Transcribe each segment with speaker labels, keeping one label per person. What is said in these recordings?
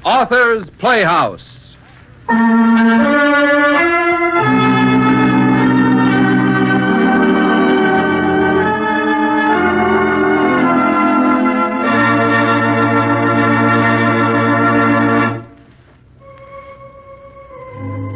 Speaker 1: Author's Playhouse.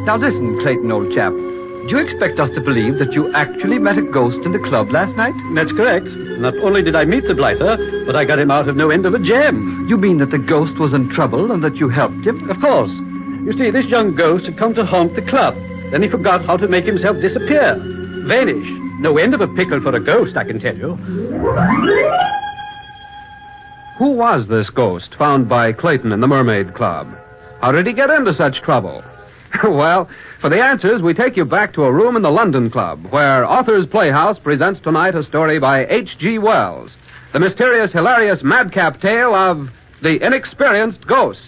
Speaker 2: Now listen, Clayton, old chap. Do you expect us to believe that you actually met a ghost in the club last night?
Speaker 3: That's correct. Not only did I meet the blighter, but I got him out of no end of a jam.
Speaker 2: You mean that the ghost was in trouble and that you helped him?
Speaker 3: Of course. You see, this young ghost had come to haunt the club. Then he forgot how to make himself disappear. Vanish. No end of a pickle for a ghost, I can tell you.
Speaker 1: Who was this ghost found by Clayton in the Mermaid Club? How did he get into such trouble? Well, for the answers, we take you back to a room in the London Club, where Author's Playhouse presents tonight a story by H.G. Wells, the mysterious, hilarious, madcap tale of The Inexperienced Ghost.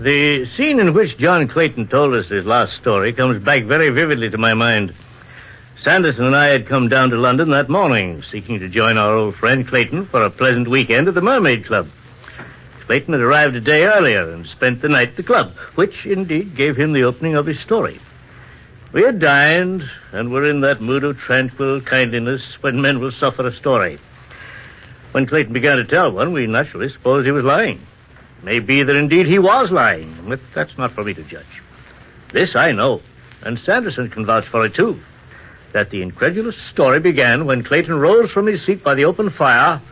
Speaker 4: The scene in which John Clayton told us his last story comes back very vividly to my mind. Sanderson and I had come down to London that morning, seeking to join our old friend Clayton for a pleasant weekend at the Mermaid Club. Clayton had arrived a day earlier and spent the night at the club, which indeed gave him the opening of his story. We had dined and were in that mood of tranquil kindliness when men will suffer a story. When Clayton began to tell one, we naturally supposed he was lying. It may be that indeed he was lying, but that's not for me to judge. This I know, and Sanderson can vouch for it too, that the incredulous story began when Clayton rose from his seat by the open fire,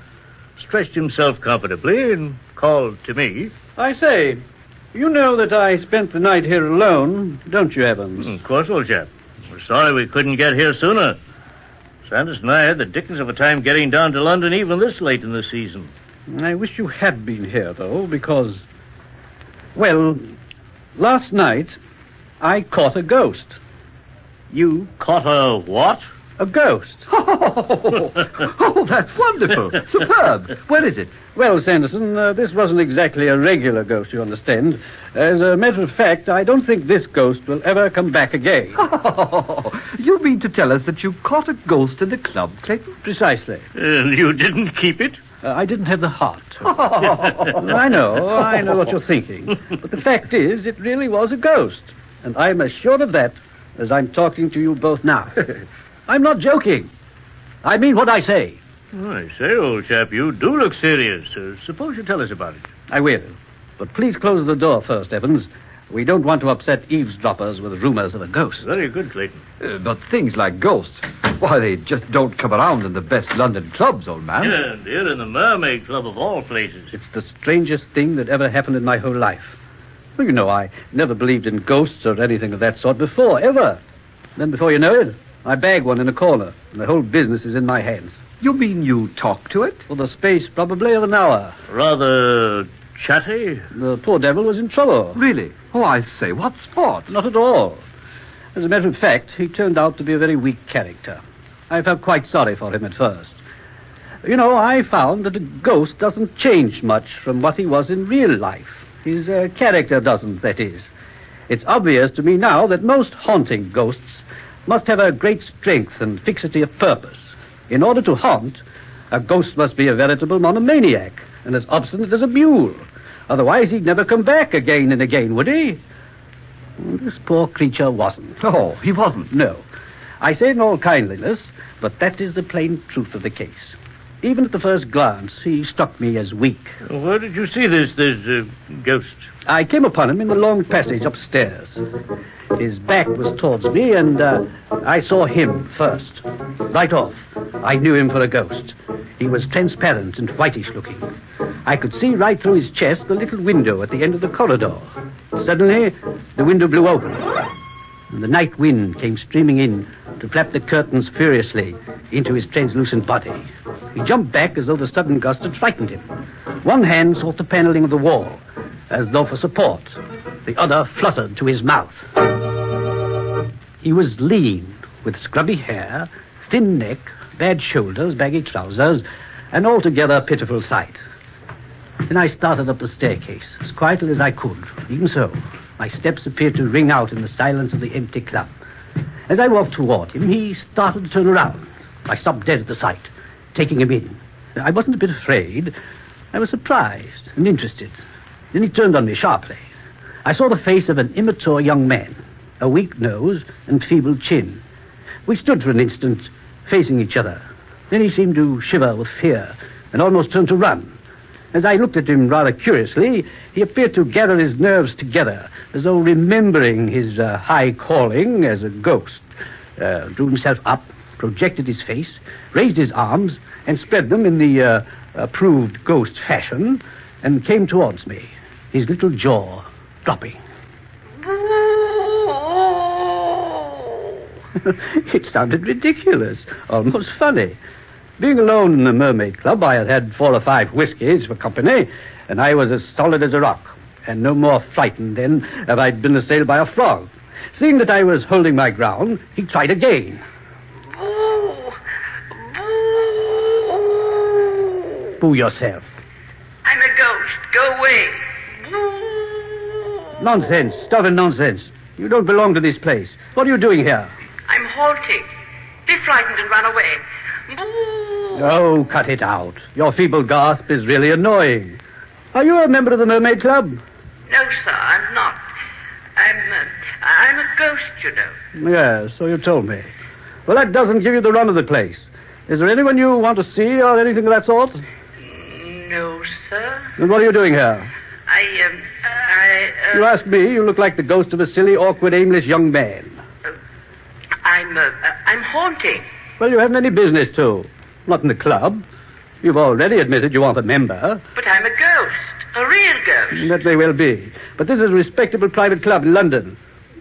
Speaker 4: stretched himself comfortably, and called to me.
Speaker 3: I say, you know that I spent the night here alone, don't you, Evans?
Speaker 4: Of course, old chap. We're sorry we couldn't get here sooner. Sanders and I had the dickens of a time getting down to London even this late in the season.
Speaker 3: I wish you had been here, though, because, well, last night I caught a ghost.
Speaker 4: You caught a what?
Speaker 3: A ghost.
Speaker 2: Oh, that's wonderful. Superb. Where is it?
Speaker 3: Well, Sanderson, this wasn't exactly a regular ghost, you understand. As a matter of fact, I don't think this ghost will ever come back again.
Speaker 2: You mean to tell us that you caught a ghost in the club, Clayton?
Speaker 3: Precisely.
Speaker 4: You didn't keep it?
Speaker 3: I didn't have the heart. I know what you're thinking. But the fact is, it really was a ghost. And I'm as sure of that as I'm talking to you both now. I'm not joking. I mean what I say.
Speaker 4: Oh, I say, old chap, you do look serious. Suppose you tell us about it.
Speaker 3: I will. But please close the door first, Evans. We don't want to upset eavesdroppers with rumors of a ghost.
Speaker 4: Very good, Clayton.
Speaker 2: But things like ghosts, why, they just don't come around in the best London clubs, old man.
Speaker 4: Yeah, and here in the Mermaid Club of all places.
Speaker 3: It's the strangest thing that ever happened in my whole life. Well, you know, I never believed in ghosts or anything of that sort before, ever. Then before you know it, I bag one in a corner, and the whole business is in my hands.
Speaker 2: You mean you talk to it?
Speaker 3: For the space, probably, of an hour.
Speaker 4: Rather chatty?
Speaker 3: The poor devil was in trouble.
Speaker 2: Really? Oh, I say, what sport?
Speaker 3: Not at all. As a matter of fact, he turned out to be a very weak character. I felt quite sorry for him at first. You know, I found that a ghost doesn't change much from what he was in real life. His character doesn't, that is. It's obvious to me now that most haunting ghosts must have a great strength and fixity of purpose. In order to haunt, a ghost must be a veritable monomaniac and as obstinate as a mule. Otherwise, he'd never come back again and again, would he? This poor creature wasn't.
Speaker 2: Oh, he wasn't?
Speaker 3: No. I say it in all kindliness, but that is the plain truth of the case. Even at the first glance, he struck me as weak.
Speaker 4: Where did you see this ghost?
Speaker 3: I came upon him in the long passage upstairs. His back was towards me, and I saw him first. Right off, I knew him for a ghost. He was transparent and whitish-looking. I could see right through his chest the little window at the end of the corridor. Suddenly, the window blew open, and the night wind came streaming in to flap the curtains furiously into his translucent body. He jumped back as though the sudden gust had frightened him. One hand sought the paneling of the wall, as though for support. The other fluttered to his mouth. He was lean, with scrubby hair, thin neck, bad shoulders, baggy trousers, an altogether pitiful sight. Then I started up the staircase, as quietly as I could. Even so, My steps appeared to ring out in the silence of the empty club. As I walked toward him, he started to turn around. I stopped dead at the sight, taking him in. I wasn't a bit afraid. I was surprised and interested. Then he turned on me sharply. I saw the face of an immature young man, a weak nose and feeble chin. We stood for an instant, facing each other. Then he seemed to shiver with fear and almost turned to run. As I looked at him rather curiously, he appeared to gather his nerves together, as though remembering his high calling as a ghost. Drew himself up, projected his face, raised his arms, and spread them in the approved ghost fashion, and came towards me, his little jaw dropping. It sounded ridiculous, almost funny. Being alone in the Mermaid Club, I had had 4 or 5 whiskies for company, and I was as solid as a rock, and no more frightened than if I'd been assailed by a frog. Seeing that I was holding my ground, he tried again. Boo yourself.
Speaker 5: I'm a ghost. Go away.
Speaker 3: Nonsense. Stuff and nonsense. You don't belong to this place. What are you doing here?
Speaker 5: I'm halting. Be frightened and run away.
Speaker 3: Oh, cut it out. Your feeble gasp is really annoying. Are you a member of the Mermaid Club?
Speaker 5: No, sir, I'm not. I'm a ghost, you know.
Speaker 3: Yes, so you told me. Well, that doesn't give you the run of the place. Is there anyone you want to see or anything of that sort?
Speaker 5: No, sir.
Speaker 3: Then what are you doing here? You ask me, you look like the ghost of a silly, awkward, aimless young man.
Speaker 5: I'm haunting.
Speaker 3: Well, you haven't any business to. Not in the club. You've already admitted you aren't a member.
Speaker 5: But I'm a ghost. A real ghost.
Speaker 3: That may well be. But this is a respectable private club in London.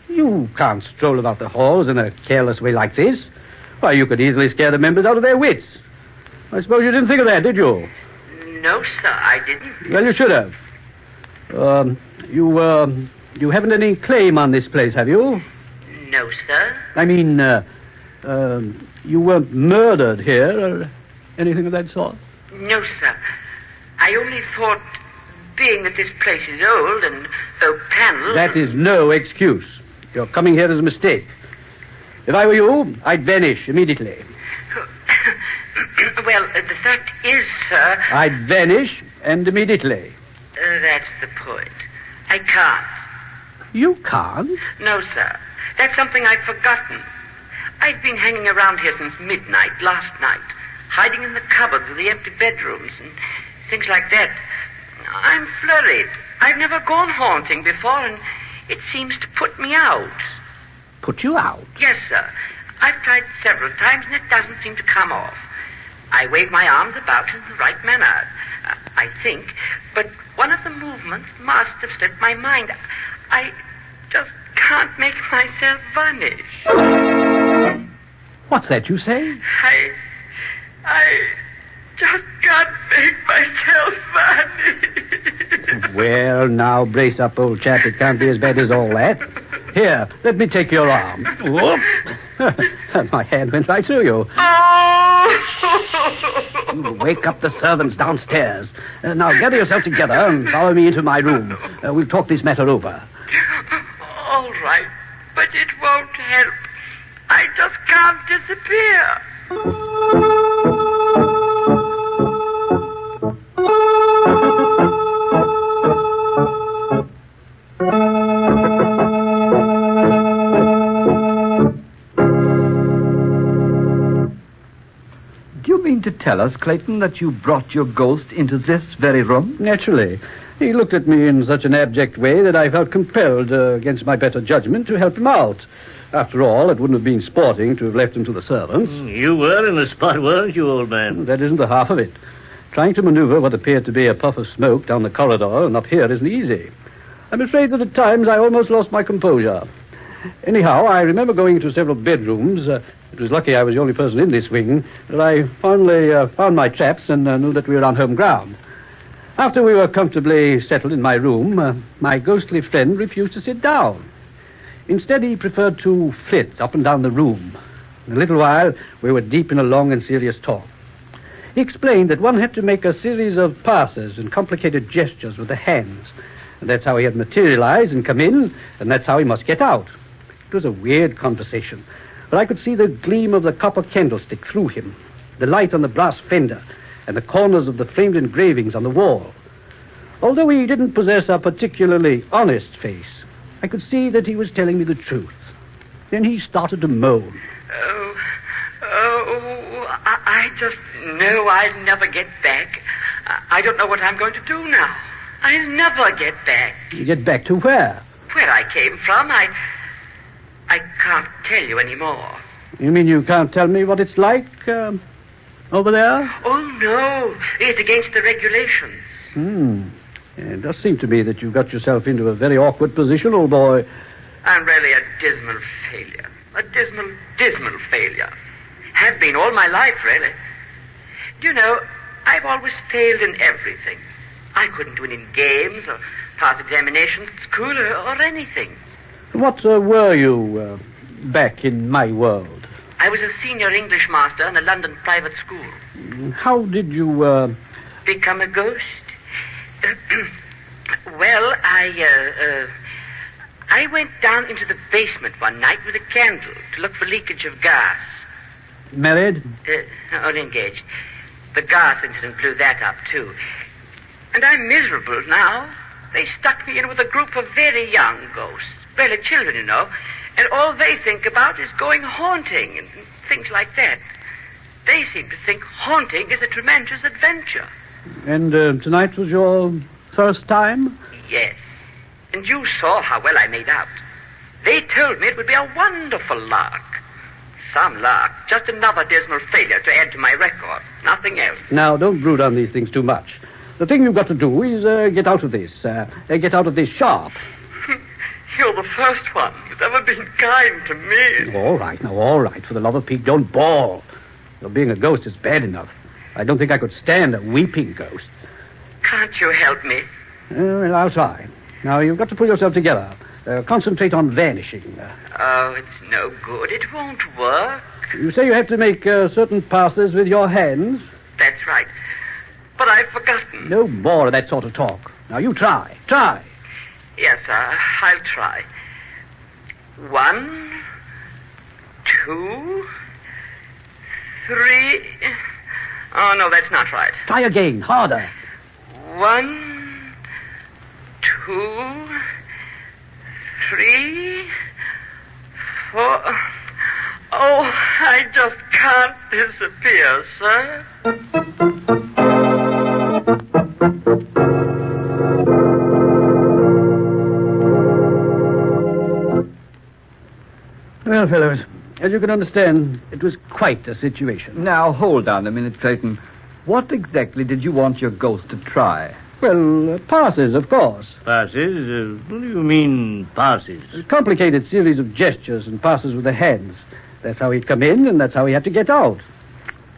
Speaker 3: You can't stroll about the halls in a careless way like this. Why, you could easily scare the members out of their wits. I suppose you didn't think of that, did you?
Speaker 5: No, sir, I didn't.
Speaker 3: Well, you should have. You haven't any claim on this place, have you?
Speaker 5: No, sir.
Speaker 3: I mean, you weren't murdered here or anything of that sort?
Speaker 5: No, sir. I only thought, being that this place is old and paneled...
Speaker 3: That is no excuse. Your coming here is a mistake. If I were you, I'd vanish immediately.
Speaker 5: Well, the fact is, sir...
Speaker 3: I'd vanish, and immediately.
Speaker 5: That's the point. I can't.
Speaker 3: You can't?
Speaker 5: No, sir. That's something I've forgotten. I've been hanging around here since midnight last night, hiding in the cupboards of the empty bedrooms and things like that. I'm flurried. I've never gone haunting before, and it seems to put me out.
Speaker 3: Put you out?
Speaker 5: Yes, sir. I've tried several times, and it doesn't seem to come off. I wave my arms about in the right manner, I think, but one of the movements must have slipped my mind. I just can't make myself vanish.
Speaker 3: What's that you say?
Speaker 5: I just can't make myself vanish.
Speaker 3: Well, now, brace up, old chap. It can't be as bad as all that. Here, let me take your arm. Whoop. My hand went right through you. Wake up the servants downstairs. Now, gather yourself together and follow me into my room. We'll talk this matter over.
Speaker 5: All right, but it won't help. I just can't disappear.
Speaker 2: Do you mean to tell us, Clayton, that you brought your ghost into this very room?
Speaker 3: Naturally. He looked at me in such an abject way that I felt compelled, against my better judgment, to help him out. After all, it wouldn't have been sporting to have left him to the servants.
Speaker 4: You were in the spot, weren't you, old man?
Speaker 3: That isn't the half of it. Trying to maneuver what appeared to be a puff of smoke down the corridor and up here isn't easy. I'm afraid that at times I almost lost my composure. Anyhow, I remember going into several bedrooms. It was lucky I was the only person in this wing, that I finally found my traps and knew that we were on home ground. After we were comfortably settled in my room, my ghostly friend refused to sit down. Instead, he preferred to flit up and down the room. In a little while, we were deep in a long and serious talk. He explained that one had to make a series of passes and complicated gestures with the hands, And that's how he had materialized and come in, and that's how he must get out. It was a weird conversation, but I could see the gleam of the copper candlestick through him, the light on the brass fender, and the corners of the framed engravings on the wall. Although he didn't possess a particularly honest face, I could see that he was telling me the truth. Then he started to moan.
Speaker 5: I just know I'll never get back. I don't know what I'm going to do now. I'll never get back.
Speaker 3: You get back to where?
Speaker 5: Where I came from, I can't tell you anymore.
Speaker 3: You mean you can't tell me what it's like, over there?
Speaker 5: Oh, no. It's against the regulations.
Speaker 3: It does seem to me that you got yourself into a very awkward position, old boy.
Speaker 5: I'm really a dismal failure. A dismal failure. Have been all my life, really. Do you know, I've always failed in everything. I couldn't win in games or pass examinations at school or anything.
Speaker 3: What were you back in my world?
Speaker 5: I was a senior English master in a London private school.
Speaker 3: How did you,
Speaker 5: become a ghost? Well, I went down into the basement one night with a candle to look for leakage of gas.
Speaker 3: Married?
Speaker 5: Only engaged. The gas incident blew that up, too. And I'm miserable now. They stuck me in with a group of very young ghosts. Really children, you know. And all they think about is going haunting and things like that. They seem to think haunting is a tremendous adventure.
Speaker 3: And tonight was your first time?
Speaker 5: Yes. And you saw how well I made out. They told me it would be a wonderful lark. Some lark. Just another dismal failure to add to my record. Nothing else.
Speaker 3: Now, don't brood on these things too much. The thing you've got to do is get out of this. Get out of this sharp.
Speaker 5: You're the first one who's ever been kind to me.
Speaker 3: All right, now, all right. For the love of Pete, don't bawl. Though being a ghost is bad enough. I don't think I could stand a weeping ghost.
Speaker 5: Can't you help me?
Speaker 3: Well, I'll try. Now, you've got to pull yourself together. Concentrate on vanishing.
Speaker 5: Oh, it's no good. It won't work.
Speaker 3: You say you have to make certain passes with your hands?
Speaker 5: That's right. But I've forgotten.
Speaker 3: No more of that sort of talk. Now, you try. Try.
Speaker 5: Yes, I'll try. 1, 2, 3... Oh, no, that's not right.
Speaker 3: Try again. Harder.
Speaker 5: 1, 2, 3, 4... Oh, I just can't disappear, sir.
Speaker 3: Well, fellows, as you can understand, it was quite a situation.
Speaker 2: Now, hold on a minute, Clayton. What exactly did you want your ghost to try?
Speaker 3: Well, passes, of course.
Speaker 4: Passes? What do you mean, passes?
Speaker 3: A complicated series of gestures and passes with the hands. That's how he'd come in, and that's how he had to get out.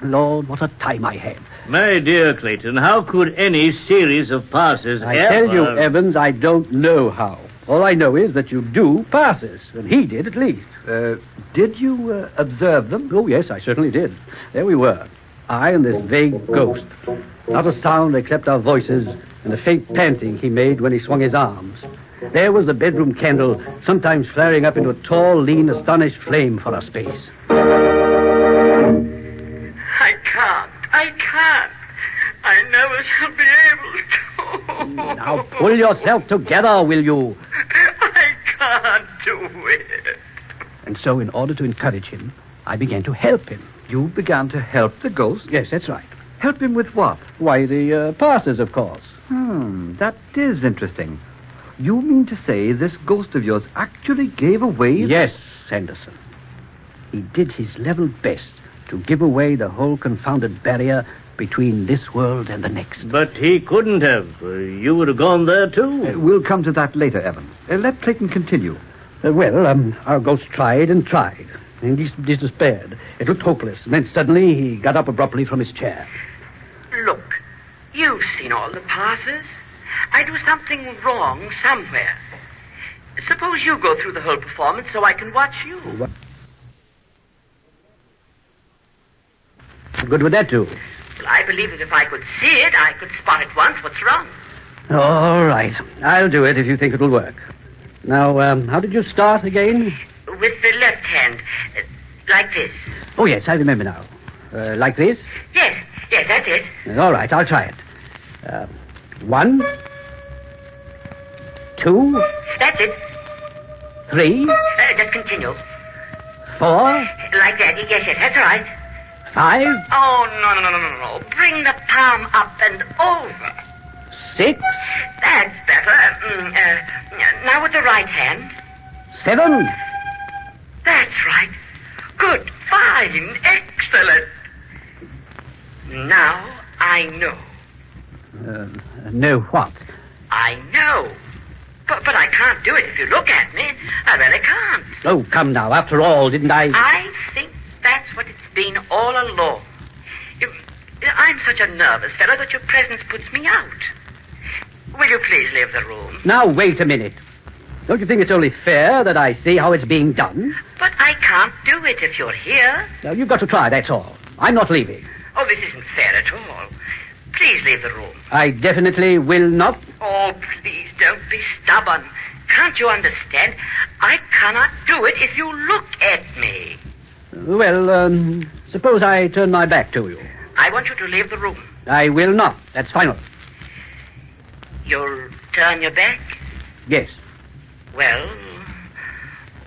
Speaker 3: Lord, what a time I had.
Speaker 4: My dear Clayton, how could any series of passes
Speaker 3: I
Speaker 4: ever...
Speaker 3: tell you, Evans, I don't know how. All I know is that you do passes, and he did at least.
Speaker 2: Did you observe them?
Speaker 3: Oh, yes, I certainly did. There we were, I and this vague ghost. Not a sound except our voices and the faint panting he made when he swung his arms. There was the bedroom candle, sometimes flaring up into a tall, lean, astonished flame for a space.
Speaker 5: I can't. I never shall be able to.
Speaker 3: Now, pull yourself together, will you?
Speaker 5: I can't do it.
Speaker 3: And so, in order to encourage him, I began to help him.
Speaker 2: You began to help the ghost?
Speaker 3: Yes, that's right.
Speaker 2: Help him with what?
Speaker 3: Why, the passes, of course.
Speaker 2: That is interesting. You mean to say this ghost of yours actually gave away...
Speaker 3: Yes, Sanderson. He did his level best to give away the whole confounded barrier between this world and the next.
Speaker 4: But he couldn't have. You would have gone there, too.
Speaker 2: We'll come to that later, Evans. Let Clayton continue.
Speaker 3: Our ghost tried and tried, and he despaired. It looked hopeless, and then suddenly he got up abruptly from his chair.
Speaker 5: Look, you've seen all the passes. I do something wrong somewhere. Suppose you go through the whole performance so I can watch you.
Speaker 3: What good would that do?
Speaker 5: Well, I believe that if I could see it, I could spot at once what's wrong.
Speaker 3: All right. I'll do it if you think it'll work. Now, how did you start again?
Speaker 5: With the left hand. Like this.
Speaker 3: Oh, yes, I remember now. Like this?
Speaker 5: Yes, that's it.
Speaker 3: All right, I'll try it. 1, 2,
Speaker 5: That's it.
Speaker 3: 3,
Speaker 5: Just continue.
Speaker 3: 4,
Speaker 5: Like that. Yes, that's right.
Speaker 3: 5,
Speaker 5: Oh, no. Bring the palm up and over.
Speaker 3: 6,
Speaker 5: That's better. Now with the right hand.
Speaker 3: 7.
Speaker 5: That's right. Good. Fine. Excellent. Now I know.
Speaker 3: Know what?
Speaker 5: I know. But I can't do it if you look at me. I really can't.
Speaker 3: Oh, come now. After all, didn't I...
Speaker 5: I think that's what it's been all along. I'm such a nervous fellow that your presence puts me out. Will you please leave the room?
Speaker 3: Now, wait a minute. Don't you think it's only fair that I see how it's being done?
Speaker 5: But I can't do it if you're here.
Speaker 3: Now, you've got to try, that's all. I'm not leaving.
Speaker 5: Oh, this isn't fair at all. Please leave the room.
Speaker 3: I definitely will not.
Speaker 5: Oh, please don't be stubborn. Can't you understand? I cannot do it if you look at me.
Speaker 3: Well, suppose I turn my back to you.
Speaker 5: I want you to leave the room.
Speaker 3: I will not. That's final.
Speaker 5: You'll turn your back?
Speaker 3: Yes.
Speaker 5: Well,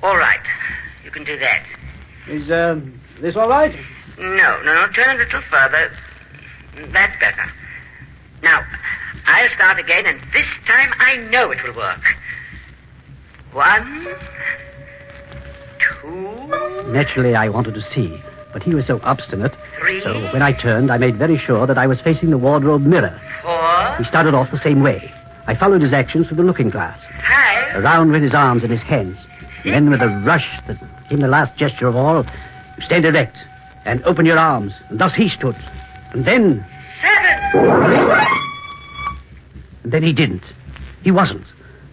Speaker 5: all right. You can do that.
Speaker 3: Is, this all right?
Speaker 5: No. Turn a little further. That's better. Now, I'll start again, and this time I know it will work. 1, 2...
Speaker 3: Naturally, I wanted to see, but he was so obstinate.
Speaker 5: 3...
Speaker 3: So when I turned, I made very sure that I was facing the wardrobe mirror.
Speaker 5: 4...
Speaker 3: He started off the same way. I followed his actions through the looking glass.
Speaker 5: 5...
Speaker 3: Around with his arms and his hands. And then with a rush that came the last gesture of all, you stand erect and open your arms. And thus he stood. And then...
Speaker 5: 7...
Speaker 3: And then he didn't. He wasn't.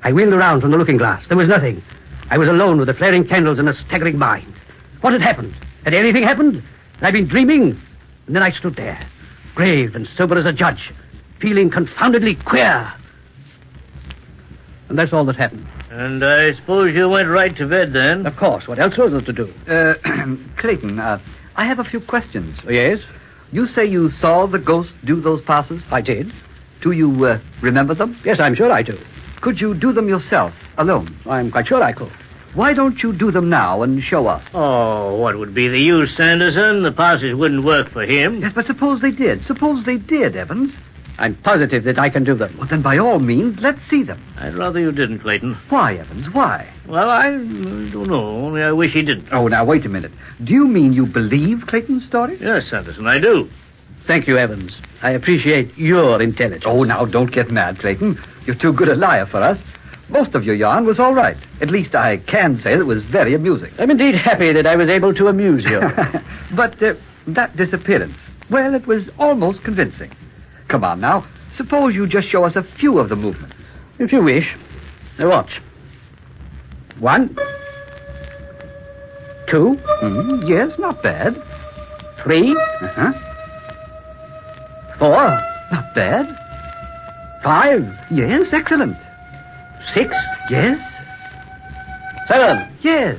Speaker 3: I wheeled around from the looking glass. There was nothing. I was alone with the flaring candles and a staggering mind. What had happened? Had anything happened? Had I been dreaming? And then I stood there, grave and sober as a judge, feeling confoundedly queer. And that's all that happened.
Speaker 4: And I suppose you went right to bed then?
Speaker 3: Of course. What else was there to do?
Speaker 2: Clayton, I have a few questions.
Speaker 3: Yes?
Speaker 2: You say you saw the ghost do those passes?
Speaker 3: I did.
Speaker 2: Do you remember them?
Speaker 3: Yes, I'm sure I do.
Speaker 2: Could you do them yourself, alone?
Speaker 3: I'm quite sure I could.
Speaker 2: Why don't you do them now and show us?
Speaker 4: Oh, what would be the use, Sanderson? The passes wouldn't work for him.
Speaker 2: Yes, but suppose they did. Suppose they did, Evans.
Speaker 3: I'm positive that I can do them.
Speaker 2: Well, then by all means, let's see them.
Speaker 4: I'd rather you didn't, Clayton.
Speaker 2: Why, Evans, why?
Speaker 4: Well, I don't know. Only I wish he didn't.
Speaker 2: Oh, now, wait a minute. Do you mean you believe Clayton's story?
Speaker 4: Yes, Sanderson, I do.
Speaker 3: Thank you, Evans. I appreciate your intelligence.
Speaker 2: Oh, now, don't get mad, Clayton. You're too good a liar for us. Most of your yarn was all right. At least I can say it was very amusing.
Speaker 3: I'm indeed happy that I was able to amuse you.
Speaker 2: But that disappearance, well, it was almost convincing. Come on now. Suppose you just show us a few of the movements.
Speaker 3: If you wish. Now watch. 1, 2.
Speaker 2: Yes, not bad.
Speaker 3: 3. 4.
Speaker 2: Not bad.
Speaker 3: 5.
Speaker 2: Yes, excellent.
Speaker 3: 6.
Speaker 2: Yes.
Speaker 3: 7.
Speaker 2: Yes.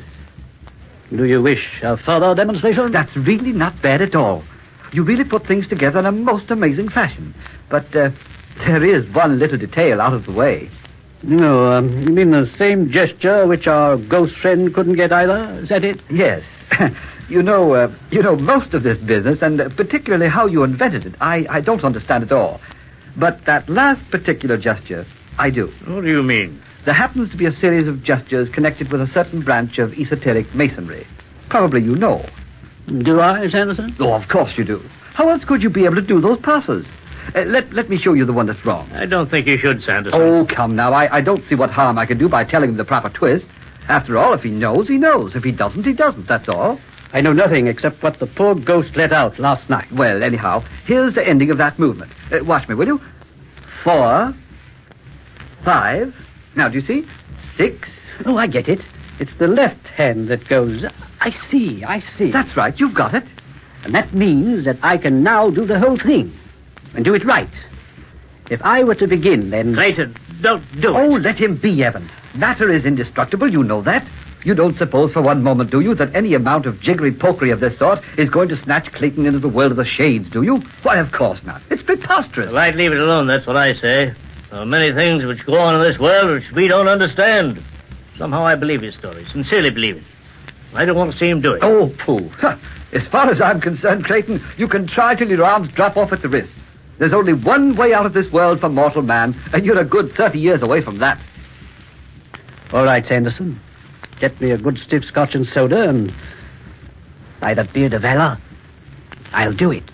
Speaker 3: Do you wish a further demonstration?
Speaker 2: That's really not bad at all. You really put things together in a most amazing fashion. But there is one little detail out of the way.
Speaker 3: No, you mean the same gesture which our ghost friend couldn't get either? Is that it?
Speaker 2: Yes. You know, most of this business, and particularly how you invented it, I don't understand at all. But that last particular gesture, I do.
Speaker 4: What do you mean?
Speaker 2: There happens to be a series of gestures connected with a certain branch of esoteric masonry. Probably you know.
Speaker 3: Do I, Sanderson?
Speaker 2: Oh, of course you do. How else could you be able to do those passes? Let me show you the one that's wrong.
Speaker 4: I don't think you should, Sanderson.
Speaker 2: Oh, come now. I don't see what harm I can do by telling him the proper twist. After all, if he knows, he knows. If he doesn't, he doesn't. That's all.
Speaker 3: I know nothing except what the poor ghost let out last night.
Speaker 2: Well, anyhow, here's the ending of that movement. Watch me, will you? 4, 5. Now, do you see? 6.
Speaker 3: Oh, I get it. It's the left hand that goes. I see.
Speaker 2: That's right. You've got it.
Speaker 3: And that means that I can now do the whole thing. And do it right. If I were to begin, then...
Speaker 4: Clayton, don't do
Speaker 2: Oh,
Speaker 4: it.
Speaker 2: let him be, Evans. Matter is indestructible, you know that. You don't suppose for one moment, do you, that any amount of jiggery-pokery of this sort is going to snatch Clayton into the world of the shades, do you? Why, of course not. It's preposterous.
Speaker 4: Well, I'd leave it alone, that's what I say. There are many things which go on in this world which we don't understand. Somehow I believe his story, sincerely believe it. I don't want to see him do it.
Speaker 2: Oh, pooh. As far as I'm concerned, Clayton, you can try till your arms drop off at the wrist. There's only one way out of this world for mortal man, and you're a good 30 years away from that.
Speaker 3: All right, Sanderson. Get me a good stiff scotch and soda, and by the beard of Allah, I'll do it.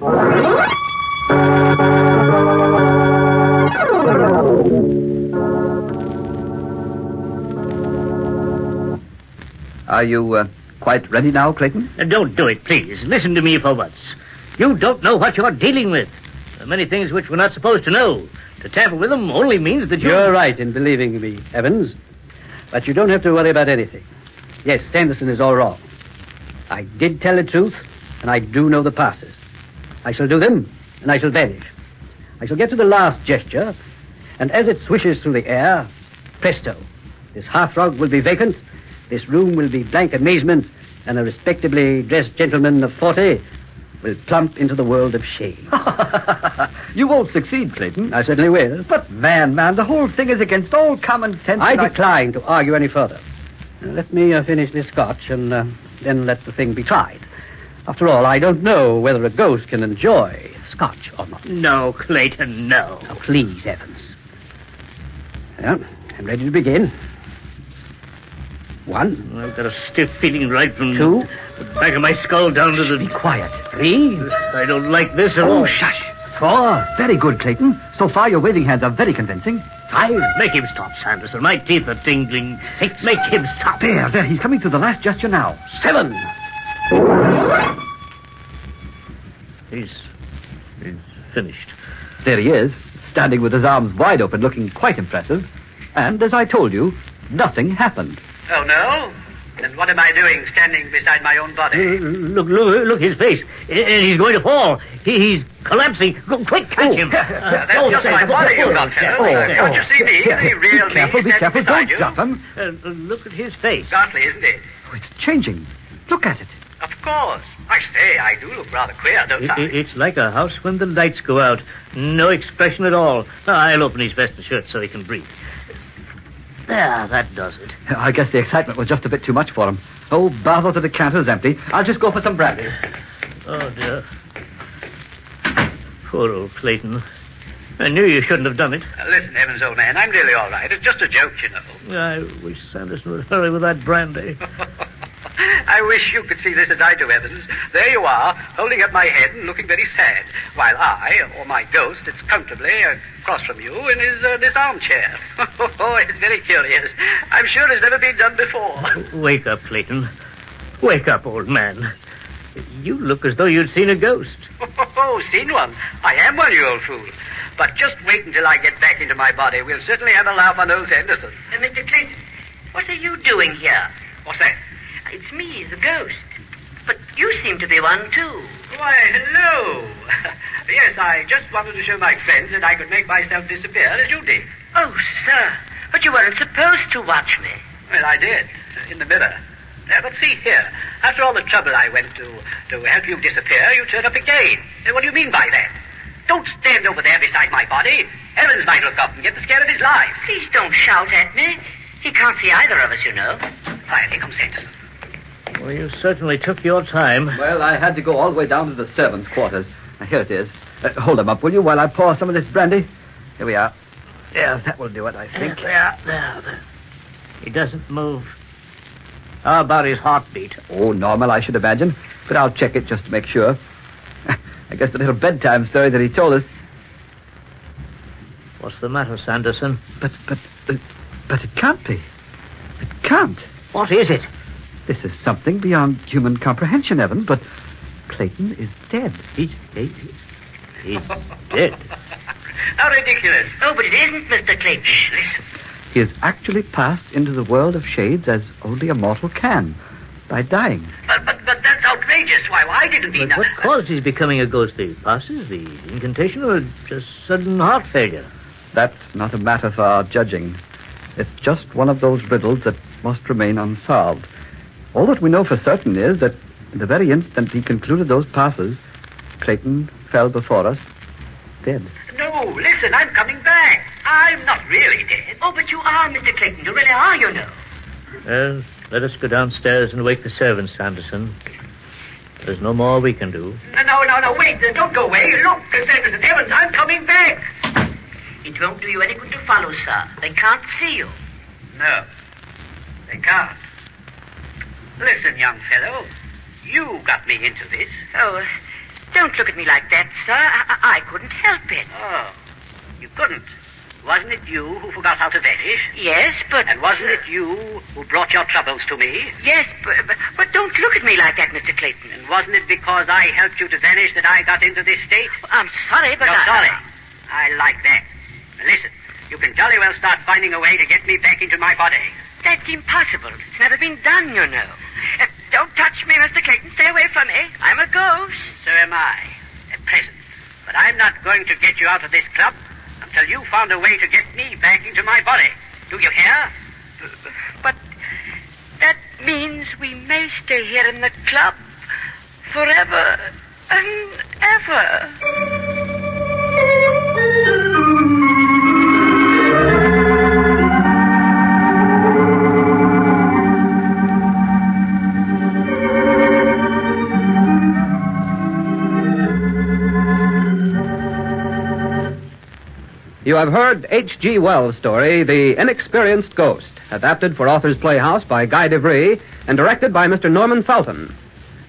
Speaker 2: Are you quite ready now, Clayton?
Speaker 4: Don't do it, please. Listen to me for once. You don't know what you're dealing with. There are many things which we're not supposed to know. To tamper with them only means that
Speaker 3: You're right in believing me, Evans. But you don't have to worry about anything. Yes, Sanderson is all wrong. I did tell the truth, and I do know the passes. I shall do them, and I shall vanish. I shall get to the last gesture, and as it swishes through the air, presto, this hearthrug will be vacant, this room will be blank amazement, and a respectably dressed gentleman of 40 will plump into the world of shame.
Speaker 2: You won't succeed, Clayton.
Speaker 3: I certainly will.
Speaker 2: But, man, the whole thing is against all common sense.
Speaker 3: I decline to argue any further. Let me finish this scotch, and then let the thing be tried. After all, I don't know whether a ghost can enjoy scotch or not.
Speaker 4: No, Clayton, no.
Speaker 3: Now, please, Evans. Well, I'm ready to begin. 1.
Speaker 4: I've got a stiff feeling right from
Speaker 3: 2.
Speaker 4: the back of my skull down to the...
Speaker 3: Be quiet. 3.
Speaker 4: I don't like this at all.
Speaker 2: Oh, shush. 4. Very good, Clayton. So far, your waving hands are very convincing.
Speaker 3: 5.
Speaker 4: Make him stop, Sanderson. My teeth are tingling.
Speaker 3: 6.
Speaker 4: Make him stop.
Speaker 2: There, he's coming to the last gesture now.
Speaker 3: 7.
Speaker 4: He's finished.
Speaker 2: There he is, standing with his arms wide open, looking quite impressive. And, as I told you, nothing happened.
Speaker 6: Oh, no? Then what am I doing standing beside my own body?
Speaker 4: Look, his face. He's going to fall. He's collapsing. Go, quick, catch him.
Speaker 6: That's just my body, you got Can't you see me? The real
Speaker 2: Be careful,
Speaker 6: me standing beside
Speaker 2: don't
Speaker 6: you.
Speaker 2: drop him.
Speaker 4: Look at his face.
Speaker 6: Ghastly, isn't it?
Speaker 2: Oh, it's changing. Look at it.
Speaker 6: Of course. I say, I do look rather queer, don't I?
Speaker 4: It's like a house when the lights go out. No expression at all. I'll open his vest and shirt so he can breathe. There, that does it.
Speaker 2: I guess the excitement was just a bit too much for him. Oh, bother, the decanter's empty. I'll just go for some brandy.
Speaker 4: Oh, dear. Poor old Clayton. I knew you shouldn't have done it.
Speaker 6: Listen, Evans, old man, I'm really all right. It's just a joke, you know.
Speaker 4: I wish Sanderson would hurry with that brandy.
Speaker 6: I wish you could see this as I do, Evans. There you are, holding up my head and looking very sad, while I, or my ghost, sits comfortably across from you in this armchair. Oh, it's very curious. I'm sure it's never been done before.
Speaker 4: Wake up, Clayton. Wake up, old man. You look as though you'd seen a ghost.
Speaker 6: Oh, seen one? I am one, you old fool. But just wait until I get back into my body. We'll certainly have a laugh on old Sanderson.
Speaker 5: Mr. Clayton, what are you doing here?
Speaker 6: What's that?
Speaker 5: It's me, the ghost. But you seem to be one, too.
Speaker 6: Why, hello. Yes, I just wanted to show my friends that I could make myself disappear as you did.
Speaker 5: Oh, sir, but you weren't supposed to watch me.
Speaker 6: Well, I did, in the mirror. But see here, after all the trouble I went to help you disappear, you turn up again. What do you mean by that? Don't stand over there beside my body. Evans might look up and get the scare of his life.
Speaker 5: Please don't shout at me. He can't see either of us, you know.
Speaker 6: Fine, here comes Sanderson.
Speaker 4: Well, you certainly took your time.
Speaker 2: Well, I had to go all the way down to the servants' quarters. Here it is. Hold him up, will you, while I pour some of this brandy? Here we are. Yeah, that will do it, I think.
Speaker 4: There. He doesn't move. How about his heartbeat?
Speaker 2: Oh, normal, I should imagine. But I'll check it just to make sure. I guess the little bedtime story that he told us.
Speaker 4: What's the matter, Sanderson?
Speaker 2: But it can't be. It can't.
Speaker 4: What is it?
Speaker 2: This is something beyond human comprehension, Evan, but Clayton is dead.
Speaker 4: He's dead.
Speaker 6: How ridiculous.
Speaker 5: Oh, but it isn't, Mr. Clayton. Shh, listen.
Speaker 2: He has actually passed into the world of shades as only a mortal can, by dying.
Speaker 6: But that's outrageous. Why, I didn't mean
Speaker 4: But
Speaker 6: that.
Speaker 4: what caused his becoming a ghost? The passes, the incantation, or just sudden heart failure?
Speaker 2: That's not a matter for our judging. It's just one of those riddles that must remain unsolved. All that we know for certain is that in the very instant he concluded those passes, Clayton fell before us, dead.
Speaker 6: No, listen, I'm coming back. I'm not really dead.
Speaker 5: Oh, but you are, Mr. Clayton. You really are, you know.
Speaker 4: Well, let us go downstairs and wake the servants, Sanderson. There's no more we can do.
Speaker 6: No, wait. Don't go away. Look, Sanderson, Evans, I'm coming back.
Speaker 5: It won't do you any good to follow, sir. They can't see you.
Speaker 6: No, they can't. Listen, young fellow, you got me into this.
Speaker 5: Oh, don't look at me like that, sir. I couldn't help it.
Speaker 6: Oh, you couldn't. Wasn't it you who forgot how to vanish?
Speaker 5: Yes, but...
Speaker 6: And wasn't it you who brought your troubles to me?
Speaker 5: Yes, but don't look at me like that, Mr. Clayton.
Speaker 6: And wasn't it because I helped you to vanish that I got into this state?
Speaker 5: I'm sorry, but
Speaker 6: You're sorry. I like that. Now listen, you can jolly well start finding a way to get me back into my body.
Speaker 5: That's impossible. It's never been done, you know. Don't touch me, Mr. Clayton. Stay away from me. I'm a ghost.
Speaker 6: So am I, at present. But I'm not going to get you out of this club until you found a way to get me back into my body. Do you hear?
Speaker 5: But that means we may stay here in the club forever and ever.
Speaker 1: You have heard H.G. Wells' story, The Inexperienced Ghost, adapted for Authors Playhouse by Guy DeVry and directed by Mr. Norman Felton.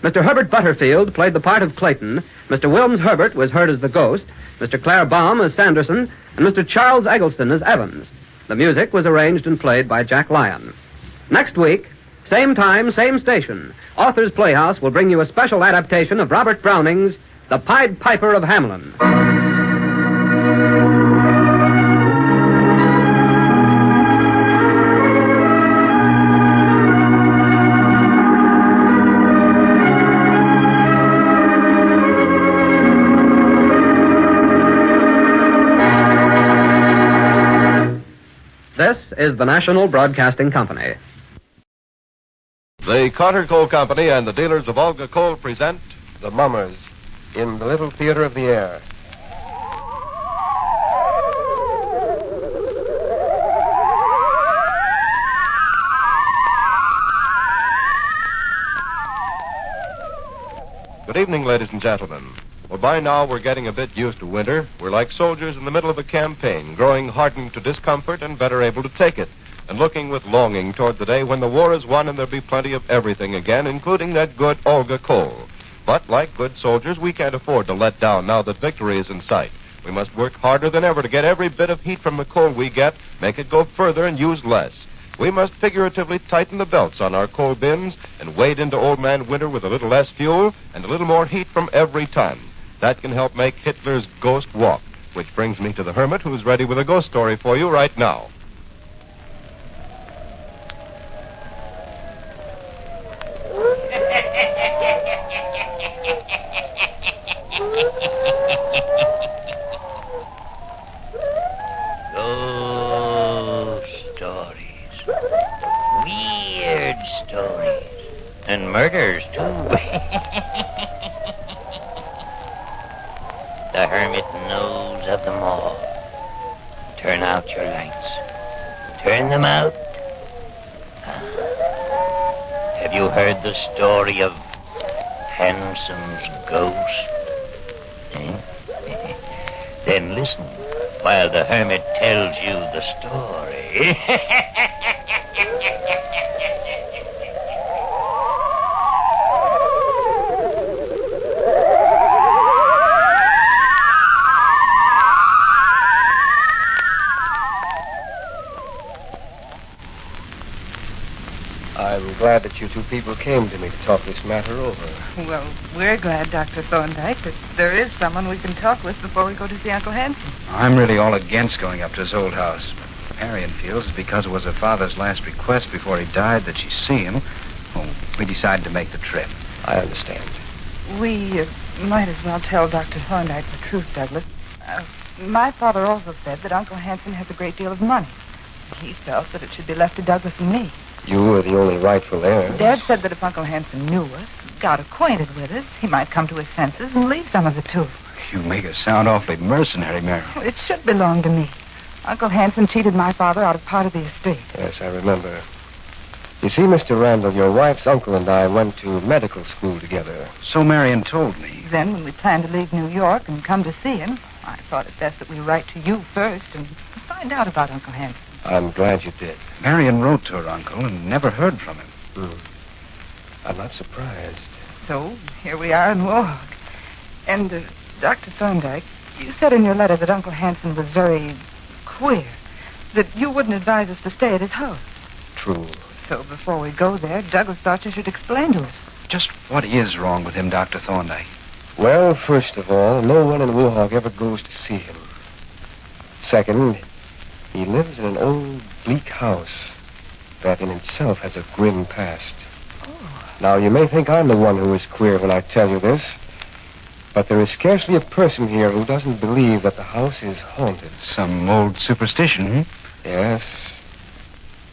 Speaker 1: Mr. Herbert Butterfield played the part of Clayton, Mr. Wilms Herbert was heard as the ghost, Mr. Clare Baum as Sanderson, and Mr. Charles Eggleston as Evans. The music was arranged and played by Jack Lyon. Next week, same time, same station, Authors Playhouse will bring you a special adaptation of Robert Browning's The Pied Piper of Hamelin. This is the National Broadcasting Company.
Speaker 7: The Carter Coal Company and the dealers of Olga Coal present The Mummers in the Little Theater of the Air. Good evening, ladies and gentlemen. Well, by now we're getting a bit used to winter. We're like soldiers in the middle of a campaign, growing hardened to discomfort and better able to take it, and looking with longing toward the day when the war is won and there'll be plenty of everything again, including that good Olga coal. But like good soldiers, we can't afford to let down now that victory is in sight. We must work harder than ever to get every bit of heat from the coal we get, make it go further and use less. We must figuratively tighten the belts on our coal bins and wade into old man winter with a little less fuel and a little more heat from every ton. That can help make Hitler's ghost walk, which brings me to the Hermit, who's ready with a ghost story for you right now.
Speaker 8: Ghost stories. Weird stories. And murders, too. The Hermit knows of them all. Turn out your lights. Turn them out. Have you heard the story of Hanson'S ghost? Then listen while the Hermit tells you the story.
Speaker 7: I'm glad that you two people came to me to talk this matter over.
Speaker 9: Well, we're glad, Dr. Thorndyke, that there is someone we can talk with before we go to see Uncle Hanson.
Speaker 10: I'm really all against going up to his old house. Marion feels it's because it was her father's last request before he died that she see him. Well, we decided to make the trip.
Speaker 7: I understand.
Speaker 9: We might as well tell Dr. Thorndyke the truth, Douglas. My father also said that Uncle Hanson has a great deal of money. He felt that it should be left to Douglas and me.
Speaker 11: You are the only rightful heir.
Speaker 9: Dad said that if Uncle Hanson knew us, got acquainted with us, he might come to his senses and leave some of it to us.
Speaker 10: You make us sound awfully mercenary, Mary.
Speaker 9: Well, it should belong to me. Uncle Hanson cheated my father out of part of the estate.
Speaker 11: Yes, I remember. You see, Mr. Randall, your wife's uncle and I went to medical school together.
Speaker 10: So Marion told me.
Speaker 9: Then, when we planned to leave New York and come to see him, I thought it best that we write to you first and find out about Uncle Hanson.
Speaker 11: I'm glad you did.
Speaker 10: Marion wrote to her uncle and never heard from him.
Speaker 11: I'm not surprised.
Speaker 9: So, here we are in Warhawk. And, Dr. Thorndyke, you said in your letter that Uncle Hanson was very queer, that you wouldn't advise us to stay at his house.
Speaker 11: True.
Speaker 9: So before we go there, Douglas thought you should explain to us.
Speaker 10: Just what is wrong with him, Dr. Thorndyke?
Speaker 11: Well, first of all, no one in Warhawk ever goes to see him. Second, he lives in an old, bleak house that in itself has a grim past.
Speaker 9: Oh.
Speaker 11: Now, you may think I'm the one who is queer when I tell you this, but there is scarcely a person here who doesn't believe that the house is haunted.
Speaker 10: Some old superstition,
Speaker 11: Yes.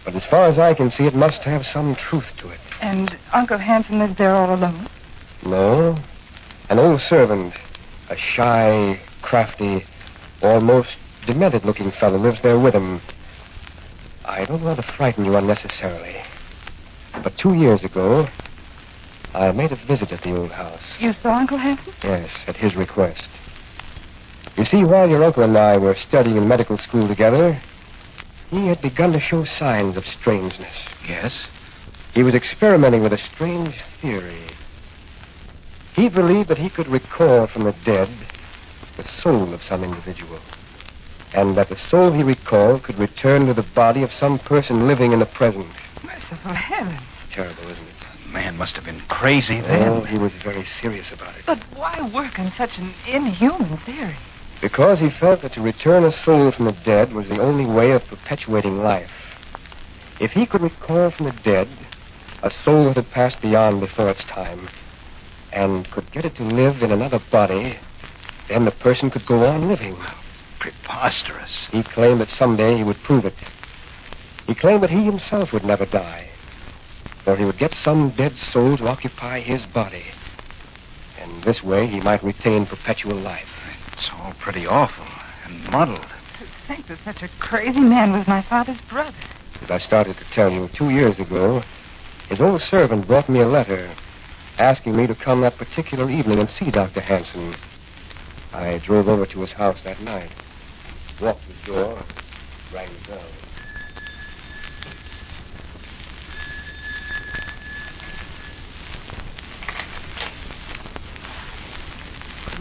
Speaker 11: But as far as I can see, it must have some truth to it.
Speaker 9: And Uncle Hanson lives there all alone?
Speaker 11: No. An old servant, a shy, crafty, almost demented-looking fellow lives there with him. I don't want to frighten you unnecessarily, but 2 years ago, I made a visit at the old house.
Speaker 9: You saw Uncle Hanson?
Speaker 11: Yes, at his request. You see, while your uncle and I were studying in medical school together, he had begun to show signs of strangeness.
Speaker 10: Yes?
Speaker 11: He was experimenting with a strange theory. He believed that he could recall from the dead the soul of some individual, and that the soul he recalled could return to the body of some person living in the present.
Speaker 9: Merciful heavens.
Speaker 11: Terrible, isn't it?
Speaker 10: Man must have been crazy then.
Speaker 11: Oh, he was very serious about it.
Speaker 9: But why work on such an inhuman theory?
Speaker 11: Because he felt that to return a soul from the dead was the only way of perpetuating life. If he could recall from the dead a soul that had passed beyond before its time, and could get it to live in another body, then the person could go on living.
Speaker 10: Preposterous.
Speaker 11: He claimed that someday he would prove it. He claimed that he himself would never die, for he would get some dead soul to occupy his body, and this way he might retain perpetual life.
Speaker 10: It's all pretty awful and muddled.
Speaker 9: To think that such a crazy man was my father's brother.
Speaker 11: As I started to tell you, 2 years ago, his old servant brought me a letter asking me to come that particular evening and see Dr. Hanson. I drove over to his house that night, walked to the door, rang the bell.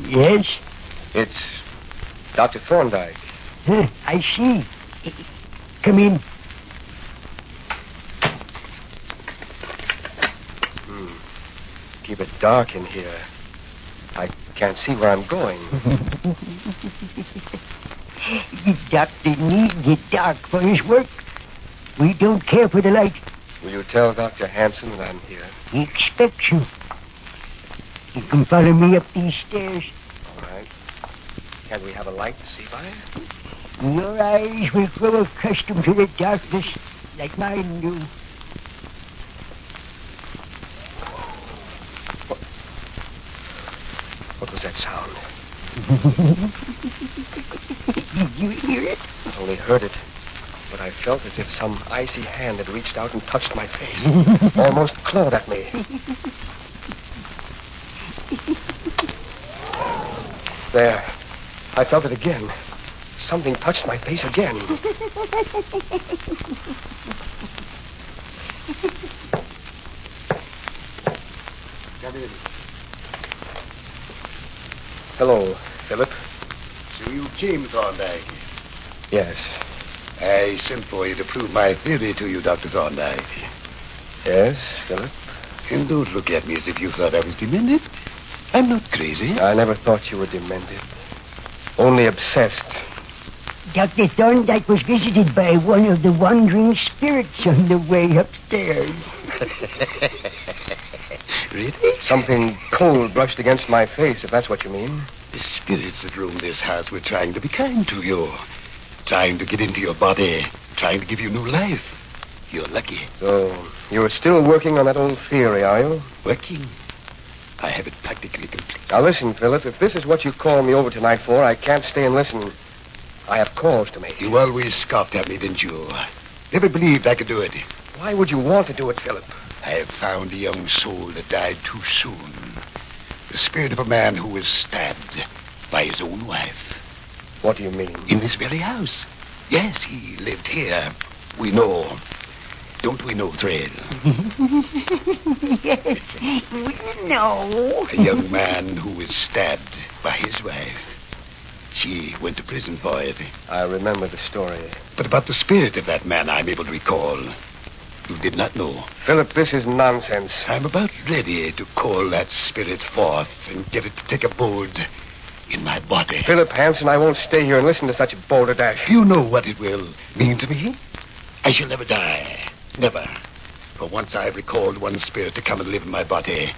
Speaker 12: Yes?
Speaker 11: It's Dr. Thorndyke.
Speaker 12: I see. Come in.
Speaker 11: Keep it dark in here. I can't see where I'm going.
Speaker 12: The doctor needs it dark for his work. We don't care for the light.
Speaker 11: Will you tell Dr. Hanson that I'm here?
Speaker 12: He expects you. You can follow me up these stairs.
Speaker 11: All right. Can we have a light to see by?
Speaker 12: Your eyes will grow accustomed to the darkness like mine do.
Speaker 11: What was that sound?
Speaker 12: Did you hear it?
Speaker 11: I only heard it, but I felt as if some icy hand had reached out and touched my face, almost clawed at me. There. I felt it again. Something touched my face again. Come in. Hello, Philip.
Speaker 13: So you came, Thorndyke?
Speaker 11: Yes.
Speaker 13: I sent for you to prove my theory to you, Dr. Thorndyke.
Speaker 11: Yes, Philip?
Speaker 13: And don't look at me as if you thought I was demented. I'm not crazy.
Speaker 11: I never thought you were demented. Only obsessed.
Speaker 12: Dr. Thorndyke was visited by one of the wandering spirits on the way upstairs.
Speaker 13: Really?
Speaker 11: Something cold brushed against my face, if that's what you mean.
Speaker 13: The spirits that roam this house were trying to be kind to you. Trying to get into your body. Trying to give you new life. You're lucky.
Speaker 11: So, you're still working on that old theory, are you?
Speaker 13: Working? I have it practically complete.
Speaker 11: Now listen, Philip, if this is what you called me over tonight for, I can't stay and listen. I have calls to make.
Speaker 13: You always scoffed at me, didn't you? Never believed I could do it.
Speaker 11: Why would you want to do it, Philip?
Speaker 13: I have found a young soul that died too soon. The spirit of a man who was stabbed by his own wife.
Speaker 11: What do you mean?
Speaker 13: In this very house. Yes, he lived here. We know. Don't we know, Thread?
Speaker 12: Yes, we know.
Speaker 13: A young man who was stabbed by his wife. She went to prison for it.
Speaker 11: I remember the story.
Speaker 13: But about the spirit of that man, I'm able to recall. You did not know.
Speaker 11: Philip, this is nonsense.
Speaker 13: I'm about ready to call that spirit forth and get it to take abode in my body.
Speaker 11: Philip Hanson, I won't stay here and listen to such balderdash.
Speaker 13: You know what it will mean to me? I shall never die. Never. For once I've recalled one spirit to come and live in my body,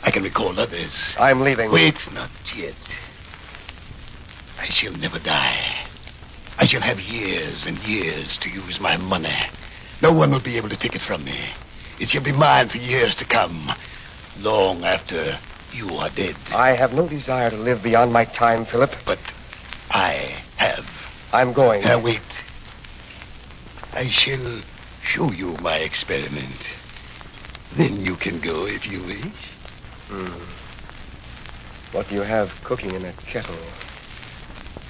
Speaker 13: I can recall others.
Speaker 11: I'm leaving.
Speaker 13: Wait, not yet. I shall never die. I shall have years and years to use my money. No one will be able to take it from me. It shall be mine for years to come, long after you are dead.
Speaker 11: I have no desire to live beyond my time, Philip.
Speaker 13: But I have.
Speaker 11: I'm going.
Speaker 13: Now, wait. I shall show you my experiment. Then you can go if you wish.
Speaker 11: What do you have cooking in that kettle?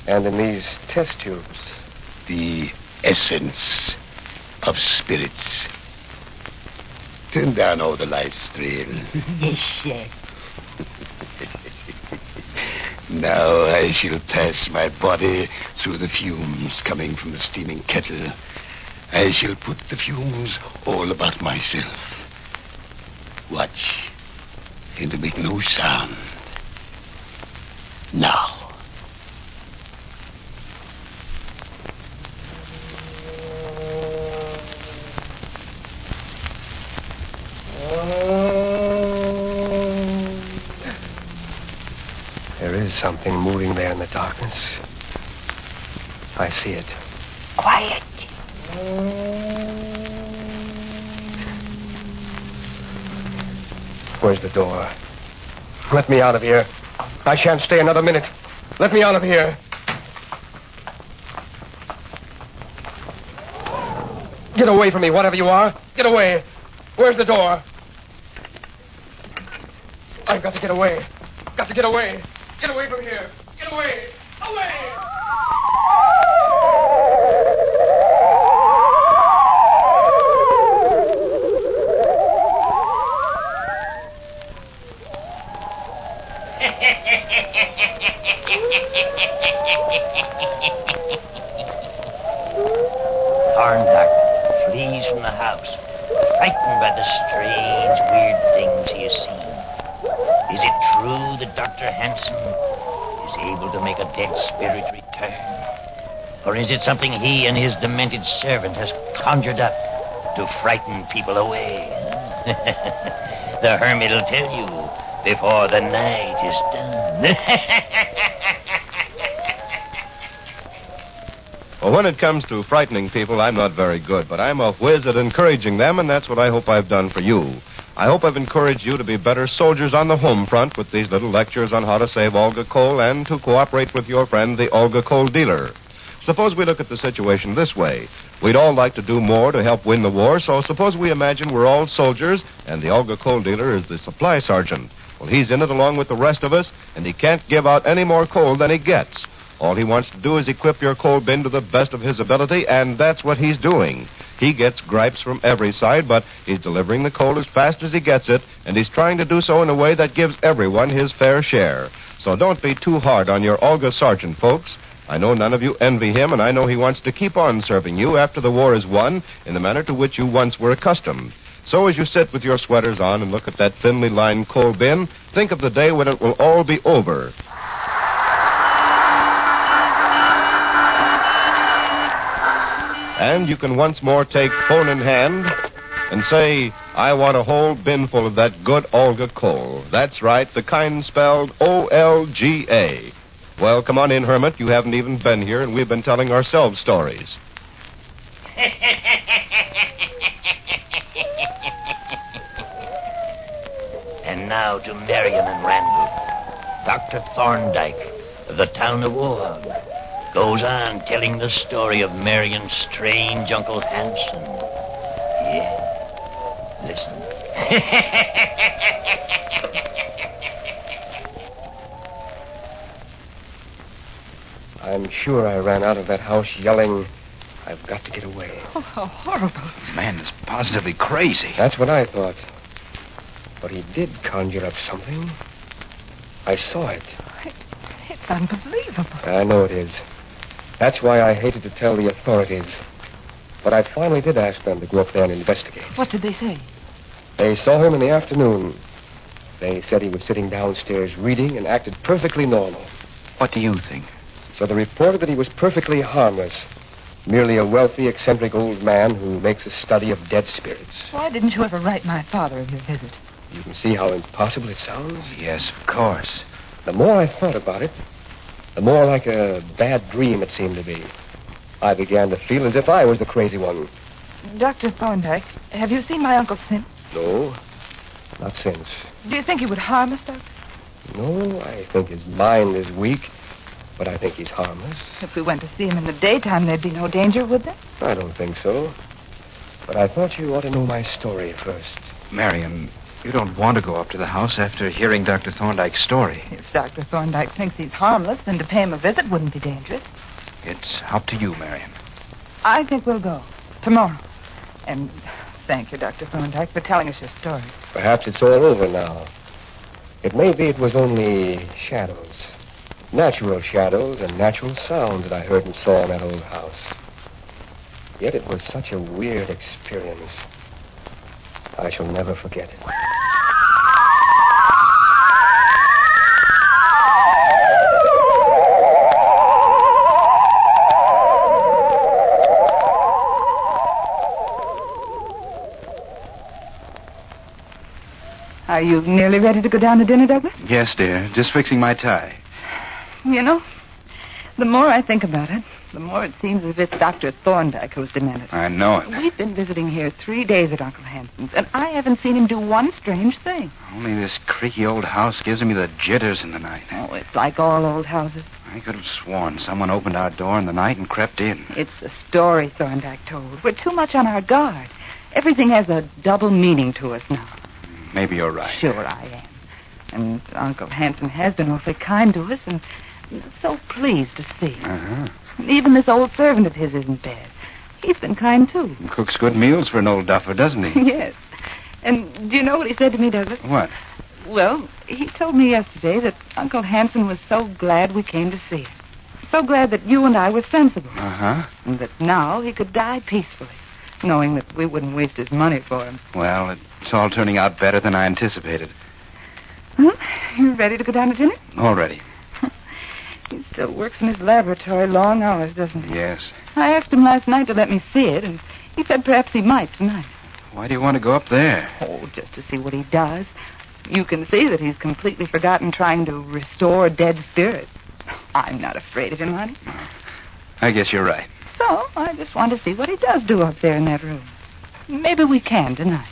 Speaker 11: And in these test tubes?
Speaker 13: The essence of spirits. Turn down all the lights, Thrill.
Speaker 12: Yes, sir.
Speaker 13: Now I shall pass my body through the fumes coming from the steaming kettle. I shall put the fumes all about myself. Watch. And to make no sound. Now.
Speaker 11: There is something moving there in the darkness. I see it.
Speaker 12: Quiet.
Speaker 11: Where's the door? Let me out of here. I shan't stay another minute. Let me out of here. Get away from me, whatever you are. Get away. Where's the door? I've got to get away. Got to get away. Get away from here. Get away. Away!
Speaker 8: Thorndyke flees from the house, frightened by the strange, weird things he has seen. Is it true that Dr. Hanson is able to make a dead spirit return? Or is it something he and his demented servant has conjured up to frighten people away? The hermit will tell you before the night is done.
Speaker 7: Well, when it comes to frightening people, I'm not very good, but I'm a whiz at encouraging them, and that's what I hope I've done for you. I hope I've encouraged you to be better soldiers on the home front with these little lectures on how to save Olga coal and to cooperate with your friend, the Olga coal dealer. Suppose we look at the situation this way. We'd all like to do more to help win the war, so suppose we imagine we're all soldiers and the Olga coal dealer is the supply sergeant. Well, he's in it along with the rest of us, and he can't give out any more coal than he gets. All he wants to do is equip your coal bin to the best of his ability, and that's what he's doing. He gets gripes from every side, but he's delivering the coal as fast as he gets it, and he's trying to do so in a way that gives everyone his fair share. So don't be too hard on your Olga sergeant, folks. I know none of you envy him, and I know he wants to keep on serving you after the war is won in the manner to which you once were accustomed. So as you sit with your sweaters on and look at that thinly lined coal bin, think of the day when it will all be over. And you can once more take phone in hand and say, I want a whole bin full of that good Olga coal. That's right, the kind spelled O-L-G-A. Well, come on in, Hermit. You haven't even been here, and we've been telling ourselves stories.
Speaker 8: And now to Marion and Randall. Dr. Thorndyke of the town of Wohog goes on telling the story of Marion's strange Uncle Hanson. Yeah. Listen.
Speaker 11: I'm sure I ran out of that house yelling, "I've got to get away."
Speaker 9: Oh, how horrible.
Speaker 10: Man is positively crazy.
Speaker 11: That's what I thought. But he did conjure up something. I saw it.
Speaker 9: It's unbelievable.
Speaker 11: I know it is. That's why I hated to tell the authorities. But I finally did ask them to go up there and investigate.
Speaker 9: What did they say?
Speaker 11: They saw him in the afternoon. They said he was sitting downstairs reading and acted perfectly normal.
Speaker 10: What do you think?
Speaker 11: So they reported that he was perfectly harmless. Merely a wealthy, eccentric old man who makes a study of dead spirits.
Speaker 9: Why didn't you ever write my father of your visit?
Speaker 11: You can see how impossible it sounds.
Speaker 10: Yes, of course.
Speaker 11: The more I thought about it, the more like a bad dream it seemed to be. I began to feel as if I was the crazy one.
Speaker 9: Dr. Thorndyke, have you seen my uncle since?
Speaker 11: No, not since.
Speaker 9: Do you think he would harm us, Doctor?
Speaker 11: No, I think his mind is weak, but I think he's harmless.
Speaker 9: If we went to see him in the daytime, there'd be no danger, would there?
Speaker 11: I don't think so. But I thought you ought to know my story first.
Speaker 10: Marion, you don't want to go up to the house after hearing Dr. Thorndyke's story.
Speaker 9: If Dr. Thorndyke thinks he's harmless, then to pay him a visit wouldn't be dangerous.
Speaker 10: It's up to you, Marion.
Speaker 9: I think we'll go. Tomorrow. And thank you, Dr. Thorndyke, for telling us your story.
Speaker 11: Perhaps it's all over now. It may be it was only shadows. Natural shadows and natural sounds that I heard and saw in that old house. Yet it was such a weird experience. I shall never forget it.
Speaker 9: Are you nearly ready to go down to dinner, Douglas?
Speaker 10: Yes, dear. Just fixing my tie.
Speaker 9: You know, the more I think about it, the more it seems as if it's Dr. Thorndyke who's demented.
Speaker 10: I know it.
Speaker 9: We've been visiting here 3 days at Uncle Hanson's, and I haven't seen him do one strange thing.
Speaker 10: Only this creaky old house gives me the jitters in the night.
Speaker 9: Oh, it's like all old houses.
Speaker 10: I could have sworn someone opened our door in the night and crept in.
Speaker 9: It's the story Thorndyke told. We're too much on our guard. Everything has a double meaning to us now.
Speaker 10: Maybe you're right.
Speaker 9: Sure I am. And Uncle Hanson has been awfully kind to us, and so pleased to see us.
Speaker 10: Uh-huh.
Speaker 9: Even this old servant of his isn't bad. He's been kind, too.
Speaker 10: He cooks good meals for an old duffer, doesn't he?
Speaker 9: Yes. And do you know what he said to me, Douglas?
Speaker 10: What?
Speaker 9: Well, he told me yesterday that Uncle Hanson was so glad we came to see him. So glad that you and I were sensible.
Speaker 10: Uh-huh.
Speaker 9: And that now he could die peacefully, knowing that we wouldn't waste his money for him.
Speaker 10: Well, it's all turning out better than I anticipated.
Speaker 9: Huh? You ready to go down to dinner?
Speaker 10: Already.
Speaker 9: He still works in his laboratory long hours, doesn't he?
Speaker 10: Yes.
Speaker 9: I asked him last night to let me see it, and he said perhaps he might tonight.
Speaker 10: Why do you want to go up there?
Speaker 9: Oh, just to see what he does. You can see that he's completely forgotten trying to restore dead spirits. I'm not afraid of him, honey.
Speaker 10: I guess you're right.
Speaker 9: So, I just want to see what he does do up there in that room. Maybe we can tonight.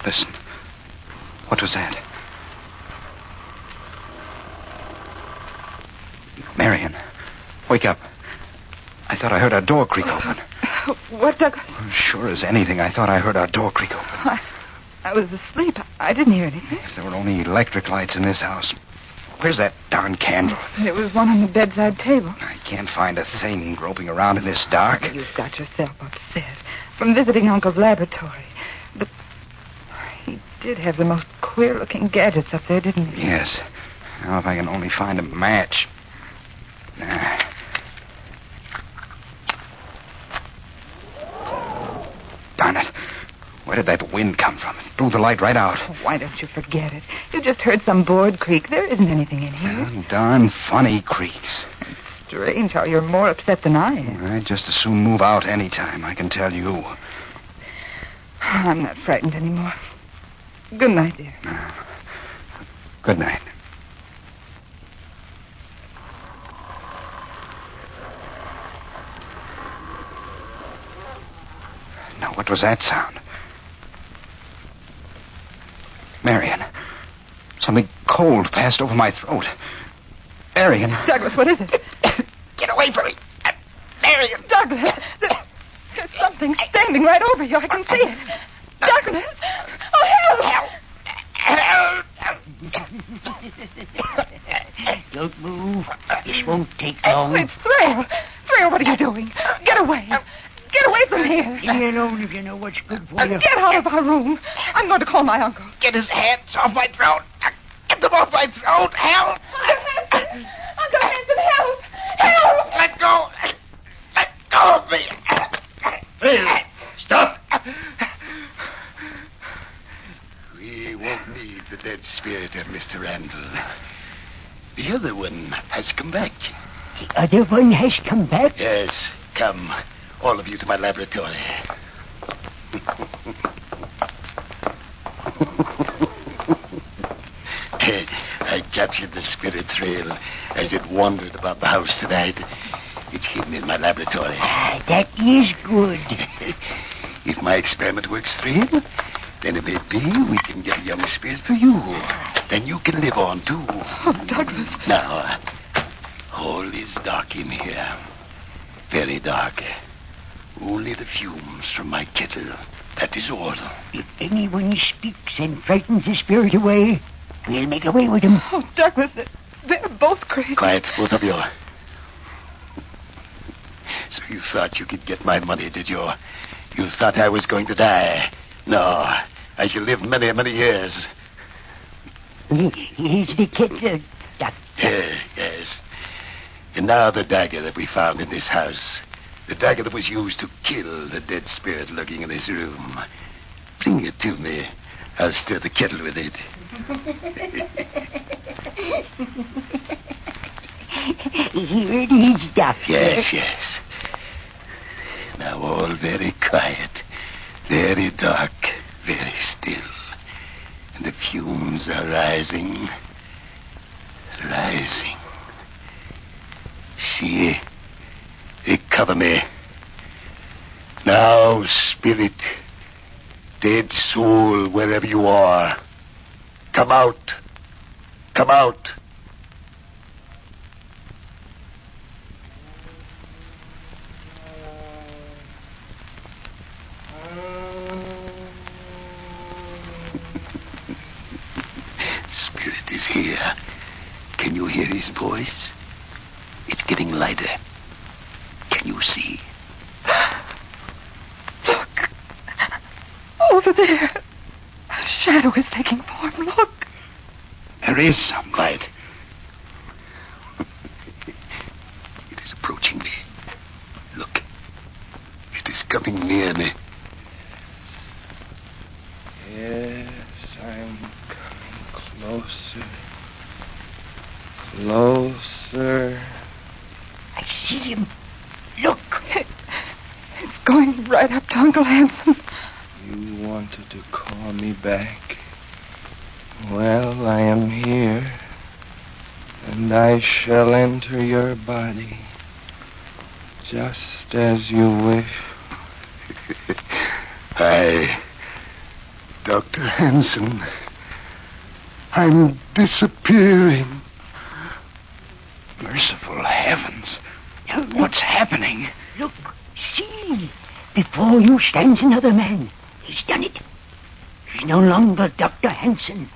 Speaker 10: Listen. What was that? Marion, wake up. I thought I heard our door creak open.
Speaker 9: What, Douglas?
Speaker 10: Sure as anything, I thought I heard our door creak open.
Speaker 9: I was asleep. I didn't hear anything.
Speaker 10: If there were only electric lights in this house. Where's that darn candle?
Speaker 9: There was one on the bedside table.
Speaker 10: I can't find a thing groping around in this dark.
Speaker 9: You've got yourself upset from visiting Uncle's laboratory. But he did have the most queer-looking gadgets up there, didn't he?
Speaker 10: Yes. Now, if I can only find a match. Darn it. Where did that wind come from? It blew the light right out.
Speaker 9: Oh, why don't you forget it? You just heard some board creak. There isn't anything in here.
Speaker 10: Darn funny creaks.
Speaker 9: It's strange how you're more upset than I am.
Speaker 10: I'd just as soon move out any time, I can tell you.
Speaker 9: I'm not frightened anymore. Good night, dear.
Speaker 10: Good night. Now, what was that sound? Marion, something cold passed over my throat. Marion.
Speaker 9: Douglas, what is it?
Speaker 13: Get away from me. Marion.
Speaker 9: Douglas, there's something standing right over you. I can see it. Douglas. Oh, help.
Speaker 12: Don't move. This won't take long.
Speaker 9: It's Thrail. Thrail, what are you doing? Get away. Get away from here.
Speaker 12: Leave me alone if you know what's good for you.
Speaker 9: Get out of our room. I'm going to call my uncle.
Speaker 13: Get his hands off my throat. Get them off my throat. Help.
Speaker 9: Uncle Hanson, help. Help.
Speaker 13: Let go. Let go of me.
Speaker 4: Hey, stop.
Speaker 13: We won't need the dead spirit of Mr. Randall. The other one has come back.
Speaker 12: The other one has come back?
Speaker 13: Yes, come. All of you to my laboratory. I captured the spirit trail as it wandered about the house tonight. It's hidden in my laboratory.
Speaker 12: That is good.
Speaker 13: If my experiment works, Thrail, then it may be we can get a young spirit for you. Then you can live on, too.
Speaker 9: Oh, Douglas.
Speaker 13: Now, all is dark in here. Very dark. Only the fumes from my kettle. That is all.
Speaker 12: If anyone speaks and frightens the spirit away, we'll make away with him.
Speaker 9: Oh, Douglas, they're both crazy.
Speaker 13: Quiet, both of you. So you thought you could get my money, did you? You thought I was going to die. No, I shall live many, many years.
Speaker 12: Here's the kettle, Doctor.
Speaker 13: Yes. And now the dagger that we found in this house. The dagger that was used to kill the dead spirit lurking in this room. Bring it to me. I'll stir the kettle with it.
Speaker 12: Here it is, Doctor.
Speaker 13: Yes. Now all very quiet, very dark, very still. And the fumes are rising. Rising. See? They cover me. Now, spirit, dead soul, wherever you are, come out. Come out. Spirit is here. Can you hear his voice? It's getting lighter. Can you see?
Speaker 9: Look. Over there. A shadow is taking form. Look.
Speaker 13: There is some light. It is approaching me. Look. It is coming near me.
Speaker 11: Yes, I'm coming closer. Closer.
Speaker 12: I see him. Look.
Speaker 9: It's going right up to Uncle Hanson.
Speaker 11: You wanted to call me back. Well, I am here. And I shall enter your body. Just as you wish.
Speaker 13: Dr. Hanson. I'm disappearing.
Speaker 10: Merciful heavens. What's happening?
Speaker 12: Look, see. Before you stands another man. He's done it. He's no longer Dr. Hanson.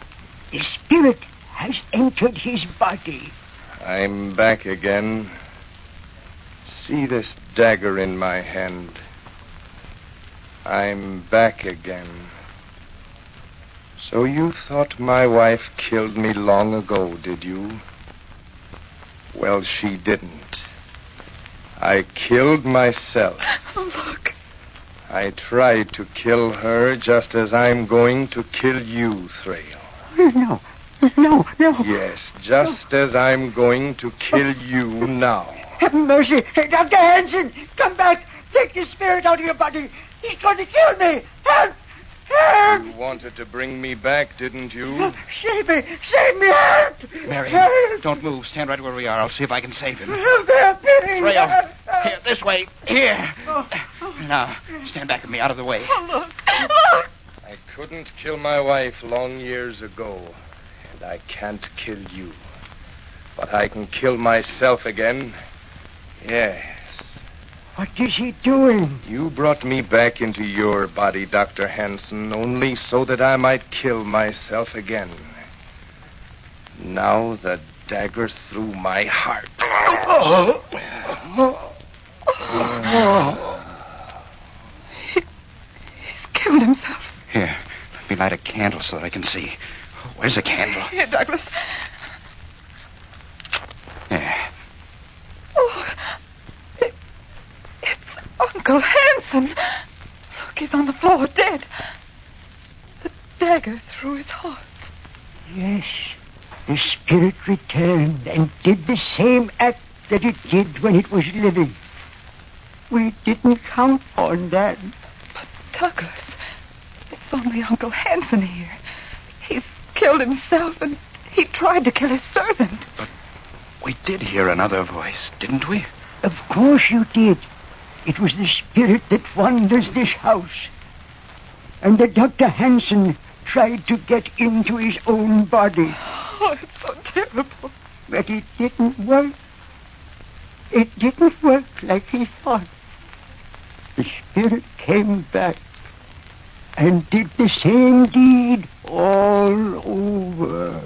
Speaker 12: The spirit has entered his body.
Speaker 11: I'm back again. See this dagger in my hand. I'm back again. So you thought my wife killed me long ago, did you? Well, she didn't. I killed myself.
Speaker 9: Oh, look.
Speaker 11: I tried to kill her just as I'm going to kill you, Thrale.
Speaker 12: No. No.
Speaker 11: Yes, just as I'm going to kill you now.
Speaker 12: Have mercy. Hey, Dr. Hanson, come back. Take the spirit out of your body. He's going to kill me. Help! Help!
Speaker 11: You wanted to bring me back, didn't you?
Speaker 12: Save me! Save me! Help!
Speaker 10: Mary,
Speaker 12: Help!
Speaker 10: don't move. Stand right where we are. I'll see if I can save him.
Speaker 12: They're pinning me.
Speaker 10: Thrale, here, this way. Here. Now, stand back with me, out of the way.
Speaker 12: Look.
Speaker 11: I couldn't kill my wife long years ago, and I can't kill you. But I can kill myself again. Yes.
Speaker 12: What is he doing?
Speaker 11: You brought me back into your body, Dr. Hanson, only so that I might kill myself again. Now the dagger through my heart.
Speaker 9: He's killed himself.
Speaker 10: Here, let me light a candle so that I can see. Where's the candle?
Speaker 9: Here, Douglas.
Speaker 10: There.
Speaker 9: Oh, it's Uncle Hanson. Look, he's on the floor, dead. The dagger through his heart.
Speaker 12: Yes. The spirit returned and did the same act that it did when it was living. We didn't count on that.
Speaker 9: But, Douglas, it's only Uncle Hanson here. He's killed himself and he tried to kill his servant.
Speaker 10: But we did hear another voice, didn't we?
Speaker 12: Of course you did. It was the spirit that wanders this house. And the Dr. Hanson tried to get into his own body.
Speaker 9: Oh, it's so terrible.
Speaker 12: But it didn't work. It didn't work like he thought. The spirit came back and did the same deed all over.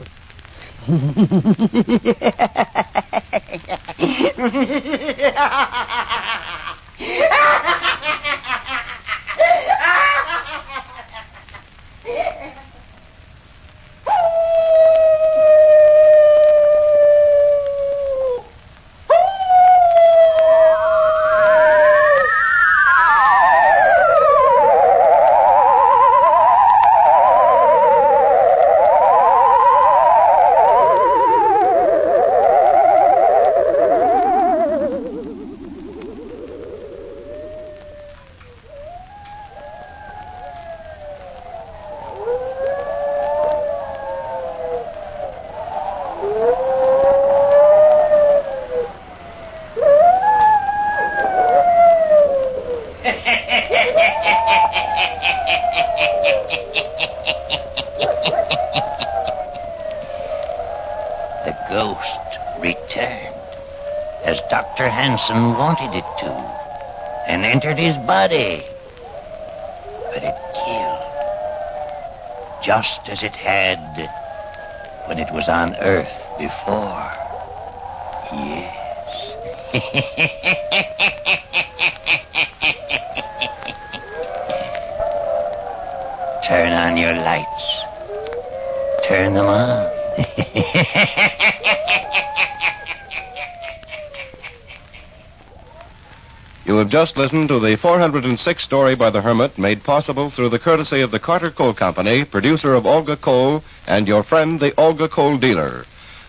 Speaker 8: The ghost returned, as Dr. Hanson wanted it to, and entered his body. But it killed, just as it had when it was on Earth before. Yes. Turn on your lights. Turn them on.
Speaker 7: You have just listened to the 406th story by the Hermit, made possible through the courtesy of the Carter Coal Company, producer of Olga Coal, and your friend, the Olga Coal dealer.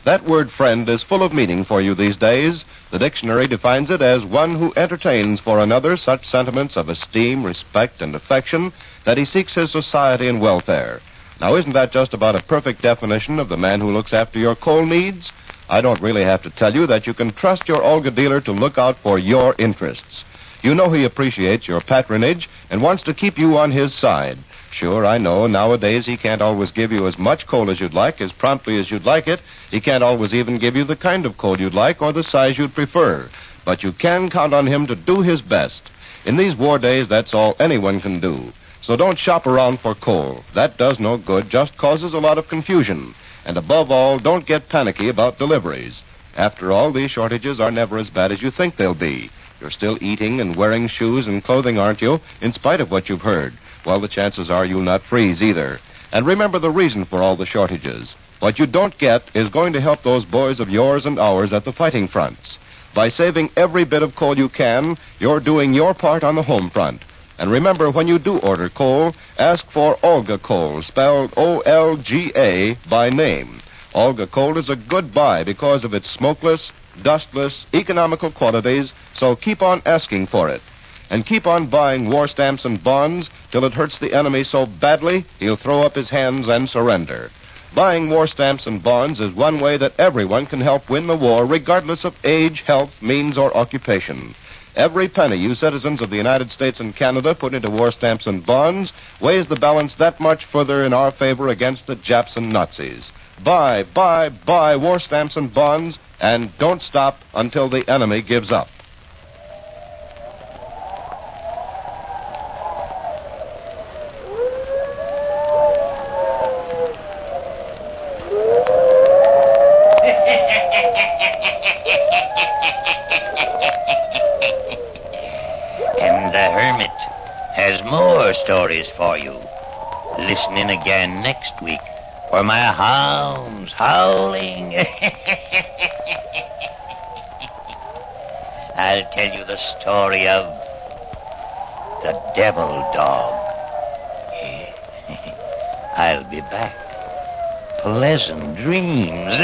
Speaker 7: That word friend is full of meaning for you these days. The dictionary defines it as one who entertains for another such sentiments of esteem, respect, and affection that he seeks his society and welfare. Now, isn't that just about a perfect definition of the man who looks after your coal needs? I don't really have to tell you that you can trust your Olga dealer to look out for your interests. You know he appreciates your patronage and wants to keep you on his side. Sure, I know nowadays he can't always give you as much coal as you'd like, as promptly as you'd like it. He can't always even give you the kind of coal you'd like or the size you'd prefer. But you can count on him to do his best. In these war days, that's all anyone can do. So don't shop around for coal. That does no good, just causes a lot of confusion. And above all, don't get panicky about deliveries. After all, these shortages are never as bad as you think they'll be. You're still eating and wearing shoes and clothing, aren't you, in spite of what you've heard? Well, the chances are you'll not freeze either. And remember the reason for all the shortages. What you don't get is going to help those boys of yours and ours at the fighting fronts. By saving every bit of coal you can, you're doing your part on the home front. And remember, when you do order coal, ask for Olga coal, spelled O-L-G-A, by name. Olga coal is a good buy because of its smokeless, dustless, economical qualities, so keep on asking for it. And keep on buying war stamps and bonds till it hurts the enemy so badly he'll throw up his hands and surrender. Buying war stamps and bonds is one way that everyone can help win the war, regardless of age, health, means, or occupation. Every penny you citizens of the United States and Canada put into war stamps and bonds weighs the balance that much further in our favor against the Japs and Nazis. Buy war stamps and bonds, and don't stop until the enemy gives up.
Speaker 8: And the Hermit has more stories for you. Listen in again next week for my hounds howling. I'll tell you the story of the devil dog. I'll be back. Pleasant dreams.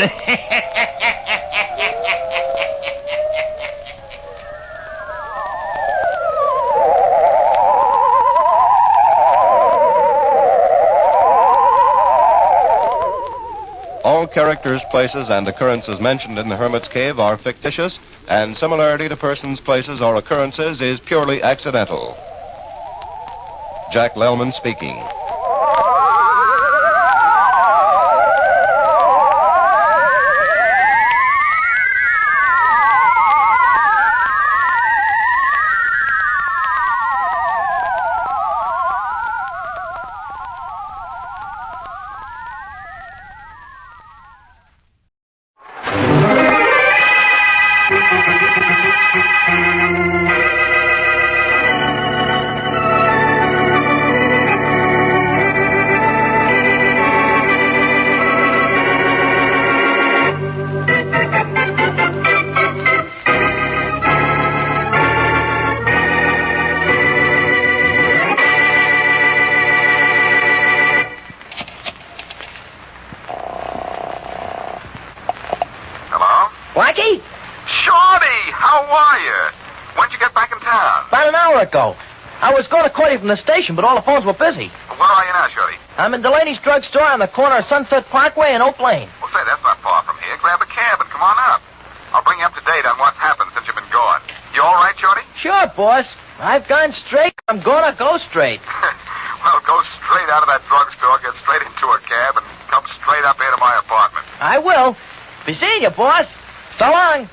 Speaker 7: All characters, places, and occurrences mentioned in the Hermit's Cave are fictitious, and similarity to persons, places, or occurrences is purely accidental. Jack Lellman speaking.
Speaker 14: Blackie?
Speaker 15: Shorty, how are you? When'd you get back in town?
Speaker 14: About an hour ago. I was going to call you from the station, but all the phones were busy.
Speaker 15: Where are you now, Shorty?
Speaker 14: I'm in Delaney's drugstore on the corner of Sunset Parkway and Oak Lane.
Speaker 15: Well, say, that's not far from here. Grab a cab and come on up. I'll bring you up to date on what's happened since you've been gone. You all right, Shorty?
Speaker 14: Sure, boss. I've gone straight. I'm going to go straight.
Speaker 15: Well, go straight out of that drugstore, get straight into a cab, and come straight up here to my apartment.
Speaker 14: I will. Be seeing you, boss. So long.
Speaker 16: Help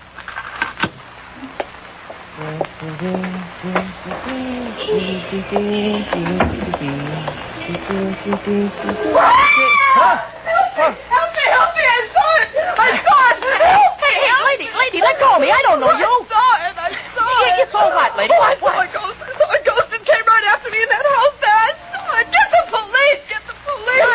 Speaker 16: me, I saw it! Help me! Hey, lady, let go of me. I don't know you. I saw it. You saw what, lady? I saw a ghost and came right after me in that house there. I saw it. Get the police!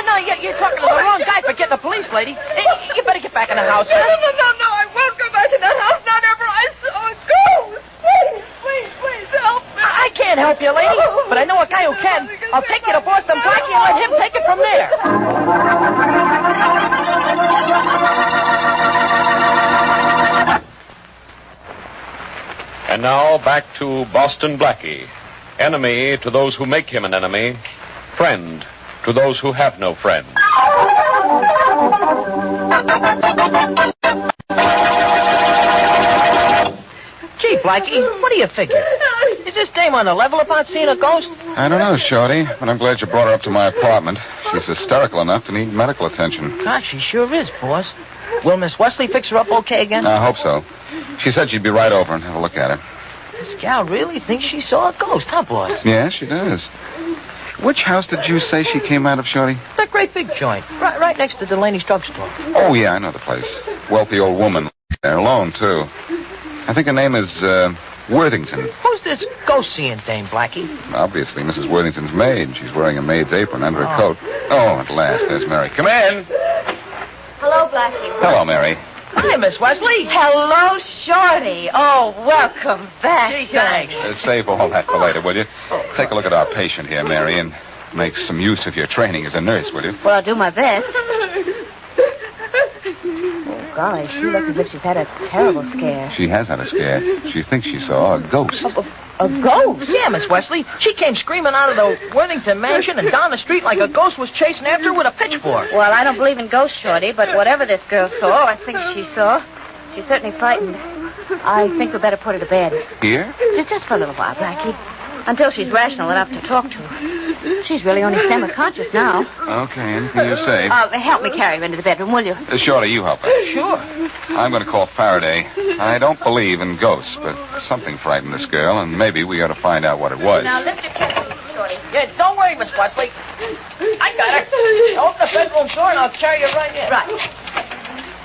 Speaker 14: No, you're talking to the wrong guy. Forget the police, lady. Hey, you better get back in the house.
Speaker 16: No, I won't go back in that house. Not ever. I saw a ghost. Please, help me.
Speaker 14: I can't help you, lady, but I know a guy who can. I'll take you to Boston Blackie and let him take it from there.
Speaker 17: And now back to Boston Blackie. Enemy to those who make him an enemy. Friend to those who have no friend.
Speaker 14: Gee, Blackie, what do you figure? Is this dame on the level about seeing a ghost?
Speaker 18: I don't know, Shorty, but I'm glad you brought her up to my apartment. She's hysterical enough to need medical attention.
Speaker 14: Gosh, she sure is, boss. Will Miss Wesley fix her up okay again?
Speaker 18: I hope so. She said she'd be right over and have a look at her.
Speaker 14: This gal really thinks she saw a ghost, huh, boss?
Speaker 18: Yeah, she does. Which house did you say she came out of, Shorty?
Speaker 14: That great big joint, right next to Delaney's drugstore.
Speaker 18: Oh, yeah, I know the place. Wealthy old woman there, alone, too. I think her name is, Worthington.
Speaker 14: Who's this ghost-seeing dame, Blackie?
Speaker 18: Obviously, Mrs. Worthington's maid. She's wearing a maid's apron under her coat. Oh, at last, there's Mary. Come in!
Speaker 19: Hello, Blackie.
Speaker 18: Hello, Mary.
Speaker 14: Hi, Miss Wesley.
Speaker 19: Hello, Shorty. Oh, welcome back.
Speaker 14: Gee, thanks.
Speaker 18: Save all that for later, will you? Take a look at our patient here, Mary, and make some use of your training as a nurse, will you?
Speaker 19: Well, I'll do my best. Oh, golly, she looks as if she's had a terrible scare.
Speaker 18: She has had a scare. She thinks she saw a ghost.
Speaker 19: A ghost?
Speaker 14: Yeah, Miss Wesley. She came screaming out of the Worthington mansion and down the street like a ghost was chasing after her with a pitchfork.
Speaker 19: Well, I don't believe in ghosts, Shorty, but whatever this girl saw, I think she saw, she's certainly frightened. I think we'd better put her to bed.
Speaker 18: Here?
Speaker 19: Just for a little while, Blackie. Until she's rational enough to talk to. She's really only semi-conscious now.
Speaker 18: Okay, anything you say.
Speaker 19: Help me carry her into the bedroom, will you?
Speaker 18: Shorty, you help her.
Speaker 14: Sure.
Speaker 18: I'm going to call Faraday. I don't believe in ghosts, but something frightened this girl, and maybe we ought to find out what it was.
Speaker 19: Now, lift her carefully, Shorty.
Speaker 14: Yeah, don't worry, Miss Wesley. I got her. Open the bedroom door and I'll carry you right in.
Speaker 19: Right.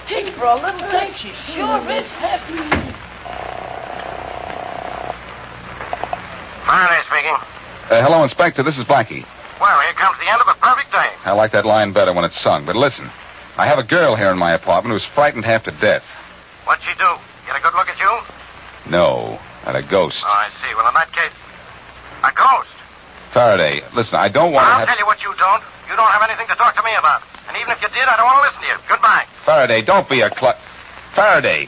Speaker 14: Gee, for a little thing, she sure is heavy.
Speaker 15: Faraday speaking.
Speaker 18: Hello, Inspector. This is Blackie.
Speaker 15: Well, here comes the end of a perfect day.
Speaker 18: I like that line better when it's sung, but listen. I have a girl here in my apartment who's frightened half to death.
Speaker 15: What'd she do? Get a good look at you?
Speaker 18: No, at a ghost.
Speaker 15: Oh, I see. Well, in that case, a ghost.
Speaker 18: Faraday, listen, I don't want to
Speaker 15: I'll
Speaker 18: have...
Speaker 15: tell you what you don't. You don't have anything to talk to me about. And even if you did, I don't want to listen to you. Goodbye.
Speaker 18: Faraday, don't be a Faraday.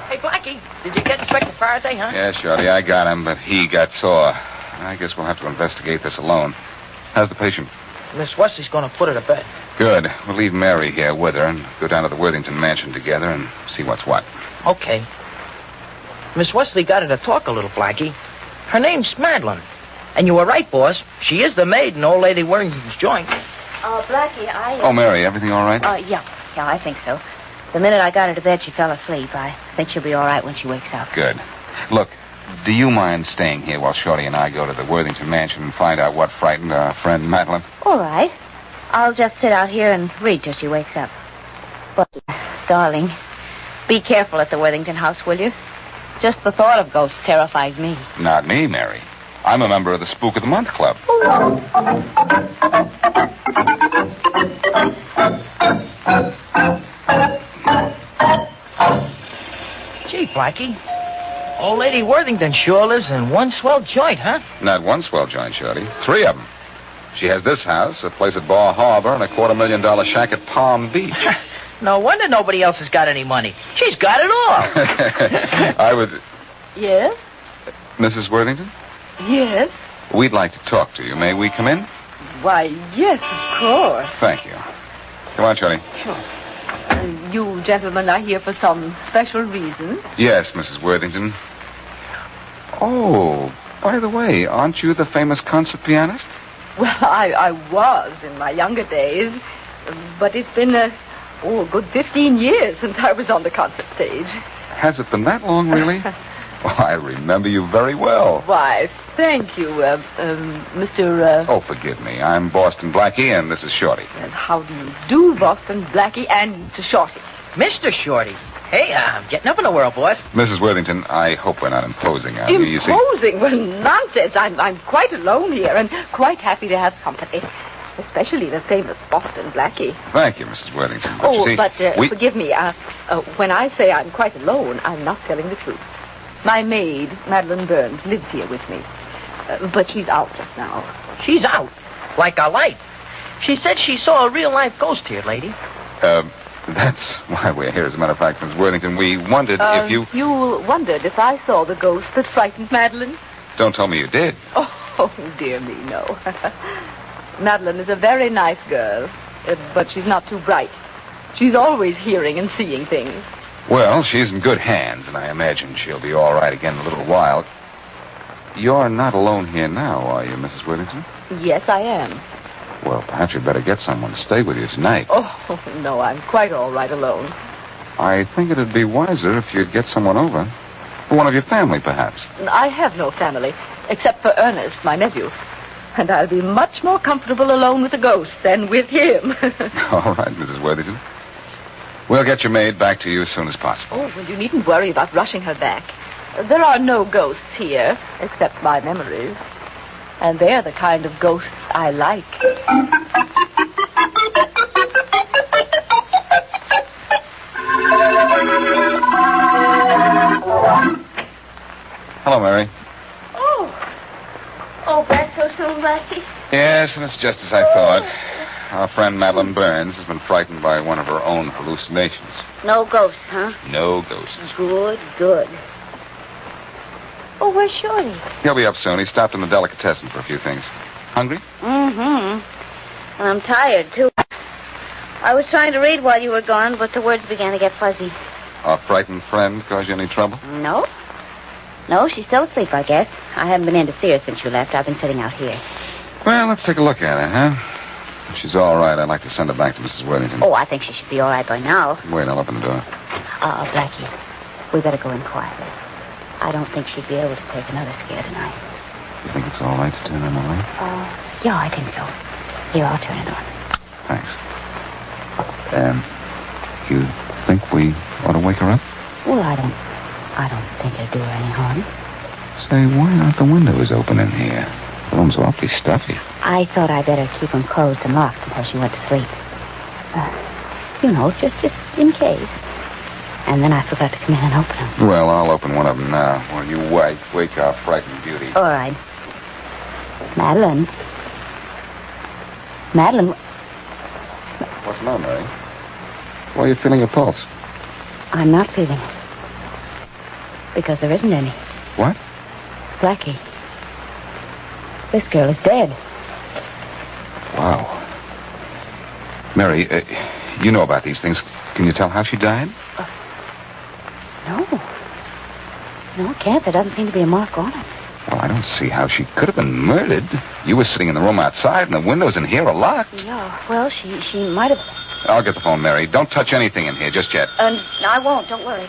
Speaker 14: Hey, Blackie, did you get Inspector Faraday, huh?
Speaker 18: Yeah, Shorty, I got him, but he got sore. I guess we'll have to investigate this alone. How's the patient?
Speaker 14: Miss Wesley's going to put her to bed.
Speaker 18: Good. We'll leave Mary here with her and go down to the Worthington mansion together and see what's what.
Speaker 14: Okay. Miss Wesley got her to talk a little, Blackie. Her name's Madeline. And you were right, boss. She is the maid in Old Lady Worthington's joint.
Speaker 19: Blackie,
Speaker 18: Oh, Mary, everything all right?
Speaker 19: Yeah, I think so. The minute I got her to bed, she fell asleep. I think she'll be all right when she wakes up.
Speaker 18: Good. Look, do you mind staying here while Shorty and I go to the Worthington mansion and find out what frightened our friend Madeline?
Speaker 19: All right. I'll just sit out here and read till she wakes up. But, darling, be careful at the Worthington house, will you? Just the thought of ghosts terrifies me.
Speaker 18: Not me, Mary. I'm a member of the Spook of the Month Club.
Speaker 14: Gee, Blackie. Old Lady Worthington sure lives in one swell joint, huh?
Speaker 18: Not one swell joint, Shorty. 3 of them. She has this house, a place at Bar Harbor, and a $250,000 shack at Palm Beach.
Speaker 14: No wonder nobody else has got any money. She's got it all.
Speaker 18: I would...
Speaker 19: Yes?
Speaker 18: Mrs. Worthington?
Speaker 19: Yes?
Speaker 18: We'd like to talk to you. May we come in?
Speaker 19: Why, yes, of course.
Speaker 18: Thank you. Come on, Shorty.
Speaker 19: Sure. You gentlemen are here for some special reason?
Speaker 18: Yes, Mrs. Worthington. Oh, by the way, aren't you the famous concert pianist?
Speaker 19: Well, I was in my younger days. But it's been a good 15 years since I was on the concert stage.
Speaker 18: Has it been that long, really? Well, I remember you very well.
Speaker 19: Why, thank you, Mr.
Speaker 18: Oh, forgive me. I'm Boston Blackie, and this is Shorty.
Speaker 19: And how do you do, Boston Blackie and Shorty?
Speaker 14: Mr. Shorty. Hey, I'm getting up in the world, boss.
Speaker 18: Mrs. Worthington, I hope we're not imposing on you. You see...
Speaker 19: Imposing? Well, nonsense. I'm quite alone here and quite happy to have company. Especially the famous Boston Blackie.
Speaker 18: Thank you, Mrs. Worthington. But
Speaker 19: forgive me. When I say I'm quite alone, I'm not telling the truth. My maid, Madeline Burns, lives here with me. But she's out just now.
Speaker 14: She's out? Like a light? She said she saw a real-life ghost here, lady.
Speaker 18: That's why we're here, as a matter of fact, Mrs. Worthington. We wondered if you...
Speaker 19: You wondered if I saw the ghost that frightened Madeline?
Speaker 18: Don't tell me you did.
Speaker 19: Oh, dear me, no. Madeline is a very nice girl, but she's not too bright. She's always hearing and seeing things.
Speaker 18: Well, she's in good hands, and I imagine she'll be all right again in a little while. You're not alone here now, are you, Mrs. Worthington?
Speaker 19: Yes, I am.
Speaker 18: Well, perhaps you'd better get someone to stay with you tonight.
Speaker 19: Oh, no, I'm quite all right alone.
Speaker 18: I think it'd be wiser if you'd get someone over. One of your family, perhaps.
Speaker 19: I have no family, except for Ernest, my nephew. And I'll be much more comfortable alone with a ghost than with him.
Speaker 18: All right, Mrs. Worthington. We'll get your maid back to you as soon as possible.
Speaker 19: Oh, well, you needn't worry about rushing her back. There are no ghosts here, except my memories. And they're the kind of ghosts I like.
Speaker 18: Hello, Mary.
Speaker 19: Oh, back so soon, Blackie?
Speaker 18: Yes, and it's just as I thought. Our friend Madeline Burns has been frightened by one of her own hallucinations.
Speaker 19: No ghosts, huh?
Speaker 18: No ghosts.
Speaker 19: Good, good. Oh, where's Shorty?
Speaker 18: He'll be up soon. He stopped in the delicatessen for a few things. Hungry?
Speaker 19: Mm-hmm. And I'm tired, too. I was trying to read while you were gone, but the words began to get fuzzy.
Speaker 18: Our frightened friend caused you any trouble?
Speaker 19: No. No, she's still asleep, I guess. I haven't been in to see her since you left. I've been sitting out here.
Speaker 18: Well, let's take a look at her, huh? If she's all right, I'd like to send her back to Mrs. Worthington.
Speaker 19: Oh, I think she should be all right by now.
Speaker 18: Wait, I'll open the door.
Speaker 19: Blackie, we better go in quietly. I don't think she'd be able to take another scare tonight.
Speaker 18: You think it's all right to turn on the light?
Speaker 19: Yeah, I think so. Here, I'll turn it on.
Speaker 18: Thanks. You think we ought to wake her up?
Speaker 19: Well, I don't think it'll do her any harm.
Speaker 18: Say, why aren't the windows open in here? The room's awfully stuffy.
Speaker 19: I thought I'd better keep them closed and locked until she went to sleep. Just in case. And then I forgot to come in and open them.
Speaker 18: Well, I'll open one of them now while you wake our frightened beauty.
Speaker 19: All right. Madeline. Madeline.
Speaker 18: What's the matter, Mary? Why are you feeling your pulse?
Speaker 19: I'm not feeling it. Because there isn't any.
Speaker 18: What?
Speaker 19: Blackie. This girl is dead.
Speaker 18: Wow. Mary, you know about these things. Can you tell how she died?
Speaker 19: No. No, I can't. There doesn't seem to be a mark on it.
Speaker 18: Well, I don't see how she could have been murdered. You were sitting in the room outside, and the windows in here are locked.
Speaker 19: Yeah, well, she might have...
Speaker 18: I'll get the phone, Mary. Don't touch anything in here just yet.
Speaker 19: I won't. Don't worry.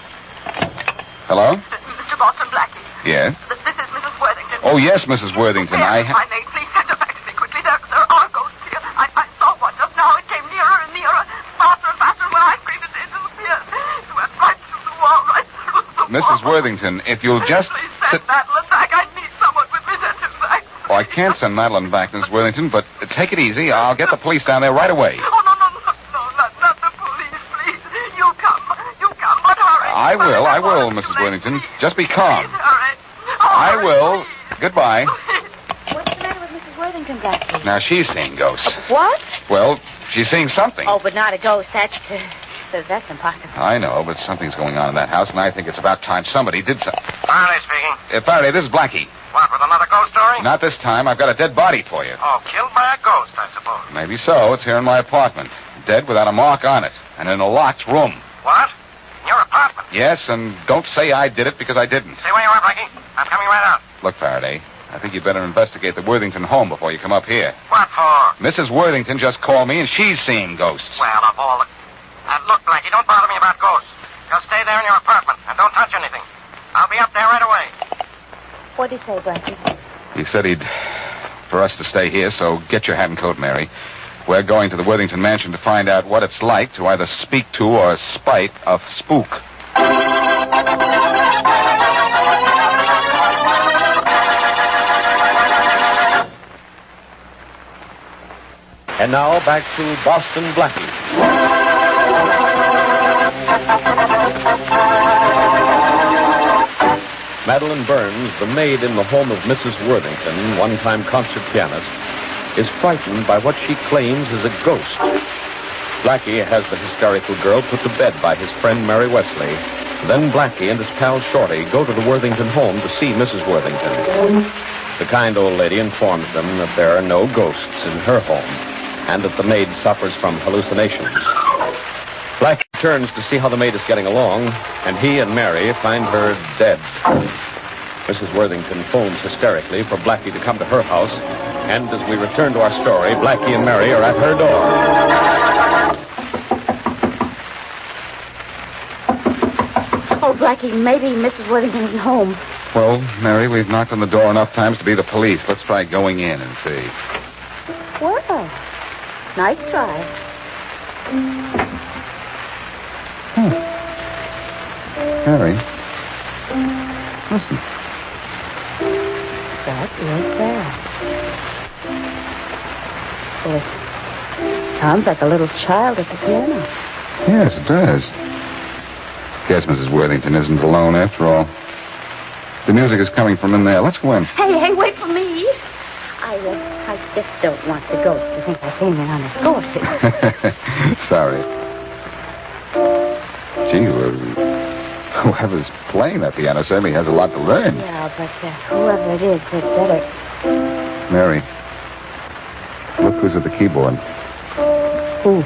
Speaker 18: Hello?
Speaker 16: Mr. Boston Blackie.
Speaker 18: Yes?
Speaker 16: This is Mrs. Worthington.
Speaker 18: Oh, yes, Mrs. Worthington.
Speaker 16: My maid, please send her back to me quickly. There are ghosts here. I saw one just now. It came nearer and nearer, faster and faster. When I screamed, it disappeared. It went right through the wall, right through the wall.
Speaker 18: Mrs. Worthington, if you'll just...
Speaker 16: Please send Madeline back. I need someone with me. Send him back.
Speaker 18: Oh, I can't send Madeline back, Mrs. Worthington, but take it easy. I'll get the police down there right away.
Speaker 16: Oh, no, not the police, please. You come, but hurry.
Speaker 18: I will, Mrs. Worthington. Just be calm. I will. Goodbye.
Speaker 19: What's the matter with Mrs. Worthington, Blackie?
Speaker 18: Now, she's seeing ghosts.
Speaker 19: What?
Speaker 18: Well, she's seeing something.
Speaker 19: Oh, but not a ghost. That's impossible.
Speaker 18: I know, but something's going on in that house, and I think it's about time somebody did something.
Speaker 15: Faraday speaking.
Speaker 18: Faraday, this is Blackie.
Speaker 15: What, with another ghost story?
Speaker 18: Not this time. I've got a dead body for you.
Speaker 15: Oh, killed by a ghost, I suppose.
Speaker 18: Maybe so. It's here in my apartment. Dead without a mark on it, and in a locked room.
Speaker 15: What? In your apartment?
Speaker 18: Yes, and don't say I did it because I didn't.
Speaker 15: Stay where you are, Blackie. I'm coming right out.
Speaker 18: Look, Faraday, I think you'd better investigate the Worthington home before you come up here.
Speaker 15: What for?
Speaker 18: Mrs. Worthington just called me, and she's seeing ghosts.
Speaker 15: Well, of all the... look, Blackie, don't bother me about ghosts. Just stay there in your apartment and don't touch anything. I'll be up there right away.
Speaker 19: What did he say, Blackie?
Speaker 18: He said for us to stay here, so get your hat and coat, Mary. We're going to the Worthington mansion to find out what it's like to either speak to or spite a spook.
Speaker 17: And now back to Boston Blackie. Madeline Burns, the maid in the home of Mrs. Worthington, one-time concert pianist, is frightened by what she claims is a ghost. Blackie has the hysterical girl put to bed by his friend Mary Wesley. Then Blackie and his pal Shorty go to the Worthington home to see Mrs. Worthington. The kind old lady informs them that there are no ghosts in her home and that the maid suffers from hallucinations. Blackie turns to see how the maid is getting along, and he and Mary find her dead. Mrs. Worthington phones hysterically for Blackie to come to her house, and as we return to our story, Blackie and Mary are at her door.
Speaker 19: Oh, Blackie, maybe Mrs. Worthington isn't home.
Speaker 18: Well, Mary, we've knocked on the door enough times to be the police. Let's try going in and see.
Speaker 19: Well, nice try.
Speaker 18: Mary, listen.
Speaker 19: That is that. Well, it sounds like a little child at the piano.
Speaker 18: Yes, it does. Guess Mrs. Worthington isn't alone after all. The music is coming from in there. Let's go in.
Speaker 19: Hey, wait for me. I just don't want the ghost to think I came in unescorted.
Speaker 18: Sorry. Gee, whoever's playing that piano certainly has a lot to learn.
Speaker 19: Yeah, but whoever it is, they'd better...
Speaker 18: Mary, look who's at the keyboard.
Speaker 19: Who?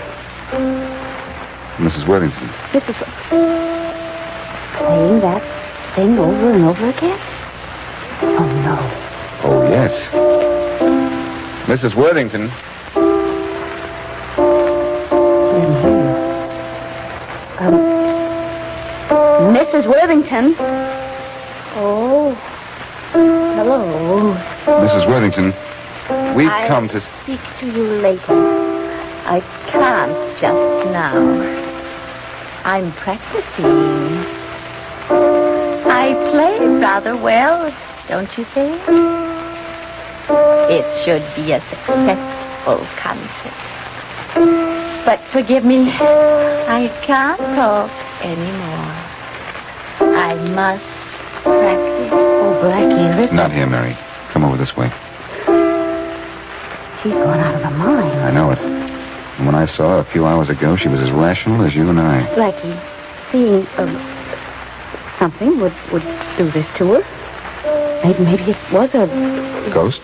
Speaker 18: Mrs. Worthington.
Speaker 19: Playing that thing over and over again? Oh, no.
Speaker 18: Oh, yes. Mrs. Worthington.
Speaker 19: Mrs. Worthington. Oh. Hello.
Speaker 18: Mrs. Worthington, we've come to...
Speaker 19: Speak to you later. I can't just now. I'm practicing. I play rather well, don't you think? It should be a successful concert. But forgive me, I can't talk anymore. I must practice. Oh, Blackie, listen.
Speaker 18: Not here, Mary. Come over this way.
Speaker 19: She's gone out of her mind.
Speaker 18: I know it. And when I saw her a few hours ago, she was as rational as you and I.
Speaker 19: Blackie, seeing something would do this to her. Maybe it was a...
Speaker 18: Ghost?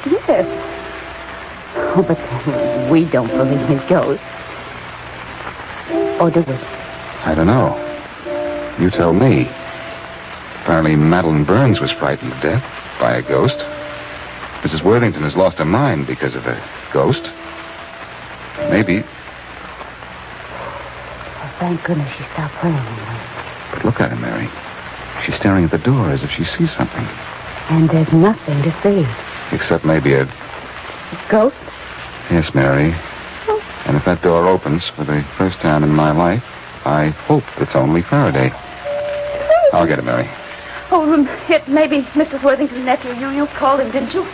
Speaker 19: Yes. Oh, but we don't believe in ghosts. Or do we?
Speaker 18: I don't know. You tell me. Apparently Madeline Burns was frightened to death by a ghost. Mrs. Worthington has lost her mind because of a ghost. Maybe.
Speaker 19: Oh, thank goodness she stopped playing anyway.
Speaker 18: But look at her, Mary. She's staring at the door as if she sees something.
Speaker 19: And there's nothing to see.
Speaker 18: Except maybe a...
Speaker 19: Ghost?
Speaker 18: Yes, Mary. Oh. And if that door opens for the first time in my life, I hope it's only Faraday. I'll get it, Mary.
Speaker 19: Oh, it may be Mrs. Worthington's nephew. You called him, didn't you?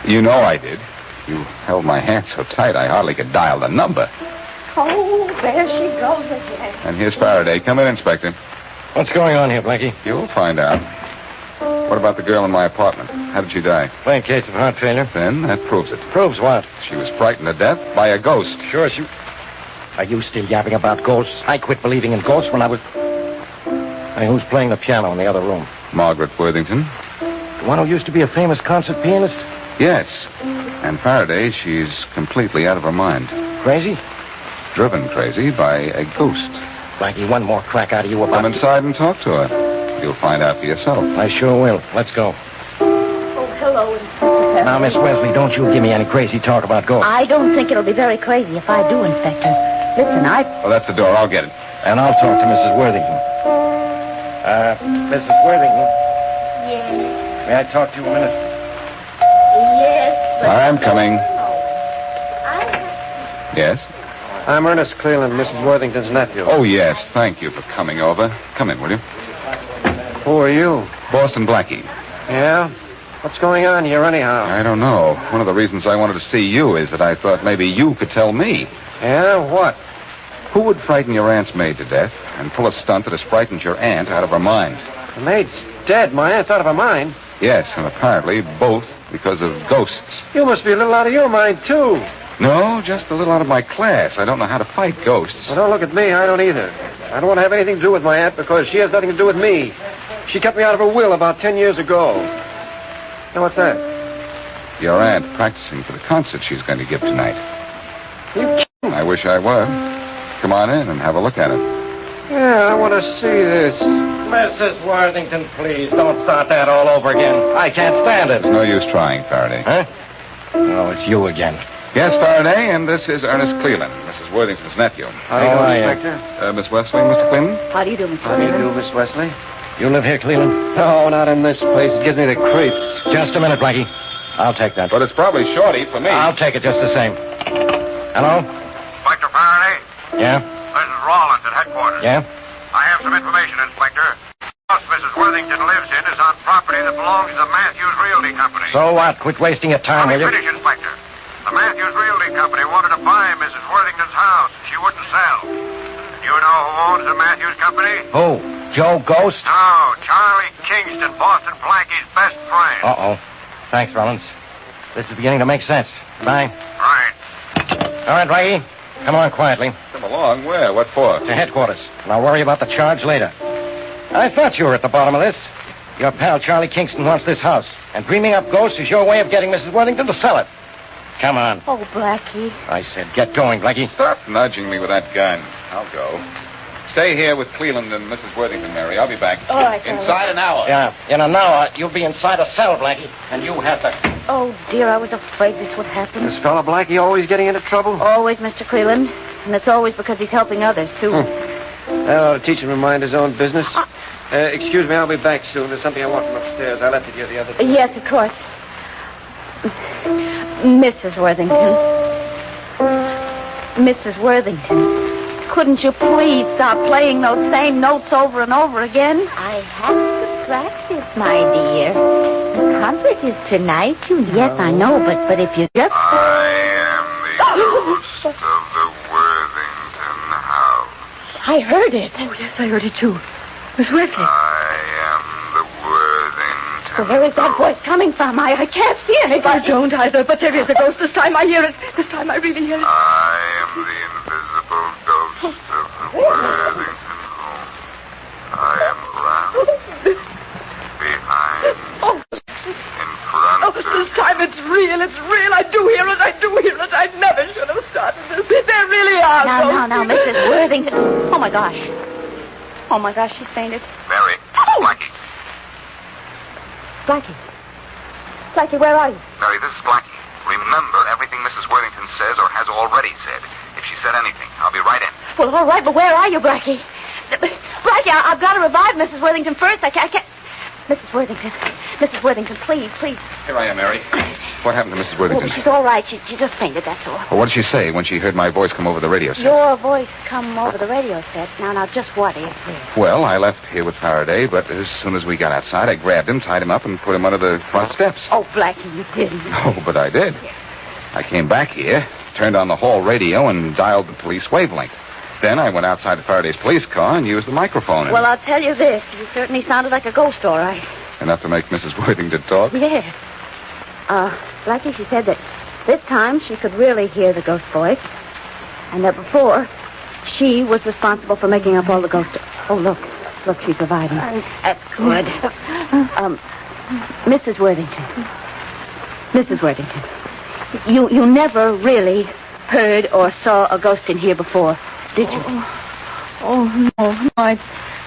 Speaker 18: You know I did. You held my hand so tight I hardly could dial the number.
Speaker 19: Oh, there she goes again.
Speaker 18: And here's Faraday. Come in, Inspector.
Speaker 20: What's going on here, Blackie?
Speaker 18: You'll find out. What about the girl in my apartment? How did she die?
Speaker 20: Plain case of heart failure.
Speaker 18: Then that proves it.
Speaker 20: Proves what?
Speaker 18: She was frightened to death by a ghost.
Speaker 20: Sure, she... Are you still yapping about ghosts? I quit believing in ghosts when I was... Hey, who's playing the piano in the other room?
Speaker 18: Margaret Worthington.
Speaker 20: The one who used to be a famous concert pianist?
Speaker 18: Yes. And Faraday, she's completely out of her mind.
Speaker 20: Crazy?
Speaker 18: Driven crazy by a ghost.
Speaker 20: Blackie, one more crack out of you about...
Speaker 18: Come inside and talk to her. You'll find out for yourself.
Speaker 20: I sure will. Let's go.
Speaker 19: Oh, hello, Inspector.
Speaker 20: Now, Miss Wesley, don't you give me any crazy talk about ghosts.
Speaker 19: I don't think it'll be very crazy if I do, Inspector. Listen,
Speaker 18: Well, that's the door. I'll get it.
Speaker 20: And I'll talk to Mrs. Worthington. Mrs. Worthington?
Speaker 19: Yes?
Speaker 20: May I talk to you a minute?
Speaker 19: Yes, but...
Speaker 18: I'm coming. Yes?
Speaker 20: I'm Ernest Cleland, Mrs. Worthington's nephew.
Speaker 18: Oh, yes. Thank you for coming over. Come in, will you?
Speaker 20: Who are you?
Speaker 18: Boston Blackie.
Speaker 20: Yeah? What's going on here, anyhow?
Speaker 18: I don't know. One of the reasons I wanted to see you is that I thought maybe you could tell me.
Speaker 20: Yeah? What?
Speaker 18: Who would frighten your aunt's maid to death and pull a stunt that has frightened your aunt out of her mind?
Speaker 20: The maid's dead. My aunt's out of her mind.
Speaker 18: Yes, and apparently both because of ghosts.
Speaker 20: You must be a little out of your mind, too.
Speaker 18: No, just a little out of my class. I don't know how to fight ghosts.
Speaker 20: Well, don't look at me. I don't either. I don't want to have anything to do with my aunt because she has nothing to do with me. She kept me out of her will about 10 years ago. Now, what's that?
Speaker 18: Your aunt practicing for the concert she's going to give tonight.
Speaker 20: You kidding?
Speaker 18: I wish I were. Come on in and have a look at it.
Speaker 20: Yeah, I want to see this.
Speaker 21: Mrs. Worthington, please, don't start that all over again. I can't stand it.
Speaker 18: It's no use trying, Faraday.
Speaker 21: Huh? Oh, it's you again.
Speaker 18: Yes, Faraday, and this is Ernest Cleland, Mrs. Worthington's nephew.
Speaker 20: How do you do, Inspector?
Speaker 18: Miss Wesley, Mr. Cleland?
Speaker 19: How do you do, Mr.
Speaker 20: How do you do, Miss Wesley?
Speaker 21: You live here, Cleland?
Speaker 20: No, not in this place. It gives me the creeps.
Speaker 21: Just a minute, Blackie. I'll take that.
Speaker 18: But it's probably Shorty for me.
Speaker 21: I'll take it just the same. Hello?
Speaker 15: Inspector Faraday?
Speaker 21: Yeah?
Speaker 15: This is Rollins at headquarters.
Speaker 21: Yeah?
Speaker 15: I have some information, Inspector. The house Mrs. Worthington lives in is on property that belongs to the Matthews Realty Company.
Speaker 21: So what? Quit wasting your time, will
Speaker 15: Let me
Speaker 21: you?
Speaker 15: finish, Inspector. The Matthews Realty Company wanted to buy Mrs. Worthington's house. She wouldn't sell. You know who owns the Matthews Company?
Speaker 21: Who? Joe Ghost?
Speaker 15: No, Charlie Kingston bought
Speaker 21: fine. Uh-oh. Thanks, Rollins. This is beginning to make sense. Bye. All right, Blackie. Come on quietly.
Speaker 18: Come along. Where? What for?
Speaker 21: To headquarters. And I'll worry about the charge later. I thought you were at the bottom of this. Your pal Charlie Kingston wants this house. And dreaming up ghosts is your way of getting Mrs. Worthington to sell it. Come on.
Speaker 19: Oh, Blackie.
Speaker 21: I said, get going, Blackie.
Speaker 18: Stop nudging me with that gun. I'll go. Stay here with Cleveland and Mrs. Worthington, Mary. I'll be back.
Speaker 19: All right,
Speaker 18: Inside an hour.
Speaker 21: Yeah, in an hour, you'll be inside a cell, Blackie. And you have to...
Speaker 19: Oh, dear, I was afraid this would happen.
Speaker 20: This fella Blackie always getting into trouble?
Speaker 19: Always, Mr. Cleveland. And it's always because he's helping others, too.
Speaker 20: That ought to teach him to mind his own business. Excuse me, I'll be back soon. There's something I want from upstairs. I left it here the other day.
Speaker 19: Yes, of course. Mrs. Worthington. Mrs. Worthington. Couldn't you please stop playing those same notes over and over again?
Speaker 3: I have to practice, my dear. The concert is tonight, you know.
Speaker 19: Yes, I know, but if you just...
Speaker 22: I am the ghost of the Worthington house.
Speaker 19: I heard it. Oh, yes, I heard it, too. Miss Wesley.
Speaker 22: I am the Worthington.
Speaker 19: Well, where is that voice coming from? I can't see anybody. I don't either, but there is a ghost. This time I hear it. This time I really hear it.
Speaker 22: I am the invisible ghost of the Worthington home. I am around, behind, in front.
Speaker 16: Oh, this time it's real. It's real. I do hear it. I do hear it. I never should have started this. There really are.
Speaker 19: Now, Mrs. Worthington. Oh, my gosh. Oh, my gosh, she's fainted.
Speaker 22: Mary, Blackie.
Speaker 19: Blackie, where are you?
Speaker 22: Mary, this is Blackie. Remember everything Mrs. Worthington says or has already said. If she said anything, I'll be right in.
Speaker 19: Well, all right, but where are you, Blackie? Blackie, I've got to revive Mrs. Worthington first. I can't... Mrs. Worthington, please.
Speaker 18: Here I am, Mary. What happened to Mrs. Worthington?
Speaker 19: Oh, she's all right. She just fainted, that's all.
Speaker 18: Well, what did she say when she heard my voice come over the radio set?
Speaker 19: Your voice come over the radio set. Now, just what is this?
Speaker 18: Well, I left here with Faraday, but as soon as we got outside, I grabbed him, tied him up, and put him under the front steps.
Speaker 19: Oh, Blackie, you didn't.
Speaker 18: Oh, but I did. I came back here, turned on the hall radio, and dialed the police wavelength. Then I went outside to Faraday's police car and used the microphone.
Speaker 19: Well, I'll tell you this. You certainly sounded like a ghost, all right.
Speaker 18: Enough to make Mrs. Worthington talk?
Speaker 19: Yes. Blackie, she said that this time she could really hear the ghost voice. And that before, she was responsible for making up all the ghost... Oh, look, she's reviving. That's good. Mrs. Worthington, you never really heard or saw a ghost in here before, did you?
Speaker 9: Oh, no, I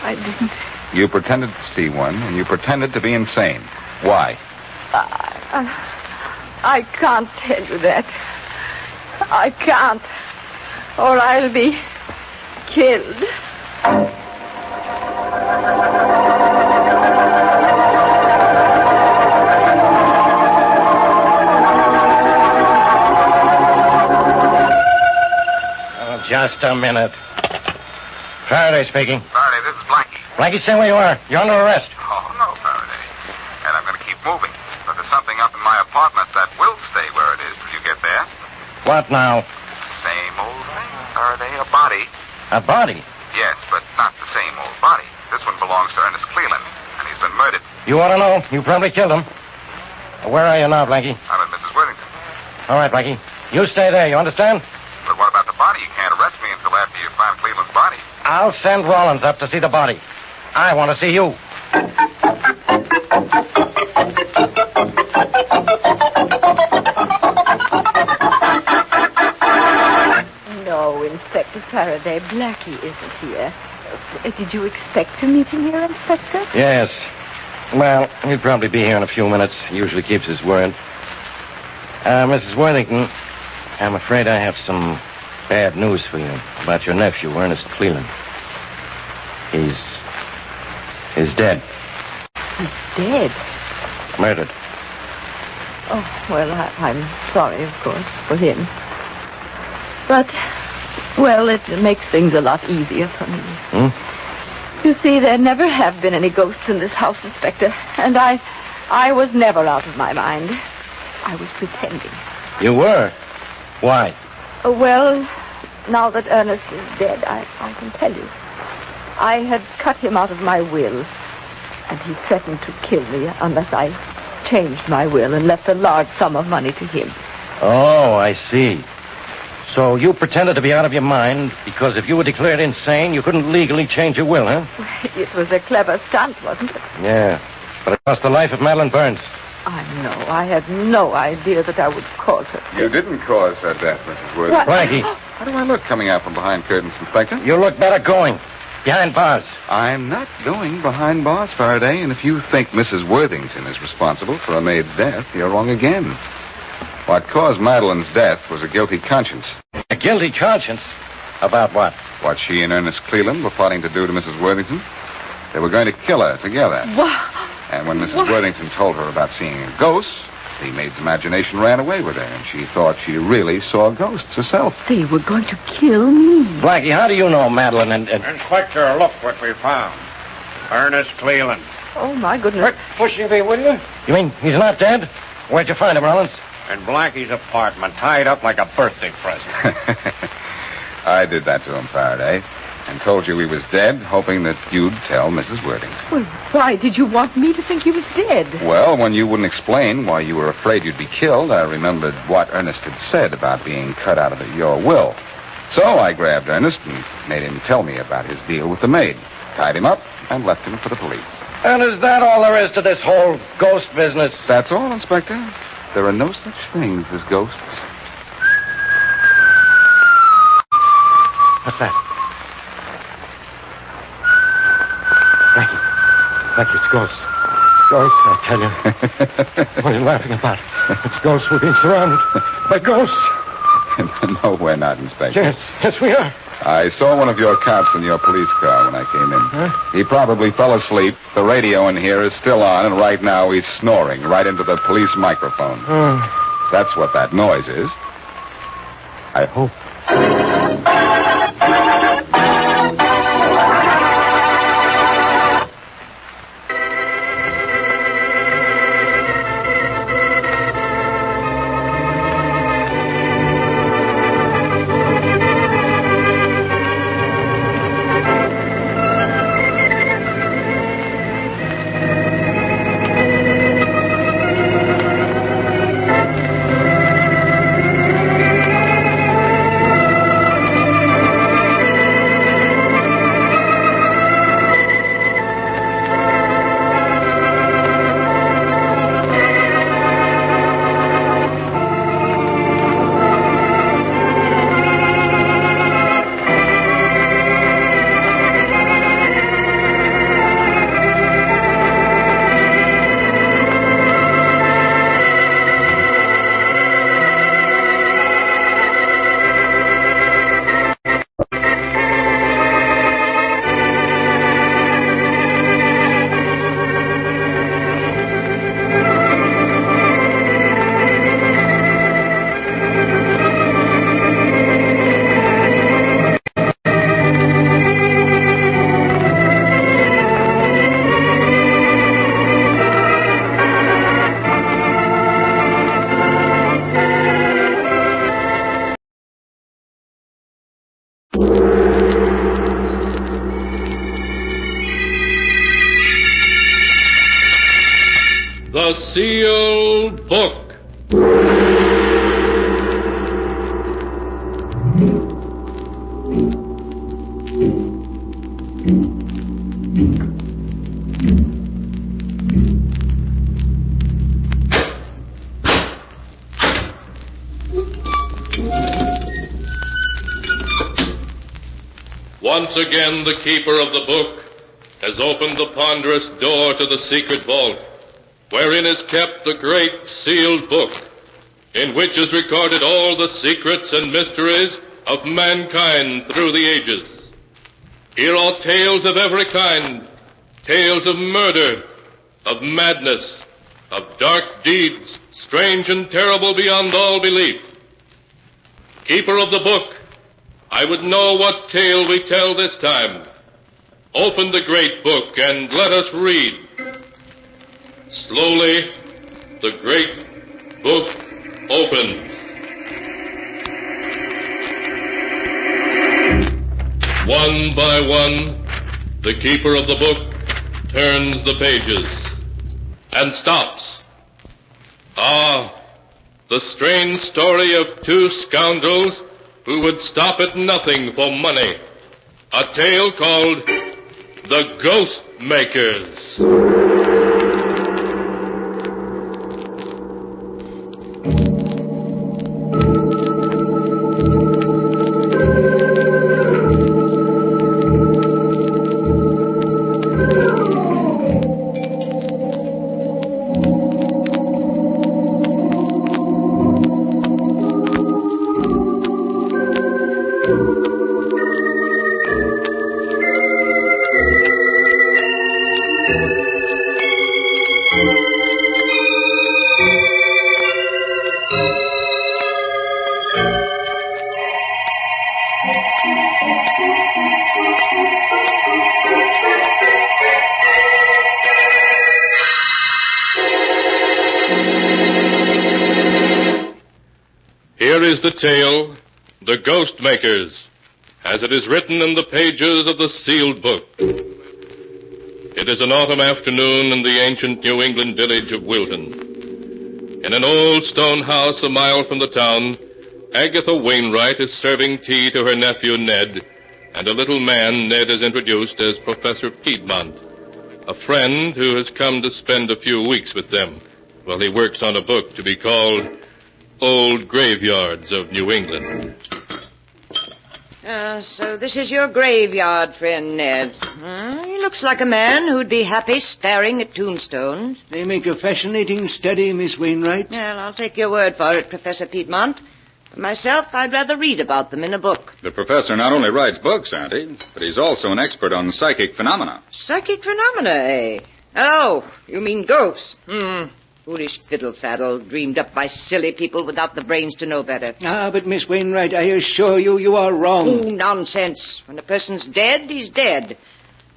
Speaker 9: didn't.
Speaker 18: You pretended to see one, and you pretended to be insane. Why?
Speaker 9: I can't tell you that. I can't. Or I'll be killed.
Speaker 21: Oh, just a minute. Faraday speaking.
Speaker 22: Faraday, this is Blackie.
Speaker 21: Blackie, stay where you are. You're under arrest.
Speaker 22: Oh, no, Faraday. And I'm going to keep moving. But there's something up in my apartment that will stay where it is till you get there.
Speaker 21: What now?
Speaker 22: Same old thing, Faraday. A body.
Speaker 21: A body?
Speaker 22: Yes, but not the same old body. This one belongs to Ernest Cleveland, and he's been murdered.
Speaker 21: You ought to know. You probably killed him. Where are you now, Blackie?
Speaker 22: I'm at Mrs. Worthington.
Speaker 21: All right, Blackie. You stay there, you understand?
Speaker 22: But what about the body? You can't arrest me until after you find Cleveland's body.
Speaker 21: I'll send Rollins up to see the body. I want to see you.
Speaker 9: No, Inspector Faraday, Blackie isn't here. Did you expect to meet him here, Inspector?
Speaker 21: Yes. Well, he'll probably be here in a few minutes. He usually keeps his word. Mrs. Worthington, I'm afraid I have some bad news for you about your nephew, Ernest Cleveland. He's dead.
Speaker 9: He's dead?
Speaker 21: Murdered.
Speaker 9: Oh, well, I'm sorry, of course, for him. But, well, it makes things a lot easier for me. You see, there never have been any ghosts in this house, Inspector. And I was never out of my mind. I was pretending.
Speaker 21: You were? Why?
Speaker 9: Well, now that Ernest is dead, I can tell you. I had cut him out of my will, and he threatened to kill me unless I changed my will and left a large sum of money to him.
Speaker 21: Oh, I see. So you pretended to be out of your mind because if you were declared insane, you couldn't legally change your will, huh?
Speaker 9: It was a clever stunt, wasn't it?
Speaker 21: Yeah. But it cost the life of Madeline Burns.
Speaker 9: I know. I had no idea that I would cause her.
Speaker 18: You didn't cause her death, Mrs. Worthington.
Speaker 21: Blackie.
Speaker 18: How do I look coming out from behind curtains, Inspector?
Speaker 21: You look better going. Behind bars.
Speaker 18: I'm not going behind bars, Faraday, and if you think Mrs. Worthington is responsible for a maid's death, you're wrong again. What caused Madeline's death was a guilty conscience.
Speaker 21: A guilty conscience? About what?
Speaker 18: What she and Ernest Cleland were plotting to do to Mrs. Worthington. They were going to kill her together.
Speaker 9: What?
Speaker 18: And when Mrs. Worthington told her about seeing a ghost, the maid's imagination ran away with her, and she thought she really saw ghosts herself.
Speaker 9: They were going to kill me.
Speaker 21: Blackie, how do you know Madeline and...
Speaker 2: Inspector, look what we found. Ernest Cleland.
Speaker 9: Oh, my goodness.
Speaker 2: Push me, will you?
Speaker 21: You mean he's not dead? Where'd you find him, Rollins?
Speaker 2: In Blackie's apartment, tied up like a birthday present.
Speaker 18: I did that to him, Faraday, and told you he was dead, hoping that you'd tell Mrs. Worthington.
Speaker 9: Well, why did you want me to think he was dead?
Speaker 18: Well, when you wouldn't explain why you were afraid you'd be killed, I remembered what Ernest had said about being cut out of your will. So I grabbed Ernest and made him tell me about his deal with the maid, tied him up, and left him for the police.
Speaker 21: And is that all there is to this whole ghost business?
Speaker 18: That's all, Inspector. There are no such things as ghosts.
Speaker 21: What's that? Blackie, it's ghosts. Ghosts, I tell you. What are you laughing about? It's ghosts. We're being surrounded by ghosts.
Speaker 18: No, we're not, Inspector.
Speaker 21: Yes, we are.
Speaker 18: I saw one of your cops in your police car when I came in.
Speaker 21: Huh?
Speaker 18: He probably fell asleep. The radio in here is still on, and right now he's snoring right into the police microphone.
Speaker 21: Oh.
Speaker 18: That's what that noise is. I hope.
Speaker 6: The Sealed Book. Once again, the keeper of the book has opened the ponderous door to the secret vault, wherein is kept the great sealed book, in which is recorded all the secrets and mysteries of mankind through the ages. Here are tales of every kind, tales of murder, of madness, of dark deeds, strange and terrible beyond all belief. Keeper of the book, I would know what tale we tell this time. Open the great book and let us read. Slowly, the great book opens. One by one, the keeper of the book turns the pages and stops. Ah, the strange story of two scoundrels who would stop at nothing for money. A tale called The Ghost Makers. Here is the tale, The Ghost Makers, as it is written in the pages of the sealed book. It is an autumn afternoon in the ancient New England village of Wilton. In an old stone house a mile from the town, Agatha Wainwright is serving tea to her nephew Ned, and a little man Ned has introduced as Professor Piedmont, a friend who has come to spend a few weeks with them while he works on a book to be called Old Graveyards of New England.
Speaker 1: So this is your graveyard, friend Ned. He looks like a man who'd be happy staring at tombstones.
Speaker 5: They make a fascinating study, Miss Wainwright.
Speaker 1: Well, I'll take your word for it, Professor Piedmont. For myself, I'd rather read about them in a book.
Speaker 23: The professor not only writes books, Auntie, but he's also an expert on psychic phenomena.
Speaker 1: Psychic phenomena, eh? Oh, you mean ghosts. Foolish fiddle-faddle, dreamed up by silly people without the brains to know better.
Speaker 5: Ah, but Miss Wainwright, I assure you are wrong.
Speaker 1: Oh, nonsense. When a person's dead, he's dead.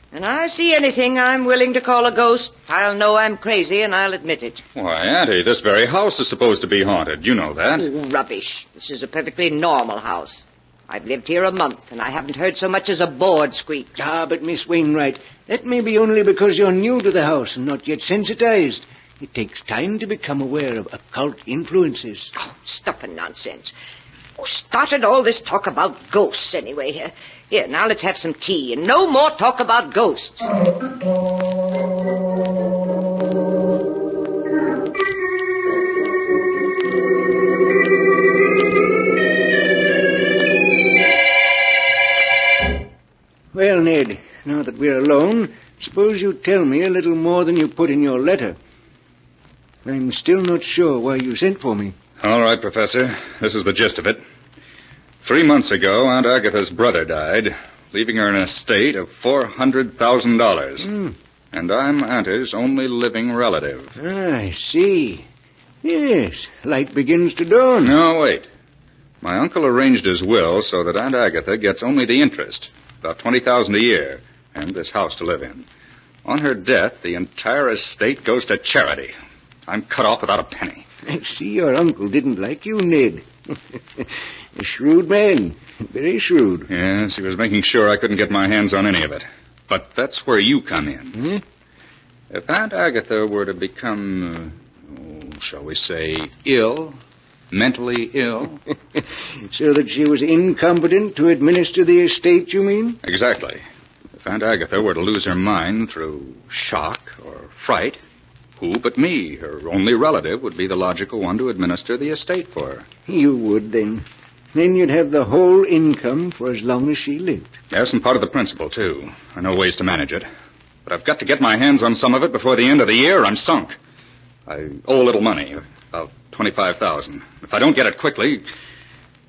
Speaker 1: When I see anything I'm willing to call a ghost, I'll know I'm crazy and I'll admit it.
Speaker 23: Why, Auntie, this very house is supposed to be haunted. You know that.
Speaker 1: Oh, rubbish. This is a perfectly normal house. I've lived here a month, and I haven't heard so much as a board squeak.
Speaker 5: Ah, but Miss Wainwright, that may be only because you're new to the house and not yet sensitized. It takes time to become aware of occult influences.
Speaker 1: Oh, stuff and nonsense. Who started all this talk about ghosts, anyway? Here, now let's have some tea, and no more talk about ghosts.
Speaker 5: Well, Ned, now that we're alone, suppose you tell me a little more than you put in your letter. I'm still not sure why you sent for me.
Speaker 23: All right, Professor. This is the gist of it. 3 months ago, Aunt Agatha's brother died, leaving her an estate of $400,000. And I'm Auntie's only living relative.
Speaker 5: I see. Yes, light begins to dawn.
Speaker 23: No, wait. My uncle arranged his will so that Aunt Agatha gets only the interest, about $20,000 a year, and this house to live in. On her death, the entire estate goes to charity. I'm cut off without a penny.
Speaker 5: I see your uncle didn't like you, Ned. A shrewd man. Very shrewd.
Speaker 23: Yes, he was making sure I couldn't get my hands on any of it. But that's where you come in. If Aunt Agatha were to become, shall we say, ill, mentally ill...
Speaker 5: So that she was incompetent to administer the estate, you mean?
Speaker 23: Exactly. If Aunt Agatha were to lose her mind through shock or fright... Who but me, her only relative, would be the logical one to administer the estate for her.
Speaker 5: You would, then. Then you'd have the whole income for as long as she lived.
Speaker 23: Yes, and part of the principal, too. I know ways to manage it. But I've got to get my hands on some of it before the end of the year. I'm sunk. I owe a little money, about $25,000. If I don't get it quickly,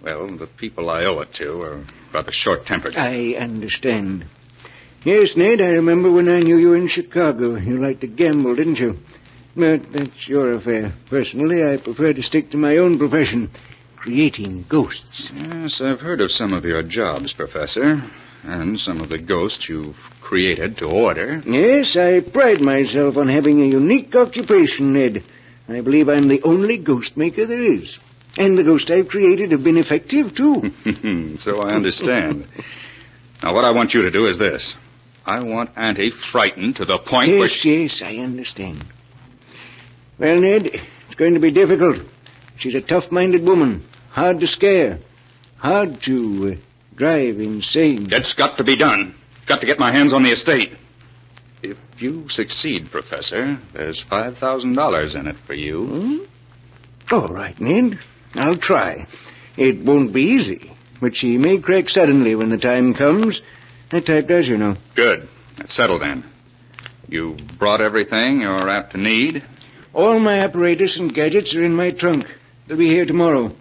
Speaker 23: well, the people I owe it to are rather short-tempered.
Speaker 5: I understand. Yes, Ned, I remember when I knew you in Chicago. You liked to gamble, didn't you? But that's your affair. Personally, I prefer to stick to my own profession, creating ghosts.
Speaker 23: Yes, I've heard of some of your jobs, Professor, and some of the ghosts you've created to order.
Speaker 5: Yes, I pride myself on having a unique occupation, Ned. I believe I'm the only ghost maker there is. And the ghosts I've created have been effective, too.
Speaker 23: So I understand. Now, what I want you to do is this. I want Auntie frightened to the point where she...
Speaker 5: Yes, I understand. Well, Ned, It's going to be difficult. She's a tough-minded woman. Hard to scare. Hard to drive insane.
Speaker 23: It's got to be done. Got to get my hands on the estate. If you succeed, Professor, there's $5,000 in it for you.
Speaker 5: All right, Ned. I'll try. It won't be easy, but she may crack suddenly when the time comes. That type does, you know.
Speaker 23: Good. That's settled then. You brought everything you're apt to need?
Speaker 5: All my apparatus and gadgets are in my trunk. They'll be here tomorrow.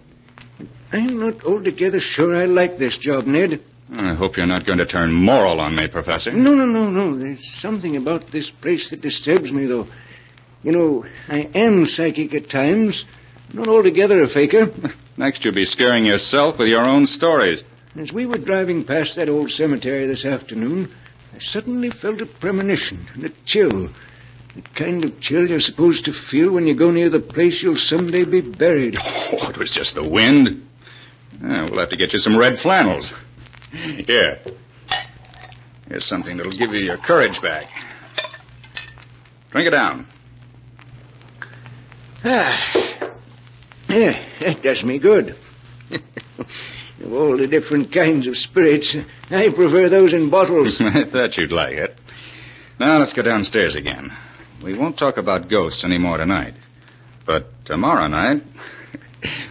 Speaker 5: I'm not altogether sure I like this job, Ned.
Speaker 23: I hope you're not going to turn moral on me, Professor.
Speaker 5: No. There's something about this place that disturbs me, though. You know, I am psychic at times. Not altogether a faker.
Speaker 23: Next you'll be scaring yourself with your own stories.
Speaker 5: As we were driving past that old cemetery this afternoon, I suddenly felt a premonition and a chill. The kind of chill you're supposed to feel when you go near the place you'll someday be buried.
Speaker 23: Oh, it was just the wind. We'll have to get you some red flannels. Here. Here's something that'll give you your courage back. Drink it down.
Speaker 5: Yeah, that does me good. Of all the different kinds of spirits, I prefer those in bottles.
Speaker 23: I thought you'd like it. Now let's go downstairs again. We won't talk about ghosts anymore tonight. But tomorrow night,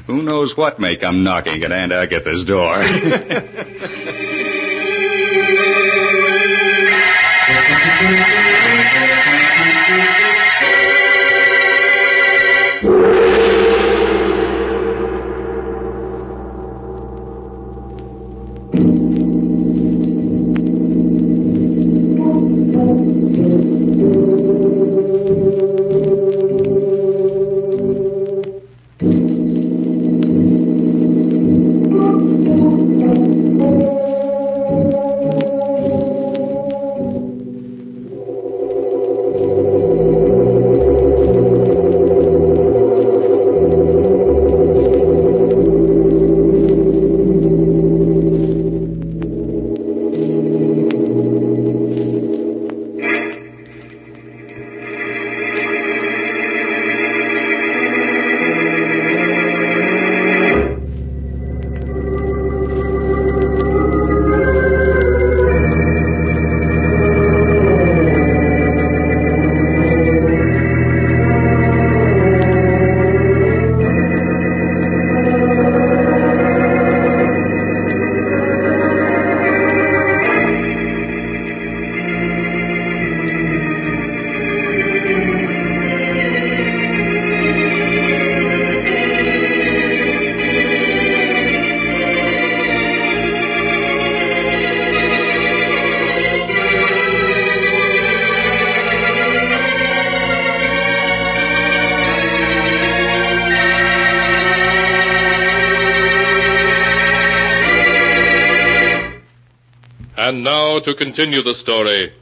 Speaker 23: who knows what may come knocking at Aunt Agatha's door.
Speaker 6: And now to continue the story,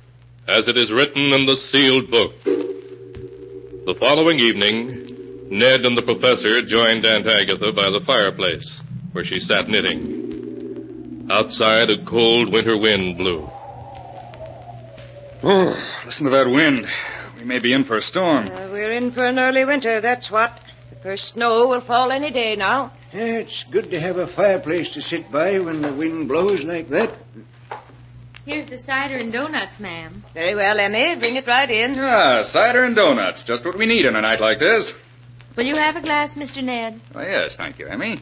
Speaker 6: as it is written in the sealed book. The following evening, Ned and the professor joined Aunt Agatha by the fireplace, where she sat knitting. Outside, a cold winter wind blew.
Speaker 23: Oh, listen to that wind. We may be in for a storm.
Speaker 1: We're in for an early winter, that's what. The first snow will fall any day now.
Speaker 5: It's good to have a fireplace to sit by when the wind blows like that.
Speaker 4: Here's the cider and donuts, ma'am.
Speaker 1: Very well, Emmy. Bring it right in.
Speaker 23: Cider and donuts. Just what we need on a night like this.
Speaker 4: Will you have a glass, Mr. Ned?
Speaker 23: Oh, yes, thank you, Emmy.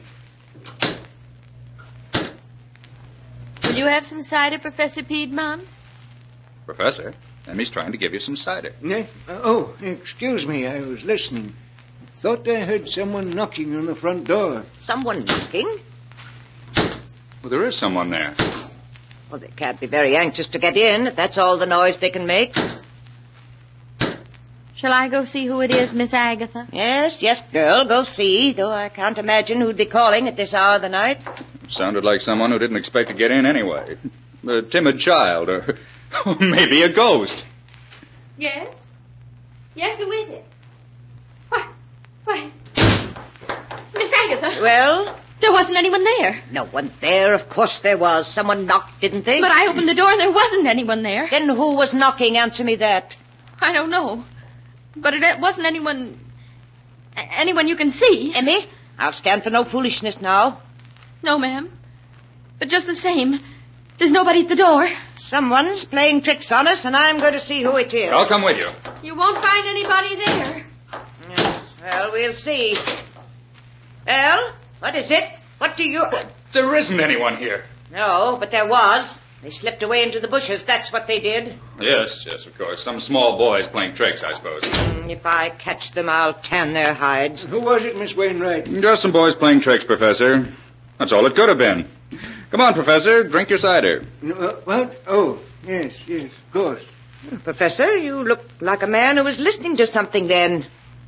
Speaker 4: Will you have some cider, Professor Piedmont?
Speaker 23: Professor, Emmy's trying to give you some cider.
Speaker 5: Excuse me. I was listening. Thought I heard someone knocking on the front door.
Speaker 1: Someone knocking?
Speaker 23: Well, there is someone there.
Speaker 1: Well, they can't be very anxious to get in, if that's all the noise they can make.
Speaker 4: Shall I go see who it is, Miss Agatha?
Speaker 1: Yes, girl, go see, though I can't imagine who'd be calling at this hour of the night.
Speaker 23: Sounded like someone who didn't expect to get in anyway. A timid child, or maybe a ghost.
Speaker 4: Yes? Yes, who is it? Why, Miss Agatha.
Speaker 1: Well?
Speaker 4: There wasn't anyone there.
Speaker 1: No one there? Of course there was. Someone knocked, didn't they?
Speaker 4: But I opened the door and there wasn't anyone there.
Speaker 1: Then who was knocking? Answer me that.
Speaker 4: I don't know. But it wasn't anyone Anyone you can see.
Speaker 1: Emmy, I'll stand for no foolishness now.
Speaker 4: No, ma'am. But just the same, there's nobody at the door.
Speaker 1: Someone's playing tricks on us, and I'm going to see who it is.
Speaker 23: I'll come with you.
Speaker 4: You won't find anybody there.
Speaker 1: Well, we'll see. Well, what is it? What do you...
Speaker 23: There isn't anyone here.
Speaker 1: No, but there was. They slipped away into the bushes. That's what they did.
Speaker 23: Yes, of course. Some small boys playing tricks, I suppose.
Speaker 1: If I catch them, I'll tan their hides.
Speaker 5: Who was it, Miss Wainwright?
Speaker 23: Just some boys playing tricks, Professor. That's all it could have been. Come on, Professor. Drink your cider.
Speaker 5: What? Oh, yes, of course.
Speaker 1: Professor, you look like a man who was listening to something then.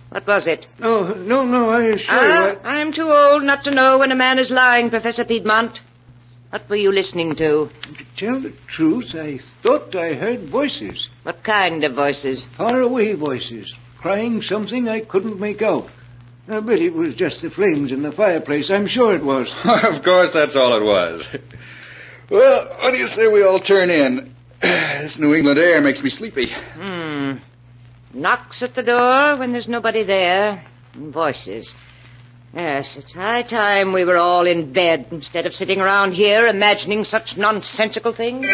Speaker 1: What was it?
Speaker 5: Oh, no, I assure you.
Speaker 1: I'm too old not to know when a man is lying, Professor Piedmont. What were you listening to?
Speaker 5: To tell the truth, I thought I heard voices.
Speaker 1: What kind of voices?
Speaker 5: Far away voices, crying something I couldn't make out. I bet it was just the flames in the fireplace. I'm sure it was.
Speaker 23: Of course, that's all it was. Well, what do you say we all turn in? This New England air makes me sleepy.
Speaker 1: Knocks at the door when there's nobody there. And voices. Yes, it's high time we were all in bed instead of sitting around here imagining such nonsensical things.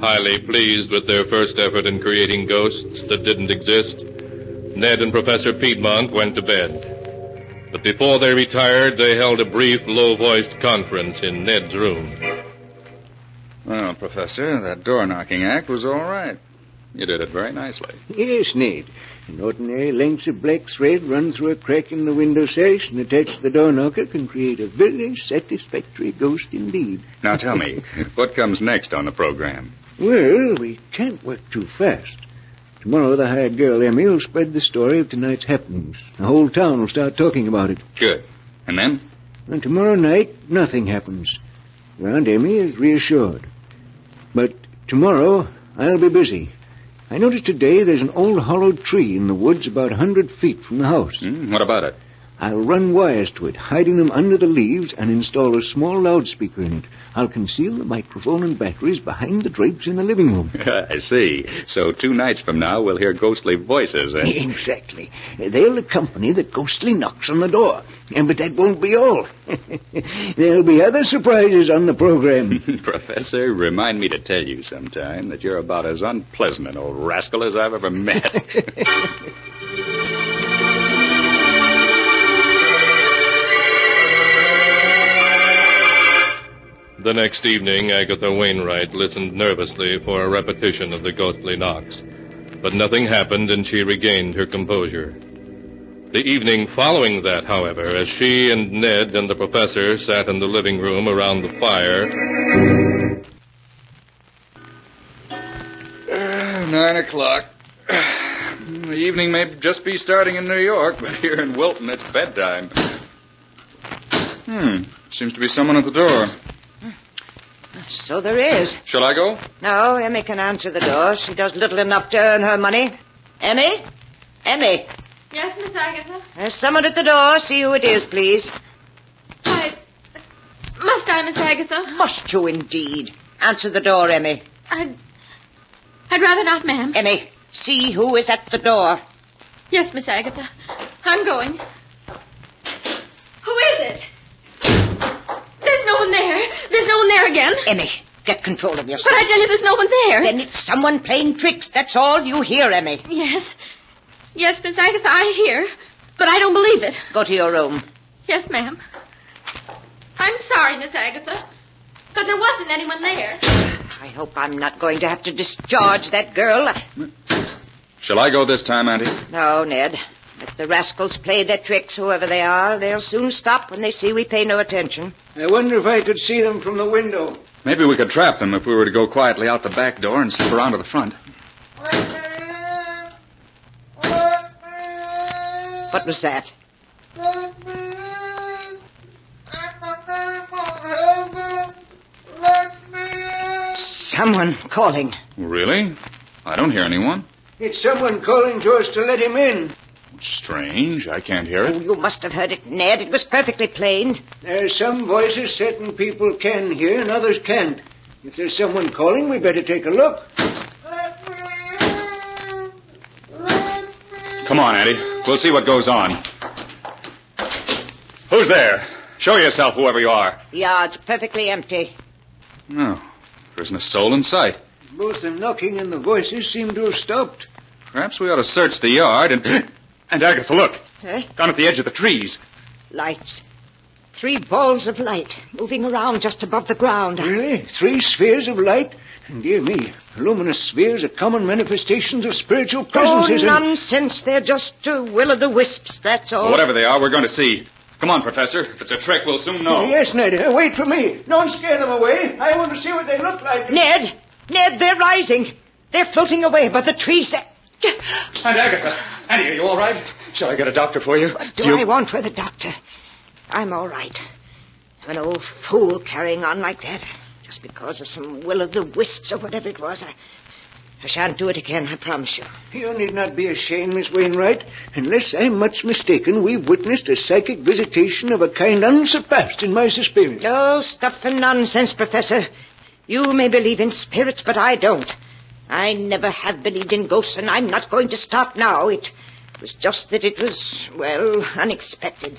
Speaker 6: Highly pleased with their first effort in creating ghosts that didn't exist, Ned and Professor Piedmont went to bed. But before they retired, they held a brief, low-voiced conference in Ned's room.
Speaker 23: Well, Professor, that door-knocking act was all right. You did it very nicely.
Speaker 5: Yes, Ned. An ordinary lengths of black thread run through a crack in the window sash and attached to the door knocker can create a very satisfactory ghost indeed.
Speaker 23: Now tell me, what comes next on the program?
Speaker 5: Well, we can't work too fast. Tomorrow the hired girl, Emmy, will spread the story of tonight's happenings. The whole town will start talking about it.
Speaker 23: Good. And then?
Speaker 5: And tomorrow night, nothing happens. Your Aunt Emmy is reassured. But tomorrow, I'll be busy. I noticed today there's an old hollowed tree in the woods about 100 feet from the house.
Speaker 23: What about it?
Speaker 5: I'll run wires to it, hiding them under the leaves, and install a small loudspeaker in it. I'll conceal the microphone and batteries behind the drapes in the living room.
Speaker 23: I see. So 2 nights from now, we'll hear ghostly voices, eh?
Speaker 5: Exactly. They'll accompany the ghostly knocks on the door. But that won't be all. There'll be other surprises on the program.
Speaker 23: Professor, remind me to tell you sometime that you're about as unpleasant an old rascal as I've ever met.
Speaker 6: The next evening, Agatha Wainwright listened nervously for a repetition of the ghostly knocks. But nothing happened, and she regained her composure. The evening following that, however, as she and Ned and the professor sat in the living room around the fire...
Speaker 23: 9 o'clock. The evening may just be starting in New York, but here in Wilton, it's bedtime. Seems to be someone at the door.
Speaker 1: So there is.
Speaker 23: Shall I go?
Speaker 1: No, Emmy can answer the door. She does little enough to earn her money. Emmy? Emmy?
Speaker 4: Yes, Miss Agatha?
Speaker 1: There's someone at the door. See who it is, please.
Speaker 4: Must I, Miss Agatha?
Speaker 1: Must you indeed. Answer the door, Emmy.
Speaker 4: I'd rather not, ma'am.
Speaker 1: Emmy, see who is at the door.
Speaker 4: Yes, Miss Agatha. I'm going. Who is it? There's no one there. There's no one there again.
Speaker 1: Emmy, get control of yourself.
Speaker 4: But I tell you, there's no one there.
Speaker 1: Then it's someone playing tricks. That's all you hear, Emmy.
Speaker 4: Yes. Yes, Miss Agatha, I hear. But I don't believe it.
Speaker 1: Go to your room.
Speaker 4: Yes, ma'am. I'm sorry, Miss Agatha. But there wasn't anyone there.
Speaker 1: I hope I'm not going to have to discharge that girl.
Speaker 23: Shall I go this time, Auntie?
Speaker 1: No, Ned. If the rascals play their tricks, whoever they are, they'll soon stop when they see we pay no attention.
Speaker 5: I wonder if I could see them from the window.
Speaker 23: Maybe we could trap them if we were to go quietly out the back door and slip around to the front.
Speaker 1: What was that? Someone calling.
Speaker 23: Really? I don't hear anyone.
Speaker 5: It's someone calling to us to let him in.
Speaker 23: Strange. I can't hear it.
Speaker 1: Oh, you must have heard it, Ned. It was perfectly plain.
Speaker 5: There are some voices certain people can hear and others can't. If there's someone calling, we better take a look.
Speaker 23: Come on, Andy. We'll see what goes on. Who's there? Show yourself, whoever you are.
Speaker 1: The yard's perfectly empty.
Speaker 23: No, there isn't a soul in sight.
Speaker 5: Both the knocking and the voices seem to have stopped.
Speaker 23: Perhaps we ought to search the yard and... And Agatha, look.
Speaker 1: Eh?
Speaker 23: Down at the edge of the trees.
Speaker 1: Lights. 3 balls of light moving around just above the ground.
Speaker 5: Really? 3 spheres of light? Dear me, luminous spheres are common manifestations of spiritual presences.
Speaker 1: Oh, nonsense. They're just will-o'-the-wisps, that's all.
Speaker 23: Well, whatever they are, we're going to see. Come on, Professor. If it's a trick, we'll soon know.
Speaker 5: Yes, Ned. Wait for me. Don't scare them away. I want to see what they look like.
Speaker 1: Ned, they're rising. They're floating away above the trees.
Speaker 23: And Agatha. Annie, are you all right? Shall I get a doctor for you?
Speaker 1: What do I want with a doctor? I'm all right. I'm an old fool carrying on like that. Just because of some will-o'-the-wisps or whatever it was. I shan't do it again, I promise you.
Speaker 5: You need not be ashamed, Miss Wainwright. Unless I'm much mistaken, we've witnessed a psychic visitation of a kind unsurpassed in my experience.
Speaker 1: Oh, stuff and nonsense, Professor. You may believe in spirits, but I don't. I never have believed in ghosts, and I'm not going to stop now. It was just that it was, well, unexpected.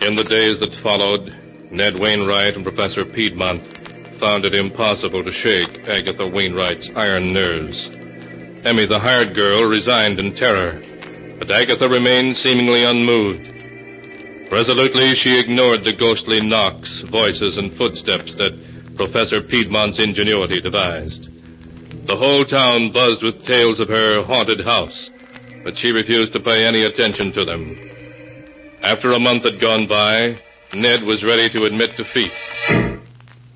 Speaker 6: In the days that followed, Ned Wainwright and Professor Piedmont found it impossible to shake Agatha Wainwright's iron nerves. Emmy, the hired girl, resigned in terror, but Agatha remained seemingly unmoved. Resolutely, she ignored the ghostly knocks, voices, and footsteps that Professor Piedmont's ingenuity devised. The whole town buzzed with tales of her haunted house, but she refused to pay any attention to them. After a month had gone by, Ned was ready to admit defeat.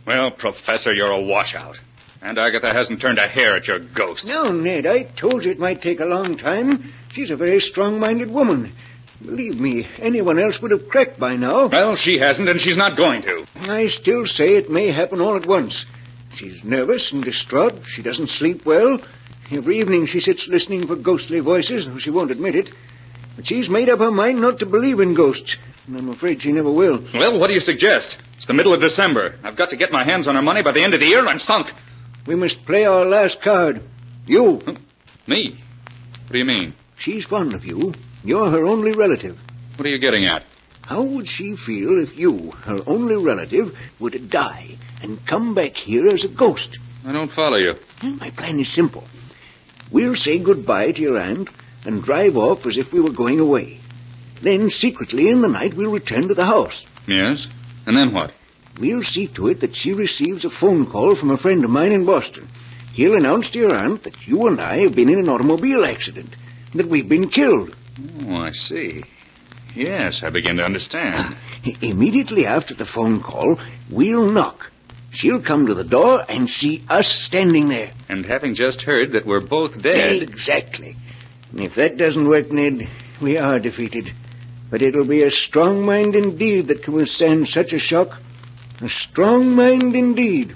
Speaker 23: Well, Professor, you're a washout. And Agatha hasn't turned a hair at your ghost.
Speaker 5: No, Ned, I told you it might take a long time. She's a very strong-minded woman. Believe me, anyone else would have cracked by now.
Speaker 23: Well, she hasn't, and she's not going to.
Speaker 5: I still say it may happen all at once. She's nervous and distraught. She doesn't sleep well. Every evening she sits listening for ghostly voices, though she won't admit it. But she's made up her mind not to believe in ghosts, and I'm afraid she never will.
Speaker 23: Well, what do you suggest? It's the middle of December. I've got to get my hands on her money by the end of the year, and I'm sunk.
Speaker 5: We must play our last card. You.
Speaker 23: Me? What do you mean?
Speaker 5: She's fond of you. You're her only relative.
Speaker 23: What are you getting at?
Speaker 5: How would she feel if you, her only relative, were to die and come back here as a ghost?
Speaker 23: I don't follow you.
Speaker 5: My plan is simple. We'll say goodbye to your aunt and drive off as if we were going away. Then, secretly in the night, we'll return to the house.
Speaker 23: Yes? And then what?
Speaker 5: We'll see to it that she receives a phone call from a friend of mine in Boston. He'll announce to your aunt that you and I have been in an automobile accident, that we've been killed.
Speaker 23: Oh, I see. Yes, I begin to understand.
Speaker 5: Immediately after the phone call, we'll knock. She'll come to the door and see us standing there.
Speaker 23: And having just heard that we're both dead...
Speaker 5: Exactly. And if that doesn't work, Ned, we are defeated. But it'll be a strong mind indeed that can withstand such a shock. A strong mind indeed.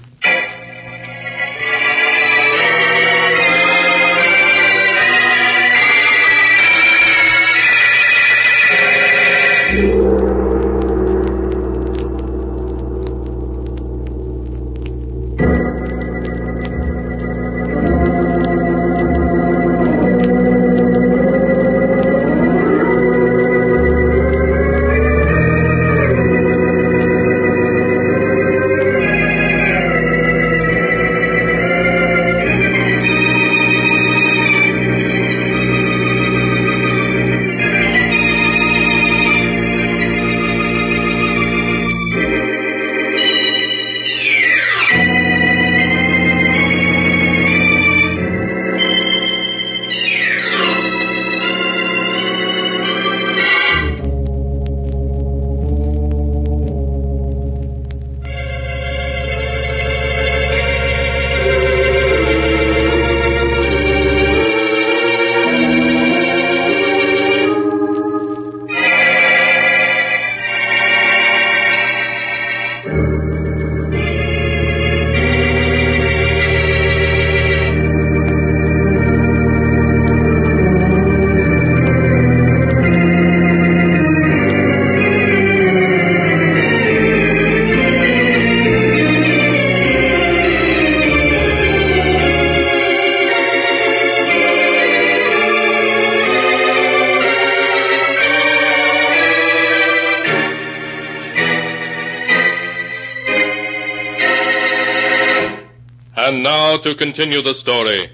Speaker 6: And now to continue the story,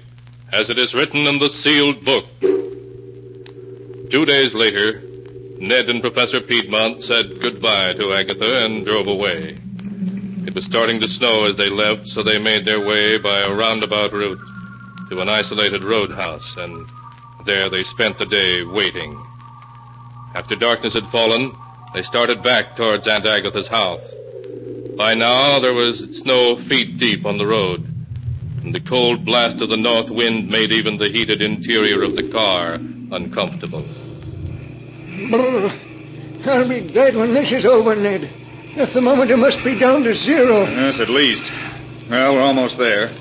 Speaker 6: as it is written in the sealed book. 2 days later, Ned and Professor Piedmont said goodbye to Agatha and drove away. It was starting to snow as they left, so they made their way by a roundabout route to an isolated roadhouse, and there they spent the day waiting. After darkness had fallen, they started back towards Aunt Agatha's house. By now, there was snow feet deep on the road, and the cold blast of the north wind made even the heated interior of the car uncomfortable.
Speaker 5: Brr. I'll be dead when this is over, Ned. The thermometer must be down to 0.
Speaker 23: Yes, at least. Well, we're almost there.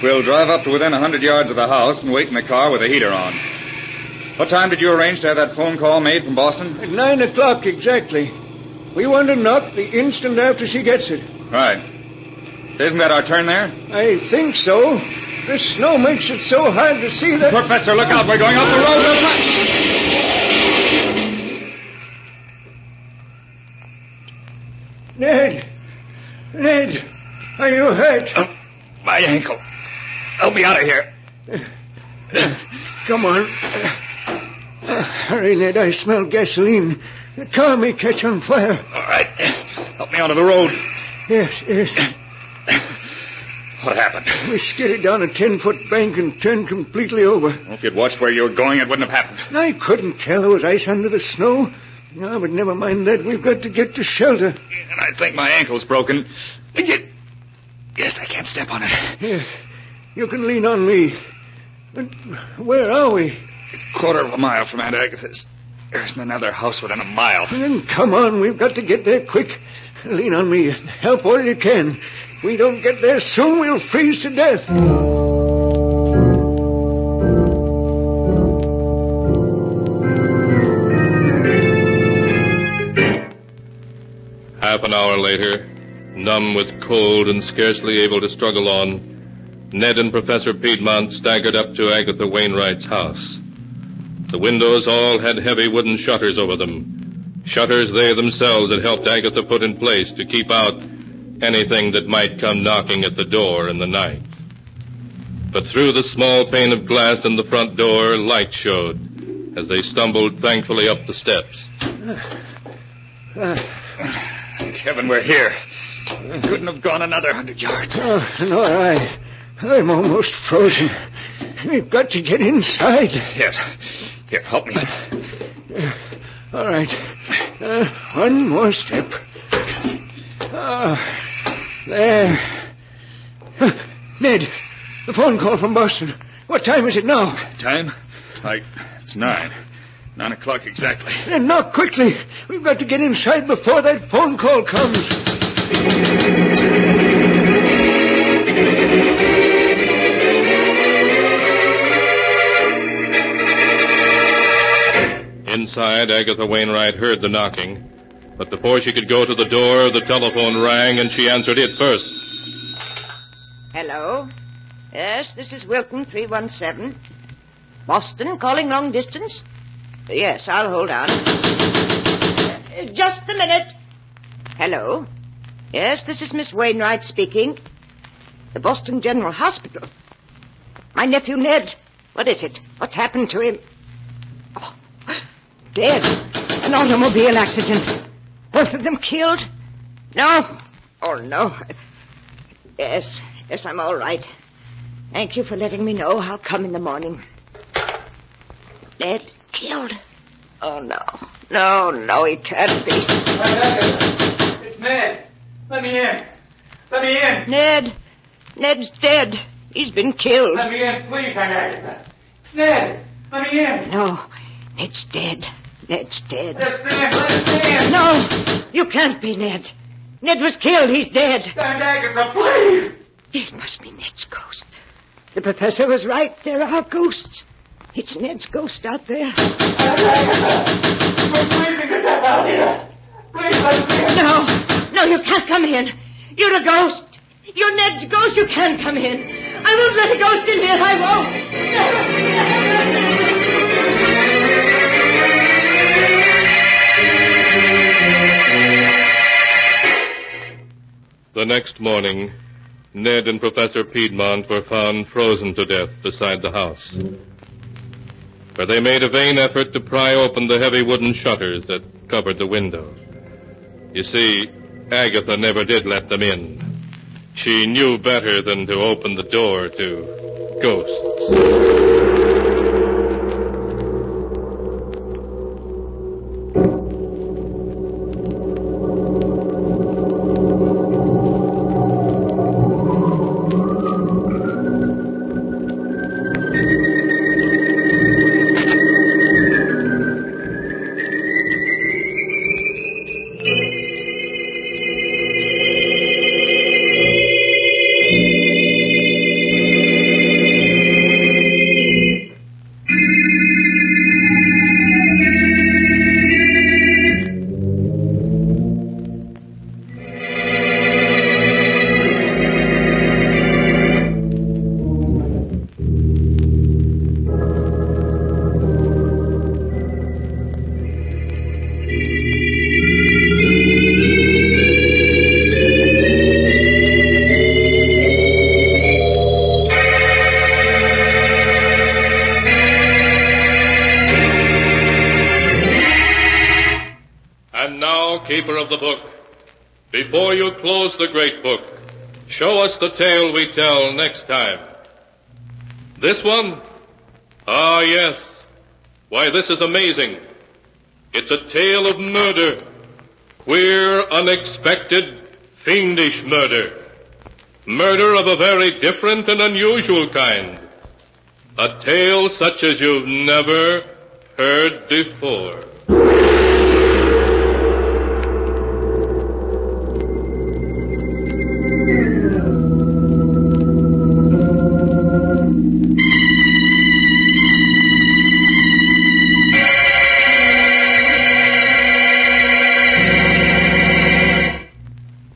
Speaker 23: We'll drive up to within 100 yards of the house and wait in the car with the heater on. What time did you arrange to have that phone call made from Boston?
Speaker 5: At 9 o'clock exactly. We want to knock the instant after she gets it.
Speaker 23: Right. Isn't that our turn there?
Speaker 5: I think so. The snow makes it so hard to see that...
Speaker 23: Professor, look out. We're going up the road.
Speaker 5: Ned! Ned! Are you hurt?
Speaker 23: My ankle. Help me out of here.
Speaker 5: Come on. Hurry, Ned. I smell gasoline. The car may catch on fire.
Speaker 23: All right. Help me onto the road.
Speaker 5: Yes.
Speaker 23: What happened?
Speaker 5: We skidded down a 10-foot bank and turned completely over.
Speaker 23: If you'd watched where you were going, it wouldn't have happened.
Speaker 5: I couldn't tell there was ice under the snow. No, but never mind that. We've got to get to shelter.
Speaker 23: And I think my ankle's broken. Yes, I can't step on it.
Speaker 5: Yes. You can lean on me. But where are we?
Speaker 23: A quarter of a mile from Aunt Agatha's. There isn't another house within a mile.
Speaker 5: Then come on. We've got to get there quick. Lean on me and help all you can. If we don't get there soon, we'll freeze to death.
Speaker 6: Half an hour later, numb with cold and scarcely able to struggle on, Ned and Professor Piedmont staggered up to Agatha Wainwright's house. The windows all had heavy wooden shutters over them, shutters they themselves had helped Agatha put in place to keep out anything that might come knocking at the door in the night. But through the small pane of glass in the front door, light showed as they stumbled thankfully up the steps.
Speaker 23: Thank heaven we're here. Couldn't have gone another 100 yards.
Speaker 5: Oh, all right. I'm almost frozen. We've got to get inside.
Speaker 23: Yes. Here, help me.
Speaker 5: All right. One more step. There. Ned, the phone call from Boston. What time is it now?
Speaker 23: Time? It's 9. 9 o'clock exactly.
Speaker 5: Then knock quickly. We've got to get inside before that phone call comes.
Speaker 6: Inside, Agatha Wainwright heard the knocking, but before she could go to the door, the telephone rang and she answered it first.
Speaker 1: Hello? Yes, this is Wilton 317. Boston, calling long distance? Yes, I'll hold on. Just a minute. Hello? Yes, this is Miss Wainwright speaking. The Boston General Hospital. My nephew Ned. What is it? What's happened to him? Oh, dead. An automobile accident. Both of them killed? No. Oh, no. Yes, I'm all right. Thank you for letting me know. I'll come in the morning. Ned killed? Oh, no. No, he can't be.
Speaker 5: It's Ned. Let me in. Let me in.
Speaker 1: Ned's dead. He's been killed.
Speaker 5: Let me in, please, Aunt Agatha. It's Ned. Let me in.
Speaker 1: No, Ned's dead. Ned's dead.
Speaker 5: Yes, Sam, let us in.
Speaker 1: No, you can't be Ned. Ned was killed. He's dead.
Speaker 5: Aunt Agatha, please.
Speaker 1: It must be Ned's ghost. The professor was right. There are ghosts. It's Ned's ghost out there.
Speaker 5: Aunt Agatha, we're freezing to death out here. Please, let us in.
Speaker 1: No, you can't come in. You're a ghost. You're Ned's ghost. You can't come in. I won't let a ghost in here. I won't.
Speaker 6: The next morning, Ned and Professor Piedmont were found frozen to death beside the house, where they made a vain effort to pry open the heavy wooden shutters that covered the window. You see, Agatha never did let them in. She knew better than to open the door to ghosts. Keeper of the book, before you close the great book, show us the tale we tell next time. This one? Ah, yes. Why, this is amazing. It's a tale of murder. Queer, unexpected, fiendish murder. Murder of a very different and unusual kind. A tale such as you've never heard before.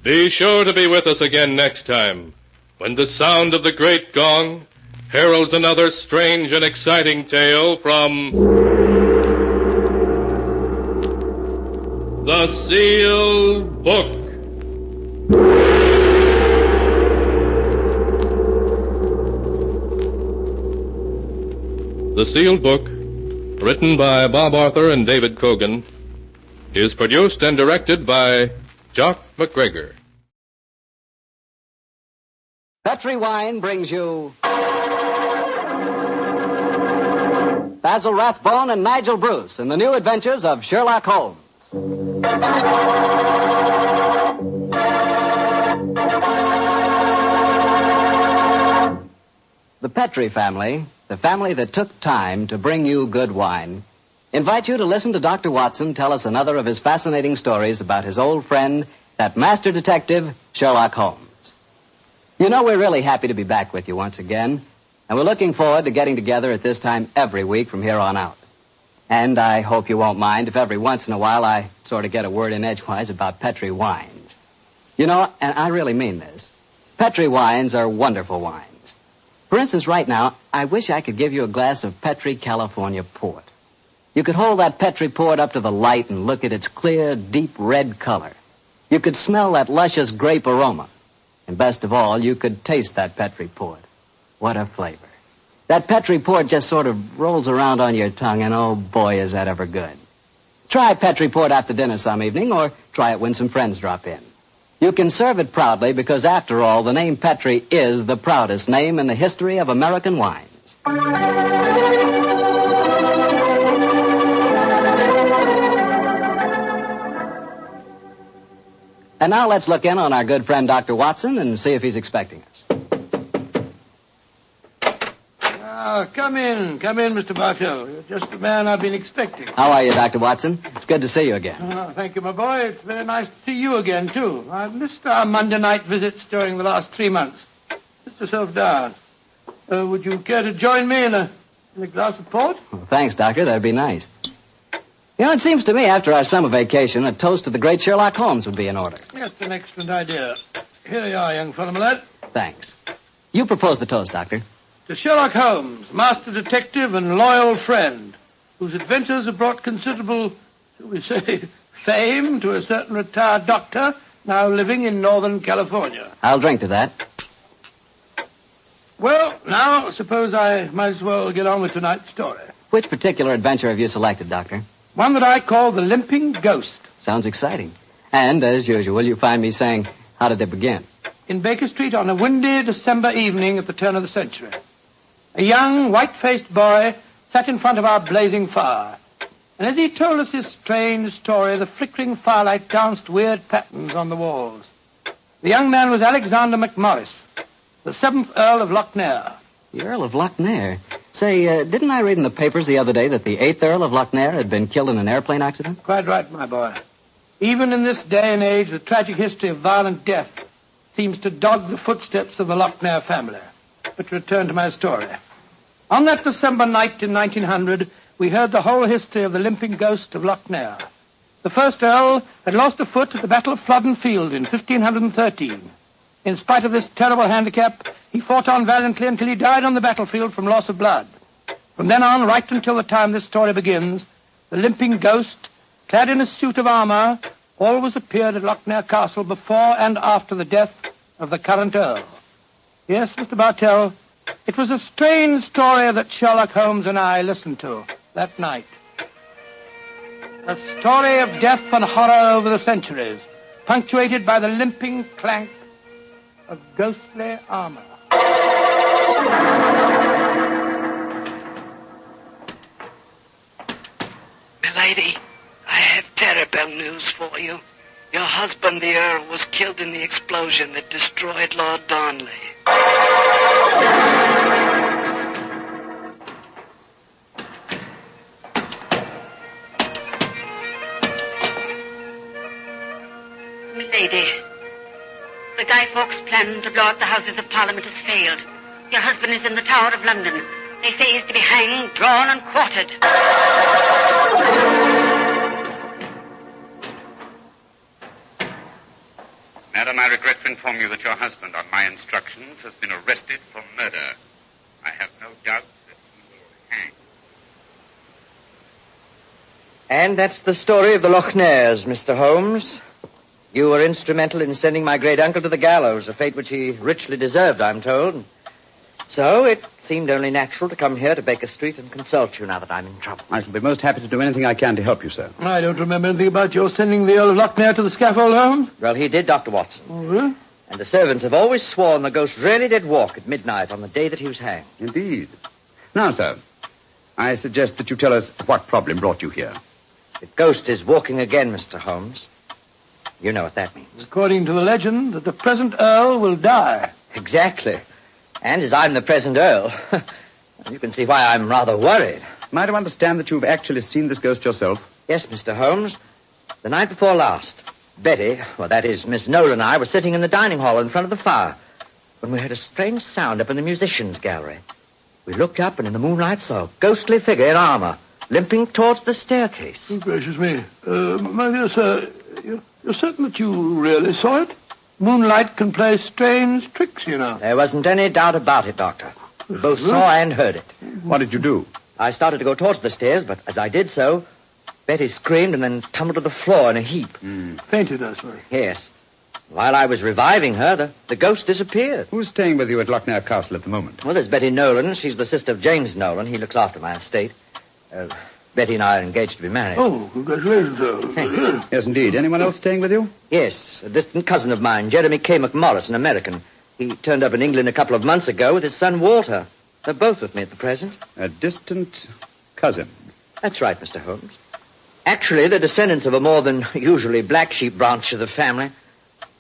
Speaker 6: Be sure to be with us again next time, when the sound of the great gong heralds another strange and exciting tale from The Sealed Book. The Sealed Book, written by Bob Arthur and David Cogan, is produced and directed by Jock McGregor.
Speaker 10: Petri Wine brings you Basil Rathbone and Nigel Bruce in the new adventures of Sherlock Holmes. The Petri family, the family that took time to bring you good wine, invite you to listen to Dr. Watson tell us another of his fascinating stories about his old friend, that master detective, Sherlock Holmes. You know, we're really happy to be back with you once again, and we're looking forward to getting together at this time every week from here on out. And I hope you won't mind if every once in a while I sort of get a word in edgewise about Petri wines. You know, and I really mean this, Petri wines are wonderful wines. For instance, right now, I wish I could give you a glass of Petri California port. You could hold that Petri port up to the light and look at its clear, deep red color. You could smell that luscious grape aroma. And best of all, you could taste that Petri port. What a flavor. That Petri port just sort of rolls around on your tongue, and oh boy, is that ever good. Try Petri port after dinner some evening, or try it when some friends drop in. You can serve it proudly because, after all, the name Petri is the proudest name in the history of American wines. And now let's look in on our good friend Dr. Watson and see if he's expecting us.
Speaker 11: Come in, Mr. Bartell. You're just the man I've been expecting.
Speaker 10: How are you, Dr. Watson? It's good to see you again.
Speaker 11: Thank you, my boy. It's very nice to see you again, too. I've missed our Monday night visits during the last 3 months. Sit yourself down. Would you care to join me in a glass of port?
Speaker 10: Well, thanks, Doctor. That'd be nice. You know, it seems to me after our summer vacation, a toast to the great Sherlock Holmes would be in order.
Speaker 11: That's an excellent idea. Here you are, young fellow, my lad.
Speaker 10: Thanks. You propose the toast, Doctor.
Speaker 11: To Sherlock Holmes, master detective and loyal friend, whose adventures have brought considerable, shall we say, fame to a certain retired doctor now living in Northern California.
Speaker 10: I'll drink to that.
Speaker 11: Well, now, suppose I might as well get on with tonight's story.
Speaker 10: Which particular adventure have you selected, Doctor?
Speaker 11: One that I call The Limping Ghost.
Speaker 10: Sounds exciting. And, as usual, you find me saying, how did it begin?
Speaker 11: In Baker Street on a windy December evening at the turn of the century. A young, white-faced boy sat in front of our blazing fire. And as he told us his strange story, the flickering firelight danced weird patterns on the walls. The young man was Alexander McMorris, the 7th Earl of Lochnair.
Speaker 10: The Earl of Lochnair? Say, didn't I read in the papers the other day that the 8th Earl of Lochnair had been killed in an airplane accident?
Speaker 11: Quite right, my boy. Even in this day and age, the tragic history of violent death seems to dog the footsteps of the Lochnair family. But to return to my story. On that December night in 1900, we heard the whole history of the limping ghost of Lochnair. The first Earl had lost a foot at the Battle of Flodden Field in 1513. In spite of this terrible handicap, he fought on valiantly until he died on the battlefield from loss of blood. From then on, right until the time this story begins, the limping ghost, clad in a suit of armor, always appeared at Lochnair Castle before and after the death of the current Earl. Yes, Mr. Bartell, it was a strange story that Sherlock Holmes and I listened to that night. A story of death and horror over the centuries, punctuated by the limping clank of ghostly armor.
Speaker 8: Milady, I have terrible news for you. Your husband, the Earl, was killed in the explosion that destroyed Lord Darnley.
Speaker 12: Milady, the Guy Fawkes plan to blow up the Houses of Parliament has failed. Your husband is in the Tower of London. They say he's to be hanged, drawn, and quartered.
Speaker 22: Madam, I regret to inform you that your husband, on my instructions, has been arrested for murder. I have no doubt that he will hang.
Speaker 14: And that's the story of the Lochnairs, Mr. Holmes. You were instrumental in sending my great-uncle to the gallows, a fate which he richly deserved, I'm told. So it seemed only natural to come here to Baker Street and consult you now that I'm in trouble.
Speaker 13: I shall be most happy to do anything I can to help you, sir.
Speaker 11: I don't remember anything about your sending the Earl of Lochnair to the scaffold, Holmes.
Speaker 14: Well, he did, Dr. Watson.
Speaker 11: Oh, really?
Speaker 14: And the servants have always sworn the ghost really did walk at midnight on the day that he was hanged.
Speaker 13: Indeed. Now, sir, I suggest that you tell us what problem brought you here.
Speaker 14: The ghost is walking again, Mr. Holmes. You know what that means.
Speaker 11: According to the legend, that the present Earl will die.
Speaker 14: Exactly. And as I'm the present Earl, you can see why I'm rather worried.
Speaker 13: Am I to understand that you've actually seen this ghost yourself?
Speaker 14: Yes, Mr. Holmes. The night before last, Betty, well, that is, Miss Nolan and I were sitting in the dining hall in front of the fire when we heard a strange sound up in the musicians' gallery. We looked up and in the moonlight saw a ghostly figure in armor limping towards the staircase.
Speaker 11: Oh, gracious me. My dear sir, you're certain that you really saw it? Moonlight can play strange tricks, you know.
Speaker 14: There wasn't any doubt about it, Doctor. We both saw and heard it.
Speaker 13: What did you do?
Speaker 14: I started to go towards the stairs, but as I did so, Betty screamed and then tumbled to the floor in a heap.
Speaker 11: Fainted, I suppose.
Speaker 14: Yes. While I was reviving her, the ghost disappeared.
Speaker 13: Who's staying with you at Lochnair Castle at the moment?
Speaker 14: Well, there's Betty Nolan. She's the sister of James Nolan. He looks after my estate. Betty and I are engaged to be married.
Speaker 11: Oh, congratulations, sir.
Speaker 13: Yes, indeed. Anyone else staying with you?
Speaker 14: Yes, a distant cousin of mine, Jeremy K. McMorris, an American. He turned up in England a couple of months ago with his son Walter. They're both with me at the present.
Speaker 13: A distant cousin?
Speaker 14: That's right, Mr. Holmes. Actually, they're descendants of a more than usually black sheep branch of the family.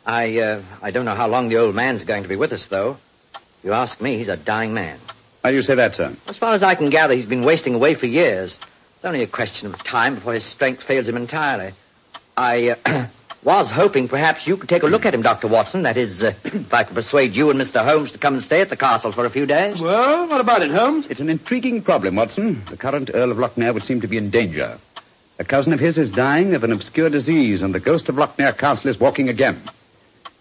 Speaker 14: I don't know how long the old man's going to be with us, though. If you ask me, he's a dying man.
Speaker 13: How do you say that, sir?
Speaker 14: As far as I can gather, he's been wasting away for years. It's only a question of time before his strength fails him entirely. I was hoping perhaps you could take a look at him, Dr. Watson. That is, if I could persuade you and Mr. Holmes to come and stay at the castle for a few days.
Speaker 11: Well, what about it, Holmes?
Speaker 13: It's an intriguing problem, Watson. The current Earl of Lochnair would seem to be in danger. A cousin of his is dying of an obscure disease, and the ghost of Lochnair Castle is walking again.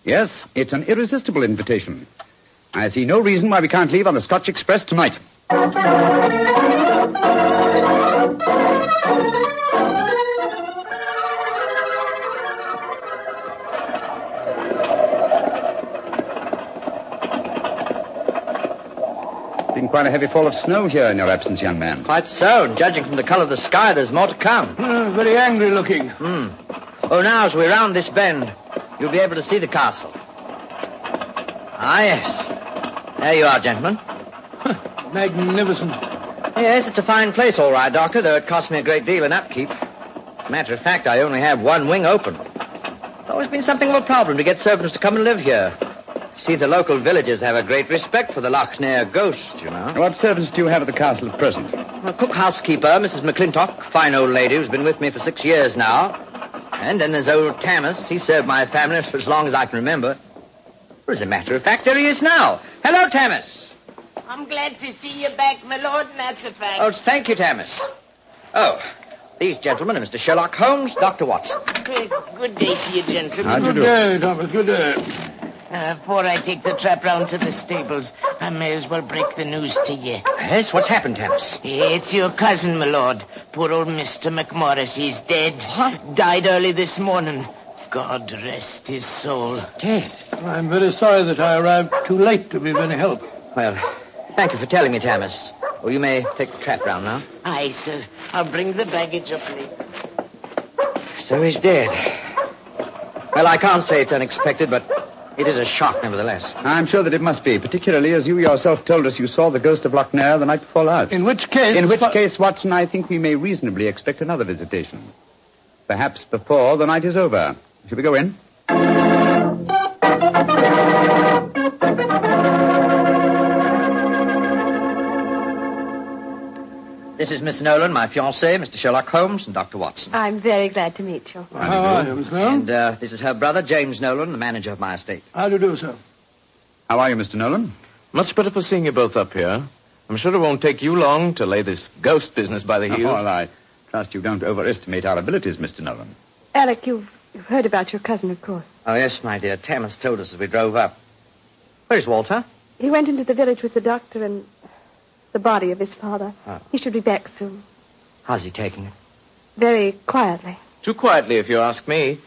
Speaker 13: Yes, it's an irresistible invitation. I see no reason why we can't leave on the Scotch Express tonight. quite a heavy fall of snow here in your absence, young man.
Speaker 14: Quite so, and judging from the color of the sky, there's more to come.
Speaker 11: Very angry looking.
Speaker 14: Oh, now, as we round this bend, you'll be able to see the castle. Ah, yes. There you are, gentlemen.
Speaker 11: Magnificent.
Speaker 14: Yes, it's a fine place, all right, Doctor, though it cost me a great deal in upkeep. As a matter of fact, I only have one wing open. It's always been something of a problem to get servants to come and live here. See, the local villagers have a great respect for the Lochnair ghost, you know.
Speaker 13: What servants do you have at the castle at present?
Speaker 14: A cook housekeeper, Mrs. McClintock, fine old lady who's been with me for 6 years now. And then there's old Tammas. He served my family for as long as I can remember. Well, as a matter of fact, there he is now. Hello, Tammas.
Speaker 7: I'm glad to see you back, my lord, and that's a fact.
Speaker 14: Oh, thank you, Tammas. Oh, these gentlemen are Mr. Sherlock Holmes, Dr. Watson.
Speaker 7: Good day to you, gentlemen.
Speaker 13: How do you do?
Speaker 11: Good day, Thomas. Good day.
Speaker 7: Before I take the trap round to the stables, I may as well break the news to you.
Speaker 14: Yes? What's happened, Tammas?
Speaker 7: It's your cousin, my lord. Poor old Mr. McMorris. He's dead.
Speaker 14: What?
Speaker 7: Died early this morning. God rest his soul.
Speaker 14: Dead?
Speaker 11: I'm very sorry that I arrived too late to be of any help.
Speaker 14: Well, thank you for telling me, Tammas. Oh, you may take the trap round now.
Speaker 7: Aye, sir. I'll bring the baggage up later.
Speaker 14: So he's dead. Well, I can't say it's unexpected, but it is a shock nevertheless.
Speaker 13: I'm sure that it must be, particularly as you yourself told us you saw the ghost of Lochnair the night before last.
Speaker 11: In which case...
Speaker 13: Watson, I think we may reasonably expect another visitation. Perhaps before the night is over. Shall we go in?
Speaker 14: This is Miss Nolan, my fiancée, Mr. Sherlock Holmes, and Dr. Watson.
Speaker 19: I'm very glad to meet you.
Speaker 11: How are you, Miss Nolan?
Speaker 14: And this is her brother, James Nolan, the manager of my estate.
Speaker 11: How do you do, sir?
Speaker 13: How are you, Mr. Nolan?
Speaker 21: Much better for seeing you both up here. I'm sure it won't take you long to lay this ghost business by the heels.
Speaker 13: Well, I trust you don't overestimate our abilities, Mr. Nolan.
Speaker 19: Alec, you've heard about your cousin, of course.
Speaker 14: Oh, yes, my dear. Tammas told us as we drove up. Where's Walter?
Speaker 19: He went into the village with the doctor and the body of his father.
Speaker 14: Oh.
Speaker 19: He should be back soon.
Speaker 14: How's he taking it?
Speaker 19: Very quietly.
Speaker 21: Too quietly, if you ask me.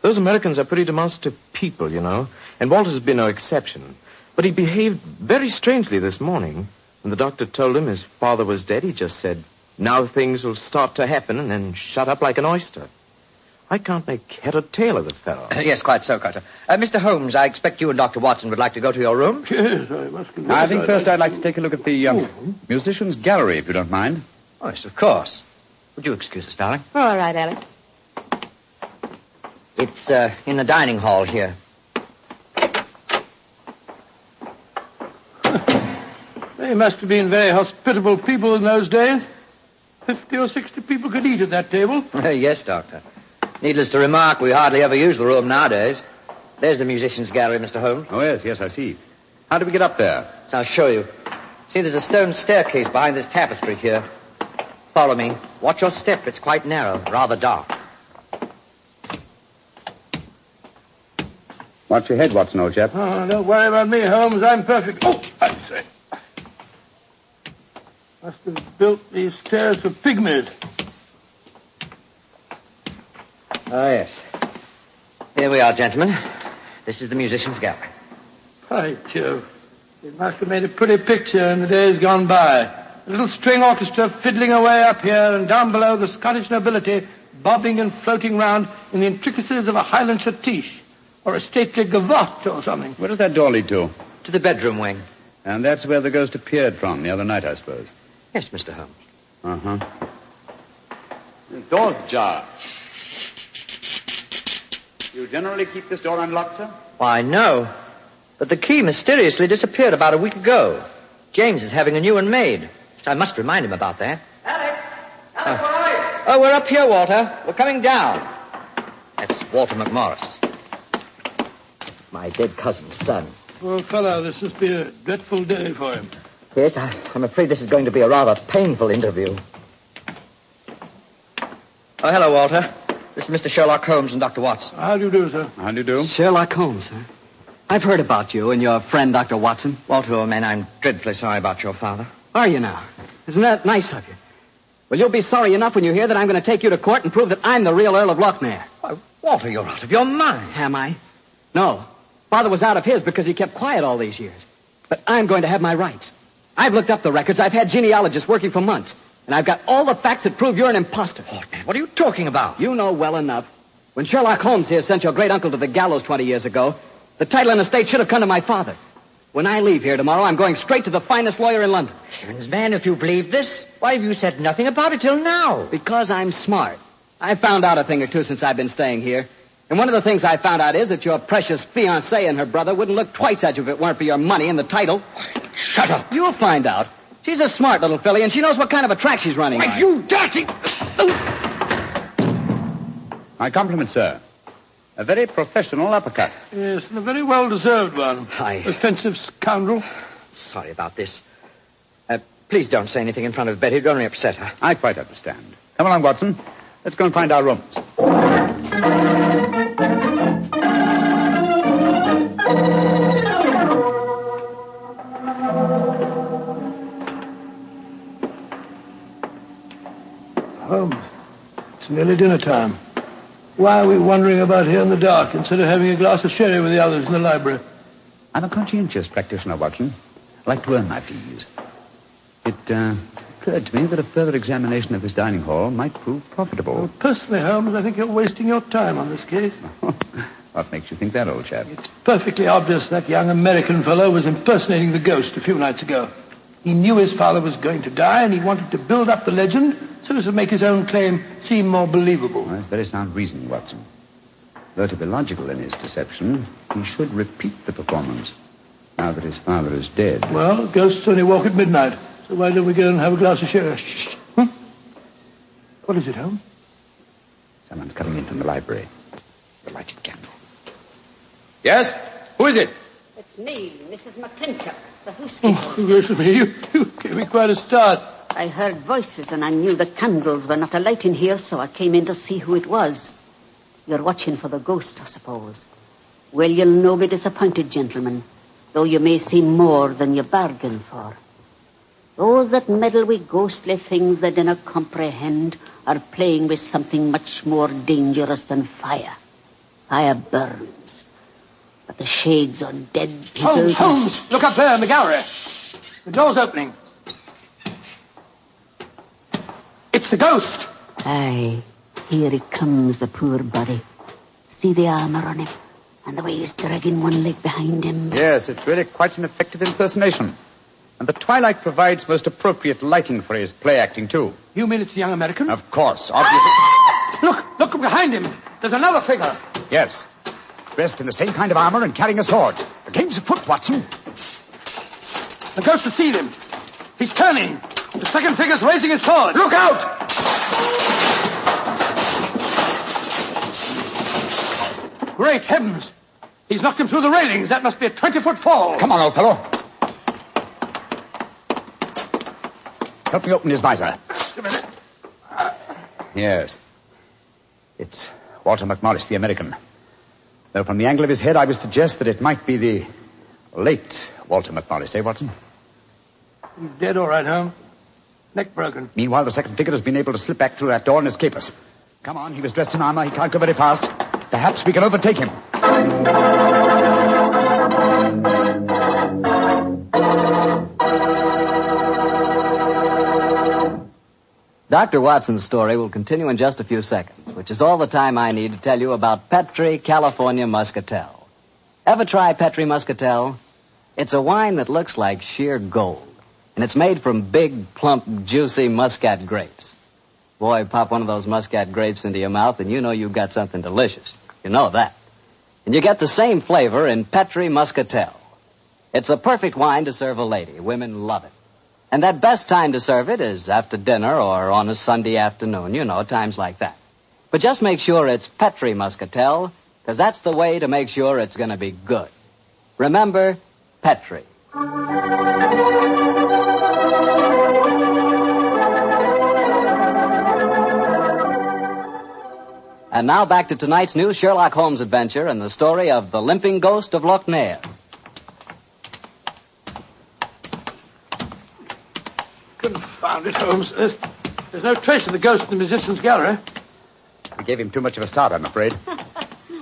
Speaker 21: Those Americans are pretty demonstrative people, you know, and Walter's has been no exception. But he behaved very strangely this morning. When the doctor told him his father was dead, he just said, now things will start to happen, and then shut up like an oyster. I can't make head or tail of the fellow.
Speaker 14: Yes, quite so, quite so. Mr. Holmes, I expect you and Dr. Watson would like to go to your room.
Speaker 11: Yes, I must confess.
Speaker 13: I think first I'd like to take a look at the musicians' gallery, if you don't mind.
Speaker 14: Oh, yes, of course. Would you excuse us, darling?
Speaker 19: All right, Alec.
Speaker 14: It's in the dining hall here.
Speaker 11: They must have been very hospitable people in those days. 50 or 60 people could eat at that table.
Speaker 14: Yes, Doctor. Needless to remark, we hardly ever use the room nowadays. There's the musicians' gallery, Mr. Holmes.
Speaker 13: Oh, yes, I see. How do we get up there?
Speaker 14: I'll show you. See, there's a stone staircase behind this tapestry here. Follow me. Watch your step. It's quite narrow, rather dark.
Speaker 13: Watch your head, Watson, old chap.
Speaker 11: Oh, don't worry about me, Holmes. I'm perfect. Oh, I say. Must have built these stairs for pygmies.
Speaker 14: Oh, yes. Here we are, gentlemen. This is the musicians' gallery.
Speaker 11: By Jove. It must have made a pretty picture in the days gone by. A little string orchestra fiddling away up here, and down below the Scottish nobility bobbing and floating round in the intricacies of a Highland schottische, or a stately gavotte or something.
Speaker 13: Where does that door lead to?
Speaker 14: To the bedroom wing.
Speaker 13: And that's where the ghost appeared from the other night, I suppose.
Speaker 14: Yes, Mr. Holmes.
Speaker 13: Uh-huh. The door's ajar. You generally keep this door unlocked, sir?
Speaker 14: Why, no. But the key mysteriously disappeared about a week ago. James is having a new one made. I must remind him about that.
Speaker 15: Alec, where are you?
Speaker 14: Oh, we're up here, Walter. We're coming down. That's Walter McMorris. My dead cousin's son.
Speaker 11: Poor fellow, this must be a dreadful day for him.
Speaker 14: Yes, I'm afraid this is going to be a rather painful interview. Oh, hello, Walter. This is Mr. Sherlock Holmes and Dr. Watson.
Speaker 11: How do you do, sir?
Speaker 13: How do you do?
Speaker 10: Sherlock Holmes, sir. I've heard about you and your friend, Dr. Watson.
Speaker 14: Walter, old man, I'm dreadfully sorry about your father.
Speaker 10: Are you now? Isn't that nice of you? Well, you'll be sorry enough when you hear that I'm going to take you to court and prove that I'm the real Earl of Lochnair.
Speaker 14: Why, Walter, you're out of your mind.
Speaker 10: Am I? No. Father was out of his because he kept quiet all these years. But I'm going to have my rights. I've looked up the records. I've had genealogists working for months. And I've got all the facts that prove you're an imposter.
Speaker 14: What are you talking about?
Speaker 10: You know well enough. When Sherlock Holmes here sent your great-uncle to the gallows 20 years ago, the title and estate should have come to my father. When I leave here tomorrow, I'm going straight to the finest lawyer in London.
Speaker 14: Heavens, man, if you believe this, why have you said nothing about it till now?
Speaker 10: Because I'm smart. I found out a thing or two since I've been staying here. And one of the things I found out is that your precious fiancée and her brother wouldn't look twice at you if it weren't for your money and the title.
Speaker 14: Shut up.
Speaker 10: You'll find out. She's a smart little filly, and she knows what kind of a track she's running on.
Speaker 14: You dirty...
Speaker 13: My compliments, sir. A very professional uppercut.
Speaker 11: Yes, and a very well-deserved one.
Speaker 10: Aye.
Speaker 11: Offensive scoundrel.
Speaker 14: Sorry about this. Please don't say anything in front of Betty. It'd only upset her.
Speaker 13: I quite understand. Come along, Watson. Let's go and find our rooms.
Speaker 11: Holmes, it's nearly dinner time. Why are we wandering about here in the dark instead of having a glass of sherry with the others in the library?
Speaker 13: I'm a conscientious practitioner, Watson. I like to earn my fees. It occurred to me that a further examination of this dining hall might prove profitable.
Speaker 11: Well, personally, Holmes, I think you're wasting your time on this case.
Speaker 13: What makes you think that, old chap?
Speaker 11: It's perfectly obvious that young American fellow was impersonating the ghost a few nights ago. He knew his father was going to die, and he wanted to build up the legend so as to make his own claim seem more believable.
Speaker 13: Well, that's very sound reasoning, Watson. Though to be logical in his deception, he should repeat the performance now that his father is dead.
Speaker 11: Well, ghosts only walk at midnight, so why don't we go and have a glass of sherry? What is it, Holmes?
Speaker 13: Someone's coming in from the library. The lighted candle.
Speaker 3: Yes? Who is it?
Speaker 12: It's me, Mrs. McClintock, the whiskey.
Speaker 11: Oh, listen to me. You gave me quite a start.
Speaker 12: I heard voices and I knew the candles were not alight in here, so I came in to see who it was. You're watching for the ghost, I suppose. Well, you'll no be disappointed, gentlemen, though you may see more than you bargained for. Those that meddle with ghostly things they dinna comprehend are playing with something much more dangerous than fire. Fire burns. But the shades on dead people...
Speaker 11: Holmes! Look up there in the gallery. The door's opening. It's the ghost.
Speaker 12: Aye, here he comes, the poor body. See the armor on him, and the way he's dragging one leg behind him.
Speaker 13: Yes, it's really quite an effective impersonation. And the twilight provides most appropriate lighting for his play acting, too.
Speaker 11: You mean it's the young American?
Speaker 13: Of course, obviously.
Speaker 11: Look behind him. There's another figure.
Speaker 13: Yes. Dressed in the same kind of armor and carrying a sword. The game's afoot, Watson.
Speaker 11: The ghost has seen him. He's turning. The second figure's raising his sword.
Speaker 13: Look out!
Speaker 11: Great heavens. He's knocked him through the railings. That must be a 20-foot fall.
Speaker 13: Come on, old fellow. Help me open his visor.
Speaker 11: Just a minute.
Speaker 13: Yes. It's Walter McMorris, the American. Though from the angle of his head, I would suggest that it might be the late Walter McMorris, eh, Watson?
Speaker 11: He's dead, all right, Holmes. Neck broken.
Speaker 13: Meanwhile, the second figure has been able to slip back through that door and escape us. Come on, he was dressed in armor. He can't go very fast. Perhaps we can overtake him.
Speaker 10: Dr. Watson's story will continue in just a few seconds, which is all the time I need to tell you about Petri California Muscatel. Ever try Petri Muscatel? It's a wine that looks like sheer gold, and it's made from big, plump, juicy muscat grapes. Boy, pop one of those muscat grapes into your mouth, and you know you've got something delicious. You know that. And you get the same flavor in Petri Muscatel. It's the perfect wine to serve a lady. Women love it. And that best time to serve it is after dinner or on a Sunday afternoon, you know, times like that. But just make sure it's Petri Muscatel, because that's the way to make sure it's going to be good. Remember, Petri. And now back to tonight's new Sherlock Holmes adventure and the story of the limping ghost of Loch Ness.
Speaker 11: Confound it, Holmes. There's no trace of the ghost in the musician's gallery.
Speaker 13: We gave him too much of a start, I'm afraid.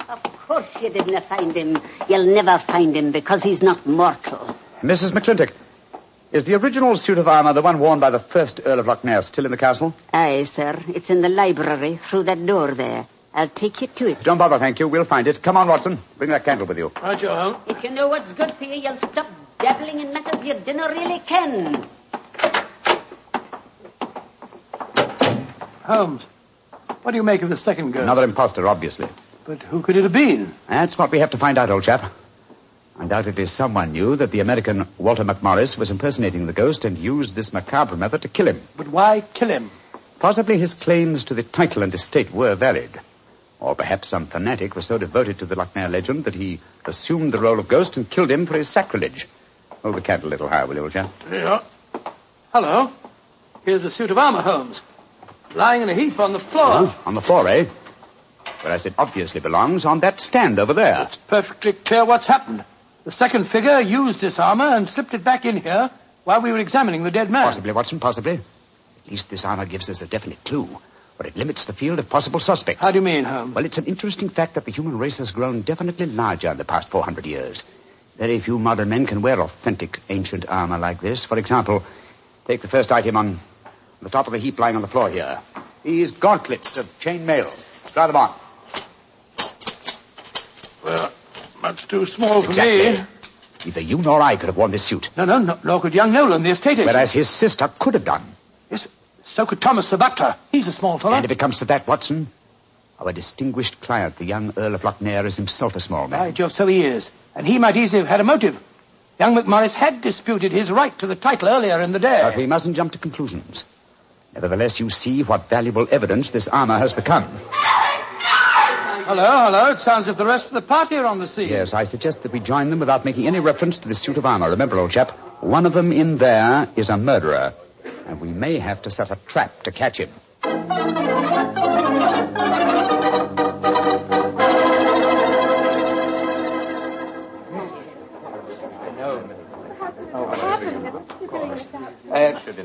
Speaker 12: Of course you didn't find him. You'll never find him because he's not mortal.
Speaker 13: Mrs. McClintock, Is the original suit of armor, the one worn by the first Earl of Lochnair, still in the castle?
Speaker 12: Aye, sir. It's in the library, through that door there. I'll take you to it.
Speaker 13: Don't bother, thank you. We'll find it. Come on, Watson. Bring that candle with you.
Speaker 11: Right, you home.
Speaker 12: If you know what's good for you, you'll stop dabbling in matters you dinna really ken.
Speaker 11: Holmes, what do you make of the second girl?
Speaker 13: Another imposter, obviously.
Speaker 11: But who could it have been?
Speaker 13: That's what we have to find out, old chap. Undoubtedly someone knew that the American Walter McMorris was impersonating the ghost and used this macabre method to kill him.
Speaker 11: But why kill him?
Speaker 13: Possibly his claims to the title and estate were valid. Or perhaps some fanatic was so devoted to the Lochnair legend that he assumed the role of ghost and killed him for his sacrilege. Hold the candle a little higher, will you, old chap?
Speaker 11: Yeah. Hello. Here's a suit of armor, Holmes. Lying in a heap on the floor.
Speaker 13: Oh, on the floor, eh? Whereas it obviously belongs on that stand over there.
Speaker 11: It's perfectly clear what's happened. The second figure used this armor and slipped it back in here while we were examining the dead man.
Speaker 13: Possibly, Watson, possibly. At least this armor gives us a definite clue. But it limits the field of possible suspects.
Speaker 11: How do you mean, Holmes?
Speaker 13: Well, it's an interesting fact that the human race has grown definitely larger in the past 400 years. Very few modern men can wear authentic ancient armor like this. For example, take the first item on the top of the heap lying on the floor here. These gauntlets of chain mail. Try them on.
Speaker 11: Well, much too small for
Speaker 13: exactly.
Speaker 11: me.
Speaker 13: Neither you nor I could have worn this suit.
Speaker 11: No, nor could young Nolan, the estate agent.
Speaker 13: Whereas his sister could have done.
Speaker 11: Yes, so could Thomas the butler. He's a small fellow.
Speaker 13: And if it comes to that, Watson, our distinguished client, the young Earl of Lochnair, is himself a small man.
Speaker 11: By Jove, so he is. And he might easily have had a motive. Young McMorris had disputed his right to the title earlier in the day.
Speaker 13: But we mustn't jump to conclusions. Nevertheless, you see what valuable evidence this armor has become.
Speaker 11: Hello. It sounds as if the rest of the party are on the scene.
Speaker 13: Yes, I suggest that we join them without making any reference to this suit of armor. Remember, old chap, one of them in there is a murderer. And we may have to set a trap to catch him.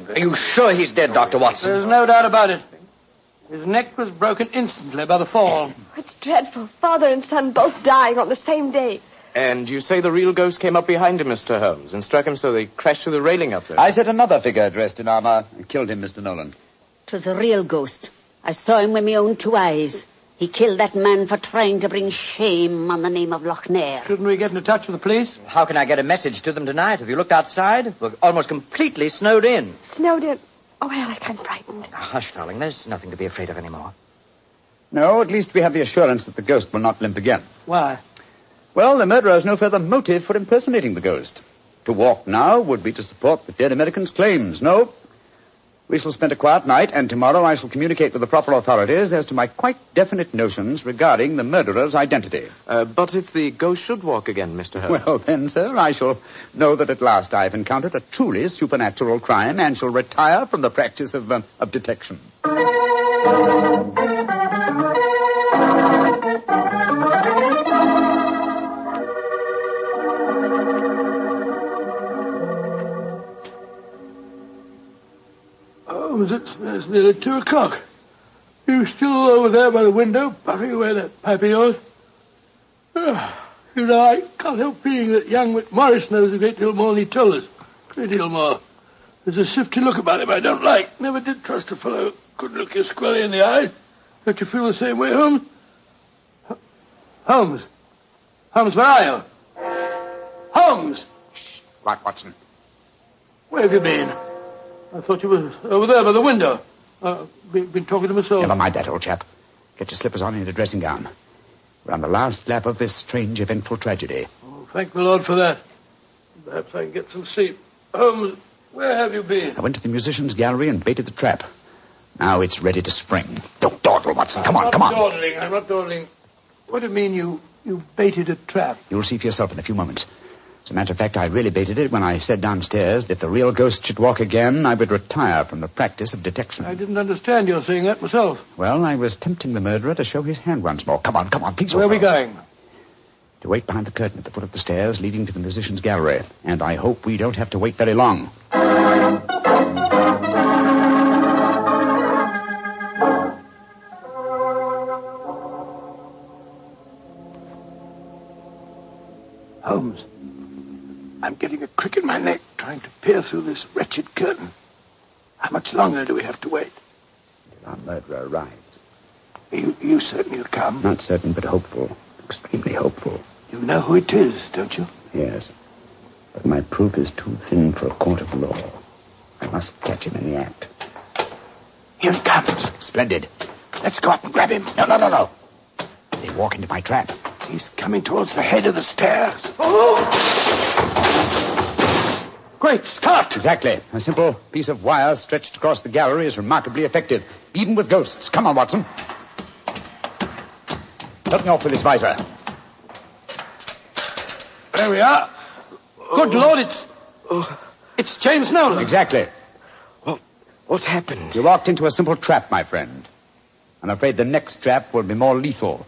Speaker 14: Are you sure he's dead, Dr. Watson?
Speaker 11: There's no doubt about it. His neck was broken instantly by the fall.
Speaker 16: It's dreadful. Father and son both dying on the same day.
Speaker 17: And you say the real ghost came up behind him, Mr. Holmes, and struck him so they crashed through the railing up there.
Speaker 13: I said another figure dressed in armor and killed him, Mr. Nolan.
Speaker 12: 'Twas a real ghost. I saw him with my own two eyes. He killed that man for trying to bring shame on the name of Lochnair.
Speaker 11: Shouldn't we get into touch with the police?
Speaker 14: How can I get a message to them tonight? Have you looked outside? We're almost completely snowed in.
Speaker 16: Snowed in? Oh, Alec, I'm frightened.
Speaker 14: Hush, darling. There's nothing to be afraid of anymore.
Speaker 13: No, at least we have the assurance that the ghost will not limp again.
Speaker 11: Why?
Speaker 13: Well, the murderer has no further motive for impersonating the ghost. To walk now would be to support the dead American's claims. No. We shall spend a quiet night, and tomorrow I shall communicate with the proper authorities as to my quite definite notions regarding the murderer's identity.
Speaker 17: But if the ghost should walk again, Mr. Holmes?
Speaker 13: Well, then, sir, I shall know that at last I've encountered a truly supernatural crime and shall retire from the practice of detection.
Speaker 11: It's nearly 2 o'clock. You still over there by the window, puffing away that pipe of yours? You know, I can't help feeling that young McMorris knows a great deal more than he told us. A great deal more. There's a shifty look about him I don't like. Never did trust a fellow who couldn't look you squarely in the eyes. Don't you feel the same way, Holmes? Holmes, where are you? Holmes!
Speaker 13: Shh. What, Watson?
Speaker 11: Where have you been? I thought you were over there by the window. Been talking to myself.
Speaker 13: Never mind that, old chap. Get your slippers on and your dressing gown. We're on the last lap of this strange, eventful tragedy.
Speaker 11: Oh, thank the Lord for that. Perhaps I can get some sleep. Holmes, where have you been?
Speaker 13: I went to the musician's gallery and baited the trap. Now it's ready to spring. Don't dawdle, Watson. Come on.
Speaker 11: I'm not dawdling. What do you mean you baited a trap?
Speaker 13: You'll see for yourself in a few moments. As a matter of fact, I really baited it when I said downstairs that if the real ghost should walk again, I would retire from the practice of detection.
Speaker 11: I didn't understand your saying that myself.
Speaker 13: Well, I was tempting the murderer to show his hand once more. Come on, please.
Speaker 11: Where are we going?
Speaker 13: To wait behind the curtain at the foot of the stairs leading to the musician's gallery. And I hope we don't have to wait very long.
Speaker 11: I'm getting a crick in my neck trying to peer through this wretched curtain. How much longer do we have to wait?
Speaker 13: Our murderer arrives.
Speaker 11: You certain he'll come?
Speaker 13: Not certain, but hopeful. Extremely hopeful.
Speaker 11: You know who it is, don't you?
Speaker 13: Yes. But my proof is too thin for a court of law. I must catch him in the act.
Speaker 11: Here he comes.
Speaker 13: Splendid.
Speaker 11: Let's go up and grab him.
Speaker 13: No. They walk into my trap.
Speaker 11: He's coming towards the head of the stairs.
Speaker 13: Oh!
Speaker 11: Great Scott!
Speaker 13: Exactly. A simple piece of wire stretched across the gallery is remarkably effective, even with ghosts. Come on, Watson. Help me off with this visor.
Speaker 11: There we are. Good Lord, it's James Nolan.
Speaker 13: Exactly.
Speaker 21: What happened?
Speaker 13: You walked into a simple trap, my friend. I'm afraid the next trap will be more lethal,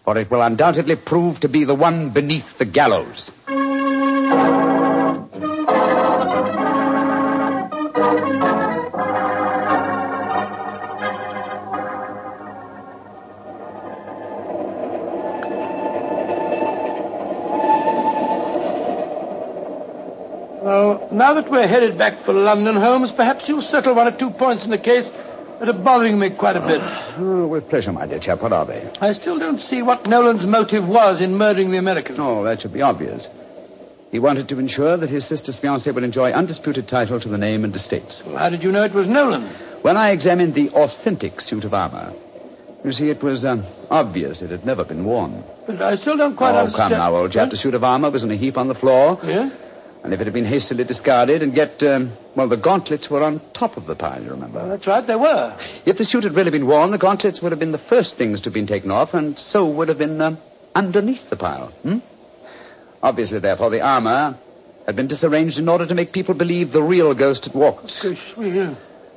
Speaker 13: for it will undoubtedly prove to be the one beneath the gallows.
Speaker 11: Well, now that we're headed back for London, Holmes, perhaps you'll settle one or two points in the case that are bothering me quite a bit.
Speaker 13: With pleasure, my dear chap. What are they?
Speaker 11: I still don't see what Nolan's motive was in murdering the American.
Speaker 13: Oh, that should be obvious. He wanted to ensure that his sister's fiancé would enjoy undisputed title to the name and estates.
Speaker 11: Well, how did you know it was Nolan?
Speaker 13: When I examined the authentic suit of armor, you see, it was obvious it had never been worn.
Speaker 11: But I still don't quite understand.
Speaker 13: Oh, come now, old chap. The suit of armor was in a heap on the floor.
Speaker 11: Yeah?
Speaker 13: And if it had been hastily discarded and yet, the gauntlets were on top of the pile, you remember?
Speaker 11: That's right, they were.
Speaker 13: If the suit had really been worn, the gauntlets would have been the first things to have been taken off, and so would have been underneath the pile. Obviously, therefore, the armor had been disarranged in order to make people believe the real ghost had walked.
Speaker 11: Yeah.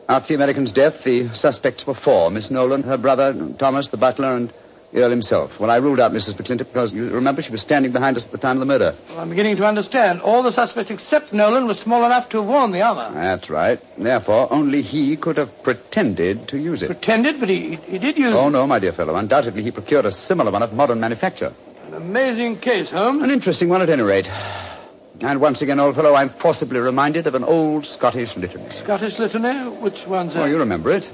Speaker 13: After the American's death, the suspects were four: Miss Nolan, her brother, Thomas, the butler, and the Earl himself. Well, I ruled out Mrs. McClintock because, you remember, she was standing behind us at the time of the murder.
Speaker 11: Well, I'm beginning to understand. All the suspects except Nolan were small enough to have worn the armor.
Speaker 13: That's right. Therefore, only he could have pretended to use it.
Speaker 11: Pretended? But he did use it.
Speaker 13: Oh, no, my dear fellow. Undoubtedly, he procured a similar one of modern manufacture.
Speaker 11: An amazing case, Holmes.
Speaker 13: An interesting one, at any rate. And once again, old fellow, I'm forcibly reminded of an old Scottish litany.
Speaker 11: Scottish litany? Which one's that?
Speaker 13: Oh, you remember it.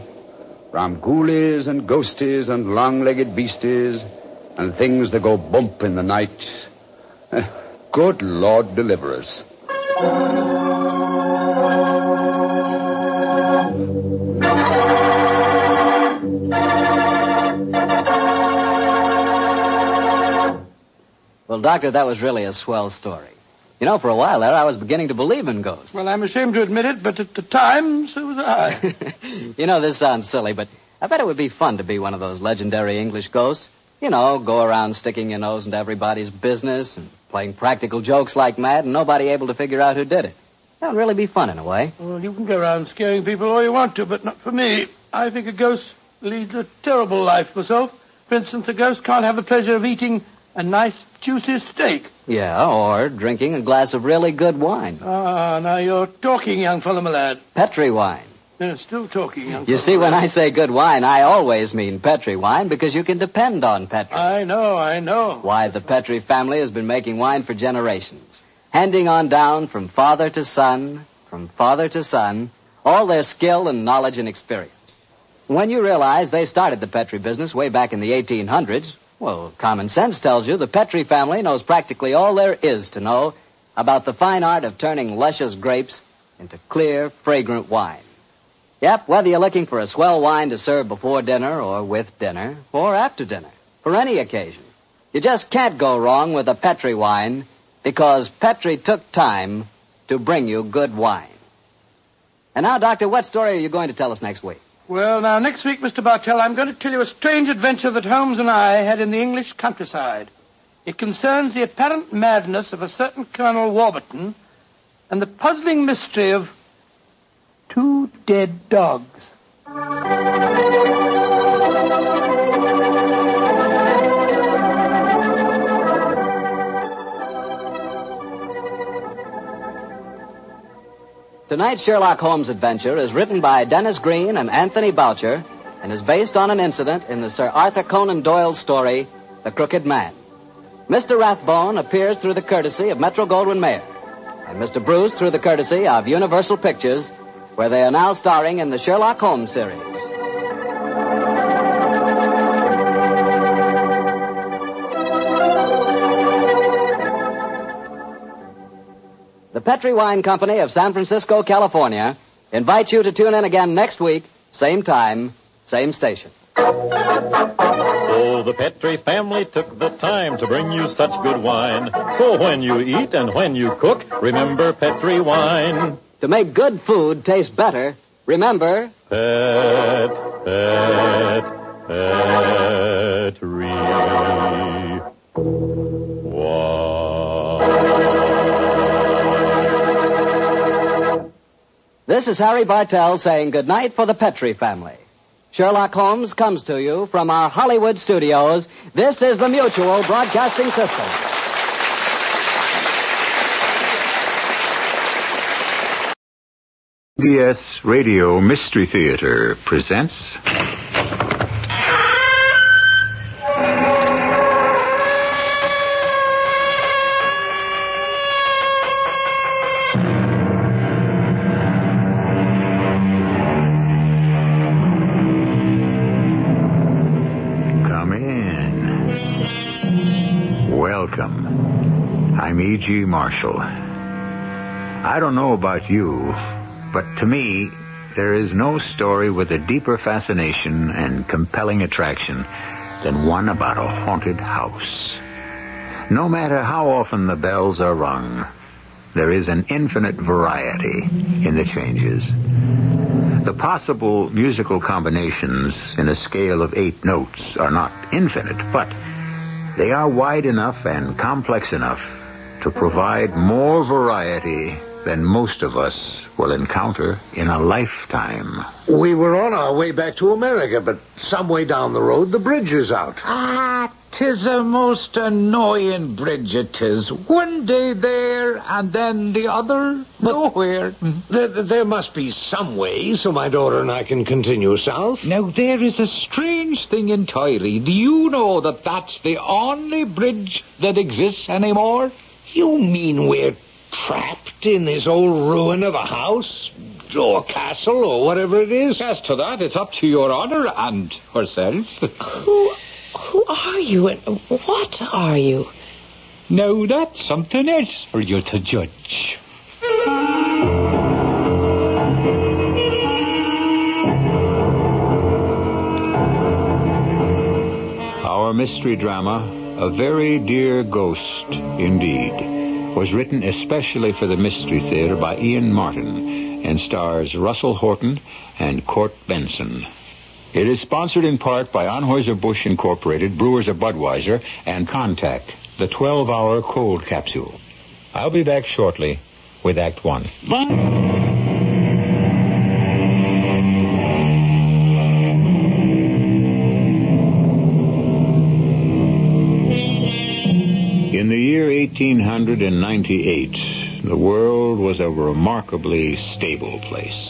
Speaker 13: From ghoulies and ghosties and long-legged beasties and things that go bump in the night. Good Lord, deliver us.
Speaker 10: Well, Doctor, that was really a swell story. You know, for a while there, I was beginning to believe in ghosts.
Speaker 11: Well, I'm ashamed to admit it, but at the time, so was I.
Speaker 10: You know, this sounds silly, but I bet it would be fun to be one of those legendary English ghosts. You know, go around sticking your nose into everybody's business and playing practical jokes like mad and nobody able to figure out who did it. That would really be fun in a way.
Speaker 11: Well, you can go around scaring people all you want to, but not for me. I think a ghost leads a terrible life myself. For instance, a ghost can't have the pleasure of eating a nice, juicy steak.
Speaker 10: Yeah, or drinking a glass of really good wine.
Speaker 11: Ah, now you're talking, young fellow, my lad.
Speaker 10: Petri wine.
Speaker 11: Yeah, still talking, young fellow.
Speaker 10: You see, when I say good wine, I always mean Petri wine because you can depend on Petri.
Speaker 11: I know.
Speaker 10: Why, the Petri family has been making wine for generations, handing on down from father to son, all their skill and knowledge and experience. When you realize they started the Petri business way back in the 1800s, well, common sense tells you the Petri family knows practically all there is to know about the fine art of turning luscious grapes into clear, fragrant wine. Yep, whether you're looking for a swell wine to serve before dinner or with dinner or after dinner, for any occasion, you just can't go wrong with a Petri wine because Petri took time to bring you good wine. And now, Doctor, what story are you going to tell us next week?
Speaker 11: Well, now, next week, Mr. Bartell, I'm going to tell you a strange adventure that Holmes and I had in the English countryside. It concerns the apparent madness of a certain Colonel Warburton and the puzzling mystery of 2 dead dogs.
Speaker 10: Tonight's Sherlock Holmes adventure is written by Dennis Green and Anthony Boucher and is based on an incident in the Sir Arthur Conan Doyle story, The Crooked Man. Mr. Rathbone appears through the courtesy of Metro-Goldwyn-Mayer. and Mr. Bruce through the courtesy of Universal Pictures, where they are now starring in the Sherlock Holmes series. The Petri Wine Company of San Francisco, California, invites you to tune in again next week, same time, same station.
Speaker 2: Oh, the Petri family took the time to bring you such good wine. So when you eat and when you cook, remember Petri wine.
Speaker 10: To make good food taste better, remember...
Speaker 2: Petri.
Speaker 10: This is Harry Bartell saying goodnight for the Petri family. Sherlock Holmes comes to you from our Hollywood studios. This is the Mutual Broadcasting System.
Speaker 9: CBS Radio Mystery Theater presents... I'm E.G. Marshall. I don't know about you, but to me, there is no story with a deeper fascination and compelling attraction than one about a haunted house. No matter how often the bells are rung, there is an infinite variety in the changes. The possible musical combinations in a scale of 8 notes are not infinite, but they are wide enough and complex enough to provide more variety than most of us will encounter in a lifetime.
Speaker 20: We were on our way back to America, but some way down the road, the bridge is out.
Speaker 24: Ah, 'tis a most annoying bridge, it is. One day there, and then the other nowhere.
Speaker 20: There must be some way so my daughter and I can continue south.
Speaker 24: Now, there is a strange thing entirely. Do you know that that's the only bridge that exists anymore?
Speaker 20: You mean we're trapped in this old ruin of a house or castle or whatever it is?
Speaker 24: As to that, it's up to your honor and herself.
Speaker 25: Who are you and what are you?
Speaker 24: Now, that's something else for you to judge.
Speaker 9: Our mystery drama, A Very Dear Ghost, indeed, was written especially for the Mystery Theater by Ian Martin and stars Russell Horton and Court Benson. It is sponsored in part by Anheuser-Busch Incorporated, Brewers of Budweiser, and Contact, the 12-hour cold capsule. I'll be back shortly with Act One. In the year 1898, the world was a remarkably stable place.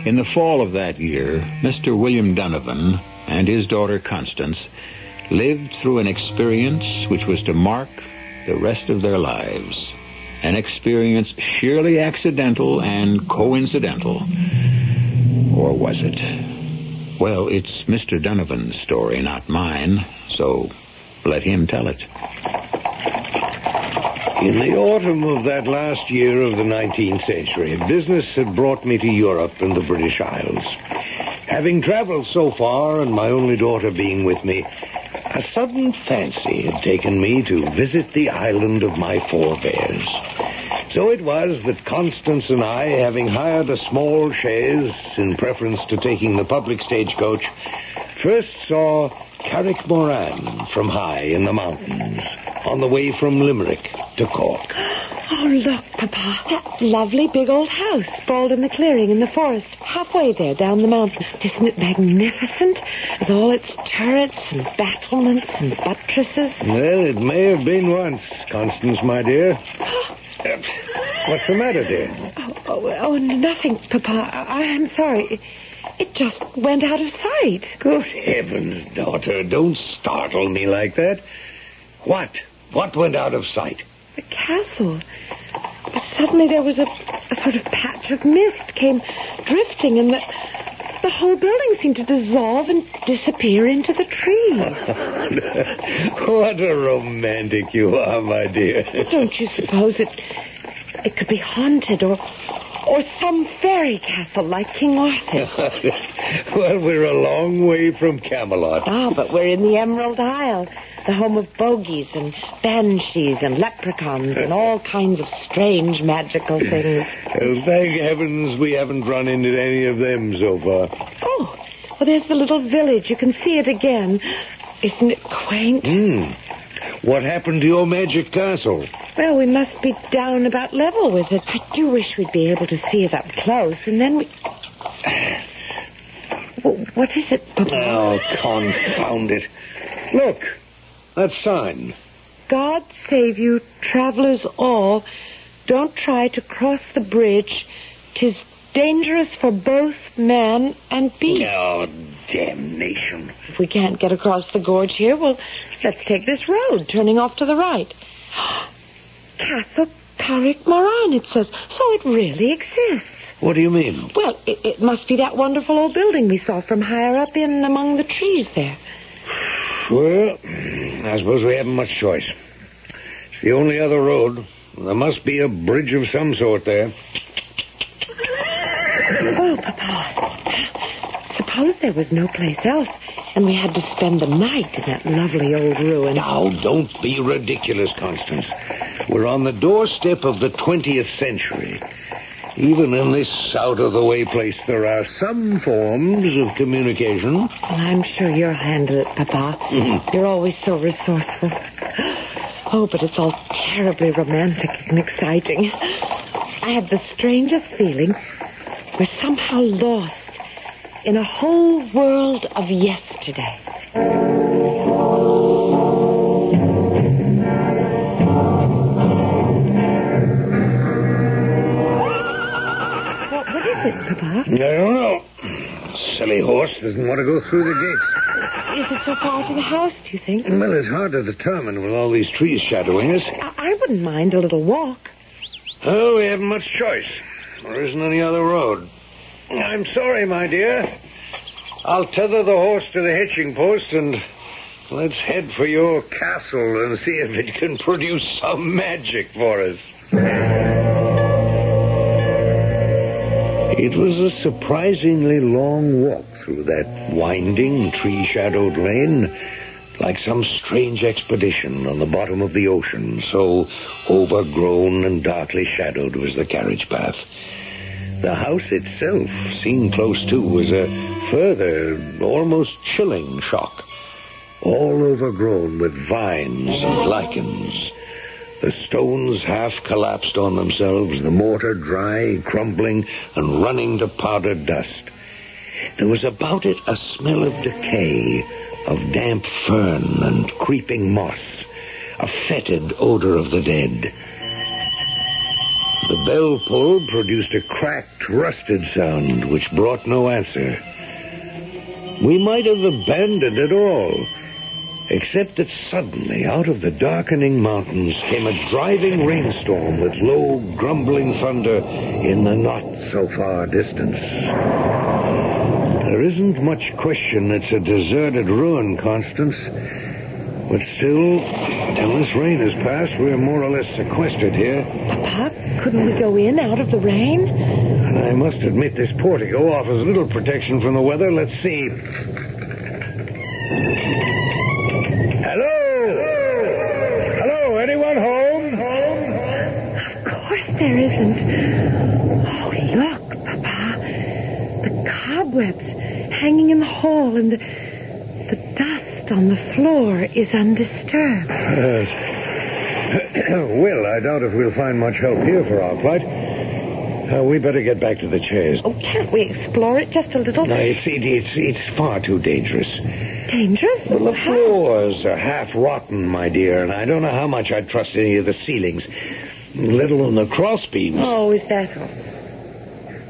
Speaker 9: In the fall of that year, Mr. William Donovan and his daughter Constance lived through an experience which was to mark the rest of their lives. An experience sheerly accidental and coincidental. Or was it? Well, it's Mr. Donovan's story, not mine, so let him tell it.
Speaker 20: In the autumn of that last year of the 19th century, business had brought me to Europe and the British Isles. Having traveled so far, and my only daughter being with me, a sudden fancy had taken me to visit the island of my forebears. So it was that Constance and I, having hired a small chaise in preference to taking the public stagecoach, first saw Carrickmoran from high in the mountains, on the way from Limerick to Cork.
Speaker 25: Oh, look, Papa. That lovely big old house sprawled in the clearing in the forest, halfway there down the mountain. Isn't it magnificent? With all its turrets and battlements and buttresses.
Speaker 20: Well, it may have been once, Constance, my dear. What's the matter, dear?
Speaker 25: Oh, nothing, Papa. I'm sorry. It just went out of sight.
Speaker 20: Good heavens, daughter, don't startle me like that. What? What went out of sight?
Speaker 25: The castle. suddenly there was a sort of patch of mist came drifting, and the whole building seemed to dissolve and disappear into the trees.
Speaker 20: What a romantic you are, my dear.
Speaker 25: Don't you suppose it could be haunted or some fairy castle like King Arthur?
Speaker 20: Well, we're a long way from Camelot.
Speaker 25: Ah, but we're in the Emerald Isle, the home of bogies and banshees and leprechauns and all kinds of strange magical things.
Speaker 20: Thank heavens we haven't run into any of them so far.
Speaker 25: Oh, well, there's the little village. You can see it again. Isn't it quaint?
Speaker 20: What happened to your magic castle?
Speaker 25: Well, we must be down about level with it. I do wish we'd be able to see it up close, and then we... What is it, Papa?
Speaker 20: Oh, confound it. Look, that sign.
Speaker 25: God save you, travelers all. Don't try to cross the bridge. 'Tis dangerous for both man and beast.
Speaker 20: Oh, damnation.
Speaker 25: If we can't get across the gorge here, well, let's take this road, turning off to the right. Castle Carrick Moran, it says. So it really exists.
Speaker 20: What do you mean?
Speaker 25: Well, it must be that wonderful old building we saw from higher up in among the trees there.
Speaker 20: Well, I suppose we haven't much choice. It's the only other road. There must be a bridge of some sort there.
Speaker 25: Oh, Papa. Suppose there was no place else, and we had to spend the night in that lovely old ruin.
Speaker 20: Now, don't be ridiculous, Constance. We're on the doorstep of the 20th century. Even in this out-of-the-way place, there are some forms of communication.
Speaker 25: Well, I'm sure you'll handle it, Papa. You're always so resourceful. Oh, but it's all terribly romantic and exciting. I have the strangest feeling we're somehow lost in a whole world of yesterday. Papa?
Speaker 20: I don't know. Silly horse doesn't want to go through the gates.
Speaker 25: Is it so far to the house, do you think?
Speaker 20: Well, it's hard to determine with all these trees shadowing us.
Speaker 25: I wouldn't mind a little walk.
Speaker 20: Oh, we haven't much choice. There isn't any other road. I'm sorry, my dear. I'll tether the horse to the hitching post and let's head for your castle and see if it can produce some magic for us. It was a surprisingly long walk through that winding, tree-shadowed lane, like some strange expedition on the bottom of the ocean, so overgrown and darkly shadowed was the carriage path. The house itself, seen close to, was a further, almost chilling shock, all overgrown with vines and lichens. The stones half collapsed on themselves, the mortar dry, crumbling, and running to powdered dust. There was about it a smell of decay, of damp fern and creeping moss, a fetid odor of the dead. The bell pull produced a cracked, rusted sound which brought no answer. We might have abandoned it all, except that suddenly, out of the darkening mountains, came a driving rainstorm with low, grumbling thunder in the not-so-far distance. There isn't much question it's a deserted ruin, Constance. But still, till this rain has passed, we're more or less sequestered here.
Speaker 25: Papa, couldn't we go in out of the rain?
Speaker 20: And I must admit this portico offers little protection from the weather. Let's see. Hello, anyone home?
Speaker 25: Of course there isn't. Oh, look, Papa. The cobwebs hanging in the hall and the dust on the floor is undisturbed.
Speaker 20: Well, I doubt if we'll find much help here for our plight. We better get back to the chairs.
Speaker 25: Oh, can't we explore it just a little?
Speaker 20: No, it's far too dangerous.
Speaker 25: Dangerous?
Speaker 20: Well, the floors are half rotten, my dear, and I don't know how much I'd trust any of the ceilings, let alone the cross beams.
Speaker 25: Oh, is that all?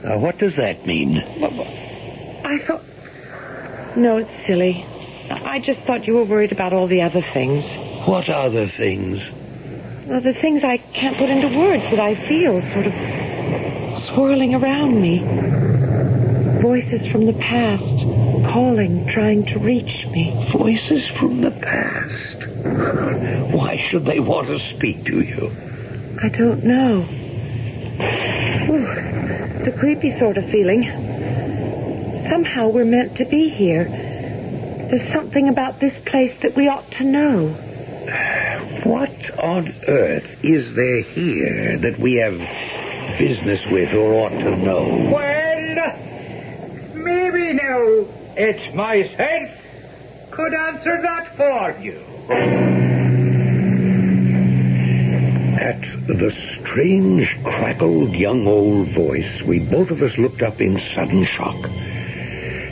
Speaker 20: Now, what does that mean?
Speaker 25: I thought... No, it's silly. I just thought you were worried about all the other things.
Speaker 20: What other things?
Speaker 25: Well, the things I can't put into words that I feel sort of swirling around me. Voices from the past, calling, trying to reach me.
Speaker 20: Voices from the past? Why should they want to speak to you?
Speaker 25: I don't know. Ooh, it's a creepy sort of feeling. Somehow we're meant to be here. There's something about this place that we ought to know.
Speaker 20: What on earth is there here that we have business with or ought to know?
Speaker 24: Well, maybe now it's myself could answer that for you.
Speaker 20: At the strange, crackled young old voice, we both of us looked up in sudden shock.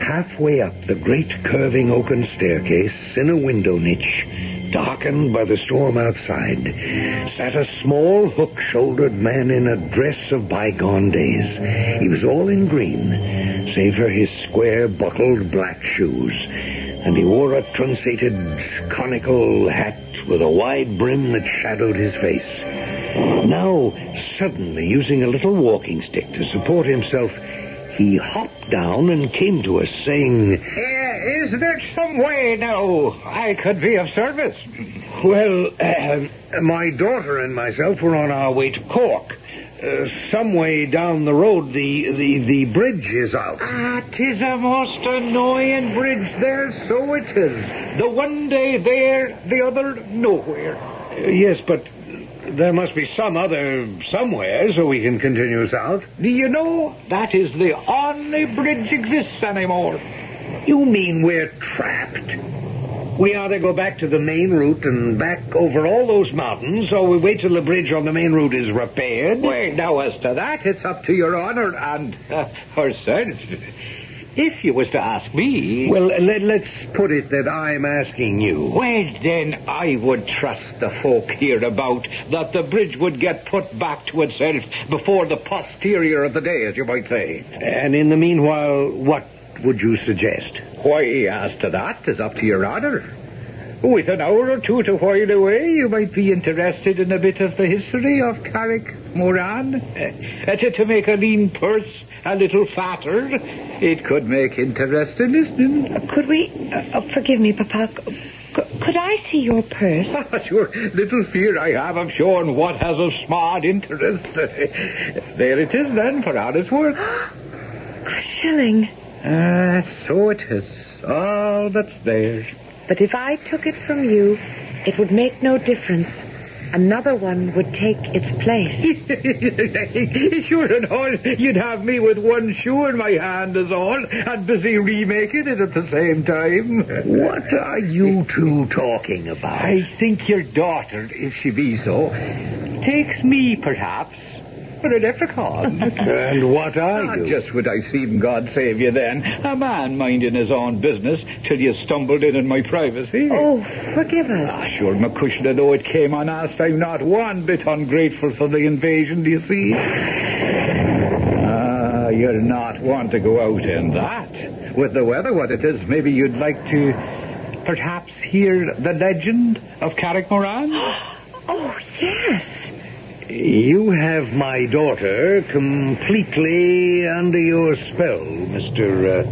Speaker 20: Halfway up the great curving oaken staircase, in a window niche, darkened by the storm outside, sat a small, hook-shouldered man in a dress of bygone days. He was all in green, save for his square, buckled black shoes, and he wore a truncated, conical hat with a wide brim that shadowed his face. Now, suddenly, using a little walking stick to support himself, he hopped down and came to us, saying,
Speaker 24: Is there some way now I could be of service?
Speaker 20: Well, my daughter and myself were on our way to Cork. Some way down the road, the bridge is out.
Speaker 24: 'Tis a most annoying bridge there, so it is. The one day there, the other nowhere.
Speaker 20: Yes, but there must be some other somewhere so we can continue south.
Speaker 24: Do you know, that is the only bridge exists anymore.
Speaker 20: You mean we're trapped? We either go back to the main route and back over all those mountains, or we wait till the bridge on the main route is repaired?
Speaker 24: Well, now, as to that, it's up to your honor and herself. If you was to ask me...
Speaker 20: Well, let's put it that I'm asking you.
Speaker 24: Well, then, I would trust the folk hereabout that the bridge would get put back to itself before the posterior of the day, as you might say.
Speaker 20: And in the meanwhile, what would you suggest?
Speaker 24: Why, as to that, is up to your honor. With an hour or two to while away, you might be interested in a bit of the history of Carrick-Moran. To make a lean purse a little fatter, it could make interesting listening.
Speaker 25: Could we... forgive me, Papa. Could I see your purse?
Speaker 24: Sure. Little fear I have of showing what has of smart interest. There it is, then, for honest work.
Speaker 25: A shilling.
Speaker 24: So it is. All that's there.
Speaker 25: But if I took it from you, it would make no difference. Another one would take its place.
Speaker 24: Sure and all, you'd have me with one shoe in my hand is all, and busy remaking it at the same time.
Speaker 20: What are you two talking about?
Speaker 24: I think your daughter, if she be so, takes me, perhaps, for a leprechaun.
Speaker 20: And what are you?
Speaker 24: Just what I seem, God save you then. A man minding his own business till you stumbled in my privacy.
Speaker 25: Oh, forgive us.
Speaker 24: Sure, McCushion, though it came unasked, I'm not one bit ungrateful for the invasion, do you see? You're not one to go out in that. With the weather what it is, maybe you'd like to perhaps hear the legend of Carrick-Moran?
Speaker 25: Oh, yes.
Speaker 20: You have my daughter completely under your spell, Mr.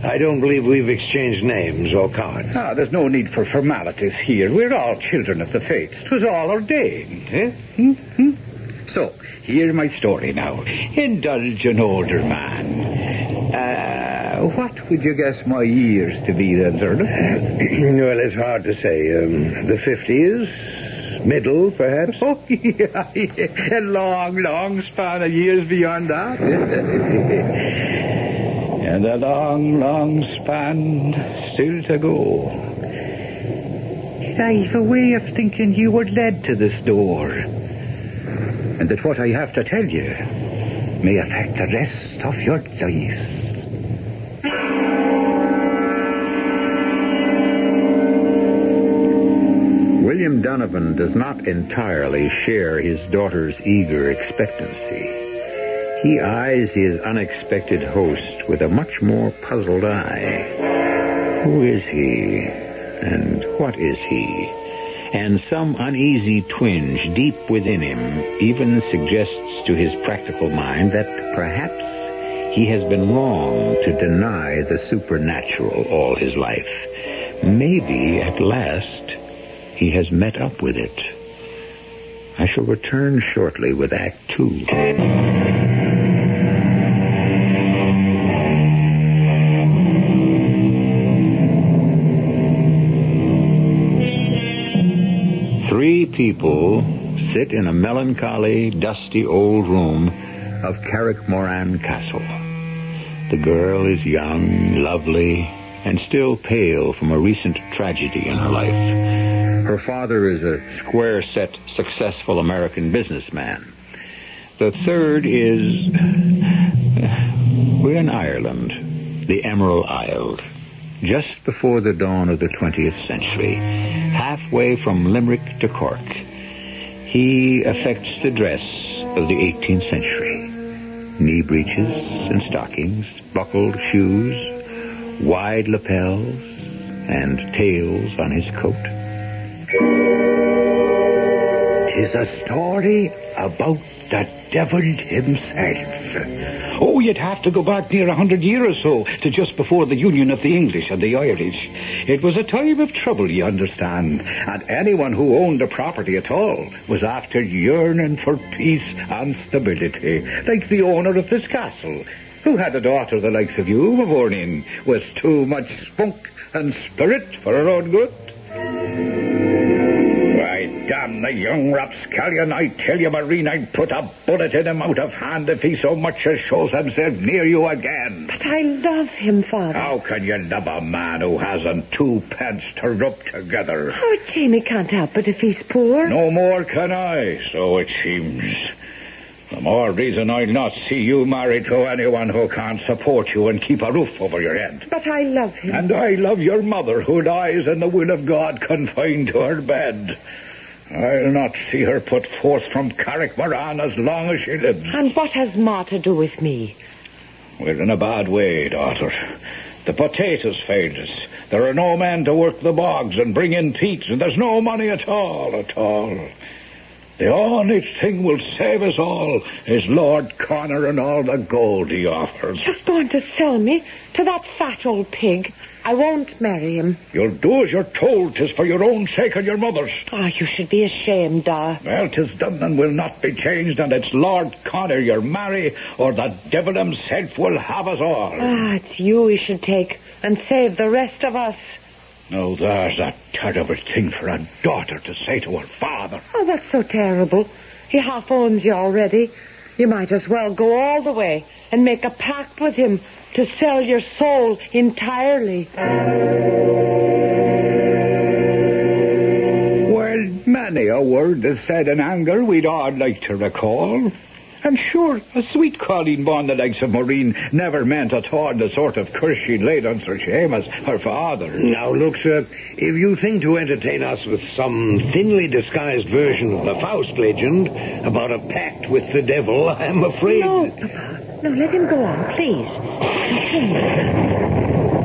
Speaker 20: I don't believe we've exchanged names or cards.
Speaker 24: There's no need for formalities here. We're all children of the fates. 'Twas all ordained, eh? So, hear my story now. Indulge an older man. What would you guess my years to be then, sir?
Speaker 20: Well, it's hard to say. The 50s? Middle, perhaps?
Speaker 24: Oh, yeah. A long span of years beyond that. And a long span still to go. I've a way of thinking you were led to this door. And that what I have to tell you may affect the rest of your life.
Speaker 9: William Donovan does not entirely share his daughter's eager expectancy. He eyes his unexpected host with a much more puzzled eye. Who is he? And what is he? and some uneasy twinge deep within him even suggests to his practical mind that perhaps he has been wrong to deny the supernatural all his life. Maybe, at last, he has met up with it. I shall return shortly with Act 2. Three people sit in a melancholy, dusty old room of Carrickmorran Castle. The girl is young, lovely, and still pale from a recent tragedy in her life. Her father is a square-set, successful American businessman. The third is... we're in Ireland, the Emerald Isle, just before the dawn of the 20th century, halfway from Limerick to Cork. He affects the dress of the 18th century. Knee breeches and stockings, buckled shoes, wide lapels, and tails on his coat.
Speaker 24: 'Tis a story about the devil himself. Oh, you'd have to go back near 100 years or so to just before the union of the English and the Irish. It was a time of trouble, you understand, and anyone who owned a property at all was after yearning for peace and stability, like the owner of this castle, who had a daughter the likes of you, Mavourneen, with too much spunk and spirit for her own good. Why, damn the young rapscallion, I tell you, Marine, I'd put a bullet in him out of hand if he so much as shows himself near you again.
Speaker 25: But I love him, Father.
Speaker 24: How can you love a man who hasn't 2 pence to rub together?
Speaker 25: Oh, Jamie can't help it if he's poor.
Speaker 24: No more can I, so it seems. The more reason I'll not see you married to anyone who can't support you and keep a roof over your head.
Speaker 25: But I love him.
Speaker 24: And I love your mother, who lies in the will of God confined to her bed. I'll not see her put forth from Carrickmorran as long as she lives.
Speaker 25: And what has Ma to do with me?
Speaker 24: We're in a bad way, daughter. The potatoes failed us. There are no men to work the bogs and bring in teats, and there's no money at all. The only thing will save us all is Lord Connor and all the gold he offers.
Speaker 25: You're going to sell me to that fat old pig. I won't marry him.
Speaker 24: You'll do as you're told. 'Tis for your own sake and your mother's.
Speaker 25: Oh, you should be ashamed, Da.
Speaker 24: Well, 'tis done and will not be changed, and it's Lord Connor you'll marry, or the devil himself will have us all.
Speaker 25: Ah, it's you he should take and save the rest of us.
Speaker 24: Now, there's a terrible thing for a daughter to say to her father.
Speaker 25: Oh, that's so terrible. He half owns you already. You might as well go all the way and make a pact with him to sell your soul entirely.
Speaker 24: Well, many a word is said in anger we'd all like to recall. And sure, a sweet Colleen born the likes of Maureen never meant at all the sort of curse she laid on Sir Seamus, her father.
Speaker 20: Now, look, sir, if you think to entertain us with some thinly disguised version of the Faust legend about a pact with the devil, I'm afraid...
Speaker 25: No, Papa. No, let him go on, please.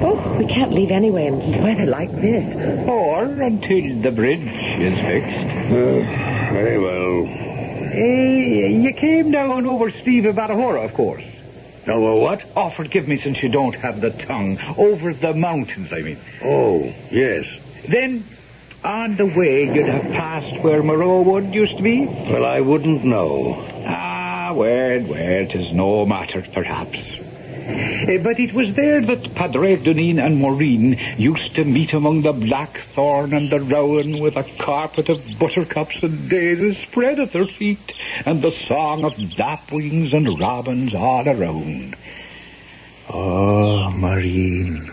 Speaker 25: Oh, we can't leave anyway in weather like this.
Speaker 24: Or until the bridge is fixed.
Speaker 20: Very well.
Speaker 24: You came down over Steve of Batahora, of course.
Speaker 20: No, what?
Speaker 24: Oh, forgive me since you don't have the tongue. Over the mountains, I mean.
Speaker 20: Oh, yes.
Speaker 24: Then, on the way, you'd have passed where Moreau Wood used to be?
Speaker 20: Well, I wouldn't know.
Speaker 24: Well, 'tis no matter, perhaps. But it was there that Padre Duneen and Maureen used to meet among the blackthorn and the rowan, with a carpet of buttercups and daisies spread at their feet, and the song of lapwings and robins all around. Oh, Maureen,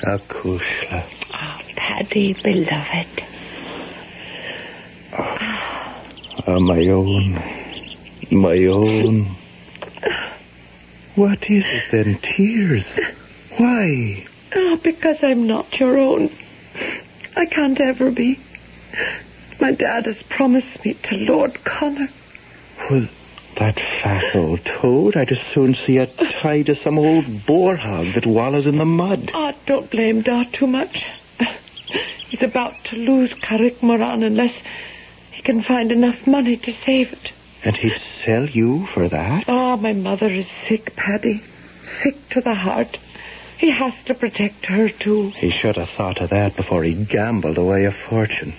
Speaker 24: Acushla.
Speaker 25: Oh, Paddy, beloved.
Speaker 24: Oh, my own. My own. What is it then? Tears? Why?
Speaker 25: Oh, because I'm not your own. I can't ever be. My dad has promised me to Lord Connor.
Speaker 24: Well, that fat old toad, I'd as soon see it tied to some old boar hog that wallows in the mud.
Speaker 25: Oh, don't blame Dad too much. He's he's about to lose Carrick-Moran unless he can find enough money to save it.
Speaker 24: And he'd sell you for that?
Speaker 25: Oh, my mother is sick, Paddy. Sick to the heart. He has to protect her, too.
Speaker 24: He should have thought of that before he gambled away a fortune.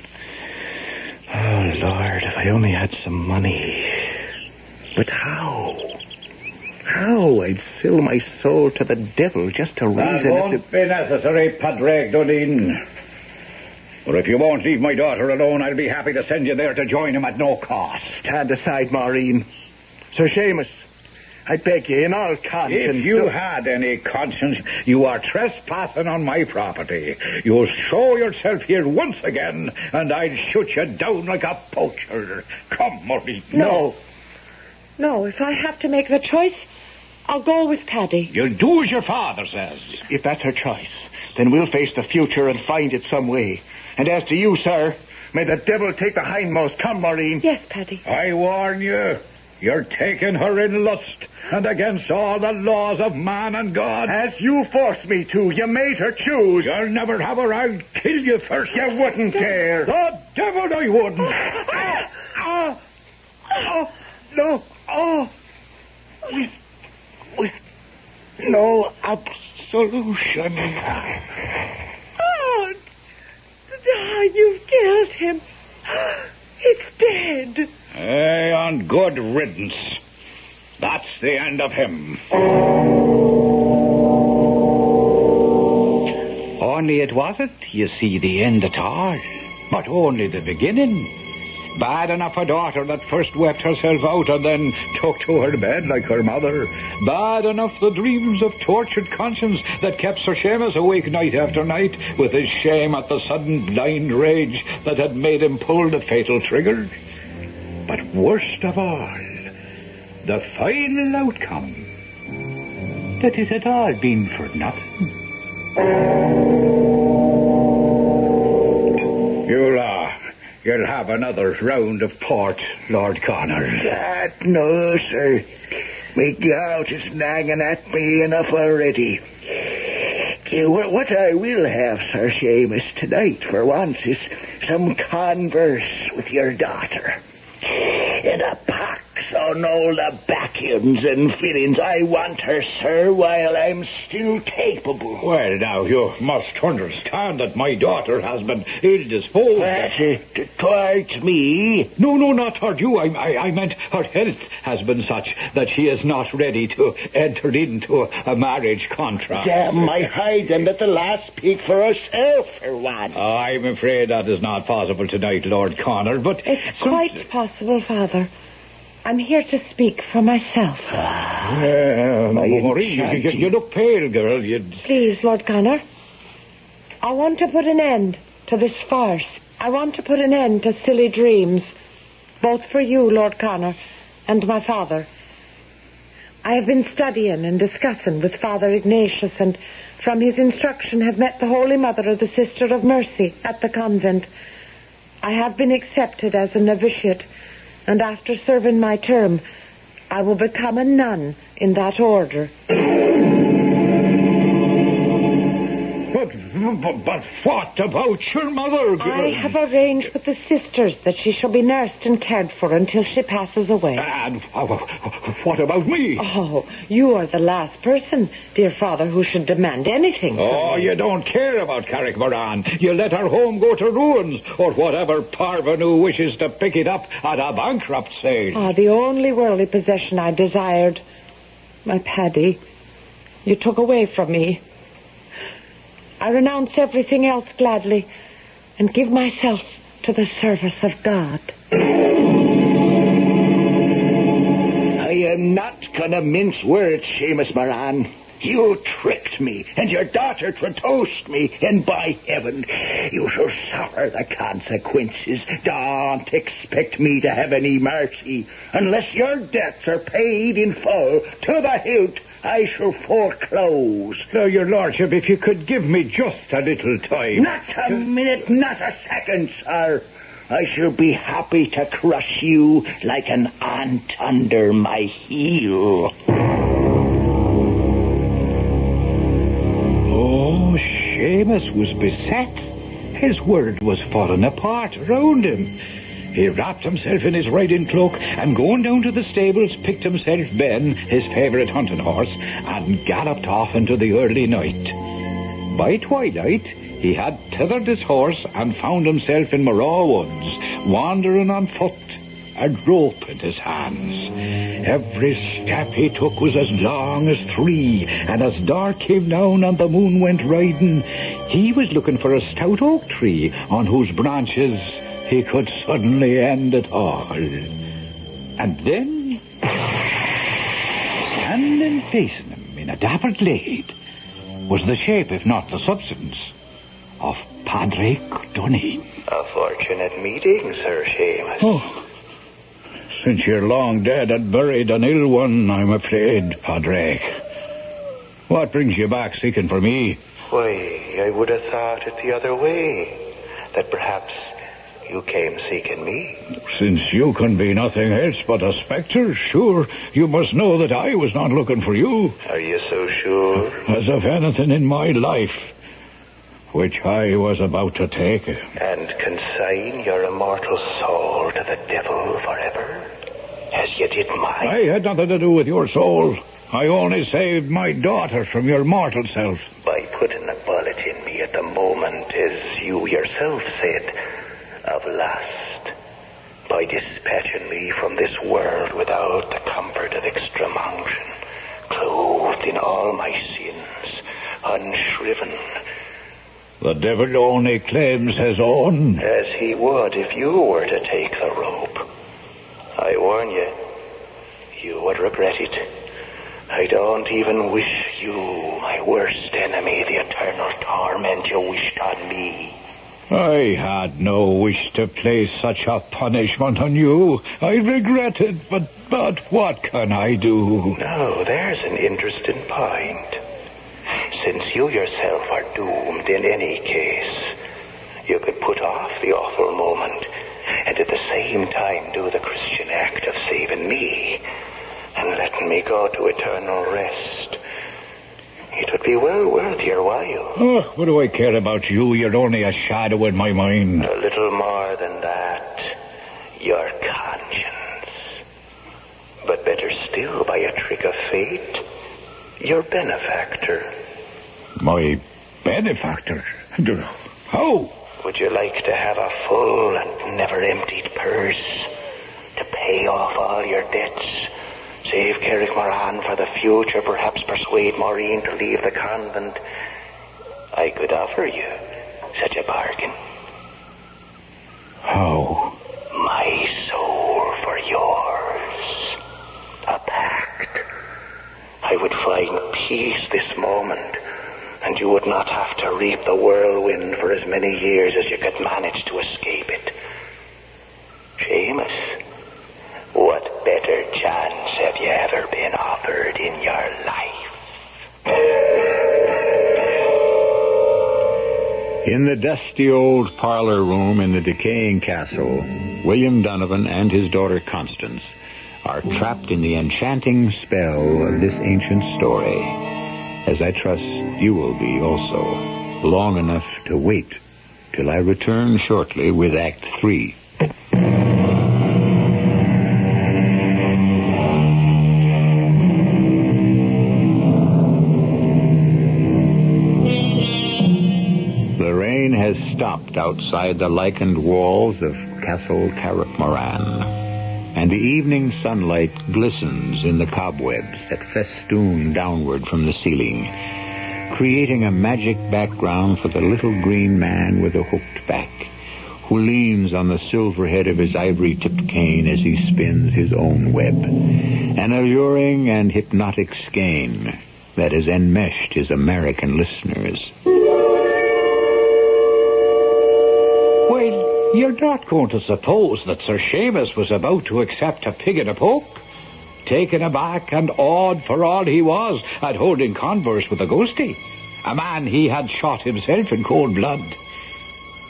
Speaker 24: Oh, Lord, if I only had some money. But how? How? I'd sell my soul to the devil just to raise
Speaker 9: it. That won't be necessary, Padre Dodin. Or if you won't leave my daughter alone, I'll be happy to send you there to join him at no cost.
Speaker 24: Stand aside, Maureen. Sir Seamus, I beg you, in all conscience...
Speaker 9: If you had any conscience, you are trespassing on my property. You'll show yourself here once again, and I'll shoot you down like a poacher. Come, Maureen.
Speaker 25: No, if I have to make the choice, I'll go with Paddy.
Speaker 9: You'll do as your father says.
Speaker 24: If that's her choice, then we'll face the future and find it some way. And as to you, sir, may the devil take the hindmost. Come, Maureen.
Speaker 25: Yes, Paddy.
Speaker 9: I warn you, you're taking her in lust and against all the laws of man and God.
Speaker 24: As you forced me to, you made her choose.
Speaker 9: You'll never have her. I'll kill you first.
Speaker 24: You wouldn't dare.
Speaker 9: The devil I wouldn't.
Speaker 24: No. With no absolution.
Speaker 25: You've killed him. It's dead.
Speaker 9: And good riddance. That's the end of him.
Speaker 24: Only it wasn't, you see, the end at all. But only the beginning. Bad enough a daughter that first wept herself out and then took to her bed like her mother. Bad enough the dreams of tortured conscience that kept Sir Seamus awake night after night with his shame at the sudden blind rage that had made him pull the fatal trigger. But worst of all, the final outcome, that it had all been for nothing.
Speaker 9: You'll have another round of port, Lord Connor.
Speaker 24: No, sir. My gout is nagging at me enough already. What I will have, Sir Seamus, tonight, for once, is some converse with your daughter. In a pox on all the back-ends and fillings. I want her, sir, while I'm still capable.
Speaker 9: Well, now, you must understand that my daughter has been ill-disposed.
Speaker 24: Towards me?
Speaker 9: No, not toward you. I meant her health has been such that she is not ready to enter into a marriage contract.
Speaker 24: Damn my hide and let the lass speak for herself for once.
Speaker 9: I'm afraid that is not possible tonight, Lord Connor, but...
Speaker 25: It's quite possible, Father. I'm here to speak for myself.
Speaker 9: Maureen, you look pale, girl.
Speaker 25: Please, Lord Connor. I want to put an end to this farce. I want to put an end to silly dreams. Both for you, Lord Connor, and my father. I have been studying and discussing with Father Ignatius, and from his instruction have met the Holy Mother of the Sister of Mercy at the convent. I have been accepted as a novitiate, and after serving my term, I will become a nun in that order.
Speaker 9: But what about your mother, girl?
Speaker 25: I have arranged with the sisters that she shall be nursed and cared for until she passes away.
Speaker 9: And what about me?
Speaker 25: Oh, you are the last person, dear Father, who should demand anything.
Speaker 9: Oh, you don't care about Carrick-Moran. You let our home go to ruins, or whatever parvenu wishes to pick it up at a bankrupt sale.
Speaker 25: The only worldly possession I desired, my Paddy, you took away from me. I renounce everything else gladly and give myself to the service of God.
Speaker 24: I am not going to mince words, Seamus Moran. You tricked me, and your daughter traduced me, and by heaven, you shall suffer the consequences. Don't expect me to have any mercy. Unless your debts are paid in full to the hilt, I shall foreclose.
Speaker 9: Now, your lordship, if you could give me just a little time.
Speaker 24: Not a minute, not a second, sir. I shall be happy to crush you like an ant under my heel. Oh, Seamus was beset. His world was falling apart around him. He wrapped himself in his riding cloak and going down to the stables picked himself Ben, his favourite hunting horse, and galloped off into the early night. By twilight, he had tethered his horse and found himself in Moraw Woods, wandering on foot, a rope in his hands. Every step he took was as long as 3, and as dark came down and the moon went riding, he was looking for a stout oak tree on whose branches he could suddenly end it all. And then, standing facing him in a dapper glade, was the shape, if not the substance, of Padraig Doneen.
Speaker 1: A fortunate meeting, Sir Seamus.
Speaker 24: Oh, since you're long dead and buried an ill one, I'm afraid, Padraig. What brings you back seeking for me?
Speaker 1: Why, I would have thought it the other way, that perhaps you came seeking me.
Speaker 24: Since you can be nothing else but a spectre, sure, you must know that I was not looking for you.
Speaker 1: Are you so sure?
Speaker 24: As of anything in my life, which I was about to take.
Speaker 1: And consign your immortal soul to the devil forever, as you did mine.
Speaker 24: I had nothing to do with your soul. I only saved my daughter from your mortal self.
Speaker 1: By putting a bullet in me at the moment, as you yourself said, of lust. By dispatching me from this world without the comfort of extreme-unction, clothed in all my sins, unshriven.
Speaker 24: The devil only claims his own.
Speaker 1: As he would if you were to take the rope. I warn you, you would regret it. I don't even wish you, my worst enemy, the eternal torment you wished on me.
Speaker 24: I had no wish to place such a punishment on you. I regret it, but what can I do?
Speaker 1: Now, there's an interesting point. Since you yourself are doomed in any case, you could put off the awful moment and at the same time do the Christian act of saving me and letting me go to eternal rest. It would be well worth your while.
Speaker 24: Oh, what do I care about you? You're only a shadow in my mind.
Speaker 1: A little more than that. Your conscience. But better still, by a trick of fate, your benefactor.
Speaker 24: My benefactor? How?
Speaker 1: Would you like to have a full and never-emptied purse to pay off all your debts? Save Carrickmoran for the future, perhaps persuade Maureen to leave the convent. I could offer you such a bargain.
Speaker 24: How?
Speaker 1: My soul for yours. A pact. I would find peace this moment, and you would not have to reap the whirlwind for as many years as you could manage to escape it. Seamus, what better chance have you ever been offered in your life?
Speaker 9: In the dusty old parlor room in the decaying castle, William Donovan and his daughter Constance are trapped in the enchanting spell of this ancient story, as I trust you will be also, long enough to wait till I return shortly with Act 3. The rain has stopped outside the lichened walls of Castle Carrickmoran, and the evening sunlight glistens in the cobwebs that festoon downward from the ceiling, creating a magic background for the little green man with a hooked back, who leans on the silver head of his ivory-tipped cane as he spins his own web, an alluring and hypnotic skein that has enmeshed his American listeners.
Speaker 24: Well, you're not going to suppose that Sir Seamus was about to accept a pig in a poke? Taken aback and awed for all he was at holding converse with a ghostie, a man he had shot himself in cold blood.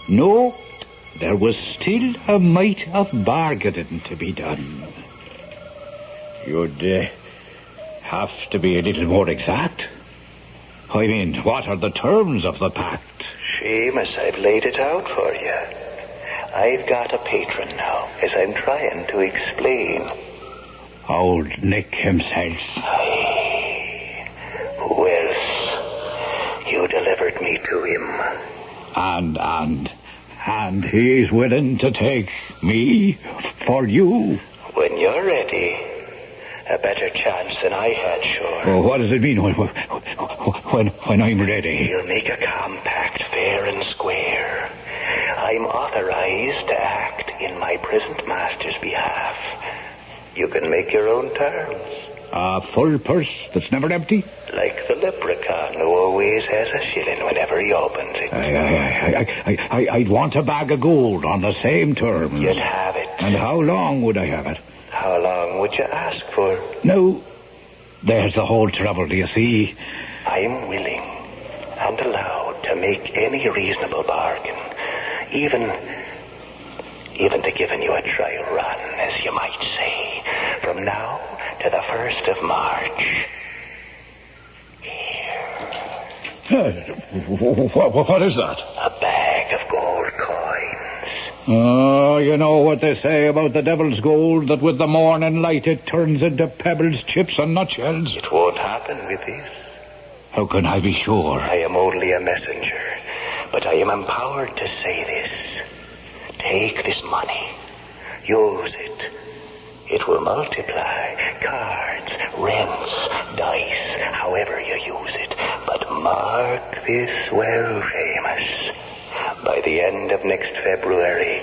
Speaker 24: No, there was still a mite of bargaining to be done. You'd have to be a little more exact. I mean, what are the terms of the pact,
Speaker 1: Seamus, I've laid it out for you. I've got a patron now, as I'm trying to explain.
Speaker 24: Old Nick himself.
Speaker 1: Aye. Who else? You delivered me to him.
Speaker 24: And he's willing to take me for you.
Speaker 1: When you're ready, a better chance than I had, sure.
Speaker 24: Oh, what does it mean when I'm ready?
Speaker 1: You'll make a compact fair and square. I'm authorized to act in my present master's behalf. You can make your own terms.
Speaker 24: A full purse that's never empty?
Speaker 1: Like the leprechaun who always has a shilling whenever he opens it.
Speaker 24: I'd want a bag of gold on the same terms.
Speaker 1: You'd have it.
Speaker 24: And how long would I have it?
Speaker 1: How long would you ask for?
Speaker 24: No, there's the whole trouble, do you see?
Speaker 1: I'm willing and allowed to make any reasonable bargain, even to giving you a trial run, as you might say, from now to the 1st of March.
Speaker 24: What is that?
Speaker 1: A bag of gold coins.
Speaker 24: Oh, you know what they say about the devil's gold, that with the morning light it turns into pebbles, chips, and nutshells.
Speaker 1: It won't happen with this.
Speaker 24: How can I be sure?
Speaker 1: I am only a messenger, but I am empowered to say this. Take this money. Use it. It will multiply. Cards, rents, dice, however you use it. But mark this well, Seamus. By the end of next February,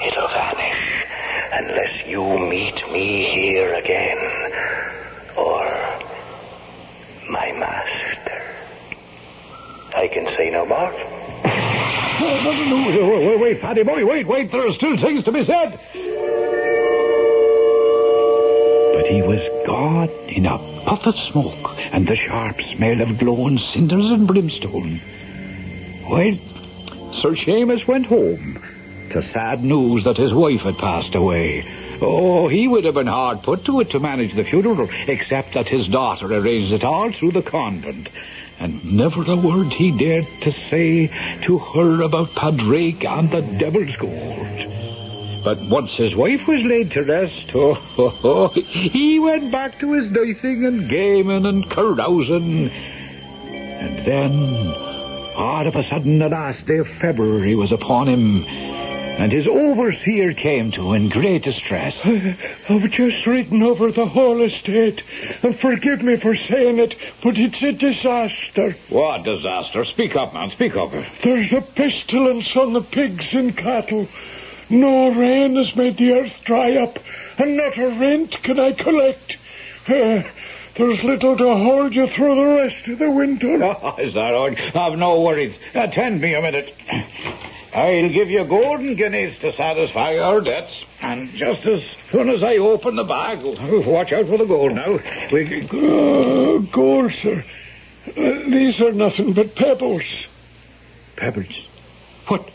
Speaker 1: it'll vanish. Unless you meet me here again. Or my master. I can say no more.
Speaker 24: No, wait, Paddy boy, wait, there are still things to be said. But he was gone in a puff of smoke and the sharp smell of glowing cinders and brimstone. Well, Sir Seamus went home to sad news that his wife had passed away. Oh, he would have been hard put to it to manage the funeral, except that his daughter arranged it all through the convent. And never a word he dared to say to her about Padraig and the devil's gold. But once his wife was laid to rest, he went back to his dicing and gaming and carousing. And then, all of a sudden, the last day of February was upon him, and his overseer came to in great distress.
Speaker 4: I've just ridden over the whole estate, and forgive me for saying it, but it's a disaster.
Speaker 24: What disaster? Speak up, man, speak up.
Speaker 4: There's a pestilence on the pigs and cattle. No rain has made the earth dry up, and not a rent can I collect. There's little to hold you through the rest of the winter.
Speaker 24: Oh, is that all? Have no worries. Attend me a minute. I'll give you golden guineas to satisfy your debts. And just as soon as I open the bag, watch out for the gold now.
Speaker 4: Gold, sir. These are nothing but pebbles.
Speaker 24: Pebbles? What?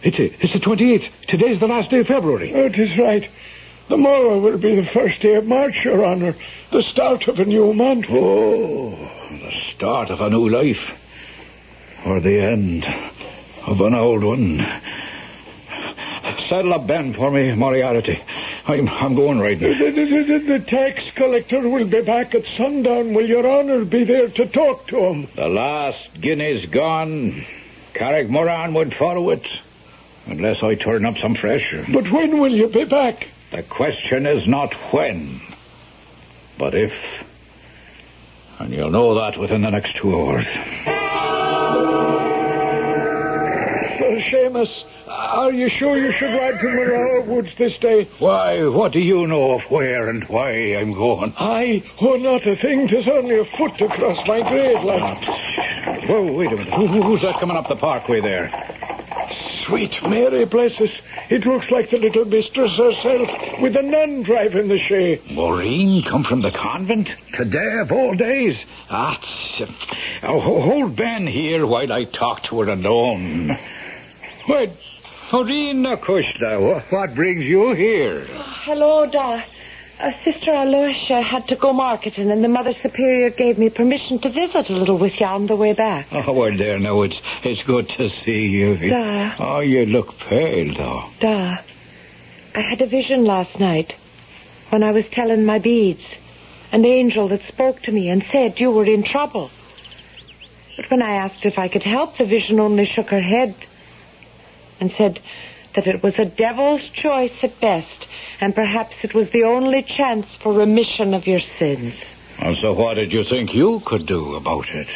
Speaker 24: It's the 28th. Today's the last day of February.
Speaker 4: Oh, it is right. The morrow will be the first day of March, Your Honor. The start of a new month.
Speaker 24: Oh, the start of a new life. Or the end of an old one. Saddle up Ben for me, Moriarty. I'm going right now.
Speaker 4: The tax collector will be back at sundown. Will Your Honor be there to talk to him?
Speaker 24: The last guinea's gone. Carrick Moran would follow it. Unless I turn up some fresh.
Speaker 4: But when will you be back?
Speaker 24: The question is not when, but if. And you'll know that within the next 2 hours.
Speaker 4: Sir Seamus, are you sure you should ride to Morrow Woods this day?
Speaker 24: Why, what do you know of where and why I'm going?
Speaker 4: Not a thing. 'Tis only a foot to cross my grave, lad.
Speaker 24: Whoa, wait a minute. Who's that coming up the parkway there?
Speaker 4: Sweet Mary, bless us. It looks like the little mistress herself, with a nun driving the shay.
Speaker 24: Maureen come from the convent? Today of all days? Hold Ben here while I talk to her alone. What? Maureen Nakushla, what brings you here?
Speaker 25: Hello, Dad. Sister Aloysia had to go marketing, and the Mother Superior gave me permission to visit a little with you on the way back.
Speaker 24: Oh, well, there, now, it's good to see you.
Speaker 25: Da.
Speaker 24: Oh, you look pale, though.
Speaker 25: Da. I had a vision last night when I was telling my beads. An angel that spoke to me and said you were in trouble. But when I asked if I could help, the vision only shook her head and said that it was a devil's choice at best, and perhaps it was the only chance for remission of your sins.
Speaker 24: And so what did you think you could do about it?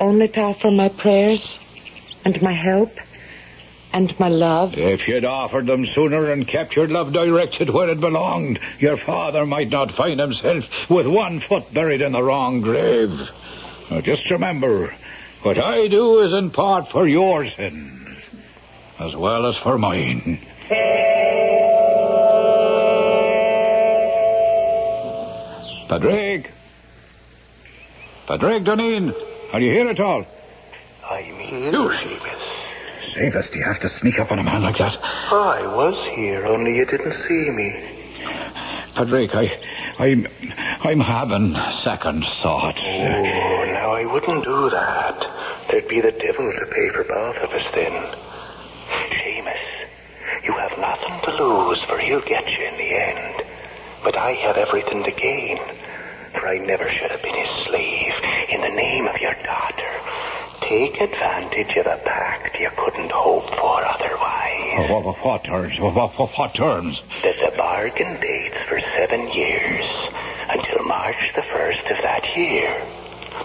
Speaker 25: Only to offer my prayers and my help and my love.
Speaker 24: If you'd offered them sooner and kept your love directed where it belonged, your father might not find himself with one foot buried in the wrong grave. Now, just remember, what I do is in part for your sins, as well as for mine. Padraig! Padraig Duneen, are you here at all?
Speaker 1: I'm here, Seamus.
Speaker 24: Seamus, do you have to sneak up on a man like that?
Speaker 1: I was here, only you didn't see me.
Speaker 24: Padraig, I'm having second thoughts.
Speaker 1: Oh, now I wouldn't do that. There'd be the devil to pay for both of us then. Seamus, you have nothing to lose, for he'll get you in the end. But I have everything to gain, for I never should have been his slave. In the name of your daughter, take advantage of a pact you couldn't hope for otherwise.
Speaker 24: What terms? What terms?
Speaker 1: That the bargain dates for 7 years, until March the 1st of that year.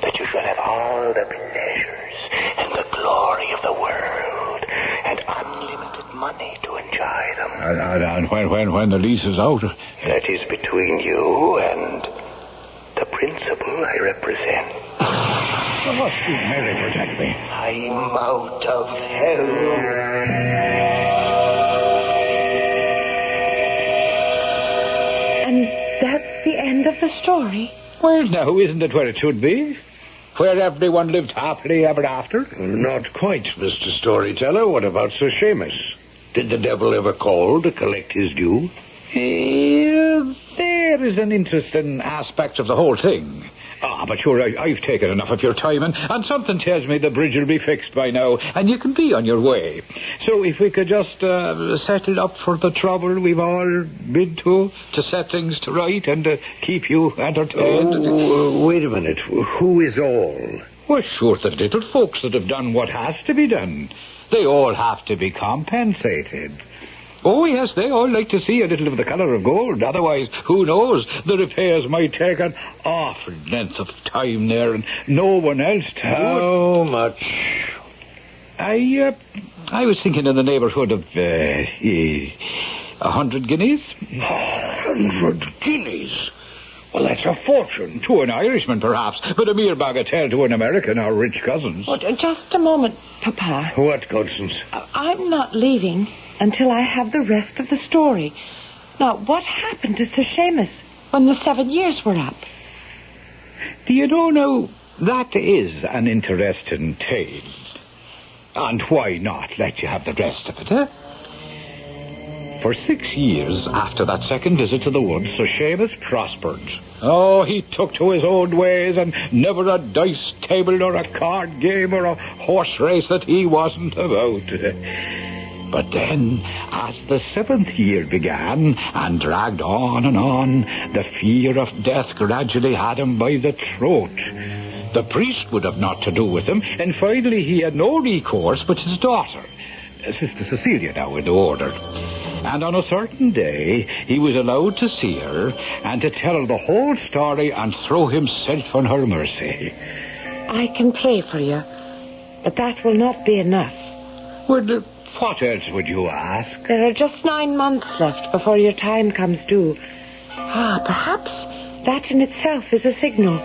Speaker 1: That you shall have all the pleasures and the glory of the world, and unlimited money to enjoy them.
Speaker 24: And when the lease is out?
Speaker 1: That is between you and the principal I represent.
Speaker 24: Well, what's the Mary protect me?
Speaker 1: I'm out of hell.
Speaker 25: And that's the end of the story?
Speaker 24: Well, now, isn't it where it should be? Where everyone lived happily ever after?
Speaker 20: Not quite, Mr. Storyteller. What about Sir Seamus? Did the devil ever call to collect his due?
Speaker 24: There is an interesting aspect of the whole thing. But sure, I've taken enough of your time, and something tells me the bridge will be fixed by now, and you can be on your way. So if we could just settle up for the trouble we've all been to set things to right and keep you entertained.
Speaker 20: Oh, wait a minute. Who is all?
Speaker 24: Well, sure, the little folks that have done what has to be done. They all have to be compensated. Oh, yes, they all like to see a little of the colour of gold. Otherwise, who knows, the repairs might take an awful length of time there, and no one else to
Speaker 20: How much?
Speaker 24: I was thinking in the neighbourhood of 100 guineas.
Speaker 20: 100 guineas? Well, that's a fortune.
Speaker 24: To an Irishman, perhaps, but a mere bagatelle to an American or rich cousins.
Speaker 25: Oh, just a moment, Papa.
Speaker 20: What, Constance?
Speaker 25: I'm not leaving until I have the rest of the story. Now, what happened to Sir Seamus when the 7 years were up?
Speaker 24: Do you know now, that is an interesting tale. And why not let you have the rest of it, eh? For 6 years after that second visit to the woods, Sir Seamus prospered. Oh, he took to his own ways, and never a dice table or a card game or a horse race that he wasn't about. But then, as the 7th year began and dragged on and on, the fear of death gradually had him by the throat. The priest would have naught to do with him, and finally he had no recourse but his daughter, Sister Cecilia now in the order. And on a certain day, he was allowed to see her and to tell her the whole story and throw himself on her mercy.
Speaker 25: I can pray for you, but that will not be enough.
Speaker 24: Well, what else would you ask?
Speaker 25: There are just 9 months left before your time comes due. Perhaps that in itself is a signal.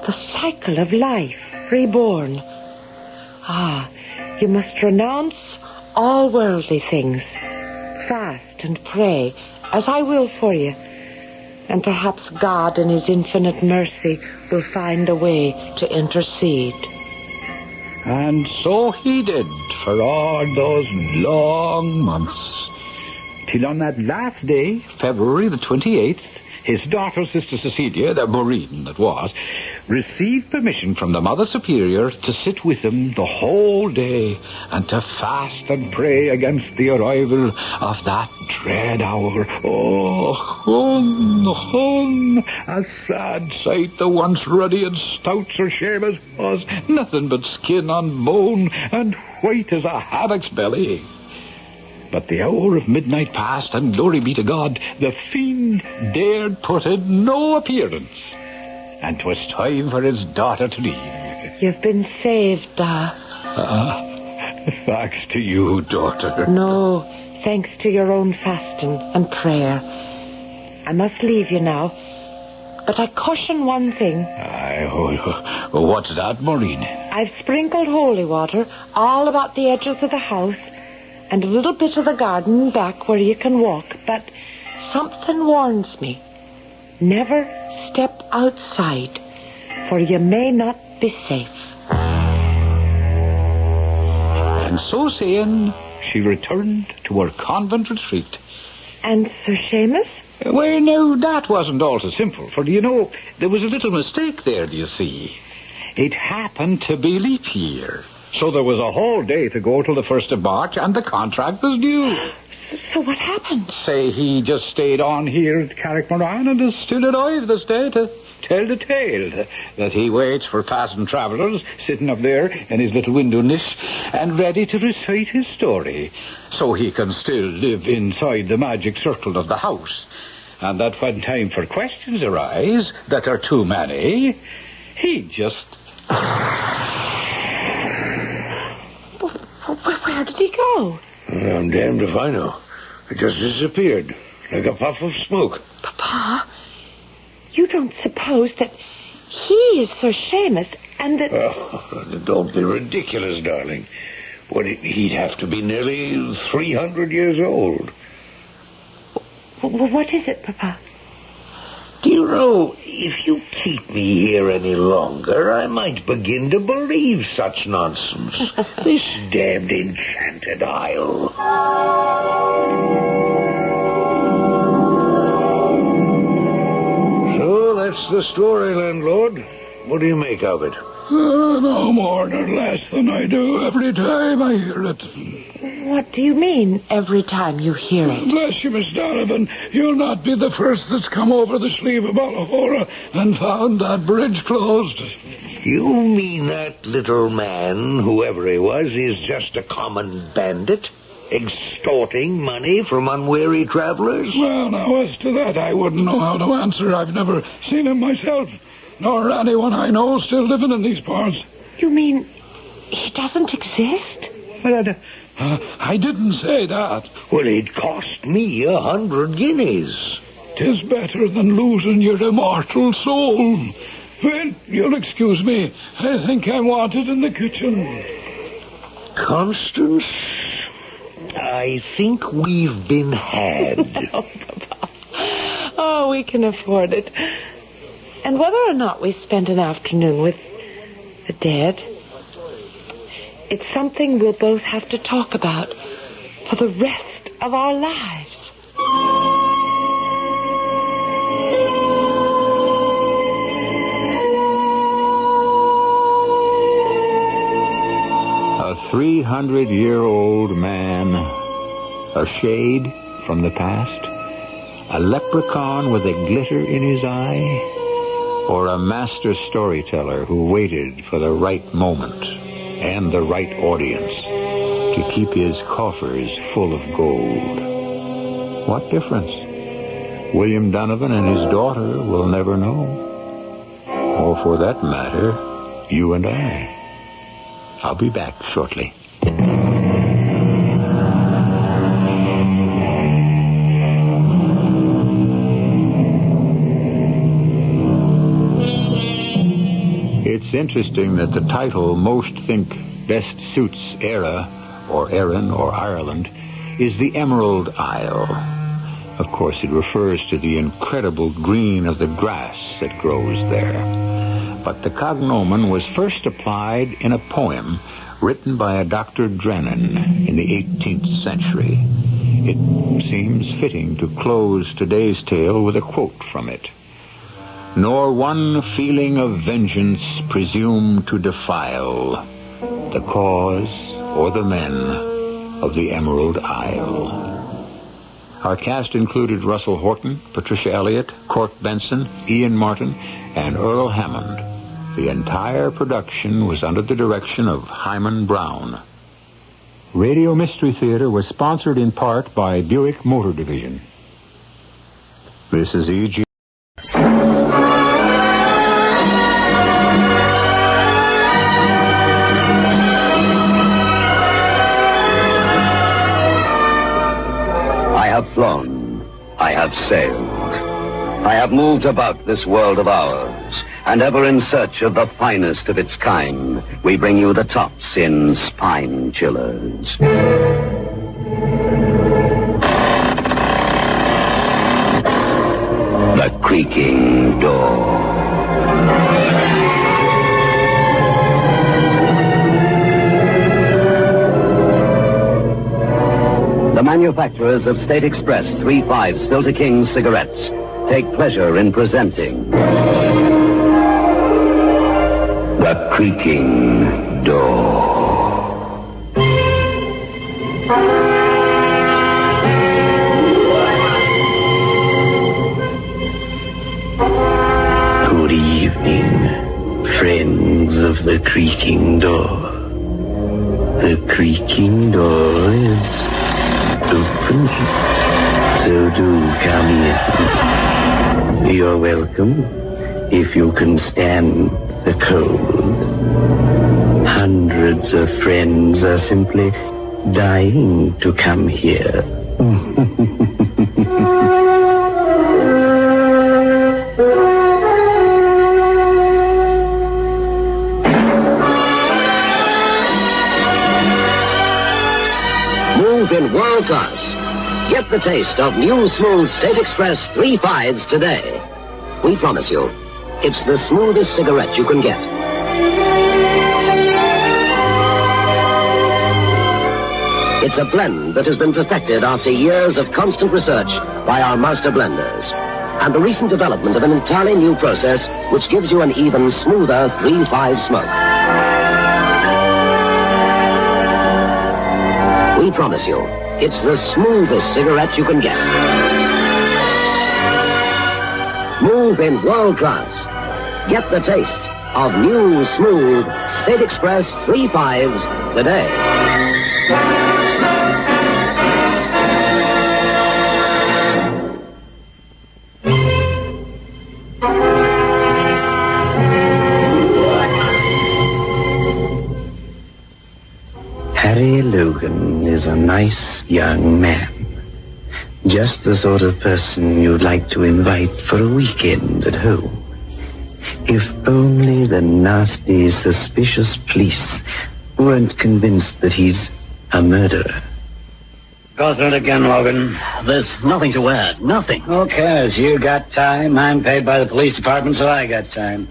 Speaker 25: The cycle of life, reborn. You must renounce all worldly things. Fast and pray, as I will for you. And perhaps God in his infinite mercy will find a way to intercede.
Speaker 24: And so he did for all those long months, till on that last day, February the 28th, his daughter, Sister Cecilia, the Maureen that was, received permission from the Mother Superior to sit with him the whole day and to fast and pray against the arrival of that dread hour. Oh, a sad sight the once ruddy and stout Sir Seamus was, nothing but skin on bone and white as a haddock's belly. But the hour of midnight passed, and glory be to God, the fiend dared put in no appearance. And 'twas time for his daughter to leave.
Speaker 25: You've been saved, Da.
Speaker 24: Thanks to you, daughter.
Speaker 25: No, thanks to your own fasting and prayer. I must leave you now. But I caution one thing.
Speaker 24: What's that, Maureen?
Speaker 25: I've sprinkled holy water all about the edges of the house and a little bit of the garden back where you can walk. But something warns me. Never step outside, for you may not be safe.
Speaker 24: And so saying, she returned to her convent retreat.
Speaker 25: And Sir Seamus?
Speaker 24: Well, no, that wasn't all so simple, for, you know, there was a little mistake there, do you see? It happened to be leap year. So there was a whole day to go till the 1st of March, and the contract was due.
Speaker 25: So what happened?
Speaker 24: Say he just stayed on here at Carrickmoran and is still alive this day to tell the tale that he waits for passing travellers sitting up there in his little window niche and ready to recite his story so he can still live inside the magic circle of the house. And that when time for questions arise that are too many, he just...
Speaker 25: Where did he go?
Speaker 24: I'm damned if I know. It just disappeared, like a puff of smoke.
Speaker 25: Papa, you don't suppose that he is Sir Seamus and that...
Speaker 24: Oh, don't be ridiculous, darling. Well, he'd have to be nearly 300 years old.
Speaker 25: What is it, Papa?
Speaker 24: Do you know, if you keep me here any longer, I might begin to believe such nonsense. This damned enchanted isle. So that's the story, landlord. What do you make of it? No more nor less than I do every time I hear it.
Speaker 25: What do you mean, every time you hear it?
Speaker 24: Bless you, Miss Donovan. You'll not be the first that's come over the sleeve of Ballahora and found that bridge closed. You mean that little man, whoever he was, is just a common bandit, extorting money from unwary travelers? Well, now, as to that, I wouldn't know how to answer. I've never seen him myself, nor anyone I know still living in these parts.
Speaker 25: You mean he doesn't exist?
Speaker 24: Well, I didn't say that. Well, it cost me 100 guineas. 'Tis better than losing your immortal soul. Well, you'll excuse me. I think I'm wanted in the kitchen. Constance, I think we've been had.
Speaker 25: Oh, Papa. Oh, we can afford it. And whether or not we spent an afternoon with the dead, it's something we'll both have to talk about for the rest of our lives.
Speaker 9: A 300-year-old man, a shade from the past, a leprechaun with a glitter in his eye, or a master storyteller who waited for the right moment and the right audience to keep his coffers full of gold. What difference? William Donovan and his daughter will never know. Or for that matter, you and I. I'll be back shortly. It's interesting that the title most think best suits Era, or Erin, or Ireland, is the Emerald Isle. Of course, it refers to the incredible green of the grass that grows there. But the cognomen was first applied in a poem written by a Dr. Drennan in the 18th century. It seems fitting to close today's tale with a quote from it. Nor one feeling of vengeance presume to defile the cause or the men of the Emerald Isle. Our cast included Russell Horton, Patricia Elliott, Cork Benson, Ian Martin, and Earl Hammond. The entire production was under the direction of Hyman Brown. Radio Mystery Theater was sponsored in part by Buick Motor Division. This is E.G.
Speaker 5: I have flown. I have sailed. I have moved about this world of ours, and ever in search of the finest of its kind, we bring you the tops in spine chillers. The creaking door. The manufacturers of State Express 3/5 Filter King cigarettes take pleasure in presenting The Creaking Door.
Speaker 6: Good evening, friends of the creaking door. The creaking door is open, so do come in. You're welcome, if you can stand the cold. Hundreds of friends are simply dying to come here.
Speaker 5: Move in world class. Get the taste of new smooth State Express 3/5s today. We promise you, it's the smoothest cigarette you can get. It's a blend that has been perfected after years of constant research by our master blenders. And the recent development of an entirely new process which gives you an even smoother 3/5 smoke. We promise you, it's the smoothest cigarette you can get. Move in world class. Get the taste of new, smooth State Express 3/5s today.
Speaker 6: Harry Logan is a nice young man. Just the sort of person you'd like to invite for a weekend at home. If only the nasty, suspicious police weren't convinced that he's a murderer.
Speaker 8: Go through it again, Logan. There's nothing to add. Nothing.
Speaker 18: Who cares? You got time. I'm paid by the police department, so I got time.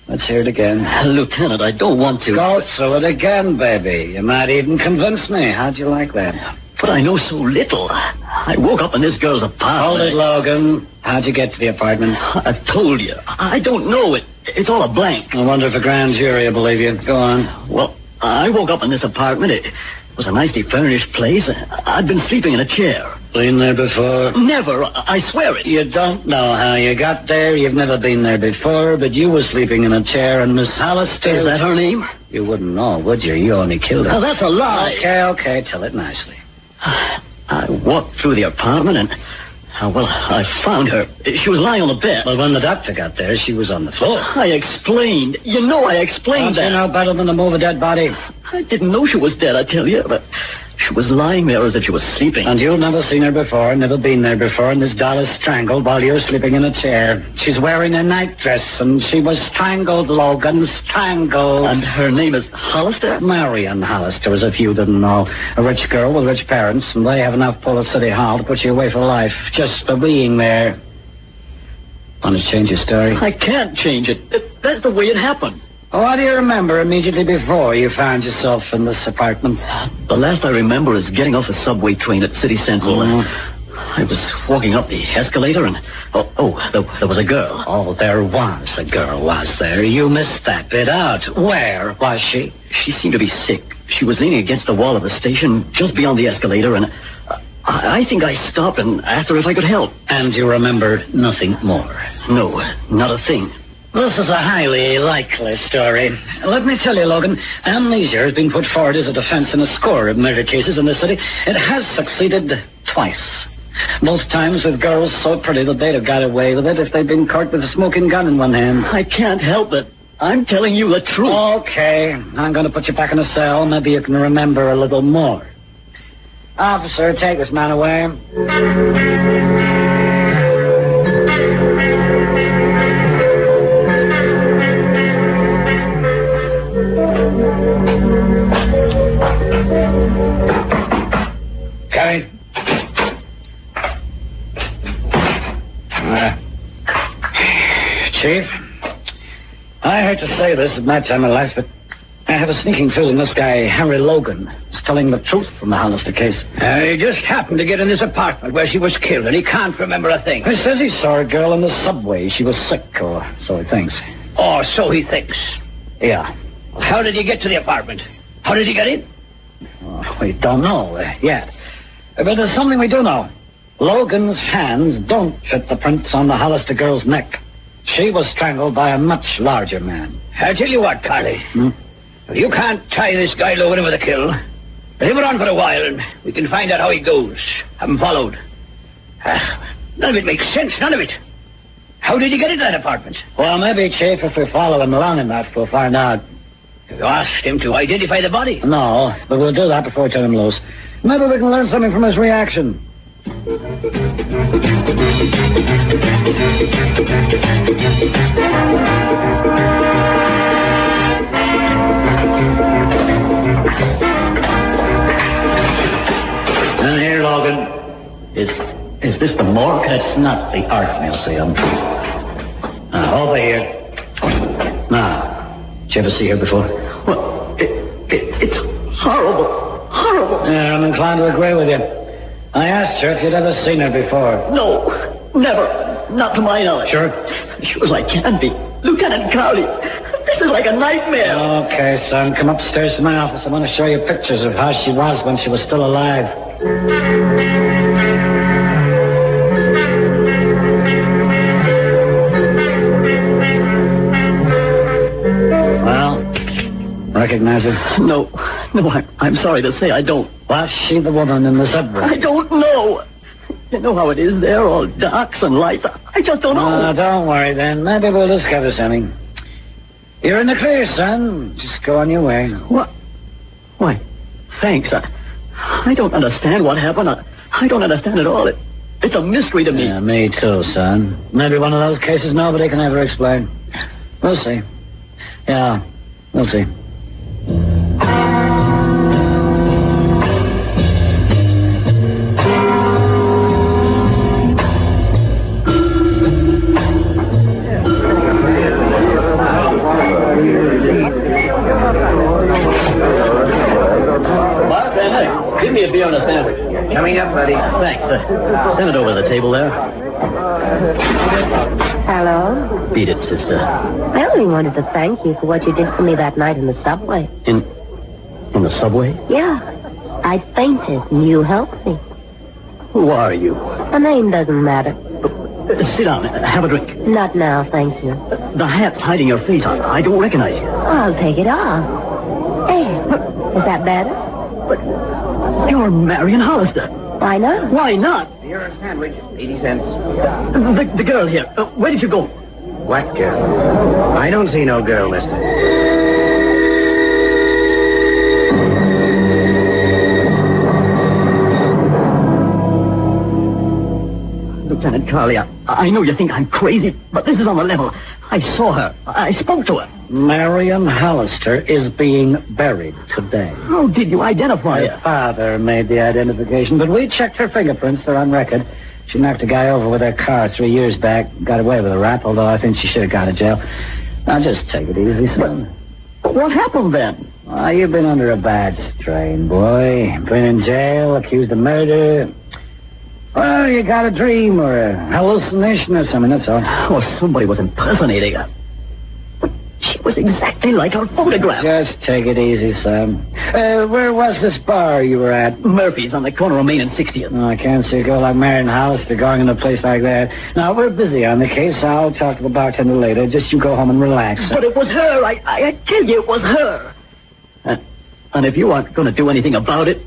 Speaker 18: Let's hear it again.
Speaker 8: Lieutenant, I don't want to.
Speaker 18: Go through it again, baby. You might even convince me. How'd you like that?
Speaker 8: But I know so little. I woke up in this girl's apartment.
Speaker 18: Hold it, Logan. How'd you get to the apartment?
Speaker 8: I've told you. I don't know. It's all a blank.
Speaker 18: I wonder if a grand jury will believe you. Go on.
Speaker 8: Well, I woke up in this apartment. It was a nicely furnished place. I'd been sleeping in a chair.
Speaker 18: Been there before?
Speaker 8: Never. I swear it.
Speaker 18: You don't know how you got there. You've never been there before, but you were sleeping in a chair, and Miss Hollister...
Speaker 8: Is that her name?
Speaker 18: You wouldn't know, would you? You only killed her.
Speaker 8: Oh, that's a lie.
Speaker 18: Okay. Tell it nicely.
Speaker 8: I walked through the apartment and, I found her. She was lying on the bed.
Speaker 18: Well, when the doctor got there, she was on the floor.
Speaker 8: I explained. You know I explained that.
Speaker 18: Don't you know better than to move a dead body?
Speaker 8: I didn't know she was dead, I tell you, but she was lying there as if she was sleeping.
Speaker 18: And you've never seen her before, never been there before, and this doll is strangled while you're sleeping in a chair. She's wearing a nightdress, and she was strangled, Logan, strangled.
Speaker 8: And her name is Hollister?
Speaker 18: Marion Hollister, as if you didn't know. A rich girl with rich parents, and they have enough pull at City Hall to put you away for life, just for being there. Want to change your story?
Speaker 8: I can't change it. That's the way it happened.
Speaker 18: What do you remember immediately before you found yourself in this apartment?
Speaker 8: The last I remember is getting off a subway train at City Central. I was walking up the escalator and... there was a girl.
Speaker 18: Oh, there was a girl, was there? You missed that bit out. Where was she?
Speaker 8: She seemed to be sick. She was leaning against the wall of the station just beyond the escalator, and I think I stopped and asked her if I could help.
Speaker 18: And you remember nothing more?
Speaker 8: No, not a thing.
Speaker 18: This is a highly likely story. Let me tell you, Logan, amnesia has been put forward as a defense in a score of murder cases in the city. It has succeeded twice. Most times with girls so pretty that they'd have got away with it if they'd been caught with a smoking gun in one hand.
Speaker 8: I can't help it. I'm telling you the truth.
Speaker 18: Okay, I'm going to put you back in a cell. Maybe you can remember a little more. Officer, take this man away. Carrie. Chief, I hate to say this at my time of life, but I have a sneaking feeling this guy, Harry Logan, is telling the truth from the Hollister case.
Speaker 24: He just happened to get in this apartment where she was killed, and he can't remember a thing.
Speaker 18: He says he saw a girl in the subway. She was sick, or so he thinks.
Speaker 24: Oh, so he thinks.
Speaker 18: Yeah.
Speaker 24: How did he get to the apartment? How did he get in?
Speaker 18: Oh, we don't know yet. But there's something we do know. Logan's hands don't fit the prints on the Hollister girl's neck. She was strangled by a much larger man.
Speaker 24: I tell you what, Carly. You can't tie this guy Logan with a kill. Leave it on for a while, and we can find out how he goes. Have him followed. None of it makes sense, none of it. How did he get into that apartment?
Speaker 18: Well, maybe, Chief, if we follow him long enough, we'll find out.
Speaker 24: You asked him to identify the body?
Speaker 18: No, but we'll do that before we turn him loose. Maybe we can learn something from his reaction.
Speaker 8: And here, Logan. Is this the morgue?
Speaker 18: It's not the art museum. Over here. Now, did you ever see her before?
Speaker 8: Well, it's horrible. Horrible.
Speaker 18: Yeah, I'm inclined to agree with you. I asked her if you'd ever seen her before.
Speaker 8: No, never. Not to my knowledge.
Speaker 18: Sure?
Speaker 8: Sure as I can be. Lieutenant Cowley, this is like a nightmare.
Speaker 18: Okay, son, come upstairs to my office. I want to show you pictures of how she was when she was still alive. Well, recognize her?
Speaker 8: No, I'm sorry to say I don't.
Speaker 18: Was she the woman in the subway?
Speaker 8: I don't know. You know how it is there, all darks and lights. I just don't know.
Speaker 18: Don't worry, then. Maybe we'll discover something. You're in the clear, son. Just go on your way.
Speaker 8: What? Why, thanks. I don't understand what happened. I don't understand at all. It's a mystery to me.
Speaker 18: Yeah, me too, son. Maybe one of those cases nobody can ever explain. We'll see. Yeah, we'll see.
Speaker 8: Give me a beer and a sandwich.
Speaker 24: Coming up, buddy.
Speaker 8: Thanks. Send it over the table there.
Speaker 7: Hello?
Speaker 8: Beat it, sister.
Speaker 7: I only wanted to thank you for what you did for me that night in the subway.
Speaker 8: In the subway?
Speaker 7: Yeah. I fainted, and you helped me.
Speaker 8: Who are you?
Speaker 7: The name doesn't matter.
Speaker 8: Sit down. Have a drink.
Speaker 7: Not now, thank you.
Speaker 8: The hat's hiding your face. I don't recognize you.
Speaker 7: I'll take it off. There. Is that better?
Speaker 8: But you're Marion Hollister.
Speaker 7: Why not?
Speaker 8: Why not?
Speaker 24: Here's a sandwich, 80 cents.
Speaker 8: The girl here. Where did you go?
Speaker 24: What girl? I don't see no girl, mister.
Speaker 8: Lieutenant Carley, I know you think I'm crazy, but this is on the level. I saw her. I spoke to her.
Speaker 18: Marion Hollister is being buried today.
Speaker 8: How did you identify her?
Speaker 18: Her father made the identification, but we checked her fingerprints. They're on record. She knocked a guy over with her car 3 years back. Got away with a rap, although I think she should have gone to jail. Now, just take it easy, son.
Speaker 8: What happened then?
Speaker 6: Oh, you've been under a bad strain, boy. Been in jail, accused of murder. Well, you got a dream or a hallucination or something, that's all.
Speaker 8: Oh, somebody was impersonating her. But she was exactly like her photograph.
Speaker 6: Just take it easy, Sam. Where was this bar you were at?
Speaker 8: Murphy's on the corner of Main and 60th.
Speaker 6: Oh, I can't see a girl like Marion Hollister going in a place like that. Now, we're busy on the case. I'll talk to the bartender later. Just you go home and relax.
Speaker 8: But it was her. I tell you, it was her. And if you aren't going to do anything about it,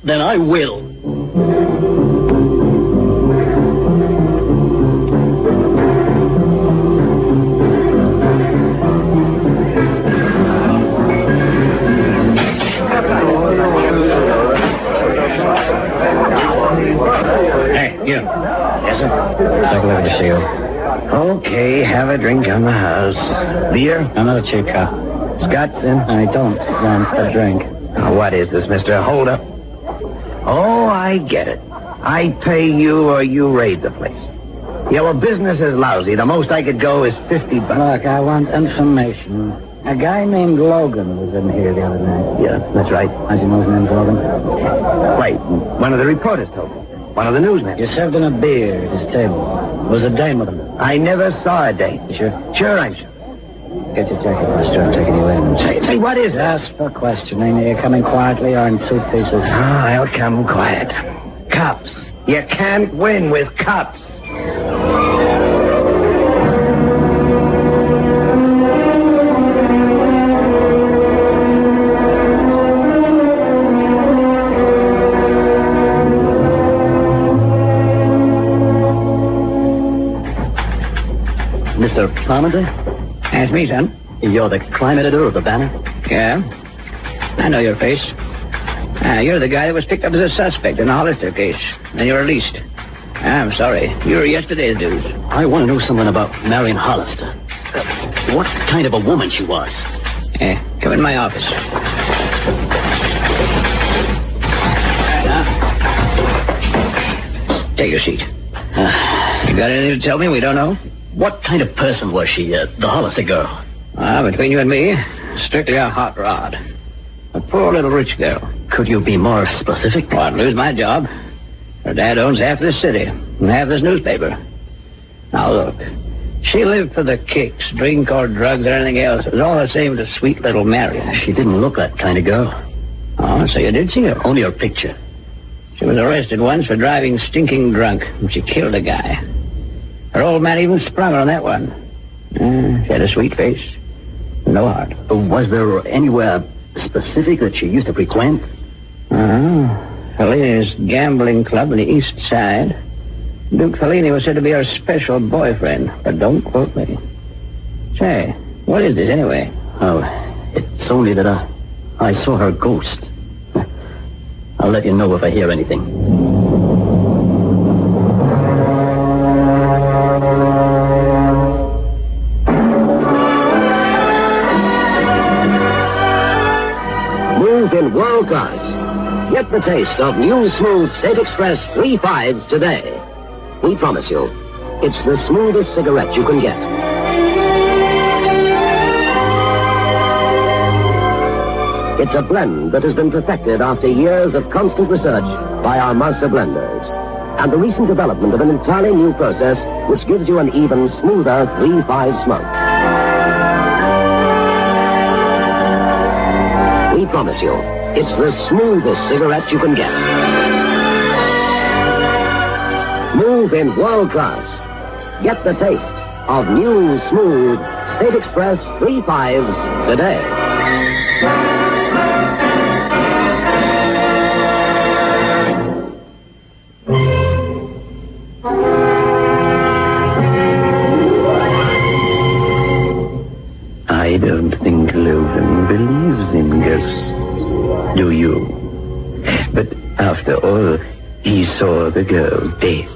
Speaker 8: then I will.
Speaker 6: Hey, you. Yes, sir? Take a look at the seal. Okay, have a drink on the house. Beer? Another cheap cup. Scotch, then? I don't want a drink. Now, what is this, mister? Hold up. Oh, I get it. I pay you or you raid the place. Yeah, well, business is lousy. The most I could go is $50. Look, I want information. A guy named Logan was in here the other night. Yeah, that's right. How'd you know his name's Logan? Right. One of the reporters told me. One of the newsmen. You served him a beer at his table. Was a dame with him? I never saw a dame. You sure? Sure, I'm sure. Get your jacket, mister. I'm taking you in. Say, what is it? Ask for questioning. Are you coming quietly or in suitcases? I'll come quiet. Cops. You can't win with cops.
Speaker 8: Mr. Parmenter?
Speaker 6: That's me, son.
Speaker 8: You're the crime editor of the Banner?
Speaker 6: Yeah. I know your face. You're the guy that was picked up as a suspect in the Hollister case. And you're released. I'm sorry. You were yesterday's news.
Speaker 8: I want to know something about Marion Hollister. What kind of a woman she was.
Speaker 6: Come in my office. Take your seat. You got anything to tell me we don't know?
Speaker 8: What kind of person was she, the Hollister girl?
Speaker 6: Between you and me, strictly a hot rod. A poor little rich girl.
Speaker 8: Could you be more specific?
Speaker 6: Well, I'd lose my job. Her dad owns half this city and half this newspaper. Now, look. She lived for the kicks, drink or drugs or anything else. It was all the same to sweet little Marion.
Speaker 8: She didn't look that kind of girl.
Speaker 6: Oh, so you did see her?
Speaker 8: Only her picture.
Speaker 6: She was arrested once for driving stinking drunk, and she killed a guy. Her old man even sprung her on that one. She had a sweet face. No heart.
Speaker 8: Was there anywhere specific that she used to frequent?
Speaker 6: Fellini's gambling club on the east side. Duke Fellini was said to be her special boyfriend, but don't quote me. Say, what is this anyway?
Speaker 8: Oh, it's only that I saw her ghost. I'll let you know if I hear anything.
Speaker 3: Move in world class. Get the taste of new smooth State Express 3.5s today. We promise you, it's the smoothest cigarette you can get. It's a blend that has been perfected after years of constant research by our master blenders. And the recent development of an entirely new process which gives you an even smoother 3.5 smoke. We promise you, it's the smoothest cigarette you can get. Move in world class. Get the taste of new, smooth State Express 3.5s today.
Speaker 6: I don't think Logan believes in ghosts. Do you? But after all, he saw the girl dead.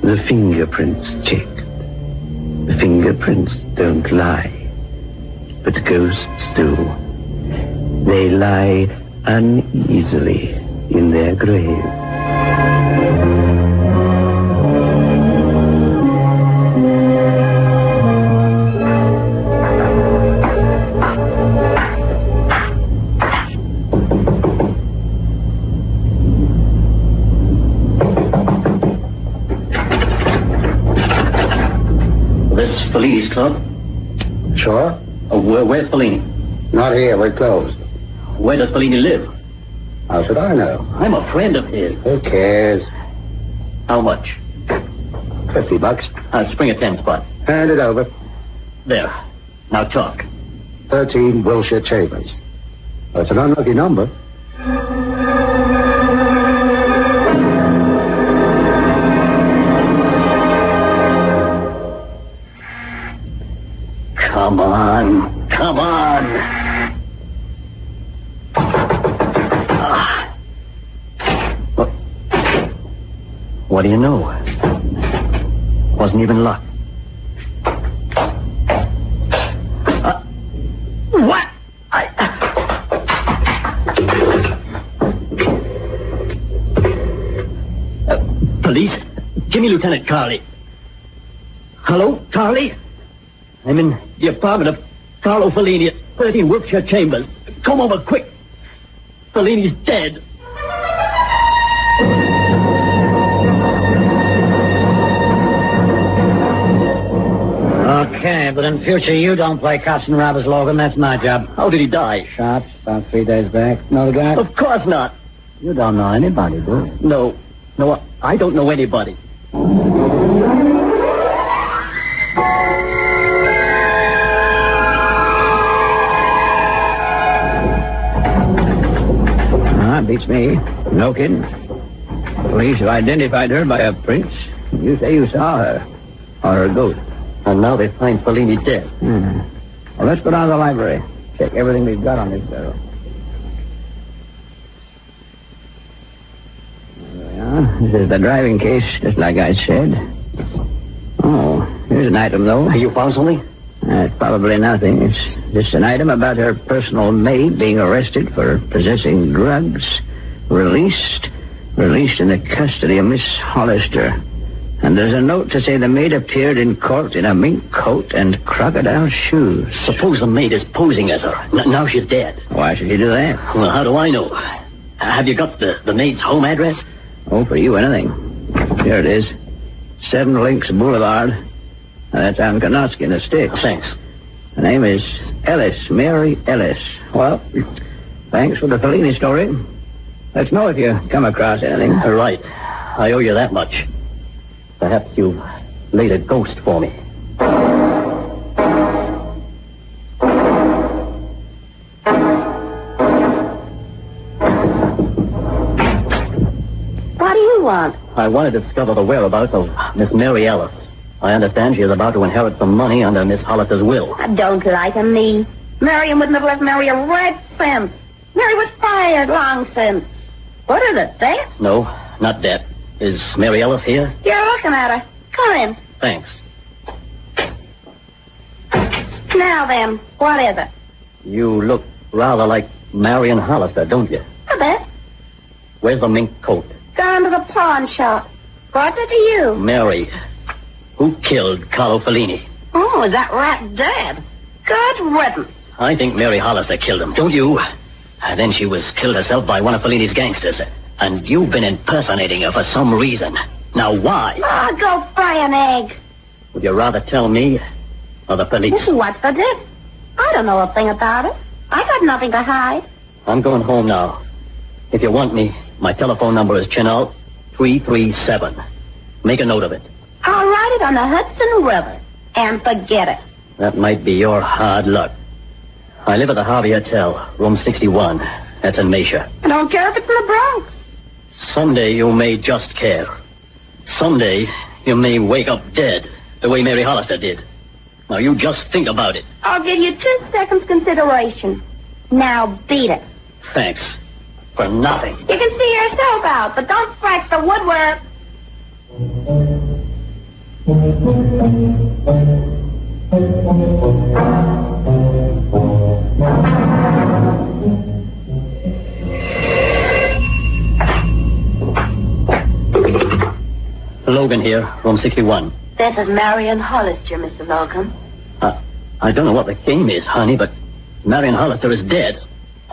Speaker 6: The fingerprints checked. The fingerprints don't lie. But ghosts do. They lie uneasily in their grave.
Speaker 8: Fellini's club?
Speaker 3: Sure.
Speaker 8: Where's Fellini?
Speaker 3: Not here. We're closed.
Speaker 8: Where does Fellini live?
Speaker 3: How should I know?
Speaker 8: I'm a friend of his.
Speaker 3: Who cares?
Speaker 8: How much?
Speaker 3: $50.
Speaker 8: Spring a 10 spot.
Speaker 3: Hand it over.
Speaker 8: There. Now talk.
Speaker 3: 13 Wilshire Chambers. That's an unlucky number.
Speaker 8: Come on. Come on. What do you know? Wasn't even locked. What? Police? Give me Lieutenant Carley. Hello, Carley? I'm in the apartment of Carlo Fellini at 13 Wiltshire Chambers. Come over quick. Fellini's dead.
Speaker 12: Okay, but in future you don't play cops and robbers, Logan. That's my job.
Speaker 8: How did he die?
Speaker 12: Shot about 3 days back. Know the guy?
Speaker 8: Of course not.
Speaker 12: You don't know anybody, do you?
Speaker 8: No, I don't know anybody.
Speaker 12: Beats me. No kidding. Police have identified her by her prints. You say you saw her. Or her ghost.
Speaker 8: And now they find Fellini dead.
Speaker 12: Well, let's go down to the library. Check everything we've got on this girl. There we are. This is the driving case, just like I said. Oh, here's an item, though.
Speaker 8: You found something?
Speaker 12: It's probably nothing. It's just an item about her personal maid being arrested for possessing drugs. Released in the custody of Miss Hollister. And there's a note to say the maid appeared in court in a mink coat and crocodile shoes.
Speaker 8: Suppose the maid is posing as her. Now she's dead.
Speaker 12: Why should you do that?
Speaker 8: Well, how do I know? Have you got the maid's home address?
Speaker 12: Oh, for you, anything. Here it is. 7 Links Boulevard. That's on Konoski in the sticks.
Speaker 8: Thanks.
Speaker 12: Her name is Ellis, Mary Ellis. Well, thanks for the Fellini story. Let's know if you come across anything.
Speaker 8: Right. I owe you that much. Perhaps you've laid a ghost for me.
Speaker 7: What do you want?
Speaker 8: I want to discover the whereabouts of Miss Mary Ellis. I understand she is about to inherit some money under Miss Hollister's will.
Speaker 7: I don't like me. Marion wouldn't have left Mary a red cent. Mary was fired long since. What is it, debt?
Speaker 8: No, not debt. Is Mary Ellis here?
Speaker 7: You're looking at her. Come in.
Speaker 8: Thanks.
Speaker 7: Now then, what is it?
Speaker 8: You look rather like Marion Hollister, don't you?
Speaker 7: A bit.
Speaker 8: Where's the mink coat?
Speaker 7: Gone to the pawn shop. What's it to you?
Speaker 8: Mary. Who killed Carlo Fellini?
Speaker 7: Oh, is that rat dead? Good riddance.
Speaker 8: I think Mary Hollister killed him, don't you? And then she was killed herself by one of Fellini's gangsters. And you've been impersonating her for some reason. Now, why?
Speaker 7: Oh, go fry an egg.
Speaker 8: Would you rather tell me or the police?
Speaker 7: What's the diff? I don't know a thing about it. I got nothing to hide.
Speaker 8: I'm going home now. If you want me, my telephone number is Chenal 337. Make a note of it.
Speaker 7: I'll write it on the Hudson River and forget it.
Speaker 8: That might be your hard luck. I live at the Harvey Hotel, room 61. That's in Mesa.
Speaker 7: I don't care if it's in the Bronx.
Speaker 8: Someday you may just care. Someday you may wake up dead, the way Mary Hollister did. Now you just think about it.
Speaker 7: I'll give you 2 seconds consideration. Now beat it.
Speaker 8: Thanks. For nothing.
Speaker 7: You can see yourself out, but don't scratch the woodwork.
Speaker 8: Logan here, room 61.
Speaker 7: This is Marion Hollister, Mr. Logan.
Speaker 8: I don't know what the game is, honey, but Marion Hollister is dead.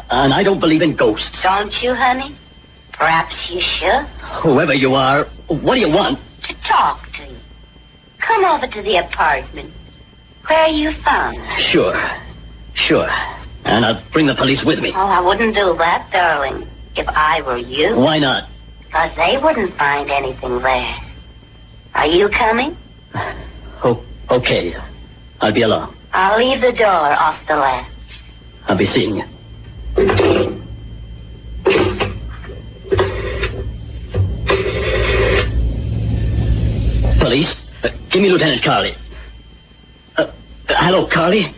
Speaker 8: And I don't believe in ghosts.
Speaker 7: Don't you, honey? Perhaps you should.
Speaker 8: Whoever you are, what do you want?
Speaker 7: To talk to you. Come over to the apartment. Where are you from?
Speaker 8: Sure. And I'll bring the police with me.
Speaker 7: Oh, I wouldn't do that, darling, if I were you.
Speaker 8: Why not?
Speaker 7: Because they wouldn't find anything there. Are you coming?
Speaker 8: Okay. I'll be along.
Speaker 7: I'll leave the door off the latch.
Speaker 8: I'll be seeing you. Police? Give me Lieutenant Carley. Hello, Carley.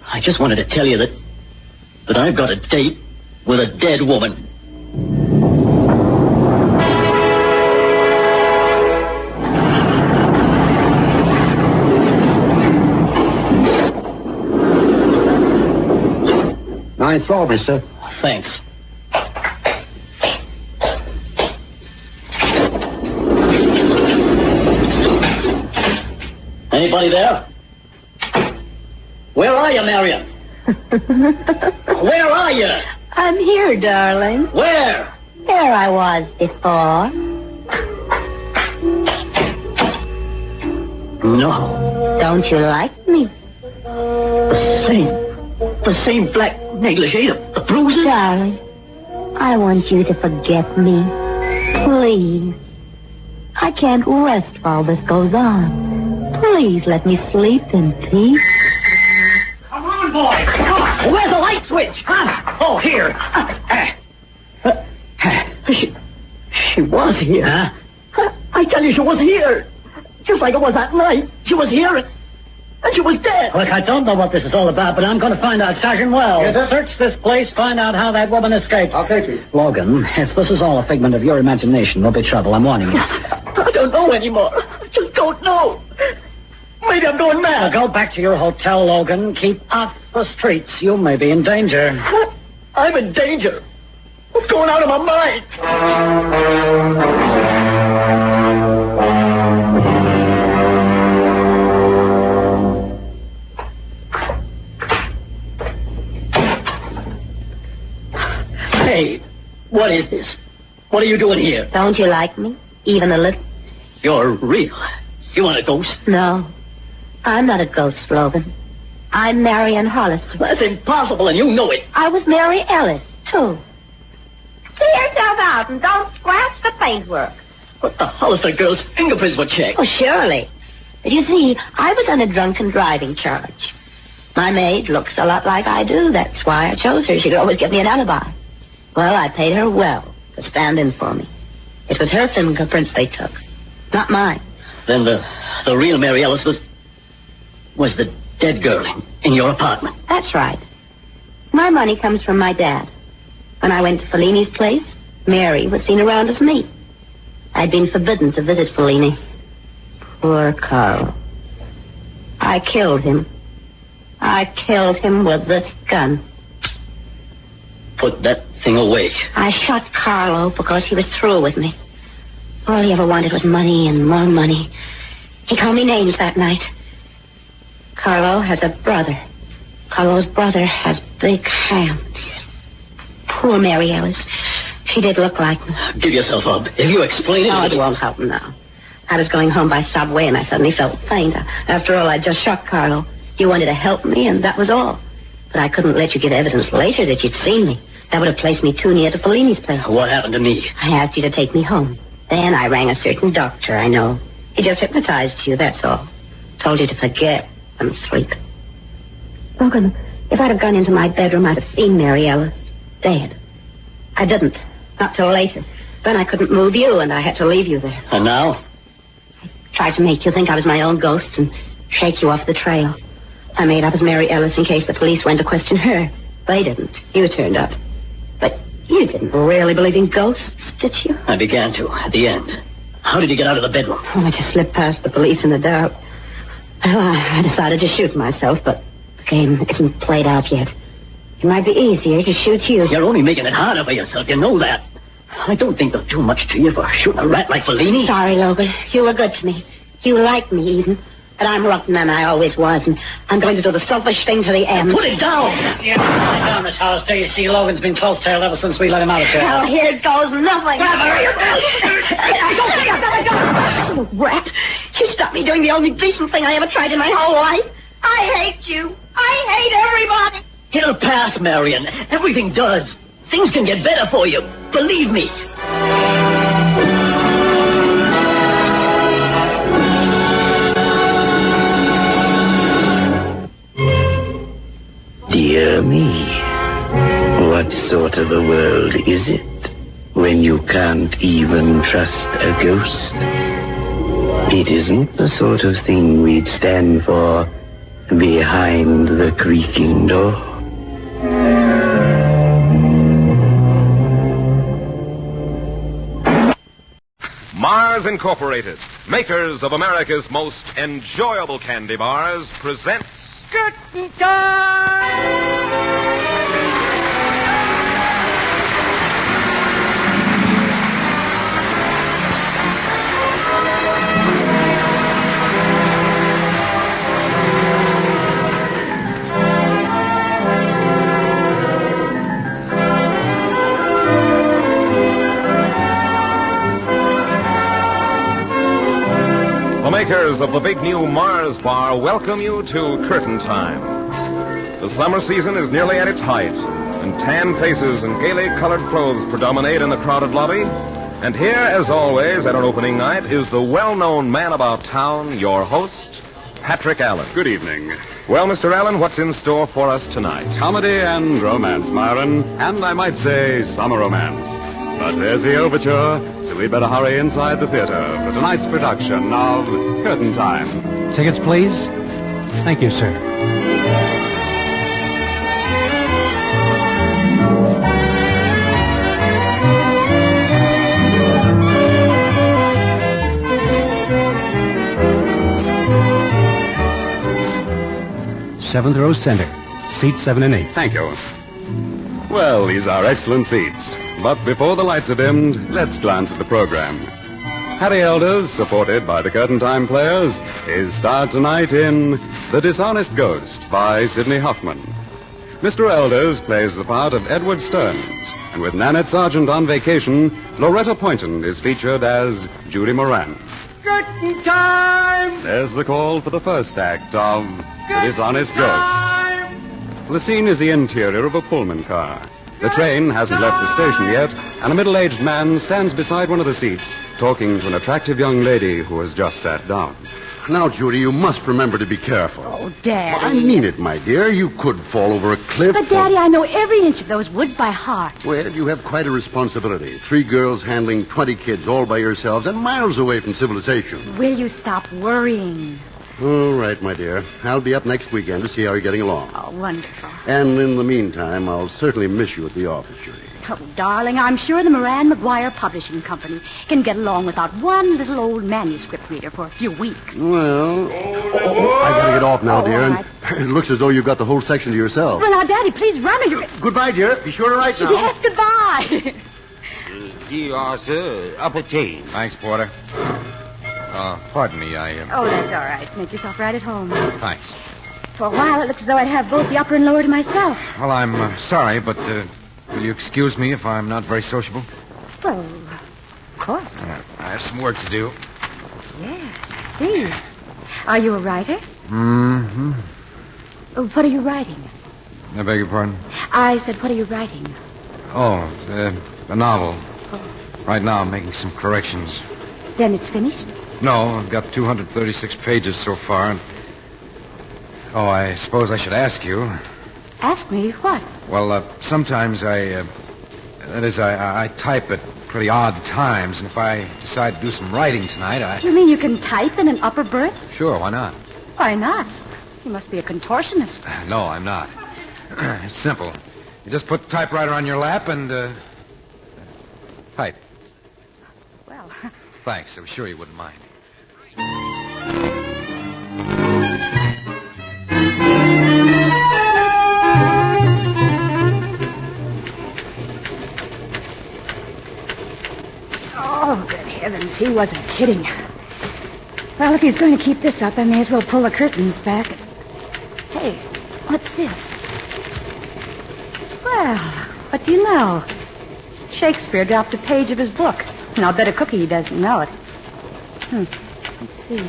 Speaker 8: I just wanted to tell you that I've got a date with a dead woman.
Speaker 12: Ninth floor, mister.
Speaker 8: Thanks. Anybody there? Where are you, Marion? Where are you?
Speaker 7: I'm here, darling.
Speaker 8: Where?
Speaker 7: There I was before.
Speaker 8: No.
Speaker 7: Don't you like me?
Speaker 8: The same black negligee, the bruises?
Speaker 7: Darling, I want you to forget me. Please. I can't rest while this goes on. Please let me sleep in peace.
Speaker 8: Come on, boys. Come on. Where's the light switch? Huh? Oh, here. She was here. Huh? I tell you, she was here. Just like it was that night. She was here and she was dead.
Speaker 18: Look, I don't know what this is all about, but I'm going to find out. Sergeant Wells, yes, sir? Search this place, find out how that woman escaped.
Speaker 24: I'll take you.
Speaker 18: Logan, if this is all a figment of your imagination, there'll be trouble. I'm warning you.
Speaker 8: I don't know anymore. I just don't know. Maybe I'm going mad.
Speaker 18: Now go back to your hotel, Logan. Keep off the streets. You may be in danger.
Speaker 8: I'm in danger. I'm going out of my mind. Hey, what is this? What are you doing here?
Speaker 7: Don't you like me? Even a little?
Speaker 8: You're real. You want a ghost?
Speaker 7: No. I'm not a ghost, Logan. I'm Marion Hollister.
Speaker 8: That's impossible, and you know it.
Speaker 7: I was Mary Ellis, too. See yourself out and don't scratch the paintwork.
Speaker 8: But the Hollister girl's fingerprints were checked.
Speaker 7: Oh, surely. But you see, I was on a drunken driving charge. My maid looks a lot like I do. That's why I chose her. She could always give me an alibi. Well, I paid her well to stand in for me. It was her fingerprints they took, not mine.
Speaker 8: Then the real Mary Ellis was the dead girl in your apartment.
Speaker 7: That's right. My money comes from my dad. When I went to Fellini's place, Mary was seen around as me. I'd been forbidden to visit Fellini. Poor Carl. I killed him. I killed him with this gun.
Speaker 8: Put that thing away.
Speaker 7: I shot Carlo because he was through with me. All he ever wanted was money and more money. He called me names that night. Carlo has a brother. Carlo's brother has big hands. Poor Mary Ellis. She did look like me.
Speaker 8: Give yourself up. If you explain it...
Speaker 7: Oh, it won't help now. I was going home by subway and I suddenly felt faint. After all, I just shot Carlo. You wanted to help me and that was all. But I couldn't let you give evidence later that you'd seen me. That would have placed me too near to Fellini's place.
Speaker 8: What happened to me?
Speaker 7: I asked you to take me home. Then I rang a certain doctor I know. He just hypnotized you, that's all. Told you to forget and sleep. Logan, if I'd have gone into my bedroom, I'd have seen Mary Ellis dead. I didn't. Not till later. Then I couldn't move you, and I had to leave you there.
Speaker 8: And now?
Speaker 7: I tried to make you think I was my own ghost and shake you off the trail. I made up as Mary Ellis in case the police went to question her. They didn't. You turned up. But you didn't really believe in ghosts, did you?
Speaker 8: I began to, at the end. How did you get out of the bedroom?
Speaker 7: Oh, I just slipped past the police in the dark. Well, I decided to shoot myself, but the game isn't played out yet. It might be easier to shoot you.
Speaker 8: You're only making it harder for yourself. You know that. I don't think they'll do much to you for shooting a rat like Fellini.
Speaker 7: Sorry, Logan. You were good to me. You liked me, even. But I'm rotten, and I always was, and I'm going to do the selfish thing to the end.
Speaker 8: Put it down!
Speaker 18: Yeah, down this house. Do you see Logan's been close-tailed ever since we let him out of jail?
Speaker 7: Well, here goes nothing. You rat. You stopped me doing the only decent thing I ever tried in my whole life.
Speaker 15: I hate you. I hate everybody.
Speaker 8: It'll pass, Marion. Everything does. Things can get better for you. Believe me.
Speaker 6: Dear me, what sort of a world is it when you can't even trust a ghost? It isn't the sort of thing we'd stand for behind the creaking door.
Speaker 16: Mars Incorporated, makers of America's most enjoyable candy bars, presents
Speaker 15: Curtain time!
Speaker 16: The makers of the big new Mars bar welcome you to Curtain Time. The summer season is nearly at its height, and tan faces and gaily colored clothes predominate in the crowded lobby. And here, as always, at an opening night, is the well-known man about town, your host, Patrick Allen.
Speaker 19: Good evening.
Speaker 16: Well, Mr. Allen, what's in store for us tonight?
Speaker 19: Comedy and romance, Myron, and I might say summer romance. But there's the overture, so we'd better hurry inside the theater for tonight's production of Curtain Time.
Speaker 22: Tickets, please. Thank you, sir. Seventh row center. Seats 7 and 8.
Speaker 19: Thank you. Well, these are excellent seats. But before the lights are dimmed, let's glance at the program. Harry Elders, supported by the Curtain Time Players, is starred tonight in The Dishonest Ghost by Sidney Hoffman. Mr. Elders plays the part of Edward Stearns, and with Nanette Sargent on vacation, Loretta Poynton is featured as Judy Moran.
Speaker 15: Curtain time!
Speaker 19: There's the call for the first act of The Dishonest Ghost. The scene is the interior of a Pullman car. The train hasn't left the station yet, and a middle-aged man stands beside one of the seats, talking to an attractive young lady who has just sat down.
Speaker 23: Now, Judy, you must remember to be careful.
Speaker 26: Oh, Dad.
Speaker 23: I mean it, my dear. You could fall over a cliff.
Speaker 26: But, Daddy, I know every inch of those woods by heart.
Speaker 23: Well, you have quite a responsibility. 3 girls handling 20 kids all by yourselves and miles away from civilization.
Speaker 26: Will you stop worrying?
Speaker 23: All right, my dear. I'll be up next weekend to see how you're getting along.
Speaker 26: Oh, wonderful.
Speaker 23: And in the meantime, I'll certainly miss you at the office, Judy.
Speaker 26: Oh, darling, I'm sure the Moran McGuire Publishing Company can get along without one little old manuscript reader for a few weeks.
Speaker 23: Well, I gotta get off now, dear.
Speaker 26: Right.
Speaker 23: And it looks as though you've got the whole section to yourself.
Speaker 26: Well, now, Daddy, please run or you're...
Speaker 23: Goodbye, dear. Be sure to write now.
Speaker 26: Yes, goodbye.
Speaker 27: Yes, sir. Up a tea. Thanks, Porter. Pardon me,
Speaker 26: Oh, that's all right. Make yourself right at home.
Speaker 27: Thanks.
Speaker 26: For a while, it looks as though I'd have both the upper and lower to myself.
Speaker 27: Well, I'm sorry, but will you excuse me if I'm not very sociable?
Speaker 26: Well, of course.
Speaker 27: I have some work to do.
Speaker 26: Yes, I see. Are you a writer?
Speaker 27: Mm-hmm.
Speaker 26: What are you writing?
Speaker 27: I beg your pardon?
Speaker 26: I said, what are you writing?
Speaker 27: Oh, a novel. Right now, I'm making some corrections.
Speaker 26: Then it's finished?
Speaker 27: No, I've got 236 pages so far. And... Oh, I suppose I should ask you.
Speaker 26: Ask me what?
Speaker 27: Well, sometimes I type at pretty odd times, and if I decide to do some writing tonight,
Speaker 26: You mean you can type in an upper berth?
Speaker 27: Sure, why not?
Speaker 26: Why not? You must be a contortionist.
Speaker 27: No, I'm not. It's simple. You just put the typewriter on your lap and, type.
Speaker 26: Well...
Speaker 27: Thanks. I was sure you wouldn't mind.
Speaker 26: Oh, good heavens. He wasn't kidding. Well, if he's going to keep this up, I may as well pull the curtains back. Hey, what's this? Well, what do you know? Shakespeare dropped a page of his book. And I'll bet a cookie he doesn't know it. Let's see.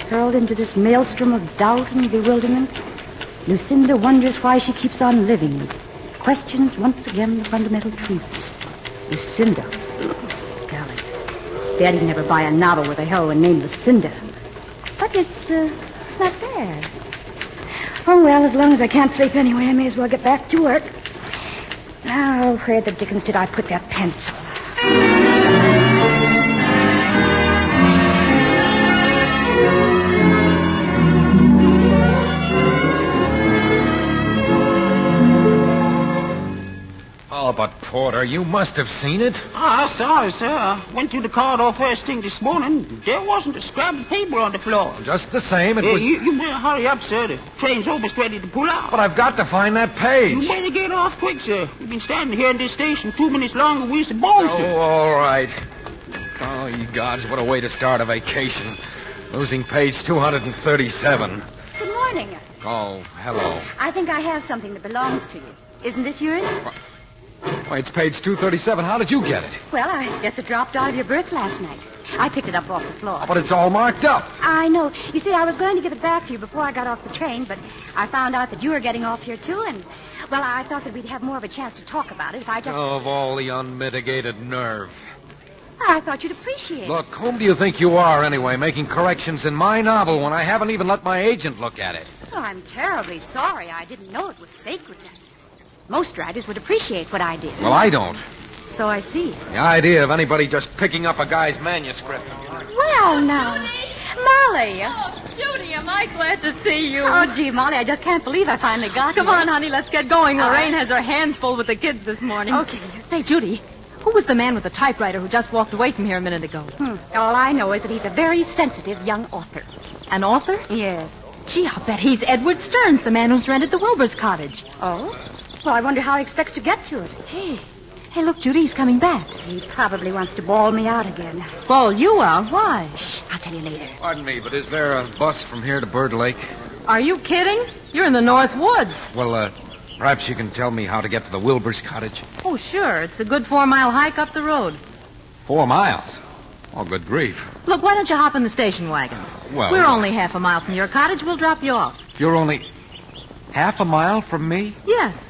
Speaker 26: hurled into this maelstrom of doubt and bewilderment, Lucinda wonders why she keeps on living, questions once again the fundamental truths. Lucinda. Golly. Daddy'd never buy a novel with a heroine named Lucinda. But it's not bad. Oh, well, as long as I can't sleep anyway, I may as well get back to work. Now, where the dickens did I put that pencil?
Speaker 27: Oh, but, Porter, you must have seen it.
Speaker 2: I saw it, sir. I went to the corridor first thing this morning. There wasn't a scrap of paper on the floor.
Speaker 27: Just the same, it was...
Speaker 2: You better hurry up, sir. The train's almost ready to pull out.
Speaker 27: But I've got to find that page.
Speaker 2: You better get off quick, sir. We've been standing here in this station 2 minutes longer than we're supposed to.
Speaker 27: Oh, all right. Oh, you gods, what a way to start a vacation. Losing page 237.
Speaker 26: Good morning.
Speaker 27: Oh, hello.
Speaker 26: I think I have something that belongs to you. Isn't this yours?
Speaker 27: Why, it's page 237. How did you get it?
Speaker 26: Well, I guess it dropped out of your berth last night. I picked it up off the floor.
Speaker 27: Oh, but it's all marked up.
Speaker 26: I know. You see, I was going to give it back to you before I got off the train, but I found out that you were getting off here, too, and, well, I thought that we'd have more of a chance to talk about it if I just...
Speaker 27: Oh, of all the unmitigated nerve.
Speaker 26: I thought you'd appreciate it.
Speaker 27: Look, whom do you think you are, anyway, making corrections in my novel when I haven't even let my agent look at it?
Speaker 26: Oh, I'm terribly sorry. I didn't know it was sacred. Most writers would appreciate what I did.
Speaker 27: Well, I don't.
Speaker 26: So I see.
Speaker 27: The idea of anybody just picking up a guy's manuscript.
Speaker 26: Well, now, Molly.
Speaker 10: Oh, Judy, am I glad to see you.
Speaker 26: Oh, gee, Molly, I just can't believe I finally got
Speaker 10: Come
Speaker 26: you.
Speaker 10: on, honey, let's get going. Lorraine has her hands full with the kids this morning.
Speaker 26: Okay.
Speaker 10: Say, Judy, who was the man with the typewriter who just walked away from here a minute ago?
Speaker 26: All I know is that he's a very sensitive young author.
Speaker 10: An author?
Speaker 26: Yes.
Speaker 10: Gee, I'll bet he's Edward Stearns, the man who's rented the Wilbur's cottage.
Speaker 26: Oh? Well, I wonder how he expects to get to it.
Speaker 10: Hey, look, Judy, he's coming back.
Speaker 26: He probably wants to bawl me out again.
Speaker 10: Bawl you out? Why?
Speaker 26: Shh, I'll tell you later.
Speaker 27: Pardon me, but is there a bus from here to Bird Lake?
Speaker 10: Are you kidding? You're in the North Woods.
Speaker 27: Well, perhaps you can tell me how to get to the Wilbur's cottage.
Speaker 10: Oh, sure. It's a good 4-mile hike up the road.
Speaker 27: 4 miles? Oh, good grief.
Speaker 10: Look, why don't you hop in the station wagon?
Speaker 27: Well...
Speaker 10: We're only half a mile from your cottage. We'll drop you off.
Speaker 27: You're only half a mile from me?
Speaker 10: Yes.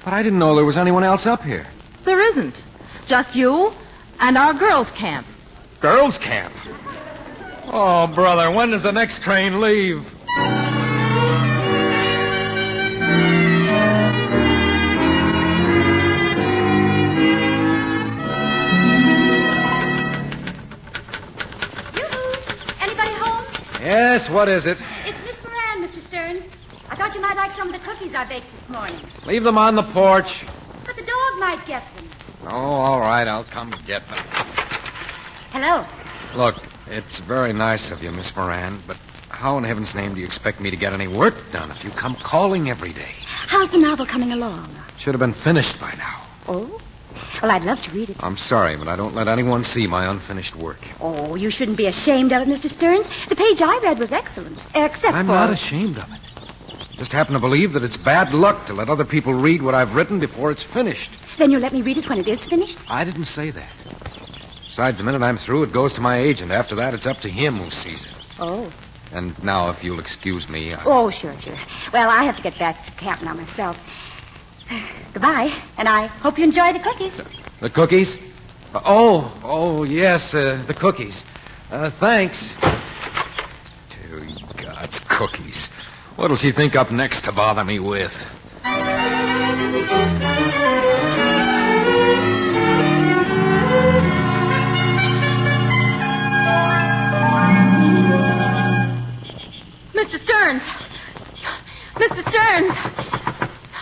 Speaker 27: But I didn't know there was anyone else up here.
Speaker 10: There isn't. Just you and our girls' camp.
Speaker 27: Girls' camp? Oh, brother, when does the next train leave?
Speaker 26: Anybody home?
Speaker 27: Yes, what is it?
Speaker 26: It's Miss Moran, Mr. Stearns. I thought you might like some of the cookies I baked this morning.
Speaker 27: Leave them on the porch.
Speaker 26: But the dog might get them.
Speaker 27: Oh, all right, I'll come get them.
Speaker 26: Hello.
Speaker 27: Look, it's very nice of you, Miss Moran, but how in heaven's name do you expect me to get any work done if you come calling every day?
Speaker 26: How's the novel coming along?
Speaker 27: Should have been finished by now.
Speaker 26: Oh? Well, I'd love to read it.
Speaker 27: I'm sorry, but I don't let anyone see my unfinished work.
Speaker 26: Oh, you shouldn't be ashamed of it, Mr. Stearns. The page I read was excellent, except
Speaker 27: I'm
Speaker 26: for...
Speaker 27: not ashamed of it. Just happen to believe that it's bad luck to let other people read what I've written before it's finished.
Speaker 26: Then you'll let me read it when it is finished?
Speaker 27: I didn't say that. Besides, the minute I'm through, it goes to my agent. After that, it's up to him who sees it.
Speaker 26: Oh.
Speaker 27: And now, if you'll excuse me...
Speaker 26: Oh, sure. Well, I have to get back to camp now myself. Goodbye, and I hope you enjoy the cookies.
Speaker 27: The cookies? Oh, yes, the cookies. Thanks. Dear God's cookies. What'll she think up next to bother me with?
Speaker 10: Mr. Stearns! Mr. Stearns!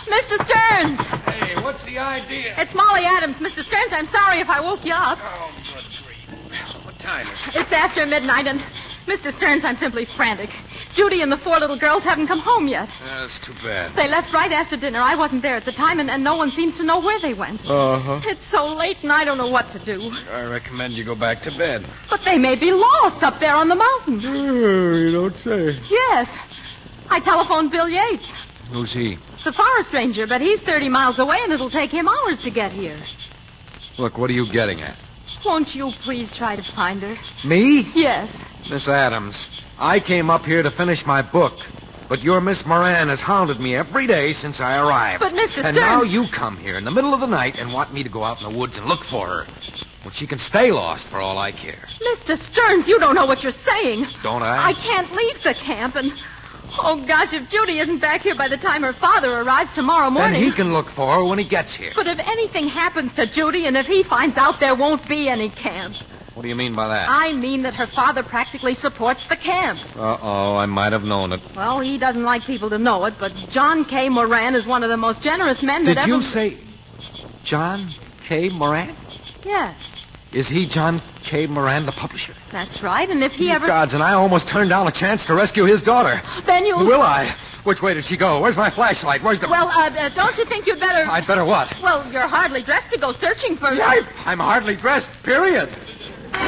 Speaker 10: Mr. Stearns!
Speaker 27: Hey, what's the idea?
Speaker 10: It's Molly Adams. Mr. Stearns, I'm sorry if I woke you up.
Speaker 27: Oh, good grief. What time is it?
Speaker 10: It's after midnight, and Mr. Stearns, I'm simply frantic. Judy and the 4 little girls haven't come home yet.
Speaker 27: That's too bad.
Speaker 10: They left right after dinner. I wasn't there at the time, and no one seems to know where they went.
Speaker 27: Uh-huh.
Speaker 10: It's so late, and I don't know what to do.
Speaker 27: I recommend you go back to bed.
Speaker 10: But they may be lost up there on the mountain.
Speaker 27: You don't say.
Speaker 10: Yes. I telephoned Bill Yates.
Speaker 27: Who's he?
Speaker 10: The forest ranger, but he's 30 miles away, and it'll take him hours to get here.
Speaker 27: Look, what are you getting at?
Speaker 10: Won't you please try to find her?
Speaker 27: Me?
Speaker 10: Yes.
Speaker 27: Miss Adams, I came up here to finish my book. But your Miss Moran has hounded me every day since I arrived.
Speaker 10: But, Mr. Stearns...
Speaker 27: And now you come here in the middle of the night and want me to go out in the woods and look for her. Well, she can stay lost for all I care.
Speaker 10: Mr. Stearns, you don't know what you're saying.
Speaker 27: Don't I?
Speaker 10: I can't leave the camp, and... Oh, gosh, if Judy isn't back here by the time her father arrives tomorrow morning...
Speaker 27: Then he can look for her when he gets here.
Speaker 10: But if anything happens to Judy, and if he finds out, there won't be any camp.
Speaker 27: What do you mean by that?
Speaker 10: I mean that her father practically supports the camp.
Speaker 27: Uh-oh, I might have known it.
Speaker 10: Well, he doesn't like people to know it, but John K. Moran is one of the most generous men that ever...
Speaker 27: Did you say John K. Moran?
Speaker 10: Yes.
Speaker 27: Is he John K. Moran, the publisher?
Speaker 10: That's right, and if he ever...
Speaker 27: Gods, and I almost turned down a chance to rescue his daughter.
Speaker 10: Then you'll...
Speaker 27: Will I? Which way did she go? Where's my flashlight? Where's the...
Speaker 10: Well, don't you think you'd better...
Speaker 27: I'd better what?
Speaker 10: Well, you're hardly dressed to go searching for...
Speaker 27: Yeah, I'm hardly dressed, period.
Speaker 19: The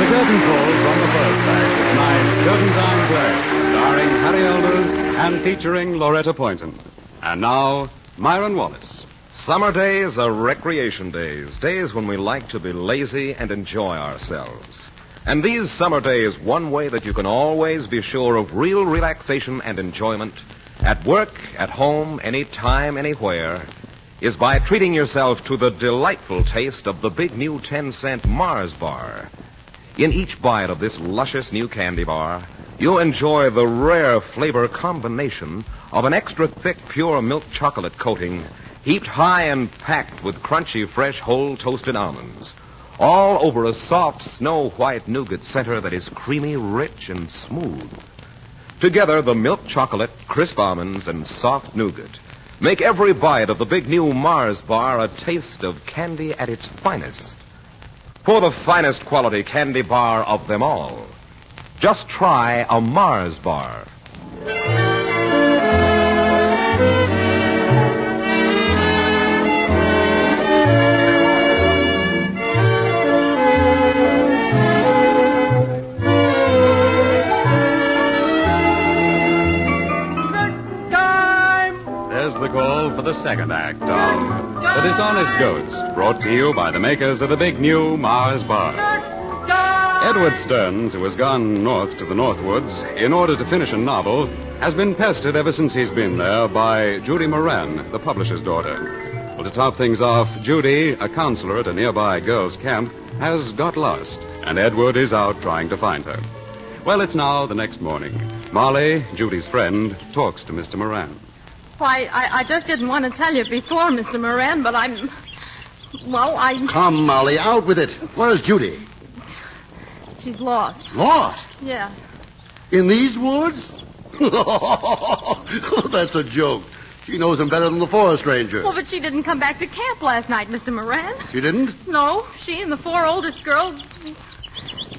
Speaker 19: curtain falls on the first act of tonight's Curtain Time play, starring Harry Elders and featuring Loretta Poynton. And now, Myron Wallace.
Speaker 16: Summer days are recreation days, days when we like to be lazy and enjoy ourselves. And these summer days, one way that you can always be sure of real relaxation and enjoyment, at work, at home, any time, anywhere, is by treating yourself to the delightful taste of the big new 10-cent Mars bar. In each bite of this luscious new candy bar, you enjoy the rare flavor combination of an extra thick, pure milk chocolate coating heaped high and packed with crunchy, fresh, whole toasted almonds, all over a soft, snow-white nougat center that is creamy, rich, and smooth. Together, the milk chocolate, crisp almonds, and soft nougat make every bite of the big new Mars bar a taste of candy at its finest. For the finest quality candy bar of them all, just try a Mars bar.
Speaker 19: There's the call for the second act of The Dishonest Ghost, brought to you by the makers of the big new Mars bar. Edward Stearns, who has gone north to the Northwoods in order to finish a novel, has been pestered ever since he's been there by Judy Moran, the publisher's daughter. Well, to top things off, Judy, a counselor at a nearby girls' camp, has got lost, and Edward is out trying to find her. Well, it's now the next morning. Molly, Judy's friend, talks to Mr. Moran.
Speaker 10: Why, I just didn't want to tell you before, Mr. Moran, but I'm...
Speaker 23: Come, Molly, out with it. Where's Judy?
Speaker 10: She's lost.
Speaker 23: Lost?
Speaker 10: Yeah.
Speaker 23: In these woods? That's a joke. She knows him better than the forest ranger.
Speaker 10: Well, but she didn't come back to camp last night, Mr. Moran.
Speaker 23: She didn't?
Speaker 10: No, she and the 4 oldest girls,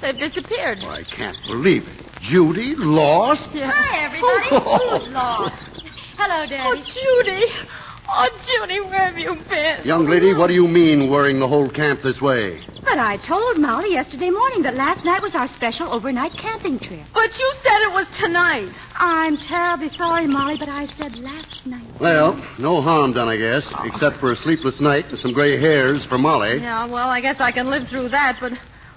Speaker 10: they've disappeared.
Speaker 23: Oh, I can't believe it. Judy lost?
Speaker 10: Yeah.
Speaker 15: Hi, everybody. Who's lost? Hello, Daddy.
Speaker 10: Oh, Judy. Oh, Judy, where have you been?
Speaker 23: Young lady, what do you mean worrying the whole camp this way?
Speaker 26: But I told Molly yesterday morning that last night was our special overnight camping trip.
Speaker 10: But you said it was tonight.
Speaker 26: I'm terribly sorry, Molly, but I said last night.
Speaker 23: Well, no harm done, I guess, except for a sleepless night and some gray hairs for Molly.
Speaker 10: Yeah, well, I guess I can live through that, but...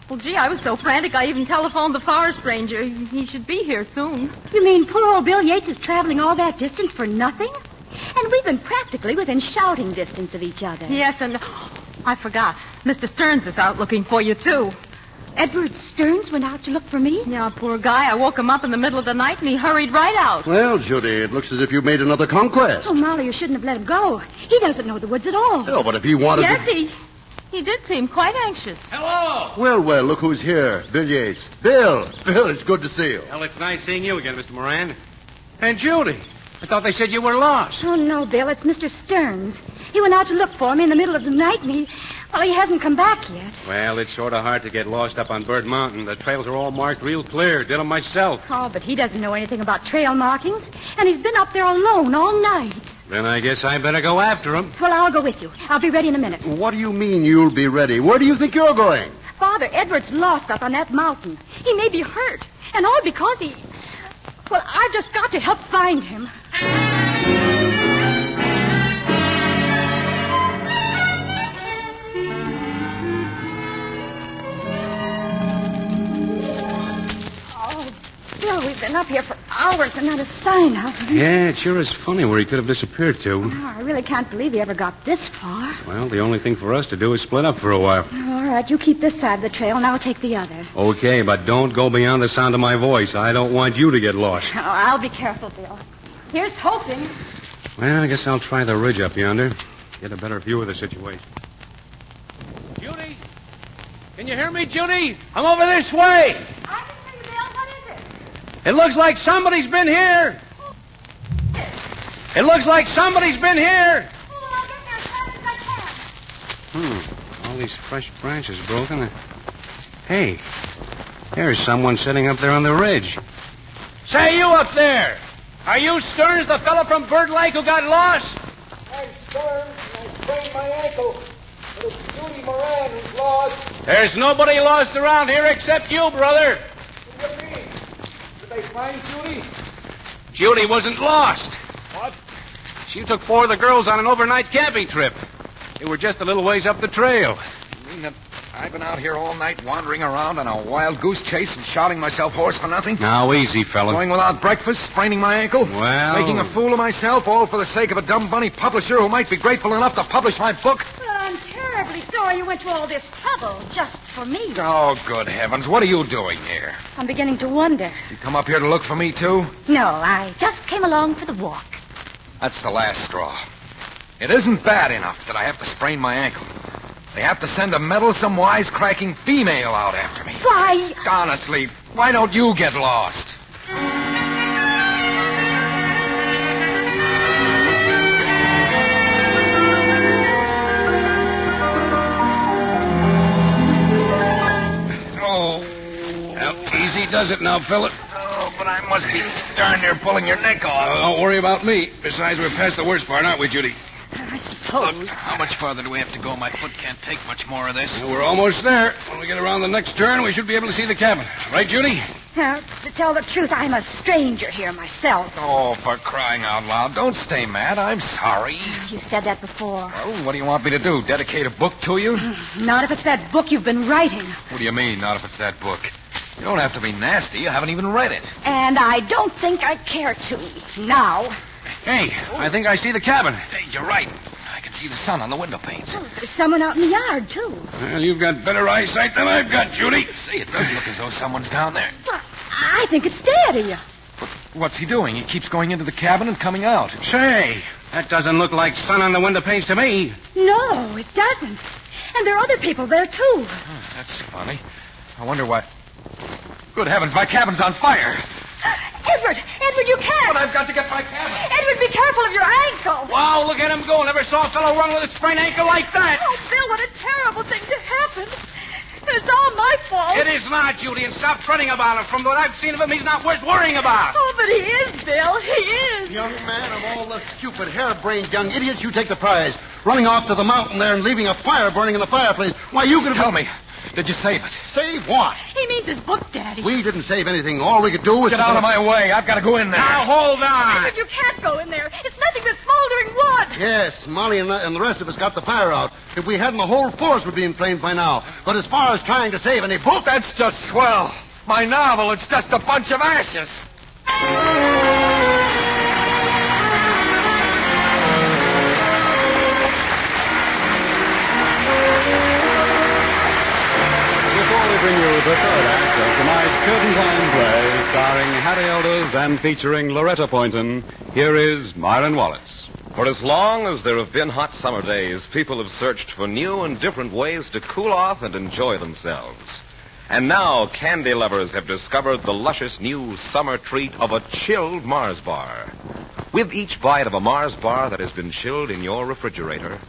Speaker 10: Well, gee, I was so frantic I even telephoned the forest ranger. He should be here soon.
Speaker 26: You mean poor old Bill Yates is traveling all that distance for nothing? And we've been practically within shouting distance of each other.
Speaker 10: Yes, and I forgot. Mr. Stearns is out looking for you, too.
Speaker 26: Edward Stearns went out to look for me?
Speaker 10: Yeah, poor guy. I woke him up in the middle of the night, and he hurried right out.
Speaker 23: Well, Judy, it looks as if you've made another conquest.
Speaker 26: Oh, Molly, you shouldn't have let him go. He doesn't know the woods at all.
Speaker 23: Oh, but if he wanted
Speaker 10: Yes,
Speaker 23: to...
Speaker 10: He did seem quite anxious.
Speaker 1: Hello!
Speaker 23: Well, look who's here. Bill Yates. Bill, it's good to see you.
Speaker 1: Well, it's nice seeing you again, Mr. Moran. And Judy, I thought they said you were lost.
Speaker 26: Oh, no, Bill, it's Mr. Stearns. He went out to look for me in the middle of the night, and he hasn't come back yet.
Speaker 1: Well, it's sort of hard to get lost up on Bird Mountain. The trails are all marked real clear. Did them myself.
Speaker 26: Oh, but he doesn't know anything about trail markings, and he's been up there alone all night.
Speaker 1: Then I guess I better go after him.
Speaker 26: Well, I'll go with you. I'll be ready in a minute.
Speaker 23: What do you mean you'll be ready? Where do you think you're going?
Speaker 26: Father, Edward's lost up on that mountain. He may be hurt, and all because he... Well, I've just got to help find him. up here for hours and not a sign of him.
Speaker 1: Yeah, it sure is funny where he could have disappeared to.
Speaker 26: Oh, I really can't believe he ever got this far.
Speaker 1: Well, the only thing for us to do is split up for a while.
Speaker 26: All right, you keep this side of the trail, and I'll take the other.
Speaker 1: Okay, but don't go beyond the sound of my voice. I don't want you to get lost.
Speaker 26: Oh, I'll be careful, Bill. Here's hoping.
Speaker 1: Well, I guess I'll try the ridge up yonder. Get a better view of the situation.
Speaker 27: Judy? Can you hear me, Judy? I'm over this way.
Speaker 26: I can hear you, Bill. What is it?
Speaker 27: It looks like somebody's been here. It looks like somebody's been here.
Speaker 26: I'll get there as fast as I can.
Speaker 1: All these fresh branches broken. Hey, there's someone sitting up there on the ridge.
Speaker 27: Say, you up there. Are you Stearns, the fella from Bird Lake who got lost?
Speaker 4: I'm Stearns, and I sprained my ankle. But it's Judy Moran who's lost.
Speaker 27: There's nobody lost around here except you, brother.
Speaker 4: What do you mean? Did they find Judy?
Speaker 27: Judy wasn't lost.
Speaker 4: What?
Speaker 27: She took 4 of the girls on an overnight camping trip. They were just a little ways up the trail.
Speaker 4: You mean that I've been out here all night wandering around on a wild goose chase and shouting myself hoarse for nothing?
Speaker 1: Now, easy, fella.
Speaker 4: Going without breakfast, spraining my ankle?
Speaker 1: Well...
Speaker 4: Making a fool of myself, all for the sake of a dumb bunny publisher who might be grateful enough to publish my book?
Speaker 26: Well, I'm terribly sorry you went to all this trouble just for me.
Speaker 4: Oh, good heavens. What are you doing here?
Speaker 26: I'm beginning to wonder.
Speaker 4: You come up here to look for me, too?
Speaker 26: No, I just came along for the walk.
Speaker 4: That's the last straw. It isn't bad enough that I have to sprain my ankle. They have to send a meddlesome, wisecracking female out after me.
Speaker 26: Why?
Speaker 4: Honestly, why don't you get lost?
Speaker 27: Oh. Well, easy does it now, fella.
Speaker 4: Oh, but I must be darn near pulling your neck off.
Speaker 27: Don't worry about me. Besides, we're past the worst part, aren't we, Judy?
Speaker 26: I suppose.
Speaker 4: Look, how much farther do we have to go? My foot can't take much more of this.
Speaker 27: Well, we're almost there. When we get around the next turn, we should be able to see the cabin. Right, Judy?
Speaker 26: To tell the truth, I'm a stranger here myself.
Speaker 4: Oh, for crying out loud. Don't stay mad. I'm sorry.
Speaker 26: You said that before.
Speaker 4: Well, what do you want me to do? Dedicate a book to you?
Speaker 26: Not if it's that book you've been writing.
Speaker 4: What do you mean, not if it's that book? You don't have to be nasty. You haven't even read it.
Speaker 26: And I don't think I care to now.
Speaker 27: Hey, I think I see the cabin.
Speaker 4: Hey, you're right. I can see the sun on the window panes.
Speaker 26: Oh, there's someone out in the yard, too.
Speaker 27: Well, you've got better eyesight than I've got, Judy.
Speaker 4: Say, it does look as though someone's down there.
Speaker 26: Well, I think it's Daddy.
Speaker 4: What's he doing? He keeps going into the cabin and coming out.
Speaker 1: Say, that doesn't look like sun on the window panes to me.
Speaker 26: No, it doesn't. And there are other people there, too.
Speaker 4: Oh, that's funny. I wonder why... Good heavens, my cabin's on fire.
Speaker 26: Edward, you can't.
Speaker 4: But I've got to get my cabin.
Speaker 26: Edward, be careful of your ankle.
Speaker 27: Wow, look at him go. Never saw a fellow run with a sprained ankle like that.
Speaker 26: Oh, Bill, what a terrible thing to happen. And it's all my fault.
Speaker 27: It is not, Judy, and stop fretting about him. From what I've seen of him, he's not worth worrying about.
Speaker 26: Oh, but he is, Bill. He is.
Speaker 23: Young man, of all the stupid, harebrained young idiots, you take the prize. Running off to the mountain there and leaving a fire burning in the fireplace. Why, you could have...
Speaker 4: Tell me, did you save it?
Speaker 23: Save what?
Speaker 26: He means his book, Daddy.
Speaker 23: We didn't save anything. All we could do was...
Speaker 4: Get out of my way. I've got to go in there.
Speaker 27: Now, hold on.
Speaker 26: Edward, you can't go in there. It's nothing but smoldering wood.
Speaker 23: Yes, Molly and the rest of us got the fire out. If we hadn't, the whole force would be in flames by now. But as far as trying to save any book...
Speaker 4: That's just swell. My novel, it's just a bunch of ashes.
Speaker 19: Before we bring you the third act of tonight's Curtain Time play, starring Harry Elders and featuring Loretta Poynton, here is Myron Wallace.
Speaker 16: For as long as there have been hot summer days, people have searched for new and different ways to cool off and enjoy themselves. And now candy lovers have discovered the luscious new summer treat of a chilled Mars bar. With each bite of a Mars bar that has been chilled in your refrigerator,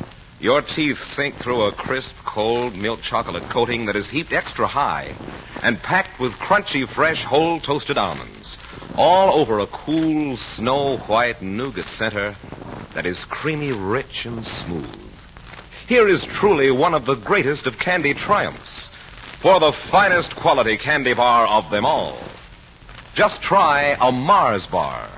Speaker 16: your teeth sink through a crisp, cold milk chocolate coating that is heaped extra high and packed with crunchy, fresh, whole toasted almonds, all over a cool, snow-white nougat center that is creamy, rich, and smooth. Here is truly one of the greatest of candy triumphs, for the finest quality candy bar of them all. Just try a Mars bar.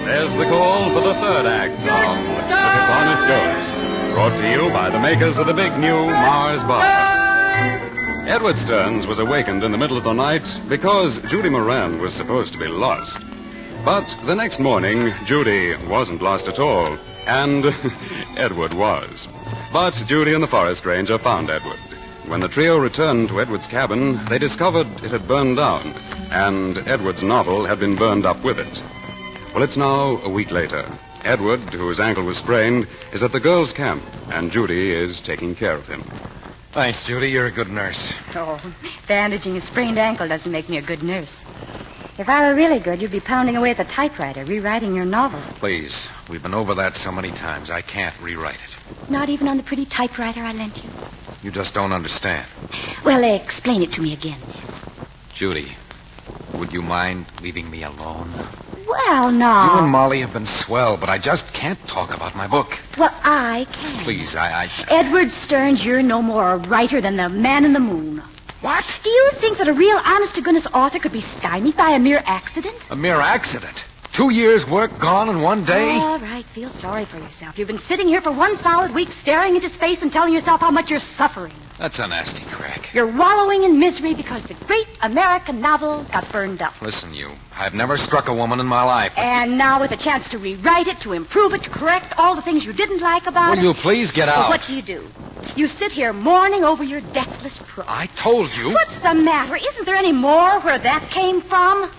Speaker 19: There's the call for the third act of the dishonest makers of the big new Mars bar. Edward Stearns was awakened in the middle of the night because Judy Moran was supposed to be lost. But the next morning, Judy wasn't lost at all, and Edward was. But Judy and the forest ranger found Edward. When the trio returned to Edward's cabin, they discovered it had burned down, and Edward's novel had been burned up with it. Well, it's now a week later. Edward, whose ankle was sprained, is at the girls' camp, and Judy is taking care of him.
Speaker 27: Thanks, Judy. You're a good nurse.
Speaker 26: Oh, bandaging a sprained ankle doesn't make me a good nurse. If I were really good, you'd be pounding away at the typewriter, rewriting your novel.
Speaker 27: Please. We've been over that so many times. I can't rewrite it.
Speaker 26: Not even on the pretty typewriter I lent you?
Speaker 27: You just don't understand.
Speaker 26: Well, explain it to me again.
Speaker 27: Judy, would you mind leaving me alone?
Speaker 26: Well, no.
Speaker 27: You and Molly have been swell, but I just can't talk about my book.
Speaker 26: Well, I can.
Speaker 27: Please,
Speaker 26: Edward Stearns, you're no more a writer than the man in the moon.
Speaker 27: What?
Speaker 26: Do you think that a real honest-to-goodness author could be stymied by a mere accident?
Speaker 27: A mere accident? 2 years' work gone in one day?
Speaker 26: All right, feel sorry for yourself. You've been sitting here for 1 solid week staring into space and telling yourself how much you're suffering.
Speaker 27: That's a nasty crack.
Speaker 26: You're wallowing in misery because the great American novel got burned up.
Speaker 27: Listen, you. I've never struck a woman in my life.
Speaker 26: And now with a chance to rewrite it, to improve it, to correct all the things you didn't like about it.
Speaker 27: Will you please get out?
Speaker 26: Well, what do? You sit here mourning over your deathless prose.
Speaker 27: I told you.
Speaker 26: What's the matter? Isn't there any more where that came from?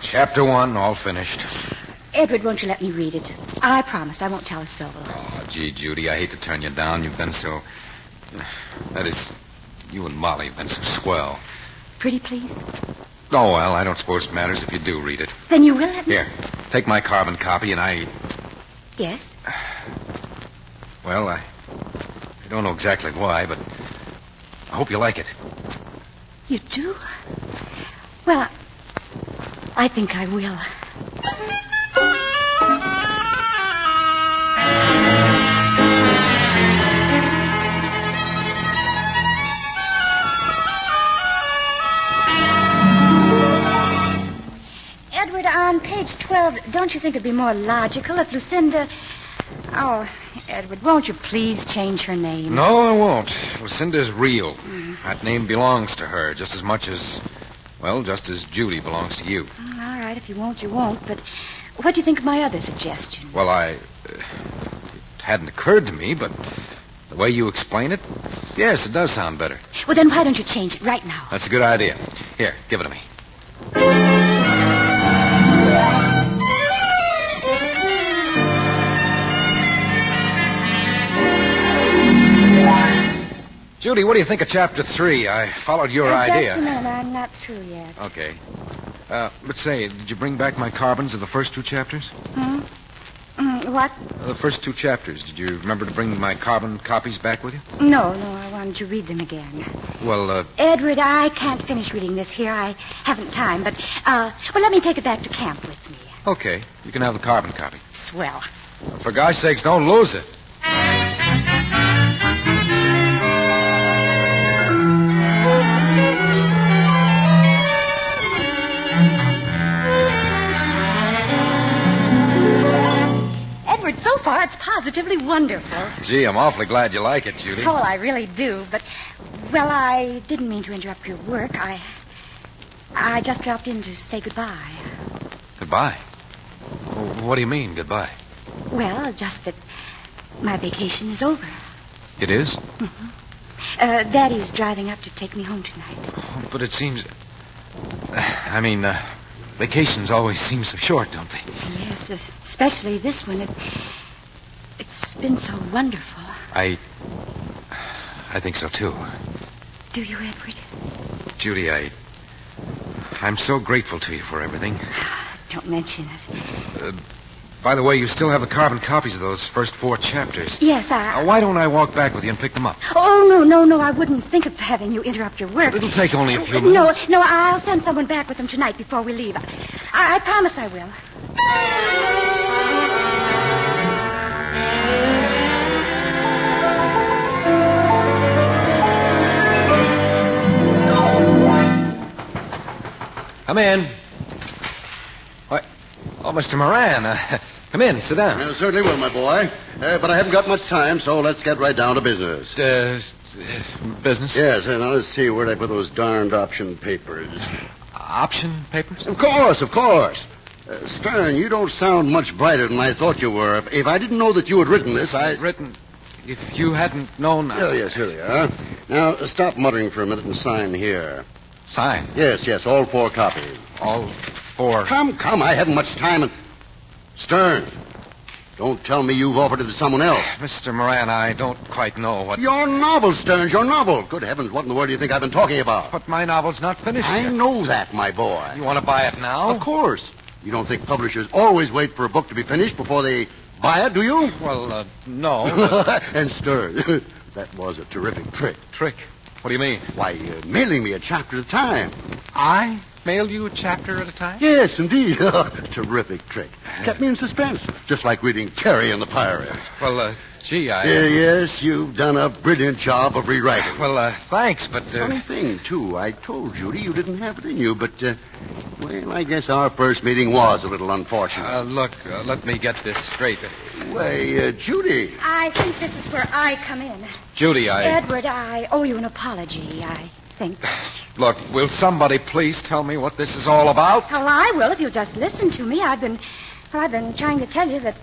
Speaker 27: Chapter 1, all finished.
Speaker 26: Edward, won't you let me read it? I promise I won't tell a soul.
Speaker 27: Oh, gee, Judy, I hate to turn you down. You've been so... That is, you and Molly have been so swell.
Speaker 26: Pretty please?
Speaker 27: Oh, well, I don't suppose it matters if you do read it.
Speaker 26: Then you will let me...
Speaker 27: Here, take my carbon copy and I...
Speaker 26: Yes?
Speaker 27: Well, I don't know exactly why, but I hope you like it.
Speaker 26: You do? Well, I think I will. Edward, on page 12, don't you think it'd be more logical if Lucinda... Oh, Edward, won't you please change her name?
Speaker 27: No, I won't. Lucinda's real. That name belongs to her just as much as... Well, just as Judy belongs to you.
Speaker 26: All right, if you won't, you won't. But what do you think of my other suggestion?
Speaker 27: Well, it hadn't occurred to me, but the way you explain it, yes, it does sound better.
Speaker 26: Well, then why don't you change it right now?
Speaker 27: That's a good idea. Here, give it to me. Judy, what do you think of Chapter 3? I followed your idea.
Speaker 26: Just a minute. I'm not through yet.
Speaker 27: Okay. But say, did you bring back my carbons of the first 2 chapters?
Speaker 26: What?
Speaker 27: The first 2 chapters. Did you remember to bring my carbon copies back with you?
Speaker 26: No, I wanted to read them again.
Speaker 27: Well,
Speaker 26: Edward, I can't finish reading this here. I haven't time, but, well, let me take it back to camp with me.
Speaker 27: Okay. You can have the carbon copy.
Speaker 26: Swell.
Speaker 27: For gosh sakes, don't lose it.
Speaker 26: So far, it's positively wonderful.
Speaker 27: Gee, I'm awfully glad you like it, Judy.
Speaker 26: Oh, well, I really do. But, well, I didn't mean to interrupt your work. I just dropped in to say goodbye.
Speaker 27: Goodbye? What do you mean, goodbye?
Speaker 26: Well, just that my vacation is over.
Speaker 27: It is?
Speaker 26: Mm-hmm. Daddy's driving up to take me home tonight.
Speaker 27: Oh, but it seems... vacations always seem so short, don't they?
Speaker 26: Yes, especially this one. It's been so wonderful.
Speaker 27: I think so, too.
Speaker 26: Do you, Edward?
Speaker 27: Judy, I'm so grateful to you for everything.
Speaker 26: Don't mention it.
Speaker 27: By the way, you still have the carbon copies of those first 4 chapters.
Speaker 26: Yes,
Speaker 27: why don't I walk back with you and pick them up?
Speaker 26: Oh, no, I wouldn't think of having you interrupt your work.
Speaker 27: It'll take only a few minutes.
Speaker 26: No, I'll send someone back with them tonight before we leave. I promise I will.
Speaker 27: Come in. What? Oh, Mr. Moran. Come in. Sit down.
Speaker 23: Certainly will, my boy. But I haven't got much time, so let's get right down to business.
Speaker 27: Business?
Speaker 23: Yes, now let's see where I put those darned option papers.
Speaker 27: Option papers?
Speaker 23: Of course. Stern, you don't sound much brighter than I thought you were. If I didn't know that you had written this,
Speaker 27: Written? If you hadn't known...
Speaker 23: Oh, yes, here they are. Now, stop muttering for a minute and sign here.
Speaker 27: Sign?
Speaker 23: Yes, all 4 copies.
Speaker 27: All 4?
Speaker 23: Come, I haven't much time and... Stern, don't tell me you've offered it to someone else.
Speaker 27: Mr. Moran, I don't quite know what...
Speaker 23: Your novel, Stearns, your novel. Good heavens, what in the world do you think I've been talking about?
Speaker 27: But my novel's not finished
Speaker 23: I
Speaker 27: yet.
Speaker 23: know that, my boy.
Speaker 27: You want to buy it now?
Speaker 23: Of course. You don't think publishers always wait for a book to be finished before they buy it, do you?
Speaker 27: Well, no.
Speaker 23: And Stern, that was a terrific trick.
Speaker 27: Trick? What do you mean?
Speaker 23: Why, mailing me a chapter at a time.
Speaker 27: I mail you a chapter at a time?
Speaker 23: Yes, indeed. Terrific trick. Kept me in suspense, just like reading Terry and the Pirates.
Speaker 27: Well, gee,
Speaker 23: yes, you've done a brilliant job of rewriting.
Speaker 27: Well, thanks, but...
Speaker 23: Funny thing, too. I told Judy you didn't have it in you, but, well, I guess our first meeting was a little unfortunate.
Speaker 27: Look, let me get this straight.
Speaker 23: Why, Judy.
Speaker 26: I think this is where I come in.
Speaker 27: Judy,
Speaker 26: Edward, I owe you an apology, I think.
Speaker 27: Look, will somebody please tell me what this is all about?
Speaker 26: Well, I will if you'll just listen to me. I've been trying to tell you that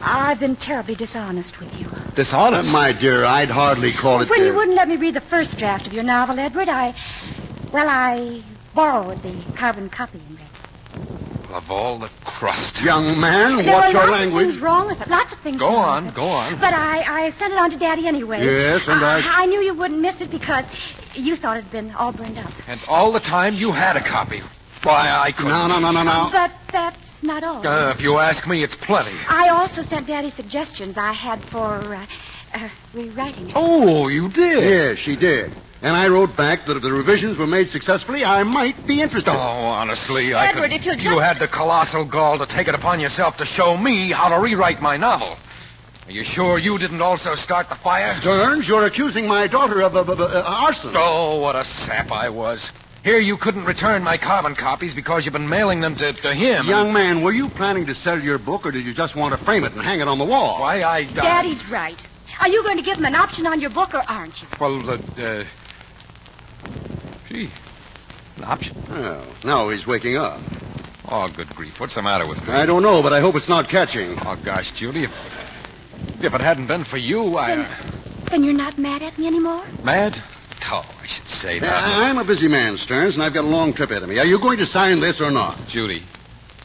Speaker 26: I've been terribly dishonest with you.
Speaker 27: Dishonest?
Speaker 23: My dear, I'd hardly call it...
Speaker 26: When you wouldn't let me read the first draft of your novel, Edward, I borrowed the carbon copy and read.
Speaker 27: Of all the crust.
Speaker 23: Young man,
Speaker 26: there
Speaker 23: what's your
Speaker 26: were
Speaker 23: language?
Speaker 26: Lots of things wrong with it. Lots of things
Speaker 27: Go
Speaker 26: wrong with it.
Speaker 27: on, go on.
Speaker 26: But I sent it on to Daddy anyway.
Speaker 23: Yes, and
Speaker 26: I knew you wouldn't miss it because you thought it had been all burned up.
Speaker 27: And all the time you had a copy. Why, I couldn't...
Speaker 23: No.
Speaker 26: But that's not all.
Speaker 27: If you ask me, it's plenty.
Speaker 26: I also sent Daddy suggestions I had for rewriting it.
Speaker 27: Oh, you did?
Speaker 23: Yes, she did. And I wrote back that if the revisions were made successfully, I might be interested.
Speaker 27: Oh, honestly,
Speaker 26: Edward, if you'll
Speaker 27: You had the colossal gall to take it upon yourself to show me how to rewrite my novel. Are you sure you didn't also start the fire?
Speaker 23: Stearns, you're accusing my daughter of arson.
Speaker 27: Oh, what a sap I was. Here you couldn't return my carbon copies because you've been mailing them to him.
Speaker 23: Young man, were you planning to sell your book, or did you just want to frame it and hang it on the wall?
Speaker 27: Why,
Speaker 26: Daddy's right. Are you going to give him an option on your book, or aren't you?
Speaker 27: Well, gee, an option?
Speaker 23: Well, now he's waking up.
Speaker 27: Oh, good grief. What's the matter with me?
Speaker 23: I don't know, but I hope it's not catching.
Speaker 27: Oh, gosh, Judy, if it hadn't been for you,
Speaker 26: Then you're not mad at me anymore?
Speaker 27: Mad? Oh, I should say that.
Speaker 23: I'm a busy man, Stearns, and I've got a long trip ahead of me. Are you going to sign this or not?
Speaker 27: Judy,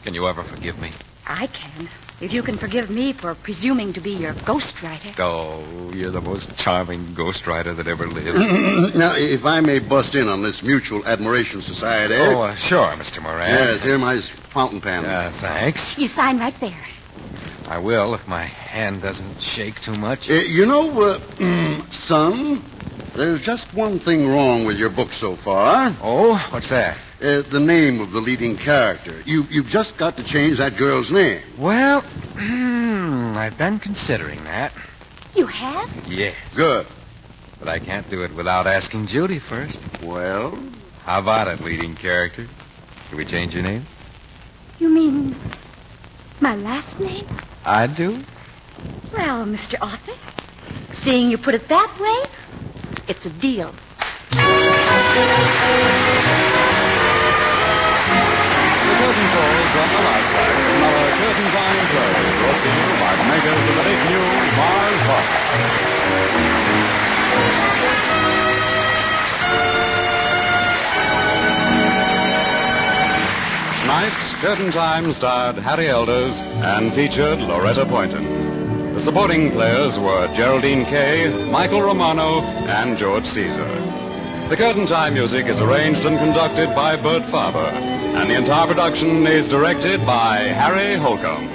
Speaker 27: can you ever forgive me?
Speaker 26: I can. If you can forgive me for presuming to be your ghostwriter.
Speaker 27: Oh, you're the most charming ghostwriter that ever lived.
Speaker 23: Now, if I may bust in on this Mutual Admiration Society.
Speaker 27: Oh, sure, Mr. Moran.
Speaker 23: Yes, here's my fountain pen.
Speaker 27: Thanks.
Speaker 26: You sign right there.
Speaker 27: I will if my hand doesn't shake too much.
Speaker 23: Son, there's just one thing wrong with your book so far.
Speaker 27: Oh, what's that?
Speaker 23: The name of the leading character. You've just got to change that girl's name.
Speaker 27: Well, I've been considering that.
Speaker 26: You have?
Speaker 27: Yes.
Speaker 23: Good.
Speaker 27: But I can't do it without asking Judy first.
Speaker 23: Well?
Speaker 27: How about it, leading character? Can we change your name?
Speaker 26: You mean my last name?
Speaker 27: I do.
Speaker 26: Well, Mr. Author, seeing you put it that way, it's a deal.
Speaker 19: The curtain falls on the last act of another Curtain Time play, brought to you by the makers of the big new Mars Bar. Tonight, Curtain Time starred Harry Elders and featured Loretta Poynton. The supporting players were Geraldine Kay, Michael Romano, and George Caesar. The Curtain Time music is arranged and conducted by Bert Faber, and the entire production is directed by Harry Holcomb.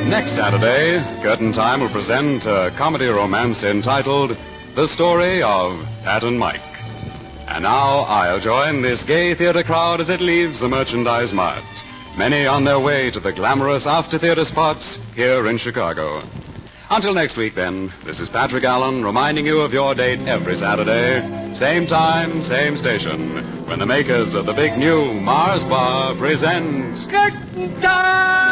Speaker 19: Next Saturday, Curtain Time will present a comedy romance entitled The Story of Pat and Mike. And now I'll join this gay theater crowd as it leaves the Merchandise Mart. many on their way to the glamorous after-theater spots here in Chicago. Until next week, then, this is Patrick Allen reminding you of your date every Saturday, same time, same station, when the makers of the big new Mars Bar present...
Speaker 2: Curtain time!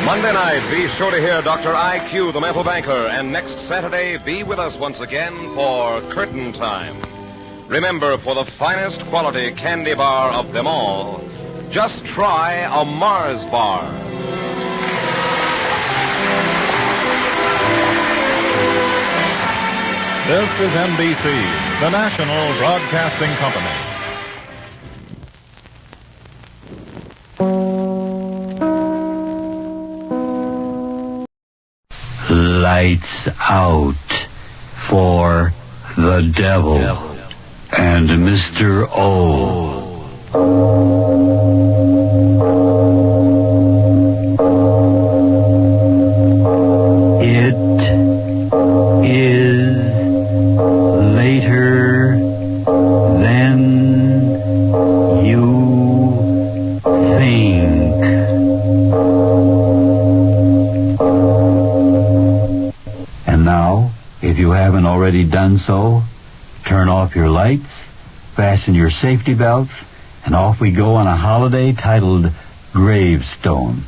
Speaker 16: Monday night, be sure to hear Dr. I.Q., the mental banker, and next Saturday, be with us once again for Curtain Time. Remember, for the finest quality candy bar of them all, just try a Mars bar.
Speaker 11: This is NBC, the national broadcasting company.
Speaker 5: Lights out for the devil and Mr. O. It is later than you think. And now, if you haven't already done so, turn off your lights, fasten your safety belts, and off we go on a holiday titled Gravestone.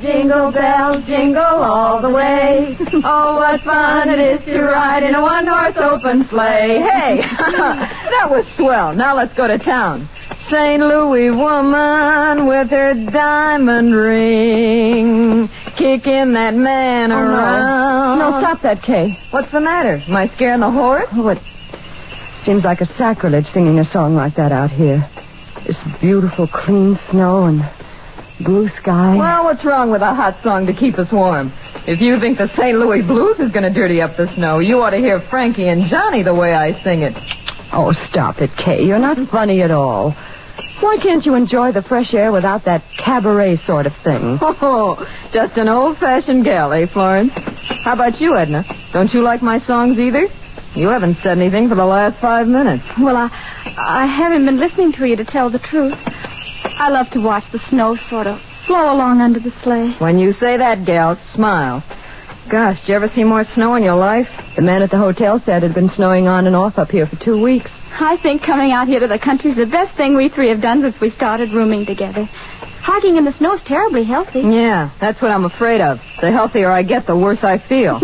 Speaker 13: Jingle bells, jingle all the way. Oh, what fun it is to ride in a one-horse open sleigh. Hey, that was swell. Now let's go to town. St. Louis woman with her diamond ring, kicking that man around.
Speaker 26: No, stop that, Kay.
Speaker 13: What's the matter? Am I scaring the horse?
Speaker 26: Oh, it seems like a sacrilege singing a song like that out here. This beautiful, clean snow and blue sky.
Speaker 13: Well, what's wrong with a hot song to keep us warm? If you think the St. Louis blues is going to dirty up the snow, you ought to hear Frankie and Johnny the way I sing it.
Speaker 26: Oh, stop it, Kay. You're not funny at all. Why can't you enjoy the fresh air without that cabaret sort of thing?
Speaker 13: Oh, just an old-fashioned gal, eh, Florence? How about you, Edna? Don't you like my songs either? You haven't said anything for the last 5 minutes.
Speaker 10: Well, I haven't been listening to you, to tell the truth. I love to watch the snow sort of flow along under the sleigh.
Speaker 13: When you say that, gal, smile. Gosh, did you ever see more snow in your life?
Speaker 26: The man at the hotel said it had been snowing on and off up here for 2 weeks.
Speaker 10: I think coming out here to the country's the best thing we three have done since we started rooming together. Hiking in the snow's terribly healthy.
Speaker 13: Yeah, that's what I'm afraid of. The healthier I get, the worse I feel.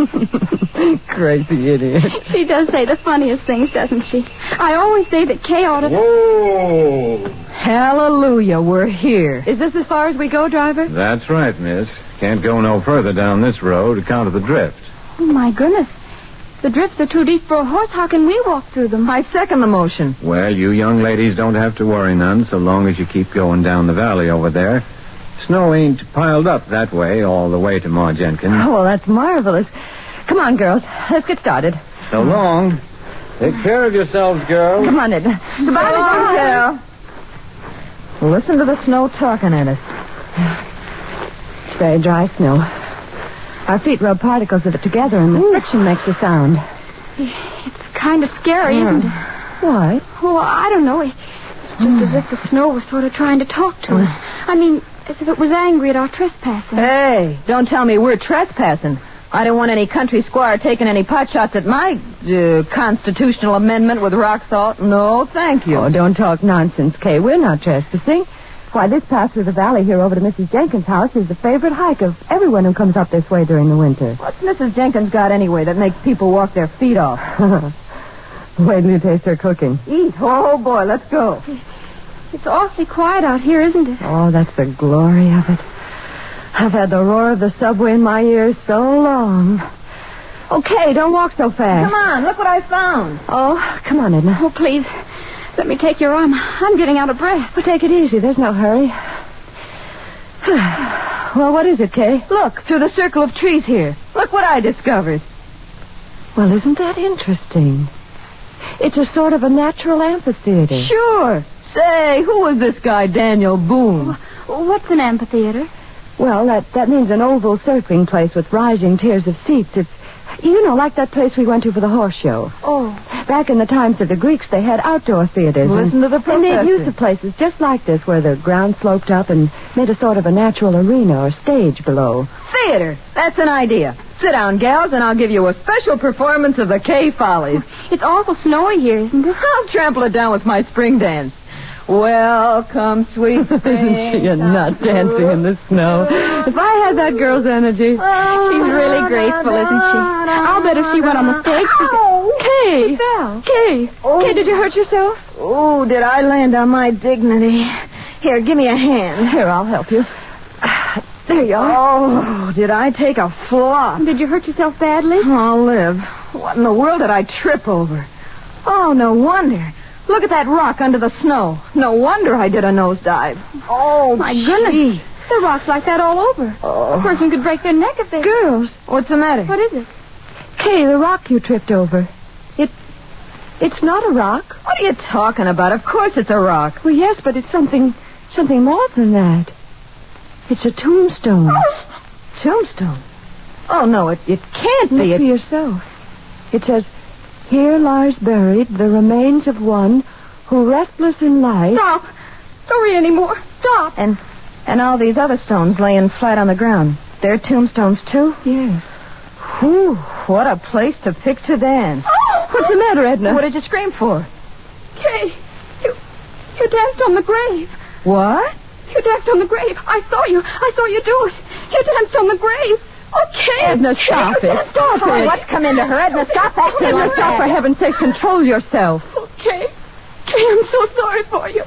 Speaker 26: Crazy idiot.
Speaker 10: She does say the funniest things, doesn't she? I always say that Kay ought to...
Speaker 14: Whoa!
Speaker 13: Hallelujah, we're here. Is this as far as we go, driver?
Speaker 14: That's right, miss. Can't go no further down this road account of the drift.
Speaker 10: Oh, my goodness. The drifts are too deep for a horse. How can we walk through them?
Speaker 13: I second the motion.
Speaker 14: Well, you young ladies don't have to worry none so long as you keep going down the valley over there. Snow ain't piled up that way all the way to Ma Jenkins.
Speaker 26: Oh, well, that's marvelous. Come on, girls. Let's get started.
Speaker 14: So long. Take care of yourselves, girls.
Speaker 26: Come on, Edna.
Speaker 13: Goodbye, Mr. Cal. Listen to the snow talking at us.
Speaker 26: It's very dry snow. Our feet rub particles of it together, and the friction makes the sound.
Speaker 10: It's kind of scary, isn't it?
Speaker 26: Why?
Speaker 10: Oh, I don't know. It's just as if the snow was sort of trying to talk to us. I mean, as if it was angry at our trespassing.
Speaker 13: Hey, don't tell me we're trespassing. I don't want any country squire taking any pot shots at my constitutional amendment with rock salt. No, thank you.
Speaker 26: Oh, don't talk nonsense, Kay. We're not trespassing. Why, this path through the valley here over to Mrs. Jenkins' house is the favorite hike of everyone who comes up this way during the winter.
Speaker 13: What's Mrs. Jenkins got anyway that makes people walk their feet off?
Speaker 26: Wait till you taste her cooking.
Speaker 13: Eat. Oh, boy, let's go.
Speaker 10: It's awfully quiet out here, isn't it?
Speaker 26: Oh, that's the glory of it. I've had the roar of the subway in my ears so long. Okay, don't walk so fast.
Speaker 13: Come on, look what I found.
Speaker 26: Oh, come on, Edna.
Speaker 10: Oh, please. Let me take your arm. I'm getting out of breath.
Speaker 26: Well, take it easy. There's no hurry. Well, what is it, Kay?
Speaker 13: Look, through the circle of trees here. Look what I discovered.
Speaker 26: Well, isn't that interesting? It's a sort of a natural amphitheater.
Speaker 13: Sure. Say, who was this guy, Daniel Boone?
Speaker 10: What's an amphitheater?
Speaker 13: Well, that means an oval circling place with rising tiers of seats. It's, like that place we went to for the horse show.
Speaker 10: Oh.
Speaker 13: Back in the times of the Greeks, they had outdoor theaters.
Speaker 10: Listen to the
Speaker 13: They made use of places just like this where the ground sloped up and made a sort of a natural arena or stage below.
Speaker 3: Theater. That's an idea. Sit down, gals, and I'll give you a special performance of the K Follies.
Speaker 10: It's awful snowy here, isn't it?
Speaker 3: I'll trample it down with my spring dance. Welcome, sweet thing.
Speaker 13: Isn't she a nut dancing in the snow? If I had that girl's energy.
Speaker 10: She's really graceful, isn't she? I'll bet if she went on the stage...
Speaker 13: Kay!
Speaker 10: She fell.
Speaker 13: Kay! Kay, did you hurt yourself?
Speaker 3: Oh, did I land on my dignity? Here, give me a hand.
Speaker 13: Here, I'll help you. There you are.
Speaker 3: Oh, did I take a flop?
Speaker 10: Did you hurt yourself badly?
Speaker 3: I'll live. What in the world did I trip over? Oh, no wonder. Look at that rock under the snow. No wonder I did a nosedive. Oh,
Speaker 10: my goodness. There are rocks like that all over.
Speaker 3: Oh.
Speaker 10: A person could break their neck if they...
Speaker 13: Girls.
Speaker 3: What's the matter?
Speaker 10: What is it?
Speaker 13: Kay, the rock you tripped over. It's not a rock.
Speaker 3: What are you talking about? Of course it's a rock.
Speaker 13: Well, yes, but it's something more than that. It's a tombstone.
Speaker 3: Tombstone? Oh, no, it can't be.
Speaker 13: Look for yourself. It says, "Here lies buried the remains of one who, restless in life..."
Speaker 10: Stop. Don't read anymore. Stop.
Speaker 3: And all these other stones laying flat on the ground. They're tombstones, too?
Speaker 13: Yes.
Speaker 3: Whew, what a place to pick to dance.
Speaker 10: Oh!
Speaker 3: What's the matter, Edna? What did you scream for?
Speaker 10: Kay, you danced on the grave.
Speaker 3: What?
Speaker 10: You danced on the grave. I saw you do it. You danced on the grave. Okay.
Speaker 13: Edna, stop it. Stop it.
Speaker 3: What's come into her? Edna, stop that thing.
Speaker 13: Edna, stop, for heaven's sake. Control yourself.
Speaker 10: Okay. Kay, I'm so sorry for you.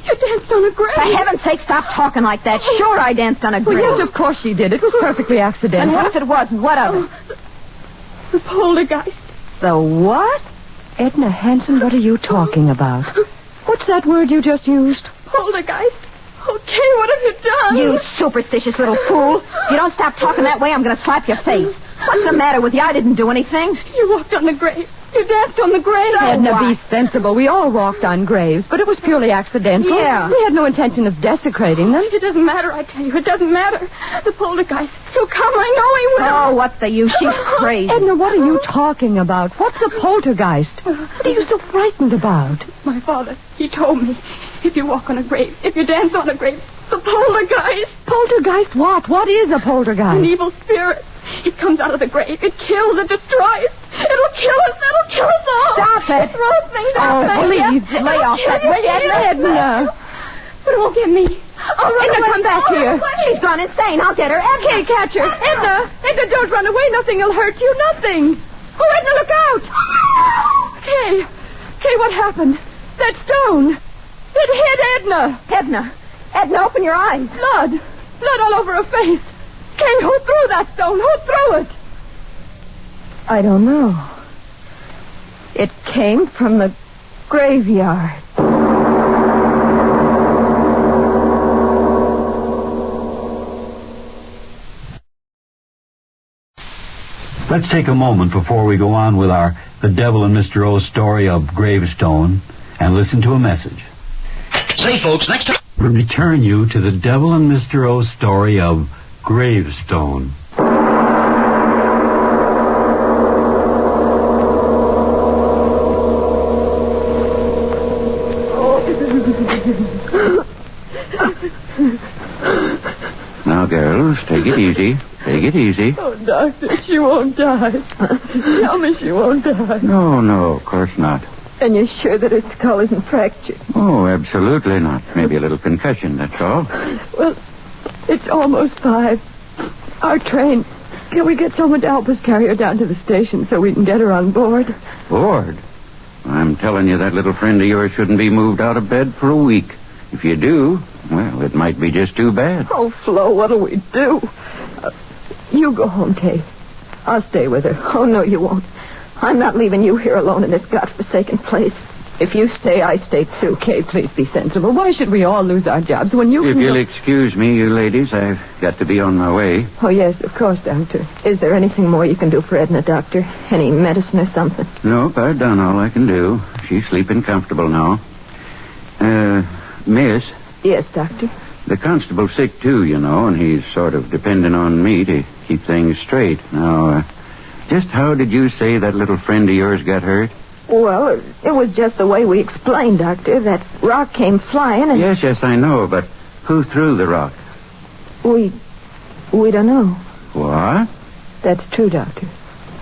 Speaker 10: You danced on a grave.
Speaker 3: For heaven's sake, stop talking like that. Sure, I danced on a grave.
Speaker 13: Well, yes, of course she did. It was perfectly accidental.
Speaker 3: And what if it wasn't? What of it?
Speaker 10: The poltergeist.
Speaker 3: The what?
Speaker 13: Edna Hanson, what are you talking about? What's that word you just used?
Speaker 10: Poltergeist. Okay, what have you done?
Speaker 3: You superstitious little fool. If you don't stop talking that way, I'm going to slap your face. What's the matter with you? I didn't do anything.
Speaker 10: You walked on the grave. You danced on the grave.
Speaker 13: Edna, be sensible. We all walked on graves, but it was purely accidental.
Speaker 3: Yeah.
Speaker 13: We had no intention of desecrating them.
Speaker 10: It doesn't matter, I tell you. It doesn't matter. The poltergeist. He'll come. I know he will.
Speaker 3: Oh, what's the use? She's crazy.
Speaker 13: Edna, what are you talking about? What's the poltergeist? What are you so frightened about?
Speaker 10: My father, he told me, if you walk on a grave, if you dance on a grave, the poltergeist.
Speaker 13: Poltergeist what? What is a poltergeist?
Speaker 10: An evil spirit. It comes out of the grave. It kills. It destroys. It'll kill us. It'll kill us all.
Speaker 3: Stop it.
Speaker 10: It throws things
Speaker 3: Oh,
Speaker 10: out.
Speaker 3: please, lay off that. Will you,
Speaker 10: Edna? But it won't get me. I'll run
Speaker 3: Edna,
Speaker 10: away.
Speaker 3: come back here. She's gone insane. I'll get her. Edna.
Speaker 13: Can't catch her. Edna, don't run away. Nothing will hurt you. Nothing. Oh, Edna, look out. Kay, what happened? That stone. It hit Edna.
Speaker 3: Edna, open your eyes.
Speaker 13: Blood all over her face. Kay, who threw that stone? Who threw it?
Speaker 3: I don't know. It came from the graveyard.
Speaker 9: Let's take a moment before we go on with our The Devil and Mr. O's story of Gravestone and listen to a message.
Speaker 12: Say, folks, next time...
Speaker 9: We'll return you to The Devil and Mr. O's story of Gravestone.
Speaker 14: Now, girls, take it easy. Take it easy.
Speaker 13: Oh, Doctor, she won't die. Tell me she won't die.
Speaker 14: No, of course not.
Speaker 13: And you're sure that her skull isn't fractured?
Speaker 14: Oh, absolutely not. Maybe a little concussion, that's all.
Speaker 13: Well, it's almost 5. Our train. Can we get someone to help us carry her down to the station so we can get her on board?
Speaker 14: Bored? I'm telling you, that little friend of yours shouldn't be moved out of bed for a week. If you do, well, it might be just too bad.
Speaker 13: Oh, Flo, what'll we do? You go home, Kay. I'll stay with her.
Speaker 3: Oh, no, you won't. I'm not leaving you here alone in this godforsaken place.
Speaker 13: If you stay, I stay too. Kay, please be sensible. Why should we all lose our jobs when you
Speaker 14: If
Speaker 13: can...
Speaker 14: you'll excuse me, you ladies, I've got to be on my way.
Speaker 13: Oh, yes, of course, Doctor. Is there anything more you can do for Edna, Doctor? Any medicine or something?
Speaker 14: Nope, I've done all I can do. She's sleeping comfortable now.
Speaker 9: Miss,
Speaker 3: Yes, Doctor.
Speaker 9: the constable's sick too, you know, and he's sort of depending on me to keep things straight. Now, just how did you say that little friend of yours got hurt?
Speaker 3: Well, it was just the way we explained, Doctor. That rock came flying and...
Speaker 9: Yes, I know, but who threw the rock?
Speaker 3: We don't know.
Speaker 9: What?
Speaker 3: That's true, Doctor.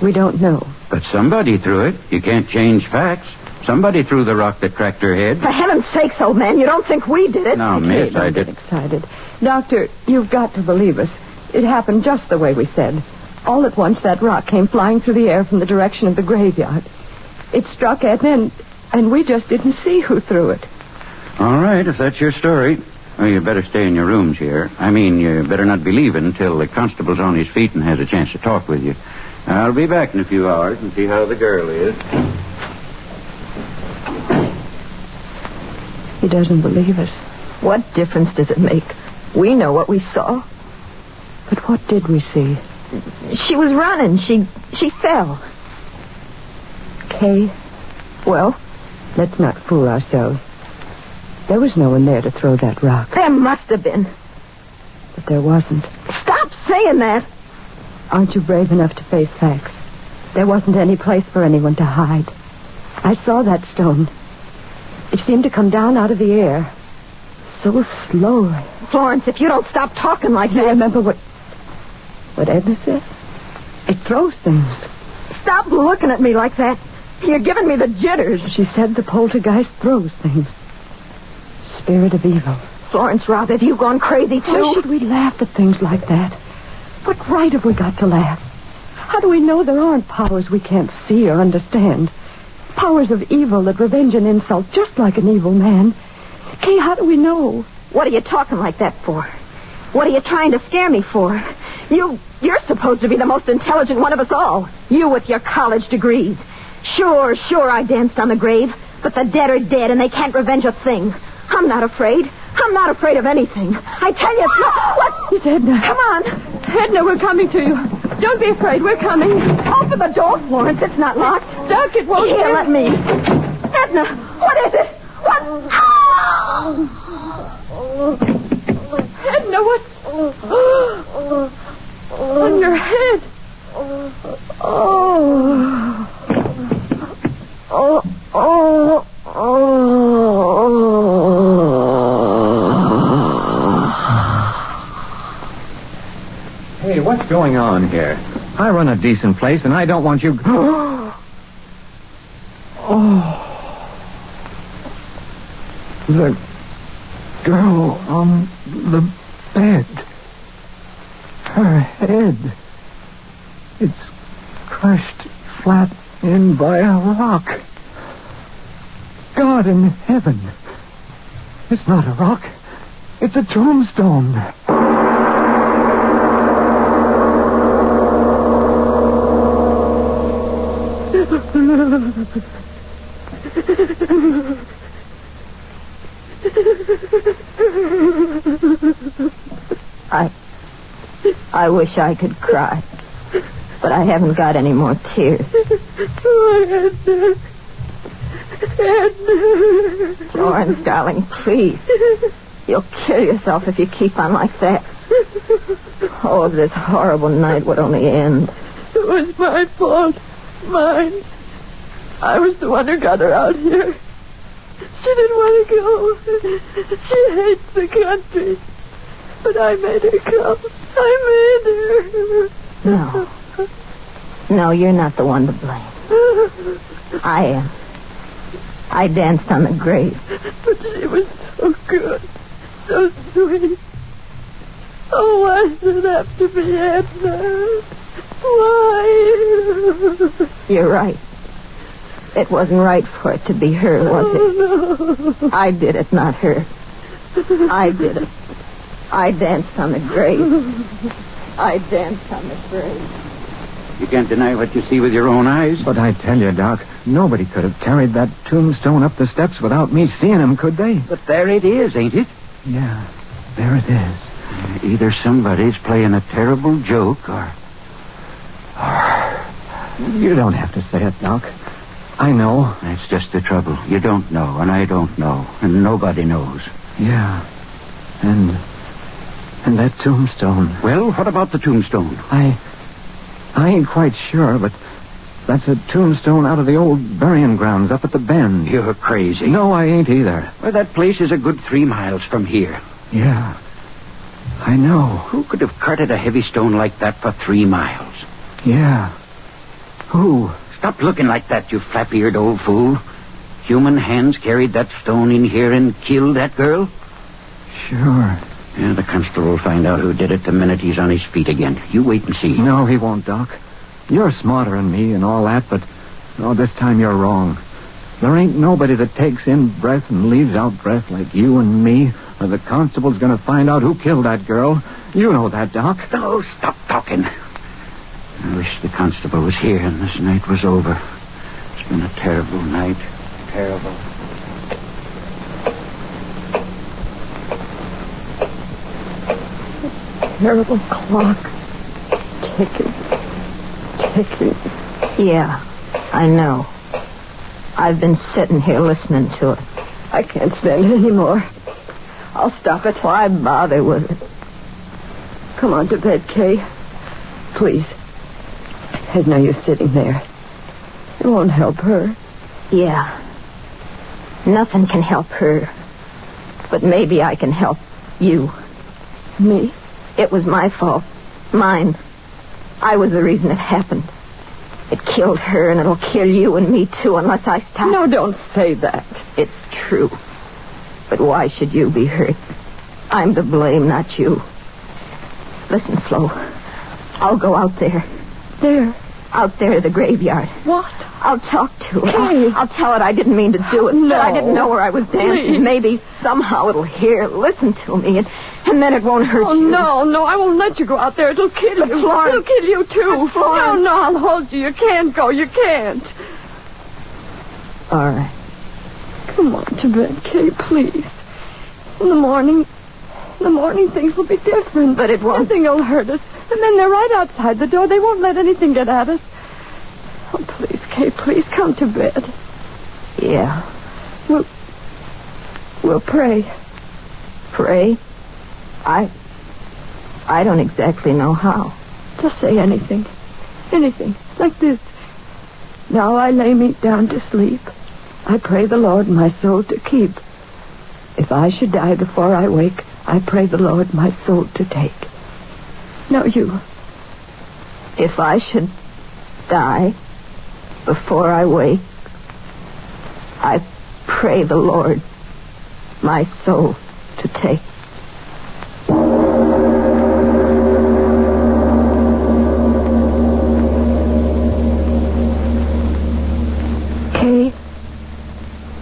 Speaker 3: We don't know.
Speaker 9: But somebody threw it. You can't change facts. Somebody threw the rock that cracked her head.
Speaker 3: For heaven's sakes, old man, you don't think we did it?
Speaker 9: No, miss, I did.
Speaker 3: Excited. Doctor, you've got to believe us. It happened just the way we said. All at once, that rock came flying through the air from the direction of the graveyard. It struck Edna, and we just didn't see who threw it.
Speaker 9: All right, if that's your story. Well, you better stay in your rooms here. I mean, you better not be leaving until the constable's on his feet and has a chance to talk with you. I'll be back in a few hours and see how the girl is.
Speaker 3: He doesn't believe us. What difference does it make? We know what we saw. But what did we see? She was running. She fell. Kay, well, let's not fool ourselves. There was no one there to throw that rock. There must have been. But there wasn't. Stop saying that! Aren't you brave enough to face facts? There wasn't any place for anyone to hide. I saw that stone. It seemed to come down out of the air. So slowly. Florence, if you don't stop talking like that... You remember what Edna said? It throws things. Stop looking at me like that. You're giving me the jitters. She said the poltergeist throws things. Spirit of evil. Florence, Rob, have you gone crazy, too? Why should we laugh at things like that? What right have we got to laugh? How do we know there aren't powers we can't see or understand? Powers of evil that revenge an insult just like an evil man. Kay, how do we know? What are you talking like that for? What are you trying to scare me for? You're supposed to be the most intelligent one of us all. You with your college degrees. Sure, I danced on the grave. But the dead are dead and they can't revenge a thing. I'm not afraid. I'm not afraid of anything. I tell you, it's not... What? It's Edna. Come on. Edna, we're coming to you. Don't be afraid. We're coming. Open the door, Florence. It's not locked. Duck, it won't... Here, let me. Edna, what is it? What? Oh! Edna, what? On your head.
Speaker 14: Hey, what's going on here? I run a decent place, and I don't want you... The girl on the bed. Her head. It's crushed flat in by a rock. God in heaven. It's not a rock. It's a tombstone.
Speaker 3: I wish I could cry. But I haven't got any more tears. Florence, darling, please. You'll kill yourself if you keep on like that. Oh, if this horrible night would only end.
Speaker 13: It was my fault. Mine. I was the one who got her out here. She didn't want to go. She hates the country. But I made her come. I made her.
Speaker 3: No, you're not the one to blame. I am. I danced on the grave.
Speaker 13: But she was so good. So sweet. Oh, why did it have to be Edna? Why?
Speaker 3: You're right. It wasn't right for it to be her, was it?
Speaker 13: No.
Speaker 3: I did it, not her. I did it. I danced on the grave. I danced on the grave.
Speaker 9: You can't deny what you see with your own eyes.
Speaker 14: But I tell you, Doc, nobody could have carried that tombstone up the steps without me seeing him, could they?
Speaker 9: But there it is, ain't it?
Speaker 14: Yeah, there it is.
Speaker 9: Either somebody's playing a terrible joke or...
Speaker 14: You don't have to say it, Doc. I know.
Speaker 9: That's just the trouble. You don't know, and I don't know, and nobody knows.
Speaker 14: Yeah. And that tombstone.
Speaker 9: Well, what about the tombstone?
Speaker 14: I ain't quite sure, but that's a tombstone out of the old burying grounds up at the bend.
Speaker 9: You're crazy.
Speaker 14: No, I ain't either.
Speaker 9: Well, that place is a good 3 miles from here.
Speaker 14: Yeah. I know.
Speaker 9: Who could have carted a heavy stone like that for 3 miles?
Speaker 14: Yeah. Who?
Speaker 9: Stop looking like that, you flap-eared old fool. Human hands carried that stone in here and killed that girl?
Speaker 14: Sure.
Speaker 9: Yeah, the constable will find out who did it the minute he's on his feet again. You wait and see.
Speaker 14: No, he won't, Doc. You're smarter than me and all that, but this time you're wrong. There ain't nobody that takes in breath and leaves out breath like you and me, or the constable's going to find out who killed that girl. You know that, Doc.
Speaker 9: Oh, stop talking. I wish the constable was here and this night was over. It's been a terrible night. Terrible.
Speaker 3: Terrible clock. Ticking. Yeah, I know. I've been sitting here listening to it. I can't stand it anymore. I'll stop it. Why bother with it? Come on to bed, Kay. Please. There's no use sitting there. It won't help her. Yeah. Nothing can help her. But maybe I can help you. Me? It was my fault. Mine. I was the reason it happened. It killed her, and it'll kill you and me, too, unless I stop. No, don't say that. It's true. But why should you be hurt? I'm to blame, not you. Listen, Flo. I'll go out there. There? Out there to the graveyard. What? I'll talk to it. I'll tell it I didn't mean to do it. No. That I didn't know where I was dancing. Please. Maybe somehow it'll hear, listen to me, and then it won't hurt you. No, I won't let you go out there. It'll kill you. Florence. It'll kill you, too. Florence. No, I'll hold you. You can't go. You can't. All right. Come on to bed, Kay, please. In the morning things will be different. But it won't. Nothing will hurt us. And then they're right outside the door. They won't let anything get at us. Oh, please, Kay, please come to bed. Yeah. We'll pray. Pray? I don't exactly know how. Just say anything. Anything. Like this. Now I lay me down to sleep. I pray the Lord my soul to keep. If I should die before I wake, I pray the Lord my soul to take. Now you. If I should die before I wake, I pray the Lord my soul to take.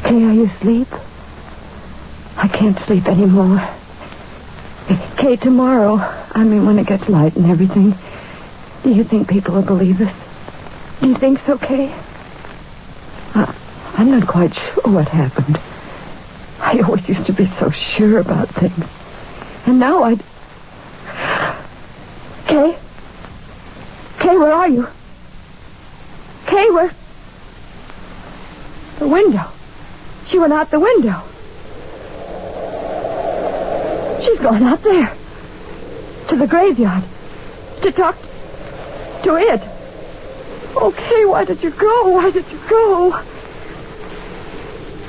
Speaker 3: Kay, are you asleep? I can't sleep anymore. Kay, tomorrow, when it gets light and everything, do you think people will believe us? Do you think so, Kay? I'm not quite sure what happened. I always used to be so sure about things. And now Kay? Kay, where are you? Kay, where? The window. She went out the window. She's gone out there. To the graveyard. To talk to it. Okay, why did you go?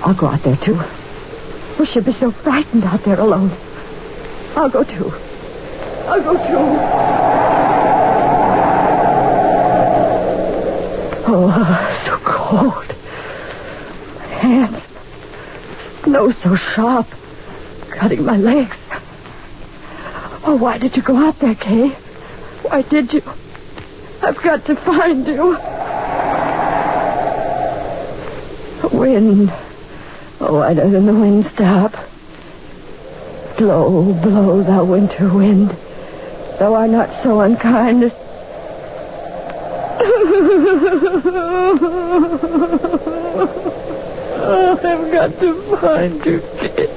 Speaker 3: I'll go out there, too. Oh, she'll be so frightened out there alone. I'll go, too. Oh, so cold. My hands. Snow so sharp. Cutting my legs. Oh, why did you go out there, Kay? Why did you? I've got to find you. The wind. Oh, why doesn't the wind stop? Blow, blow, thou winter wind. Thou art not so unkind as... Oh, I've got to find you, Kay.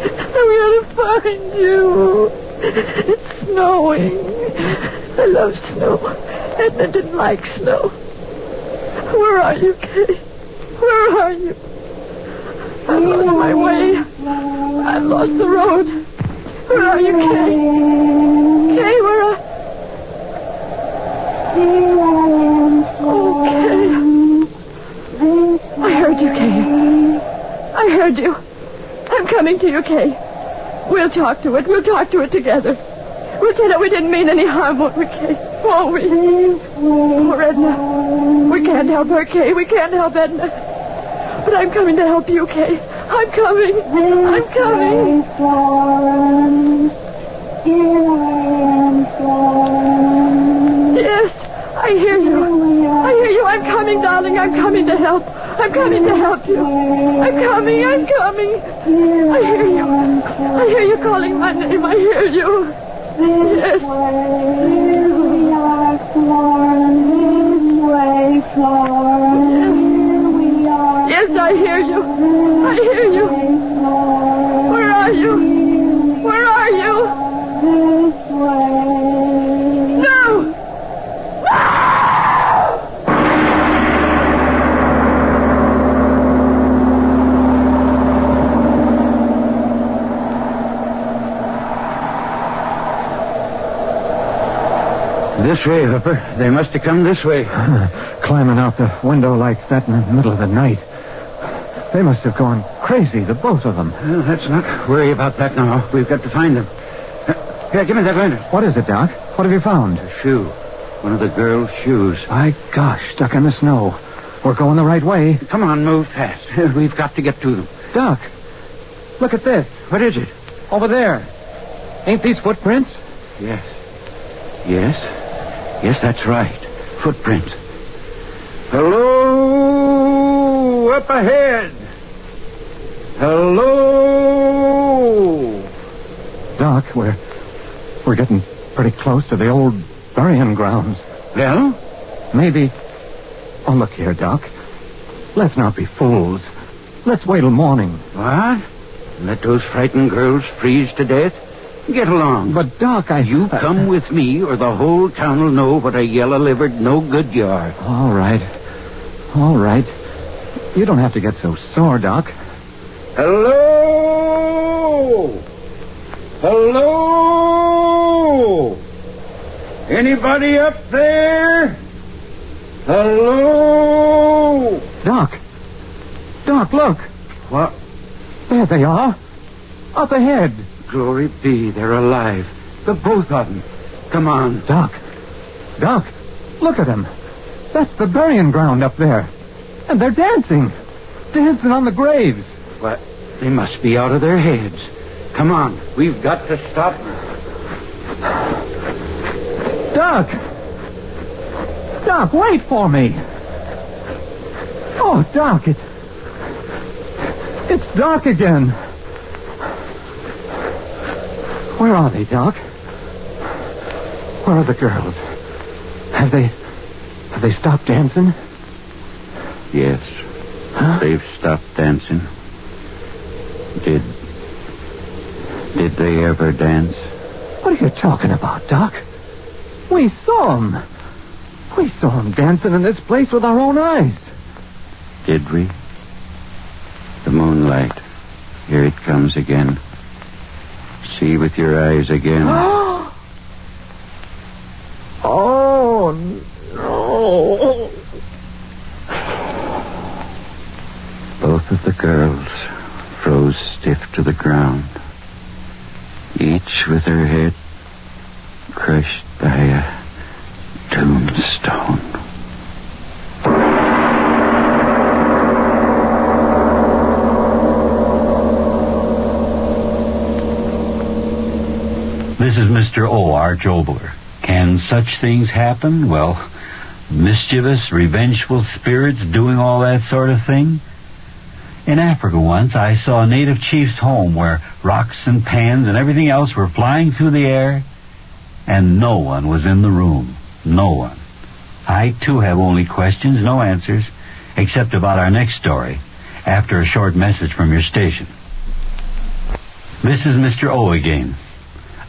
Speaker 3: I've got to find you. It's snowing. I love snow. Edna didn't like snow. Where are you, Kay?
Speaker 13: Where are you? I've lost my way. I've lost the road. Where are you, Kay? Kay, where are... Oh, Kay. I heard you, Kay. I heard you. I'm coming to you, Kay. We'll talk to it. We'll talk to it together. We'll tell it we didn't mean any harm, won't we, Kay? Won't we? Oh, Edna. We can't help her, Kay. We can't help Edna. But I'm coming to help you, Kay. I'm coming. I'm coming. Yes, I hear you. I hear you. I'm coming, darling. I'm coming to help. I'm coming to help you. I'm coming. I'm coming. I hear you. I hear you calling my name. I hear you. Yes. Here we are, Florence. This way, Florence. Here we are. Yes, I hear you. I hear you. Where are you? Where are you? This way. No! No!
Speaker 9: This way, Hooper. They must have come this way.
Speaker 14: Climbing out the window like that in the middle of the night. They must have gone crazy, the both of them.
Speaker 9: Well, let's not worry about that now. We've got to find them. Here, give me that lantern.
Speaker 14: What is it, Doc? What have you found?
Speaker 9: A shoe. One of the girl's shoes.
Speaker 14: My gosh, stuck in the snow. We're going the right way.
Speaker 9: Come on, move fast. We've got to get to them.
Speaker 14: Doc, look at this.
Speaker 9: What is it?
Speaker 14: Over there. Ain't these footprints?
Speaker 9: Yes. Yes? Yes, that's right. Footprints. Hello! Up ahead! Hello!
Speaker 14: Doc, we're getting pretty close to the old burying grounds.
Speaker 9: Well?
Speaker 14: Maybe... Oh, look here, Doc. Let's not be fools. Let's wait till morning.
Speaker 9: What? Let those frightened girls freeze to death? Get along.
Speaker 14: But, Doc,
Speaker 9: You come with me, or the whole town will know what a yellow-livered no-good you are.
Speaker 14: All right. All right. You don't have to get so sore, Doc.
Speaker 9: Hello! Hello! Anybody up there? Hello?
Speaker 14: Doc! Doc, look!
Speaker 9: What?
Speaker 14: There they are. Up ahead.
Speaker 9: Glory be, they're alive. The both of them. Come on.
Speaker 14: Doc! Doc! Look at them. That's the burying ground up there. And they're dancing. Dancing on the graves.
Speaker 9: What? They must be out of their heads. Come on. We've got to stop them.
Speaker 14: Doc! Doc, wait for me. Oh, Doc, it's dark again. Where are they, Doc? Where are the girls? Have they stopped dancing?
Speaker 9: Yes.
Speaker 14: Huh?
Speaker 9: They've stopped dancing. Did they ever dance?
Speaker 14: What are you talking about, Doc? We saw them. We saw them dancing in this place with our own eyes.
Speaker 9: Did we? The moonlight. Here it comes again. See with your eyes again.
Speaker 14: Oh, no.
Speaker 9: Both of the girls froze stiff to the ground, each with her head crushed by a tombstone.
Speaker 7: This is Mr. O. Arch Obler. Can such things happen? Well, mischievous, revengeful spirits doing all that sort of thing? In Africa once, I saw a native chief's home where rocks and pans and everything else were flying through the air, and no one was in the room. No one. I, too, have only questions, no answers, except about our next story, after a short message from your station. This is Mr. O again.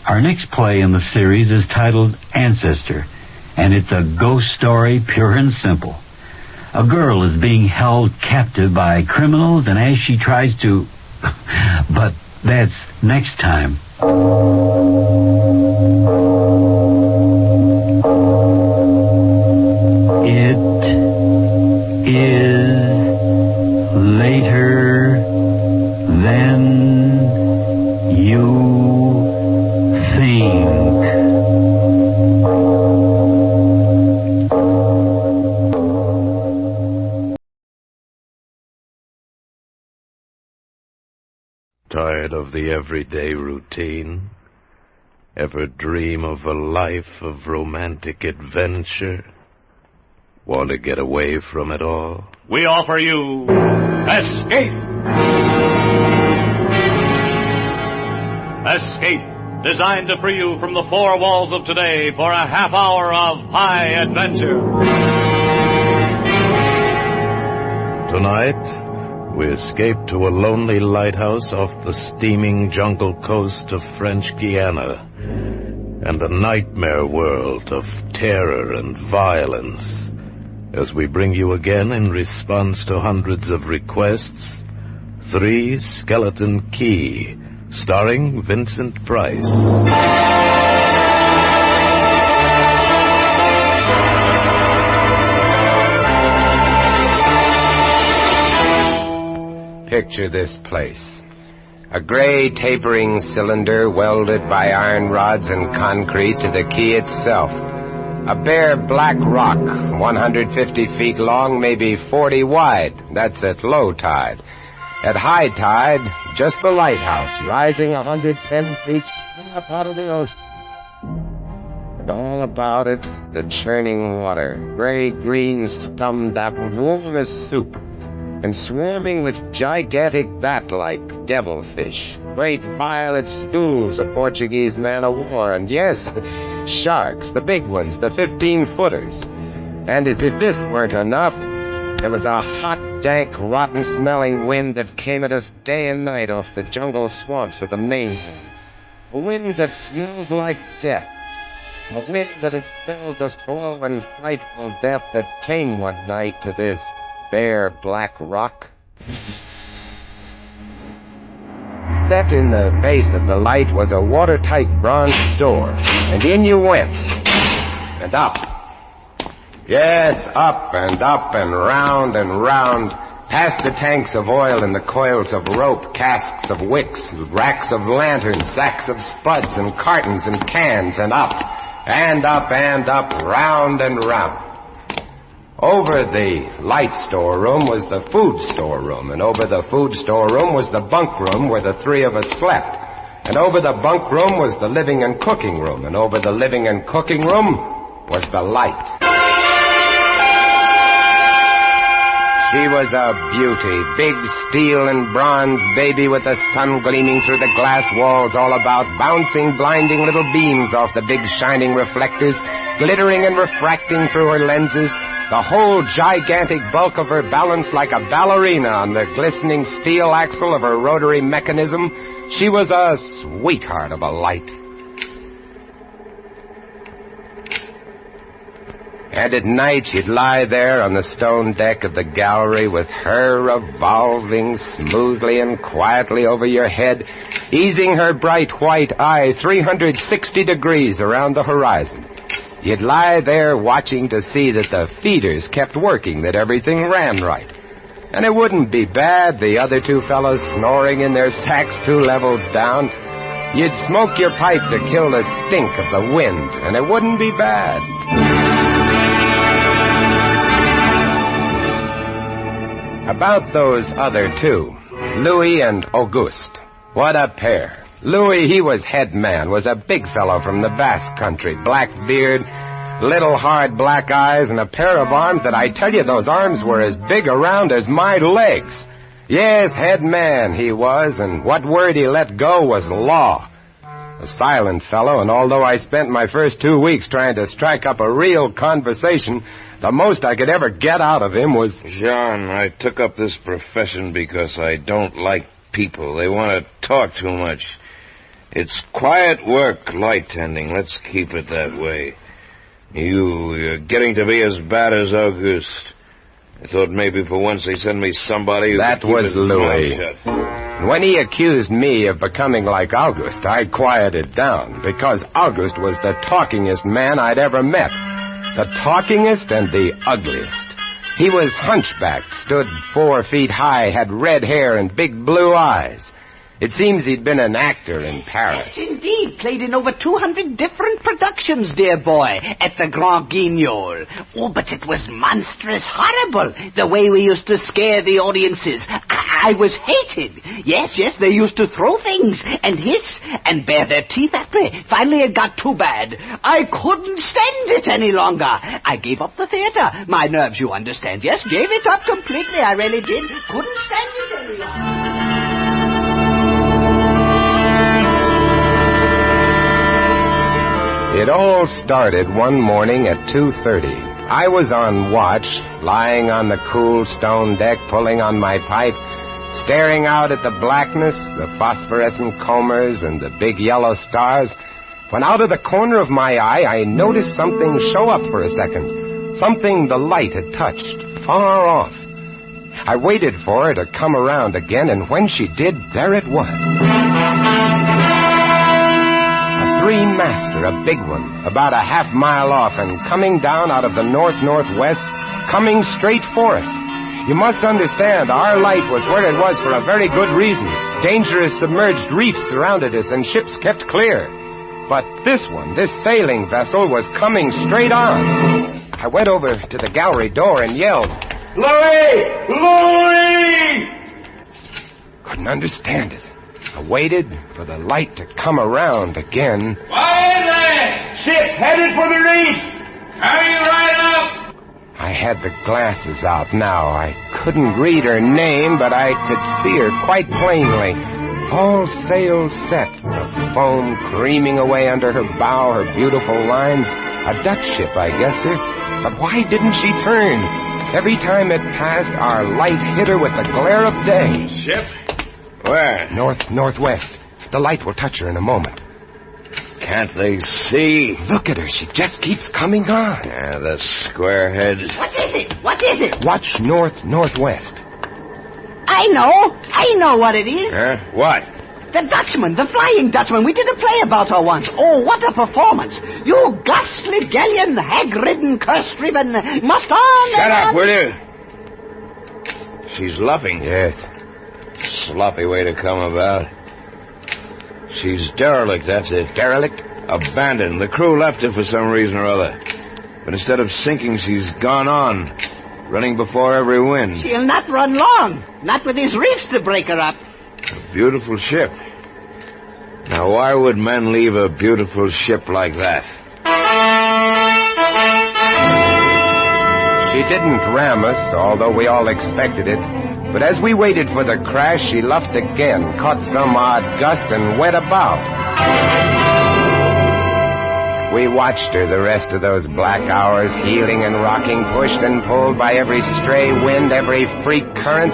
Speaker 7: Our next play in the series is titled Ancestor, and it's a ghost story, pure and simple. A girl is being held captive by criminals, and as she tries to... But that's next time. It is later than you think.
Speaker 8: Tired of the everyday routine? Ever dream of a life of romantic adventure? Want to get away from it all?
Speaker 17: We offer you Escape! Escape, designed to free you from the four walls of today for a half hour of high adventure.
Speaker 8: Tonight, we escape to a lonely lighthouse off the steaming jungle coast of French Guiana and a nightmare world of terror and violence as we bring you again, in response to hundreds of requests, 3 Skeleton Key, starring Vincent Price.
Speaker 18: Picture this place. A gray tapering cylinder welded by iron rods and concrete to the key itself. A bare black rock, 150 feet long, maybe 40 wide. That's at low tide. At high tide, just the lighthouse, rising 110 feet up out of the ocean. And all about it, the churning water, gray-green scum dappled, warm as soup, and swarming with gigantic bat-like devilfish, great violet stools of Portuguese man-o'-war, and yes, sharks, the big ones, the 15-footers. And as if this weren't enough, there was a hot, dank, rotten-smelling wind that came at us day and night off the jungle swamps of the mainland. A wind that smelled like death. A wind that had spelled the slow and frightful death that came one night to this bare black rock. Set in the base of the light was a watertight bronze door, and in you went, and up. Yes, up and round, past the tanks of oil and the coils of rope, casks of wicks, racks of lanterns, sacks of spuds and cartons and cans, and up, round and round. Over the light storeroom was the food storeroom, and over the food storeroom was the bunk room where the 3 of us slept. And over the bunk room was the living and cooking room, and over the living and cooking room was the light. She was a beauty, big steel and bronze baby with the sun gleaming through the glass walls all about, bouncing blinding little beams off the big shining reflectors, glittering and refracting through her lenses. The whole gigantic bulk of her balanced like a ballerina on the glistening steel axle of her rotary mechanism. She was a sweetheart of a light. And at night she'd lie there on the stone deck of the gallery with her revolving smoothly and quietly over your head, easing her bright white eye 360 degrees around the horizon. You'd lie there watching to see that the feeders kept working, that everything ran right. And it wouldn't be bad, the other 2 fellows snoring in their sacks 2 levels down. You'd smoke your pipe to kill the stink of the wind, and it wouldn't be bad. About those other 2, Louis and Auguste. What a pair. Louis, he was head man, was a big fellow from the Basque country, black beard, little hard black eyes, and a pair of arms that I tell you, those arms were as big around as my legs. Yes, head man he was, and what word he let go was law. A silent fellow, and although I spent my first 2 weeks trying to strike up a real conversation, the most I could ever get out of him was...
Speaker 8: John, I took up this profession because I don't like people. They want to talk too much. It's quiet work, light tending. Let's keep it that way. You're getting to be as bad as Auguste. I thought maybe for once they'd send me somebody who
Speaker 18: That
Speaker 8: could keep
Speaker 18: was
Speaker 8: his mouth
Speaker 18: Louis.
Speaker 8: shut.
Speaker 18: When he accused me of becoming like August, I quieted down because August was the talkingest man I'd ever met. The talkingest and the ugliest. He was hunchbacked, stood 4 feet high, had red hair and big blue eyes. It seems he'd been an actor in Paris.
Speaker 6: Yes, indeed. Played in over 200 different productions, dear boy, at the Grand Guignol. Oh, but it was monstrous horrible, the way we used to scare the audiences. I was hated. Yes, they used to throw things and hiss and bare their teeth at me. Finally, it got too bad. I couldn't stand it any longer. I gave up the theater. My nerves, you understand. Yes, gave it up completely. I really did. Couldn't stand it any longer.
Speaker 18: It all started one morning at 2:30. I was on watch, lying on the cool stone deck, pulling on my pipe, staring out at the blackness, the phosphorescent combers, and the big yellow stars, when out of the corner of my eye, I noticed something show up for a second. Something the light had touched, far off. I waited for her to come around again, and when she did, there it was. Three-master, a big one, about a half-mile off and coming down out of the north-northwest, coming straight for us. You must understand, our light was where it was for a very good reason. Dangerous submerged reefs surrounded us and ships kept clear. But this one, this sailing vessel, was coming straight on. I went over to the gallery door and yelled, "Louis! Louis!" Couldn't understand it. I waited for the light to come around again.
Speaker 15: Wailing! Ship headed for the reefs! Hurry right up!
Speaker 18: I had the glasses out now. I couldn't read her name, but I could see her quite plainly. All sails set, the foam creaming away under her bow, her beautiful lines. A Dutch ship, I guessed her. But why didn't she turn? Every time it passed, our light hit her with the glare of day.
Speaker 8: Ship? Where?
Speaker 18: Northwest. The light will touch her in a moment.
Speaker 8: Can't they see?
Speaker 18: Look at her. She just keeps coming on.
Speaker 8: Yeah, the squareheads.
Speaker 6: What is it?
Speaker 18: Watch northwest.
Speaker 6: I know what it is.
Speaker 8: Huh? What?
Speaker 6: The Dutchman, the Flying Dutchman. We did a play about her once. Oh, what a performance. You ghastly galleon, hag-ridden, curse-driven, must on.
Speaker 8: Shut up, will you? She's luffing.
Speaker 18: Yes.
Speaker 8: Sloppy way to come about. She's derelict, that's it.
Speaker 18: Derelict?
Speaker 8: Abandoned. The crew left her for some reason or other. But instead of sinking, she's gone on, running before every wind.
Speaker 6: She'll not run long. Not with these reefs to break her up.
Speaker 8: A beautiful ship. Now, why would men leave a beautiful ship like that?
Speaker 18: She didn't ram us, although we all expected it. But as we waited for the crash, she luffed again, caught some odd gust, and went about. We watched her the rest of those black hours, heeling and rocking, pushed and pulled by every stray wind, every freak current.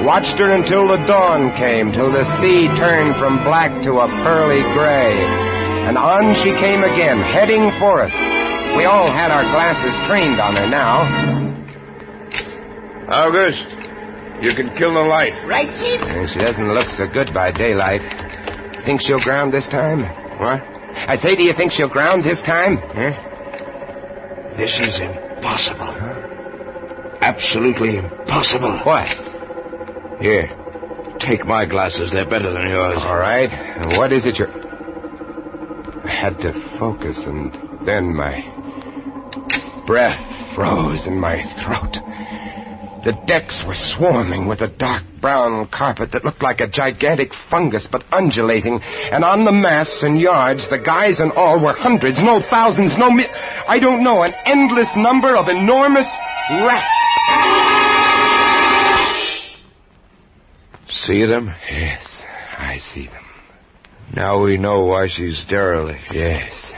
Speaker 18: Watched her until the dawn came, till the sea turned from black to a pearly gray. And on she came again, heading for us. We all had our glasses trained on her now.
Speaker 8: August, you can kill the light.
Speaker 6: Right, Chief?
Speaker 18: She doesn't look so good by daylight. Think she'll ground this time?
Speaker 8: What?
Speaker 18: I say, do you think she'll ground this time? Huh?
Speaker 8: This is impossible. Absolutely impossible.
Speaker 18: What?
Speaker 8: Here, take my glasses. They're better than yours.
Speaker 18: All right. What is it you're... I had to focus, and then my breath froze in my throat. The decks were swarming with a dark brown carpet that looked like a gigantic fungus, but undulating. And on the masts and yards, the guys and all were hundreds, no thousands, I don't know, an endless number of enormous rats.
Speaker 8: See them?
Speaker 18: Yes, I see them.
Speaker 8: Now we know why she's derelict.
Speaker 18: Yes,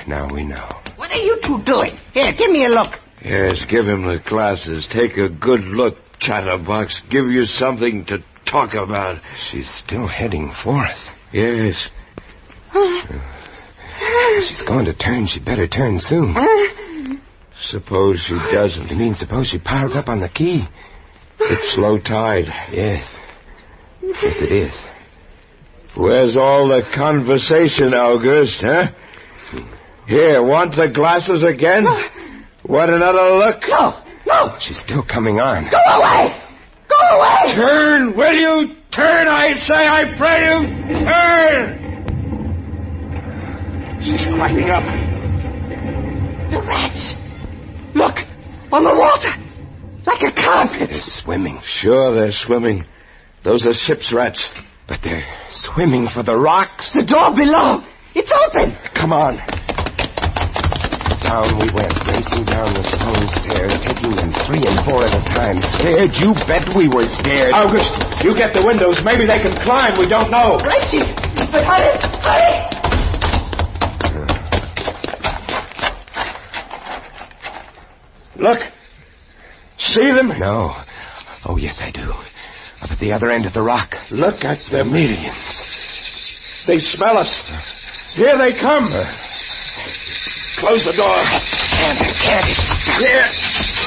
Speaker 18: now we know.
Speaker 6: What are you two doing? Here, give me a look.
Speaker 8: Yes, give him the glasses. Take a good look, chatterbox. Give you something to talk about.
Speaker 18: She's still heading for us.
Speaker 8: Yes.
Speaker 18: She's going to turn. She better turn soon. Suppose she doesn't. You mean suppose she piles up on the key? It's low tide. Yes. Yes, it is.
Speaker 15: Where's all the conversation, August, huh? Here, want the glasses again? Want another look?
Speaker 18: No. She's still coming on.
Speaker 6: Go away! Go away!
Speaker 15: Turn! Will you turn, I say? I pray you! Turn!
Speaker 6: She's climbing up. The rats! Look! On the water! Like a carpet!
Speaker 18: They're swimming.
Speaker 15: Sure, they're swimming. Those are ship's rats.
Speaker 18: But they're swimming for the rocks.
Speaker 6: The door below! It's open!
Speaker 18: Come on. Down we went, racing down the stone stairs, taking them 3 and 4 at a time. Scared? You bet we were scared.
Speaker 15: August, you get the windows. Maybe they can climb. We don't know.
Speaker 6: Right, Chief. But hurry!
Speaker 15: Look. See them?
Speaker 18: No. Oh, yes, I do. Up at the other end of the rock.
Speaker 15: Look at the millions. They smell us. Here they come. Close the door.
Speaker 18: Can't.
Speaker 15: Here.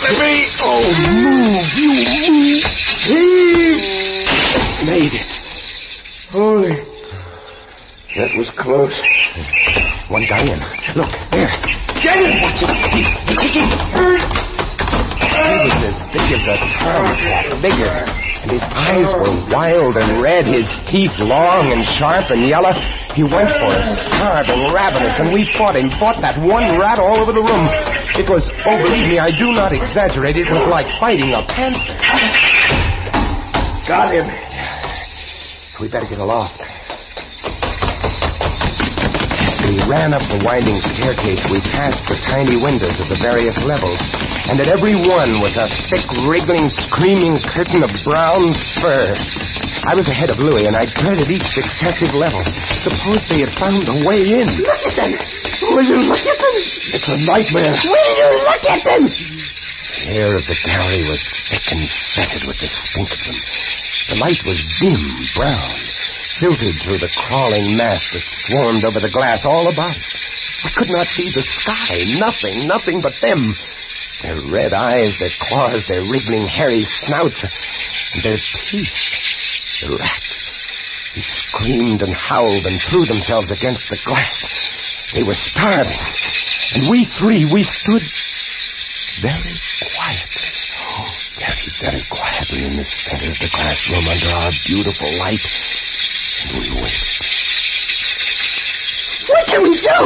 Speaker 15: Let me.
Speaker 18: Oh, move. You move.
Speaker 15: Heave.
Speaker 18: Made it.
Speaker 15: Holy. That was close.
Speaker 18: One guy in. Look, there.
Speaker 15: Get it.
Speaker 18: Watch it. He's kicking. He was as big as a tomcat. Bigger. And his eyes were wild and red, his teeth long and sharp and yellow. He went for us, starving, ravenous, and we fought him, fought that one rat all over the room. It was, oh, believe me, I do not exaggerate, it was like fighting a panther.
Speaker 15: Got him.
Speaker 18: We better get aloft. As we ran up the winding staircase, we passed the tiny windows of the various levels, and at every one was a thick, wriggling, screaming curtain of brown fur. I was ahead of Louis, and I dreaded each successive level. Suppose they had found a way in.
Speaker 6: Look at them! Will you look at them?
Speaker 15: It's a nightmare.
Speaker 6: Will you look at them?
Speaker 18: The air of the gallery was thick and fetid with the stink of them. The light was dim, brown, filtered through the crawling mass that swarmed over the glass all about us. We could not see the sky. Nothing but them. Their red eyes, their claws, their wriggling, hairy snouts, and their teeth. The rats. They screamed and howled and threw themselves against the glass. They were starving. And we three, we stood very quietly. Oh, very quietly in the center of the glass room under our beautiful light. And we waited.
Speaker 6: What can we do?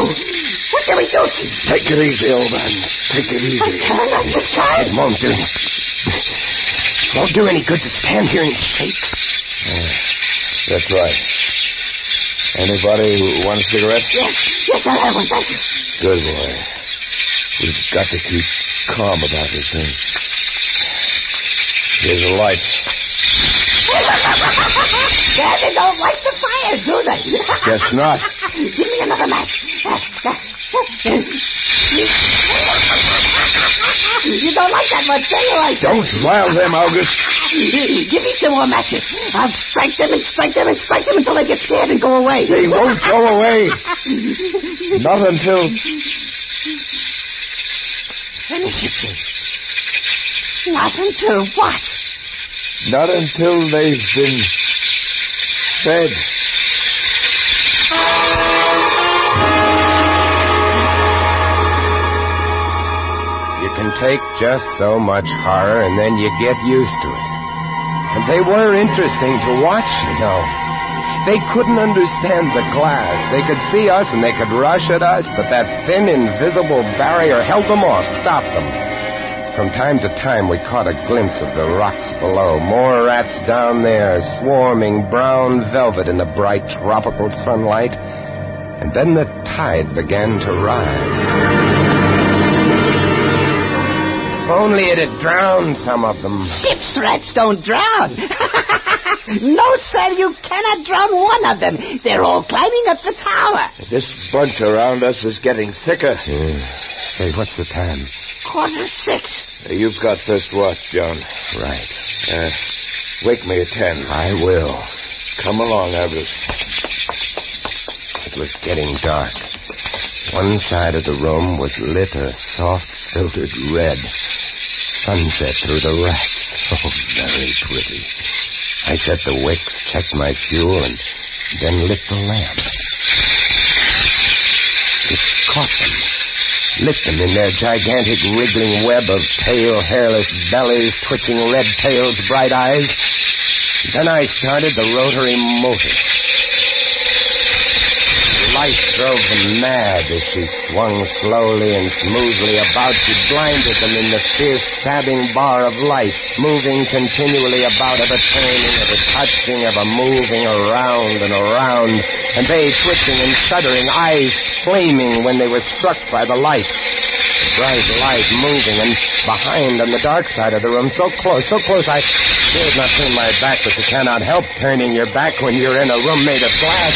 Speaker 6: What can we do, Chief?
Speaker 15: Take it easy, old man. Take it easy.
Speaker 6: I just can't.
Speaker 18: It won't do. Won't do any good to stand here and shake.
Speaker 15: That's right. Anybody who want a cigarette?
Speaker 6: Yes, I'll have one, thank you.
Speaker 15: Good boy. We've got to keep calm about this thing. Here's a light.
Speaker 6: They don't light the fire, do they?
Speaker 15: Guess not.
Speaker 6: Give me another match. You don't like that much, do you?
Speaker 15: Don't rile them, August.
Speaker 6: Give me some more matches. I'll strike them until they get scared and go away.
Speaker 15: They won't go away. Not until...
Speaker 6: Finish it, Chief. Not until what?
Speaker 15: Not until they've been fed.
Speaker 18: You can take just so much horror, and then you get used to it. And they were interesting to watch, you know. They couldn't understand the glass. They could see us, and they could rush at us, but that thin, invisible barrier held them off, stopped them. From time to time, we caught a glimpse of the rocks below. More rats down there, swarming brown velvet in the bright tropical sunlight. And then the tide began to rise. If only it had drowned some of them.
Speaker 6: Ship's rats don't drown. No, sir, you cannot drown one of them. They're all climbing up the tower.
Speaker 15: This bunch around us is getting thicker.
Speaker 18: Say, what's the time?
Speaker 6: 6:15.
Speaker 15: You've got first watch, John.
Speaker 18: Right.
Speaker 15: Wake me at 10.
Speaker 18: I will.
Speaker 15: Come along, August.
Speaker 18: It was getting dark. One side of the room was lit a soft, filtered red. Sunset through the rats. Oh, very pretty. I set the wicks, checked my fuel, and then lit the lamp. It caught them. Lit them in their gigantic wriggling web of pale, hairless bellies, twitching red tails, bright eyes. Then I started the rotary motor. Light drove them mad as she swung slowly and smoothly about. She blinded them in the fierce stabbing bar of light, moving continually about, of a turning, of a touching, of a moving around and around, and they twitching and shuddering, eyes flaming when they were struck by the light. The bright light moving, and behind on the dark side of the room, so close, I dared not turn my back, but you cannot help turning your back when you're in a room made of glass.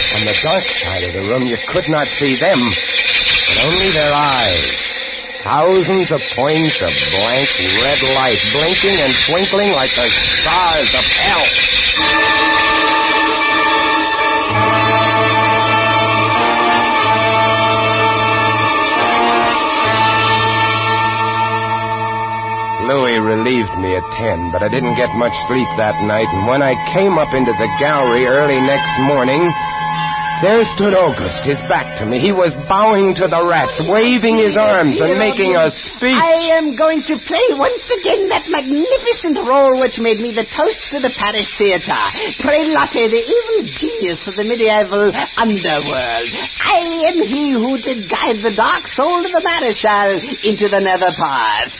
Speaker 18: On the dark side of the room, you could not see them, but only their eyes. Thousands of points of blank red light, blinking and twinkling like the stars of hell. Louis relieved me at 10, but I didn't get much sleep that night, and when I came up into the gallery early next morning, there stood August, his back to me. He was bowing to the rats, waving his arms and making a speech.
Speaker 6: I am going to play once again that magnificent role which made me the toast of the Paris Theatre. Prelate, the evil genius of the medieval underworld. I am he who did guide the dark soul of the Maréchal into the nether path.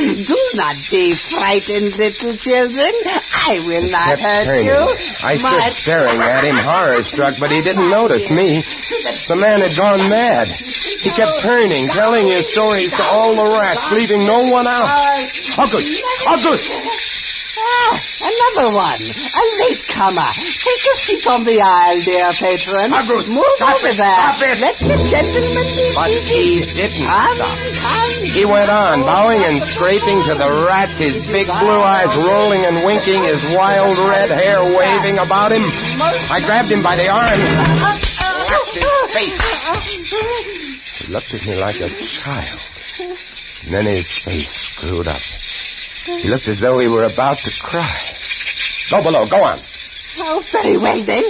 Speaker 6: Do not be frightened, little children. I will not hurt you.
Speaker 18: I stood staring at him, horror-struck, but he didn't notice me. The man had gone mad. He kept turning, telling his stories to all the rats, leaving no one out. August!
Speaker 6: Another one. A latecomer. Take a seat on the aisle, dear patron.
Speaker 18: August,
Speaker 6: move over there.
Speaker 18: Stop it.
Speaker 6: Let the gentleman be
Speaker 18: But
Speaker 6: seated.
Speaker 18: he didn't stop. He went on, bowing and scraping to the rats, his big blue eyes rolling and winking, his wild red hair waving about him. I grabbed him by the arm and slapped his face. He looked at me like a child. And then his face screwed up. He looked as though he were about to cry. Go below, go on.
Speaker 6: Oh, very well then.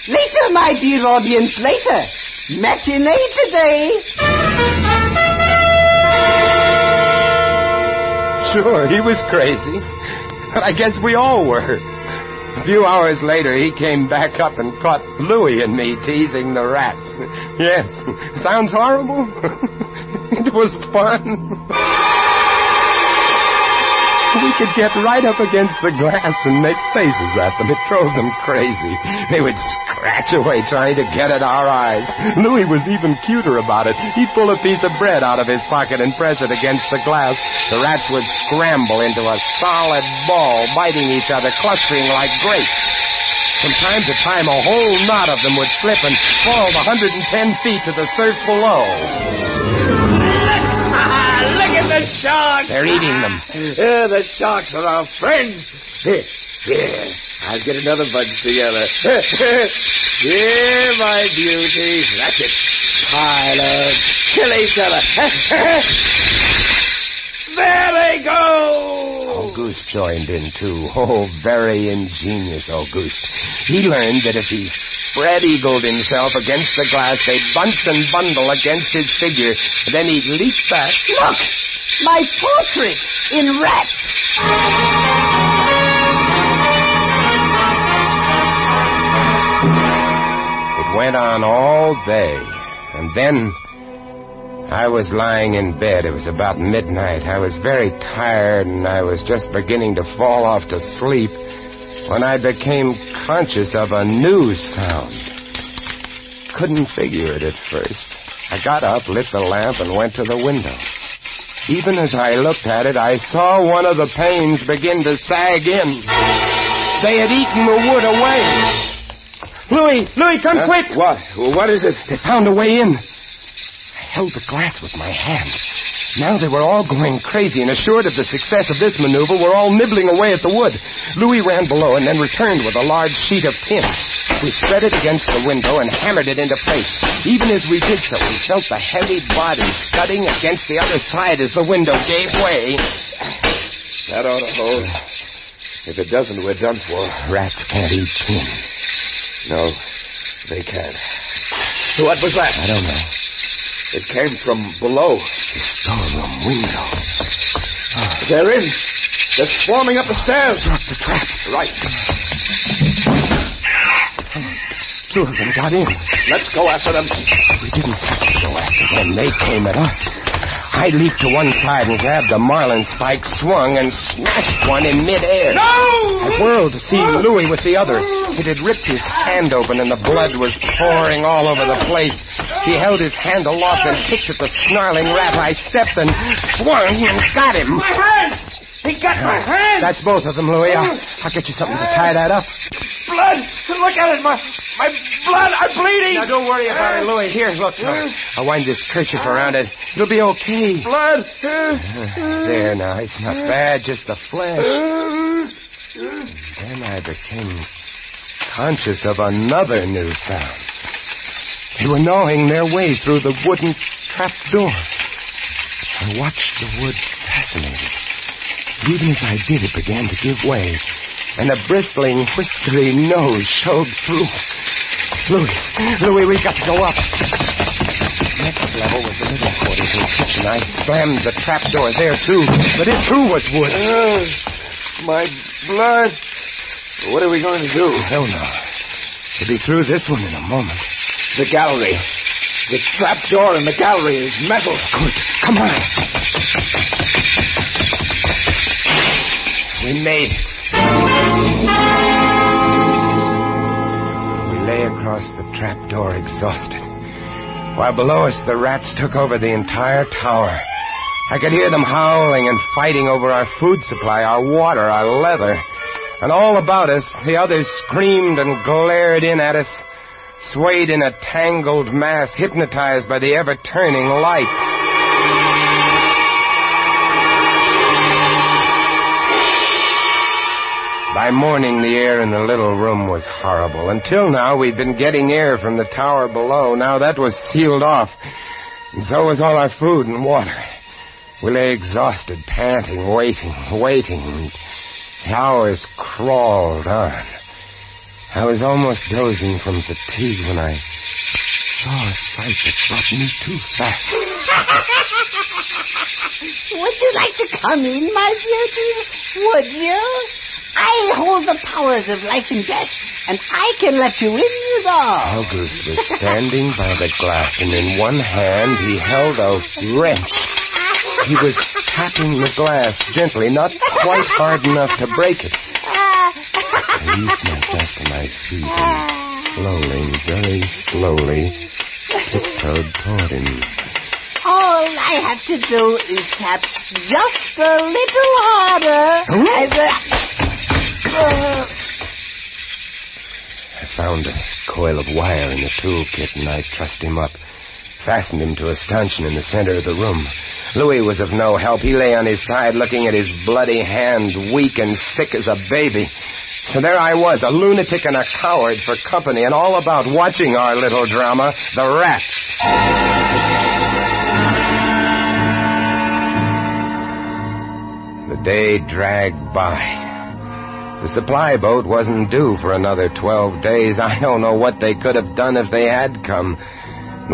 Speaker 6: Later, my dear audience, later. Matinee today.
Speaker 18: Sure, he was crazy. But I guess we all were. A few hours later, he came back up and caught Louis and me teasing the rats. Yes, sounds horrible? It was fun. We could get right up against the glass and make faces at them. It drove them crazy. They would scratch away trying to get at our eyes. Louis was even cuter about it. He'd pull a piece of bread out of his pocket and press it against the glass. The rats would scramble into a solid ball, biting each other, clustering like grapes. From time to time, a whole knot of them would slip and fall 110 feet to the surf below.
Speaker 15: Look at the sharks!
Speaker 18: They're eating them.
Speaker 15: The sharks are our friends. Here, I'll get another bunch together. Here, my beauties. That's it. Pile 'em. Kill each other. There they go!
Speaker 18: Auguste joined in, too. Oh, very ingenious Auguste. He learned that if he spread-eagled himself against the glass, they'd bunch and bundle against his figure. Then he'd leap back.
Speaker 6: Look! My portrait in rats!
Speaker 18: It went on all day, and then I was lying in bed. It was about midnight. I was very tired, and I was just beginning to fall off to sleep when I became conscious of a new sound. Couldn't figure it at first. I got up, lit the lamp, and went to the window. Even as I looked at it, I saw one of the panes begin to sag in. They had eaten the wood away. Louis, come quick!
Speaker 15: What is it?
Speaker 18: They found a way in. I held the glass with my hand. Now they were all going crazy, and assured of the success of this maneuver, were all nibbling away at the wood. Louis ran below and then returned with a large sheet of tin. We spread it against the window and hammered it into place. Even as we did so, we felt the heavy body thudding against the other side as the window gave way.
Speaker 15: That ought to hold. If it doesn't, we're done for.
Speaker 18: Rats can't eat tin.
Speaker 15: No, they can't. So what was that?
Speaker 18: I don't know.
Speaker 15: It came from below.
Speaker 18: The storeroom window.
Speaker 15: They're in. They're swarming up the stairs.
Speaker 18: Drop the trap.
Speaker 15: Right.
Speaker 18: Two of them got in.
Speaker 15: Let's go after them.
Speaker 18: We didn't have to go after them. They came at us. I leaped to one side and grabbed a marlin spike, swung, and smashed one in midair.
Speaker 15: No!
Speaker 18: I whirled to see Louis with the other. It had ripped his hand open, and the blood was pouring all over the place. He held his hand aloft and kicked at the snarling rat. I stepped and swung and got him.
Speaker 15: My hand! He got my hand!
Speaker 18: That's both of them, Louis. I'll get you something to tie that up.
Speaker 15: Blood! Look at it! My blood! I'm bleeding!
Speaker 18: Now, don't worry about it, Louis. Here, look. I'll wind this kerchief around it. It'll be okay.
Speaker 15: Blood!
Speaker 18: There, now. It's not bad, just the flesh. Then I became conscious of another new sound. They were gnawing their way through the wooden trap door. I watched the wood fascinated. Even as I did, it began to give way, and a bristling, whiskery nose showed through. Louis, we've got to go up. Next level was the living quarters and kitchen. I slammed the trap door there, too, but it, too, was wood.
Speaker 15: My blood. What are we going to do?
Speaker 18: I don't know. We'll be through this one in a moment.
Speaker 15: The gallery. The trap door in the gallery is metal.
Speaker 18: Good. Come on. We made it. We lay across the trap door exhausted, while below us the rats took over the entire tower. I could hear them howling and fighting over our food supply, our water, our leather. And all about us, the others screamed and glared in at us, swayed in a tangled mass, hypnotized by the ever-turning light. By morning, the air in the little room was horrible. Until now, we'd been getting air from the tower below. Now that was sealed off, and so was all our food and water. We lay exhausted, panting, waiting. The hours crawled on. I was almost dozing from fatigue when I saw a sight that brought me too fast.
Speaker 6: Would you like to come in, my beauties? Would you? I hold the powers of life and death, and I can let you in, you know.
Speaker 18: August was standing by the glass, and in one hand he held a wrench. He was tapping the glass gently, not quite hard enough to break it. I eased myself to my feet and very slowly, tiptoed toward him.
Speaker 6: All I have to do is tap just a little harder.
Speaker 18: I found a coil of wire in the toolkit, and I trussed him up, fastened him to a stanchion in the center of the room. Louis was of no help. He lay on his side, looking at his bloody hand, weak and sick as a baby. So there I was, a lunatic and a coward for company, and all about watching our little drama, the rats. The day dragged by. The supply boat wasn't due for another 12 days. I don't know what they could have done if they had come.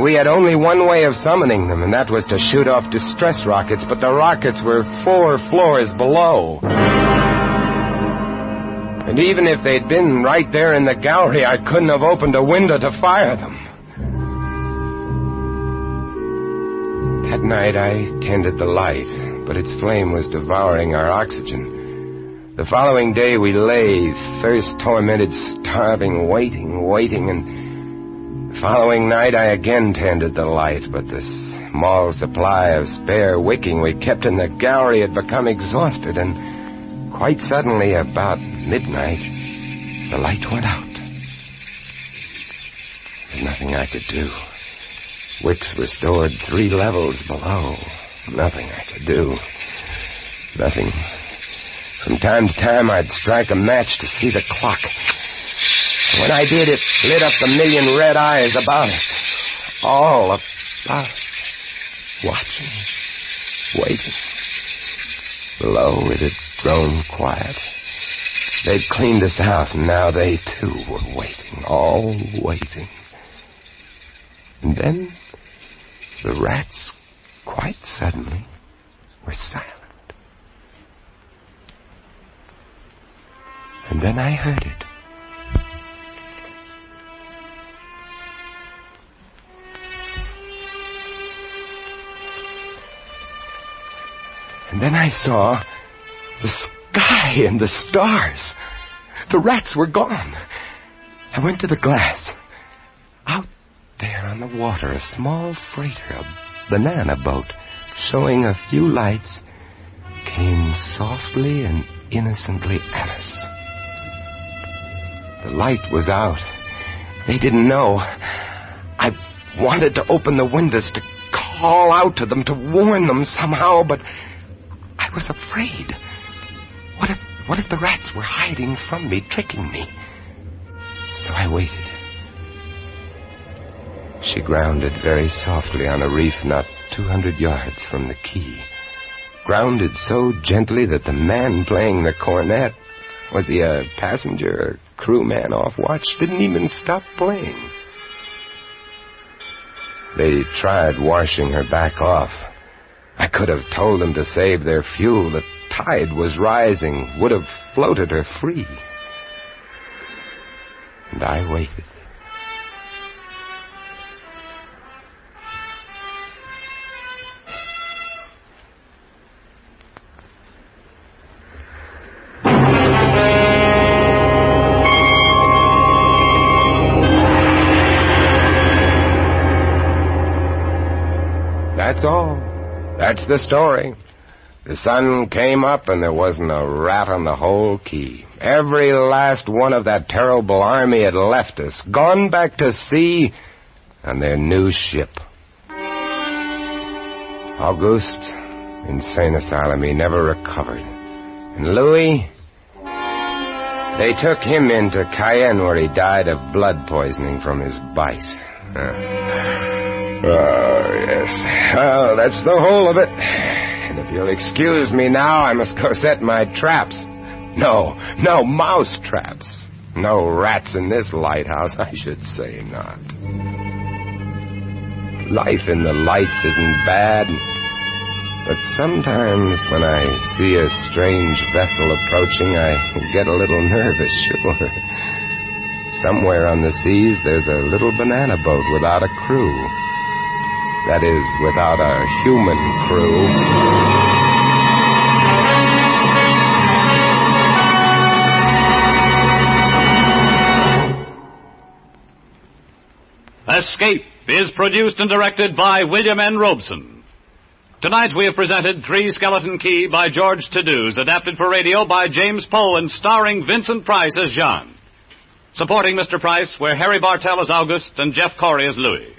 Speaker 18: We had only one way of summoning them, and that was to shoot off distress rockets, but the rockets were 4 floors below. And even if they'd been right there in the gallery, I couldn't have opened a window to fire them. That night I tended the light, but its flame was devouring our oxygen. The following day we lay, thirst-tormented, starving, waiting, and the following night I again tended the light, but the small supply of spare wicking we kept in the gallery had become exhausted, and quite suddenly, about midnight, the light went out. There was nothing I could do. Wicks were stored 3 levels below. Nothing I could do. Nothing. From time to time, I'd strike a match to see the clock. When I did, it lit up the million red eyes about us. All about us. Watching. Waiting. Below, it had grown quiet. They'd cleaned us out, and now they, too, were waiting. All waiting. And then the rats, quite suddenly, were silent. And then I heard it. And then I saw the sky and the stars. The rats were gone. I went to the glass. Out there on the water, a small freighter, a banana boat, showing a few lights, came softly and innocently at us. The light was out. They didn't know. I wanted to open the windows to call out to them, to warn them somehow, but I was afraid. What if the rats were hiding from me, tricking me? So I waited. She grounded very softly on a reef not 200 yards from the quay. Grounded so gently that the man playing the cornet, was he a passenger or crewman off watch, didn't even stop playing. They tried washing her back off. I could have told them to save their fuel. The tide was rising, would have floated her free. And I waited. That's all. That's the story. The sun came up and there wasn't a rat on the whole quay. Every last one of that terrible army had left us, gone back to sea on their new ship. Auguste, insane asylum, he never recovered. And Louis, they took him into Cayenne where he died of blood poisoning from his bite. Oh, yes. Well, that's the whole of it. And if you'll excuse me now, I must go set my traps. No mouse traps. No rats in this lighthouse, I should say not. Life in the lights isn't bad, but sometimes when I see a strange vessel approaching, I get a little nervous, sure. Somewhere on the seas, there's a little banana boat without a crew. That is, without a human crew.
Speaker 17: Escape is produced and directed by William N. Robeson. Tonight we have presented Three Skeleton Key by George Tadouse, adapted for radio by James Poe and starring Vincent Price as John. Supporting Mr. Price were Harry Bartell as August and Jeff Corey as Louis.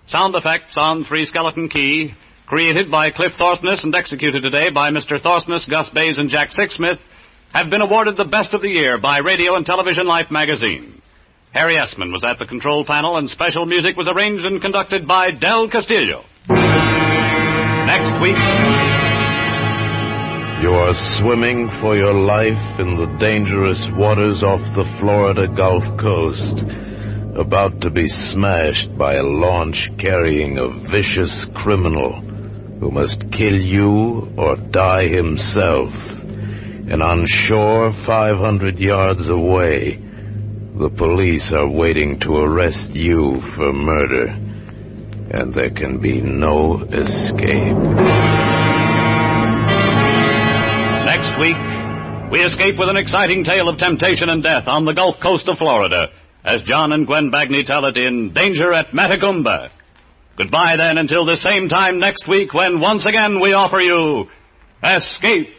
Speaker 17: Sound effects on Three Skeleton Key, created by Cliff Thorsness and executed today by Mr. Thorsness, Gus Bays, and Jack Sixsmith, have been awarded the Best of the Year by Radio and Television Life magazine. Harry Essman was at the control panel, and special music was arranged and conducted by Del Castillo. Next week...
Speaker 8: You are swimming for your life in the dangerous waters off the Florida Gulf Coast, about to be smashed by a launch carrying a vicious criminal who must kill you or die himself. And on shore 500 yards away, the police are waiting to arrest you for murder, and there can be no escape.
Speaker 17: Next week, we escape with an exciting tale of temptation and death on the Gulf Coast of Florida, as John and Gwen Bagney tell it in Danger at Matagumba. Goodbye, then, until the same time next week when once again we offer you Escape.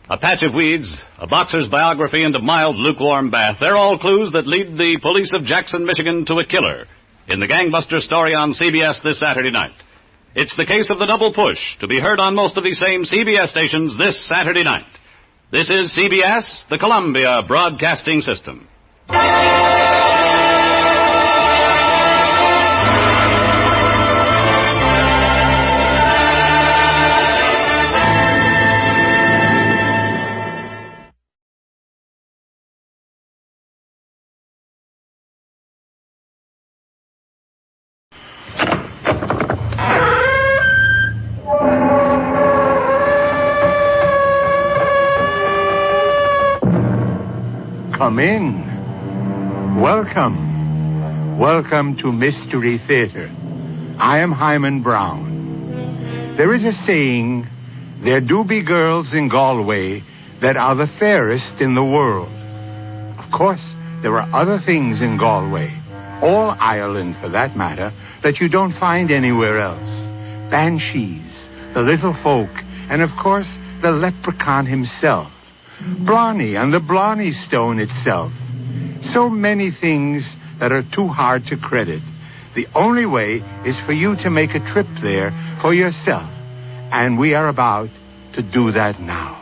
Speaker 17: A patch of weeds, a boxer's biography, and a mild, lukewarm bath. They're all clues that lead the police of Jackson, Michigan to a killer in the gangbuster story on CBS this Saturday night. It's the case of the double push, to be heard on most of these same CBS stations this Saturday night. This is CBS, the Columbia Broadcasting System.
Speaker 1: Come in. Welcome. Welcome to Mystery Theater. I am Hyman Brown. There is a saying, there do be girls in Galway that are the fairest in the world. Of course, there are other things in Galway, all Ireland for that matter, that you don't find anywhere else. Banshees, the little folk, and of course, the leprechaun himself. Blarney and the Blarney Stone itself. So many things that are too hard to credit. The only way is for you to make a trip there for yourself. And we are about to do that now.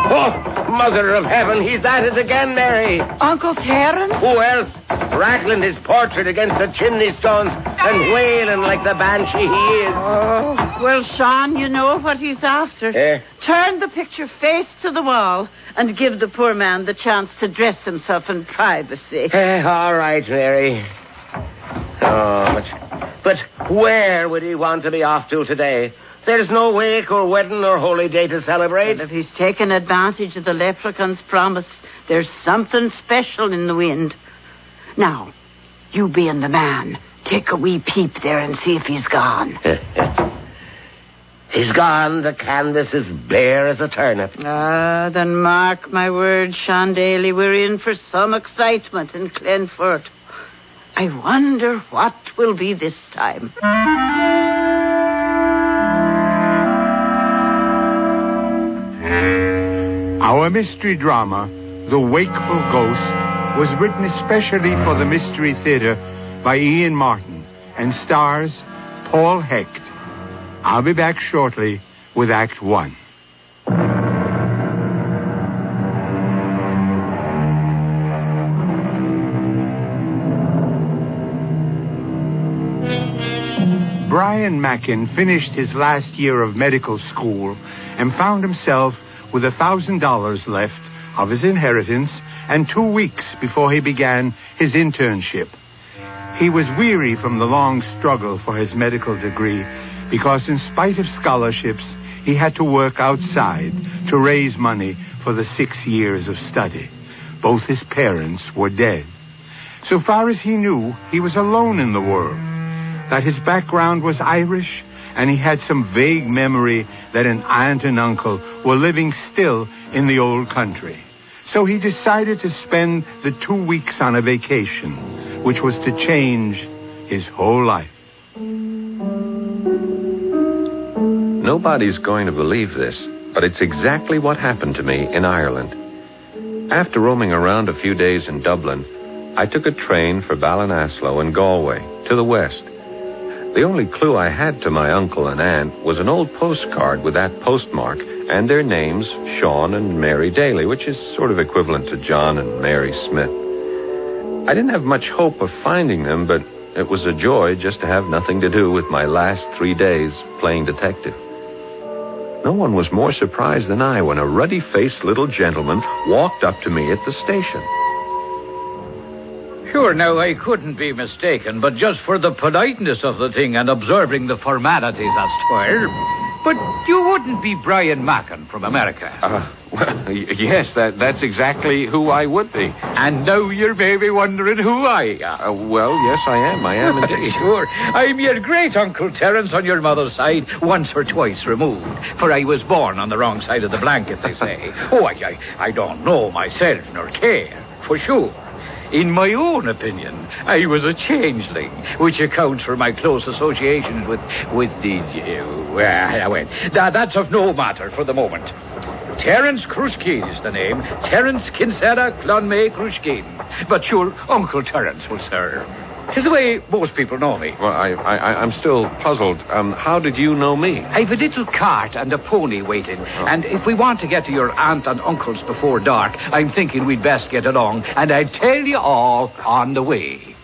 Speaker 18: Oh, Mother of Heaven, he's at it again, Mary.
Speaker 4: Uncle Terence?
Speaker 18: Who else? Rattling his portrait against the chimney stones and wailing like the banshee he is.
Speaker 4: Oh, well, Sean, you know what he's after. Turn the picture face to the wall and give the poor man the chance to dress himself in privacy.
Speaker 18: All right, Mary. Oh, but where would he want to be off to today? There's no wake or wedding or holy day to celebrate.
Speaker 4: Well, if he's taken advantage of the leprechaun's promise, there's something special in the wind. Now, you being the man, take a wee peep there and see if he's gone.
Speaker 18: He's gone. The canvas is bare as a turnip.
Speaker 4: Then mark my words, Sean Daly, we're in for some excitement in Glenford. I wonder what will be this time.
Speaker 1: Our mystery drama, The Wakeful Ghost, was written especially for the Mystery Theater by Ian Martin and stars Paul Hecht. I'll be back shortly with Act 1. Brian Mackin finished his last year of medical school and found himself with $1,000 left of his inheritance and 2 weeks before he began his internship. He was weary from the long struggle for his medical degree because in spite of scholarships, he had to work outside to raise money for the 6 years of study. Both his parents were dead. So far as he knew, he was alone in the world. That his background was Irish, and he had some vague memory that an aunt and uncle were living still in the old country. So he decided to spend the 2 weeks on a vacation, which was to change his whole life.
Speaker 20: Nobody's going to believe this, but it's exactly what happened to me in Ireland. After roaming around a few days in Dublin, I took a train for Ballinasloe and Galway, to the west. The only clue I had to my uncle and aunt was an old postcard with that postmark and their names, Sean and Mary Daly, which is sort of equivalent to John and Mary Smith. I didn't have much hope of finding them, but it was a joy just to have nothing to do with my last 3 days playing detective. No one was more surprised than I when a ruddy-faced little gentleman walked up to me at the station.
Speaker 21: Sure, now, I couldn't be mistaken, but just for the politeness of the thing and observing the formalities as 'twere. But you wouldn't be Brian Mackin from America.
Speaker 20: Well, yes, that's exactly who I would be.
Speaker 21: And now you're maybe wondering who I am.
Speaker 20: Well, yes, I am indeed.
Speaker 21: Sure, I'm your great-uncle Terence on your mother's side, once or twice removed, for I was born on the wrong side of the blanket, they say. Oh, I don't know myself nor care, for sure. In my own opinion, I was a changeling, which accounts for my close association with the... that's of no matter for the moment. Terence Krushkin is the name. Terence Kinsella Clonmay Krushkin. But sure, Uncle Terence will serve. 'Tis the way most people know me.
Speaker 20: Well, I'm still puzzled. How did you know me?
Speaker 21: I've a little cart and a pony waiting. And if we want to get to your aunt and uncle's before dark, I'm thinking we'd best get along. And I'll tell you all on the way.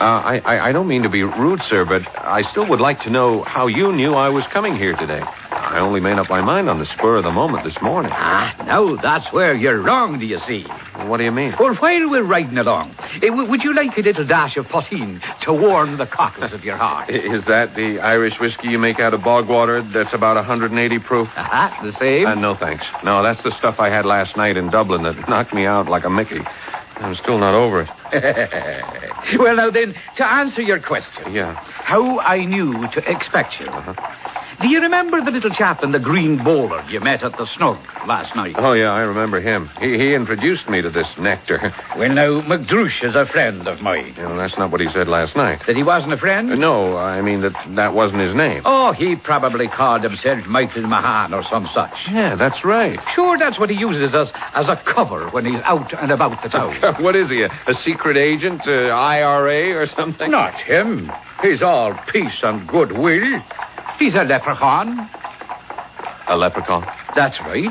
Speaker 20: I don't mean to be rude, sir, but I still would like to know how you knew I was coming here today. I only made up my mind on the spur of the moment this morning.
Speaker 21: Now that's where you're wrong, do you see?
Speaker 20: What do you mean?
Speaker 21: Well, while we're riding along, would you like a little dash of poteen to warm the cockles of your heart?
Speaker 20: Is that the Irish whiskey you make out of bog water that's about 180 proof?
Speaker 21: The same?
Speaker 20: No, thanks. No, that's the stuff I had last night in Dublin that knocked me out like a Mickey. I'm still not over it.
Speaker 21: Well, now then, to answer your question.
Speaker 20: Yeah.
Speaker 21: How I knew to expect you. Do you remember the little chap in the green bowler you met at the Snug last night?
Speaker 20: Oh, yeah, I remember him. He introduced me to this nectar.
Speaker 21: Well, now, McDrouche is a friend of mine.
Speaker 20: Yeah, well, that's not what he said last night.
Speaker 21: That he wasn't a friend?
Speaker 20: No, I mean that wasn't his name.
Speaker 21: Oh, he probably called himself Michael Mahan or some such.
Speaker 20: Yeah, that's right.
Speaker 21: Sure, that's what he uses as a cover when he's out and about the town.
Speaker 20: What is he, a secret agent, IRA or something?
Speaker 21: Not him. He's all peace and goodwill. He's a leprechaun.
Speaker 20: A leprechaun?
Speaker 21: That's right.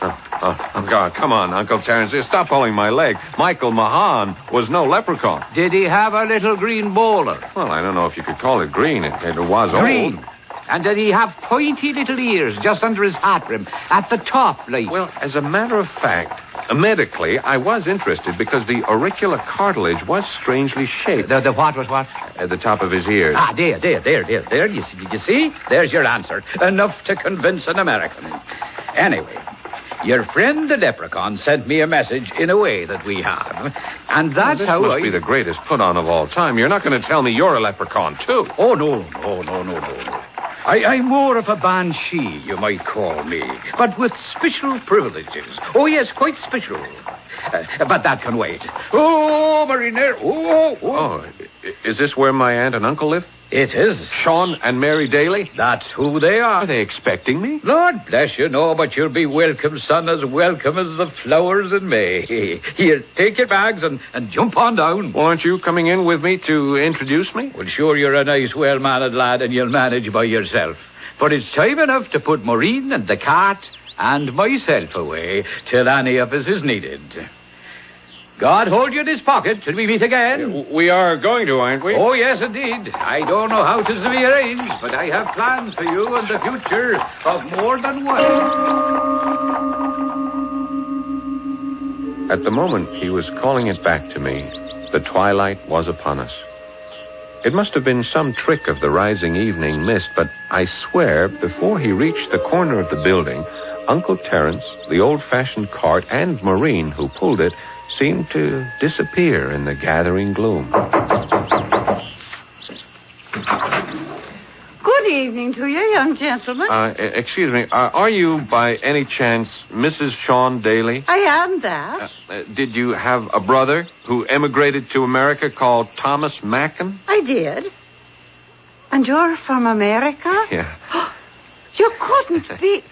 Speaker 20: Oh, God, come on, Uncle Terence. Stop pulling my leg. Michael Mahan was no leprechaun.
Speaker 21: Did he have a little green bowler?
Speaker 20: Well, I don't know if you could call it green. It was
Speaker 21: green.
Speaker 20: Old.
Speaker 21: And did he have pointy little ears just under his hat rim at the top, like?
Speaker 20: Well, as a matter of fact, medically, I was interested because the auricular cartilage was strangely shaped.
Speaker 21: The what was what?
Speaker 20: At the top of his ears.
Speaker 21: There. You see? There's your answer. Enough to convince an American. Anyway, your friend the leprechaun sent me a message in a way that we have. And that's
Speaker 20: this
Speaker 21: how
Speaker 20: must be the greatest put-on of all time. You're not going to tell me you're a leprechaun, too.
Speaker 21: Oh, no. I'm more of a banshee, you might call me, but with special privileges. Oh, yes, quite special. But that can wait. Oh, Mariner.
Speaker 20: Oh, is this where my aunt and uncle live?
Speaker 21: It is.
Speaker 20: Sean and Mary Daly?
Speaker 21: That's who they are.
Speaker 20: Are they expecting me?
Speaker 21: Lord bless you, no, but you'll be welcome, son, as welcome as the flowers in May. Here, take your bags and jump on down.
Speaker 20: Well, aren't you coming in with me to introduce me?
Speaker 21: Well, sure, you're a nice, well-mannered lad, and you'll manage by yourself. But it's time enough to put Maureen and the cart and myself away till any of us is needed. God hold you in his pocket till we meet again.
Speaker 20: We are going to, aren't we?
Speaker 21: Oh, yes, indeed. I don't know how 'tis to be arranged, but I have plans for you and the future of more than one.
Speaker 20: At the moment he was calling it back to me, the twilight was upon us. It must have been some trick of the rising evening mist, but I swear, before he reached the corner of the building, Uncle Terence, the old-fashioned cart, and Maureen, who pulled it, seemed to disappear in the gathering gloom.
Speaker 4: Good evening to you, young gentlemen.
Speaker 20: Excuse me, are you, by any chance, Mrs. Sean Daly?
Speaker 4: I am that.
Speaker 20: Did you have a brother who emigrated to America called Thomas Mackin?
Speaker 4: I did. And you're from America?
Speaker 20: Yeah.
Speaker 4: You couldn't be...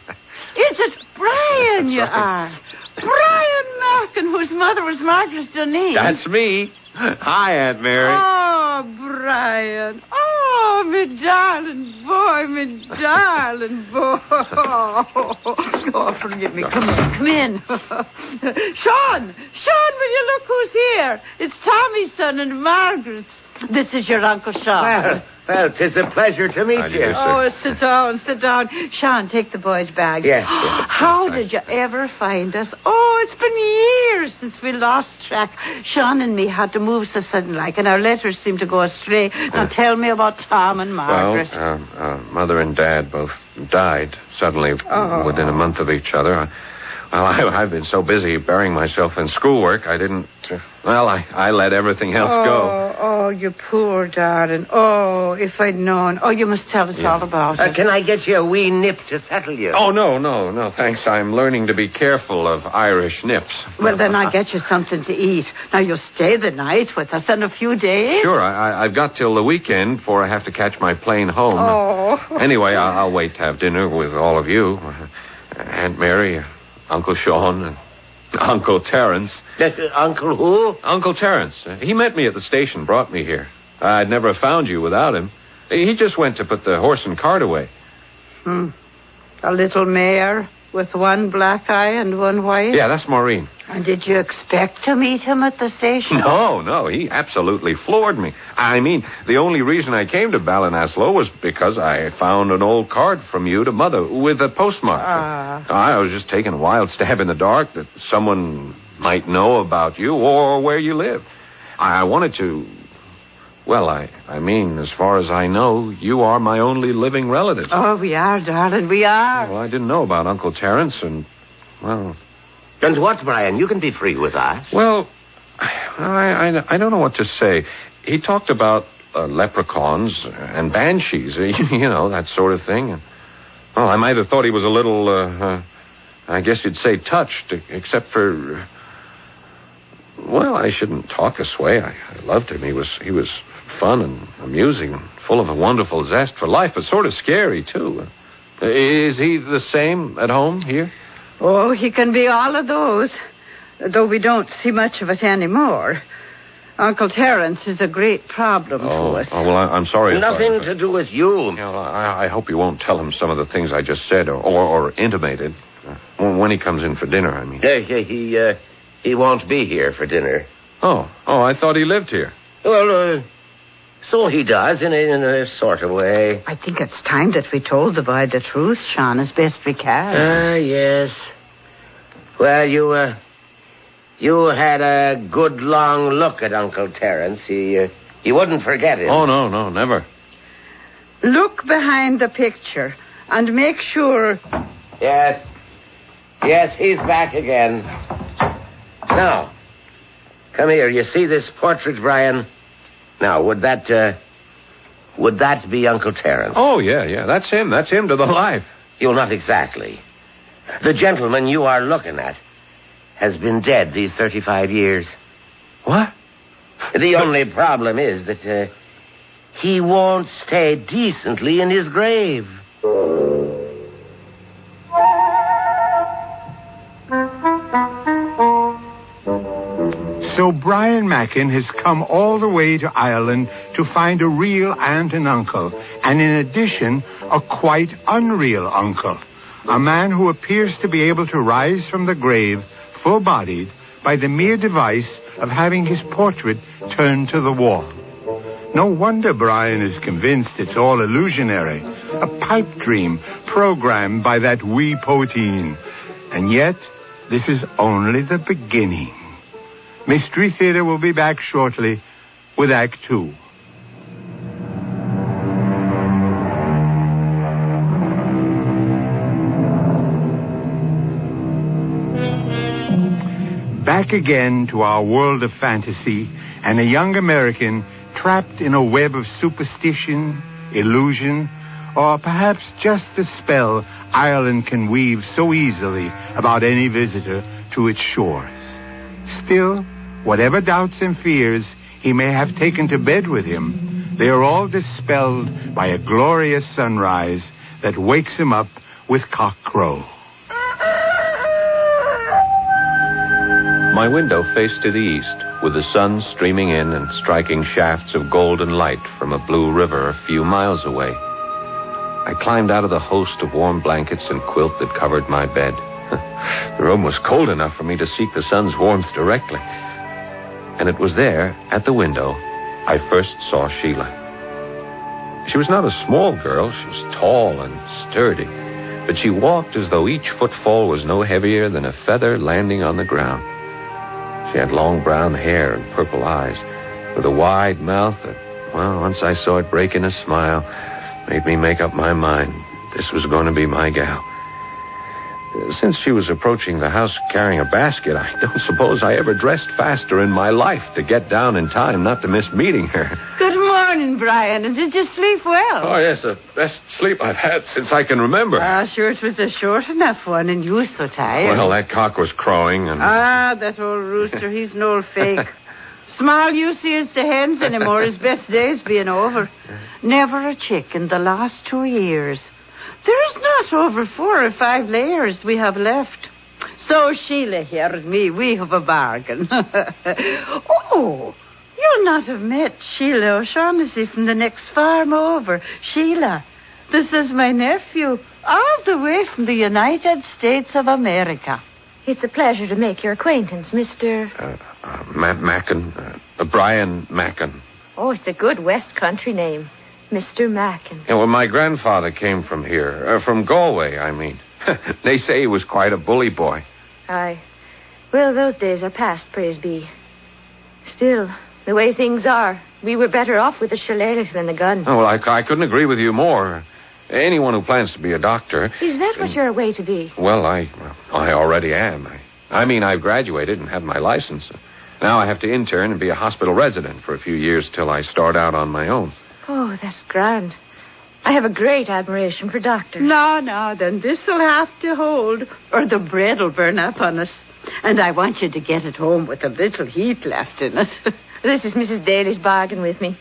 Speaker 4: Is it Brian you are? Brian Mackin, whose mother was Margaret Denise.
Speaker 20: That's me. Hi, Aunt Mary.
Speaker 4: Oh, Brian. Oh, me darling boy, me darling boy. Oh, forgive me. Come in. Sean, will you look who's here? It's Tommy's son and Margaret's. This is your Uncle Sean.
Speaker 2: Well, 'tis a pleasure to meet you.
Speaker 4: Oh, sit down. Sean, take the boys' bags.
Speaker 2: Yes.
Speaker 4: How did you ever find us? Oh, it's been years since we lost track. Sean and me had to move so sudden like, and our letters seemed to go astray. Now tell me about Tom and Margaret.
Speaker 20: Well, Mother and Dad both died suddenly within a month of each other. I've been so busy burying myself in schoolwork, I didn't... I let everything else go.
Speaker 4: Oh, you poor darling. Oh, if I'd known. Oh, you must tell us all about it.
Speaker 2: Can I get you a wee nip to settle you?
Speaker 20: Oh, no, thanks. I'm learning to be careful of Irish nips.
Speaker 4: Well, then I'll get you something to eat. Now, you'll stay the night with us in a few days?
Speaker 20: Sure, I've got till the weekend before I have to catch my plane home.
Speaker 4: Oh.
Speaker 20: Anyway, I'll wait to have dinner with all of you. Aunt Mary, Uncle Sean, and Uncle Terence.
Speaker 2: Uncle who?
Speaker 20: Uncle Terence. He met me at the station, brought me here. I'd never have found you without him. He just went to put the horse and cart away.
Speaker 4: A little mare with one black eye and one white?
Speaker 20: Yeah, that's Maureen.
Speaker 4: And did you expect to meet him at the station?
Speaker 20: No, he absolutely floored me. I mean, the only reason I came to Ballinasloe was because I found an old card from you to Mother with a postmark. I was just taking a wild stab in the dark that someone might know about you or where you live. I wanted to... Well, I mean, as far as I know, you are my only living relative.
Speaker 4: Oh, we are, darling, we are.
Speaker 20: Well, I didn't know about Uncle Terence, and, well...
Speaker 2: And what, Brian? You can be free with us.
Speaker 20: Well, I don't know what to say. He talked about leprechauns and banshees, you know, that sort of thing. And, well, I might have thought he was a little, I guess you'd say touched, except for... Well, I shouldn't talk this way. I loved him. He was fun and amusing and full of a wonderful zest for life, but sort of scary, too. Is he the same at home here?
Speaker 4: Oh, he can be all of those, though we don't see much of it anymore. Uncle Terence is a great problem to us.
Speaker 20: Oh, well, I'm sorry.
Speaker 2: Nothing to do with you.
Speaker 20: You know, I hope you won't tell him some of the things I just said or intimated. When he comes in for dinner, I mean.
Speaker 2: He won't be here for dinner.
Speaker 20: Oh, I thought he lived here.
Speaker 2: Well, so he does, in a sort of way.
Speaker 4: I think it's time that we told the boy the truth, Sean, as best we can.
Speaker 2: Yes. Well, you had a good long look at Uncle Terence. He wouldn't forget it.
Speaker 20: Oh, no, never.
Speaker 4: Look behind the picture and make sure...
Speaker 2: Yes, he's back again. Now, come here. You see this portrait, Brian? Now, would that be Uncle Terence?
Speaker 20: Oh, yeah. That's him. That's him to the life.
Speaker 2: You're not exactly. The gentleman you are looking at has been dead these 35 years.
Speaker 20: What?
Speaker 2: The only problem is that he won't stay decently in his grave.
Speaker 1: So Brian Mackin has come all the way to Ireland to find a real aunt and uncle, and in addition, a quite unreal uncle. A man who appears to be able to rise from the grave full-bodied by the mere device of having his portrait turned to the wall. No wonder Brian is convinced it's all illusionary, a pipe dream programmed by that wee poteen. And yet, this is only the beginning. Mystery Theater will be back shortly with Act 2. Back again to our world of fantasy and a young American trapped in a web of superstition, illusion, or perhaps just the spell Ireland can weave so easily about any visitor to its shores. Still, whatever doubts and fears he may have taken to bed with him, they are all dispelled by a glorious sunrise that wakes him up with cockcrow.
Speaker 20: My window faced to the east, with the sun streaming in and striking shafts of golden light from a blue river a few miles away. I climbed out of the host of warm blankets and quilt that covered my bed. The room was cold enough for me to seek the sun's warmth directly. And it was there, at the window, I first saw Sheila. She was not a small girl. She was tall and sturdy, but she walked as though each footfall was no heavier than a feather landing on the ground. She had long brown hair and purple eyes, with a wide mouth that, well, once I saw it break in a smile, made me make up my mind this was going to be my gal. Since she was approaching the house carrying a basket, I don't suppose I ever dressed faster in my life to get down in time not to miss meeting her.
Speaker 4: Good morning, Brian. And did you sleep well?
Speaker 20: Oh, yes, the best sleep I've had since I can remember.
Speaker 4: Sure, it was a short enough one, and you were so tired.
Speaker 20: Well, that cock was crowing, and...
Speaker 4: that old rooster, he's an old fake. Small use he is to hens anymore, his best days being over. Never a chick in the last 2 years. There's not over 4 or 5 layers we have left. So Sheila here and me, we have a bargain. Oh, you'll not have met Sheila O'Shaughnessy from the next farm over. Sheila, this is my nephew, all the way from the United States of America.
Speaker 10: It's a pleasure to make your acquaintance, Mr.
Speaker 20: Mackin. Brian Mackin.
Speaker 10: Oh, it's a good West Country name. Mr. Mackin.
Speaker 20: Yeah, well, my grandfather came from here. From Galway, I mean. They say he was quite a bully boy.
Speaker 10: Aye. Well, those days are past, praise be. Still, the way things are, we were better off with a shillelagh than a gun.
Speaker 20: Oh, well, I couldn't agree with you more. Anyone who plans to be a doctor...
Speaker 10: Is that what you're away to be?
Speaker 20: Well, I already am. I mean, I've graduated and have my license. Now I have to intern and be a hospital resident for a few years till I start out on my own.
Speaker 10: Oh, that's grand. I have a great admiration for doctors.
Speaker 4: No, then this'll have to hold, or the bread'll burn up on us. And I want you to get it home with a little heat left in it.
Speaker 10: This is Mrs. Daly's bargain with me.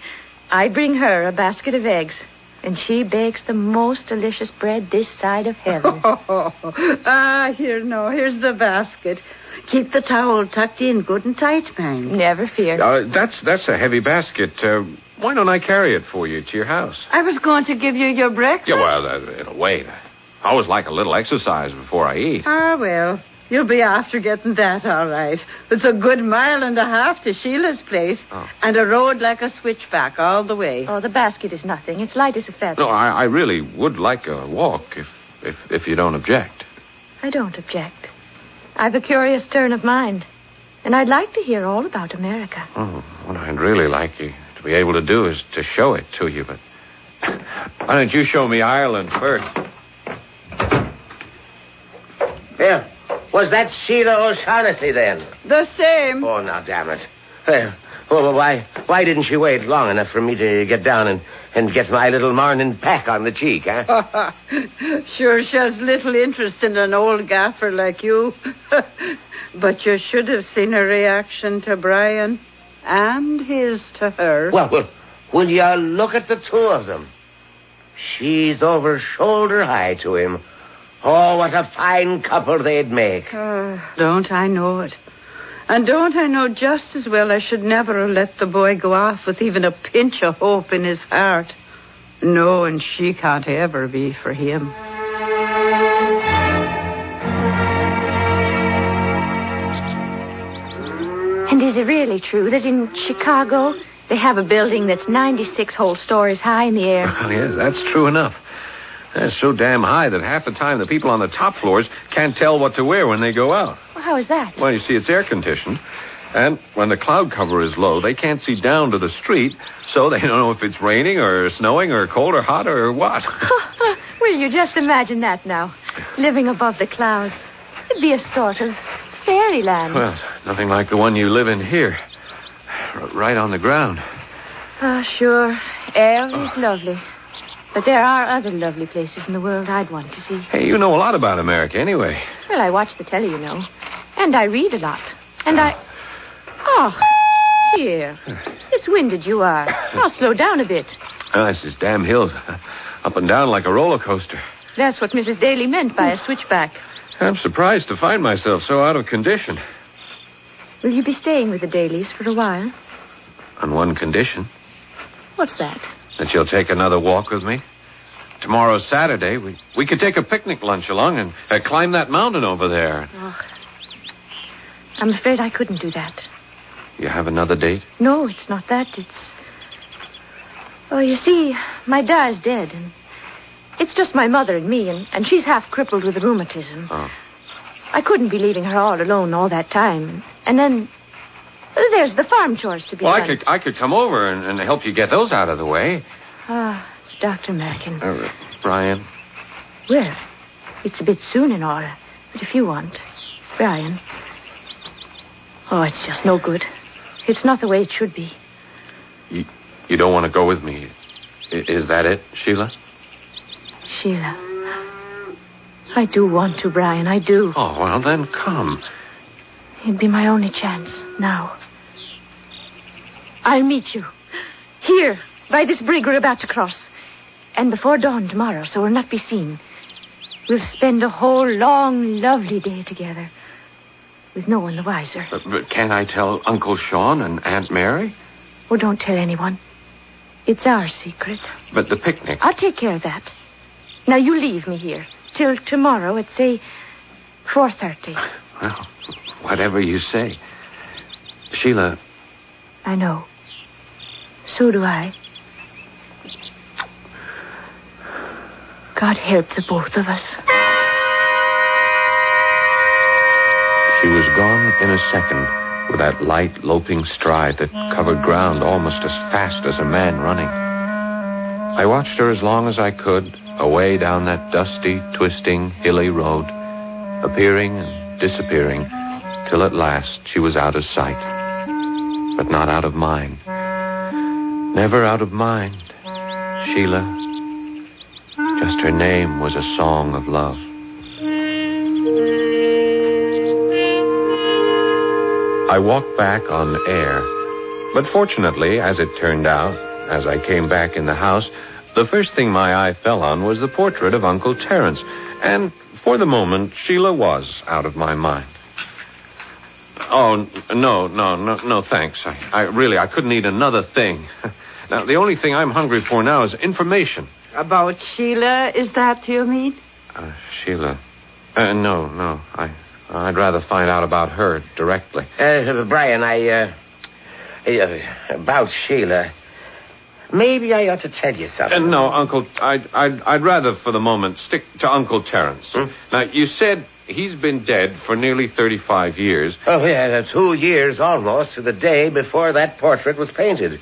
Speaker 10: I bring her a basket of eggs, and she bakes the most delicious bread this side of heaven.
Speaker 4: Here's the basket. Keep the towel tucked in good and tight, man.
Speaker 10: Never fear.
Speaker 20: That's a heavy basket. Why don't I carry it for you to your house?
Speaker 4: I was going to give you your breakfast.
Speaker 20: Yeah, well, it'll wait. I always like a little exercise before I eat.
Speaker 4: Well, you'll be after getting that, all right. It's a good 1.5 miles to Sheila's place, and a road like a switchback all the way.
Speaker 10: Oh, the basket is nothing. It's light as a feather.
Speaker 20: No, I really would like a walk, if you don't object.
Speaker 10: I don't object. I've a curious turn of mind, and I'd like to hear all about America.
Speaker 20: Oh, what I'd really like you to be able to do is to show it to you, but why don't you show me Ireland first?
Speaker 2: Yeah. Was that Sheila O'Shaughnessy then?
Speaker 4: The same.
Speaker 2: Oh, now, damn it. Well, why didn't she wait long enough for me to get down and get my little morning peck on the cheek, huh?
Speaker 4: Sure, she has little interest in an old gaffer like you. But you should have seen her reaction to Brian and his to her.
Speaker 2: Well, will you look at the two of them? She's over shoulder high to him. Oh, what a fine couple they'd make.
Speaker 4: Don't I know it? And don't I know just as well I should never have let the boy go off with even a pinch of hope in his heart. No, and she can't ever be for him.
Speaker 10: And is it really true that in Chicago they have a building that's 96 whole stories high in the air?
Speaker 20: Well, yeah, that's true enough. That's so damn high that half the time the people on the top floors can't tell what to wear when they go out.
Speaker 10: Well, how is that?
Speaker 20: Well, you see, it's air-conditioned. And when the cloud cover is low, they can't see down to the street, so they don't know if it's raining or snowing or cold or hot or what.
Speaker 10: Will you just imagine that now? Living above the clouds. It'd be a sort of fairyland.
Speaker 20: Well, nothing like the one you live in here. Right on the ground.
Speaker 10: Sure. Air is lovely. But there are other lovely places in the world I'd want to see.
Speaker 20: Hey, you know a lot about America anyway.
Speaker 10: Well, I watch the telly, you know. And I read a lot. And Oh, here. It's winded you are. I'll slow down a bit.
Speaker 20: It's these damn hills. Up and down like a roller coaster.
Speaker 10: That's what Mrs. Daly meant by a switchback.
Speaker 20: I'm surprised to find myself so out of condition.
Speaker 10: Will you be staying with the Dalys for a while?
Speaker 20: On one condition.
Speaker 10: What's that?
Speaker 20: That you'll take another walk with me. Tomorrow's Saturday. We could take a picnic lunch along and climb that mountain over there.
Speaker 10: Oh, I'm afraid I couldn't do that.
Speaker 20: You have another date?
Speaker 10: No, it's not that. It's... Oh, you see, my dad's dead, and it's just my mother and me, and she's half crippled with rheumatism.
Speaker 20: Oh.
Speaker 10: I couldn't be leaving her all alone all that time. And then there's the farm chores to be done.
Speaker 20: Well, I could come over and help you get those out of the way.
Speaker 10: Dr. Mackin.
Speaker 20: Brian.
Speaker 10: Well, it's a bit soon and all, but if you want, Brian. Oh, it's just no good. It's not the way it should be.
Speaker 20: You don't want to go with me. Is that it, Sheila?
Speaker 10: Sheila. I do want to, Brian. I do.
Speaker 20: Oh, well, then come.
Speaker 10: It'd be my only chance now. I'll meet you. Here, by this brig we're about to cross. And before dawn tomorrow, so we'll not be seen. We'll spend a whole long, lovely day together. With no one the wiser.
Speaker 20: But can't I tell Uncle Sean and Aunt Mary?
Speaker 10: Oh, don't tell anyone. It's our secret.
Speaker 20: But the picnic.
Speaker 10: I'll take care of that. Now, you leave me here. Till tomorrow at, say, 4:30.
Speaker 20: Well, whatever you say. Sheila.
Speaker 10: I know. So do I. God help the both of us.
Speaker 20: She was gone in a second with that light, loping stride that covered ground almost as fast as a man running. I watched her as long as I could, away down that dusty, twisting, hilly road, appearing and disappearing, till at last she was out of sight. But not out of mind. Never out of mind. Sheila. Just her name was a song of love. I walked back on air. But fortunately, as it turned out, as I came back in the house, the first thing my eye fell on was the portrait of Uncle Terence. And for the moment, Sheila was out of my mind. Oh, no, thanks. I couldn't eat another thing. Now, the only thing I'm hungry for now is information.
Speaker 4: About Sheila, is that you mean?
Speaker 20: Sheila. No. I'd rather find out about her directly.
Speaker 2: Brian, about Sheila. Maybe I ought to tell you something.
Speaker 20: No, Uncle, I'd rather for the moment stick to Uncle Terence. Now, you said he's been dead for nearly 35 years.
Speaker 2: Oh, yeah, 2 years almost to the day before that portrait was painted.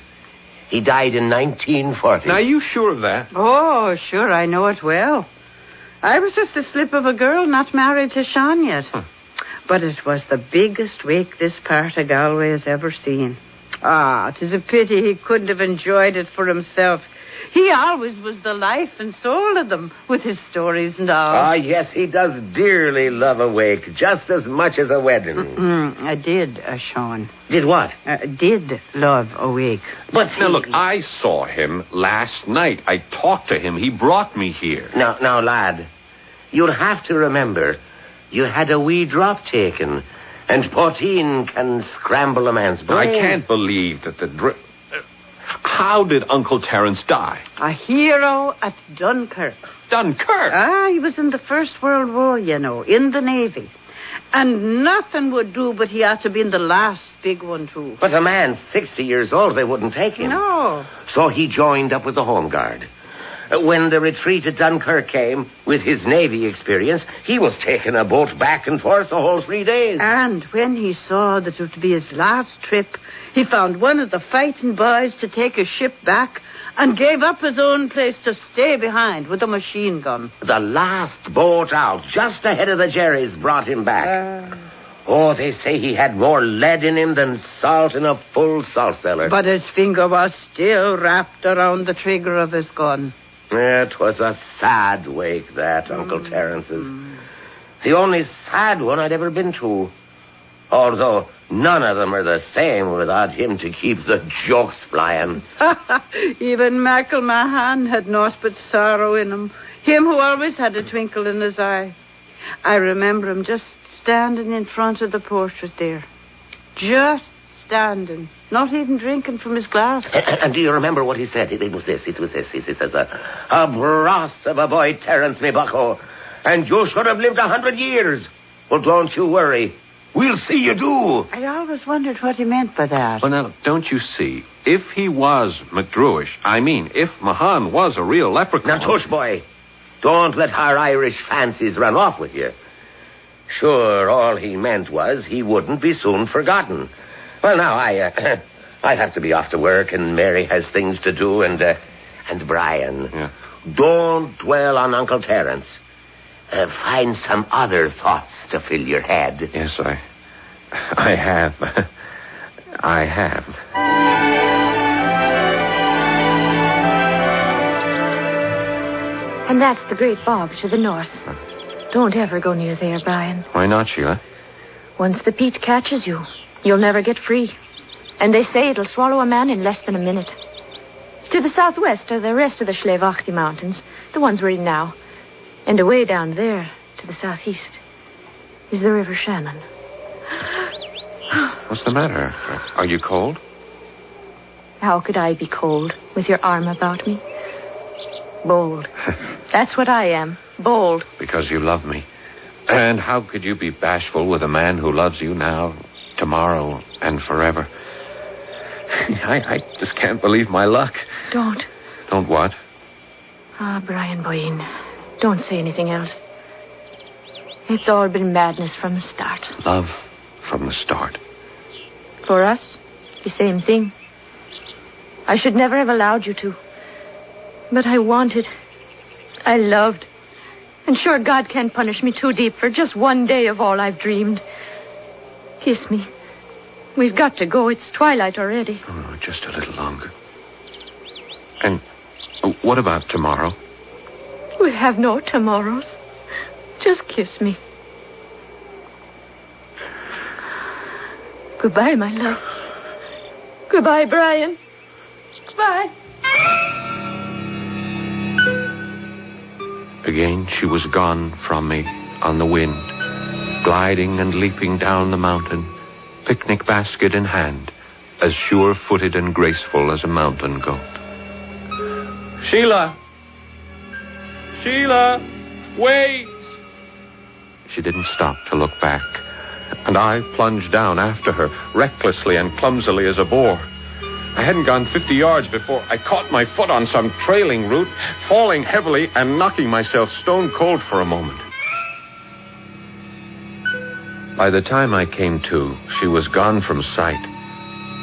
Speaker 2: He died in 1940.
Speaker 20: Now, are you sure of that?
Speaker 4: Oh, sure, I know it well. I was just a slip of a girl not married to Sean yet. But it was the biggest wake this part of Galway has ever seen. 'Tis a pity he couldn't have enjoyed it for himself. He always was the life and soul of them, with his stories and all.
Speaker 2: Yes, he does dearly love a wake, just as much as a wedding.
Speaker 4: I did, Sean.
Speaker 2: Did what?
Speaker 4: Did love a wake.
Speaker 20: But now, look, I saw him last night. I talked to him. He brought me here.
Speaker 2: Now, lad, you'll have to remember, you had a wee drop taken, and poteen can scramble a man's brains.
Speaker 20: I can't believe that the drip... How did Uncle Terence die?
Speaker 4: A hero at Dunkirk.
Speaker 20: Dunkirk?
Speaker 4: He was in the First World War, you know, in the Navy. And nothing would do, but he had to be in the last big one, too.
Speaker 2: But a man 60 years old, they wouldn't take him.
Speaker 4: No.
Speaker 2: So he joined up with the Home Guard. When the retreat at Dunkirk came, with his Navy experience, he was taking a boat back and forth the whole 3 days.
Speaker 4: And when he saw that it would be his last trip, he found one of the fighting boys to take his ship back and gave up his own place to stay behind with a machine gun.
Speaker 2: The last boat out, just ahead of the Jerry's, brought him back. They say he had more lead in him than salt in a full salt cellar.
Speaker 4: But his finger was still wrapped around the trigger of his gun.
Speaker 2: It was a sad wake, that, Uncle Terence's. The only sad one I'd ever been to. Although none of them are the same without him to keep the jokes flying.
Speaker 4: Even Mahan had naught but sorrow in him. Him who always had a twinkle in his eye. I remember him just standing in front of the portrait there. Just standing. Not even drinking from his glass.
Speaker 2: And do you remember what he said? It was this. He says, a broth of a boy, Terence, me bucko. And you should have lived 100 years. Well, don't you worry. We'll see you do.
Speaker 4: I always wondered what he meant by that.
Speaker 20: Well, now, don't you see? If he was McDrewish, if Mahan was a real leprechaun...
Speaker 2: Now, tush, boy. Don't let our Irish fancies run off with you. Sure, all he meant was he wouldn't be soon forgotten. Well, now, I have to be off to work, and Mary has things to do, and Brian.
Speaker 20: Yeah.
Speaker 2: Don't dwell on Uncle Terence. Find some other thoughts to fill your head.
Speaker 20: Yes, I have. I have.
Speaker 10: And that's the great bog to the north. Don't ever go near there, Brian.
Speaker 20: Why not, Sheila?
Speaker 10: Once the peat catches you, you'll never get free. And they say it'll swallow a man in less than a minute. To the southwest are the rest of the Schleevachti Mountains, the ones we're in now. And away down there, to the southeast, is the River Shannon.
Speaker 20: What's the matter? Are you cold?
Speaker 10: How could I be cold with your arm about me? Bold. That's what I am. Bold.
Speaker 20: Because you love me. And how could you be bashful with a man who loves you now, tomorrow, and forever? I just can't believe my luck.
Speaker 10: Don't.
Speaker 20: Don't what?
Speaker 10: Ah, Brian Boyne. Don't say anything else. It's all been madness from the start.
Speaker 20: Love from the start.
Speaker 10: For us, the same thing. I should never have allowed you to. But I wanted. I loved. And sure, God can't punish me too deep for just one day of all I've dreamed. Kiss me. We've got to go. It's twilight already.
Speaker 20: Oh, just a little longer. And what about tomorrow?
Speaker 10: We have no tomorrows. Just kiss me. Goodbye, my love. Goodbye, Brian. Bye.
Speaker 20: Again, she was gone from me on the wind, gliding and leaping down the mountain, picnic basket in hand, as sure-footed and graceful as a mountain goat. Sheila! Sheila! Wait! She didn't stop to look back, and I plunged down after her, recklessly and clumsily as a boar. I hadn't gone 50 yards before I caught my foot on some trailing root, falling heavily and knocking myself stone cold for a moment. By the time I came to, she was gone from sight,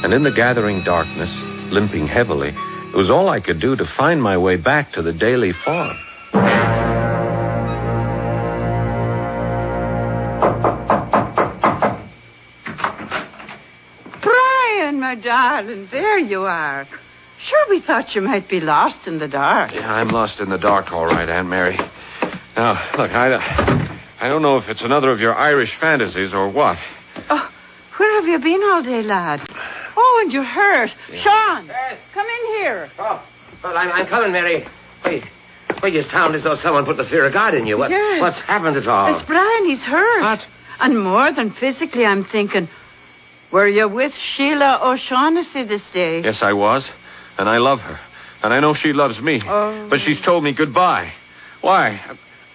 Speaker 20: and in the gathering darkness, limping heavily, it was all I could do to find my way back to the Daly farm.
Speaker 4: My darling, there you are. Sure, we thought you might be lost in the dark.
Speaker 20: Yeah, I'm lost in the dark, all right, Aunt Mary. Now, look, I don't know if it's another of your Irish fantasies or what.
Speaker 4: Oh, where have you been all day, lad? Oh, and you're hurt. Yeah. Sean, come in here.
Speaker 2: Oh, well, I'm coming, Mary. Wait, you sound as though someone put the fear of God in you.
Speaker 4: Yes.
Speaker 2: What's happened at all?
Speaker 4: It's Brian, he's hurt.
Speaker 2: What?
Speaker 4: And more than physically, I'm thinking... Were you with Sheila O'Shaughnessy this day?
Speaker 20: Yes, I was. And I love her. And I know she loves me.
Speaker 4: Oh.
Speaker 20: But she's told me goodbye. Why?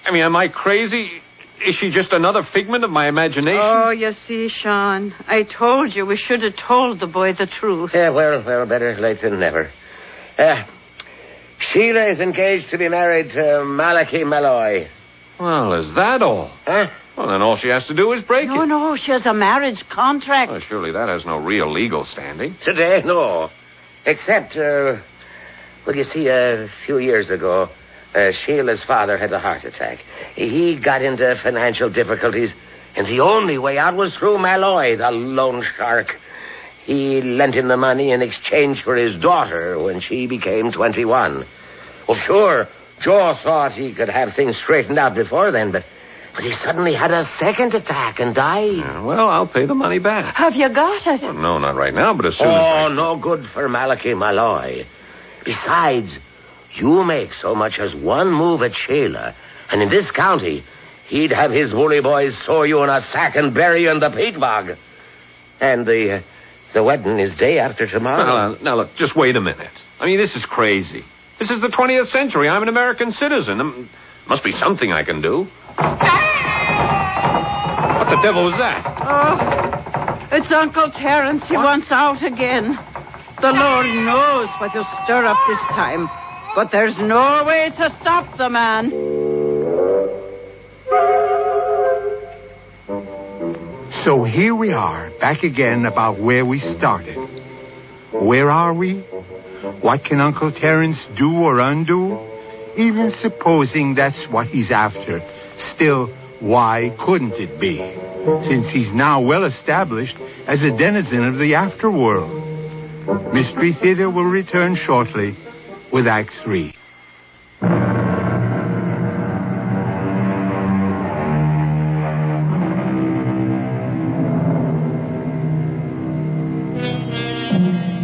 Speaker 20: I mean, am I crazy? Is she just another figment of my imagination?
Speaker 4: Oh, you see, Sean, I told you we should have told the boy the truth.
Speaker 2: Yeah, well, better late than never. Sheila is engaged to be married to Malachy Malloy.
Speaker 20: Well, is that all?
Speaker 2: Huh?
Speaker 20: Well, then all she has to do is break it.
Speaker 4: No, she has a marriage contract.
Speaker 20: Well, surely that has no real legal standing.
Speaker 2: Today, no. Except, well, you see, a few years ago, Sheila's father had a heart attack. He got into financial difficulties, and the only way out was through Malloy, the loan shark. He lent him the money in exchange for his daughter when she became 21. Well, sure, Joe thought he could have things straightened out before then, but he suddenly had a second attack and died.
Speaker 20: Yeah, well, I'll pay the money back.
Speaker 4: Have you got it?
Speaker 20: Well, no, not right now, but as soon as
Speaker 2: Oh, no good for Malachy Malloy. Besides, you make so much as one move at Sheila, and in this county, he'd have his woolly boys sew you in a sack and bury you in the peat bog. And the wedding is day after tomorrow.
Speaker 20: Now, look, just wait a minute. I mean, this is crazy. This is the 20th century. I'm an American citizen. Must be something I can do. What the devil was that?
Speaker 4: Oh, it's Uncle Terence. He wants out again. The Lord knows what he'll stir up this time. But there's no way to stop the man.
Speaker 1: So here we are, back again about where we started. Where are we? What can Uncle Terence do or undo? Even supposing that's what he's after, still, why couldn't it be? Since he's now well established as a denizen of the afterworld. Mystery Theater will return shortly with Act 3.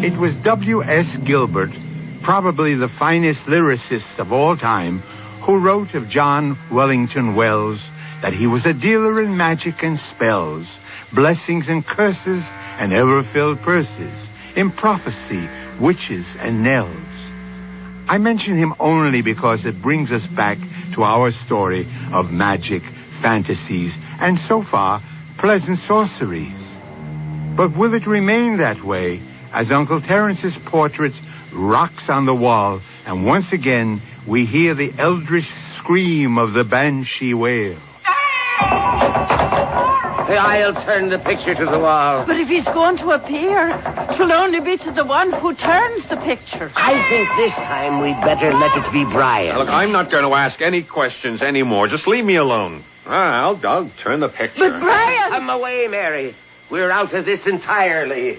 Speaker 1: It was W.S. Gilbert, probably the finest lyricist of all time, who wrote of John Wellington Wells that he was a dealer in magic and spells, blessings and curses, and ever-filled purses, in prophecy, witches, and knells. I mention him only because it brings us back to our story of magic, fantasies, and so far, pleasant sorceries. But will it remain that way as Uncle Terence's portrait rocks on the wall, and once again we hear the eldritch scream of the banshee wail?
Speaker 2: I'll turn the picture to the wall.
Speaker 4: But if he's going to appear, it'll only be to the one who turns the picture.
Speaker 2: I think this time we'd better let it be Brian.
Speaker 20: Now, look, I'm not going to ask any questions anymore. Just leave me alone. I'll turn the picture.
Speaker 4: But Brian!
Speaker 2: Come away, Mary. We're out of this entirely.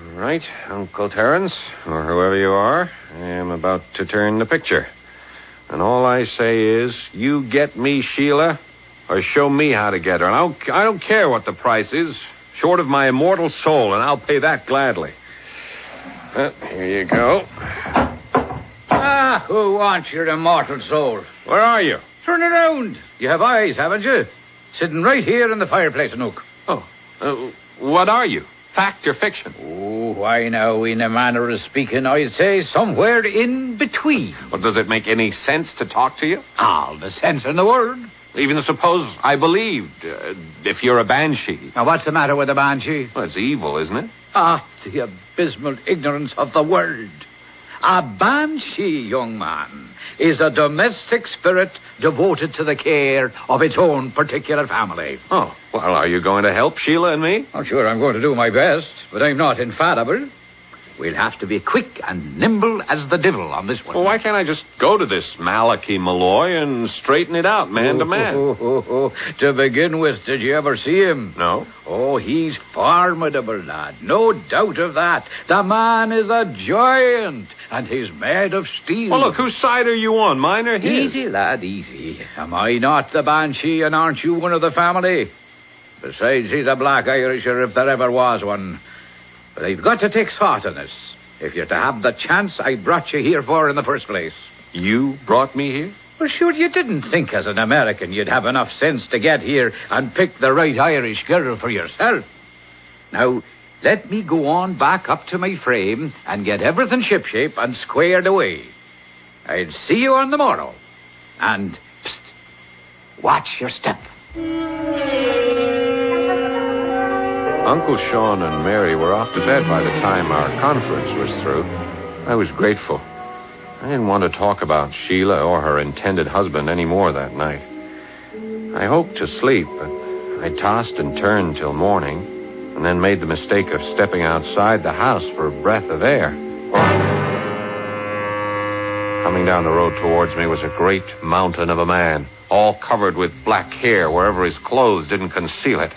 Speaker 20: All right, Uncle Terence, or whoever you are, I am about to turn the picture. And all I say is, you get me Sheila, or show me how to get her. And I don't care what the price is, short of my immortal soul, and I'll pay that gladly. Here you go.
Speaker 21: Who wants your immortal soul?
Speaker 20: Where are you?
Speaker 21: Turn around. You have eyes, haven't you? Sitting right here in the fireplace nook.
Speaker 20: Oh, what are you? Fact or fiction?
Speaker 21: Oh, why now, in a manner of speaking, I'd say somewhere in between.
Speaker 20: Well, does it make any sense to talk to you?
Speaker 21: All the sense in the word.
Speaker 20: Even suppose I believed, if you're a banshee.
Speaker 21: Now, what's the matter with a banshee?
Speaker 20: Well, it's evil, isn't it?
Speaker 21: The abysmal ignorance of the world. A banshee, young man, is a domestic spirit devoted to the care of its own particular family.
Speaker 20: Oh, well, are you going to help Sheila and me?
Speaker 21: Oh, sure, I'm going to do my best, but I'm not infallible. We'll have to be quick and nimble as the devil on this one.
Speaker 20: Well, why can't I just go to this Malachy Malloy and straighten it out, man to man?
Speaker 21: To begin with, did you ever see him?
Speaker 20: No.
Speaker 21: Oh, he's formidable, lad. No doubt of that. The man is a giant, and he's made of steel.
Speaker 20: Well, look, whose side are you on, mine or his?
Speaker 21: Easy, lad, easy. Am I not the banshee, and aren't you one of the family? Besides, he's a black Irisher if there ever was one. But I've got to take thought on this, if you're to have the chance I brought you here for in the first place.
Speaker 20: You brought me here?
Speaker 21: Well, sure, you didn't think as an American you'd have enough sense to get here and pick the right Irish girl for yourself. Now, let me go on back up to my frame and get everything shipshape and squared away. I'll see you on the morrow. And, psst, watch your step.
Speaker 20: Uncle Sean and Mary were off to bed by the time our conference was through. I was grateful. I didn't want to talk about Sheila or her intended husband any more that night. I hoped to sleep, but I tossed and turned till morning, and then made the mistake of stepping outside the house for a breath of air. Coming down the road towards me was a great mountain of a man, all covered with black hair wherever his clothes didn't conceal it.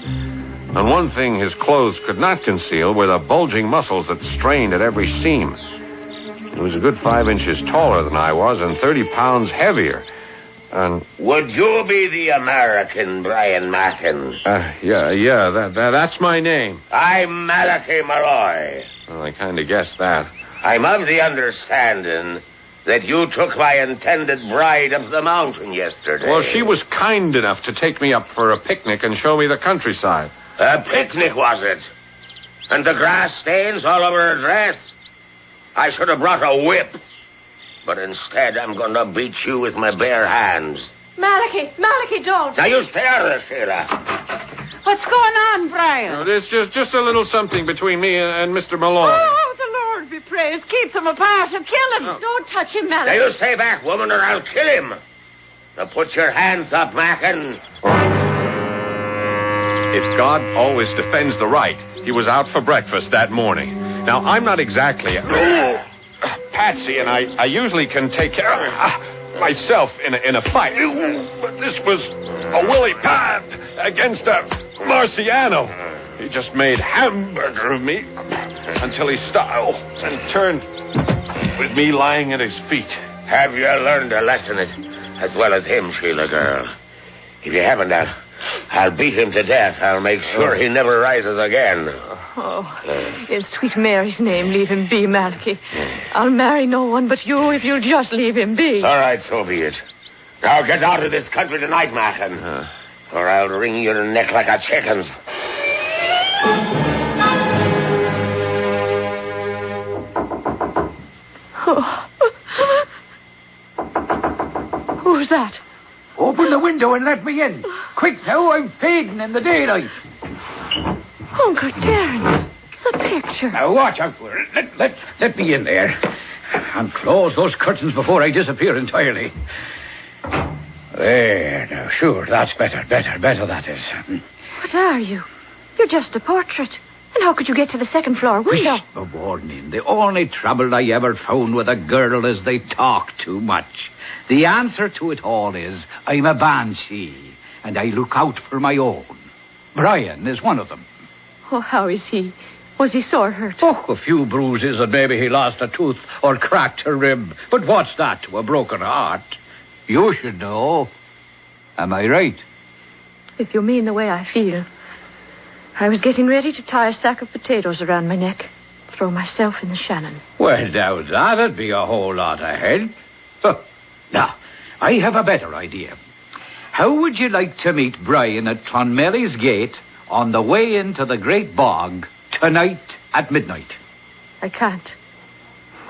Speaker 20: And one thing his clothes could not conceal were the bulging muscles that strained at every seam. He was a good 5 inches taller than I was and 30 pounds heavier. And
Speaker 2: would you be the American Brian Mackin?
Speaker 20: Yeah, that's my name.
Speaker 2: I'm Malachy Malloy.
Speaker 20: Well, I kind of guessed that.
Speaker 2: I'm of the understanding that you took my intended bride up the mountain yesterday.
Speaker 20: Well, she was kind enough to take me up for a picnic and show me the countryside.
Speaker 2: A picnic, was it? And the grass stains all over her dress? I should have brought a whip. But instead, I'm going to beat you with my bare hands.
Speaker 10: Malachy, don't.
Speaker 2: Now, you stay out of this, Sheila.
Speaker 4: What's going on, Brian?
Speaker 20: No, there's just a little something between me and Mr. Malone.
Speaker 4: Oh, the Lord be praised. Keep them apart and kill him.
Speaker 20: Oh.
Speaker 10: Don't touch him, Malachy.
Speaker 2: Now, you stay back, woman, or I'll kill him. Now, put your hands up, Mackin.
Speaker 20: If God always defends the right, he was out for breakfast that morning. Now, I'm not exactly a patsy, and I usually can take care of myself in a fight. But this was a Willie Pat against a Marciano. He just made hamburger of me until he stopped and turned with me lying at his feet.
Speaker 2: Have you learned a lesson as well as him, Sheila girl? If you haven't, I'll beat him to death. I'll make sure he never rises again.
Speaker 10: Oh, in sweet Mary's name, leave him be, Malachy. I'll marry no one but you if you'll just leave him be.
Speaker 2: All right, so be it. Now get out of this country tonight, Mackin, or I'll wring your neck like a chicken's.
Speaker 10: Oh. Who's that?
Speaker 21: Open the window and let me in. Quick now, I'm fading in the daylight.
Speaker 10: Uncle Terence, it's a picture.
Speaker 21: Now watch out for it. Let me in there. And close those curtains before I disappear entirely. There, now, sure, that's better, that is.
Speaker 10: What are you? You're just a portrait. And how could you get to the second floor window?
Speaker 21: The warning. The only trouble I ever found with a girl is they talk too much. The answer to it all is I'm a banshee, and I look out for my own. Brian is one of them.
Speaker 10: Oh, how is he? Was he sore hurt?
Speaker 21: Oh, a few bruises, and maybe he lost a tooth or cracked a rib. But what's that to a broken heart? You should know. Am I right?
Speaker 10: If you mean the way I feel. I was getting ready to tie a sack of potatoes around my neck, throw myself in the Shannon.
Speaker 21: Well, now, that'd be a whole lot ahead. Huh. Now, I have a better idea. How would you like to meet Brian at Clonmelly's Gate on the way into the Great Bog tonight at midnight?
Speaker 10: I can't.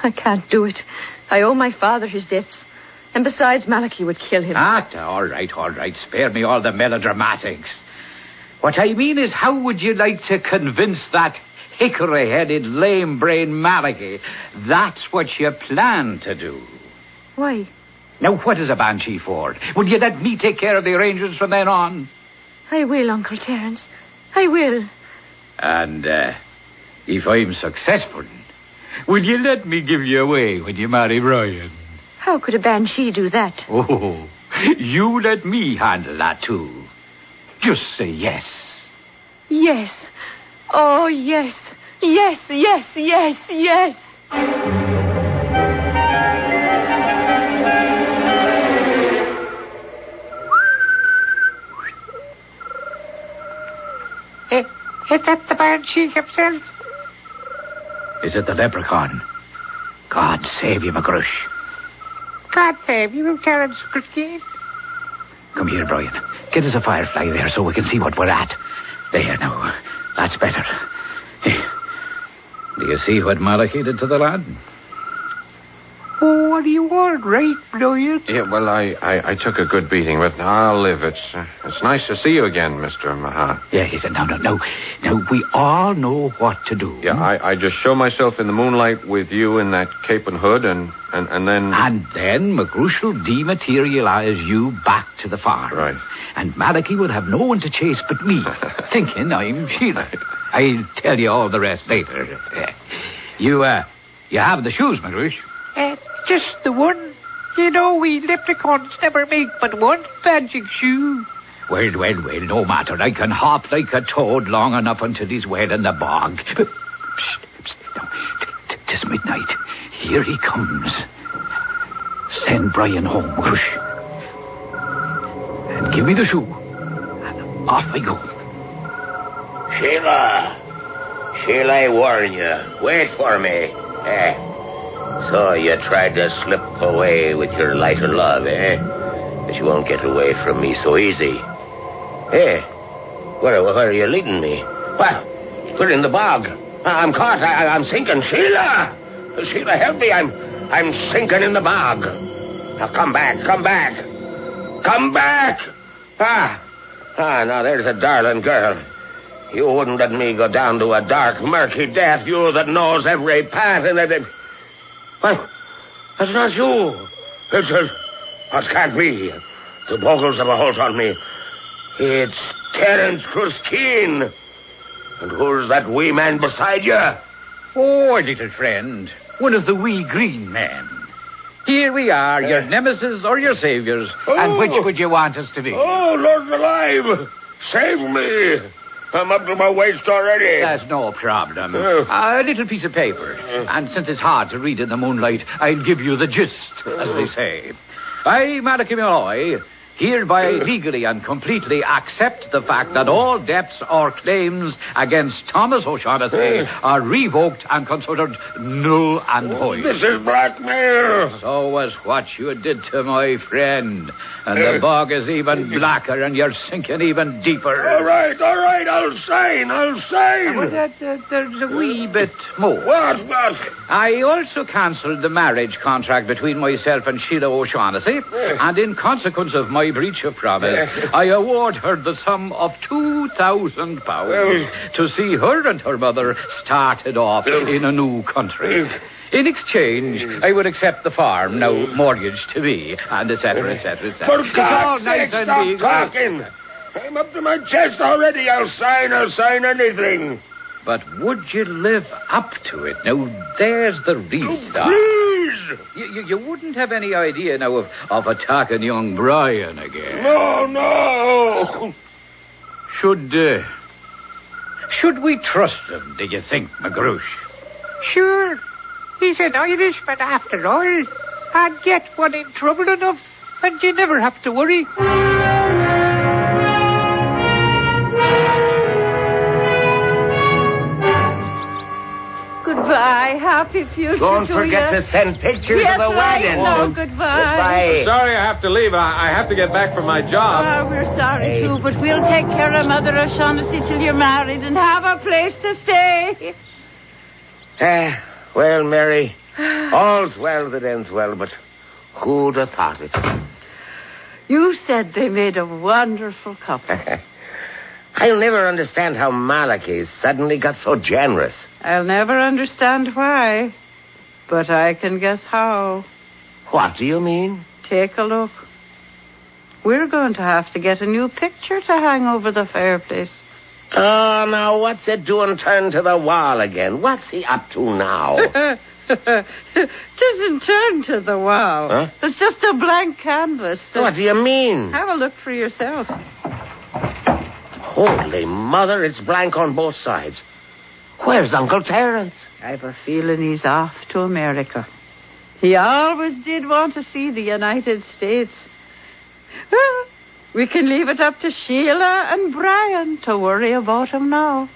Speaker 10: I can't do it. I owe my father his debts. And besides, Malachy would kill him.
Speaker 21: All right. Spare me all the melodramatics. What I mean is, how would you like to convince that hickory-headed, lame-brained Malachy that's what you plan to do?
Speaker 10: Why?
Speaker 21: Now, what is a banshee for? Will you let me take care of the arrangements from then on?
Speaker 10: I will, Uncle Terence. I will.
Speaker 21: And, if I'm successful, will you let me give you away when you marry Brian?
Speaker 10: How could a banshee do that?
Speaker 21: Oh, you let me handle that, too. Just say yes.
Speaker 10: Yes. Oh, yes. Yes.
Speaker 21: Is that the banshee himself? Is it the leprechaun? God save you, McGrush.
Speaker 16: God save you, Terence Christine.
Speaker 21: Come here, Brian. Get us a firefly there so we can see what we're at. There, now. That's better. Do you see what Malachy did to the lad?
Speaker 16: Oh, what do you want, right, Brian?
Speaker 20: Yeah, well, I took a good beating, but I'll live. It's nice to see you again, Mr. Mahat.
Speaker 21: Yeah, he said, no. Now, we all know what to do.
Speaker 20: Yeah, I just show myself in the moonlight with you in that cape and hood, and then...
Speaker 21: And then McGrush will dematerialize you back to the farm.
Speaker 20: Right.
Speaker 21: And Malachy will have no one to chase but me, thinking I'm Sheila. I'll tell you all the rest later. You have the shoes, McGrush?
Speaker 16: Just the one. You know, we leprechauns never make but one magic shoe.
Speaker 21: Well, no matter. I can hop like a toad long enough until he's well in the bog. Psst. Now, 'tis midnight. Here he comes. Send Brian home, McGrush. And give me the shoe. And off I go.
Speaker 2: Sheila, I warn you. Wait for me. So you tried to slip away with your lighter love, eh? But you won't get away from me so easy. Hey, where are you leading me? Well, we're in the bog. I'm caught. I'm sinking. Sheila, help me. I'm sinking in the bog. Now come back. Now there's a darling girl. You wouldn't let me go down to a dark, murky death. You that knows every path and every... Well, that's not you. It can't be. The bogles have a hold on me. It's Terence Christine. And who's that wee man beside you?
Speaker 21: Oh, little friend. One of the wee green men. Here we are, your nemesis or your saviors. And which would you want us to be?
Speaker 2: Oh, Lord alive! Save me! I'm up to my waist already.
Speaker 21: That's no problem. A little piece of paper. And since it's hard to read in the moonlight, I'll give you the gist, as they say. I, Malachy Malloy, hereby legally and completely accept the fact that all debts or claims against Thomas O'Shaughnessy are revoked and considered null and void.
Speaker 15: This is blackmail.
Speaker 21: So was what you did to my friend. And the bog is even blacker and you're sinking even deeper.
Speaker 15: All right, I'll sign.
Speaker 21: There's a wee bit more.
Speaker 15: What?
Speaker 21: I also cancelled the marriage contract between myself and Sheila O'Shaughnessy, and in consequence of my breach of promise, I award her the sum of £2,000 to see her and her mother started off in a new country. In exchange, I would accept the farm, now mortgaged to me, and etc.
Speaker 15: For God's sake, stop talking. I'm up to my chest already. I'll sign anything.
Speaker 21: But would you live up to it? Now, there's the real stuff.
Speaker 15: Please!
Speaker 21: You wouldn't have any idea now of attacking young Brian again.
Speaker 15: No!
Speaker 21: Should we trust him, do you think, Magrush?
Speaker 16: Sure. He's an Irishman after all. And get one in trouble enough, and you never have to worry.
Speaker 4: Goodbye. Happy future
Speaker 2: Don't
Speaker 4: to
Speaker 2: forget
Speaker 4: you.
Speaker 2: to send pictures of the wedding.
Speaker 4: No, goodbye.
Speaker 2: Goodbye.
Speaker 20: Sorry I have to leave. I have to get back from my job.
Speaker 4: We're sorry too, but we'll take care of Mother O'Shaughnessy till you're married and have a place to stay.
Speaker 2: Well, Mary, all's well that ends well, but who'd have thought it?
Speaker 4: You said they made a wonderful couple.
Speaker 2: I'll never understand how Malachi suddenly got so generous.
Speaker 4: I'll never understand why, but I can guess how.
Speaker 2: What do you mean?
Speaker 4: Take a look. We're going to have to get a new picture to hang over the fireplace.
Speaker 2: Oh, now, what's it doing turned to the wall again? What's he up to now?
Speaker 4: Isn't turned to the wall.
Speaker 2: Huh?
Speaker 4: It's just a blank canvas.
Speaker 2: What do you mean?
Speaker 4: Have a look for yourself.
Speaker 2: Holy mother, it's blank on both sides. Where's Uncle Terence?
Speaker 4: I've a feeling he's off to America. He always did want to see the United States. Well, we can leave it up to Sheila and Brian to worry about him now.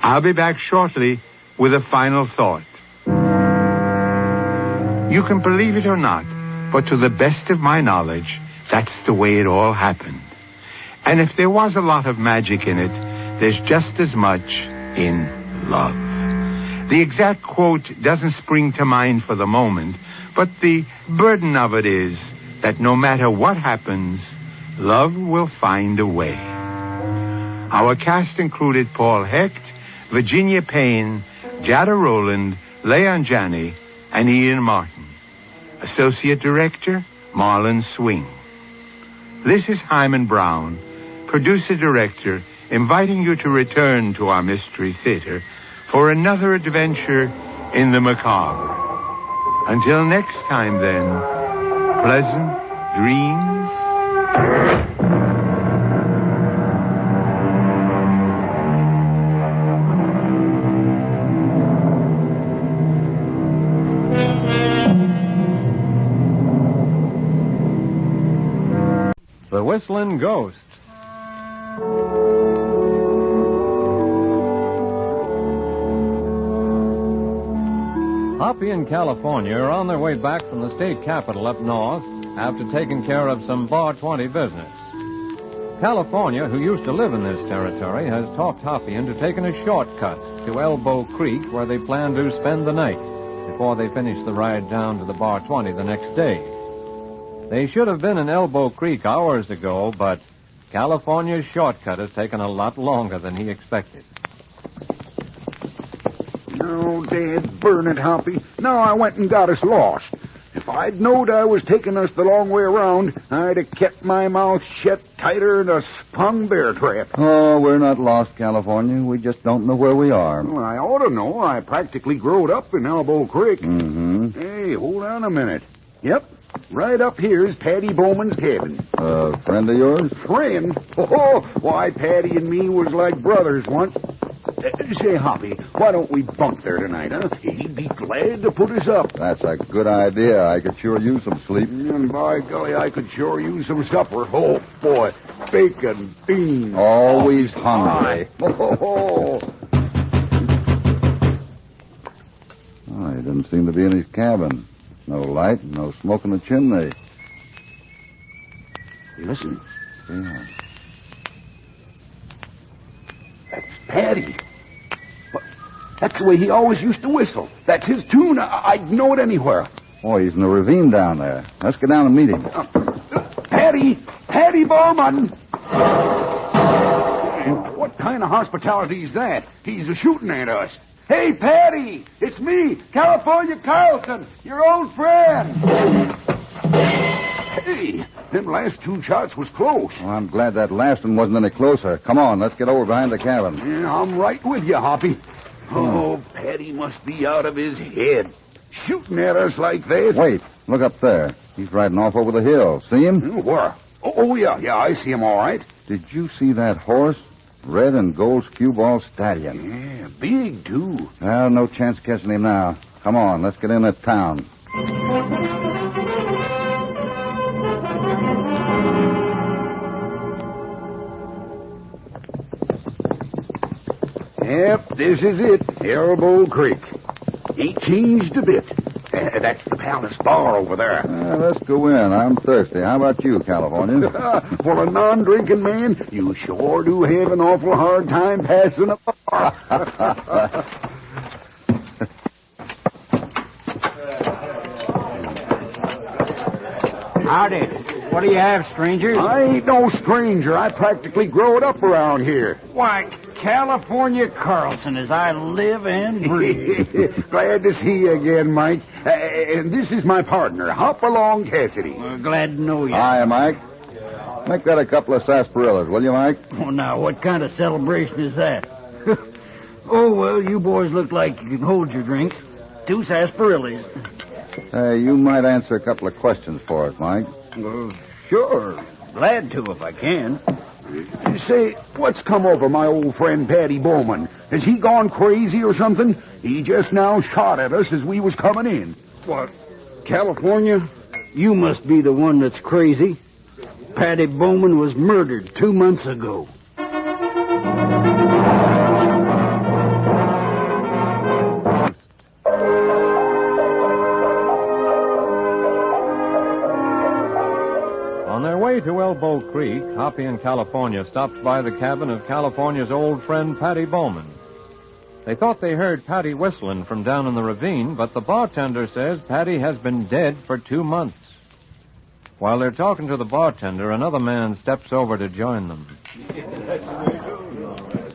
Speaker 1: I'll be back shortly with a final thought. You can believe it or not, but to the best of my knowledge, that's the way it all happened. And if there was a lot of magic in it, there's just as much in love. The exact quote doesn't spring to mind for the moment, but the burden of it is that no matter what happens, love will find a way. Our cast included Paul Hecht, Virginia Payne, Jada Rowland, Leon Janney, and Ian Martin. Associate Director, Marlon Swing. This is Hyman Brown, Producer-Director, inviting you to return to our Mystery Theater for another adventure in the macabre. Until next time, then, pleasant dreams.
Speaker 11: The Whistling Ghost. Hoppy and California are on their way back from the state capital up north after taking care of some Bar 20 business. California, who used to live in this territory, has talked Hoppy into taking a shortcut to Elbow Creek, where they plan to spend the night before they finish the ride down to the Bar 20 the next day. They should have been in Elbow Creek hours ago, but California's shortcut has taken a lot longer than he expected.
Speaker 19: Oh, Dad, burn it, Hoppy. Now I went and got us lost. If I'd knowed I was taking us the long way around, I'd have kept my mouth shut tighter than a sprung bear trap.
Speaker 22: Oh, we're not lost, California. We just don't know where we are.
Speaker 19: Well, I ought to know. I practically growed up in Elbow Creek.
Speaker 22: Mm-hmm.
Speaker 19: Hey, hold on a minute. Yep, right up here's Patty Bowman's cabin.
Speaker 22: A friend of yours?
Speaker 19: Friend? Oh, why, Patty and me was like brothers once. Say, Hoppy, why don't we bunk there tonight, huh? He'd be glad to put us up.
Speaker 22: That's a good idea. I could sure use some sleep.
Speaker 19: And by golly, I could sure use some supper. Oh, boy, bacon, beans.
Speaker 22: Always hungry.
Speaker 19: Oh.
Speaker 22: Oh, he doesn't seem to be in his cabin. No light, no smoke in the chimney.
Speaker 19: Listen.
Speaker 22: Yeah.
Speaker 19: That's Paddy. But that's the way he always used to whistle. That's his tune. I'd know it anywhere.
Speaker 22: Oh, he's in the ravine down there. Let's go down and meet him.
Speaker 19: Paddy Bowman! What kind of hospitality is that? He's shooting at us. Hey, Paddy! It's me, California Carlson, your old friend. Hey, them last 2 shots was close.
Speaker 22: Well, I'm glad that last one wasn't any closer. Come on, let's get over behind the cabin.
Speaker 19: Yeah, I'm right with you, Hoppy. Oh, Paddy must be out of his head. Shooting at us like that.
Speaker 22: Wait, look up there. He's riding off over the hill. See him?
Speaker 19: Where? Oh, yeah, I see him all right.
Speaker 22: Did you see that horse? Red and gold skew ball stallion.
Speaker 19: Yeah, big, too.
Speaker 22: Well, no chance of catching him now. Come on, let's get in that town.
Speaker 19: Yep, this is it. Elbow Creek. Ain't changed a bit. That's the Palace Bar over there.
Speaker 22: Let's go in. I'm thirsty. How about you, California?
Speaker 19: For a non-drinking man, you sure do have an awful hard time passing a bar.
Speaker 5: Howdy. What do you have, strangers?
Speaker 19: I ain't no stranger. I practically growed up around here.
Speaker 5: Why, California Carlson, as I live and breathe.
Speaker 19: Glad to see you again, Mike. And this is my partner, Hopalong Cassidy.
Speaker 5: Glad to know you.
Speaker 22: Hi, Mike. Make that a couple of sarsaparillas, will you, Mike?
Speaker 5: Oh, now, what kind of celebration is that? Oh, well, you boys look like you can hold your drinks. 2 sarsaparillas.
Speaker 22: You might answer a couple of questions for us, Mike.
Speaker 5: Sure. Glad to if I can.
Speaker 19: Say, what's come over my old friend Paddy Bowman? Has he gone crazy or something? He just now shot at us as we was coming in.
Speaker 5: What, California? You must be the one that's crazy. Paddy Bowman was murdered 2 months ago.
Speaker 11: On their way to Elbow Creek, Hoppy and California stopped by the cabin of California's old friend Paddy Bowman. They thought they heard Paddy whistling from down in the ravine, but the bartender says Paddy has been dead for 2 months. While they're talking to the bartender, another man steps over to join them.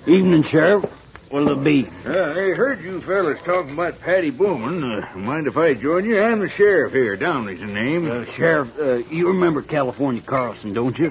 Speaker 5: Evening, Sheriff. What'll it be?
Speaker 12: I heard you fellas talking about Paddy Bowman. Mind if I join you? I'm the sheriff here. Downey's the name.
Speaker 5: Sheriff, you remember California Carlson, don't you?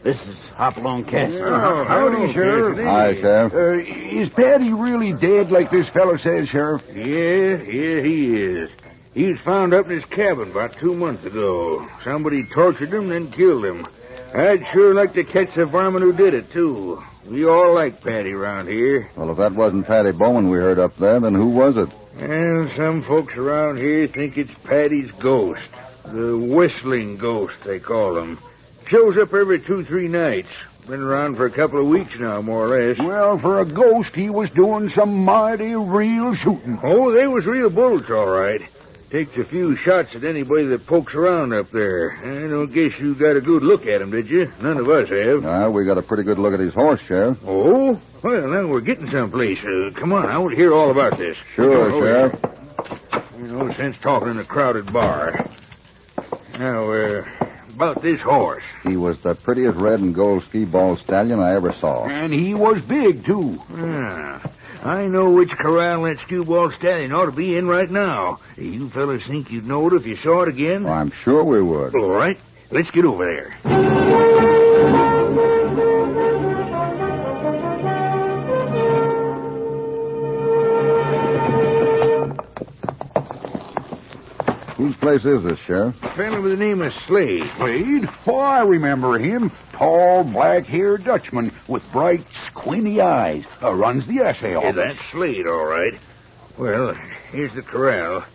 Speaker 5: This is Hopalong Cassidy.
Speaker 19: Howdy, Sheriff.
Speaker 22: Hi, Sheriff.
Speaker 19: Is Paddy really dead like this fellow says, Sheriff?
Speaker 12: Yeah, he is. He was found up in his cabin about 2 months ago. Somebody tortured him, then killed him. I'd sure like to catch the varmint who did it, too. We all like Paddy around here.
Speaker 22: Well, if that wasn't Paddy Bowman we heard up there, then who was it?
Speaker 12: And some folks around here think it's Paddy's ghost. The whistling ghost, they call him. Shows up every 2-3 nights. Been around for a couple of weeks now, more or less.
Speaker 19: Well, for a ghost, he was doing some mighty real shooting.
Speaker 12: Oh, they was real bullets, all right. Takes a few shots at anybody that pokes around up there. I don't guess you got a good look at him, did you? None of us have.
Speaker 22: We got a pretty good look at his horse, Sheriff.
Speaker 12: Oh? Well, now we're getting someplace. Come on, I want to hear all about this.
Speaker 22: Sure, Sheriff.
Speaker 12: No sense talking in a crowded bar. Now, about this horse.
Speaker 22: He was the prettiest red and gold ski ball stallion I ever saw.
Speaker 19: And he was big, too.
Speaker 12: Yeah. I know which corral that skewball stallion ought to be in right now. You fellas think you'd know it if you saw it again?
Speaker 22: Well, I'm sure we would.
Speaker 12: All right. Let's get over there.
Speaker 22: Whose place is this, Sheriff?
Speaker 12: A fellow by the name of Slade.
Speaker 19: Slade? Oh, I remember him. Tall, black-haired Dutchman with bright, squinty eyes. Runs the assay office.
Speaker 12: Yeah, that's Slade, all right. Well, here's the corral.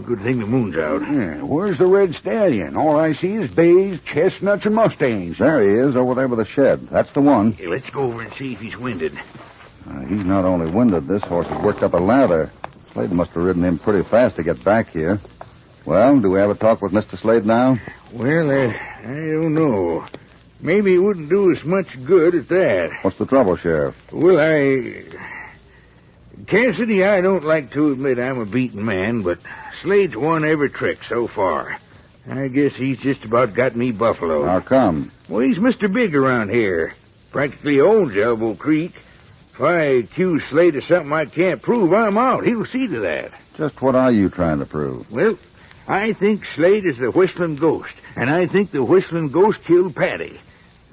Speaker 12: Good thing the moon's out.
Speaker 19: Yeah, where's the red stallion? All I see is bays, chestnuts, and mustangs.
Speaker 22: There he is, over there by the shed. That's the one.
Speaker 12: Hey, let's go over and see if he's winded.
Speaker 22: He's not only winded, this horse has worked up a lather. Slade must have ridden him pretty fast to get back here. Well, do we have a talk with Mr. Slade now?
Speaker 12: Well, I don't know. Maybe it wouldn't do us much good at that.
Speaker 22: What's the trouble, Sheriff?
Speaker 12: Well, Cassidy, I don't like to admit I'm a beaten man, but Slade's won every trick so far. I guess he's just about got me buffaloed.
Speaker 22: How come?
Speaker 12: Well, he's Mr. Big around here. Practically owns Elbow Creek. If I accuse Slade of something I can't prove, I'm out. He'll see to that.
Speaker 22: Just what are you trying to prove?
Speaker 12: Well, I think Slade is the Whistling Ghost, and I think the Whistling Ghost killed Patty.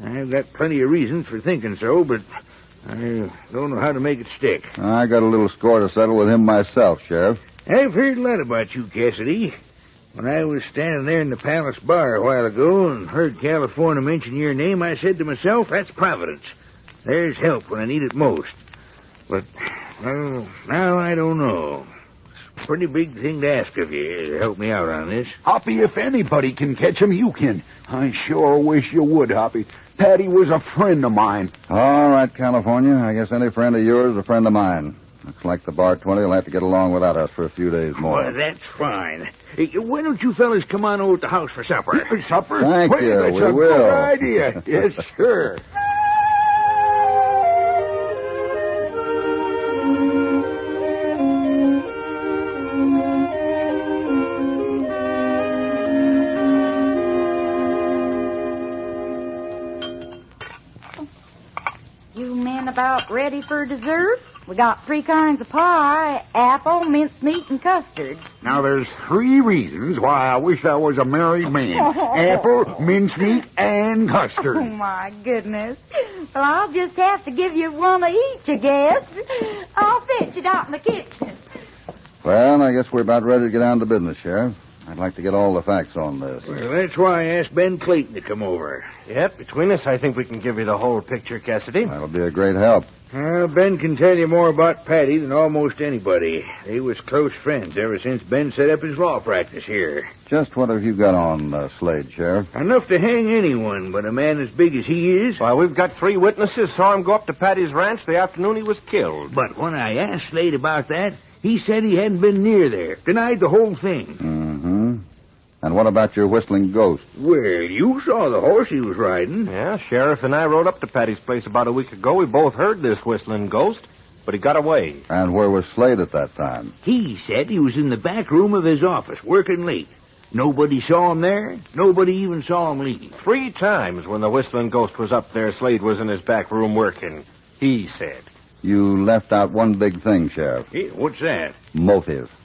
Speaker 12: I've got plenty of reasons for thinking so, but I don't know how to make it stick.
Speaker 22: I got a little score to settle with him myself, Sheriff.
Speaker 12: I've heard a lot about you, Cassidy. When I was standing there in the Palace Bar a while ago and heard California mention your name, I said to myself, that's Providence. There's help when I need it most. But, well, now I don't know. It's a pretty big thing to ask of you to help me out on this.
Speaker 19: Hoppy, if anybody can catch him, you can. I sure wish you would, Hoppy. Patty was a friend of mine.
Speaker 22: All right, California. I guess any friend of yours is a friend of mine. Looks like the Bar 20 will have to get along without us for a few days more.
Speaker 12: Well, that's fine. Hey, why don't you fellas come on over to the house for supper?
Speaker 19: Supper?
Speaker 22: Thank you.
Speaker 19: That's
Speaker 22: We
Speaker 19: a
Speaker 22: will.
Speaker 19: good idea. Yes, sir.
Speaker 4: You men about ready for dessert? We got 3 kinds of pie, apple, mincemeat, and custard.
Speaker 19: Now, there's 3 reasons why I wish I was a married man. Apple, mincemeat, and custard.
Speaker 4: Oh, my goodness. Well, I'll just have to give you one of each, I guess. I'll fetch it out in the kitchen.
Speaker 22: Well, I guess we're about ready to get down to business, Sheriff. I'd like to get all the facts on this.
Speaker 12: Well, that's why I asked Ben Clayton to come over.
Speaker 3: Yep, between us, I think we can give you the whole picture, Cassidy.
Speaker 22: That'll be a great help.
Speaker 12: Well, Ben can tell you more about Patty than almost anybody. They was close friends ever since Ben set up his law practice here.
Speaker 22: Just what have you got on Slade, Sheriff?
Speaker 12: Enough to hang anyone, but a man as big as he is.
Speaker 3: Well, we've got 3 witnesses saw him go up to Patty's ranch the afternoon he was killed.
Speaker 12: But when I asked Slade about that, he said he hadn't been near there. Denied the whole thing.
Speaker 22: Mm-hmm. And what about your whistling ghost?
Speaker 12: Well, you saw the horse he was riding.
Speaker 3: Yeah, Sheriff and I rode up to Patty's place about a week ago. We both heard this whistling ghost, but he got away.
Speaker 22: And where was Slade at that time?
Speaker 12: He said he was in the back room of his office, working late. Nobody saw him there. Nobody even saw him leave.
Speaker 3: 3 times when the whistling ghost was up there, Slade was in his back room working. He said.
Speaker 22: You left out one big thing, Sheriff.
Speaker 12: Hey, what's that?
Speaker 22: Motive.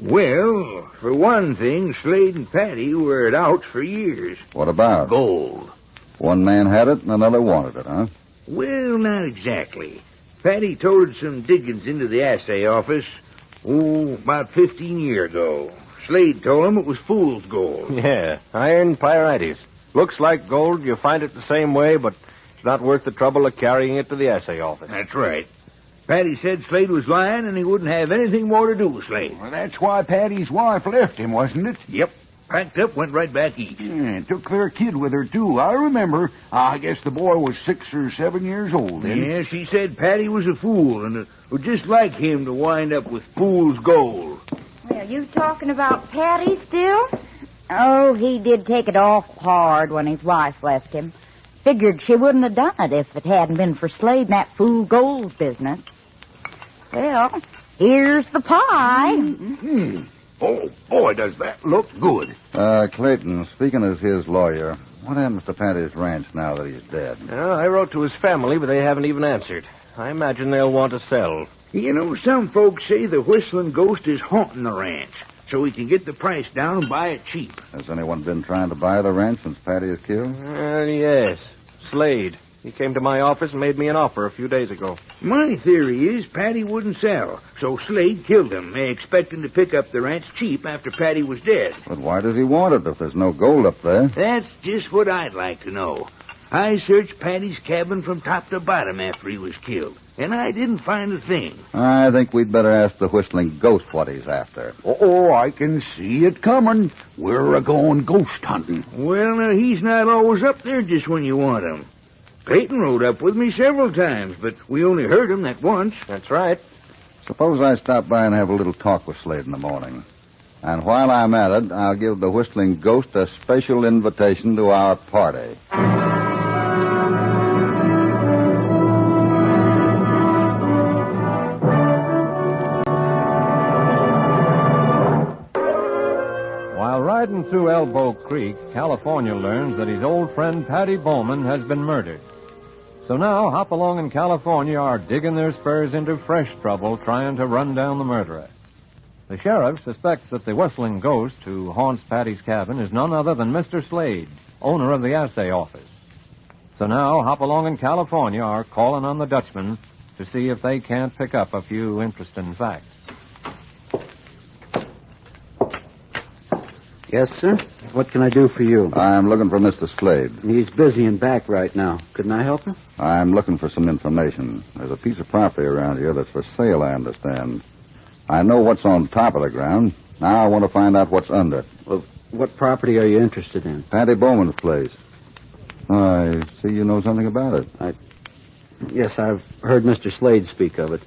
Speaker 12: Well, for one thing, Slade and Patty were at outs for years.
Speaker 22: What about?
Speaker 12: Gold.
Speaker 22: One man had it and another wanted it, huh?
Speaker 12: Well, not exactly. Patty toted some diggings into the assay office, about 15 years ago. Slade told him it was fool's gold.
Speaker 3: Yeah, iron pyrites. Looks like gold. You find it the same way, but it's not worth the trouble of carrying it to the assay office.
Speaker 12: That's right. Patty said Slade was lying and he wouldn't have anything more to do with Slade.
Speaker 19: Well, that's why Patty's wife left him, wasn't it?
Speaker 12: Yep. Packed up, went right back east.
Speaker 19: Yeah, took their kid with her, too. I remember. I guess the boy was 6 or 7 years old then.
Speaker 12: Yeah, she said Patty was a fool and it was just like him to wind up with fool's gold.
Speaker 4: Well, you talking about Patty still? Oh, he did take it awful hard when his wife left him. Figured she wouldn't have done it if it hadn't been for Slade and that fool gold business. Well, here's the pie.
Speaker 19: Mm-hmm. Oh, boy, does that look good.
Speaker 22: Clayton, speaking as his lawyer, what happens to Patty's ranch now that he's dead?
Speaker 3: I wrote to his family, but they haven't even answered. I imagine they'll want to sell.
Speaker 12: You know, some folks say the Whistling Ghost is haunting the ranch, so he can get the price down and buy it cheap.
Speaker 22: Has anyone been trying to buy the ranch since Patty is killed?
Speaker 3: Yes, Slade. He came to my office and made me an offer a few days ago.
Speaker 12: My theory is Patty wouldn't sell, so Slade killed him, expecting to pick up the ranch cheap after Patty was dead.
Speaker 22: But why does he want it if there's no gold up there?
Speaker 12: That's just what I'd like to know. I searched Patty's cabin from top to bottom after he was killed, and I didn't find a thing.
Speaker 22: I think we'd better ask the whistling ghost what he's after.
Speaker 19: Oh, I can see it coming. We're a-going ghost hunting.
Speaker 12: Well, now, he's not always up there just when you want him. Clayton rode up with me several times, but we only heard him that once.
Speaker 3: That's right.
Speaker 22: Suppose I stop by and have a little talk with Slade in the morning. And while I'm at it, I'll give the whistling ghost a special invitation to our party.
Speaker 11: While riding through Elbow Creek, California learns that his old friend Patty Bowman has been murdered. So now Hopalong and California are digging their spurs into fresh trouble trying to run down the murderer. The sheriff suspects that the whistling ghost who haunts Patty's cabin is none other than Mr. Slade, owner of the assay office. So now Hopalong and California are calling on the Dutchman to see if they can't pick up a few interesting facts.
Speaker 5: Yes, sir? What can I do for you?
Speaker 22: I'm looking for Mr. Slade.
Speaker 5: He's busy and back right now. Couldn't I help you?
Speaker 22: I'm looking for some information. There's a piece of property around here that's for sale, I understand. I know what's on top of the ground. Now I want to find out what's under it.
Speaker 5: Well, what property are you interested in?
Speaker 22: Patty Bowman's place. I see you know something about it.
Speaker 5: Yes, I've heard Mr. Slade speak of it.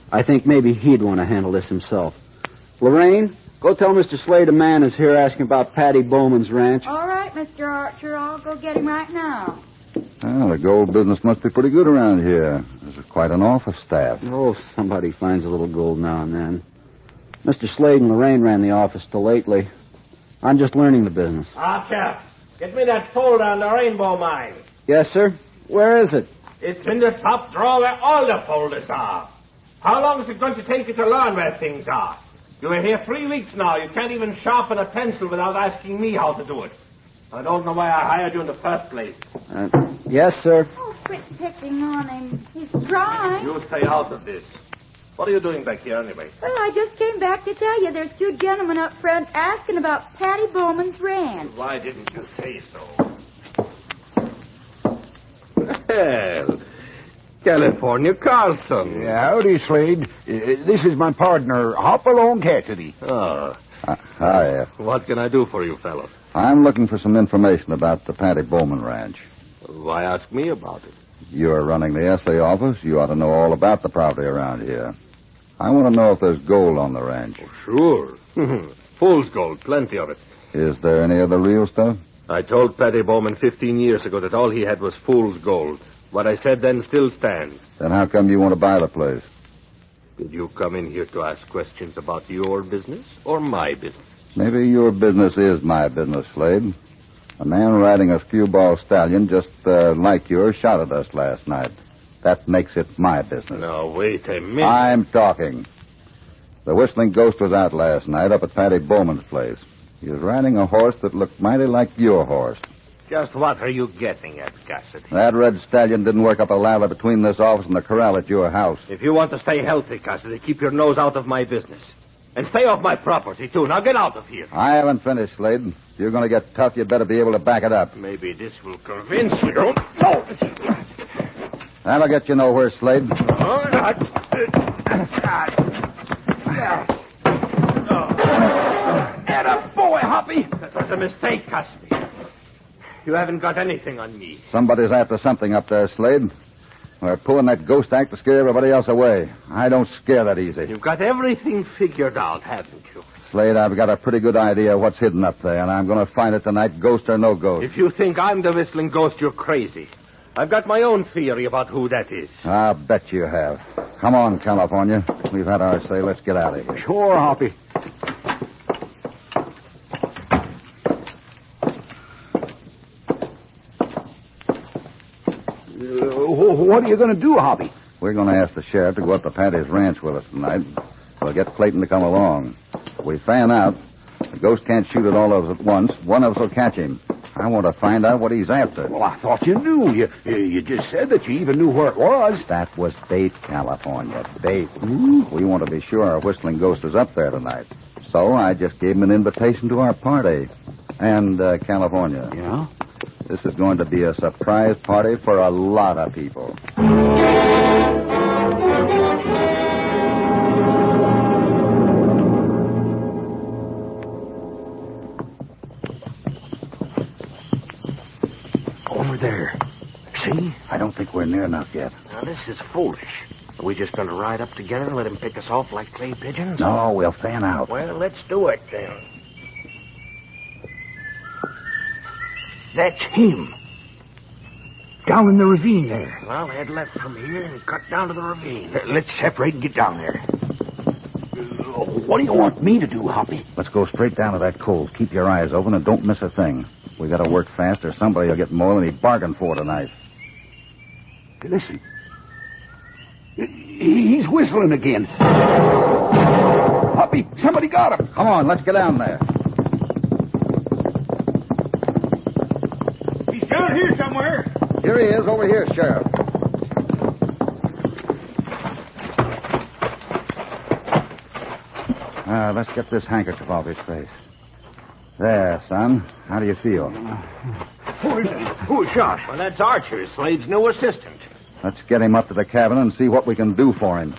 Speaker 5: I think maybe he'd want to handle this himself. Lorraine, go tell Mr. Slade a man is here asking about Patty Bowman's ranch.
Speaker 4: All right, Mr. Archer. I'll go get him right now.
Speaker 22: Well, the gold business must be pretty good around here. There's quite an office staff.
Speaker 5: Oh, somebody finds a little gold now and then. Mr. Slade and Lorraine ran the office till lately. I'm just learning the business.
Speaker 3: Archer, get me that folder on the Rainbow Mine.
Speaker 5: Yes, sir. Where is it?
Speaker 3: It's in the top drawer where all the folders are. How long is it going to take you to learn where things are? You were here 3 weeks now. You can't even sharpen a pencil without asking me how to do it. I don't know why I hired you in the first place.
Speaker 5: Yes, sir.
Speaker 4: Oh, quit picking on him. He's trying.
Speaker 3: You stay out of this. What are you doing back here anyway?
Speaker 4: Well, I just came back to tell you there's two gentlemen up front asking about Patty Bowman's ranch.
Speaker 3: Why didn't you say so? Well, California Carlson.
Speaker 19: Howdy, Slade. This is my partner, Hopalong Cassidy.
Speaker 3: Oh.
Speaker 22: Hi.
Speaker 3: What can I do for you, fellows?
Speaker 22: I'm looking for some information about the Patty Bowman ranch.
Speaker 3: Why ask me about it?
Speaker 22: You're running the essay office. You ought to know all about the property around here. I want to know if there's gold on the ranch.
Speaker 3: Oh, sure. Fool's gold, plenty of it.
Speaker 22: Is there any of the real stuff?
Speaker 3: I told Patty Bowman 15 years ago that all he had was fool's gold. What I said then still stands.
Speaker 22: Then how come you want to buy the place?
Speaker 3: Did you come in here to ask questions about your business or my business?
Speaker 22: Maybe your business is my business, Slade. A man riding a skewball stallion just like yours shot at us last night. That makes it my business.
Speaker 3: Now, wait a minute.
Speaker 22: I'm talking. The whistling ghost was out last night up at Patty Bowman's place. He was riding a horse that looked mighty like your horse.
Speaker 3: Just what are you getting at, Cassidy?
Speaker 22: That red stallion didn't work up a lather between this office and the corral at your house.
Speaker 3: If you want to stay healthy, Cassidy, keep your nose out of my business. And stay off my property, too. Now get out of here.
Speaker 22: I haven't finished, Slade. If you're going to get tough, you'd better be able to back it up.
Speaker 3: Maybe this will convince you. No!
Speaker 22: That'll get you nowhere, Slade.
Speaker 3: Atta boy, Hoppy! That was a mistake, Cassidy. You haven't got anything on me.
Speaker 22: Somebody's after something up there, Slade. We're pulling that ghost act to scare everybody else away. I don't scare that easy.
Speaker 3: You've got everything figured out, haven't you?
Speaker 22: Slade, I've got a pretty good idea of what's hidden up there, and I'm going to find it tonight, ghost or no ghost.
Speaker 3: If you think I'm the whistling ghost, you're crazy. I've got my own theory about who that is.
Speaker 22: I'll bet you have. Come on, California. We've had our say. Let's get out of here.
Speaker 19: Sure, Hoppy. What are you going to do, Hoppy?
Speaker 22: We're going to ask the sheriff to go up to Patty's ranch with us tonight. We'll get Clayton to come along. If we fan out, the ghost can't shoot at all of us at once. One of us will catch him. I want to find out what he's after.
Speaker 19: Well, I thought you knew. You just said that you even knew where it was.
Speaker 22: That was bait, California. Bait. We want to be sure our whistling ghost is up there tonight. So I just gave him an invitation to our party. And, California.
Speaker 19: Yeah?
Speaker 22: This is going to be a surprise party for a lot of people.
Speaker 12: Over there. See?
Speaker 19: I don't think we're near enough yet.
Speaker 12: Now, this is foolish. Are we just going to ride up together and let him pick us off like clay pigeons?
Speaker 19: No, we'll fan out.
Speaker 12: Well, let's do it, then. That's him. Down in the ravine there. Well, head left from here and cut down to the ravine. Let's separate and get down there. What do you want me to do, Hoppy?
Speaker 22: Let's go straight down to that cove. Keep your eyes open and don't miss a thing. We got to work fast or somebody will get more than he bargained for tonight.
Speaker 19: Listen. He's whistling again. Hoppy, somebody got him.
Speaker 22: Come on, let's get down there.
Speaker 12: He's down here somewhere.
Speaker 22: Here he is, over here, Sheriff. Let's get this handkerchief off his face. There, son. How do you feel?
Speaker 12: Who is it? Who was shot?
Speaker 3: Well, that's Archer, Slade's new assistant.
Speaker 22: Let's get him up to the cabin and see what we can do for him.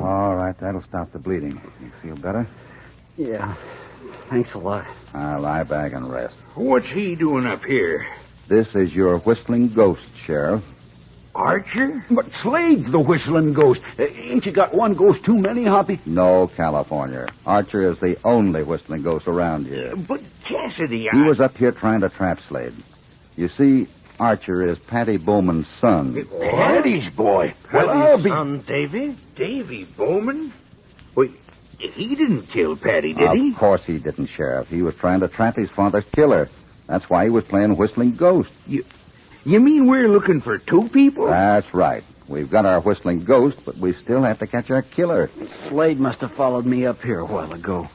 Speaker 22: All right, that'll stop the bleeding. You feel better?
Speaker 5: Yeah. Thanks a lot.
Speaker 22: Lie back and rest.
Speaker 12: What's he doing up here?
Speaker 22: This is your whistling ghost, Sheriff.
Speaker 12: Archer?
Speaker 19: But Slade's the whistling ghost. Ain't you got one ghost too many, Hoppy?
Speaker 22: No, California. Archer is the only whistling ghost around here.
Speaker 12: But Cassidy,
Speaker 22: He was up here trying to trap Slade. You see, Archer is Patty Bowman's son.
Speaker 12: Patty's boy.
Speaker 22: Well,
Speaker 12: Patty's son, Davy? Davy Bowman? Wait, he didn't kill Patty, did he?
Speaker 22: Of course he didn't, Sheriff. He was trying to trap his father's killer. That's why he was playing whistling ghost.
Speaker 12: You mean we're looking for two people?
Speaker 22: That's right. We've got our whistling ghost, but we still have to catch our killer.
Speaker 5: Slade must have followed me up here a while ago.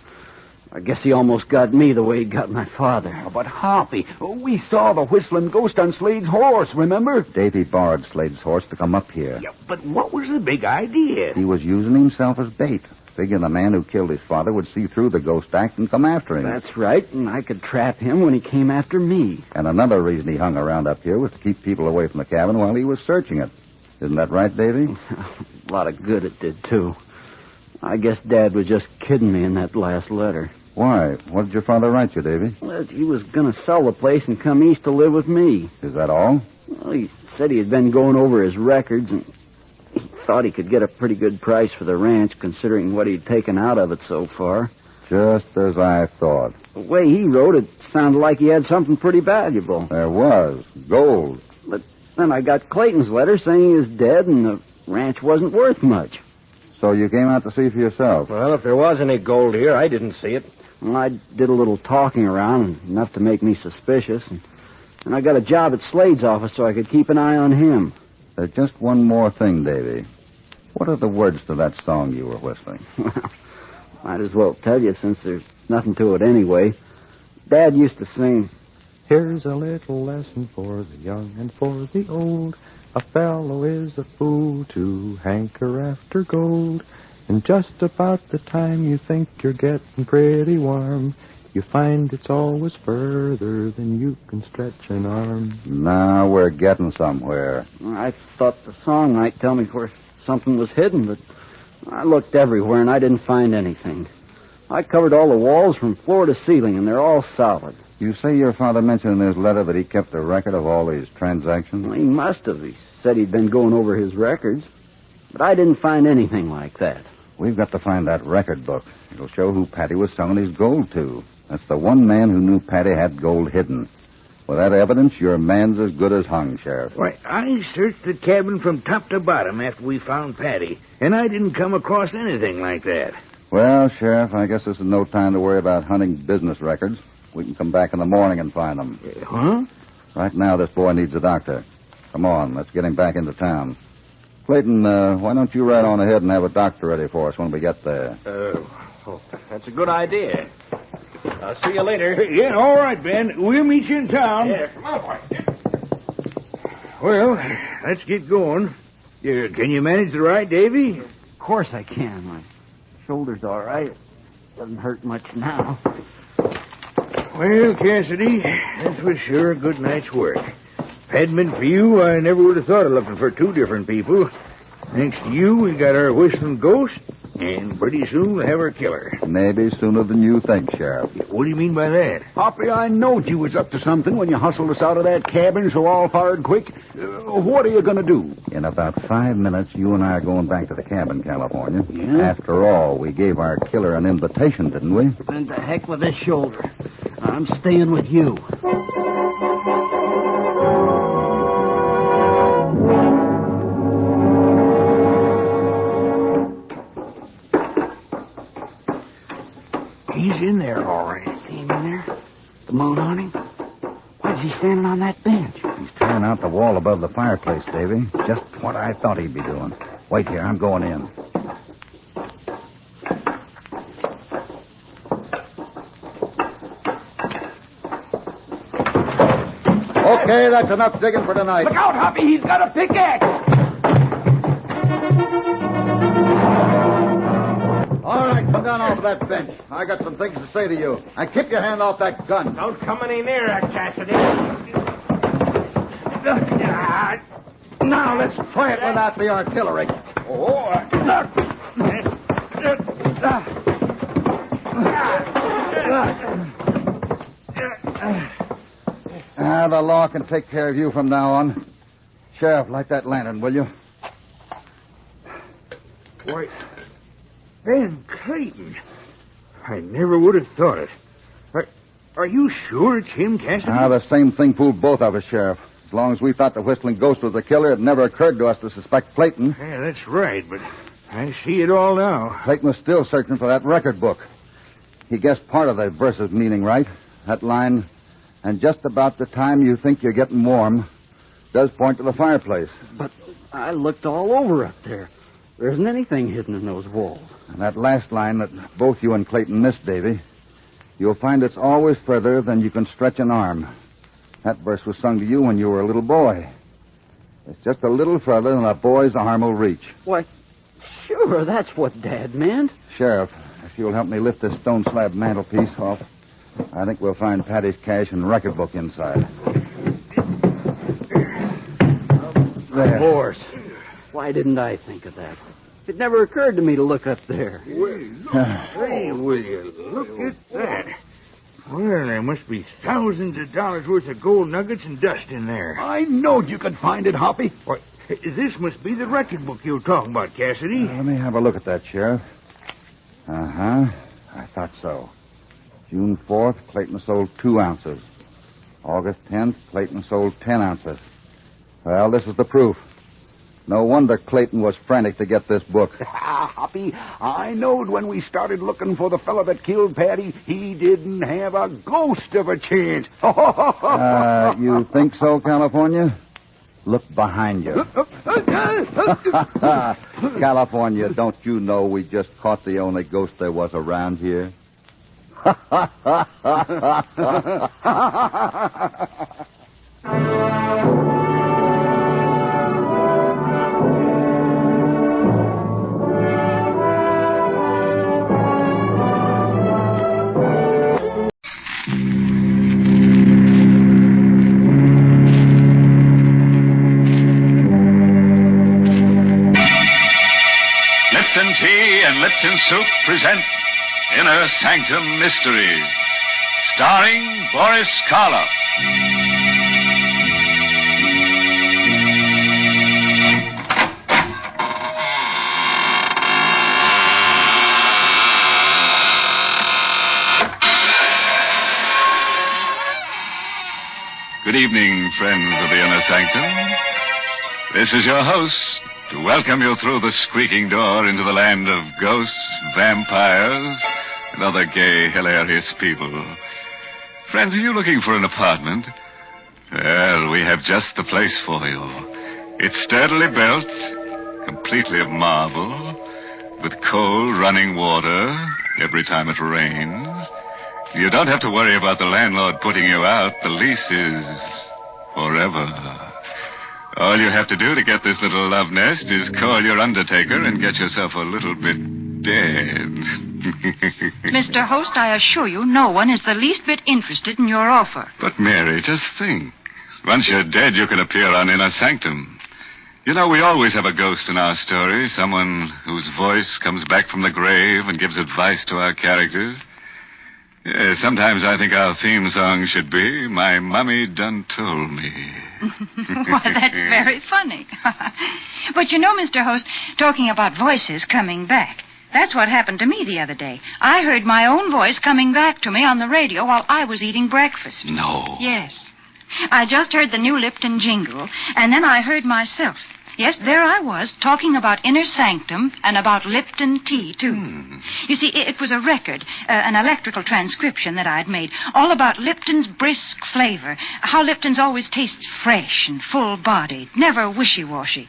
Speaker 5: I guess he almost got me the way he got my father.
Speaker 19: But Hoppy, we saw the whistling ghost on Slade's horse, remember?
Speaker 22: Davy borrowed Slade's horse to come up here.
Speaker 12: Yeah, but what was the big idea?
Speaker 22: He was using himself as bait. Figuring the man who killed his father would see through the ghost act and come after him.
Speaker 5: That's right, and I could trap him when he came after me.
Speaker 22: And another reason he hung around up here was to keep people away from the cabin while he was searching it. Isn't that right, Davy?
Speaker 5: A lot of good it did, too. I guess Dad was just kidding me in that last letter.
Speaker 22: Why? What did your father write you, Davy?
Speaker 5: Well, he was going to sell the place and come east to live with me.
Speaker 22: Is that all?
Speaker 5: Well, he said he had been going over his records and he thought he could get a pretty good price for the ranch, considering what he'd taken out of it so far.
Speaker 22: Just as I thought.
Speaker 5: The way he wrote it sounded like he had something pretty valuable.
Speaker 22: There was. Gold.
Speaker 5: But then I got Clayton's letter saying he was dead and the ranch wasn't worth much.
Speaker 22: So you came out to see for yourself?
Speaker 3: Well, if there was any gold here, I didn't see it.
Speaker 5: Well, I did a little talking around, enough to make me suspicious. And I got a job at Slade's office so I could keep an eye on him.
Speaker 22: There's just one more thing, Davy. What are the words to that song you were whistling?
Speaker 5: Well, might as well tell you since there's nothing to it anyway. Dad used to sing,
Speaker 13: "Here's a little lesson for the young and for the old. A fellow is a fool to hanker after gold. And just about the time you think you're getting pretty warm, you find it's always further than you can stretch an arm."
Speaker 22: Now we're getting somewhere.
Speaker 5: I thought the song might tell me where something was hidden, but I looked everywhere and I didn't find anything. I covered all the walls from floor to ceiling, and they're all solid.
Speaker 22: You say your father mentioned in his letter that he kept a record of all these transactions?
Speaker 5: Well, he must have. He said he'd been going over his records. But I didn't find anything like that.
Speaker 22: We've got to find that record book. It'll show who Patty was selling his gold to. That's the one man who knew Patty had gold hidden. With that evidence, your man's as good as hung, Sheriff.
Speaker 12: Why, I searched the cabin from top to bottom after we found Patty, and I didn't come across anything like that.
Speaker 22: Well, Sheriff, I guess this is no time to worry about hunting business records. We can come back in the morning and find them.
Speaker 12: Huh?
Speaker 22: Right now, this boy needs a doctor. Come on, let's get him back into town. Clayton, why don't you ride on ahead and have a doctor ready for us when we get there?
Speaker 3: That's a good idea. I'll see you later.
Speaker 12: Yeah, all right, Ben. We'll meet you in town.
Speaker 3: Yeah, come on, boy.
Speaker 12: Well, let's get going. Can you manage the ride, Davy?
Speaker 5: Of course I can. My shoulder's all right. Doesn't hurt much now.
Speaker 12: Well, Cassidy, this was sure a good night's work. If it hadn't been for you, I never would have thought of looking for two different people. Thanks to you, we got our whistling ghost, and pretty soon we'll have our killer.
Speaker 22: Maybe sooner than you think, Sheriff.
Speaker 12: What do you mean by that?
Speaker 19: Hoppy, I knowed you was up to something when you hustled us out of that cabin so all fired quick. What are you going to do?
Speaker 22: In about 5 minutes, you and I are going back to the cabin, California.
Speaker 19: Yeah?
Speaker 22: After all, we gave our killer an invitation, didn't we?
Speaker 5: And to heck with this shoulder. I'm staying with you.
Speaker 12: He's in there, all right.
Speaker 5: See him in there? The moon on him? Why's he standing on that bench?
Speaker 22: He's tearing out the wall above the fireplace, Davy. Just what I thought he'd be doing. Wait here, I'm going in. Okay, that's enough digging for tonight.
Speaker 5: Look out, Hoppy! He's got a pickaxe!
Speaker 22: All right, come down off that bench. I got some things to say to you. And keep your hand off that gun.
Speaker 3: Don't come any nearer, Cassidy.
Speaker 22: Now let's try it without the artillery. The law can take care of you from now on. Sheriff, light that lantern, will you?
Speaker 12: Why, Ben Clayton. I never would have thought it. Are you sure it's him, Cassidy?
Speaker 22: The same thing fooled both of us, Sheriff. As long as we thought the Whistling Ghost was the killer, it never occurred to us to suspect Clayton.
Speaker 12: Yeah, that's right, but I see it all now.
Speaker 22: Clayton was still searching for that record book. He guessed part of the verse's meaning right. That line, and just about the time you think you're getting warm, does point to the fireplace.
Speaker 5: But I looked all over up there. There isn't anything hidden in those walls.
Speaker 22: And that last line that both you and Clayton missed, Davy, you'll find it's always further than you can stretch an arm. That verse was sung to you when you were a little boy. It's just a little further than a boy's arm will reach.
Speaker 5: Why, sure, that's what Dad meant.
Speaker 22: Sheriff, if you'll help me lift this stone slab mantelpiece off, I think we'll find Patty's cash and record book inside.
Speaker 5: There. Of course. Why didn't I think of that? It never occurred to me to look up there.
Speaker 12: Hey, will you look at that? Well, there must be thousands of dollars worth of gold nuggets and dust in there.
Speaker 19: I knowed you could find it, Hoppy.
Speaker 12: Why, this must be the record book you were talking about, Cassidy.
Speaker 22: Let me have a look at that, Sheriff. Uh-huh. I thought so. June 4th, Clayton sold 2 ounces. August 10th, Clayton sold 10 ounces. Well, this is the proof. No wonder Clayton was frantic to get this book.
Speaker 19: Hoppy, I knowed when we started looking for the fellow that killed Patty, he didn't have a ghost of a chance.
Speaker 22: You think so, California? Look behind you. California, don't you know we just caught the only ghost there was around here?
Speaker 9: Lipton Tea and Lipton Soup present Inner Sanctum Mysteries, starring Boris Karloff. Good evening, friends of the Inner Sanctum. This is your host to welcome you through the squeaking door into the land of ghosts, vampires, and other gay, hilarious people. Friends, are you looking for an apartment? Well, we have just the place for you. It's sturdily built, completely of marble, with cold running water every time it rains. You don't have to worry about the landlord putting you out. The lease is forever. All you have to do to get this little love nest is call your undertaker and get yourself a little bit dead.
Speaker 7: Mr. Host, I assure you, no one is the least bit interested in your offer.
Speaker 9: But, Mary, just think. Once you're dead, you can appear on Inner Sanctum. You know, we always have a ghost in our story, someone whose voice comes back from the grave and gives advice to our characters. Yeah, sometimes I think our theme song should be, My Mummy Done Told Me.
Speaker 7: Why, that's very funny. But you know, Mr. Host, talking about voices coming back, that's what happened to me the other day. I heard my own voice coming back to me on the radio while I was eating breakfast.
Speaker 9: No.
Speaker 7: Yes. I just heard the new Lipton jingle, and then I heard myself. Yes, there I was, talking about Inner Sanctum and about Lipton tea, too. You see, it was a record, an electrical transcription that I'd made, all about Lipton's brisk flavor, how Lipton's always tastes fresh and full-bodied, never wishy-washy.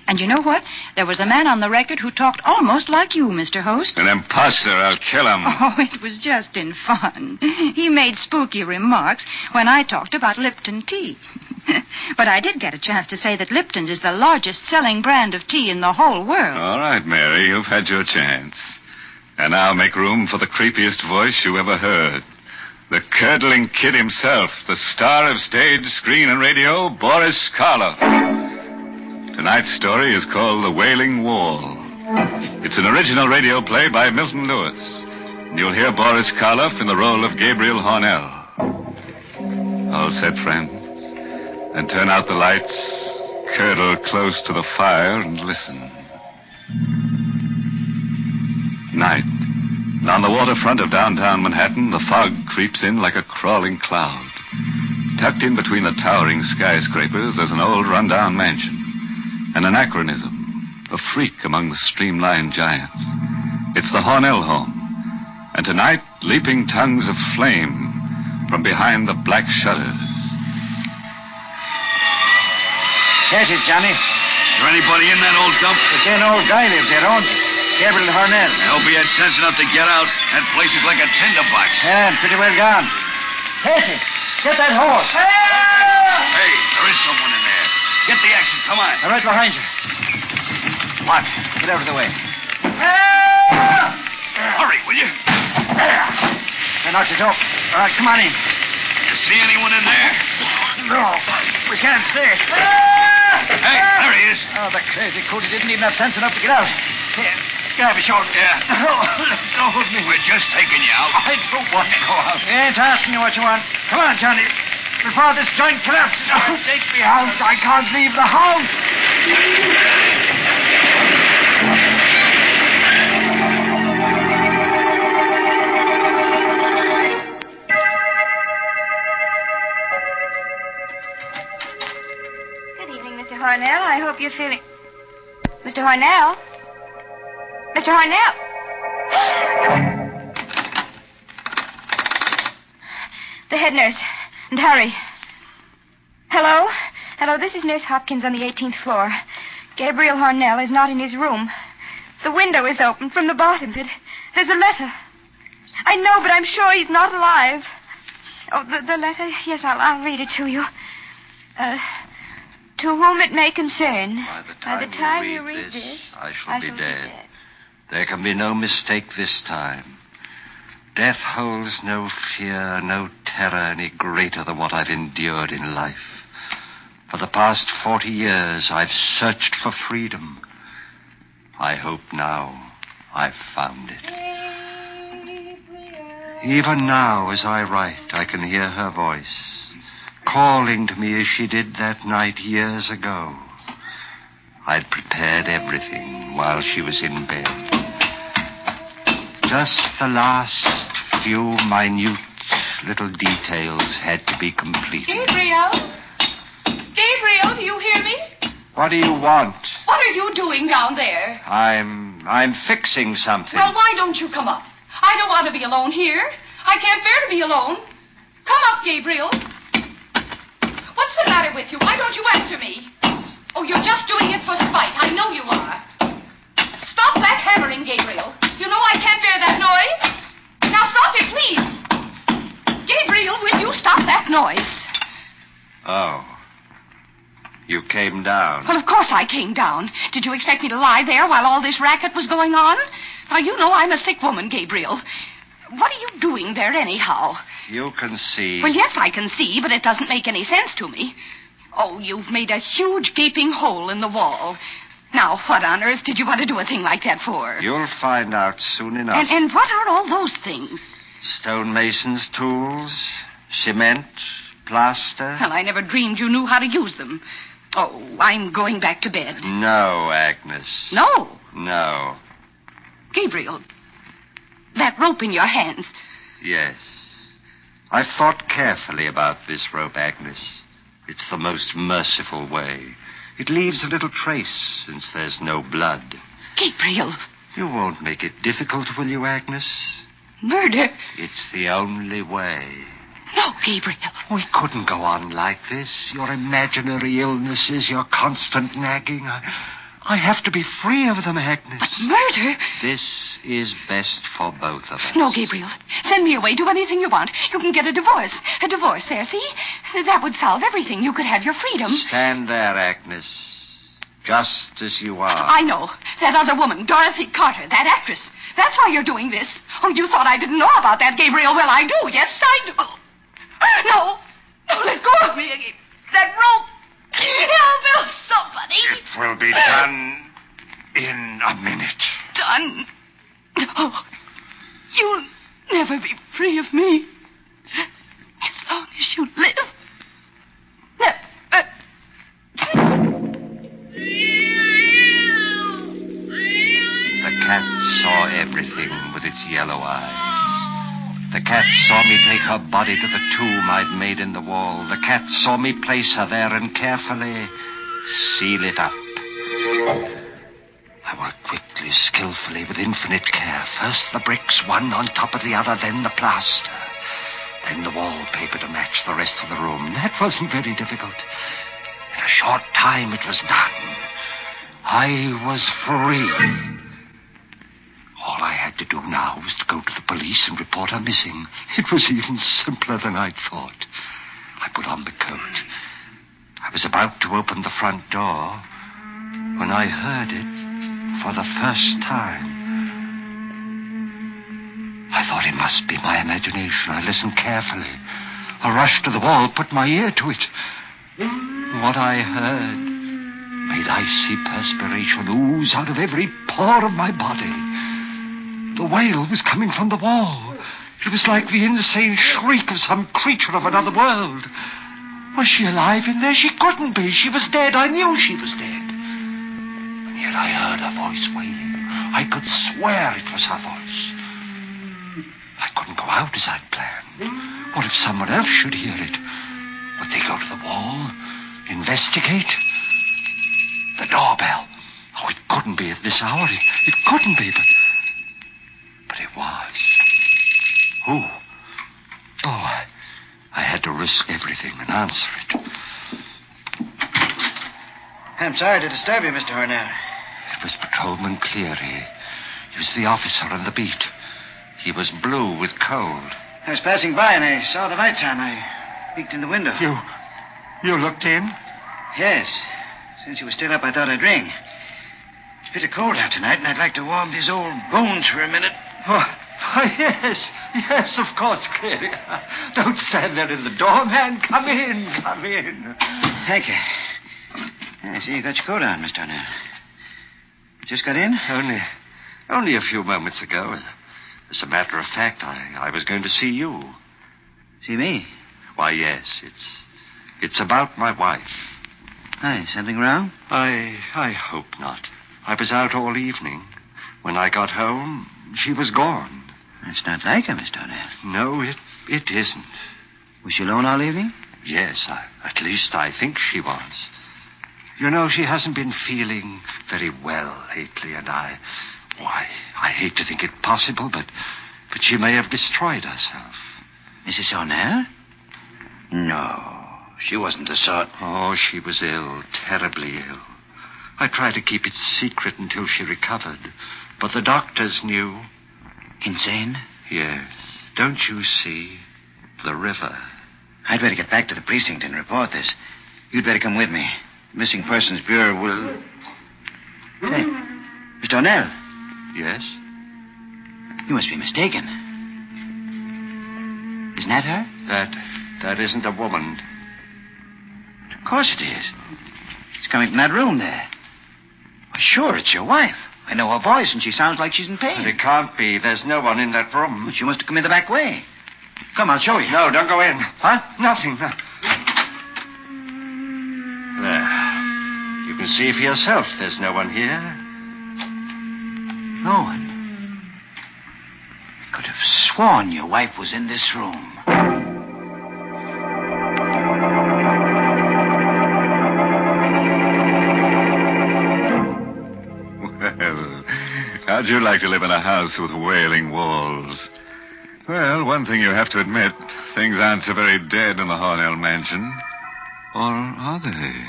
Speaker 7: And you know what? There was a man on the record who talked almost like you, Mr. Host.
Speaker 9: An imposter. I'll kill him.
Speaker 7: Oh, it was just in fun. He made spooky remarks when I talked about Lipton tea. But I did get a chance to say that Lipton's is the largest selling brand of tea in the whole world.
Speaker 9: All right, Mary, you've had your chance. And now make room for the creepiest voice you ever heard. The curdling kid himself, the star of stage, screen, and radio, Boris Karloff. Tonight's story is called The Wailing Wall. It's an original radio play by Milton Lewis. And you'll hear Boris Karloff in the role of Gabriel Hornell. All set, friends? And turn out the lights, curdle close to the fire, and listen. Night. And on the waterfront of downtown Manhattan, the fog creeps in like a crawling cloud. Tucked in between the towering skyscrapers, there's an old rundown mansion. An anachronism, a freak among the streamlined giants. It's the Hornell home. And tonight, leaping tongues of flame from behind the black shutters.
Speaker 14: Yes, it's Johnny.
Speaker 23: Is there anybody in that old dump?
Speaker 14: It's an old guy lives there, owns it. Gabriel Hornell.
Speaker 23: I hope he had sense enough to get out. That place is like a tinderbox.
Speaker 14: And pretty well gone. Casey, get that horse.
Speaker 23: Hey, there is someone in there. Get the action, come on.
Speaker 14: I'm right behind you.
Speaker 23: What?
Speaker 14: Get out of the way.
Speaker 23: Hurry, will you?
Speaker 14: I knocked it off. All right, come on in.
Speaker 23: You see anyone in there?
Speaker 14: No, we can't stay.
Speaker 23: Hey, there he is.
Speaker 14: Oh, the crazy coot, he didn't even have sense enough to get out. Here, grab his shoulder.
Speaker 23: Yeah.
Speaker 14: Oh, let go of me.
Speaker 23: We're just taking you out.
Speaker 14: I don't want to go out. I ain't asking you what you want. Come on, Johnny. Before this joint collapses. Oh, take me out. I can't leave the house.
Speaker 24: Good evening, Mr. Hornell. I hope you're feeling... Mr. Hornell? Mr. Hornell? The head nurse. And hurry. Hello? Hello, this is Nurse Hopkins on the 18th floor. Gabriel Hornell is not in his room. The window is open from the bottom. There's a letter. I know, but I'm sure he's not alive. Oh, the letter? Yes, I'll read it to you. To whom it may concern.
Speaker 25: By the time you read this, I shall be dead. There can be no mistake this time. Death holds no fear, no terror any greater than what I've endured in life. For the past 40 years, I've searched for freedom. I hope now I've found it. Even now, as I write, I can hear her voice, calling to me as she did that night years ago. I'd prepared everything while she was in bed. Just the last few minute little details had to be completed.
Speaker 26: Gabriel? Gabriel, do you hear me?
Speaker 25: What do you want?
Speaker 26: What are you doing down there?
Speaker 25: I'm fixing something.
Speaker 26: Well, why don't you come up? I don't want to be alone here. I can't bear to be alone. Come up, Gabriel. What's the matter with you? Why don't you answer me? Oh, you're just doing it for spite. I know you are. Stop that hammering, Gabriel. You know I can't bear that noise. Now stop it, please. Gabriel, will you stop that noise?
Speaker 25: Oh. You came down.
Speaker 26: Well, of course I came down. Did you expect me to lie there while all this racket was going on? Now, you know I'm a sick woman, Gabriel. What are you doing there anyhow?
Speaker 25: You can see.
Speaker 26: Well, yes, I can see, but it doesn't make any sense to me. Oh, you've made a huge gaping hole in the wall. Now, what on earth did you want to do a thing like that for?
Speaker 25: You'll find out soon enough.
Speaker 26: And what are all those things?
Speaker 25: Stonemason's tools, cement, plaster.
Speaker 26: Well, I never dreamed you knew how to use them. Oh, I'm going back to bed.
Speaker 25: No, Agnes.
Speaker 26: No.
Speaker 25: No.
Speaker 26: Gabriel, that rope in your hands.
Speaker 25: Yes. I've thought carefully about this rope, Agnes. It's the most merciful way. It leaves a little trace, since there's no blood.
Speaker 26: Gabriel.
Speaker 25: You won't make it difficult, will you, Agnes?
Speaker 26: Murder?
Speaker 25: It's the only way.
Speaker 26: No, Gabriel.
Speaker 25: We couldn't go on like this. Your imaginary illnesses, your constant nagging. I have to be free of them, Agnes.
Speaker 26: But murder?
Speaker 25: This is best for both of us.
Speaker 26: No, Gabriel. Send me away. Do anything you want. You can get a divorce. A divorce there, see? That would solve everything. You could have your freedom.
Speaker 25: Stand there, Agnes. Just as you are.
Speaker 26: I know. That other woman, Dorothy Carter, that actress. That's why you're doing this. Oh, you thought I didn't know about that, Gabriel. Well, I do. Yes, I do. No. No, let go of me. That rope. Help somebody.
Speaker 25: It will be done in a minute.
Speaker 26: Done? Oh, you'll never be free of me. As long as you live.
Speaker 25: The cat saw everything with its yellow eyes. The cat saw me take her body to the tomb I'd made in the wall. The cat saw me place her there and carefully seal it up. I worked quickly, skillfully, with infinite care. First the bricks, one on top of the other, then the plaster. Then the wallpaper to match the rest of the room. That wasn't very difficult. In a short time it was done. I was free. All I had to do now was to go to the police and report her missing. It was even simpler than I'd thought. I put on the coat. I was about to open the front door when I heard it for the first time. I thought it must be my imagination. I listened carefully. I rushed to the wall, put my ear to it. What I heard made icy perspiration ooze out of every pore of my body. The wail was coming from the wall. It was like the insane shriek of some creature of another world. Was she alive in there? She couldn't be. She was dead. I knew she was dead. And yet I heard her voice wailing. I could swear it was her voice. I couldn't go out as I'd planned. What if someone else should hear it? Would they go to the wall? Investigate? The doorbell. Oh, it couldn't be at this hour. It couldn't be, but it was. Who? Oh, I had to risk everything and answer it.
Speaker 14: I'm sorry to disturb you, Mr. Hornell.
Speaker 25: It was Patrolman Cleary. He was the officer on the beat. He was blue with cold.
Speaker 14: I was passing by and I saw the lights on. I peeked in the window.
Speaker 25: You looked in?
Speaker 14: Yes. Since you were still up, I thought I'd ring. It's bitter cold out tonight, and I'd like to warm these old bones for a minute.
Speaker 25: Oh, yes, of course, Cleary. Don't stand there in the door, man. Come in.
Speaker 14: Thank you. I see you got your coat on, Mr. Hornell. Just got in?
Speaker 25: Only a few moments ago. As a matter of fact, I was going to see you.
Speaker 14: See me?
Speaker 25: Why, yes. It's about my wife.
Speaker 14: Hi, something wrong?
Speaker 25: I hope not. I was out all evening. When I got home, she was gone.
Speaker 14: That's not like her, Mr. Hornell.
Speaker 25: No, it isn't.
Speaker 14: Was she alone all evening?
Speaker 25: Yes, at least I think she was. You know, she hasn't been feeling very well lately, and I hate to think it possible, but she may have destroyed herself.
Speaker 14: Mrs. Hornell? No, she wasn't the sort.
Speaker 25: Oh, she was ill, terribly ill. I tried to keep it secret until she recovered. But the doctors knew.
Speaker 6: Insane?
Speaker 25: Yes. Don't you see? The river.
Speaker 6: I'd better get back to the precinct and report this. You'd better come with me. The Missing Persons Bureau will... Hey, Mr. O'Neill.
Speaker 25: Yes?
Speaker 6: You must be mistaken. Isn't that her?
Speaker 25: That isn't a woman.
Speaker 6: Of course it is. She's coming from that room there. Well, sure, it's your wife. I know her voice, and she sounds like she's in pain.
Speaker 25: But it can't be. There's no one in that room.
Speaker 6: But you must have come in the back way. Come, I'll show you.
Speaker 25: No, don't go in.
Speaker 6: Huh?
Speaker 25: Nothing. No. There. You can see for yourself there's no one here.
Speaker 6: No one? I could have sworn your wife was in this room.
Speaker 9: Well, how'd you like to live in a house with wailing walls? Well, one thing you have to admit, things aren't so very dead in the Hornell mansion. Or are they?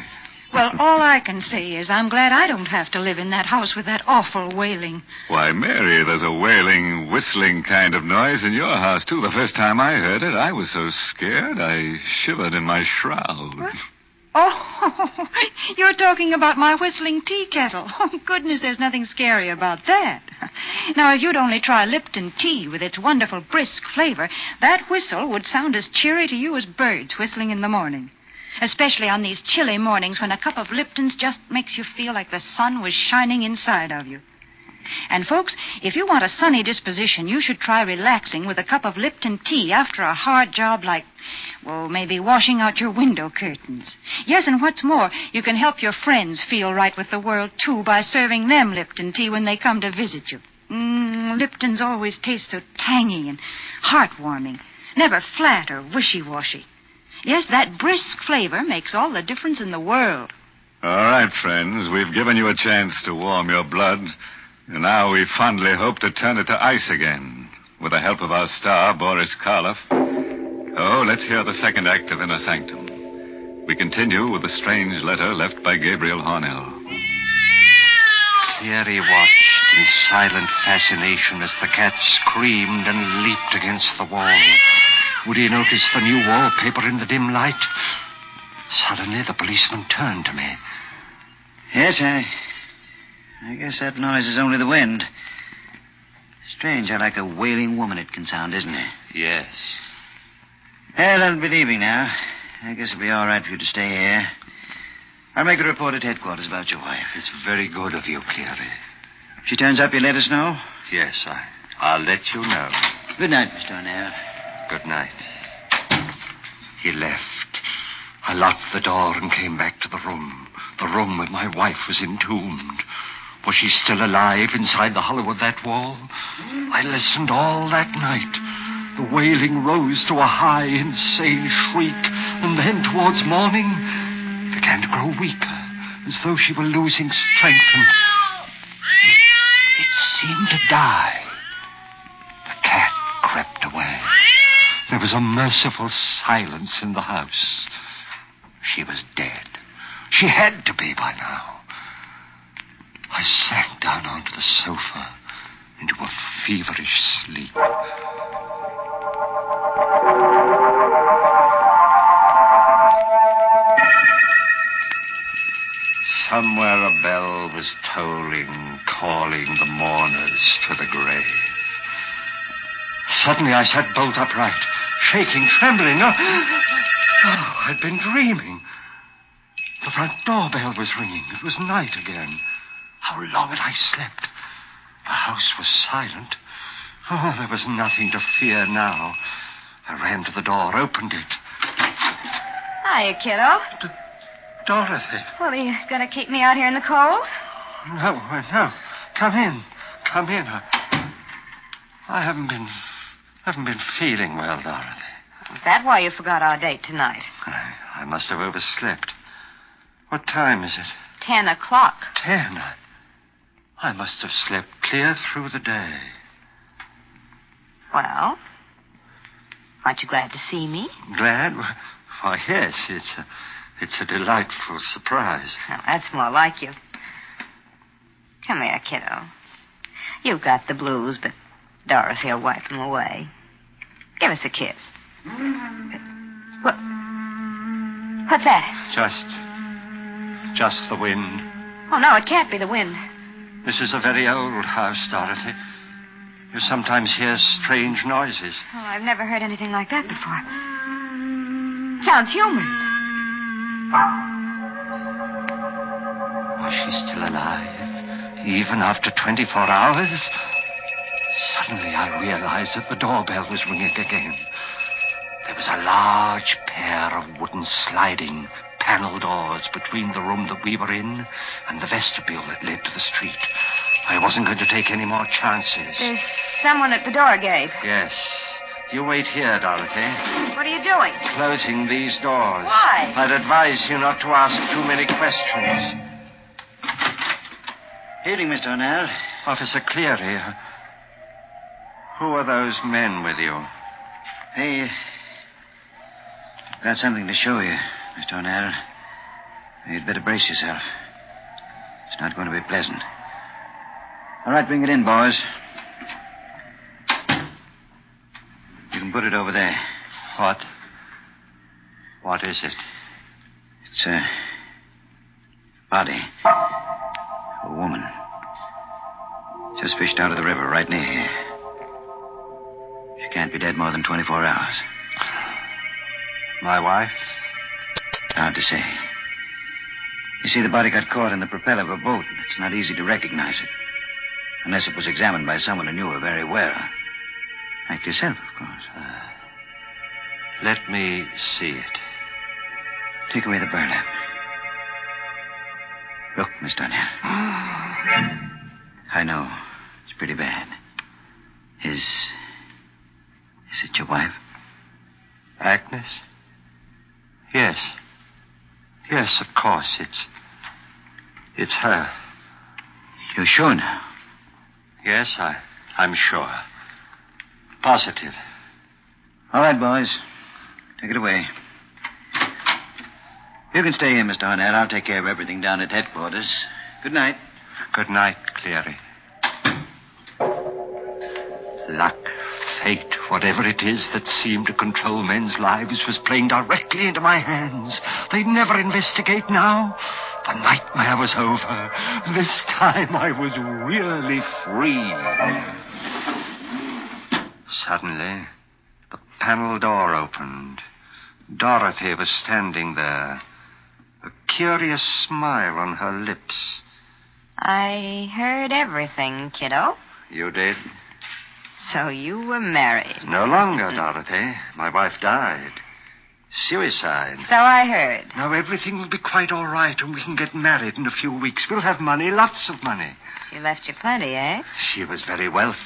Speaker 7: Well, all I can say is I'm glad I don't have to live in that house with that awful wailing.
Speaker 9: Why, Mary, there's a wailing, whistling kind of noise in your house, too. The first time I heard it, I was so scared I shivered in my shroud.
Speaker 7: What? Oh, you're talking about my whistling tea kettle. Oh, goodness, there's nothing scary about that. Now, if you'd only try Lipton tea with its wonderful brisk flavor, that whistle would sound as cheery to you as birds whistling in the morning. Especially on these chilly mornings when a cup of Lipton's just makes you feel like the sun was shining inside of you. And, folks, if you want a sunny disposition, you should try relaxing with a cup of Lipton tea after a hard job like, well, maybe washing out your window curtains. Yes, and what's more, you can help your friends feel right with the world, too, by serving them Lipton tea when they come to visit you. Lipton's always taste so tangy and heartwarming, never flat or wishy-washy. Yes, that brisk flavor makes all the difference in the world.
Speaker 9: All right, friends, we've given you a chance to warm your blood. And now we fondly hope to turn it to ice again, with the help of our star, Boris Karloff. Oh, let's hear the second act of Inner Sanctum. We continue with the strange letter left by Gabriel Hornell.
Speaker 25: Cleary watched in silent fascination as the cat screamed and leaped against the wall. Would he notice the new wallpaper in the dim light? Suddenly, the policeman turned to me.
Speaker 6: Yes, I guess that noise is only the wind. Strange how like a wailing woman it can sound, isn't it?
Speaker 25: Yes.
Speaker 6: Well, that'll be leaving now. I guess it'll be all right for you to stay here. I'll make a report at headquarters about your wife.
Speaker 25: It's very good of you, Cleary.
Speaker 6: If she turns up, you let us know?
Speaker 25: Yes, I'll let you know.
Speaker 6: Good night, Mr. O'Neill.
Speaker 25: Good night. He left. I locked the door and came back to the room. The room where my wife was entombed. Was she still alive inside the hollow of that wall? I listened all that night. The wailing rose to a high, insane shriek, and then, towards morning, began to grow weaker, as though she were losing strength, and it seemed to die. The cat crept away. There was a merciful silence in the house. She was dead. She had to be by now. I sank down onto the sofa into a feverish sleep. Somewhere a bell was tolling, calling the mourners to the grave. Suddenly I sat bolt upright, shaking, trembling. Oh, I'd been dreaming. The front doorbell was ringing. It was night again. How long had I slept? The house was silent. Oh, there was nothing to fear now. I ran to the door, opened it.
Speaker 24: Hiya, kiddo.
Speaker 25: Dorothy.
Speaker 24: Well, are you going to keep me out here in the cold?
Speaker 25: No. Come in. I haven't been feeling well, Dorothy.
Speaker 24: Is that why you forgot our date tonight?
Speaker 25: I must have overslept. What time is it?
Speaker 24: 10 o'clock.
Speaker 25: 10? I must have slept clear through the day.
Speaker 24: Well, aren't you glad to see me?
Speaker 25: Glad? Why, yes. It's a delightful surprise.
Speaker 24: Now, that's more like you.
Speaker 8: Come here, kiddo. You've got the blues, but Dorothy will wipe them away. Give us a kiss. What's that?
Speaker 25: Just the wind.
Speaker 8: Oh, no, it can't be the wind.
Speaker 25: This is a very old house, Dorothy. You sometimes hear strange noises.
Speaker 8: Oh, I've never heard anything like that before. Sounds human.
Speaker 25: Was she still alive? Even after 24 hours? Suddenly I realized that the doorbell was ringing again. There was a large pair of wooden sliding panel doors between the room that we were in and the vestibule that led to the street. I wasn't going to take any more chances.
Speaker 8: There's someone at the door, Gabe.
Speaker 25: Yes. You wait here, Dorothy.
Speaker 8: What are you doing?
Speaker 25: Closing these doors.
Speaker 8: Why?
Speaker 25: I'd advise you not to ask too many questions.
Speaker 6: Evening, Mr. O'Neill.
Speaker 25: Officer Cleary, who are those men with you?
Speaker 6: Hey, got something to show you, Mr. O'Neill. You'd better brace yourself. It's not going to be pleasant. All right, bring it in, boys. You can put it over there.
Speaker 25: What is it?
Speaker 6: It's a body of a woman. Just fished out of the river right near here. She can't be dead more than 24 hours.
Speaker 25: My wife?
Speaker 6: Hard to say. You see, the body got caught in the propeller of a boat. It's not easy to recognize it. Unless it was examined by someone who knew her very well. Like yourself, of course.
Speaker 25: Let me see it.
Speaker 6: Take away the burlap. Look, Miss O'Neill. I know. It's pretty bad. Is it your wife?
Speaker 25: Agnes? Yes. Yes, of course. It's her.
Speaker 6: You're sure now?
Speaker 25: Yes, I'm sure. Positive.
Speaker 6: All right, boys. Take it away. You can stay here, Mr. Arnett. I'll take care of everything down at headquarters. Good night.
Speaker 25: Good night, Cleary. Luck, fate, whatever it is that seemed to control men's lives was playing directly into my hands. They'd never investigate now. The nightmare was over. This time I was really free. Suddenly, the panel door opened. Dorothy was standing there, a curious smile on her lips.
Speaker 8: I heard everything, kiddo.
Speaker 25: You did?
Speaker 8: So you were married.
Speaker 25: No longer, Dorothy. My wife died. Suicide.
Speaker 8: So I heard.
Speaker 25: Now everything will be quite all right, and we can get married in a few weeks. We'll have money, lots of money.
Speaker 8: She left you plenty, eh?
Speaker 25: She was very wealthy.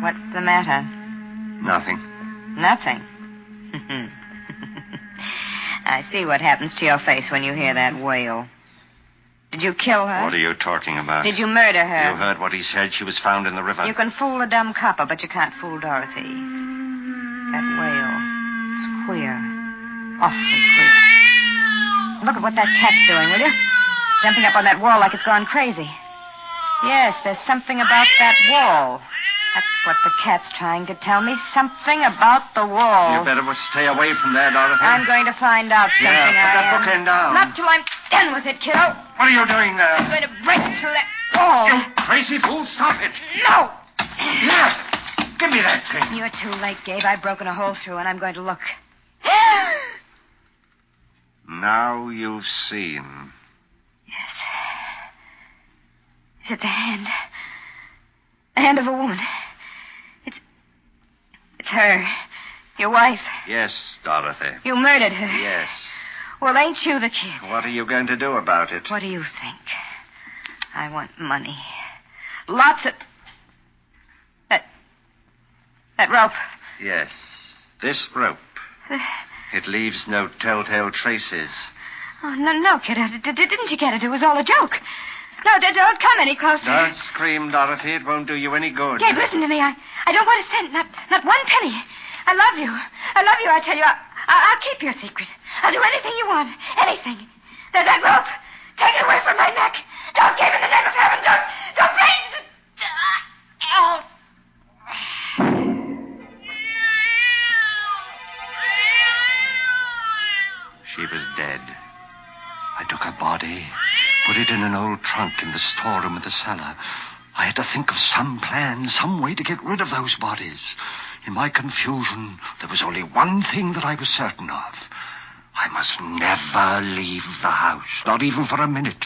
Speaker 8: What's the matter?
Speaker 25: Nothing.
Speaker 8: Nothing? I see what happens to your face when you hear that wail. Did you kill her?
Speaker 25: What are you talking about?
Speaker 8: Did you murder her?
Speaker 25: You heard what he said. She was found in the river.
Speaker 8: You can fool a dumb copper, but you can't fool Dorothy. That wail. It's queer. Awfully queer. Look at what that cat's doing, will you? Jumping up on that wall like it's gone crazy. Yes, there's something about that wall. That's what the cat's trying to tell me. Something about the wall.
Speaker 25: You better stay away from there, Dorothy.
Speaker 8: I'm going to find out something.
Speaker 25: Yeah, put that bookend down.
Speaker 8: Not till I'm done with it, kiddo.
Speaker 25: What are you doing there?
Speaker 8: I'm going to break through that wall.
Speaker 25: You crazy fool, stop it.
Speaker 8: No!
Speaker 25: Here, give me that thing.
Speaker 8: You're too late, Gabe. I've broken a hole through, and I'm going to look.
Speaker 25: Now you've seen.
Speaker 8: Yes. Is it the hand? The hand of a woman. It's her. Your wife.
Speaker 25: Yes, Dorothy.
Speaker 8: You murdered her.
Speaker 25: Yes.
Speaker 8: Well, ain't you the kid?
Speaker 25: What are you going to do about it?
Speaker 8: What do you think? I want money. Lots of... That rope.
Speaker 25: Yes. This rope. It leaves no telltale traces.
Speaker 8: Oh, no, kid. Didn't you get it? It was all a joke. No, don't come any closer.
Speaker 25: Don't scream, Dorothy. It won't do you any good.
Speaker 8: Gabe, listen to me. I don't want a cent. Not one penny. I love you. I tell you. I'll keep your secret. I'll do anything you want. Anything. There's that rope. Take it away from my neck.
Speaker 24: Don't, Gabe, in the name of heaven, don't, please! Oh.
Speaker 25: She was dead. I took her body, put it in an old trunk in the storeroom of the cellar. I had to think of some plan, some way to get rid of those bodies. In my confusion, there was only one thing that I was certain of. I must never leave the house, not even for a minute.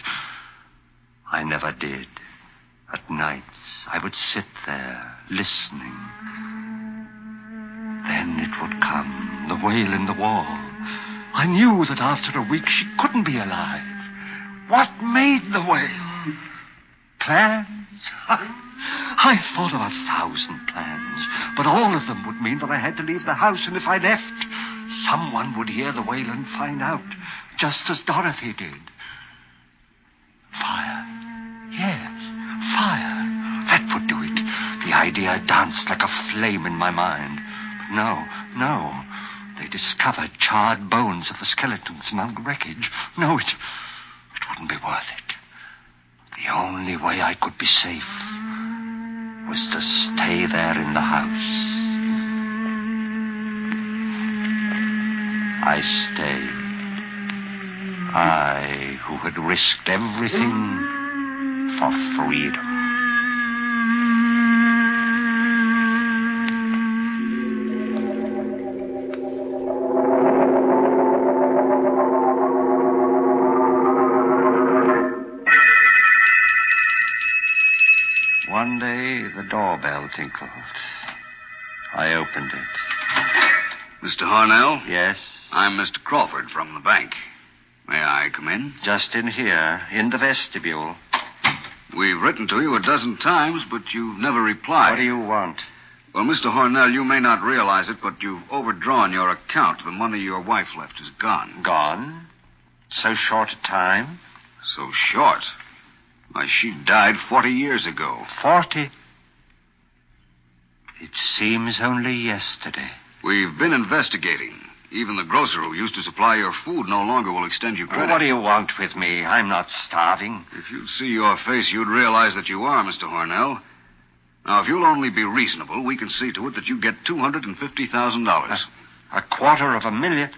Speaker 25: I never did. At nights, I would sit there, listening. Then it would come, the wail in the wall. I knew that after a week she couldn't be alive. What made the wail? Plans? I thought of 1,000 plans, but all of them would mean that I had to leave the house, and if I left, someone would hear the wail and find out, just as Dorothy did. Fire. Yes, fire. That would do it. The idea danced like a flame in my mind. But no. They discovered charred bones of the skeletons among the wreckage. No, it wouldn't be worth it. The only way I could be safe was to stay there in the house. I stayed. I, who had risked everything for freedom. One day, the doorbell tinkled. I opened it.
Speaker 10: Mr. Harnell?
Speaker 25: Yes?
Speaker 10: I'm Mr. Crawford from the bank. May I come in?
Speaker 25: Just in here, in the vestibule.
Speaker 10: We've written to you 12 times, but you've never replied.
Speaker 25: What do you want?
Speaker 10: Well, Mr. Harnell, you may not realize it, but you've overdrawn your account. The money your wife left is gone.
Speaker 25: Gone? So short a time?
Speaker 10: So short? Why, she died 40 years ago.
Speaker 25: 40? It seems only yesterday.
Speaker 10: We've been investigating. Even the grocer who used to supply your food no longer will extend you credit.
Speaker 25: What do you want with me? I'm not starving.
Speaker 10: If you'd see your face, you'd realize that you are, Mr. Harnell. Now, if you'll only be reasonable, we can see to it that you get $250,000.
Speaker 25: $250,000?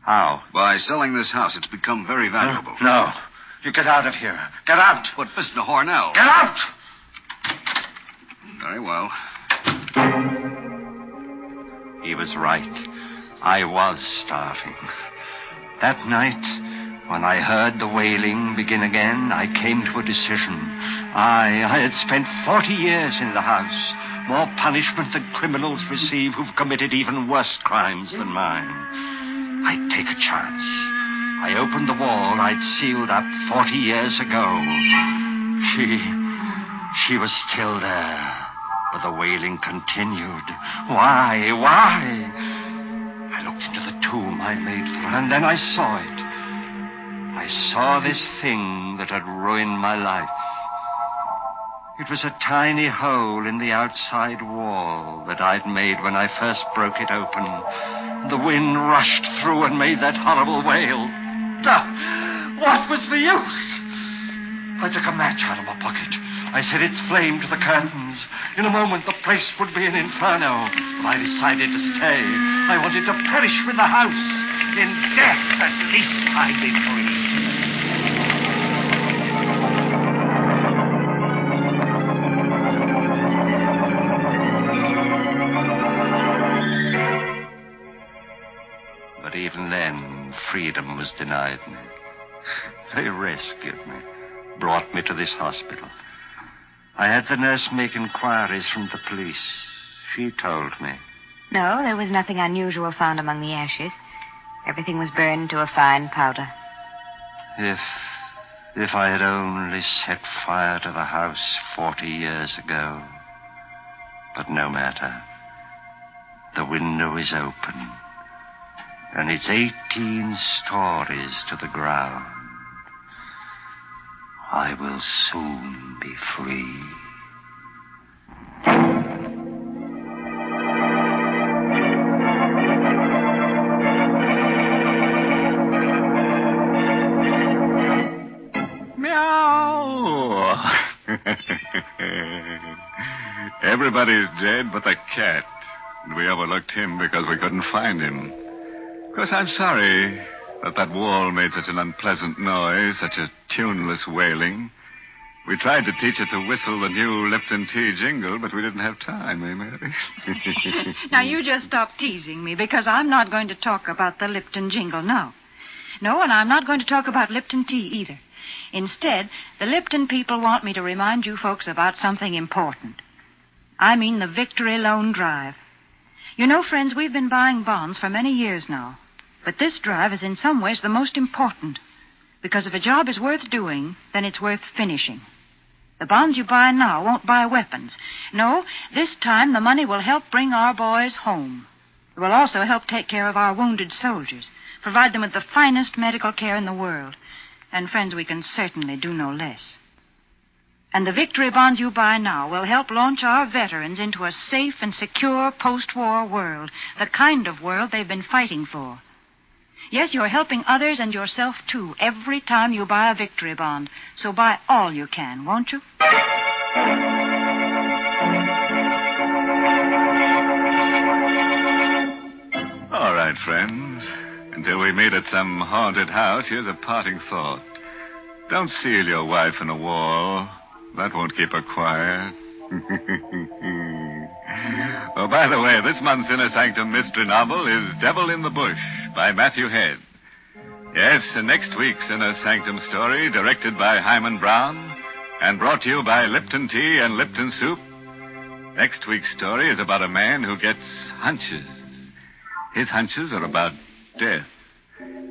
Speaker 25: How?
Speaker 10: By selling this house. It's become very valuable.
Speaker 25: No. You get out of here. Get out.
Speaker 10: But, Mr. Harnell...
Speaker 25: Get out!
Speaker 10: Very well.
Speaker 25: He was right. I was starving. That night, when I heard the wailing begin again, I came to a decision. I had spent 40 years in the house. More punishment than criminals receive who've committed even worse crimes than mine. I'd take a chance. I opened the wall I'd sealed up 40 years ago. She was still there, but the wailing continued. Why? I looked into the tomb I made for her, and then I saw it. I saw this thing that had ruined my life. It was a tiny hole in the outside wall that I'd made when I first broke it open. The wind rushed through and made that horrible wail. What was the use? I took a match out of my pocket. I set its flame to the curtains. In a moment, the place would be an inferno. But I decided to stay. I wanted to perish with the house. In death, at least I'd be free. But even then, freedom was denied me. They rescued me, brought me to this hospital. I had the nurse make inquiries from the police. She told me.
Speaker 8: No, there was nothing unusual found among the ashes. Everything was burned to a fine powder.
Speaker 25: If I had only set fire to the house 40 years ago. But no matter. The window is open. And it's 18 stories to the ground. I will soon be free.
Speaker 4: Meow.
Speaker 9: Everybody's dead but the cat. And we overlooked him because we couldn't find him. Of course, I'm sorry that wall made such an unpleasant noise, such a tuneless wailing. We tried to teach it to whistle the new Lipton tea jingle, but we didn't have time, eh, Mary?
Speaker 7: Now, you just stop teasing me, because I'm not going to talk about the Lipton jingle now. No, and I'm not going to talk about Lipton tea either. Instead, the Lipton people want me to remind you folks about something important. I mean the Victory Loan Drive. You know, friends, we've been buying bonds for many years now. But this drive is in some ways the most important. Because if a job is worth doing, then it's worth finishing. The bonds you buy now won't buy weapons. No, this time the money will help bring our boys home. It will also help take care of our wounded soldiers, provide them with the finest medical care in the world. And, friends, we can certainly do no less. And the victory bonds you buy now will help launch our veterans into a safe and secure post-war world, the kind of world they've been fighting for. Yes, you're helping others and yourself, too, every time you buy a victory bond. So buy all you can, won't you?
Speaker 9: All right, friends. Until we meet at some haunted house, here's a parting thought. Don't seal your wife in a wall. That won't keep her quiet. Oh, by the way, this month's Inner Sanctum mystery novel is Devil in the Bush by Matthew Head. Yes, and next week's Inner Sanctum story, directed by Hyman Brown and brought to you by Lipton Tea and Lipton Soup. Next week's story is about a man who gets hunches. His hunches are about death.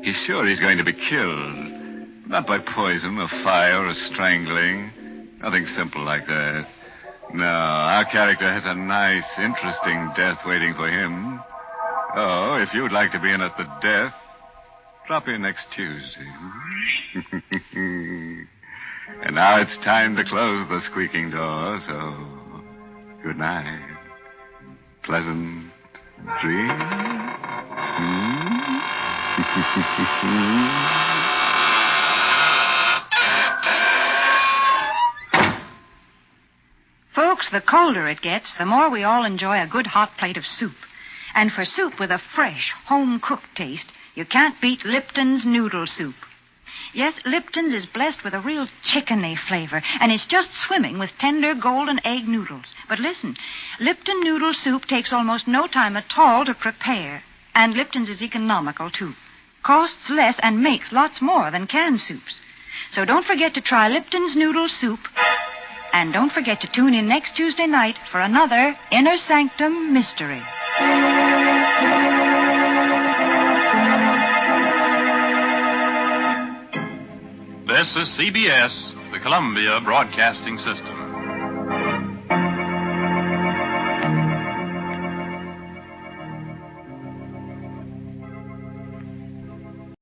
Speaker 9: He's sure he's going to be killed. Not by poison or fire or strangling. Nothing simple like that. No, our character has a nice, interesting death waiting for him. Oh, if you'd like to be in at the death, drop in next Tuesday. And now it's time to close the squeaking door, so good night. Pleasant dreams.
Speaker 7: Folks, the colder it gets, the more we all enjoy a good hot plate of soup. And for soup with a fresh, home-cooked taste, you can't beat Lipton's noodle soup. Yes, Lipton's is blessed with a real chickeny flavor, and it's just swimming with tender golden egg noodles. But listen, Lipton noodle soup takes almost no time at all to prepare, and Lipton's is economical, too. Costs less and makes lots more than canned soups. So don't forget to try Lipton's noodle soup. And don't forget to tune in next Tuesday night for another Inner Sanctum mystery.
Speaker 15: This is CBS, the Columbia Broadcasting System.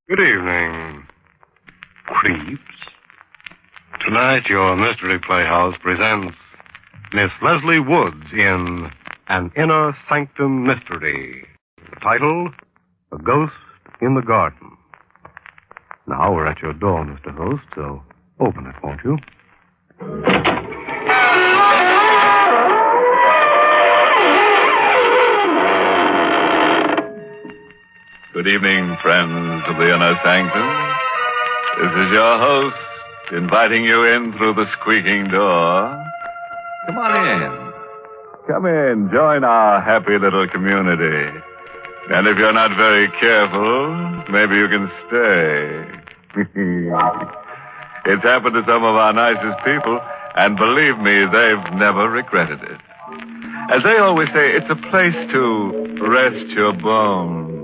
Speaker 16: Good evening, creeps. Tonight, your Mystery Playhouse presents Miss Leslie Woods in An Inner Sanctum Mystery. The title, A Ghost in the Garden. Now we're at your door, Mr. Host, so open it, won't you?
Speaker 9: Good evening, friends of the Inner Sanctum. This is your host, inviting you in through the squeaking door. Come on in. Come in, join our happy little community. And if you're not very careful, maybe you can stay. It's happened to some of our nicest people, and believe me, they've never regretted it. As they always say, it's a place to rest your bones.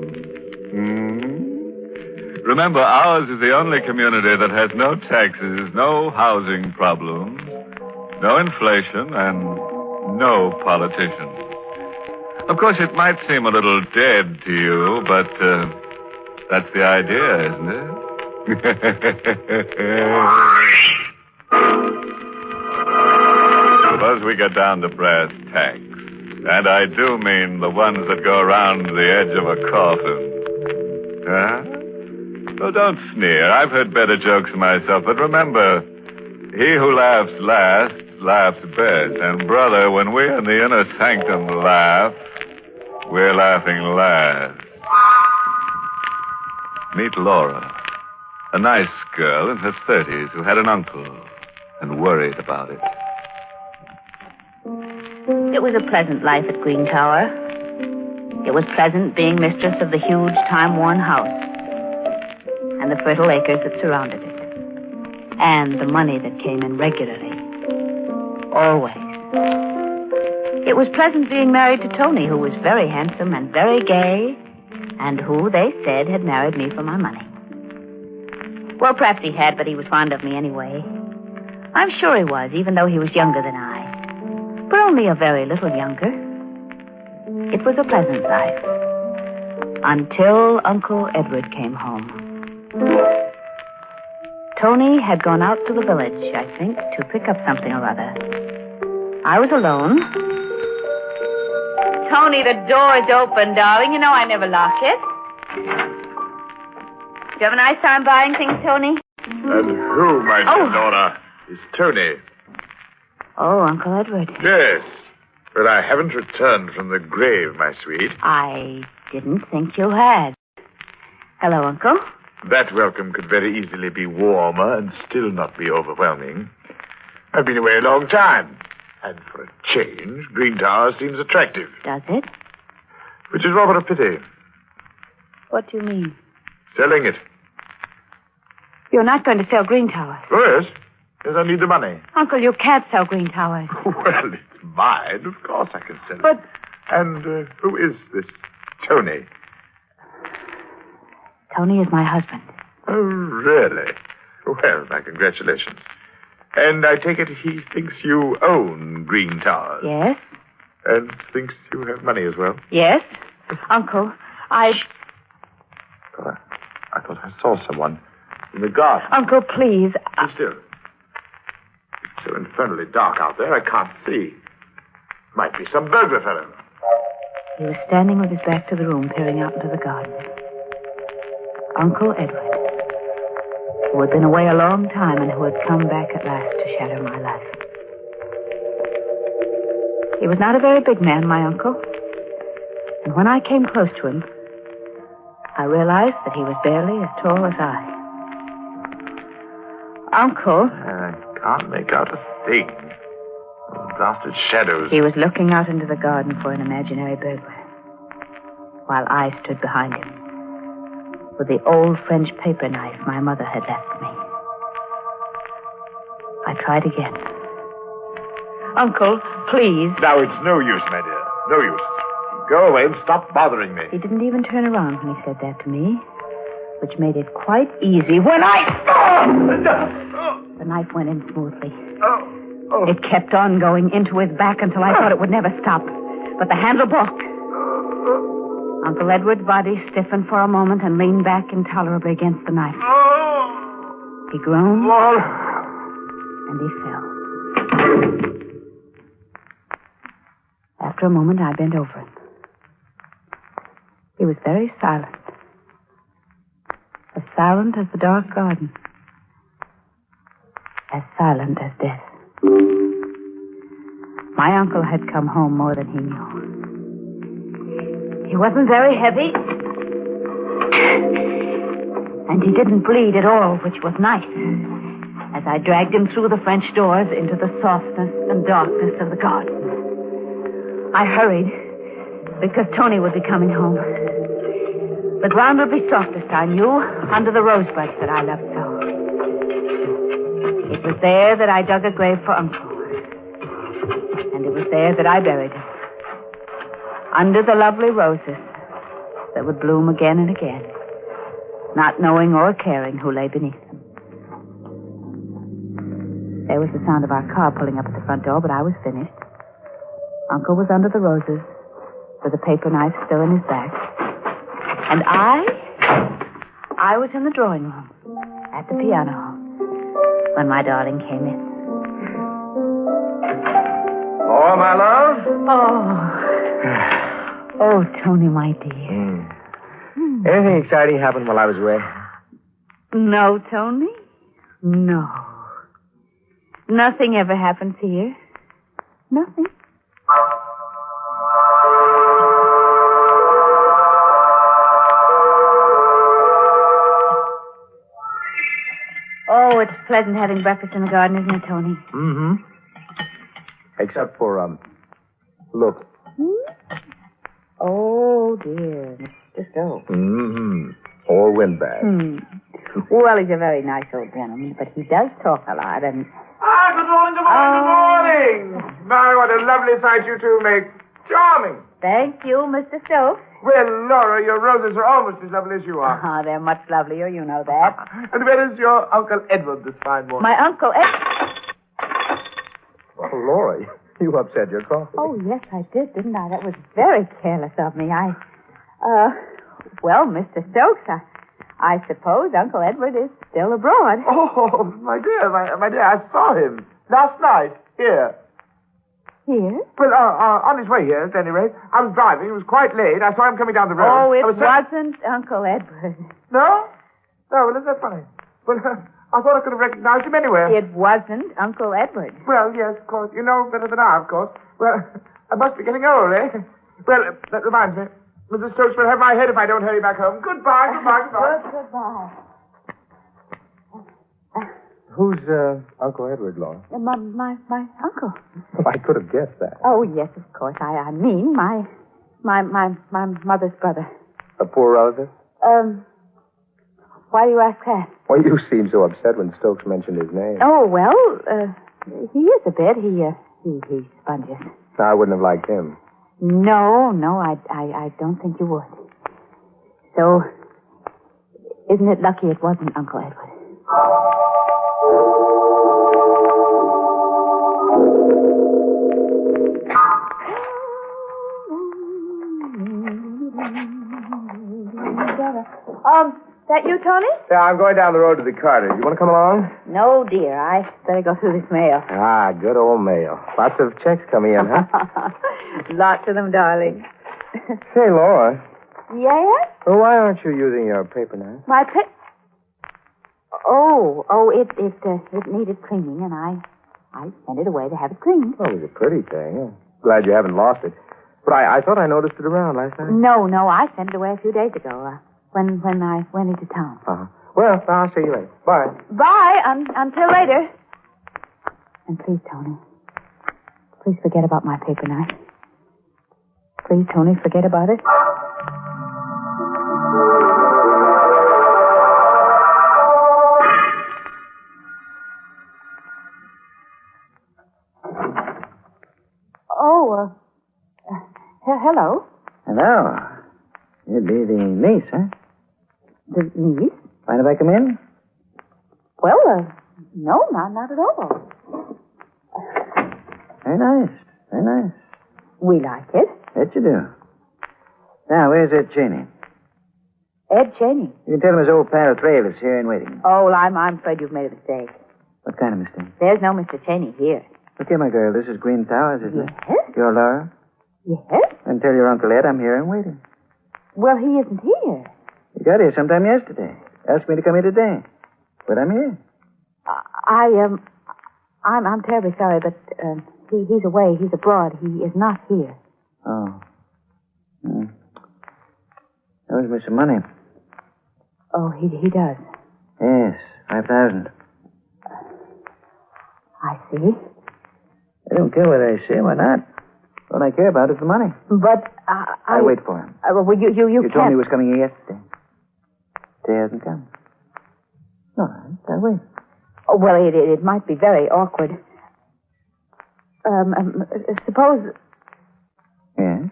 Speaker 9: Remember, ours is the only community that has no taxes, no housing problems, no inflation, and no politicians. Of course, it might seem a little dead to you, but that's the idea, isn't it? Suppose we get down to brass tacks. And I do mean the ones that go around the edge of a coffin. Huh? Oh, don't sneer. I've heard better jokes myself, but remember, he who laughs last laughs best. And, brother, when we in the inner sanctum laugh, we're laughing last. Meet Laura, a nice girl in her 30s who had an uncle and worried about it.
Speaker 1: It was a pleasant life at Green Tower. It was pleasant being mistress of the huge, time-worn house and the fertile acres that surrounded it, and the money that came in regularly. Always. It was pleasant being married to Tony, who was very handsome and very gay, and who, they said, had married me for my money. Well, perhaps he had, but he was fond of me anyway. I'm sure he was, even though he was younger than I. But only a very little younger. It was a pleasant life. Until Uncle Edward came home. Tony had gone out to the village, I think, to pick up something or other. I was alone. Tony, the door's open, darling. You know I never lock it. Do you have a nice time buying things, Tony?
Speaker 9: And who, my dear Laura, is Tony?
Speaker 1: Oh, Uncle Edward.
Speaker 9: Yes, but I haven't returned from the grave, my sweet.
Speaker 1: I didn't think you had. Hello, Uncle.
Speaker 9: That welcome could very easily be warmer and still not be overwhelming. I've been away a long time, and for a change, Green Tower seems attractive.
Speaker 1: Does it?
Speaker 9: Which is rather a pity.
Speaker 1: What do you mean?
Speaker 9: Selling it.
Speaker 1: You're not going to sell Green Tower.
Speaker 9: Oh, yes. Yes, I need the money.
Speaker 1: Uncle, you can't sell Green Towers.
Speaker 9: Well, it's mine. Of course I can sell it.
Speaker 1: But...
Speaker 9: And who is this Tony?
Speaker 1: Tony is my husband.
Speaker 9: Oh, really? Well, my congratulations. And I take it he thinks you own Green Towers?
Speaker 1: Yes.
Speaker 9: And thinks you have money as well?
Speaker 1: Yes. Uncle, I
Speaker 9: thought I saw someone in the garden.
Speaker 1: Uncle, please.
Speaker 9: Be still. It's so infernally dark out there, I can't see. Might be some burglar fellow.
Speaker 1: He was standing with his back to the room, peering out into the garden. Uncle Edward, who had been away a long time and who had come back at last to shatter my life. He was not a very big man, my uncle. And when I came close to him, I realized that he was barely as tall as I. Uncle.
Speaker 9: I can't make out a thing. Those blasted shadows.
Speaker 1: He was looking out into the garden for an imaginary burglar, while I stood behind him with the old French paper knife my mother had left me. I tried again. Uncle, please.
Speaker 9: Now, it's no use, my dear. No use. Go away and stop bothering me.
Speaker 1: He didn't even turn around when he said that to me, which made it quite easy when I... The knife went in smoothly. It kept on going into his back until I thought it would never stop. But the handle broke. Uncle Edward's body stiffened for a moment and leaned back intolerably against the knife. He groaned, and he fell. After a moment, I bent over him. He was very silent. As silent as the dark garden. As silent as death. My uncle had come home more than he knew. He wasn't very heavy. And he didn't bleed at all, which was nice. As I dragged him through the French doors into the softness and darkness of the garden. I hurried, because Tony would be coming home. The ground would be softest, I knew, under the rosebuds that I loved so. It was there that I dug a grave for Uncle. And it was there that I buried him. Under the lovely roses that would bloom again and again, not knowing or caring who lay beneath them. There was the sound of our car pulling up at the front door, but I was finished. Uncle was under the roses, with a paper knife still in his back. And I was in the drawing room, at the piano, when my darling came in.
Speaker 2: Oh, my love?
Speaker 1: Oh, Tony, my dear.
Speaker 2: Anything exciting happened while I was away?
Speaker 1: No, Tony. No. Nothing ever happens here. Nothing. Oh, it's pleasant having breakfast in the garden, isn't it, Tony?
Speaker 2: Mm-hmm. Except for, look.
Speaker 1: Oh, dear. Mr. Stokes.
Speaker 2: Mm-hmm. Or windbag.
Speaker 1: Well, he's a very nice old gentleman, but he does talk a lot, and...
Speaker 2: Good morning, good morning. My, what a lovely sight you two make. Charming.
Speaker 1: Thank you, Mr. Stokes.
Speaker 2: Well, Laura, your roses are almost as lovely as you are.
Speaker 1: Ah, they're much lovelier, you know that.
Speaker 2: And where is your Uncle Edward this fine morning?
Speaker 1: My Uncle Edward...
Speaker 2: Oh, Laura, you upset your coffee.
Speaker 1: Oh, yes, I did, didn't I? That was very careless of me. Well, Mr. Stokes, I suppose Uncle Edward is still abroad.
Speaker 2: Oh, my dear, my dear, I saw him last night here.
Speaker 1: Here?
Speaker 2: Well, on his way here, at any rate. I was driving. It was quite late. I saw him coming down the road.
Speaker 1: Oh, it wasn't Uncle Edward.
Speaker 2: No? No, well, isn't that funny? Well, I thought I could have recognized him anywhere.
Speaker 1: It wasn't Uncle Edward.
Speaker 2: Well, yes, of course. You know better than I, of course. Well, I must be getting old, eh? Well, that reminds me. Mrs. Stokes will have my head if I don't hurry back home. Goodbye, goodbye.
Speaker 1: Goodbye.
Speaker 2: Who's, Uncle Edward, Laura?
Speaker 1: My uncle.
Speaker 2: Well, I could have guessed that.
Speaker 1: Oh, yes, of course. I mean, my mother's brother.
Speaker 2: A poor relative?
Speaker 1: Why do you ask that?
Speaker 2: Well, you seemed so upset when Stokes mentioned his name.
Speaker 1: Oh, well, he is a bit. He's spongious.
Speaker 2: I wouldn't have liked him.
Speaker 1: No, I don't think you would. So, isn't it lucky it wasn't Uncle Edward? That you, Tony?
Speaker 2: Yeah, I'm going down the road to the Carters. You want to come along?
Speaker 1: No, dear. I better go through this mail.
Speaker 2: Ah, good old mail. Lots of checks coming in, huh?
Speaker 1: Lots of them, darling.
Speaker 2: Say, Laura.
Speaker 1: Yes?
Speaker 2: Well, why aren't you using your paper knife?
Speaker 1: My Oh, it needed cleaning, and I sent it away to have it cleaned.
Speaker 2: Oh, it was a pretty thing. Glad you haven't lost it. But I thought I noticed it around last night.
Speaker 1: No, I sent it away a few days ago, when I went into town.
Speaker 2: Uh-huh. Well, I'll see you later. Bye.
Speaker 1: Bye, until later. And please, Tony, please forget about my paper knife. Please, Tony, forget about it. Oh, hello.
Speaker 11: Hello. You'd be the niece, huh?
Speaker 1: The niece?
Speaker 11: Mind if I come in?
Speaker 1: Well, no, not at all.
Speaker 11: Very nice. Very nice.
Speaker 1: We like it.
Speaker 11: Bet you do. Now, where's Ed Cheney?
Speaker 1: Ed Cheney?
Speaker 11: You can tell him his old pal Trail is here and waiting.
Speaker 1: Oh, well, I'm afraid you've made a mistake.
Speaker 11: What kind of mistake?
Speaker 1: There's no Mr. Cheney here.
Speaker 11: Look here, my girl. This is Green Towers, isn't it?
Speaker 1: Yes?
Speaker 11: You're Laura?
Speaker 1: Yes?
Speaker 11: And tell your Uncle Ed I'm here and waiting.
Speaker 1: Well, he isn't here.
Speaker 11: You got here sometime yesterday. Asked me to come here today. But I'm here.
Speaker 1: I'm terribly sorry, but he's away. He's abroad. He is not here.
Speaker 11: Oh. Owes me some money.
Speaker 1: Oh, he does.
Speaker 11: Yes, 5,000.
Speaker 1: I see.
Speaker 11: I don't care what I say. Why not? What I care about is the money.
Speaker 1: But
Speaker 11: I wait for him.
Speaker 1: Well, you
Speaker 11: You
Speaker 1: can't.
Speaker 11: told me he was coming here yesterday. Today hasn't come. All right, I'll wait.
Speaker 1: Oh, well, it might be very awkward. Suppose...
Speaker 11: Yeah?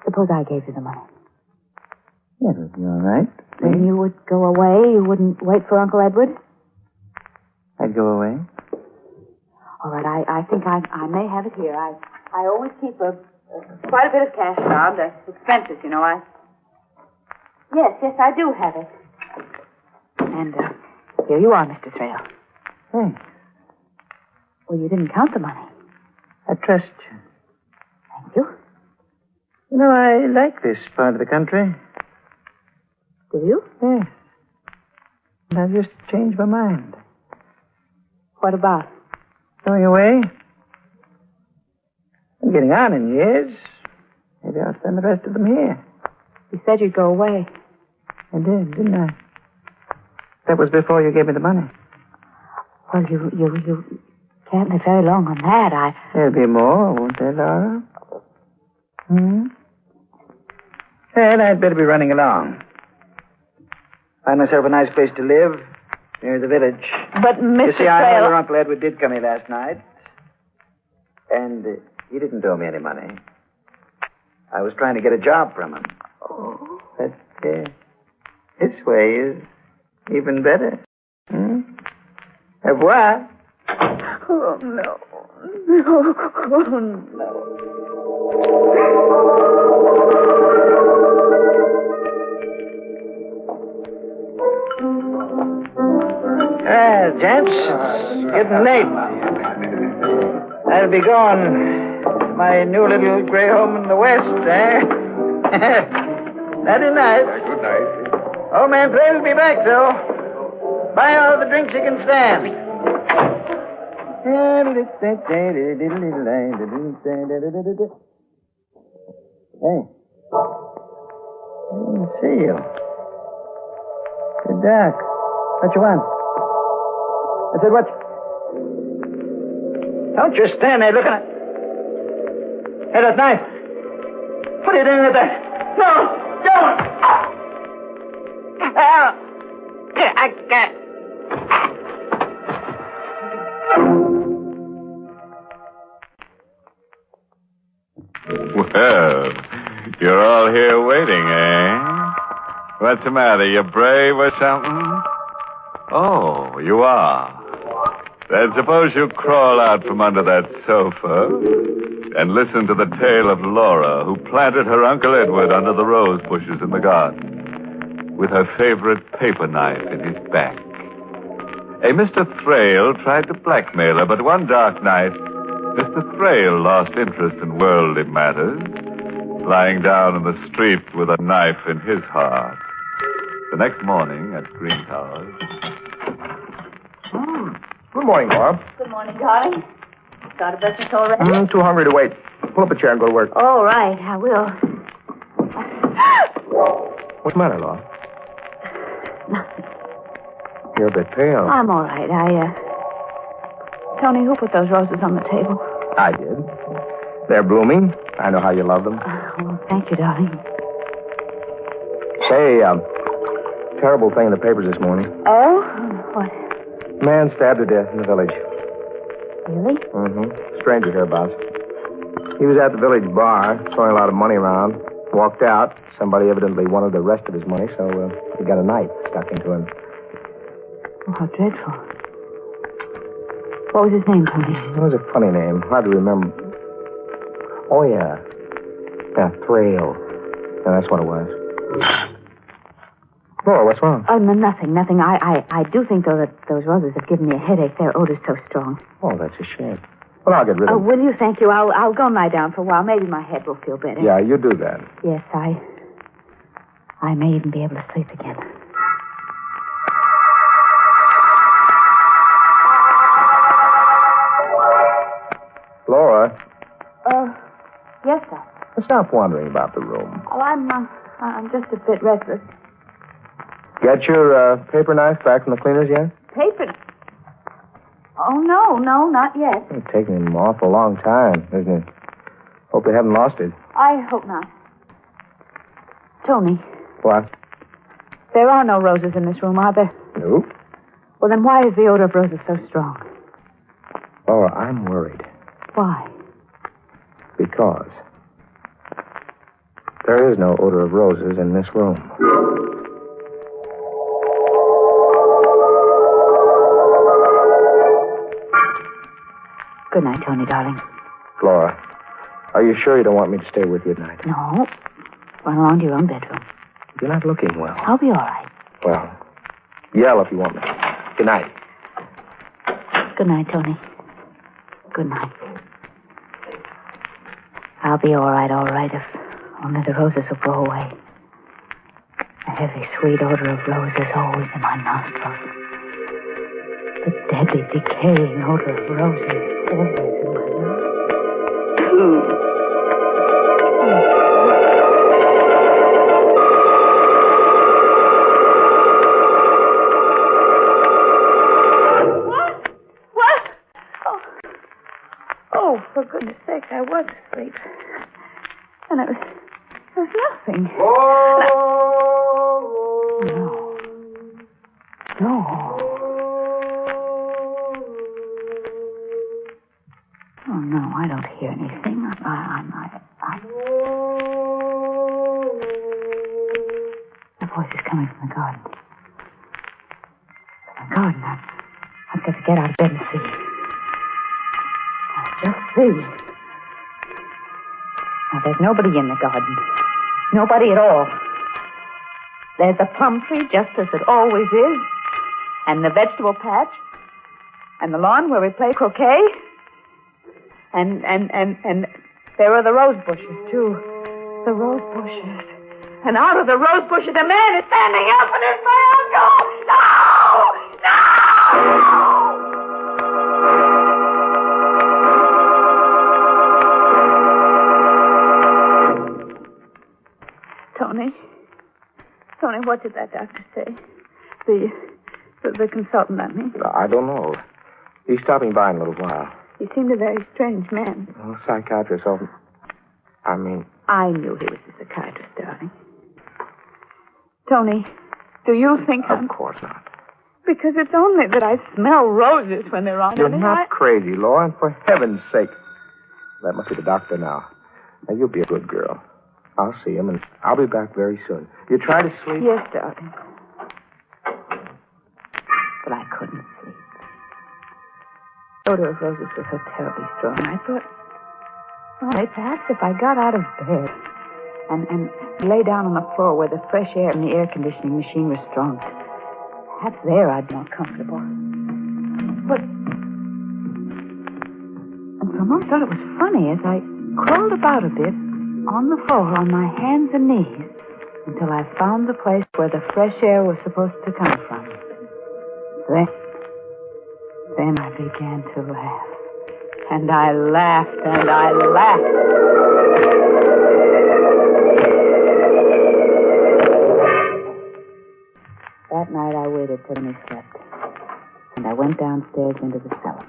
Speaker 1: Suppose I gave you the money.
Speaker 11: Yeah, it'll be all right.
Speaker 1: Then you would go away? You wouldn't wait for Uncle Edward?
Speaker 11: I'd go away.
Speaker 1: All right, I think I may have it here. I always keep quite a bit of cash around. Expenses, you know. Yes, I do have it. And here you are, Mr. Thrale.
Speaker 11: Thanks.
Speaker 1: Well, you didn't count the money.
Speaker 11: I trust you.
Speaker 1: Thank you.
Speaker 11: You know, I like this part of the country.
Speaker 1: Do you?
Speaker 11: Yes. And I've just changed my mind.
Speaker 1: What about?
Speaker 11: Going away? I'm getting on in years. Maybe I'll spend the rest of them here.
Speaker 1: You said you'd go away.
Speaker 11: I did, didn't I? That was before you gave me the money.
Speaker 1: Well, you can't live very long on that.
Speaker 11: There'll be more, won't there, Laura? Well, I'd better be running along. Find myself a nice place to live near the village.
Speaker 1: But, Mr.
Speaker 11: You see, I know
Speaker 1: Trail...
Speaker 11: your Uncle Edward did come here last night. And he didn't owe me any money. I was trying to get a job from him.
Speaker 1: Oh.
Speaker 11: But this way is even better. Au revoir.
Speaker 1: Oh, no. No. Oh, no.
Speaker 11: Gents, it's getting late. I'll be going to my new little gray home in the west, eh? That is nice.
Speaker 2: Good night.
Speaker 11: Old man Trail will be back, though. Buy all the drinks you can stand. Hey. I didn't see you. You're dark. What you want? I said, what? Don't you stand there looking at... Hey, that knife. Put it in there. No, don't. I can't.
Speaker 9: Well, you're all here waiting, eh? What's the matter? You brave or something? Oh, you are. Then suppose you crawl out from under that sofa and listen to the tale of Laura, who planted her Uncle Edward under the rose bushes in the garden with her favorite paper knife in his back. A Mr. Thrale tried to blackmail her, but one dark night, Mr. Thrale lost interest in worldly matters, lying down in the street with a knife in his heart. The next morning at Green Towers...
Speaker 2: Good morning, Bob.
Speaker 1: Good morning, darling. Started breakfast already?
Speaker 2: Too hungry to wait. Pull up a chair and go to work.
Speaker 1: All right, I will.
Speaker 2: What's the matter, Laura?
Speaker 1: Nothing.
Speaker 2: You're a bit pale.
Speaker 1: I'm all right. Tony, who put those roses on the table?
Speaker 2: I did. They're blooming. I know how you love them.
Speaker 1: Well, thank you, darling.
Speaker 2: Say, terrible thing in the papers this morning.
Speaker 1: Oh? What?
Speaker 2: Man stabbed to death in the village.
Speaker 1: Really?
Speaker 2: Mm-hmm. Stranger hereabouts. He was at the village bar, throwing a lot of money around. Walked out. Somebody evidently wanted the rest of his money, so he got a knife stuck into him.
Speaker 1: Oh, how dreadful. What was his name, Tony?
Speaker 2: It was a funny name. Hard to remember. Oh, yeah. Yeah, Thrale. Yeah, that's what it was. Laura, what's wrong?
Speaker 1: Oh, no, nothing. I do think, though, that those roses have given me a headache. Their odor's so strong.
Speaker 2: Oh, that's a shame. Well, I'll get rid of them.
Speaker 1: Will you? Thank you. I'll go and lie down for a while. Maybe my head will feel better.
Speaker 2: Yeah, you do that.
Speaker 1: Yes, I may even be able to sleep again.
Speaker 2: Laura.
Speaker 1: Yes, sir.
Speaker 2: Stop wandering about the room.
Speaker 1: Oh, I'm just a bit restless.
Speaker 2: Get your paper knife back from the cleaners yet?
Speaker 1: Paper? Oh, no, not yet.
Speaker 2: It's taking an awful long time, isn't it? Hope they haven't lost it.
Speaker 1: I hope not. Tony.
Speaker 2: What?
Speaker 1: There are no roses in this room, are there?
Speaker 2: No.
Speaker 1: Well, then why is the odor of roses so strong?
Speaker 2: Oh, I'm worried.
Speaker 1: Why?
Speaker 2: Because there is no odor of roses in this room.
Speaker 1: Good night, Tony, darling.
Speaker 2: Flora, are you sure you don't want me to stay with you tonight?
Speaker 1: No. Run along to your own bedroom.
Speaker 2: You're not looking well.
Speaker 1: I'll be all right.
Speaker 2: Well, yell if you want me. Good night.
Speaker 1: Good night, Tony. Good night. I'll be all right, if only the roses will go away. The heavy, sweet odor of roses always in my nostrils. The deadly, decaying odor of roses always in my nose. What? Oh, for goodness sake, I was asleep. And it was nothing. No. Oh, no, I don't hear anything. The voice is coming from the garden. I've got to get out of bed and see. Just see. Now, there's nobody in the garden. Nobody at all. There's the plum tree just as it always is. And the vegetable patch. And the lawn where we play croquet. And there are the rose bushes, too. The rose bushes. And out of the rose bushes, a man is standing up, and it's my uncle! No! Tony, what did that doctor say? The consultant, I mean.
Speaker 2: I don't know. He's stopping by in a little while.
Speaker 1: He seemed a very strange man.
Speaker 2: Oh, psychiatrist. I
Speaker 1: knew he was a psychiatrist, darling. Tony, do you think
Speaker 2: Of course not.
Speaker 1: Because it's only that I smell roses when they're on
Speaker 2: You're
Speaker 1: me.
Speaker 2: not crazy, Laura, for heaven's sake. That must be the doctor now. Now, you'll be a good girl. I'll see him, and I'll be back very soon. You try to sleep?
Speaker 1: Yes, darling. But I couldn't sleep. The odor of roses was so terribly strong. I thought, perhaps if I got out of bed and lay down on the floor where the fresh air and the air conditioning machine was strong, perhaps there I'd be more comfortable. But and for a moment I thought it was funny as I crawled about a bit on the floor on my hands and knees until I found the place where the fresh air was supposed to come from. Then I began to laugh. And I laughed and I laughed. That night I waited till he slept. And I went downstairs into the cellar.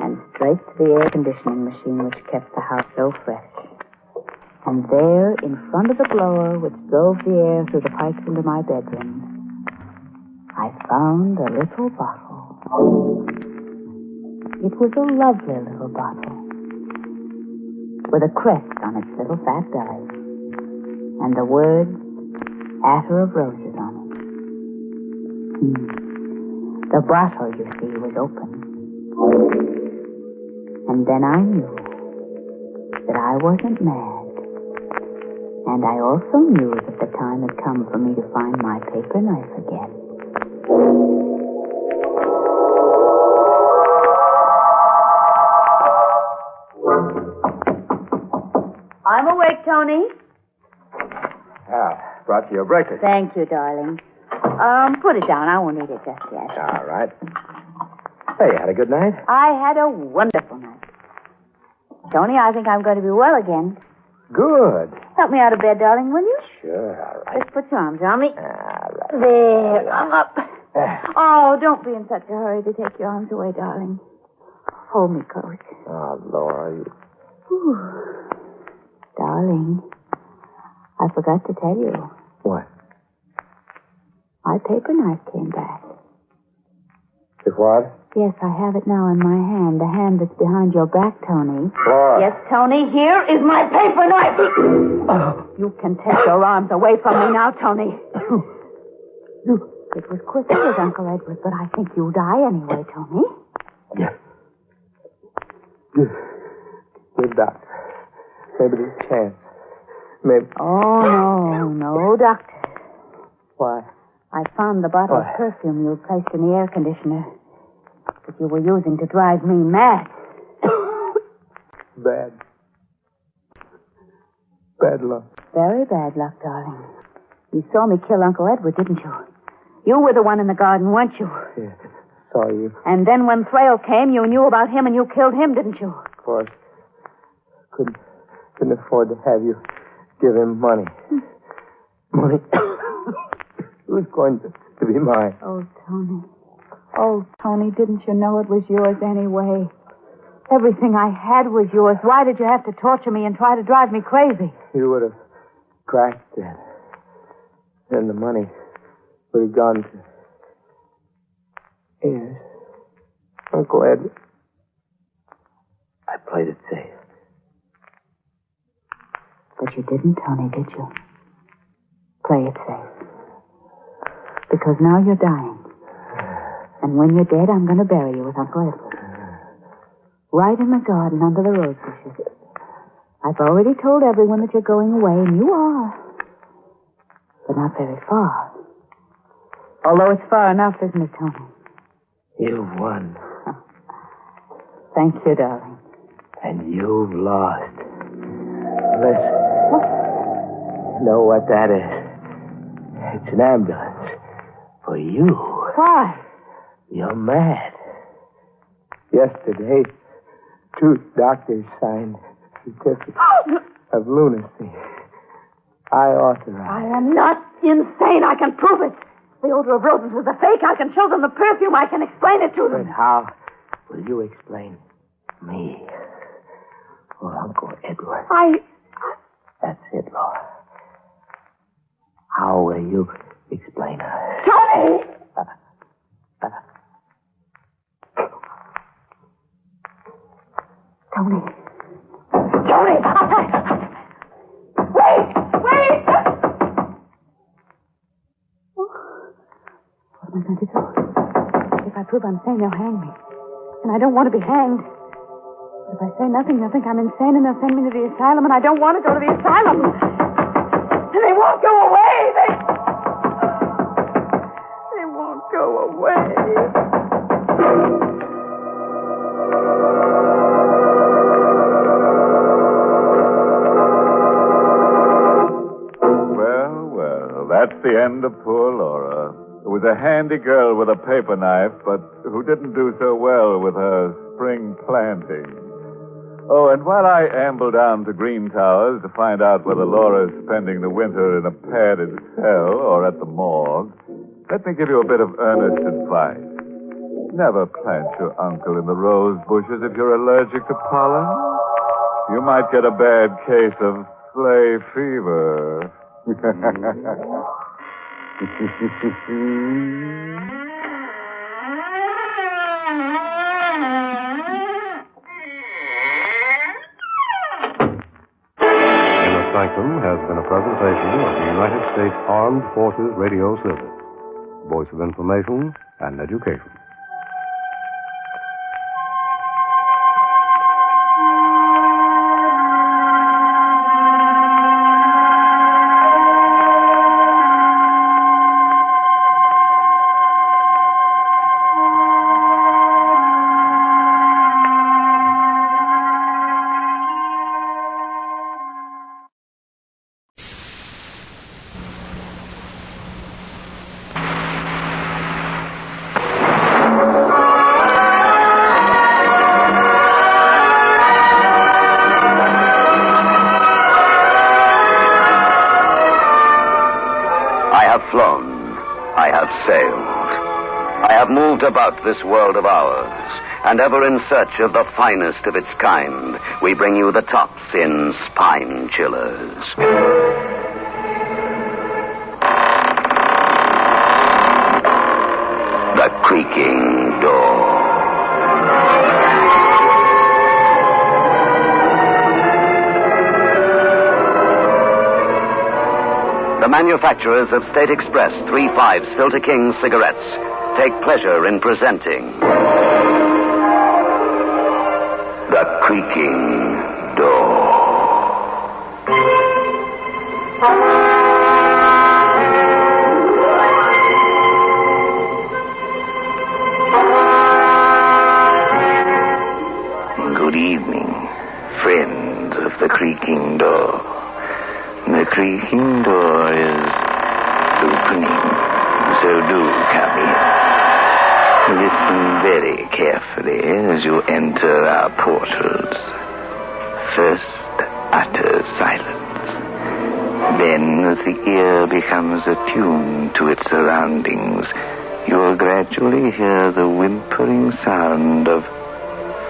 Speaker 1: And straight to the air conditioning machine which kept the house so fresh. And there, in front of the blower which drove the air through the pipes into my bedroom, I found a little bottle. It was a lovely little bottle with a crest on its little fat belly and the words, Attar of Roses on it. The bottle, you see, was open. And then I knew that I wasn't mad. And I also knew that the time had come for me to find my paper knife again. I'm awake, Tony.
Speaker 2: Brought you your breakfast.
Speaker 1: Thank you, darling. Put it down. I won't eat it just yet.
Speaker 2: All right. Hey, you had a good night?
Speaker 1: I had a wonderful night. Tony, I think I'm going to be well again.
Speaker 2: Good.
Speaker 1: Help me out of bed, darling, will you?
Speaker 2: Sure, all right.
Speaker 1: Just put your arms around me.
Speaker 2: All right.
Speaker 1: There, I'm up. Oh, don't be in such a hurry to take your arms away, darling. Hold me close.
Speaker 2: Oh, Laura, you...
Speaker 1: Whew. Darling, I forgot to tell you.
Speaker 2: What?
Speaker 1: My paper knife came back.
Speaker 2: It what?
Speaker 1: Yes, I have it now in my hand. The hand that's behind your back, Tony.
Speaker 2: Laura.
Speaker 1: Yes, Tony, here is my paper knife. You can take your arms away from me now, Tony. It was quick as Uncle Edward, but I think you'll die anyway, Tony.
Speaker 2: Yeah. Good doctor. Maybe there's a chance. Maybe.
Speaker 1: Oh, no, doctor.
Speaker 2: Why?
Speaker 1: I found the bottle of perfume you placed in the air conditioner that you were using to drive me mad.
Speaker 2: Bad. Bad luck.
Speaker 1: Very bad luck, darling. You saw me kill Uncle Edward, didn't you? You were the one in the garden, weren't you?
Speaker 3: Yes, saw you.
Speaker 1: And then when Thrale came, you knew about him and you killed him, didn't you?
Speaker 3: Of course. Couldn't afford to have you give him money. Money. Who's going to be mine?
Speaker 13: Oh, Tony. Oh, Tony, didn't you know it was yours anyway? Everything I had was yours. Why did you have to torture me and try to drive me crazy?
Speaker 3: You would have cracked that. Then the money would have gone to... Yes. Uncle Ed. I played it safe.
Speaker 13: But you didn't, Tony, did you? Play it safe. Because now you're dying. And when you're dead, I'm going to bury you with Uncle Edward. Right in the garden under the rose bushes. I've already told everyone that you're going away, and you are. But not very far. Although it's far enough, isn't it, Tony?
Speaker 3: You've won.
Speaker 13: Thank you, darling.
Speaker 3: And you've lost. Listen. You know what that is? It's an ambulance. For you.
Speaker 13: Why?
Speaker 3: You're mad. Yesterday, 2 doctors signed a certificate of lunacy. I authorized.
Speaker 13: I am not insane. I can prove it. The odor of roses was a fake. I can show them the perfume. I can explain it to them.
Speaker 3: But how will you explain me? Or Uncle Edward? That's it, Laura. How will you explain us?
Speaker 13: Tony! Tony. Tony! Wait! Wait! What am I going to do? If I prove I'm sane, they'll hang me. And I don't want to be hanged. But if I say nothing, they'll think I'm insane and they'll send me to the asylum, and I don't want to go to the asylum. And they won't go away. They won't go away.
Speaker 9: Well, that's the end of poor Laura, who was a handy girl with a paper knife, but who didn't do so well with her spring planting. Oh, and while I amble down to Green Towers to find out whether Laura's spending the winter in a padded cell or at the morgue, let me give you a bit of earnest advice. Never plant your uncle in the rose bushes if you're allergic to pollen. You might get a bad case of sleigh fever.
Speaker 16: Sanctum has been a presentation of the United States Armed Forces Radio Service, voice of information and education.
Speaker 17: About this world of ours, and ever in search of the finest of its kind, we bring you the tops in spine chillers. The Creaking Door. The manufacturers of State Express 3/5 Filter King cigarettes take pleasure in presenting The Creaking Door. Good evening, friends of The Creaking Door. The Creaking Door is opening
Speaker 5: So do come in. Listen very carefully as you enter our portals. First, utter silence. Then, as the ear becomes attuned to its surroundings, you will gradually hear the whimpering sound of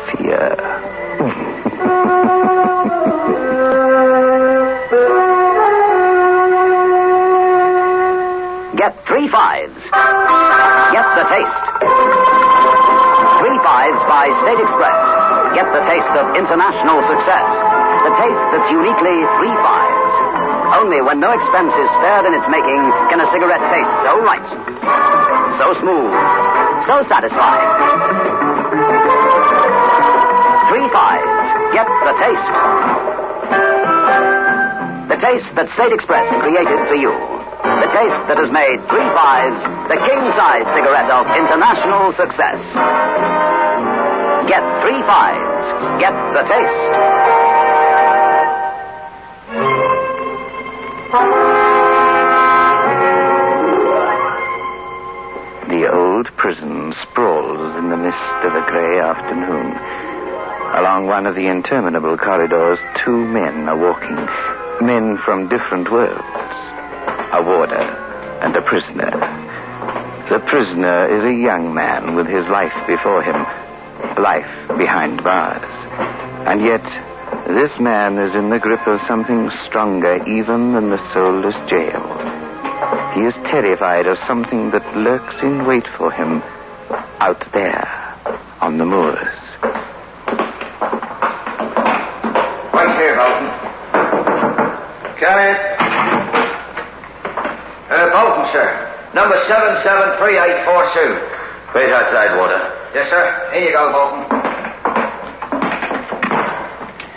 Speaker 5: fear.
Speaker 17: Get 3 5s. Get the taste. 3 5s by State Express. Get the taste of international success. The taste that's uniquely 3 5s. Only when no expense is spared in its making can a cigarette taste so right, so smooth, so satisfying. 3 5s. Get the taste. The taste that State Express created for you. The taste that has made 3 5s the king-size cigarette of international success. Get 3 5s. Get the taste.
Speaker 5: The old prison sprawls in the mist of a gray afternoon. Along one of the interminable corridors, 2 men are walking. Men from different worlds. A warder and a prisoner. The prisoner is a young man with his life before him. Life behind bars. And yet, this man is in the grip of something stronger even than the soulless jail. He is terrified of something that lurks in wait for him out there on the moors.
Speaker 12: Wait here, Bolton. Come in. Bolton, sir. Number 773842.
Speaker 5: Wait outside, warder.
Speaker 12: Yes, sir. Here you go, Bolton.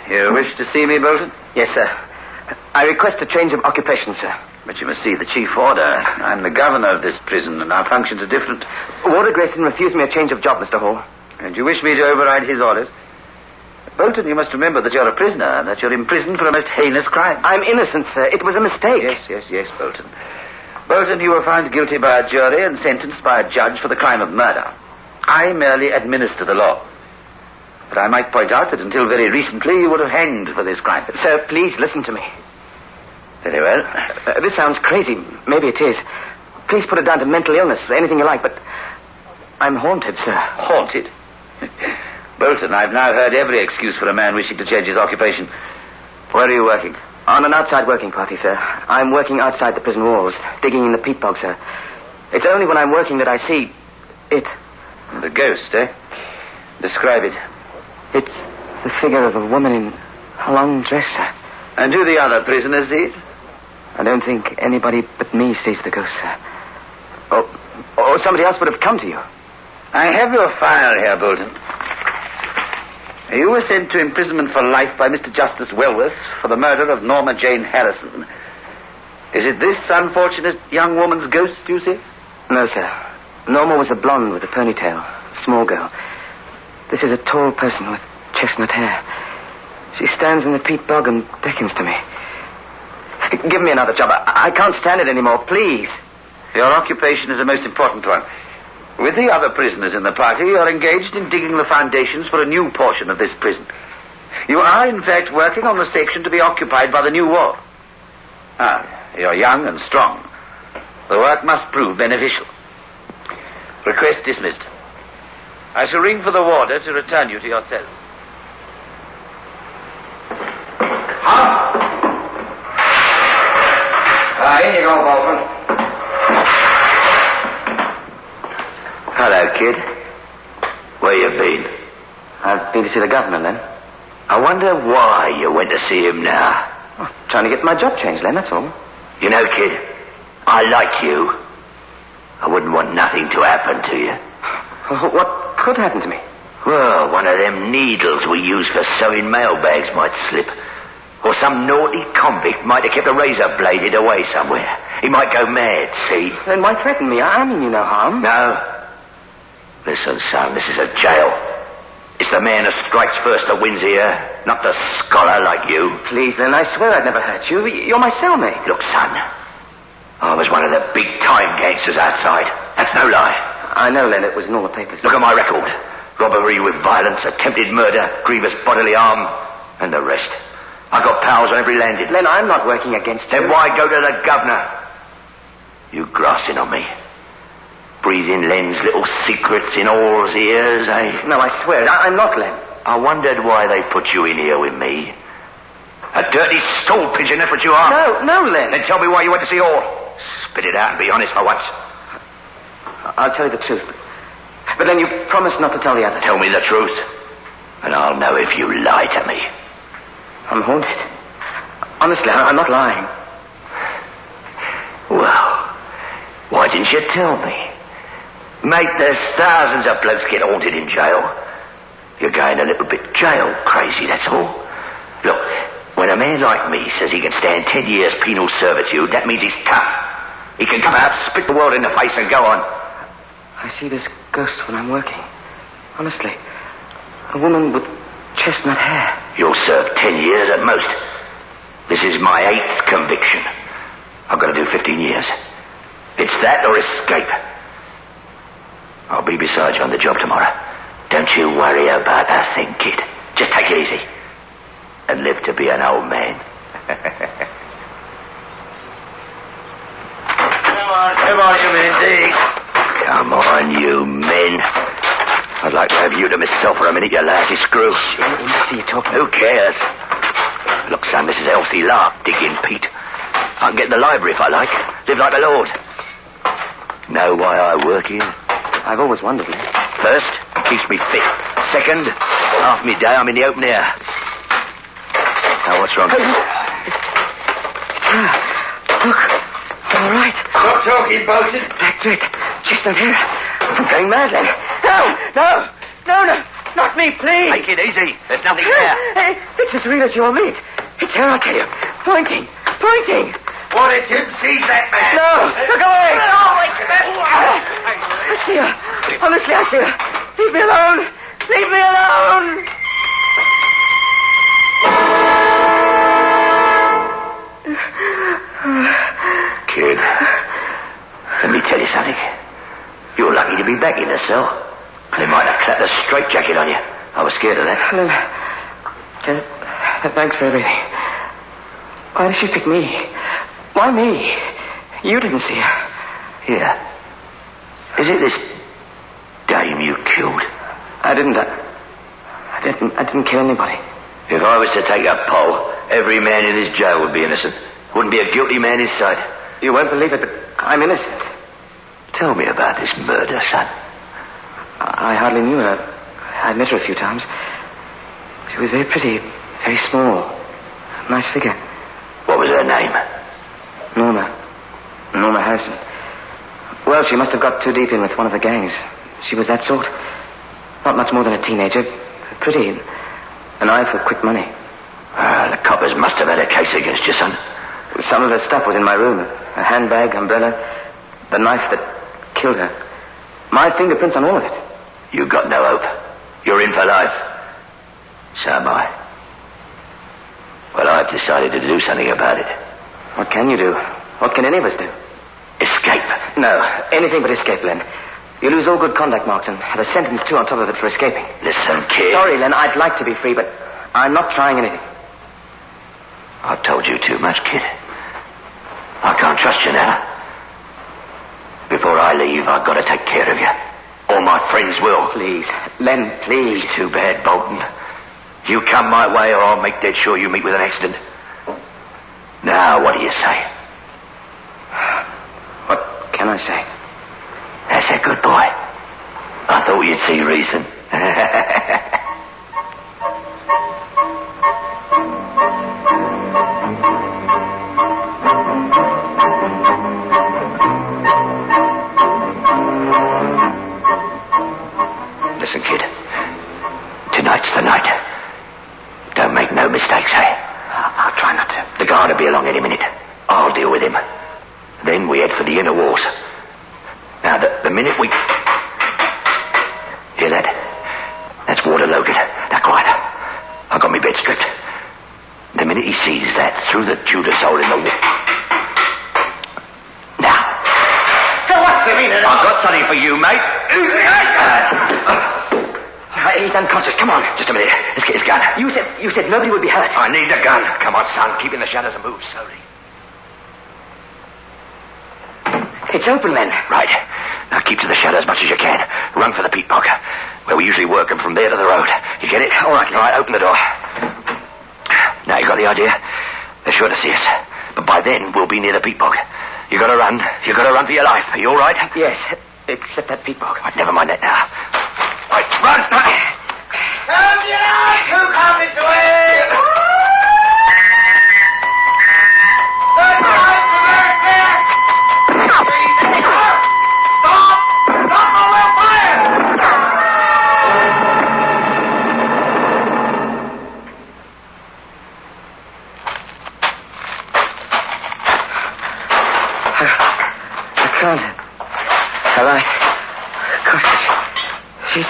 Speaker 5: You wish to see me, Bolton?
Speaker 12: Yes, sir. I request a change of occupation, sir.
Speaker 5: But you must see the chief warder. I'm the governor of this prison, and our functions are different.
Speaker 12: Warder Grayson refused me a change of job, Mr. Hall.
Speaker 5: And you wish me to override his orders? Bolton, you must remember that you're a prisoner, and that you're imprisoned for a most heinous crime.
Speaker 12: I'm innocent, sir. It was a mistake.
Speaker 5: Yes, Bolton. Bolton, you were found guilty by a jury and sentenced by a judge for the crime of murder. I merely administer the law. But I might point out that until very recently you were hanged for this crime.
Speaker 12: Sir, please listen to me.
Speaker 5: Very well.
Speaker 12: This sounds crazy. Maybe it is. Please put it down to mental illness, anything you like, but I'm haunted, sir.
Speaker 5: Haunted? Bolton, I've now heard every excuse for a man wishing to change his occupation. Where are you working?
Speaker 12: On an outside working party, sir. I'm working outside the prison walls, digging in the peat bog, sir. It's only when I'm working that I see it.
Speaker 5: The ghost, eh? Describe it.
Speaker 12: It's the figure of a woman in a long dress, sir.
Speaker 5: And do the other prisoners see it?
Speaker 12: I don't think anybody but me sees the ghost, sir. Or somebody else would have come to you.
Speaker 5: I have your file here, Bolton. You were sent to imprisonment for life by Mr. Justice Wellworth for the murder of Norma Jane Harrison. Is it this unfortunate young woman's ghost you see?
Speaker 12: No, sir. Norma was a blonde with a ponytail, a small girl. This is a tall person with chestnut hair. She stands in the peat bog and beckons to me. Give me another job. I can't stand it anymore, please.
Speaker 5: Your occupation is a most important one. With the other prisoners in the party, you are engaged in digging the foundations for a new portion of this prison. You are, in fact, working on the section to be occupied by the new wall. You're young and strong. The work must prove beneficial. Request dismissed. I shall ring for the warder to return you to your cell.
Speaker 12: Here you go, Bolton.
Speaker 5: Hello, kid. Where you been?
Speaker 12: I've been to see the governor, Len.
Speaker 5: I wonder why you went to see him now.
Speaker 12: Trying to get my job changed, Len, that's all.
Speaker 5: You know, kid, I like you. I wouldn't want nothing to happen to you.
Speaker 12: What could happen to me?
Speaker 5: Well, one of them needles we use for sewing mailbags might slip. Or some naughty convict might have kept a razor blade hid away somewhere. He might go mad, see?
Speaker 12: Then why threaten me? I mean you no harm.
Speaker 5: No. Listen, son, this is a jail. It's the man who strikes first that wins here, not the scholar like you.
Speaker 12: Please, Len, I swear I'd never hurt you. You're my cellmate.
Speaker 5: Look, son,
Speaker 18: I was one of the big-time gangsters outside. That's no lie.
Speaker 12: I know, Len. It was in all the papers.
Speaker 18: Look at my record. Robbery with violence, attempted murder, grievous bodily harm, and the rest. I got pals on every landing.
Speaker 12: Len, I'm not working against you.
Speaker 18: Then why go to the governor? You grassing on me. Breathing Len's little secrets in all's ears, eh?
Speaker 12: No, I swear it. I'm not Len.
Speaker 18: I wondered why they put you in here with me. A dirty stool pigeon, that's what you are.
Speaker 12: No, Len.
Speaker 18: Then tell me why you went to see Orr. Spit it out and be honest for once.
Speaker 12: I'll tell you the truth. But then you promised not to tell the others.
Speaker 18: Tell me the truth, and I'll know if you lie to me.
Speaker 12: I'm haunted. Honestly, I'm not lying.
Speaker 18: Well, why didn't you tell me? Mate, there's thousands of blokes get haunted in jail. You're going a little bit jail crazy, that's all. Look, when a man like me says he can stand 10 years penal servitude, that means he's tough. He can come out, spit the world in the face and go on.
Speaker 12: I see this ghost when I'm working. Honestly. A woman with chestnut hair.
Speaker 18: You'll serve 10 years at most. This is my 8th conviction. I've got to do 15 years. It's that or escape. I'll be beside you on the job tomorrow. Don't you worry about a thing, kid. Just take it easy. And live to be an old man. Come on, you men, Dig. Come on, you men. I'd like to have you to myself for a minute, you lousy screw.
Speaker 12: I see you talking.
Speaker 18: Who cares? Look, son, this is a healthy lark, digging Pete. I can get in the library if I like. Live like a lord. Know why I work here?
Speaker 12: I've always wondered, Len.
Speaker 18: First, it keeps me fit. Second, half my day I'm in the open air. Now, what's wrong?
Speaker 12: Look, I'm all right.
Speaker 18: Stop talking, Bolton.
Speaker 12: Black thread, chestnut hair. I'm going mad, Len. No, not me, please.
Speaker 18: Take it easy. There's nothing there.
Speaker 12: Hey, it's as real as your meat. It's her, I tell you. Pointing.
Speaker 18: What did you see that man?
Speaker 12: No, look away. I see her. Honestly, I see her. Leave me alone. Leave me alone.
Speaker 18: Kid, let me tell you something. You're lucky to be back in the cell. They might have clapped a straitjacket on you. I was scared of that.
Speaker 12: Len, thanks for everything. Why did she pick me? Why me? You didn't see her.
Speaker 18: Here. Is it this dame you killed?
Speaker 12: I didn't kill anybody.
Speaker 18: If I was to take a poll, every man in this jail would be innocent. Wouldn't be a guilty man in sight.
Speaker 12: You won't believe it, but I'm innocent.
Speaker 18: Tell me about this murder, son.
Speaker 12: I hardly knew her. I'd met her a few times. She was very pretty, very small. Nice figure.
Speaker 18: What was her name?
Speaker 12: Norma Harrison. Well, she must have got too deep in with one of the gangs. She was that sort. Not much more than a teenager. Pretty. An eye for quick money.
Speaker 18: The coppers must have had a case against you, son.
Speaker 12: Some of her stuff was in my room. A handbag, umbrella, the knife that killed her. My fingerprints on all of it.
Speaker 18: You got no hope. You're in for life. So am I. Well, I've decided to do something about it.
Speaker 12: What can you do? What can any of us do?
Speaker 18: Escape.
Speaker 12: No, anything but escape, Len. You lose all good conduct marks and have a sentence too on top of it for escaping.
Speaker 18: Listen, kid.
Speaker 12: Sorry, Len, I'd like to be free, but I'm not trying anything.
Speaker 18: I've told you too much, kid. I can't trust you now. Before I leave, I've got to take care of you. All my friends will.
Speaker 12: Please, Len, please.
Speaker 18: It's too bad, Bolton. You come my way or I'll make dead sure you meet with an accident. Now, what do you say?
Speaker 12: What can I say?
Speaker 18: That's a good boy. I thought you'd see reason. Listen, kid. Tonight's the night. Don't make no mistakes, eh?
Speaker 12: I'll try not to.
Speaker 18: The guard will be along any minute. I'll deal with him. Then we head for the inner walls. Now, the minute we... Hear that? That's water located. Now, quiet. I got my bed stripped. The minute he sees that through the Judas hole in the wall... I've got something for you, mate.
Speaker 12: He's unconscious. Come on.
Speaker 18: Just a minute. Let's get his gun.
Speaker 12: You said nobody would be hurt.
Speaker 18: I need the gun. Come on, son. Keep in the shadows and move slowly.
Speaker 12: It's open, then.
Speaker 18: Right. Now keep to the shadow as much as you can. Run for the peat bog, where we usually work, and from there to the road. You get it?
Speaker 12: All right.
Speaker 18: All right, open the door. Now you got the idea? They're sure to see us. But by then, we'll be near the peat bog. You gotta run. You gotta run for your life. Are you all right?
Speaker 12: Yes, except that peat bog.
Speaker 18: Right, never mind that now. Right, run!
Speaker 14: Come you out! Who come into it? Stop! Stop or we'll fire!
Speaker 12: I can't. Have I? Gosh, she...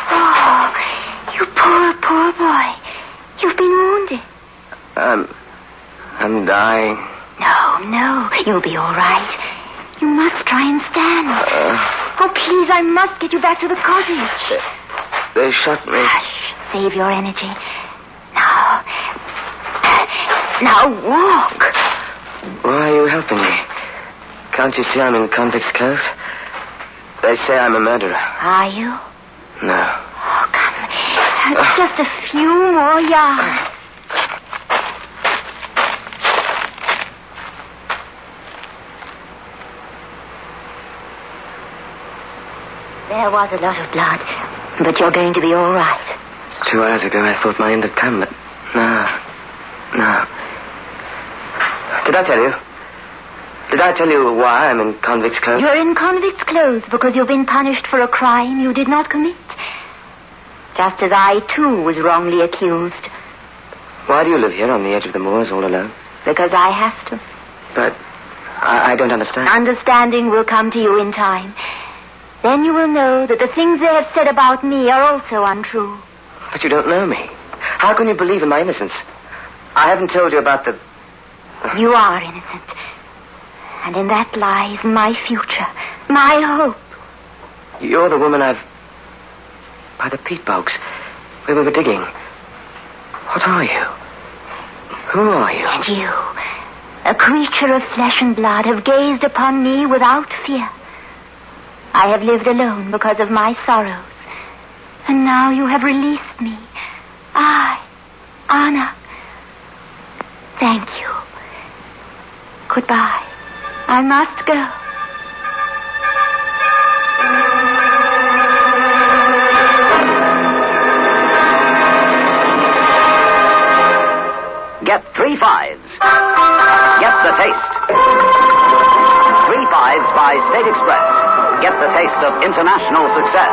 Speaker 19: Oh, you poor boy. You've been wounded.
Speaker 12: I'm dying.
Speaker 19: No, you'll be all right. You must try and stand. Oh, please, I must get you back to the cottage.
Speaker 12: They shot me.
Speaker 19: Hush, save your energy. Now walk.
Speaker 12: Why are you helping me? Can't you see I'm in convict's clothes? They say I'm a murderer.
Speaker 19: Are you?
Speaker 12: No.
Speaker 19: Oh, come. Just a few more yards. There was a lot of blood, but you're going to be all right.
Speaker 12: 2 hours ago, I thought my end had come, but no. Did I tell you? Did I tell you why I'm in convict's clothes?
Speaker 19: You're in convict's clothes because you've been punished for a crime you did not commit. Just as I, too, was wrongly accused.
Speaker 12: Why do you live here on the edge of the moors all alone?
Speaker 19: Because I have to.
Speaker 12: But I don't understand.
Speaker 19: Understanding will come to you in time. Then you will know that the things they have said about me are also untrue.
Speaker 12: But you don't know me. How can you believe in my innocence? I haven't told you about the...
Speaker 19: You are innocent. And in that lies my future, my hope.
Speaker 12: You're the woman I've... By the peat bogs, where we were digging. What are you? Who are you?
Speaker 19: And you, a creature of flesh and blood, have gazed upon me without fear. I have lived alone because of my sorrows. And now you have released me. I, Anna. Thank you. Goodbye. I must go.
Speaker 17: Get 3 5s. Get the taste. 3 5s by State Express. Get the taste of international success.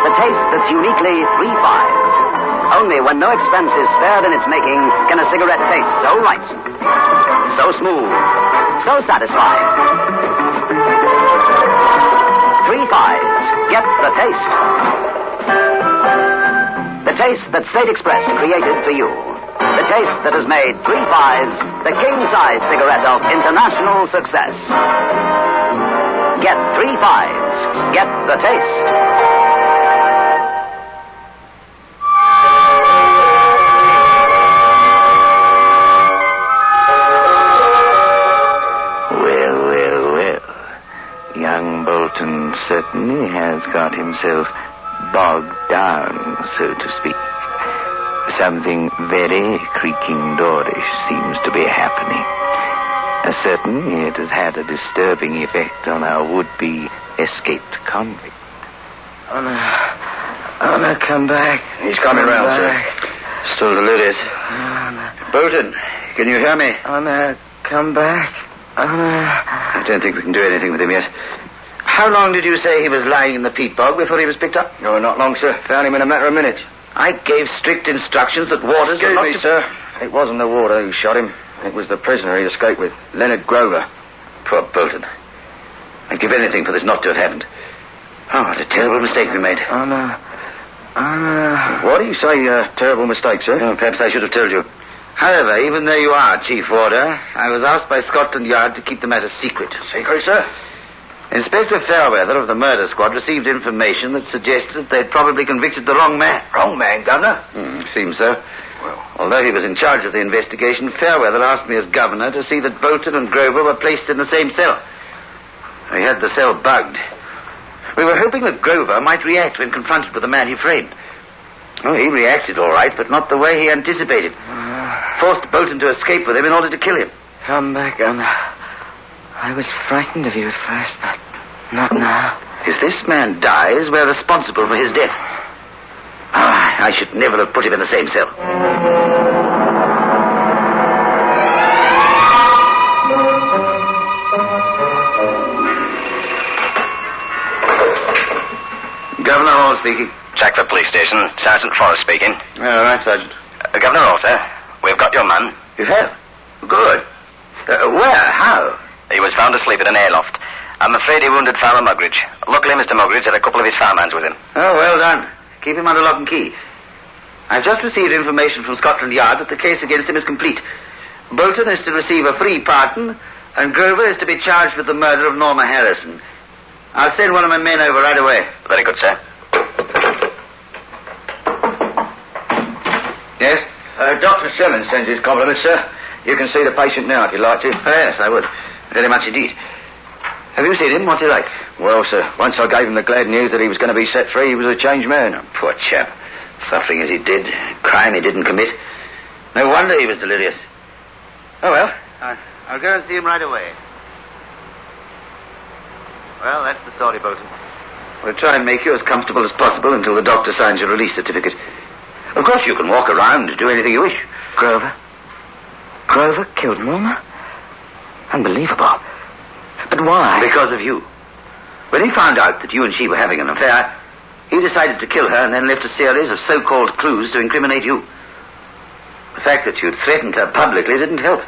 Speaker 17: The taste that's uniquely 3 5s. Only when no expense is spared in its making can a cigarette taste so right, so smooth, so satisfying. 3 5s. Get the taste. The taste that State Express created for you. The taste that has made 3 5s the king-size cigarette of international success. Get 3 5s. Get the taste.
Speaker 5: Young Bolton certainly has got himself bogged down, so to speak. Something very creaking doorish seems to be happening. Certainly it has had a disturbing effect on our would-be escaped convict.
Speaker 12: Anna, come back.
Speaker 18: He's coming round, sir. Still delirious. Bolton, can you hear me?
Speaker 12: Anna, come back. Anna.
Speaker 18: I don't think we can do anything with him yet. How long did you say he was lying in the peat bog before he was picked up?
Speaker 3: No, not long, sir. Found him in a matter of minutes.
Speaker 18: I gave strict instructions that Waters...
Speaker 3: Excuse me, sir. It wasn't the water who shot him. It was the prisoner he escaped with, Leonard Grover.
Speaker 18: Poor Bolton. I'd give anything for this not to have happened. Oh, what a terrible mistake we made.
Speaker 3: Anna. What do you say, terrible mistake, sir?
Speaker 18: Oh, perhaps I should have told you.
Speaker 11: However, even though you are Chief Warder, I was asked by Scotland Yard to keep the matter secret.
Speaker 18: Secret, sir?
Speaker 11: Inspector Fairweather of the murder squad received information that suggested that they'd probably convicted the wrong man.
Speaker 18: Wrong man, Governor?
Speaker 11: Seems so. Well, although he was in charge of the investigation, Fairweather asked me as governor to see that Bolton and Grover were placed in the same cell. We had the cell bugged. We were hoping that Grover might react when confronted with the man he framed. Oh, he reacted all right, but not the way he anticipated. Forced Bolton to escape with him in order to kill him.
Speaker 12: Come back, Anna. I was frightened of you at first, but not now.
Speaker 11: If this man dies, we're responsible for his death. I should never have put him in the same cell. Governor Hall speaking.
Speaker 6: Sackford Police Station. Sergeant Forrest speaking.
Speaker 11: All right, Sergeant.
Speaker 6: Governor Hall, sir. We've got your man.
Speaker 11: You have? Good. Where? How?
Speaker 6: He was found asleep in an airloft. I'm afraid he wounded Farmer Mugridge. Luckily, Mr. Mugridge had a couple of his farmhands with him.
Speaker 11: Oh, well done. Keep him under lock and key. I've just received information from Scotland Yard that the case against him is complete. Bolton is to receive a free pardon, and Grover is to be charged with the murder of Norma Harrison. I'll send one of my men over right away.
Speaker 6: Very good, sir.
Speaker 11: Yes?
Speaker 18: Dr. Simmons sends his compliments, sir. You can see the patient now if you'd like to.
Speaker 11: Oh, yes, I would. Very much indeed. Have you seen him? What's he like?
Speaker 18: Well, sir, once I gave him the glad news that he was going to be set free, he was a changed man.
Speaker 11: Oh, poor chap. Suffering as he did, crime he didn't commit. No wonder he was delirious. Oh, well, I'll go and see him right away. Well, that's the story, Bolton. We'll try and make you as comfortable as possible until the doctor signs your release certificate. Of course, you can walk around and do anything you wish.
Speaker 12: Grover? Grover killed Norma? Unbelievable. But why?
Speaker 11: Because of you. When he found out that you and she were having an affair, he decided to kill her and then left a series of so-called clues to incriminate you. The fact that you'd threatened her publicly didn't help.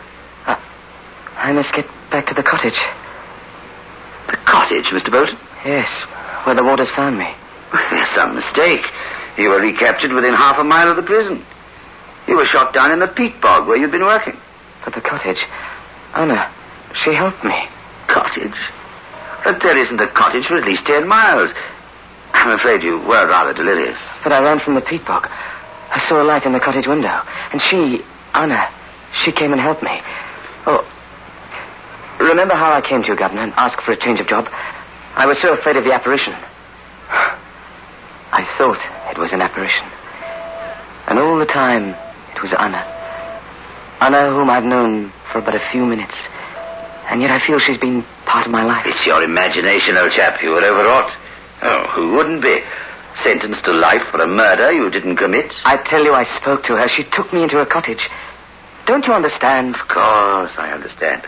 Speaker 12: I must get back to the cottage.
Speaker 11: The cottage, Mr. Bolton?
Speaker 12: Yes, where the warders found me.
Speaker 11: There's some mistake. You were recaptured within half a mile of the prison. You were shot down in the peat bog where you'd been working.
Speaker 12: But the cottage... Anna, she helped me.
Speaker 11: Cottage? But there isn't a cottage for at least 10 miles. I'm afraid you were rather delirious.
Speaker 12: But I ran from the peat bog. I saw a light in the cottage window. And she, Anna, she came and helped me. Oh, remember how I came to you, Governor, and asked for a change of job? I was so afraid of the apparition. I thought it was an apparition. And all the time, it was Anna. Anna, whom I've known for but a few minutes. And yet I feel she's been part of my life.
Speaker 11: It's your imagination, old chap. You were overwrought. Oh, who wouldn't be? Sentenced to life for a murder you didn't commit.
Speaker 12: I tell you, I spoke to her. She took me into her cottage. Don't you understand?
Speaker 11: Of course, I understand.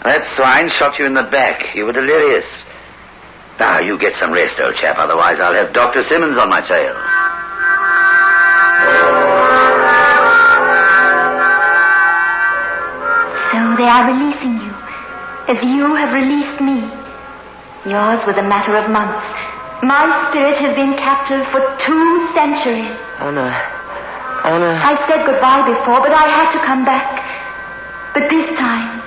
Speaker 11: That swine shot you in the back. You were delirious. Now, you get some rest, old chap. Otherwise, I'll have Dr. Simmons on my tail.
Speaker 19: So they are releasing you, as you have released me. Yours was a matter of months. My spirit has been captive for 2 centuries.
Speaker 12: Anna.
Speaker 19: I said goodbye before, but I had to come back. But this time,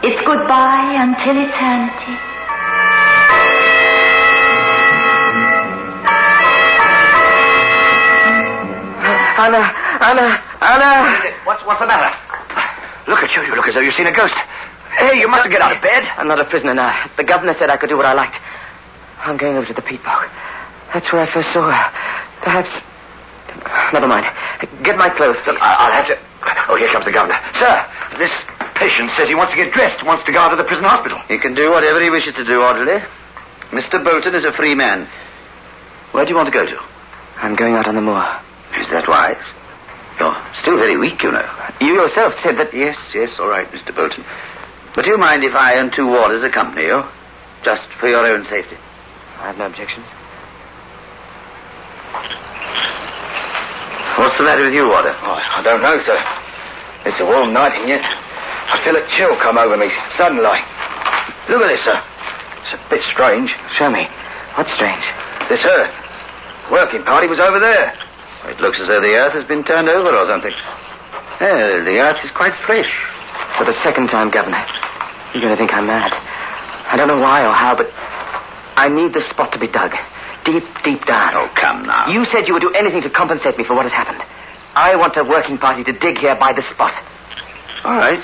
Speaker 19: it's goodbye until eternity.
Speaker 12: Anna!
Speaker 18: What's the matter? Look at you. You look as though you've seen a ghost. Hey, you mustn't get out of bed.
Speaker 12: I'm not a prisoner now. The governor said I could do what I liked. I'm going over to the peat bog. That's where I first saw her. Perhaps... Never mind. Get my clothes, please.
Speaker 18: I'll have to... Oh, here comes the governor. Sir, this patient says he wants to get dressed, wants to go out to the prison hospital.
Speaker 11: He can do whatever he wishes to do, orderly. Mr. Bolton is a free man. Where do you want to go to?
Speaker 12: I'm going out on the moor.
Speaker 11: Is that wise? You're still very weak, you know.
Speaker 12: You yourself said that...
Speaker 11: Yes, all right, Mr. Bolton. But do you mind if I and 2 warders accompany you? Just for your own safety.
Speaker 12: I have no objections.
Speaker 11: What's the matter with you, warder?
Speaker 18: Oh, I don't know, sir. It's a warm night, and yet I feel a chill come over me suddenly. Look at this, sir. It's a bit strange.
Speaker 12: Show me. What's strange?
Speaker 18: This earth. Working party was over there.
Speaker 11: It looks as though the earth has been turned over or something. The earth is quite fresh.
Speaker 12: For the second time, Governor. You're going to think I'm mad. I don't know why or how, but I need this spot to be dug. Deep, deep down.
Speaker 11: Oh, come now.
Speaker 12: You said you would do anything to compensate me for what has happened. I want a working party to dig here by the spot.
Speaker 11: All right.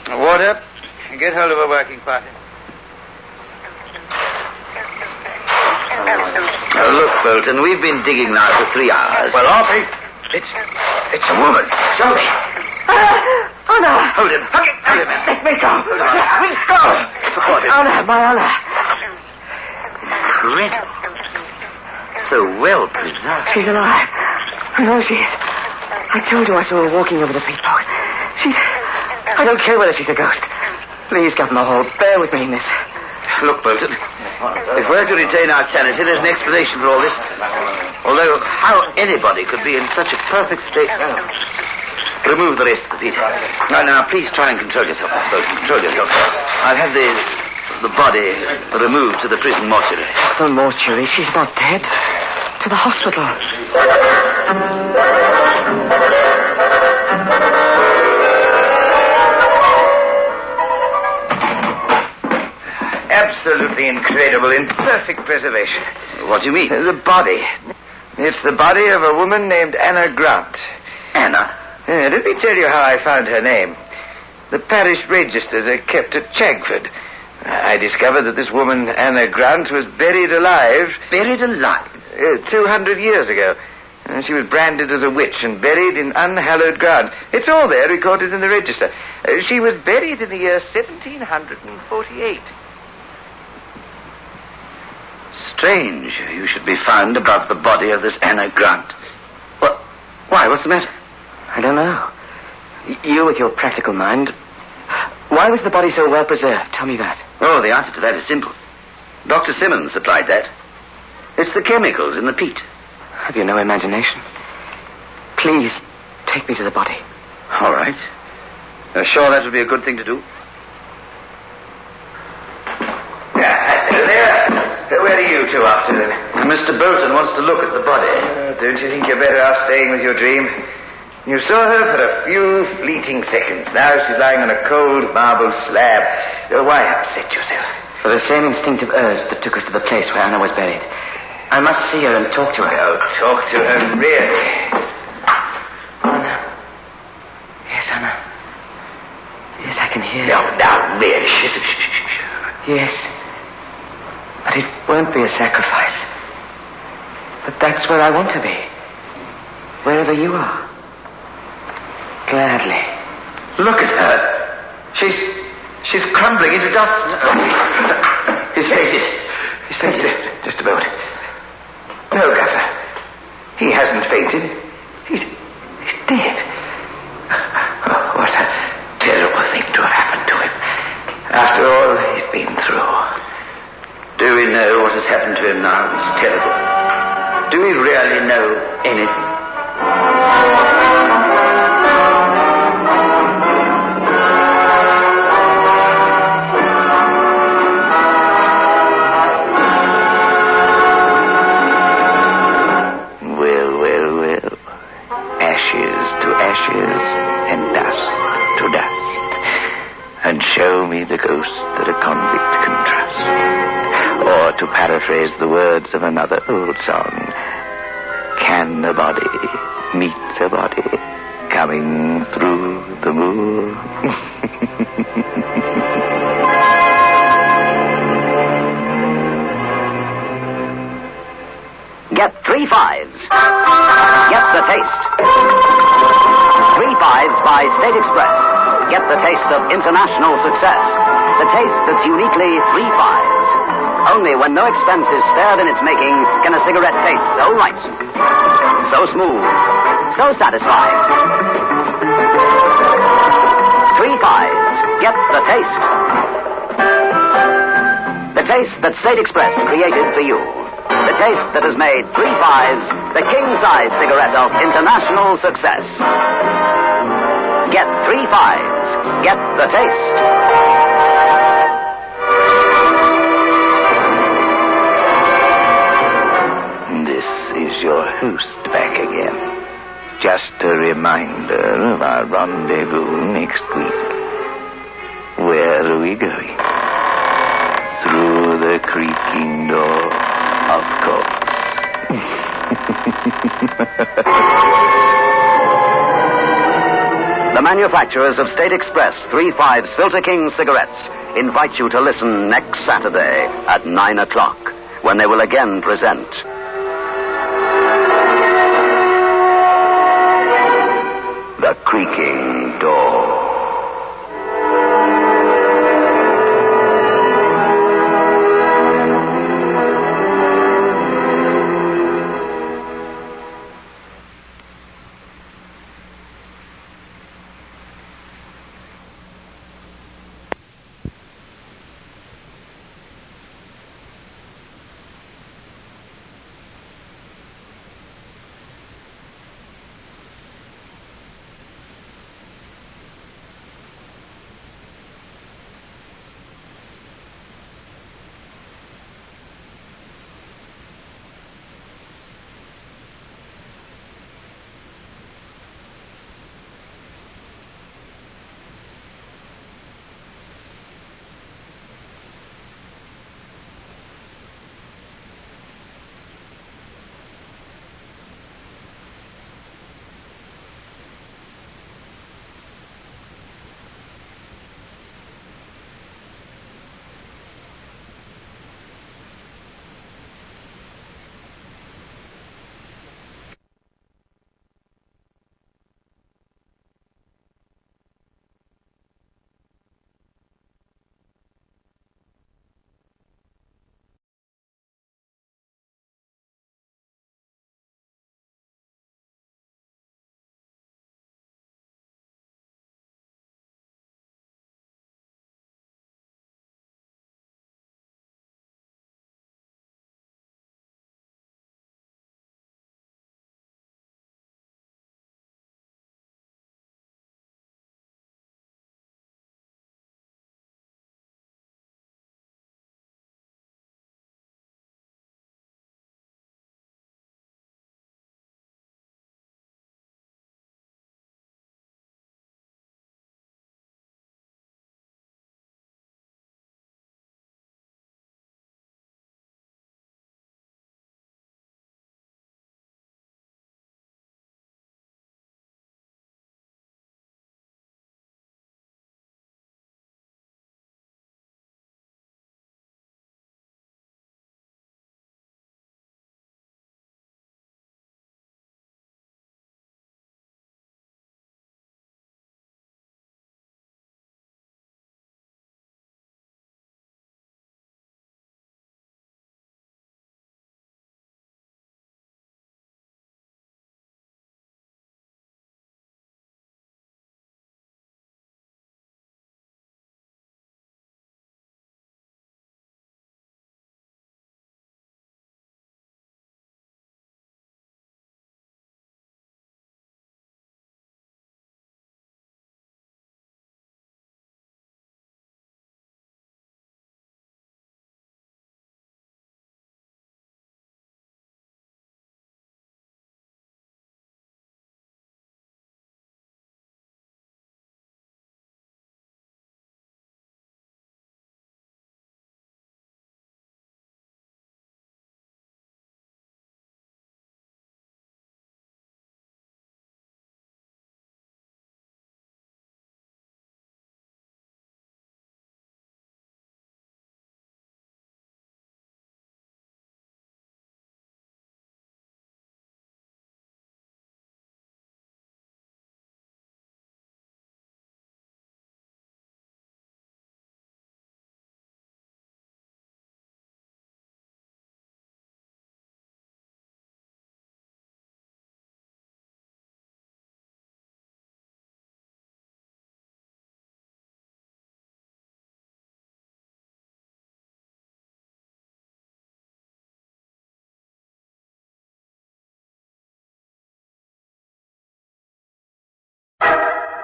Speaker 11: Water, get hold of a working party. Now, look, Bolton, we've been digging now for 3 hours.
Speaker 18: Well, Arthur, it's a woman. Show me.
Speaker 12: Honor!
Speaker 11: Hold him.
Speaker 12: Hold him. Let me go. Let me go. Honor, my honor.
Speaker 11: Incredible. So well preserved.
Speaker 12: She's alive. I know she is. I told you I saw her walking over the peat bog. I don't care whether she's a ghost. Please, Governor Hall, bear with me in this.
Speaker 11: Look, Bolton, if we're to retain our sanity, there's an explanation for all this. Although, how anybody could be in such a perfect state... Remove the rest of the peat. Now, please try and control yourself, Bolton. Control yourself. I'll have the body removed to the prison mortuary.
Speaker 12: The mortuary? She's not dead. To the hospital.
Speaker 11: Absolutely incredible, in perfect preservation. What do you mean? The body. It's the body of a woman named Anna Grant. Anna? Let me tell you how I found her name. The parish registers are kept at Chagford. I discovered that this woman, Anna Grant, was buried alive. Buried alive? 200 years ago. She was branded as a witch and buried in unhallowed ground. It's all there, recorded in the register. She was buried in the year 1748. Strange you should be found above the body of this Anna Grant. What? Why? What's the matter?
Speaker 12: I don't know. You with your practical mind. Why was the body so well preserved? Tell me that.
Speaker 11: Oh, the answer to that is simple. Dr. Simmons supplied that. It's the chemicals in the peat.
Speaker 12: Have you no imagination? Please, take me to the body.
Speaker 11: All right. Sure that would be a good thing to do? There. Where are you two off to, then? Mr. Bolton wants to look at the body. Don't you think you're better off staying with your dream? You saw her for a few fleeting seconds. Now she's lying on a cold marble slab. Why upset yourself?
Speaker 12: For the same instinctive urge that took us to the place where Anna was buried. I must see her and talk to her.
Speaker 11: Oh, talk to her, really?
Speaker 12: Anna. Yes, Anna. Yes, I can hear you.
Speaker 11: Now, really?
Speaker 12: Yes. But it won't be a sacrifice. But that's where I want to be. Wherever you are. Gladly.
Speaker 11: Look at her. She's crumbling into dust. He's fainted. He's fainted. Just a moment. No, Governor. He hasn't fainted. He's dead. Oh, what a terrible thing to have happened to him. After all he's been through. Do we know what has happened to him now? It's terrible. Do we really know anything? And show me the ghost that a convict can trust. Or, to paraphrase the words of another old song, can a body meet a body coming through the moon?
Speaker 17: Get 3 5s. Get the taste. 3 5s by State Express. Get the taste of international success. The taste that's uniquely 3 5s. Only when no expense is spared in its making can a cigarette taste so right, so smooth, so satisfying. 3 5s. Get the taste. The taste that State Express created for you. The taste that has made 3 5s the king-size cigarette of international success. Get 3 5s. Get the taste.
Speaker 5: This is your host back again. just a reminder of our rendezvous next week. Where are we going? Through the creaking door, of course.
Speaker 17: The manufacturers of State Express 3/5 Filter King cigarettes invite you to listen next Saturday at 9 o'clock when they will again present The Creaking Door.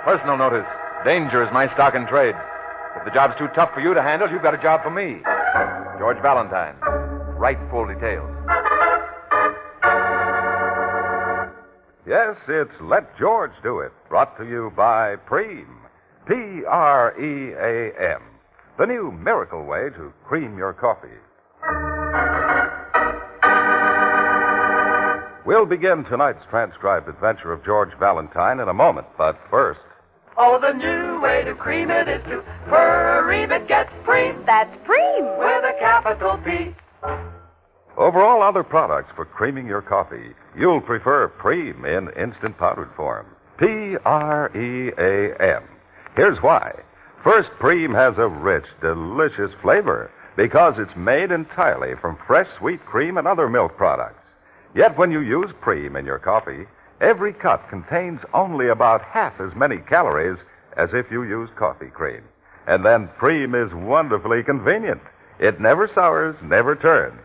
Speaker 20: Personal notice. Danger is my stock in trade. If the job's too tough for you to handle, you've got a job for me. George Valentine. Write full details. Yes, it's Let George Do It, brought to you by Preem. Pream. The new miracle way to cream your coffee. We'll begin tonight's transcribed adventure of George Valentine in a moment, but first...
Speaker 10: Oh, the new way to cream it is to Preem it gets Preem. That's Preem with a capital P.
Speaker 20: Over all other products for creaming your coffee, you'll prefer Preem in instant powdered form. Pream. Here's why. First, Preem has a rich, delicious flavor because it's made entirely from fresh sweet cream and other milk products. Yet when you use Preem in your coffee, every cup contains only about half as many calories as if you used coffee cream. And then Preem is wonderfully convenient. It never sours, never turns.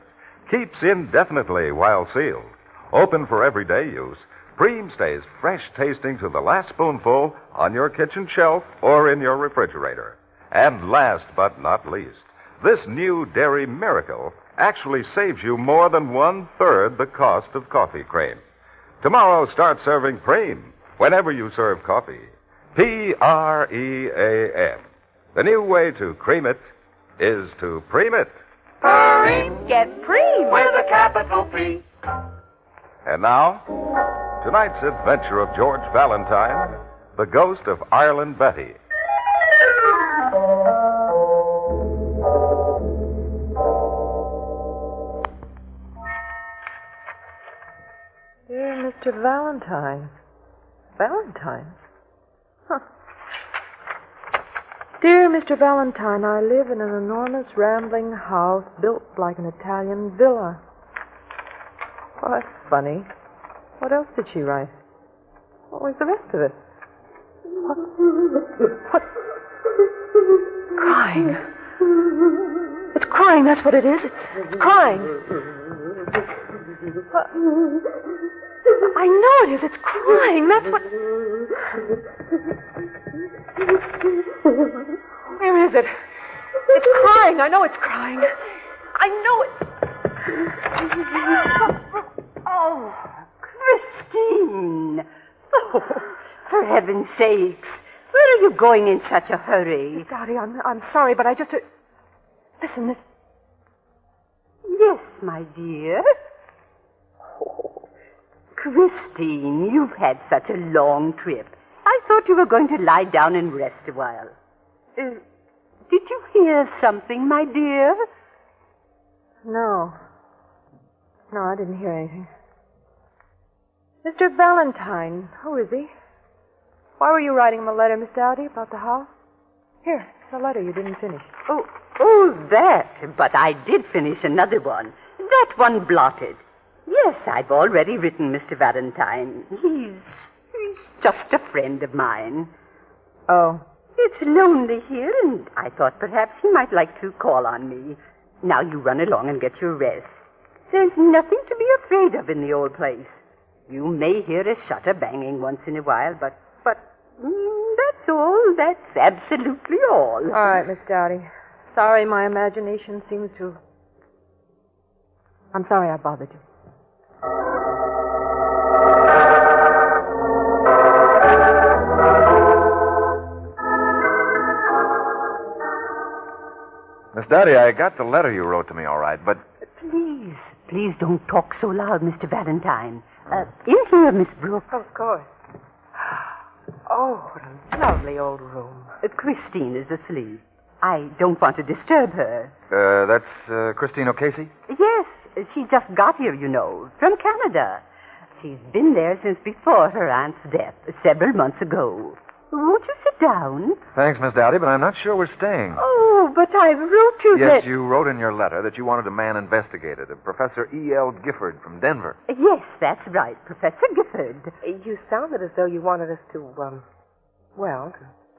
Speaker 20: Keeps indefinitely while sealed. Open for everyday use, Preem stays fresh tasting to the last spoonful on your kitchen shelf or in your refrigerator. And last but not least, this new dairy miracle actually saves you more than 1/3 the cost of coffee cream. Tomorrow, start serving Preem whenever you serve coffee. Pream. The new way to cream it is to Preem it.
Speaker 10: Preem gets Preem with a capital P.
Speaker 20: And now, tonight's adventure of George Valentine, the ghost of Ireland Betty.
Speaker 21: Dear Mr. Valentine. Valentine? Huh. Dear Mr. Valentine, I live in an enormous rambling house built like an Italian villa. Well, that's funny. What else did she write? What was the rest of it? What? Crying. It's crying, that's what it is. It's crying. What? I know it is. It's crying. That's what... Where is it? It's crying. I know it's crying. I know it's...
Speaker 22: Oh, Christine. Oh, for heaven's sakes. Where are you going in such a hurry?
Speaker 21: Daddy, I'm sorry, but I just... Listen, this...
Speaker 22: Yes, my dear. Oh, Christine, you've had such a long trip. I thought you were going to lie down and rest a while. Did you hear something, my dear?
Speaker 21: No. No, I didn't hear anything. Mr. Valentine, who is he? Why were you writing him a letter, Miss Dowdy, about the house? Here, it's a letter you didn't finish.
Speaker 22: Oh, that. But I did finish another one. That one blotted. Yes, I've already written Mr. Valentine. He's just a friend of mine.
Speaker 21: Oh.
Speaker 22: It's lonely here, and I thought perhaps he might like to call on me. Now you run along and get your rest. There's nothing to be afraid of in the old place. You may hear a shutter banging once in a while, but that's all. That's absolutely all.
Speaker 21: All right, Miss Dowdy. Sorry my imagination seems to... I'm sorry I bothered you.
Speaker 20: Miss Dowdy, I got the letter you wrote to me all right, but...
Speaker 22: Please don't talk so loud, Mr. Valentine. In here, Miss Brooke.
Speaker 21: Of course. Oh, what a lovely old room.
Speaker 22: Christine is asleep. I don't want to disturb her.
Speaker 20: That's Christine O'Casey?
Speaker 22: Yes, she just got here, you know, from Canada. She's been there since before her aunt's death, several months ago. Won't you sit down?
Speaker 20: Thanks, Miss Dowdy, but I'm not sure we're staying.
Speaker 22: Oh, but I wrote you that...
Speaker 20: Yes, you wrote in your letter that you wanted a man investigated, a Professor E.L. Gifford from Denver.
Speaker 22: Yes, that's right, Professor Gifford.
Speaker 21: You sounded as though you wanted us to, to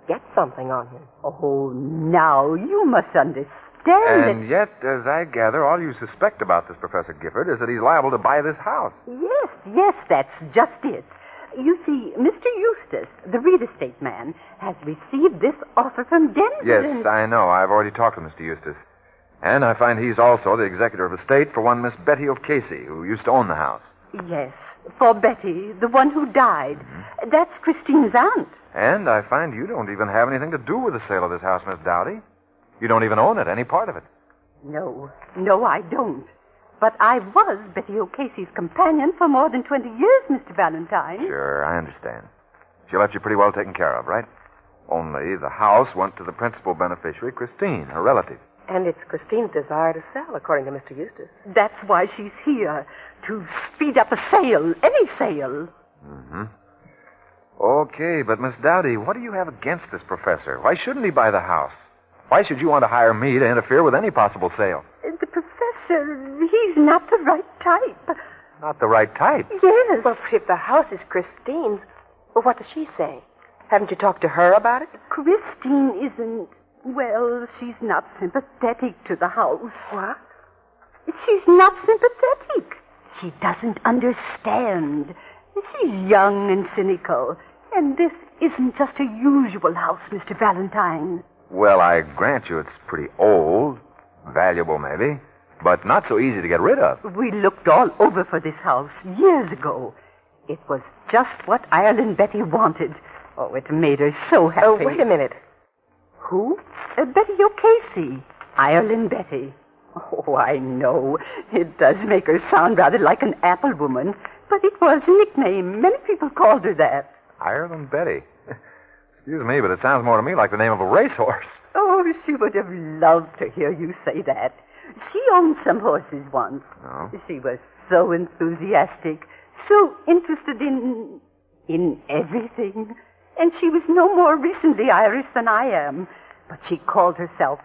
Speaker 21: get something on him.
Speaker 22: Oh, now you must understand
Speaker 20: And yet, as I gather, all you suspect about this Professor Gifford is that he's liable to buy this house.
Speaker 22: Yes, that's just it. You see, Mr. Eustace, the real estate man, has received this offer from Denver.
Speaker 20: Yes, I know. I've already talked to Mr. Eustace. And I find he's also the executor of estate for one Miss Betty O'Casey, who used to own the house.
Speaker 22: Yes, For Betty, the one who died. That's Christine's aunt.
Speaker 20: And I find you don't even have anything to do with the sale of this house, Miss Dowdy. You don't even own it, any part of it.
Speaker 22: No, I don't. But I was Betty O'Casey's companion for more than 20 years, Mr. Valentine.
Speaker 20: Sure, I understand. She left you pretty well taken care of, right? Only the house went to the principal beneficiary, Christine, her relative.
Speaker 4: And it's Christine's desire to sell, according to Mr. Eustace.
Speaker 22: That's why she's here, to speed up a sale, any sale.
Speaker 20: Mm-hmm. Okay, but Miss Dowdy, what do you have against this professor? Why shouldn't he buy the house? Why should you want to hire me to interfere with any possible sale?
Speaker 22: The professor, he's not the right type.
Speaker 20: Not the right type?
Speaker 22: Yes.
Speaker 4: Well, if the house is Christine's, well, what does she say? Haven't you talked to her about it?
Speaker 22: Christine isn't... Well, she's not sympathetic to the house.
Speaker 4: What?
Speaker 22: She's not sympathetic. She doesn't understand. She's young and cynical. And this isn't just a usual house, Mr. Valentine.
Speaker 20: Well, I grant you it's pretty old, valuable maybe, but not so easy to get rid of.
Speaker 22: We looked all over for this house years ago. It was just what Ireland Betty wanted. Oh, it made her so happy.
Speaker 4: Oh, wait a minute.
Speaker 22: Who? Betty O'Casey. Ireland Betty. Oh, I know. It does make her sound rather like an apple woman, but it was a nickname. Many people called her that.
Speaker 20: Ireland Betty? Excuse me, but it sounds more to me like the name of a racehorse.
Speaker 22: Oh, she would have loved to hear you say that. She owned some horses once.
Speaker 20: Oh?
Speaker 22: She was so enthusiastic, so interested in everything. And she was no more recently Irish than I am. But she called herself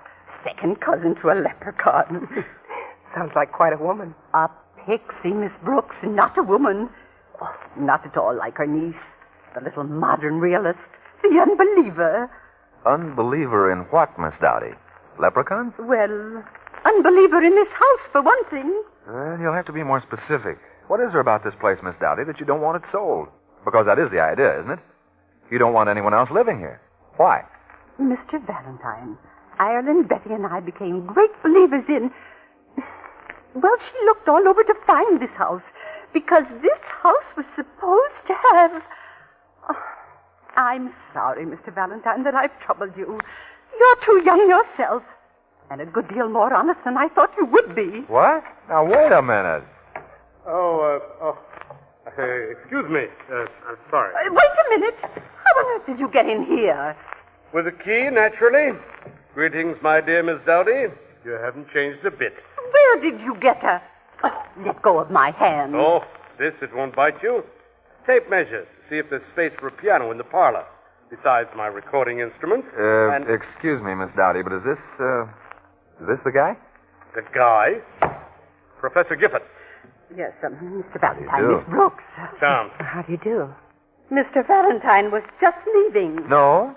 Speaker 22: second cousin to a leprechaun.
Speaker 4: Sounds like quite a woman.
Speaker 22: A pixie, Miss Brooks, not a woman. Oh, not at all like her niece, the little modern realist, the unbeliever.
Speaker 20: Unbeliever in what, Miss Dowdy? Leprechauns?
Speaker 22: Well, unbeliever in this house, for one thing.
Speaker 20: Well, you'll have to be more specific. What is there about this place, Miss Dowdy, that you don't want it sold? Because that is the idea, isn't it? You don't want anyone else living here. Why?
Speaker 22: Mr. Valentine, Ireland Betty and I became great believers in... Well, she looked all over to find this house, because this house was supposed to have... Oh, I'm sorry, Mr. Valentine, that I've troubled you. You're too young yourself, and a good deal more honest than I thought you would be.
Speaker 20: What? Now, wait a minute.
Speaker 16: Excuse me. I'm sorry.
Speaker 22: Wait a minute. How on earth did you get in here?
Speaker 16: With a key, naturally. Greetings, my dear Miss Dowdy. You haven't changed a bit.
Speaker 22: Where did you get her? Oh, let go of my hand.
Speaker 16: Oh, it won't bite you. Tape measure to see if there's space for a piano in the parlor, besides my recording instruments.
Speaker 20: Excuse me, Miss Dowdy, but is this the guy?
Speaker 16: The guy? Professor Gifford.
Speaker 22: Yes, Mr. Valentine,
Speaker 20: How do you do?
Speaker 22: Miss Brooks.
Speaker 16: Tom.
Speaker 4: How do you do?
Speaker 22: Mr. Valentine was just leaving.
Speaker 20: No.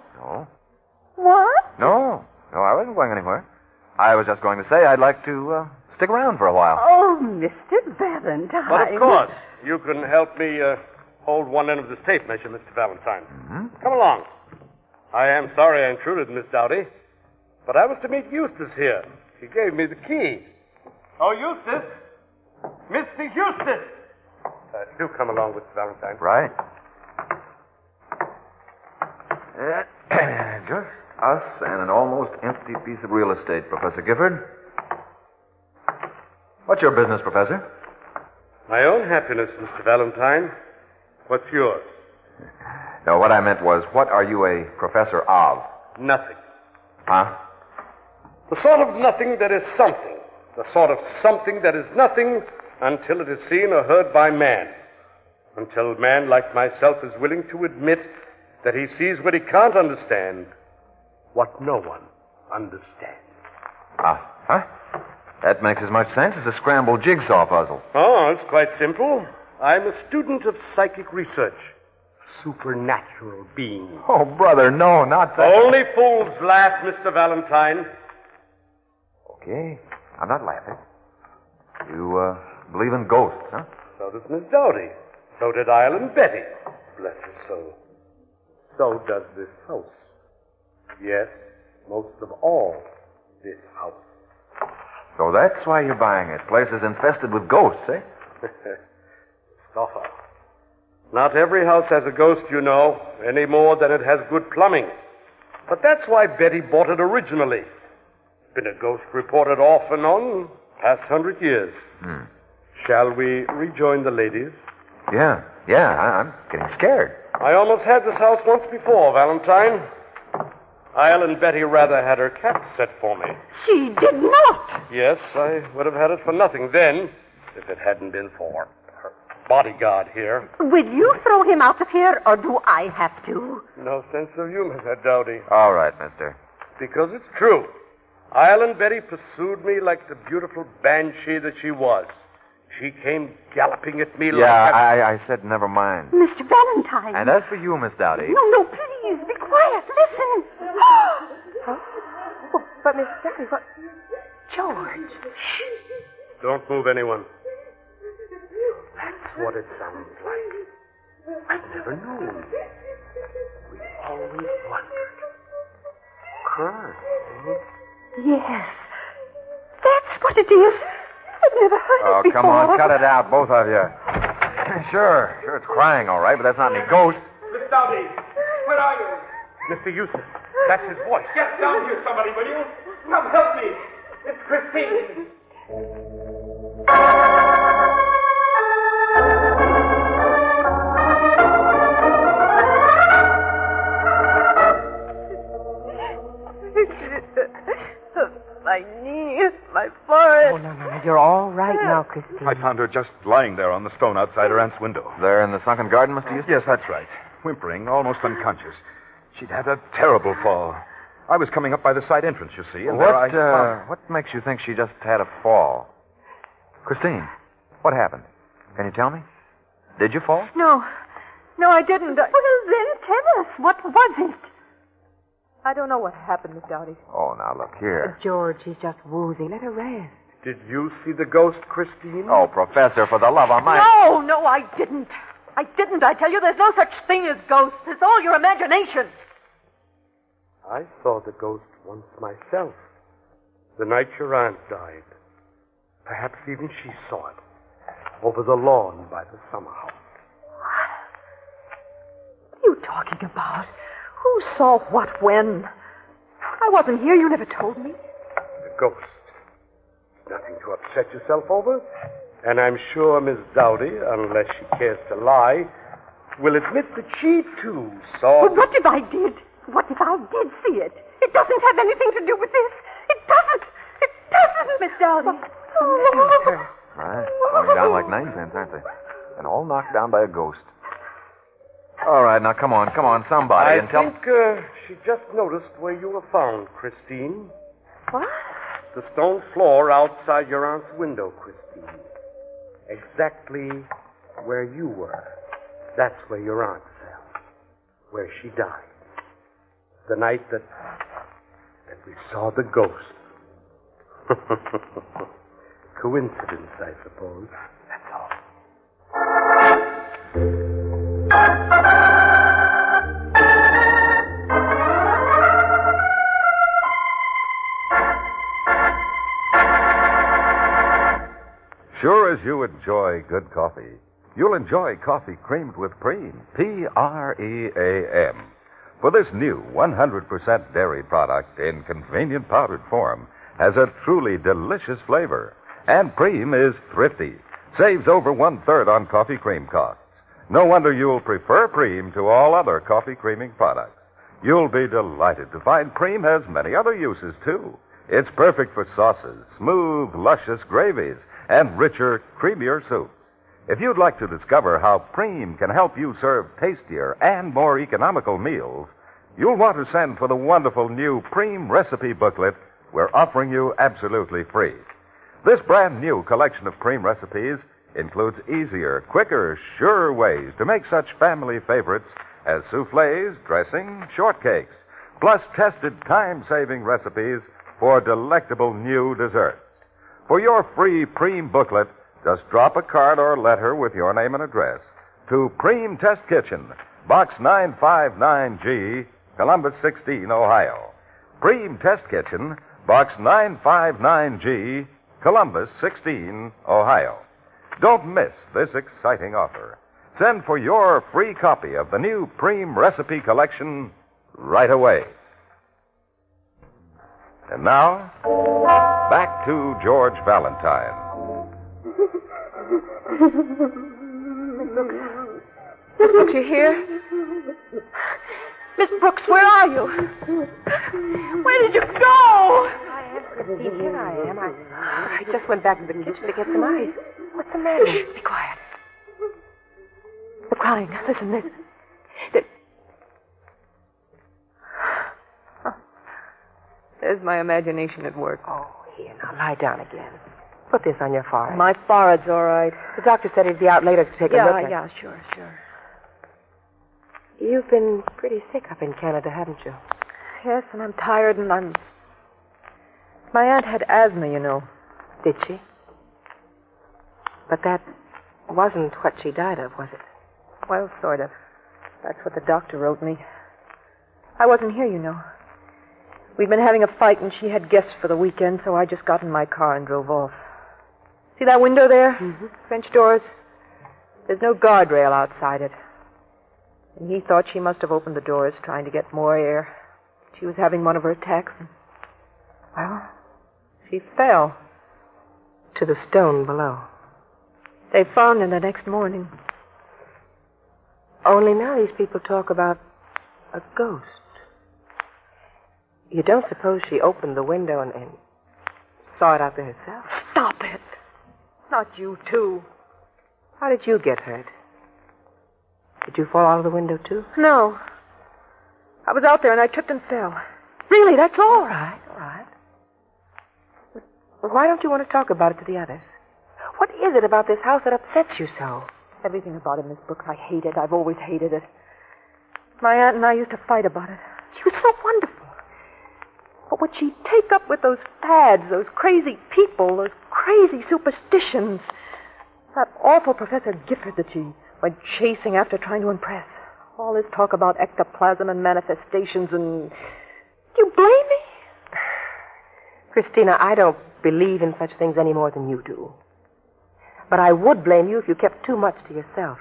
Speaker 22: What?
Speaker 20: No, I wasn't going anywhere. I was just going to say I'd like to stick around for a while.
Speaker 22: Oh, Mr. Valentine.
Speaker 16: But of course, you can help me hold one end of this tape measure, Mr. Valentine.
Speaker 20: Mm-hmm.
Speaker 16: Come along. I am sorry I intruded, Miss Dowdy, but I was to meet Eustace here. He gave me the key. Oh, Eustace! Mr. Eustace! Do come along, Mr. Valentine.
Speaker 20: Right. Just us and an almost empty piece of real estate, Professor Gifford. What's your business, Professor?
Speaker 16: My own happiness, Mr. Valentine. What's yours?
Speaker 20: No, what I meant was, what are you a professor of?
Speaker 16: Nothing.
Speaker 20: Huh?
Speaker 16: The sort of nothing that is something. The sort of something that is nothing until it is seen or heard by man. Until man, like myself, is willing to admit that he sees what he can't understand, what no one understands.
Speaker 20: Huh? That makes as much sense as a scrambled jigsaw puzzle.
Speaker 16: Oh, it's quite simple. I'm a student of psychic research. Supernatural beings.
Speaker 20: Oh, brother, no, not that.
Speaker 16: Only fools laugh, Mr. Valentine.
Speaker 20: Okay, I'm not laughing. You, believe in ghosts, huh?
Speaker 16: So does Miss Dowdy. So did Ireland Betty. Bless her soul. So does this house. Yes, most of all, this house.
Speaker 20: So that's why you're buying it. Place is infested with ghosts, eh?
Speaker 16: Stoffer.
Speaker 7: Not every house has a ghost, you know, any more than it has good plumbing. But that's why Betty bought it originally. Been a ghost reported off and on past 100 years. Shall we rejoin the ladies?
Speaker 8: Yeah, I'm getting scared.
Speaker 7: I almost had this house once before, Valentine. I'll and Betty rather had her cat set for me.
Speaker 22: She did not.
Speaker 7: Yes, I would have had it for nothing then, if it hadn't been for her bodyguard here.
Speaker 22: Will you throw him out of here, or do I have to?
Speaker 7: No sense of humor, that Dowdy.
Speaker 8: All right, mister.
Speaker 7: Because it's true. Isle and Betty pursued me like the beautiful banshee that she was. She came galloping at me like
Speaker 8: I said never mind.
Speaker 22: Mr. Valentine.
Speaker 8: And as for you, Miss Dowdy.
Speaker 22: No, please, be quiet. Listen. Huh? Oh, but Miss Dowdy, what? George.
Speaker 7: Shh. Don't move anyone. That's what it sounds like. I've never known. We always wondered. Cry, eh?
Speaker 22: Yes. That's what it is. I've never heard it before.
Speaker 8: Come on, cut it out, both of you. Sure, it's crying, all right, but that's not any ghost.
Speaker 2: Miss Dowdy, where are you?
Speaker 7: Mr. Eustace, that's his voice.
Speaker 2: Get down here, somebody, will you? Come help me. It's Christine.
Speaker 21: My knees, my forehead.
Speaker 4: Oh, no. You're all right now, Christine.
Speaker 20: I found her just lying there on the stone outside her aunt's window.
Speaker 8: There in the sunken garden, Mr. Eustace?
Speaker 20: Yes, that's right. Whimpering, almost unconscious. She'd had a terrible fall. I was coming up by the side entrance, you see, and
Speaker 8: What makes you think she just had a fall? Christine, what happened? Can you tell me? Did you fall?
Speaker 21: No, I didn't.
Speaker 22: Well, then tell us. What was it?
Speaker 21: I don't know what happened, Miss Dowdy.
Speaker 8: Oh, now look here.
Speaker 4: George, she's just woozy. Let her rest.
Speaker 7: Did you see the ghost, Christine?
Speaker 8: Oh, Professor, for the love of my...
Speaker 21: No, I didn't. I tell you, there's no such thing as ghosts. It's all your imagination.
Speaker 7: I saw the ghost once myself. The night your aunt died. Perhaps even she saw it. Over the lawn by the summer house.
Speaker 21: What are you talking about? Who saw what when? I wasn't here. You never told me.
Speaker 7: The ghost. Nothing to upset yourself over. And I'm sure Miss Dowdy, unless she cares to lie, will admit that she, too, saw...
Speaker 22: But what if I did? What if I did see it? It doesn't have anything to do with this. It doesn't.
Speaker 21: Miss Dowdy.
Speaker 8: Right. Going down like ninepins, aren't they? And all knocked down by a ghost. All right, now come on, somebody.
Speaker 7: I think she just noticed where you were found, Christine.
Speaker 21: What?
Speaker 7: The stone floor outside your aunt's window, Christine. Exactly where you were. That's where your aunt fell. Where she died. The night that we saw the ghost. Coincidence, I suppose. That's all.
Speaker 20: Sure as you enjoy good coffee, you'll enjoy coffee creamed with Preem. Pream. For this new 100% dairy product in convenient powdered form has a truly delicious flavor. And Preem is thrifty. Saves over 1/3 on coffee cream costs. No wonder you'll prefer Preem to all other coffee creaming products. You'll be delighted to find Preem has many other uses, too. It's perfect for sauces, smooth, luscious gravies, and richer, creamier soups. If you'd like to discover how Preem can help you serve tastier and more economical meals, you'll want to send for the wonderful new Preem recipe booklet we're offering you absolutely free. This brand new collection of Preem recipes includes easier, quicker, surer ways to make such family favorites as soufflés, dressing, shortcakes, plus tested time-saving recipes for delectable new desserts. For your free Preem booklet, just drop a card or letter with your name and address to Preem Test Kitchen, Box 959G, Columbus 16, Ohio. Preem Test Kitchen, Box 959G, Columbus 16, Ohio. Don't miss this exciting offer. Send for your free copy of the new Prime Recipe Collection right away. And now, back to George Valentine.
Speaker 21: Miss Brooks, you here? Miss Brooks, where are you? Where did you go?
Speaker 4: Christine, here I am. I just went back to the kitchen to get some ice. What's the matter?
Speaker 21: Shh, be quiet. They're crying. Listen, listen. There's my imagination at work.
Speaker 4: Oh, here, now lie down again. Put this on your forehead.
Speaker 21: My forehead's all right.
Speaker 4: The doctor said he'd be out later to take a look at it.
Speaker 21: Yeah, sure.
Speaker 4: You've been pretty sick up in Canada, haven't you?
Speaker 21: Yes, and I'm tired, and My aunt had asthma, you know.
Speaker 4: Did she? But that wasn't what she died of, was it?
Speaker 21: Well, sort of. That's what the doctor wrote me. I wasn't here, you know. We'd been having a fight, and she had guests for the weekend, so I just got in my car and drove off. See that window there?
Speaker 4: Mm-hmm.
Speaker 21: French doors? There's no guardrail outside it. And he thought she must have opened the doors trying to get more air. She was having one of her attacks, and... well, she fell.
Speaker 4: To the stone below.
Speaker 21: They found her the next morning.
Speaker 4: Only now these people talk about a ghost. You don't suppose she opened the window and saw it out there herself?
Speaker 21: Stop it. Not you, too.
Speaker 4: How did you get hurt? Did you fall out of the window, too?
Speaker 21: No. I was out there and I tripped and fell. Really, that's all.
Speaker 4: All right. Well, why don't you want to talk about it to the others? What is it about this house that upsets you so?
Speaker 21: Everything about it, Miss Brooks. I hate it. I've always hated it. My aunt and I used to fight about it. She was so wonderful. But would she take up with those fads, those crazy people, those crazy superstitions? That awful Professor Gifford that she went chasing after trying to impress. All this talk about ectoplasm and manifestations and... Do you blame me?
Speaker 4: Christina, I don't believe in such things any more than you do. But I would blame you if you kept too much to yourself.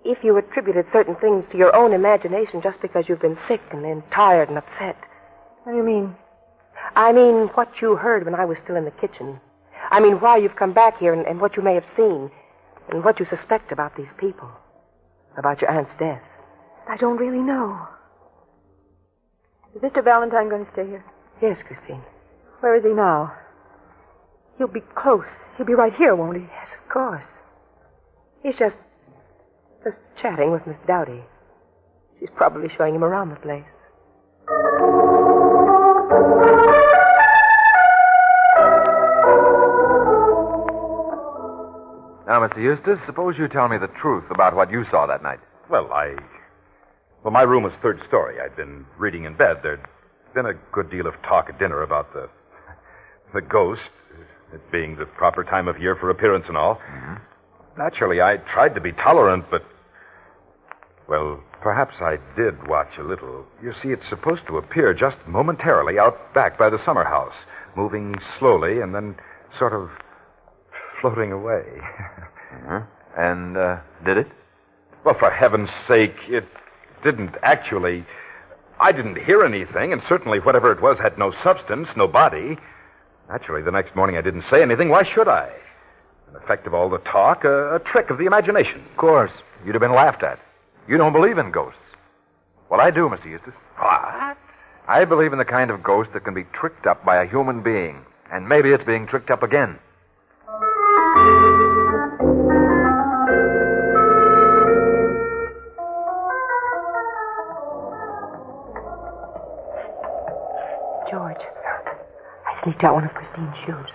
Speaker 4: If you attributed certain things to your own imagination just because you've been sick and then tired and upset.
Speaker 21: What do you mean?
Speaker 4: I mean what you heard when I was still in the kitchen. I mean why you've come back here and what you may have seen. And what you suspect about these people. About your aunt's death.
Speaker 21: I don't really know. Is Mr. Valentine going to stay here?
Speaker 4: Yes, Christine.
Speaker 21: Where is he now? He'll be close. He'll be right here, won't he?
Speaker 4: Yes, of course. He's just chatting with Miss Dowdy. She's probably showing him around the place.
Speaker 8: Now, Mr. Eustace, suppose you tell me the truth about what you saw that night.
Speaker 20: Well, my room was third story. I'd been reading in bed. There'd been a good deal of talk at dinner about the ghost, it being the proper time of year for appearance and all.
Speaker 8: Mm-hmm.
Speaker 20: Naturally, I tried to be tolerant, but... well, perhaps I did watch a little. You see, it's supposed to appear just momentarily out back by the summer house, moving slowly and then sort of floating away.
Speaker 8: Mm-hmm. And, did it?
Speaker 20: Well, for heaven's sake, it didn't actually... I didn't hear anything, and certainly whatever it was had no substance, no body. Naturally, the next morning I didn't say anything. Why should I? An effect of all the talk, a trick of the imagination.
Speaker 8: Of course. You'd have been laughed at. You don't believe in ghosts. Well, I do, Mr. Eustace.
Speaker 20: What?
Speaker 8: I believe in the kind of ghost that can be tricked up by a human being. And maybe it's being tricked up again.
Speaker 4: George, I sneaked out one of Christine's shoes.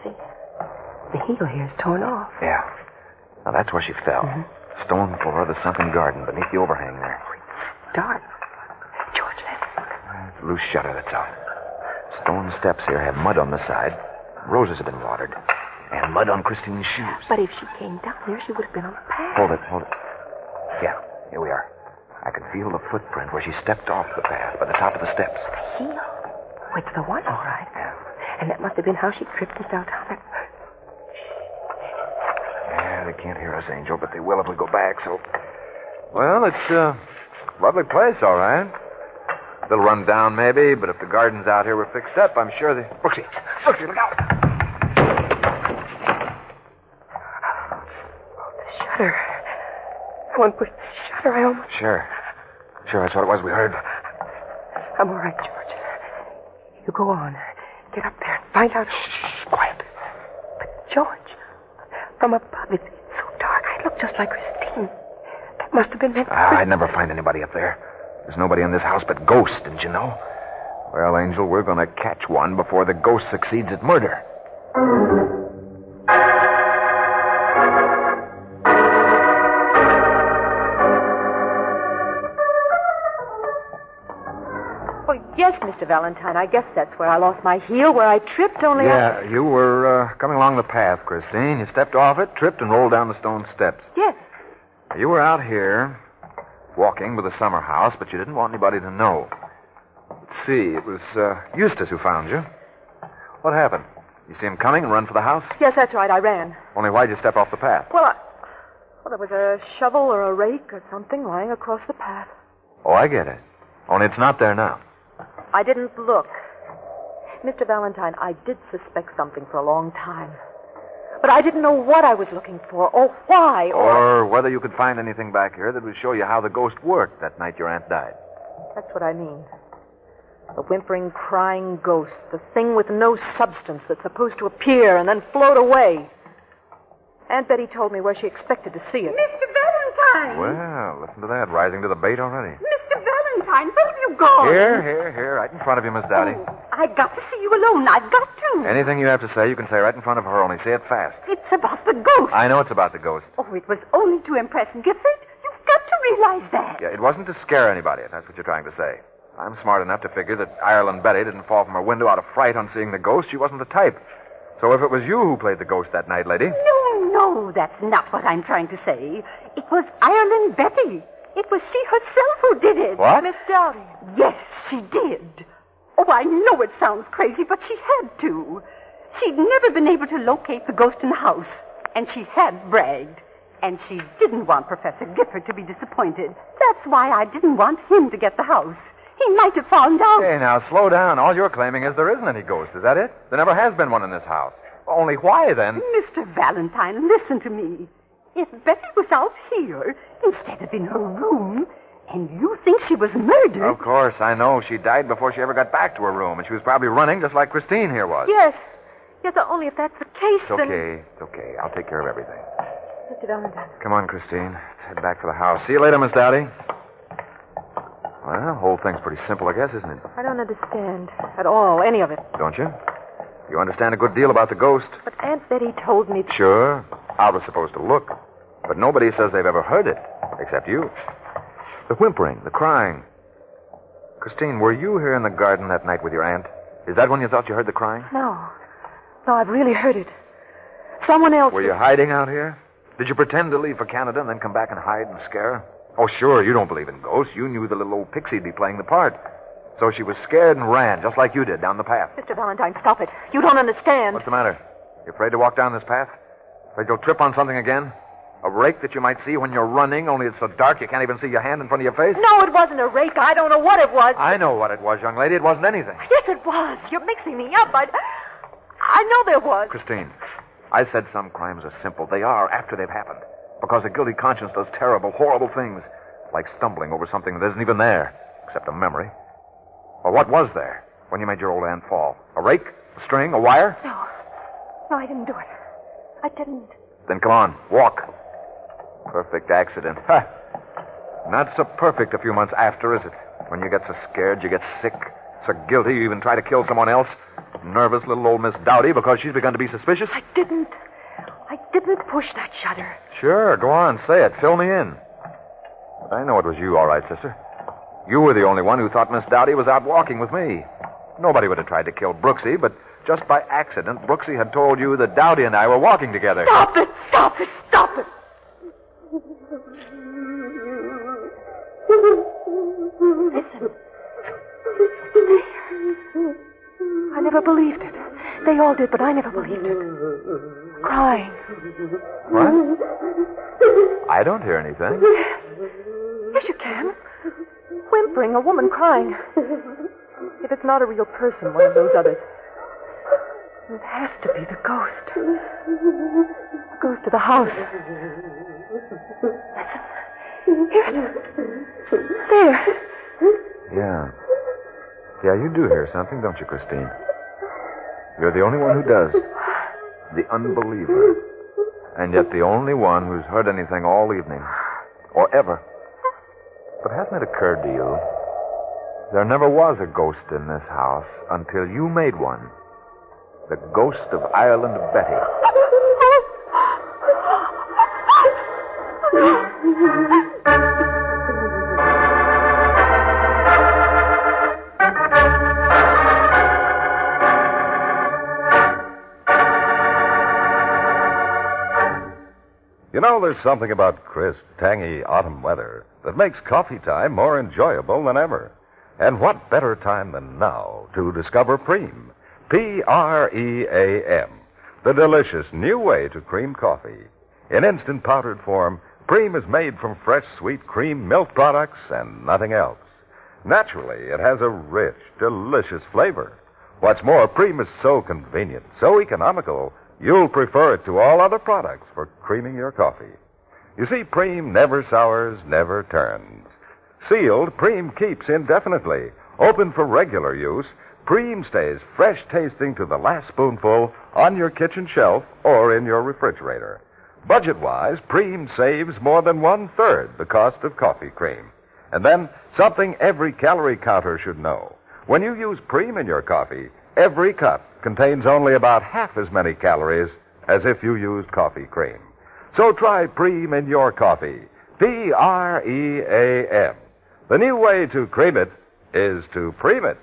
Speaker 4: See? The heel here is torn off.
Speaker 8: Yeah. Now, that's where she fell.
Speaker 4: Mm-hmm.
Speaker 8: Stone floor of the sunken garden beneath the overhang there.
Speaker 4: Dark. George, listen.
Speaker 8: Loose shutter, that's all. Stone steps here have mud on the side. Roses have been watered. And mud on Christine's shoes.
Speaker 4: But if she came down here, she would have been on the path.
Speaker 8: Hold it. Yeah, here we are. I can feel the footprint where she stepped off the path by the top of the steps.
Speaker 4: The heel? Oh, it's the one, all right.
Speaker 8: Yeah.
Speaker 4: And that must have been how she tripped and fell down.
Speaker 8: Yeah, they can't hear us, Angel, but they will if we go back, so... Well, it's a lovely place, all right. A little run down, maybe, but if the gardens out here were fixed up, I'm sure they... Brooksy, look out!
Speaker 4: The shutter. Someone pushed the shutter. I almost...
Speaker 8: Sure, that's what it was we heard.
Speaker 4: I'm all right, George. You go on. Get up there and find out...
Speaker 8: Shh, quiet.
Speaker 4: But, George, from above, it's so dark. I look just like Christine. That must have been meant for
Speaker 8: I'd never find anybody up there. There's nobody in this house but ghosts, didn't you know? Well, Angel, we're going to catch one before the ghost succeeds at murder.
Speaker 21: Oh, yes, Mr. Valentine. I guess that's where I lost my heel, where I tripped, only
Speaker 8: Yeah, you were coming along the path, Christine. You stepped off it, tripped, and rolled down the stone steps.
Speaker 21: Yes.
Speaker 8: You were out here walking with the summer house, but you didn't want anybody to know. Let's see, it was Eustace who found you. What happened? You see him coming and run for the house?
Speaker 21: Yes, that's right. I ran.
Speaker 8: Only why'd you step off the path?
Speaker 21: Well, there was a shovel or a rake or something lying across the path.
Speaker 8: Oh, I get it. Only it's not there now.
Speaker 21: I didn't look. Mr. Valentine, I did suspect something for a long time. But I didn't know what I was looking for, or why,
Speaker 8: or whether you could find anything back here that would show you how the ghost worked that night your aunt died.
Speaker 21: That's what I mean. The whimpering, crying ghost, the thing with no substance that's supposed to appear and then float away. Aunt Betty told me where she expected to see it.
Speaker 1: Mr. Valentine!
Speaker 8: Well, listen to that, rising to the bait already.
Speaker 1: Mr. Valentine, where have you gone?
Speaker 8: Here, right in front of you, Miss Dowdy.
Speaker 1: Oh, I've got to see you alone. I've got to.
Speaker 8: Anything you have to say, you can say right in front of her, only say it fast.
Speaker 1: It's about the ghost.
Speaker 8: I know it's about the ghost.
Speaker 1: Oh, it was only to impress Gifford. You've got to realize that.
Speaker 8: Yeah, it wasn't to scare anybody, if that's what you're trying to say. I'm smart enough to figure that Ireland Betty didn't fall from her window out of fright on seeing the ghost. She wasn't the type. So if it was you who played the ghost that night, lady...
Speaker 1: No, that's not what I'm trying to say. It was Ireland Betty. It was she herself who did it.
Speaker 8: What?
Speaker 21: Miss Dowdy.
Speaker 1: Yes, she did. Oh, I know it sounds crazy, but she had to. She'd never been able to locate the ghost in the house, and she had bragged. And she didn't want Professor Gifford to be disappointed. That's why I didn't want him to get the house. He might have found out.
Speaker 8: Hey, now, slow down. All you're claiming is there isn't any ghost. Is that it? There never has been one in this house. Only why, then?
Speaker 1: Mr. Valentine, listen to me. If Betty was out here instead of in her room, and you think she was murdered...
Speaker 8: Of course, I know. She died before she ever got back to her room, and she was probably running just like Christine here was.
Speaker 21: Yes, only if that's the case,
Speaker 8: It's okay. It's okay. I'll take care of everything.
Speaker 21: Mr. Valentine.
Speaker 8: Come on, Christine. Let's head back for the house. See you later, Miss Dowdy. Well, the whole thing's pretty simple, I guess, isn't it?
Speaker 21: I don't understand at all, any of it.
Speaker 8: Don't you? You understand a good deal about the ghost.
Speaker 21: But Aunt Betty told me...
Speaker 8: Sure. I was supposed to look. But nobody says they've ever heard it, except you. The whimpering, the crying. Christine, were you here in the garden that night with your aunt? Is that when you thought you heard the crying?
Speaker 21: No, I've really heard it. Someone else...
Speaker 8: Were you hiding out here? Did you pretend to leave for Canada and then come back and hide and scare her? Oh, sure, you don't believe in ghosts. You knew the little old pixie'd be playing the part. So she was scared and ran, just like you did, down the path.
Speaker 21: Mr. Valentine, stop it. You don't understand.
Speaker 8: What's the matter? You afraid to walk down this path? Afraid you'll trip on something again? A rake that you might see when you're running, only it's so dark you can't even see your hand in front of your face?
Speaker 21: No, it wasn't a rake. I don't know what it was.
Speaker 8: I know what it was, young lady. It wasn't anything.
Speaker 21: Yes, it was. You're mixing me up. I know there was.
Speaker 8: Christine, I said some crimes are simple. They are after they've happened. Because a guilty conscience does terrible, horrible things. Like stumbling over something that isn't even there, except a memory. Or what was there when you made your old aunt fall? A rake? A string? A wire?
Speaker 21: No, I didn't do it. I didn't.
Speaker 8: Then come on, walk. Perfect accident. Ha! Not so perfect a few months after, is it? When you get so scared, you get sick, so guilty, you even try to kill someone else. Nervous little old Miss Dowdy because she's begun to be suspicious.
Speaker 21: I didn't push that shutter.
Speaker 8: Sure, go on, say it. Fill me in. But I know it was you, all right, sister. You were the only one who thought Miss Dowdy was out walking with me. Nobody would have tried to kill Brooksy, but just by accident, Brooksy had told you that Dowdy and I were walking together.
Speaker 21: Stop it! Stop it! Stop it! Listen. I never believed it. They all did, but I never believed it. Crying.
Speaker 8: What? I don't hear anything.
Speaker 21: Yes, you can. Whimpering, a woman crying. If it's not a real person, one of those others. It has to be the ghost. The ghost of the house. Listen. Hear it. There.
Speaker 8: Yeah. Yeah, you do hear something, don't you, Christine? You're the only one who does. The unbeliever. And yet the only one who's heard anything all evening. Or ever. But hasn't it occurred to you? There never was a ghost in this house until you made one. The ghost of Ireland Betty.
Speaker 20: You know, there's something about crisp, tangy autumn weather that makes coffee time more enjoyable than ever. And what better time than now to discover Preem? Pream, the delicious new way to cream coffee. In instant powdered form, Preem is made from fresh, sweet cream milk products and nothing else. Naturally, it has a rich, delicious flavor. What's more, Preem is so convenient, so economical, you'll prefer it to all other products for creaming your coffee. You see, Preem never sours, never turns. Sealed, Preem keeps indefinitely. Open for regular use, Preem stays fresh tasting to the last spoonful on your kitchen shelf or in your refrigerator. Budget-wise, Preem saves more than 1/3 the cost of coffee cream. And then, something every calorie counter should know. When you use Preem in your coffee, every cup contains only about half as many calories as if you used coffee cream. So try Preem in your coffee. Pream. The new way to cream it is to Preem it.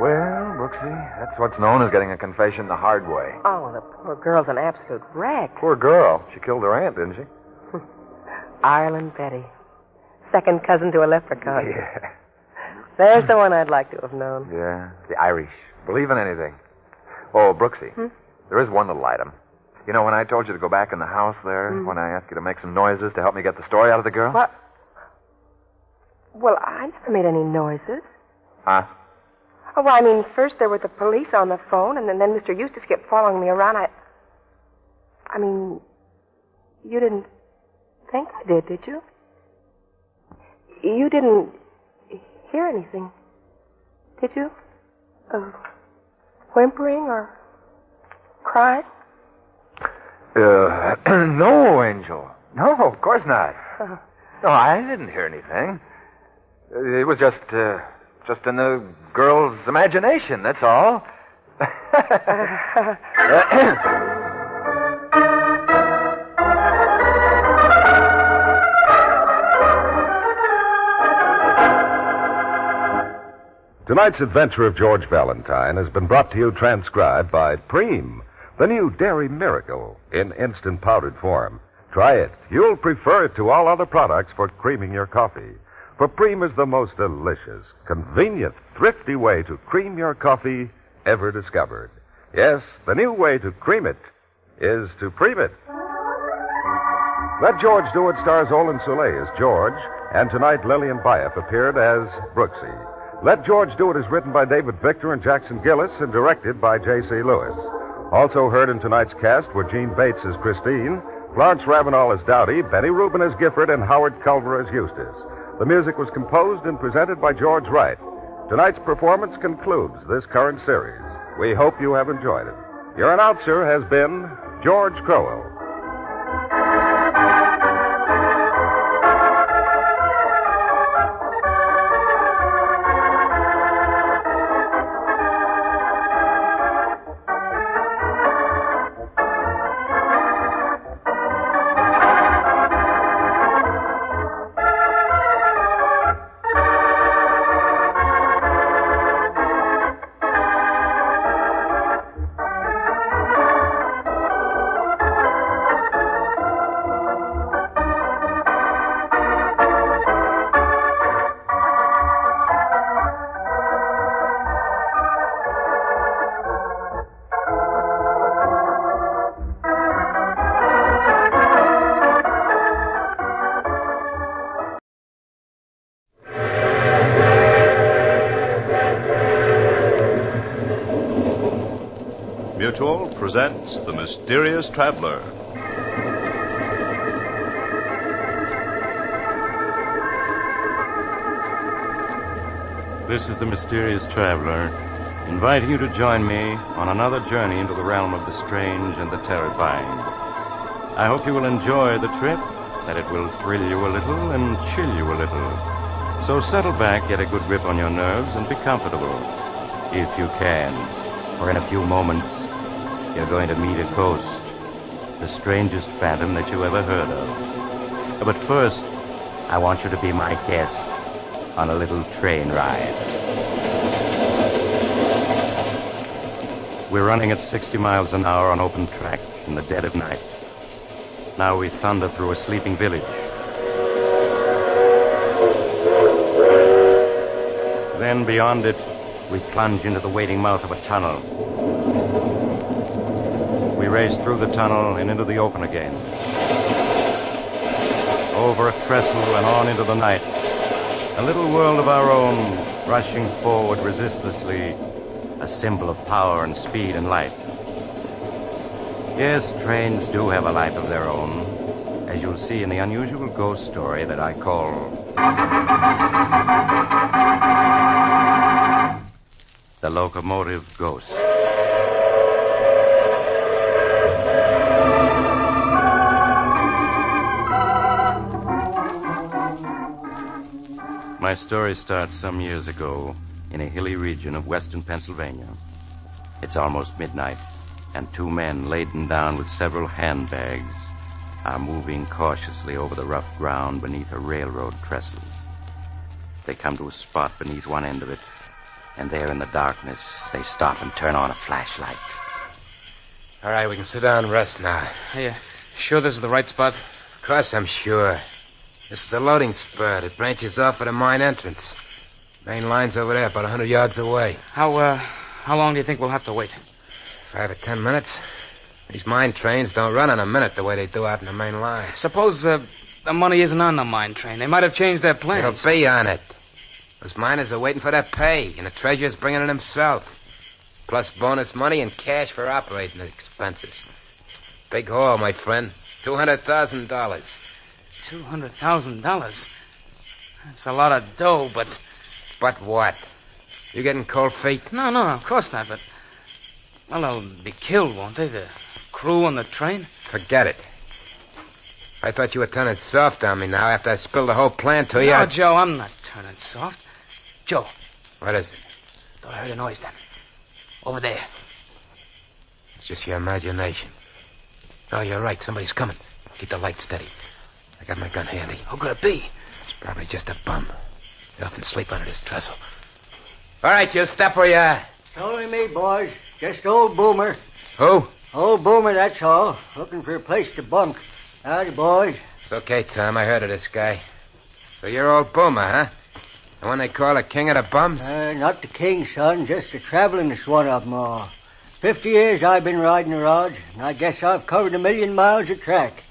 Speaker 8: Well, Brooksy, that's what's known as getting a confession the hard way.
Speaker 4: Oh, the poor girl's an absolute wreck.
Speaker 8: Poor girl. She killed her aunt, didn't she?
Speaker 4: Ireland Betty. Second cousin to a leprechaun.
Speaker 8: Yeah.
Speaker 4: There's the one I'd like to have known.
Speaker 8: Yeah, the Irish. Believe in anything. Oh, Brooksy, there is one little item. You know, when I told you to go back in the house there, when I asked you to make some noises to help me get the story out of the girl?
Speaker 4: What? Well, I never made any noises.
Speaker 8: Huh?
Speaker 4: Oh, well, I mean, first there were the police on the phone, and then Mr. Eustace kept following me around. I mean, you didn't think I did you? You didn't hear anything, did you? Whimpering or crying?
Speaker 8: No, Angel. No, of course not. No, I didn't hear anything. It was just in the girl's imagination, that's all.
Speaker 20: Tonight's adventure of George Valentine has been brought to you transcribed by Preem, the new dairy miracle in instant powdered form. Try it. You'll prefer it to all other products for creaming your coffee. For Preem is the most delicious, convenient, thrifty way to cream your coffee ever discovered. Yes, the new way to cream it is to Preem it. Let George Do It stars Olin Soule as George, and tonight Lillian Bayef appeared as Brooksy. Let George Do It is written by David Victor and Jackson Gillis and directed by J.C. Lewis. Also heard in tonight's cast were Jean Bates as Christine, Florence Ravenel as Dowdy, Benny Rubin as Gifford, and Howard Culver as Eustace. The music was composed and presented by George Wright. Tonight's performance concludes this current series. We hope you have enjoyed it. Your announcer has been George Crowell.
Speaker 13: Mutual presents The Mysterious Traveler.
Speaker 15: This is The Mysterious Traveler, inviting you to join me on another journey into the realm of the strange and the terrifying. I hope you will enjoy the trip, that it will thrill you a little and chill you a little. So settle back, get a good grip on your nerves, and be comfortable, if you can. For in a few moments, you're going to meet a ghost, the strangest phantom that you ever heard of. But first, I want you to be my guest on a little train ride. We're running at 60 miles an hour on open track in the dead of night. Now we thunder through a sleeping village. Then beyond it, we plunge into the waiting mouth of a tunnel. We race through the tunnel and into the open again. Over a trestle and on into the night. A little world of our own, rushing forward resistlessly, a symbol of power and speed and life. Yes, trains do have a life of their own, as you'll see in the unusual ghost story that I call The Locomotive Ghost. My story starts some years ago in a hilly region of western Pennsylvania. It's almost midnight, and two men laden down with several handbags are moving cautiously over the rough ground beneath a railroad trestle. They come to a spot beneath one end of it, and there in the darkness, they stop and turn on a flashlight.
Speaker 23: All right, we can sit down and rest now.
Speaker 24: Are you sure this is the right spot?
Speaker 23: Of course I'm sure. This is the loading spur. It branches off at a mine entrance. Main line's over there, about 100 yards away.
Speaker 24: How long do you think we'll have to wait?
Speaker 23: 5 or 10 minutes. These mine trains don't run in a minute the way they do out in the main line.
Speaker 24: Suppose the money isn't on the mine train. They might have changed their plans.
Speaker 23: It'll be on it. Those miners are waiting for their pay, and the treasurer's bringing it himself. Plus bonus money and cash for operating expenses. Big haul, my friend. $200,000.
Speaker 24: $200,000? That's a lot of dough, but...
Speaker 23: But what? You getting cold feet?
Speaker 24: No, of course not, but... Well, they'll be killed, won't they? The crew on the train?
Speaker 23: Forget it. I thought you were turning soft on me now after I spilled the whole plan to you.
Speaker 24: No, Joe, I'm not turning soft. Joe.
Speaker 23: What is it?
Speaker 24: Thought I heard a noise then. Over there.
Speaker 23: It's just your imagination. Oh, you're right. Somebody's coming. Keep the light steady. I got my gun handy.
Speaker 24: Who could it be?
Speaker 23: It's probably just a bum. They often sleep under this trestle. All right, you step where you are.
Speaker 25: It's only me, boys. Just old Boomer.
Speaker 23: Who?
Speaker 25: Old Boomer, that's all. Looking for a place to bunk. Howdy, boys.
Speaker 23: It's okay, Tom. I heard of this guy. So you're old Boomer, huh? The one they call the king of the bums?
Speaker 25: Not the king, son. Just the travelingest one of them all. 50 years I've been riding the rods, and I guess I've covered 1,000,000 miles of track.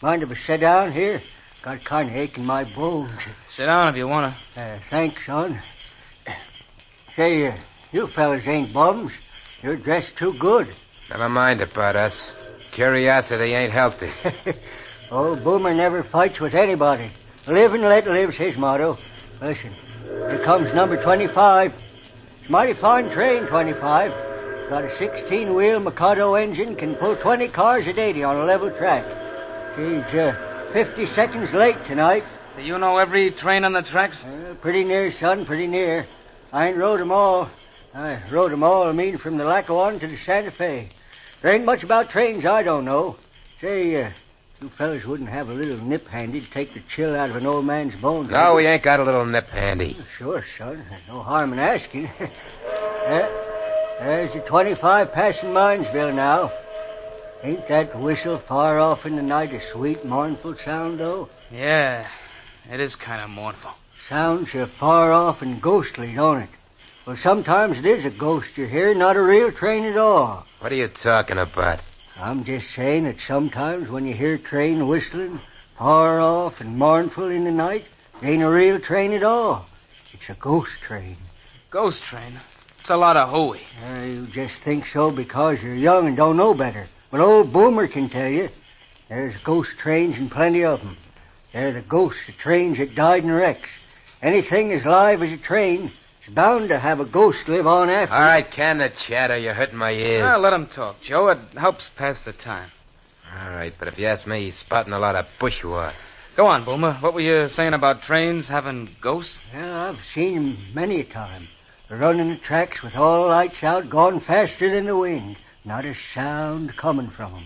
Speaker 25: Mind if I sit down here? Got kind of ache in my bones.
Speaker 24: Sit down if you want to.
Speaker 25: Thanks, son. Say, you fellas ain't bums. You're dressed too good.
Speaker 23: Never mind about us. Curiosity ain't healthy.
Speaker 25: Old Boomer never fights with anybody. Live and let live's his motto. Listen, here comes number 25. It's a mighty fine train, 25. Got a 16-wheel Mikado engine, can pull 20 cars at 80 on a level track. She's 50 seconds late tonight.
Speaker 24: Do you know every train on the tracks?
Speaker 25: Pretty near, son, pretty near. I ain't rode 'em all. I rode 'em all, from the Lackawanna to the Santa Fe. There ain't much about trains I don't know. Say, you fellas wouldn't have a little nip handy to take the chill out of an old man's bones.
Speaker 23: No, we ain't got a little nip handy.
Speaker 25: Sure, son. There's no harm in asking. There's the 25 passing Minesville now. Ain't that whistle far off in the night a sweet, mournful sound, though?
Speaker 24: Yeah, it is kind of mournful.
Speaker 25: Sounds far off and ghostly, don't it? Well, sometimes it is a ghost you hear, not a real train at all.
Speaker 23: What are you talking about?
Speaker 25: I'm just saying that sometimes when you hear train whistling, far off and mournful in the night, it ain't a real train at all. It's a ghost train.
Speaker 24: Ghost train? What's a lot of hooey?
Speaker 25: You just think so because you're young and don't know better. But old Boomer can tell you. There's ghost trains and plenty of them. They're the ghosts of trains that died in wrecks. Anything as live as a train is bound to have a ghost live on after.
Speaker 23: All right, can the chatter. You're hurting my ears.
Speaker 24: Let him talk, Joe. It helps pass the time.
Speaker 23: All right, but if you ask me, he's spouting a lot of bushwhack.
Speaker 24: Go on, Boomer. What were you saying about trains having ghosts?
Speaker 25: Yeah, I've seen them many a time. Running the tracks with all the lights out, going faster than the wind. Not a sound coming from them.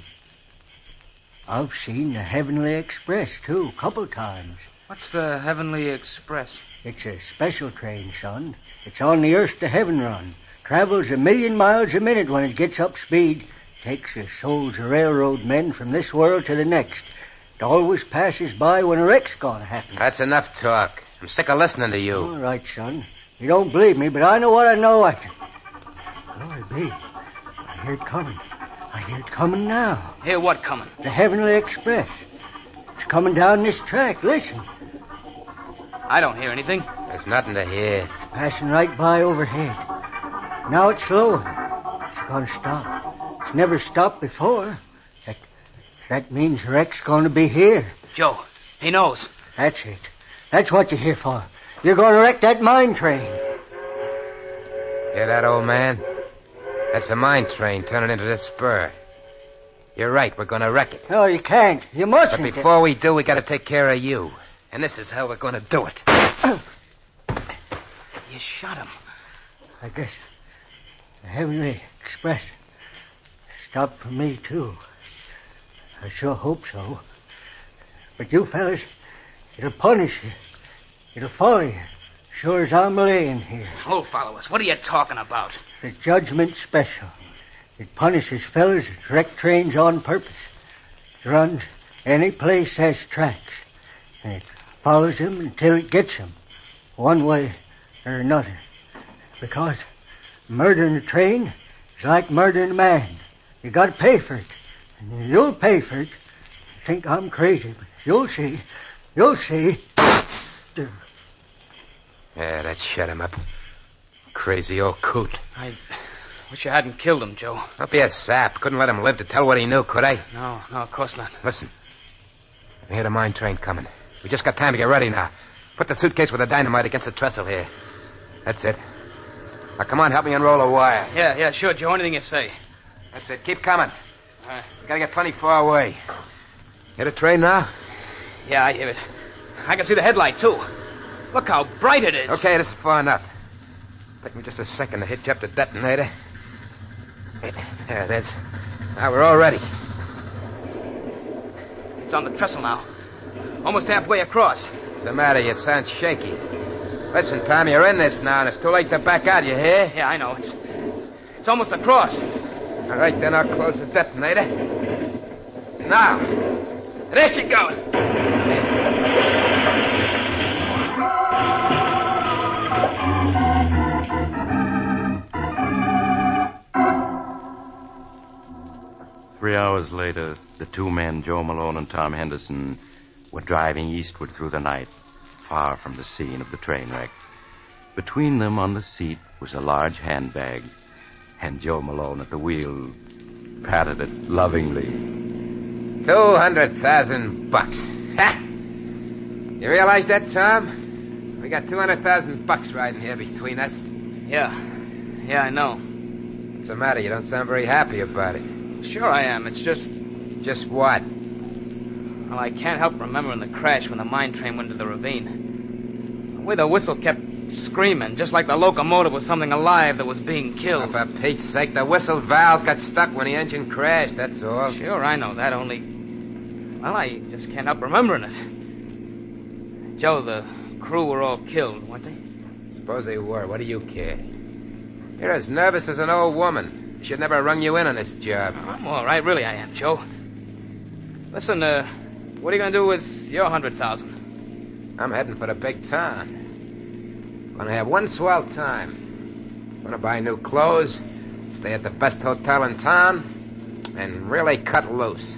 Speaker 25: I've seen the Heavenly Express, too, a couple times.
Speaker 24: What's the Heavenly Express?
Speaker 25: It's a special train, son. It's on the Earth to Heaven run. Travels 1,000,000 miles a minute when it gets up speed. Takes the souls of railroad men from this world to the next. It always passes by when a wreck's gonna happen.
Speaker 23: That's enough talk. I'm sick of listening to you.
Speaker 25: All right, son. You don't believe me, but I know what I know. Glory be. I hear it coming. I hear it coming now.
Speaker 24: Hear what coming?
Speaker 25: The Heavenly Express. It's coming down this track. Listen.
Speaker 24: I don't hear anything.
Speaker 23: There's nothing to hear.
Speaker 25: Passing right by overhead. Now it's slowing. It's gonna stop. It's never stopped before. That means the wreck's gonna be here.
Speaker 24: Joe, he knows.
Speaker 25: That's it. That's what you're here for. You're gonna wreck that mine train.
Speaker 23: Hear that, old man? That's a mine train turning into this spur. You're right, we're gonna wreck it.
Speaker 25: No, you can't. You mustn't.
Speaker 23: But before we do, we gotta take care of you. And this is how we're gonna do it.
Speaker 24: You shot him.
Speaker 25: I guess the Heavenly Express stopped for me, too. I sure hope so. But you fellas, it'll punish you. It'll follow you. Sure as I'm laying here.
Speaker 24: Oh, follow us. What are you talking about?
Speaker 25: The Judgment Special. It punishes fellas that wreck trains on purpose. It runs any place has tracks. And it follows them until it gets them. One way or another. Because murdering a train is like murdering a man. You gotta pay for it. And you'll pay for it. You think I'm crazy, but you'll see. You'll see.
Speaker 23: Yeah, that shut him up. Crazy old coot.
Speaker 24: I wish you hadn't killed him, Joe.
Speaker 23: Don't be a sap. Couldn't let him live to tell what he knew, could I?
Speaker 24: No, of course not.
Speaker 23: Listen. I hear the mine train coming. We just got time to get ready now. Put the suitcase with the dynamite against the trestle here. That's it. Now, come on, help me unroll a wire.
Speaker 24: Yeah, sure, Joe. Anything you say.
Speaker 23: That's it. Keep coming. We gotta get plenty far away. Hear the train now?
Speaker 24: Yeah, I hear it. I can see the headlight, too. Look how bright it is.
Speaker 23: Okay, this is far enough. Take me just a second to hitch up the detonator. There it is. Now we're all ready.
Speaker 24: It's on the trestle now. Almost halfway across.
Speaker 23: What's the matter? You sound shaky. Listen, Tom, you're in this now, and it's too late to back out, you hear?
Speaker 24: Yeah, I know. It's almost across.
Speaker 23: All right, then I'll close the detonator. Now, there she goes.
Speaker 15: 3 hours later, the two men, Joe Malone and Tom Henderson, were driving eastward through the night, far from the scene of the train wreck. Between them on the seat was a large handbag, and Joe Malone at the wheel patted it lovingly.
Speaker 23: $200,000. Ha! You realize that, Tom? We got $200,000 riding here between us.
Speaker 24: Yeah, I know.
Speaker 23: What's the matter? You don't sound very happy about it.
Speaker 24: Sure I am. It's just...
Speaker 23: Just what?
Speaker 24: Well, I can't help remembering the crash when the mine train went into the ravine. The way the whistle kept screaming, just like the locomotive was something alive that was being killed.
Speaker 23: Oh, for Pete's sake, the whistle valve got stuck when the engine crashed, that's all.
Speaker 24: Sure, I know that, only... Well, I just can't help remembering it. Joe, the crew were all killed, weren't they?
Speaker 23: Suppose they were. What do you care? You're as nervous as an old woman. Should never have rung you in on this job.
Speaker 24: I'm all right, really I am, Joe. Listen, what are you going to do with your $100,000?
Speaker 23: I'm heading for the big town. Gonna have one swell time. Gonna buy new clothes, stay at the best hotel in town, and really cut loose.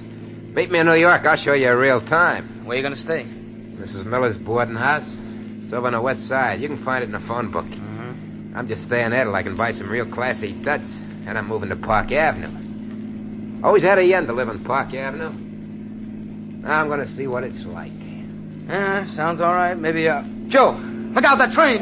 Speaker 23: Meet me in New York, I'll show you a real time.
Speaker 24: Where are you going to stay?
Speaker 23: Mrs. Miller's boarding house. It's over on the west side. You can find it in the phone book. I'm just staying there till I can buy some real classy duds. And I'm moving to Park Avenue. Always had a yen to live on Park Avenue. Now I'm going to see what it's like.
Speaker 24: Yeah, sounds all right. Maybe, Joe, look out, that train!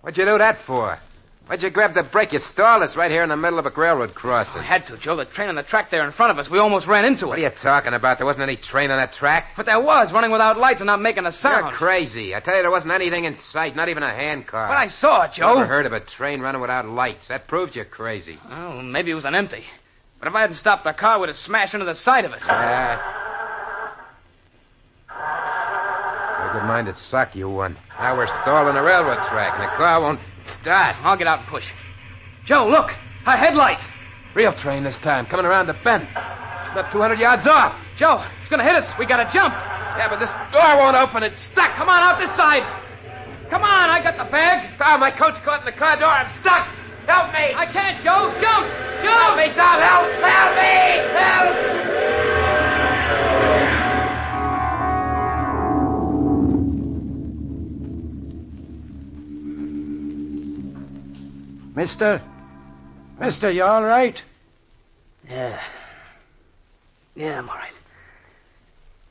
Speaker 23: What'd you do that for? Why'd you grab the brake? You stalled us right here in the middle of a railroad crossing.
Speaker 24: I had to, Joe. The train on the track there in front of us. We almost ran into it.
Speaker 23: What are you talking about? There wasn't any train on that track?
Speaker 24: But there was, running without lights and not making a sound.
Speaker 23: You're crazy. I tell you, there wasn't anything in sight, not even a hand car.
Speaker 24: But I saw it, Joe.
Speaker 23: Never heard of a train running without lights. That proves you're crazy.
Speaker 24: Oh, maybe it was an empty. But if I hadn't stopped the car, we'd have smashed into the side of it.
Speaker 23: You're a good-minded suck, you one. Now we're stalled on the railroad track, and the car won't start.
Speaker 24: I'll get out and push. Joe, look! A headlight!
Speaker 23: Real train this time, coming around the bend. It's not 200 yards off.
Speaker 24: Joe, it's gonna hit us. We gotta jump.
Speaker 23: Yeah, but this door won't open. It's stuck.
Speaker 24: Come on, out this side. Come on, I got the bag.
Speaker 23: Oh, my coat's caught in the car door. I'm stuck. Help me.
Speaker 24: I can't, Joe. Jump! Jump!
Speaker 23: Help me, Tom. Help! Help me! Help!
Speaker 3: Mister, you all right?
Speaker 24: Yeah, I'm all right.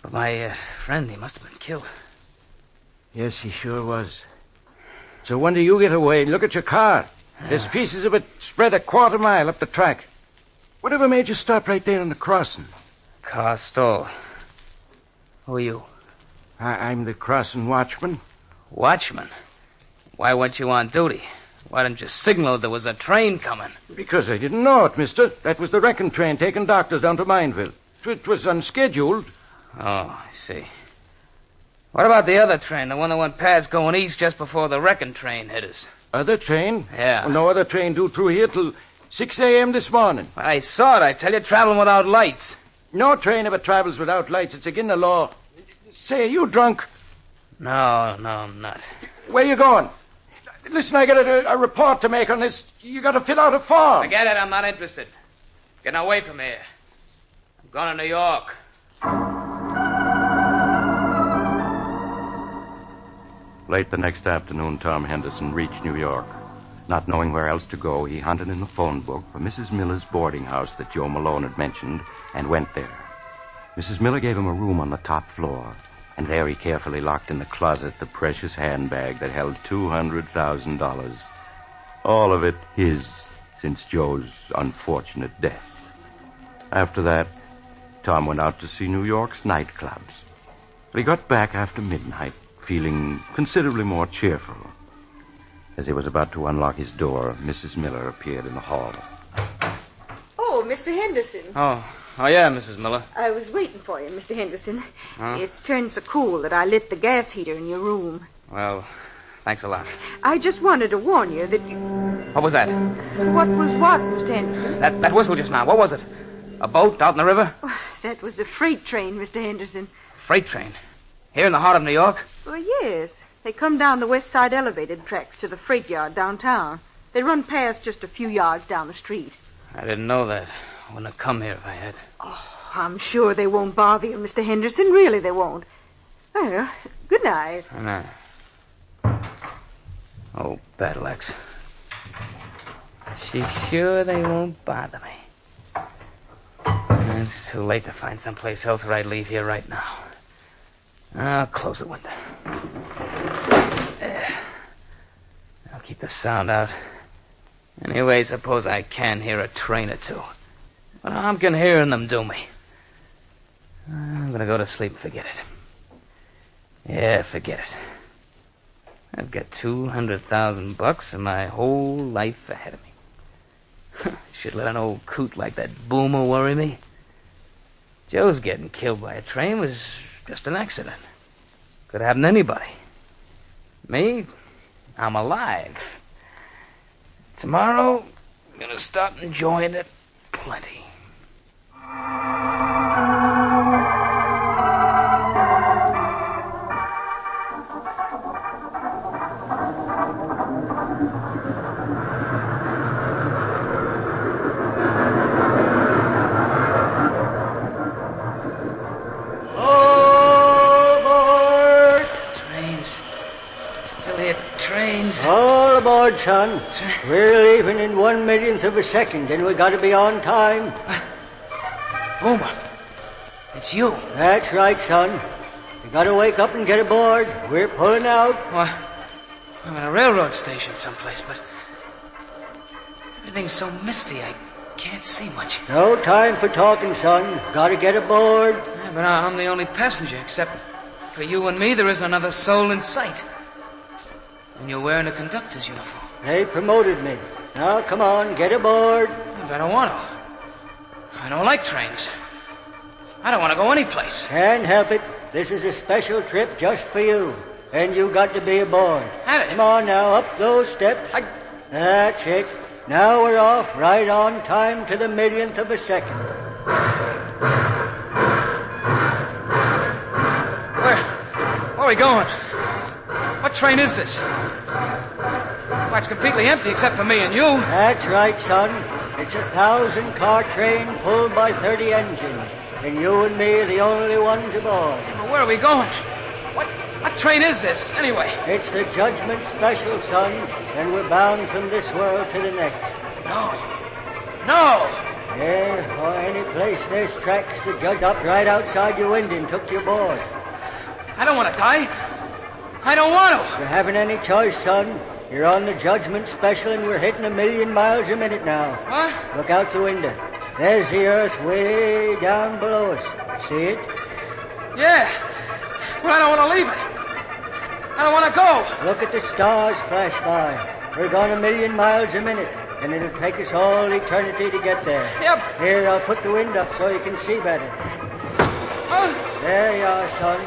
Speaker 24: But my friend, he must have been killed.
Speaker 3: Yes, he sure was. So when do you get away? Look at your car. There's pieces of it spread a quarter mile up the track. Whatever made you stop right there in the crossing?
Speaker 24: Car stalled. Who are you?
Speaker 3: I'm the crossing watchman.
Speaker 24: Watchman? Why weren't you on duty? Why didn't you signal there was a train coming?
Speaker 3: Because I didn't know it, mister. That was the wrecking train taking doctors down to Mineville. It was unscheduled.
Speaker 24: Oh, I see. What about the other train, the one that went past going east just before the wrecking train hit us?
Speaker 3: Other train?
Speaker 24: Yeah.
Speaker 3: Well, no other train due through here till 6 a.m. this morning.
Speaker 24: I saw it, I tell you, traveling without lights.
Speaker 3: No train ever travels without lights. It's against the law. Say, are you drunk?
Speaker 24: No, I'm not.
Speaker 3: Where you going? Listen, I got a report to make on this. You got to fill out a form.
Speaker 24: Forget it, I'm not interested. Getting away from here. I'm going to New York.
Speaker 15: Late the next afternoon, Tom Henderson reached New York. Not knowing where else to go, he hunted in the phone book for Mrs. Miller's boarding house that Joe Malone had mentioned and went there. Mrs. Miller gave him a room on the top floor, and there he carefully locked in the closet the precious handbag that held $200,000. All of it his since Joe's unfortunate death. After that, Tom went out to see New York's nightclubs. But he got back after midnight, feeling considerably more cheerful. As he was about to unlock his door, Mrs. Miller appeared in the hall.
Speaker 21: Oh, Mr. Henderson.
Speaker 24: Oh, yeah, Mrs. Miller.
Speaker 21: I was waiting for you, Mr. Henderson.
Speaker 24: Huh?
Speaker 21: It's turned so cool that I lit the gas heater in your room.
Speaker 24: Well, thanks a lot.
Speaker 21: I just wanted to warn you that you...
Speaker 24: What was that?
Speaker 21: What was what, Mr. Henderson?
Speaker 24: That whistle just now. What was it? A boat out in the river?
Speaker 21: Oh, that was a freight train, Mr. Henderson.
Speaker 24: Freight train? Here in the heart of New York?
Speaker 21: Well, yes. They come down the west side elevated tracks to the freight yard downtown. They run past just a few yards down the street.
Speaker 24: I didn't know that. I wouldn't have come here if I had.
Speaker 21: Oh, I'm sure they won't bother you, Mr. Henderson. Really, they won't. Well, good night.
Speaker 24: Good night. Oh, battle axe. She's sure they won't bother me. It's too late to find someplace else where I'd leave here right now. I'll close the window. I'll keep the sound out. Anyway, suppose I can hear a train or two. But I'm can hearing them do me. I'm gonna go to sleep and forget it. Yeah, forget it. I've got $200,000 and my whole life ahead of me. Should let an old coot like that Boomer worry me. Joe's getting killed by a train was just an accident. Could happen to anybody. Me, I'm alive. Tomorrow, I'm gonna start enjoying it plenty.
Speaker 25: aboard, son. We're leaving in 1/1,000,000th of a second, and we got to be on time.
Speaker 24: Boomer, it's you.
Speaker 25: That's right, son. You got to wake up and get aboard. We're pulling out.
Speaker 24: Well, I'm at a railroad station someplace, but everything's so misty I can't see much.
Speaker 25: No time for talking, son. Got to get aboard.
Speaker 24: Yeah, but I'm the only passenger, except for you and me. There isn't another soul in sight. And you're wearing a conductor's uniform.
Speaker 25: They promoted me. Now, come on, get aboard.
Speaker 24: I don't want to. I don't like trains. I don't want to go anyplace.
Speaker 25: Can't help it. This is a special trip just for you. And you got to be aboard. Come on now, up those steps. That's it. Now we're off, right on time to the 1,000,000th of a second.
Speaker 24: Where are we going? What train is this? Why, it's completely empty except for me and you.
Speaker 25: That's right, son. It's a 1,000-car train pulled by 30 engines. And you and me are the only ones aboard.
Speaker 24: Well, where are we going? What train is this, anyway?
Speaker 25: It's the Judgment Special, son. And we're bound from this world to the next.
Speaker 24: No!
Speaker 25: Yeah, or any place there's tracks, the judge stopped right outside your window and took you aboard.
Speaker 24: I don't want to die. I don't want to.
Speaker 25: You haven't any choice, son. You're on the Judgment Special and we're hitting 1,000,000 miles a minute now.
Speaker 24: What?
Speaker 25: Look out the window. There's the earth way down below us. See it?
Speaker 24: Yeah, but I don't want to leave it. I don't want to go.
Speaker 25: Look at the stars flash by. We're going 1,000,000 miles a minute, and it'll take us all eternity to get there.
Speaker 24: Yep.
Speaker 25: Here, I'll put the wind up so you can see better. There you are, son.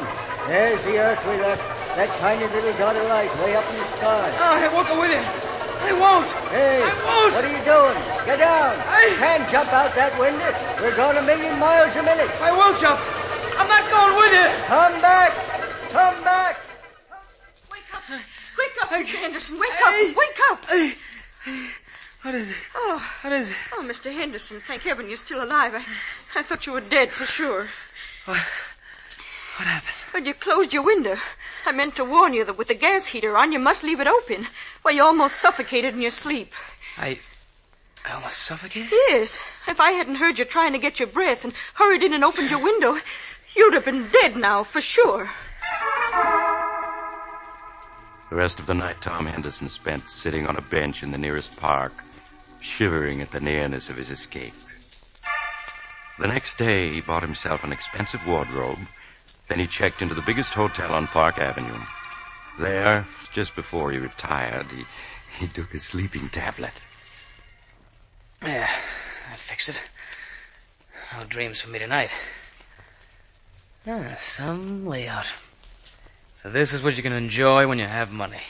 Speaker 25: There's the earth we left. That tiny little dot of light way up in the sky.
Speaker 24: Oh, I won't go with you. I won't.
Speaker 25: Hey,
Speaker 24: I won't.
Speaker 25: What are you doing? Get down. You can't jump out that window. We're going 1,000,000 miles a minute.
Speaker 24: I won't jump. I'm not going with you.
Speaker 25: Come back. Come back.
Speaker 6: Wake up, Mr. Henderson. Wake up. Wake up.
Speaker 24: What is it?
Speaker 6: Oh.
Speaker 24: What is it?
Speaker 6: Oh, Mr. Henderson, thank heaven you're still alive. I thought you were dead for sure.
Speaker 24: What happened?
Speaker 6: Well, you closed your window. I meant to warn you that with the gas heater on, you must leave it open. Well, you almost suffocated in your sleep.
Speaker 24: I almost suffocated?
Speaker 6: Yes. If I hadn't heard you trying to get your breath and hurried in and opened your window, you'd have been dead now, for sure.
Speaker 15: The rest of the night Tom Henderson spent sitting on a bench in the nearest park, shivering at the nearness of his escape. The next day, he bought himself an expensive wardrobe. Then he checked into the biggest hotel on Park Avenue. There, just before he retired, he took a sleeping tablet.
Speaker 24: Yeah, that fixed it. No dreams for me tonight. Some layout. So this is what you can enjoy when you have money.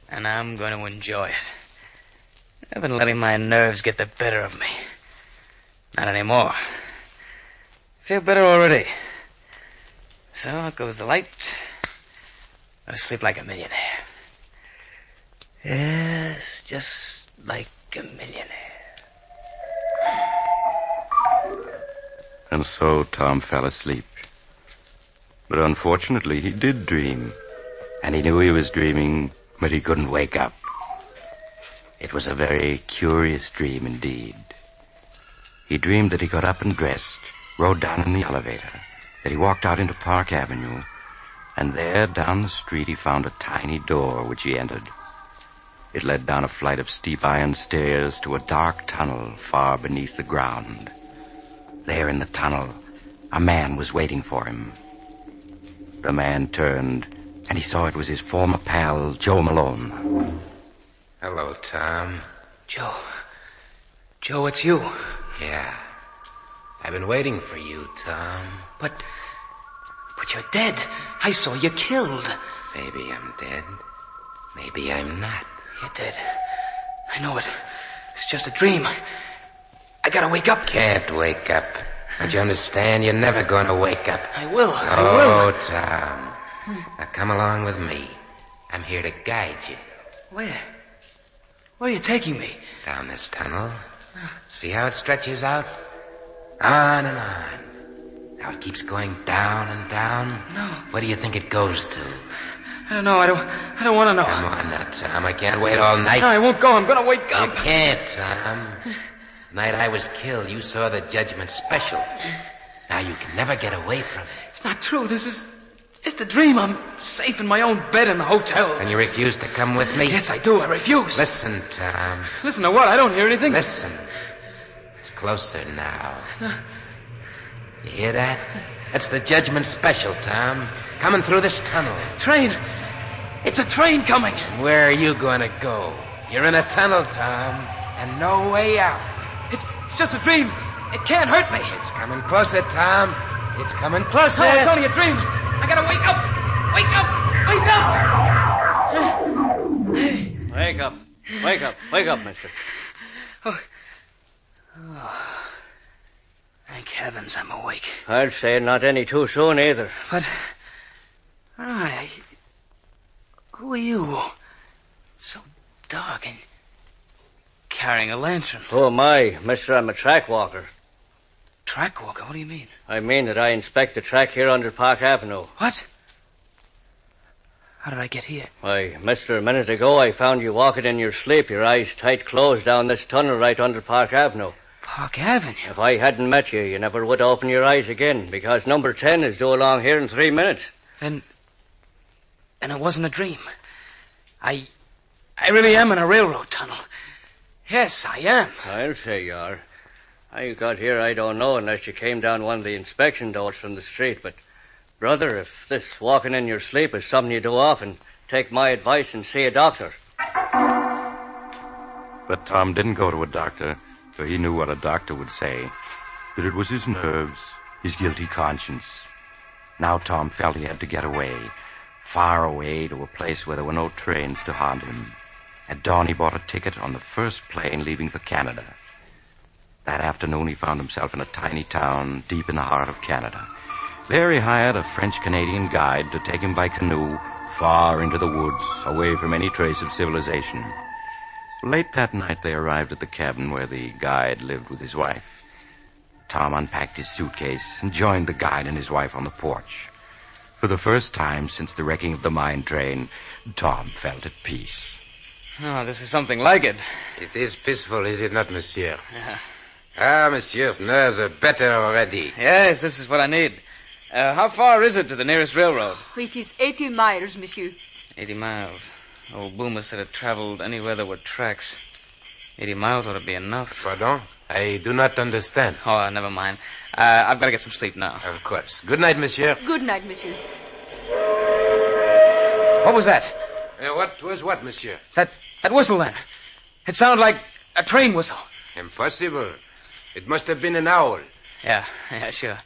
Speaker 24: And I'm going to enjoy it. I've been letting my nerves get the better of me. Not anymore. Feel better already. So out goes the light. I sleep like a millionaire. Yes, just like a millionaire.
Speaker 15: And so Tom fell asleep. But unfortunately, he did dream. And he knew he was dreaming, but he couldn't wake up. It was a very curious dream indeed. He dreamed that he got up and dressed, rode down in the elevator, that he walked out into Park Avenue, and there, down the street, he found a tiny door which he entered. It led down a flight of steep iron stairs to a dark tunnel far beneath the ground. There in the tunnel, a man was waiting for him. The man turned, and he saw it was his former pal, Joe Malone.
Speaker 23: Hello, Tom.
Speaker 24: Joe, it's you.
Speaker 23: Yeah. I've been waiting for you, Tom.
Speaker 24: But you're dead. I saw you killed.
Speaker 23: Maybe I'm dead. Maybe I'm not.
Speaker 24: You're dead. I know it. It's just a dream. I gotta wake up.
Speaker 23: Can't wake up. Don't you understand? You're never going to wake up.
Speaker 24: I will.
Speaker 23: Oh, Tom. Now come along with me. I'm here to guide you.
Speaker 24: Where? Where are you taking me?
Speaker 23: Down this tunnel. See how it stretches out? On and on. How it keeps going down and down?
Speaker 24: No.
Speaker 23: What do you think it goes to?
Speaker 24: I don't know. I don't want to know.
Speaker 23: Come on now, Tom. I can't wait all night.
Speaker 24: No, I won't go. I'm going to wake up.
Speaker 23: You can't, Tom. The night I was killed, you saw the judgment special. Now you can never get away from it.
Speaker 24: It's not true. It's the dream. I'm safe in my own bed in the hotel.
Speaker 23: And you refuse to come with me?
Speaker 24: Yes, I do. I refuse.
Speaker 23: Listen, Tom.
Speaker 24: Listen to what? I don't hear anything.
Speaker 23: Listen. It's closer now. You hear that? That's the judgment special, Tom. Coming through this tunnel.
Speaker 24: Train. It's a train coming.
Speaker 23: And where are you going to go? You're in a tunnel, Tom, and no way out.
Speaker 24: It's just a dream. It can't hurt me.
Speaker 23: It's coming closer, Tom. It's coming closer.
Speaker 24: No, it's only a dream. I gotta wake up. Wake up.
Speaker 25: Wake up. Wake up. Wake up, mister.
Speaker 24: Oh. Thank heavens I'm awake.
Speaker 25: I'd say not any too soon either.
Speaker 24: But... Who are you? It's so dark and... carrying a lantern.
Speaker 25: Oh, my, mister, I'm a track walker.
Speaker 24: Track walker? What do you mean?
Speaker 25: I mean that I inspect the track here under Park Avenue.
Speaker 24: What? How did I get here?
Speaker 25: Why, mister, a minute ago I found you walking in your sleep, your eyes tight closed down this tunnel right under Park Avenue.
Speaker 24: Park Avenue?
Speaker 25: If I hadn't met you, you never would open your eyes again, because number 10 is due along here in 3 minutes.
Speaker 24: And it wasn't a dream. I really am in a railroad tunnel. Yes, I am.
Speaker 25: I'll say you are. How you got here, I don't know, unless you came down one of the inspection doors from the street. But, brother, if this walking in your sleep is something you do often, take my advice and see a doctor.
Speaker 15: But Tom didn't go to a doctor, for he knew what a doctor would say. That it was his nerves, his guilty conscience. Now Tom felt he had to get away, far away to a place where there were no trains to haunt him. At dawn, he bought a ticket on the first plane leaving for Canada. That afternoon, he found himself in a tiny town deep in the heart of Canada. There he hired a French-Canadian guide to take him by canoe far into the woods, away from any trace of civilization. Late that night, they arrived at the cabin where the guide lived with his wife. Tom unpacked his suitcase and joined the guide and his wife on the porch. For the first time since the wrecking of the mine train, Tom felt at peace.
Speaker 24: Oh, this is something like it.
Speaker 23: It is peaceful, is it not, monsieur?
Speaker 24: Yeah.
Speaker 23: Monsieur's nerves are better already.
Speaker 24: Yes, this is what I need. How far is it to the nearest railroad?
Speaker 6: It is 80 miles, monsieur.
Speaker 24: 80 miles. Old Boomer said it traveled anywhere there were tracks. 80 miles ought to be enough.
Speaker 23: Pardon? I do not understand.
Speaker 24: Oh, never mind. I've got to get some sleep now.
Speaker 23: Of course. Good night, monsieur.
Speaker 6: Good night, monsieur.
Speaker 24: What was that?
Speaker 23: What was what, monsieur?
Speaker 24: That whistle then. It sounded like a train whistle.
Speaker 23: Impossible. It must have been an owl.
Speaker 24: Yeah, sure.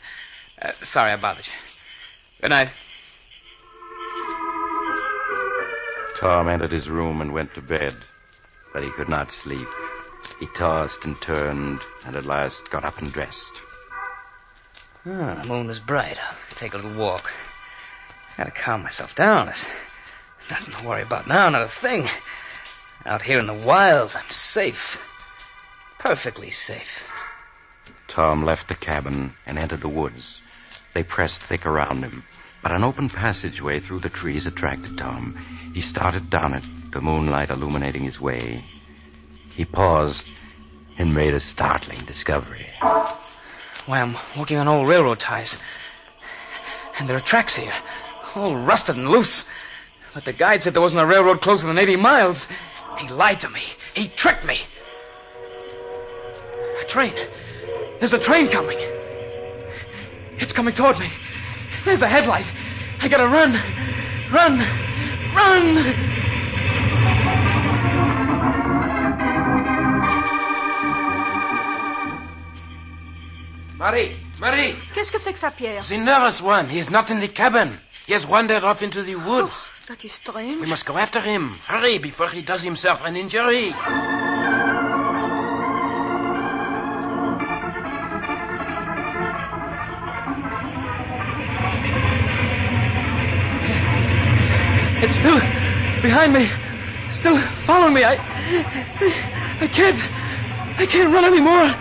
Speaker 24: Sorry I bothered you. Good night.
Speaker 15: Tom entered his room and went to bed, but he could not sleep. He tossed and turned, and at last got up and dressed.
Speaker 24: The moon is bright. I'll take a little walk. Gotta calm myself down. There's nothing to worry about now, not a thing. Out here in the wilds, I'm safe. Perfectly safe.
Speaker 15: Tom left the cabin and entered the woods. They pressed thick around him, but an open passageway through the trees attracted Tom. He started down it, the moonlight illuminating his way. He paused and made a startling discovery.
Speaker 24: Why, I'm walking on old railroad ties. And there are tracks here, all rusted and loose. But the guide said there wasn't a railroad closer than 80 miles. He lied to me. He tricked me. A train. There's a train coming. It's coming toward me. There's a headlight. I gotta run. Run. Run!
Speaker 23: Marie!
Speaker 6: Qu'est-ce que c'est que ça, Pierre?
Speaker 23: The nervous one. He's not in the cabin. He has wandered off into the woods.
Speaker 6: Oh, that is strange.
Speaker 23: We must go after him. Hurry, before he does himself an injury.
Speaker 24: It's still behind me. Still following me. I can't run anymore.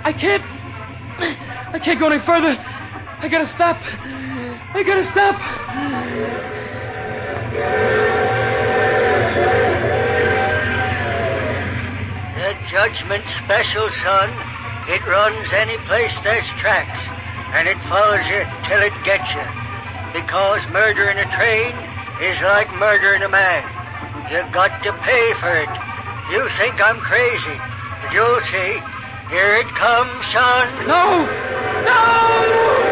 Speaker 24: I can't go any further.
Speaker 3: I gotta stop. I gotta stop.
Speaker 25: The Judgment Special, son. It runs any place there's tracks, and it follows you till it gets you. Because murdering a train is like murdering a man. You got to pay for it. You think I'm crazy, but you'll see. Here it comes, son.
Speaker 3: No! No!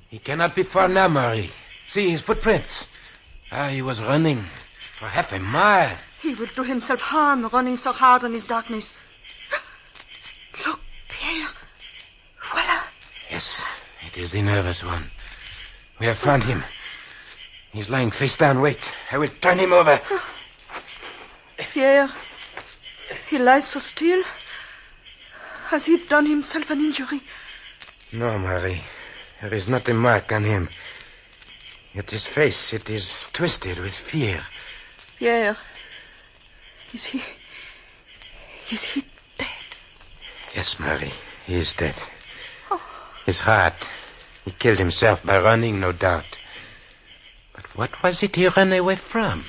Speaker 23: He cannot be far now, Marie. See his footprints. He was running for half a mile.
Speaker 6: He would do himself harm running so hard in his darkness. Look, Pierre. Voila.
Speaker 23: Yes, it is the nervous one. We have found him. He's lying face down. Wait, I will turn him over.
Speaker 6: Pierre, he lies so still. Has he done himself an injury?
Speaker 23: No, Marie. There is not a mark on him. Yet his face, it is twisted with fear.
Speaker 6: Pierre, is he dead?
Speaker 23: Yes, Marie, he is dead. Oh. His heart, he killed himself by running, no doubt. But what was it he ran away from?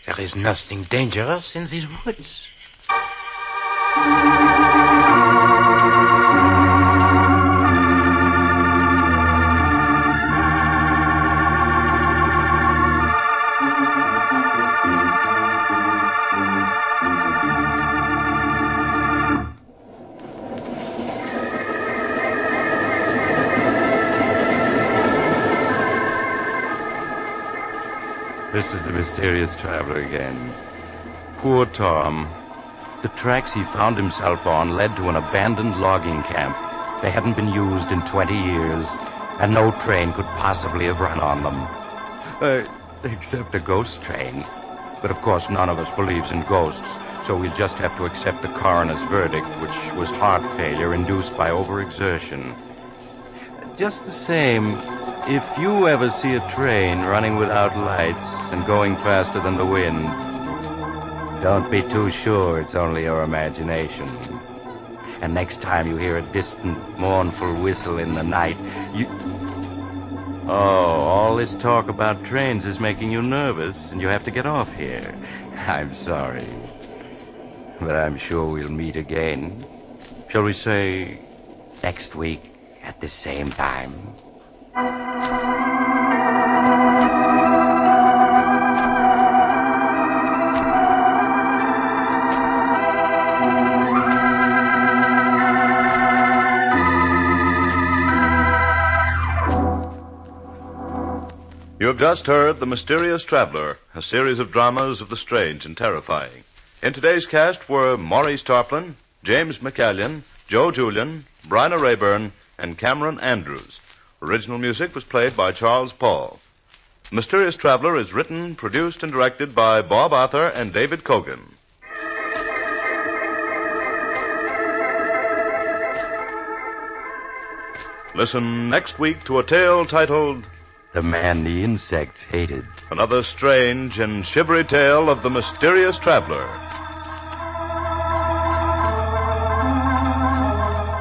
Speaker 23: There is nothing dangerous in these woods.
Speaker 15: This is the mysterious traveler again. Poor Tom. The tracks he found himself on led to an abandoned logging camp. They hadn't been used in 20 years, and no train could possibly have run on them. Except a ghost train. But of course none of us believes in ghosts, so we'll just have to accept the coroner's verdict, which was heart failure induced by overexertion. Just the same, if you ever see a train running without lights and going faster than the wind, don't be too sure it's only your imagination. And next time you hear a distant, mournful whistle in the night, Oh, all this talk about trains is making you nervous, and you have to get off here. I'm sorry. But I'm sure we'll meet again. Shall we say next week at the same time?
Speaker 13: You have just heard The Mysterious Traveler, a series of dramas of the strange and terrifying. In today's cast were Maurice Tarplin, James McCallion, Joe Julian, Bryna Rayburn, and Cameron Andrews. Original music was played by Charles Paul. The Mysterious Traveler is written, produced, and directed by Bob Arthur and David Cogan. Listen next week to a tale titled
Speaker 15: The Man the Insects Hated.
Speaker 13: Another strange and shivery tale of the Mysterious Traveler.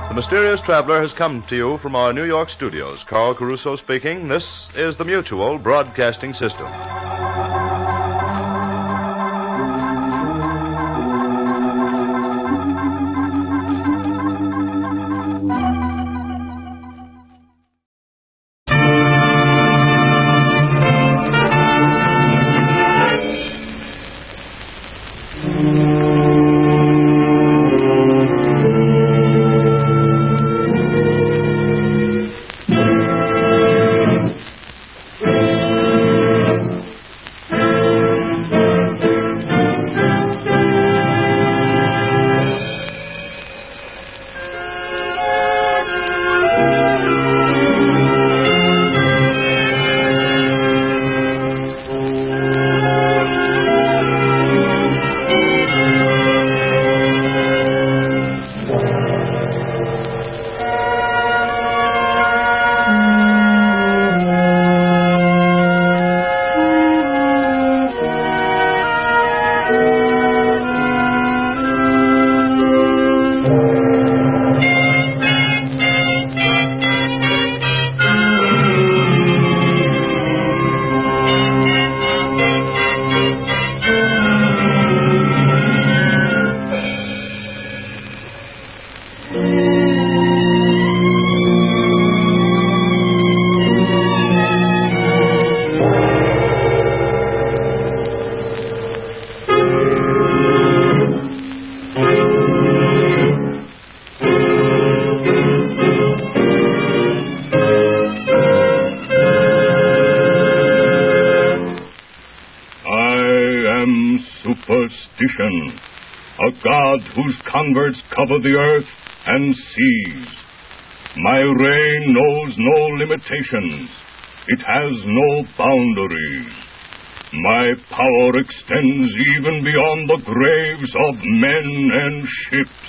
Speaker 13: The Mysterious Traveler has come to you from our New York studios. Carl Caruso speaking. This is the Mutual Broadcasting System.
Speaker 9: Superstition, a god whose converts cover the earth and seas. My reign knows no limitations. It has no boundaries. My power extends even beyond the graves of men and ships.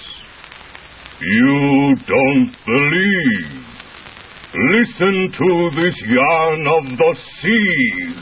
Speaker 9: You don't believe? Listen to this yarn of the sea.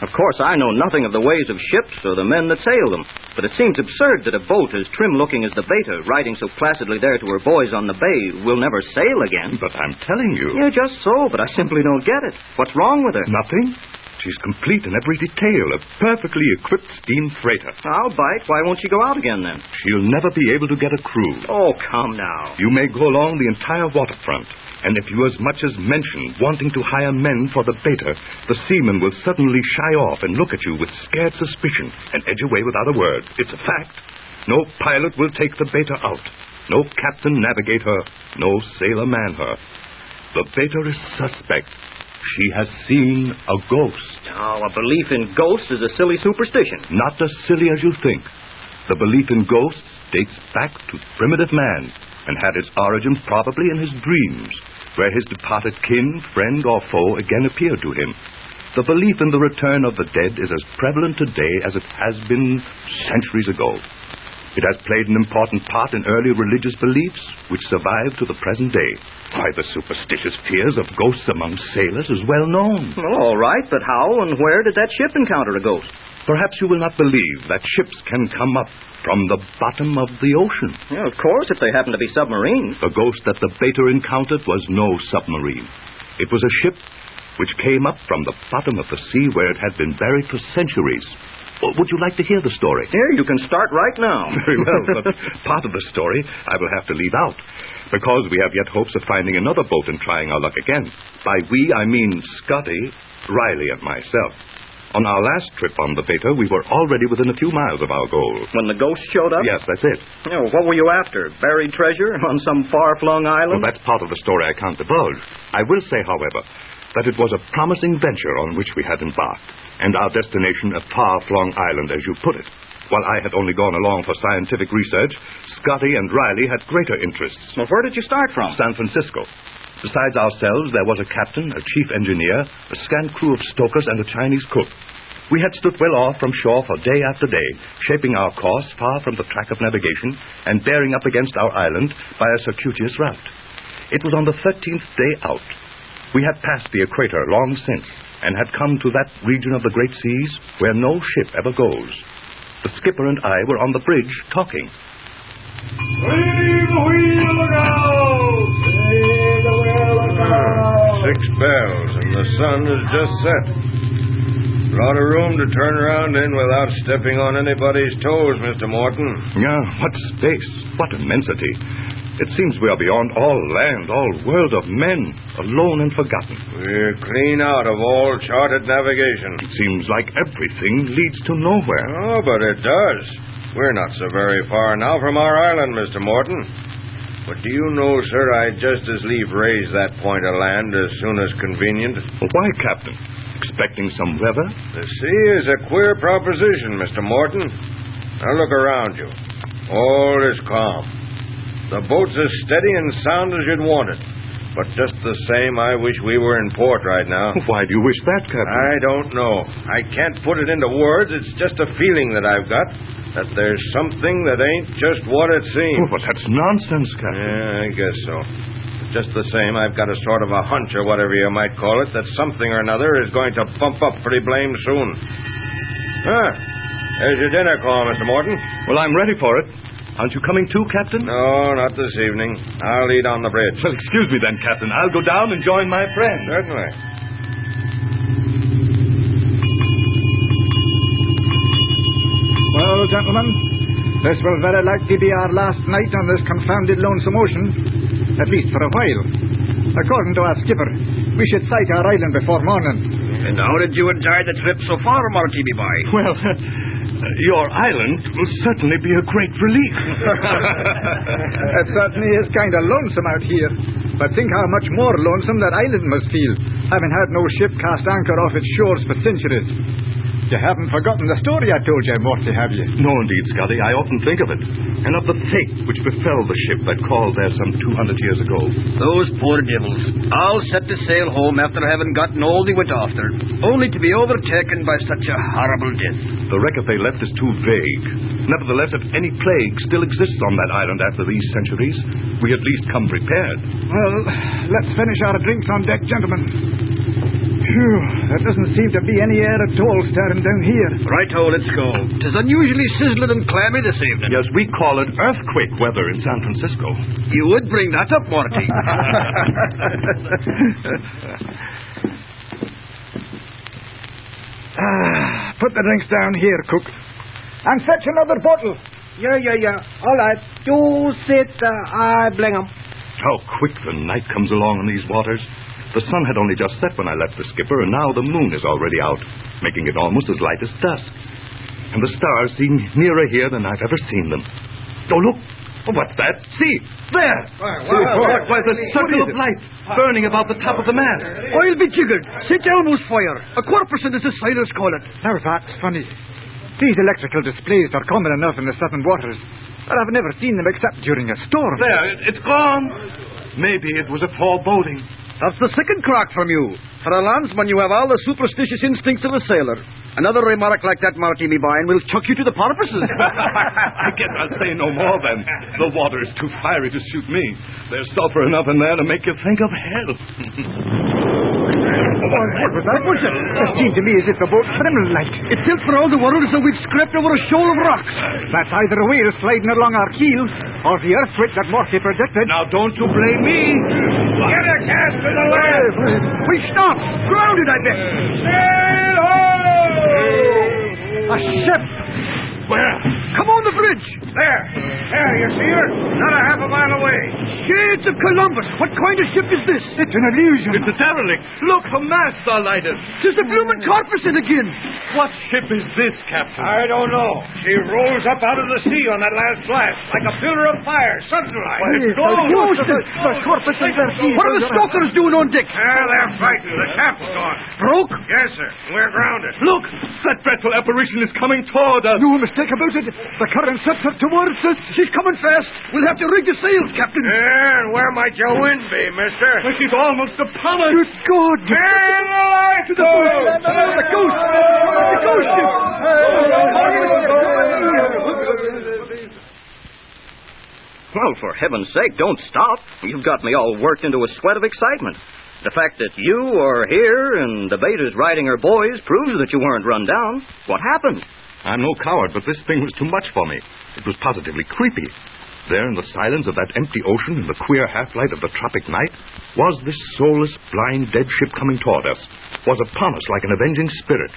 Speaker 12: Of course, I know nothing of the ways of ships or the men that sail them, but it seems absurd that a boat as trim-looking as the Beta, riding so placidly there to her boys on the bay, will never sail again.
Speaker 9: But I'm telling you.
Speaker 12: Yeah, just so, but I simply don't get it. What's wrong with her?
Speaker 9: Nothing. She's complete in every detail, a perfectly equipped steam freighter.
Speaker 12: I'll bite. Why won't she go out again, then?
Speaker 9: She'll never be able to get a crew.
Speaker 12: Oh, come now.
Speaker 9: You may go along the entire waterfront, and if you as much as mention wanting to hire men for the Beta, the seamen will suddenly shy off and look at you with scared suspicion and edge away without a word. It's a fact. No pilot will take the Beta out. No captain navigate her. No sailor man her. The Beta is suspect. She has seen a ghost.
Speaker 12: Oh, a belief in ghosts is a silly superstition.
Speaker 9: Not as silly as you think. The belief in ghosts dates back to primitive man and had its origin probably in his dreams, where his departed kin, friend, or foe again appeared to him. The belief in the return of the dead is as prevalent today as it has been centuries ago. It has played an important part in early religious beliefs, which survive to the present day. Why, the superstitious fears of ghosts among sailors is well known.
Speaker 12: Well, all right, but how and where did that ship encounter a ghost?
Speaker 9: Perhaps you will not believe that ships can come up from the bottom of the ocean.
Speaker 12: Yeah, of course, if they happen to be submarines.
Speaker 9: The ghost that the Beta encountered was no submarine. It was a ship which came up from the bottom of the sea where it had been buried for centuries. Would you like to hear the story?
Speaker 12: Here, you can start right now.
Speaker 9: Very well, but part of the story I will have to leave out, because we have yet hopes of finding another boat and trying our luck again. By we, I mean Scotty, Riley, and myself. On our last trip on the Beta, we were already within a few miles of our goal.
Speaker 12: When the ghost showed up?
Speaker 9: Yes, that's it.
Speaker 12: You know, what were you after? Buried treasure on some far-flung island?
Speaker 9: Well, that's part of the story I can't divulge. I will say, however, that it was a promising venture on which we had embarked, and our destination a far-flung island, as you put it. While I had only gone along for scientific research, Scotty and Riley had greater interests.
Speaker 12: Well, where did you start from?
Speaker 9: San Francisco. Besides ourselves, there was a captain, a chief engineer, a scant crew of stokers, and a Chinese cook. We had stood well off from shore for day after day, shaping our course far from the track of navigation and bearing up against our island by a circuitous route. It was on the 13th day out. We had passed the equator long since and had come to that region of the great seas where no ship ever goes. The skipper and I were on the bridge talking. Hey, the wheel, look out! Hey, the wheel, look out!
Speaker 14: 6 bells, and the sun has just set. A lot of room to turn around in without stepping on anybody's toes, Mr. Morton.
Speaker 9: Yeah, what space, what immensity. It seems we are beyond all land, all world of men, alone and forgotten.
Speaker 14: We're clean out of all charted navigation.
Speaker 9: It seems like everything leads to nowhere.
Speaker 14: Oh, but it does. We're not so very far now from our island, Mr. Morton. But do you know, sir, I'd just as lief raise that point of land as soon as convenient.
Speaker 9: Well, why, Captain? Expecting some weather?
Speaker 14: The sea is a queer proposition, Mr. Morton. Now look around you. All is calm. The boat's as steady and sound as you'd want it. But just the same, I wish we were in port right now.
Speaker 9: Why do you wish that, Captain?
Speaker 14: I don't know. I can't put it into words. It's just a feeling that I've got, that there's something that ain't just what it seems.
Speaker 9: Oh, but that's nonsense, Captain.
Speaker 14: Yeah, I guess so. Just the same, I've got a sort of a hunch, or whatever you might call it, that something or another is going to bump up pretty blame soon. There's your dinner call, Mr. Morton.
Speaker 9: Well, I'm ready for it. Aren't you coming too, Captain?
Speaker 14: No, not this evening. I'll eat on the bridge.
Speaker 9: Well, excuse me then, Captain. I'll go down and join my friend.
Speaker 14: Certainly.
Speaker 18: Well, gentlemen, this will very likely be our last night on this confounded lonesome ocean, at least for a while. According to our skipper, we should sight our island before morning.
Speaker 14: And how did you enjoy the trip so far, Marquis Boy?
Speaker 18: Well,
Speaker 9: Your island will certainly be a great relief.
Speaker 18: It certainly is kind of lonesome out here. But think how much more lonesome that island must feel, having had no ship cast anchor off its shores for centuries. You haven't forgotten the story I told you, Morty, have you?
Speaker 9: No, indeed, Scotty. I often think of it. And of the fate which befell the ship that called there some 200 years ago.
Speaker 5: Those poor devils, all set to sail home after having gotten all they went after, only to be overtaken by such a horrible death.
Speaker 9: The record they left is too vague. Nevertheless, if any plague still exists on that island after these centuries, we at least come prepared.
Speaker 18: Well, let's finish our drinks on deck, gentlemen. Phew, there doesn't seem to be any air at all stirring down here.
Speaker 5: Righto, let's go. 'Tis unusually sizzling and clammy this evening.
Speaker 9: Yes, we call it earthquake weather in San Francisco.
Speaker 5: You would bring that up, Morty.
Speaker 18: Put the drinks down here, cook. And fetch another bottle.
Speaker 5: Yeah. All right. You sit, I bring 'em.
Speaker 9: How quick the night comes along in these waters. The sun had only just set when I left the skipper, and now the moon is already out, making it almost as light as dusk. And the stars seem nearer here than I've ever seen them. Oh, look! Oh, what's that? See! There! Why, the circle of light burning about the top of the mast.
Speaker 5: I'll be jiggered. St. Elmo's fire. A corpuscle, as the sailors call it.
Speaker 18: Now, that's funny. These electrical displays are common enough in the southern waters, but I've never seen them except during a storm.
Speaker 9: There, it's gone. Maybe it was a foreboding.
Speaker 5: That's the second crack from you. For a landsman, you have all the superstitious instincts of a sailor. Another remark like that, Marty, me boy, and we'll chuck you to the porpoises.
Speaker 9: I guess I'll say no more then. The water is too fiery to suit me. There's sulfur enough in there to make you think of hell.
Speaker 18: What was that? It seemed to me as if the boat trembled like.
Speaker 5: It felt for all the world as though we'd scraped over a shoal of rocks.
Speaker 18: That's either a whale sliding along our keel, or the earthquake that Morty predicted.
Speaker 9: Now, don't you blame me.
Speaker 14: Get a cast to the land!
Speaker 5: We stopped! Grounded, I bet!
Speaker 14: Sail ho!
Speaker 5: A ship!
Speaker 14: Where?
Speaker 5: Come on the bridge!
Speaker 14: There, you see her? Not a half a mile away.
Speaker 5: Shades of Columbus! What kind of ship is this?
Speaker 18: It's an illusion.
Speaker 9: It's a derelict. Look, her masts are lighted.
Speaker 5: Tis the bloomin' corpuscle again.
Speaker 9: What ship is this, Captain?
Speaker 14: I don't know. She rose up out of the sea on that last blast, like a pillar of fire, suddenly.
Speaker 9: It's gone.
Speaker 18: The corpuscles are seen.
Speaker 5: What are the stokers doing on deck?
Speaker 14: They're frightened. The captain's gone.
Speaker 5: Broke?
Speaker 14: Yes, sir. We're grounded.
Speaker 9: Look, that dreadful apparition is coming toward us.
Speaker 18: No mistake about it. The current sets her towards us.
Speaker 5: She's coming fast. We'll have to rig the sails, Captain.
Speaker 14: And where might your wind be, mister?
Speaker 9: Well, she's almost upon us.
Speaker 18: Good God.
Speaker 14: And the light
Speaker 5: to the boat. The ghost. The ghost ship.
Speaker 12: Well, for heaven's sake, don't stop. You've got me all worked into a sweat of excitement. The fact that you are here and the beta's riding her boys proves that you weren't run down. What happened?
Speaker 9: I'm no coward, but this thing was too much for me. It was positively creepy. There in the silence of that empty ocean, in the queer half-light of the tropic night, was this soulless, blind, dead ship coming toward us, was upon us like an avenging spirit.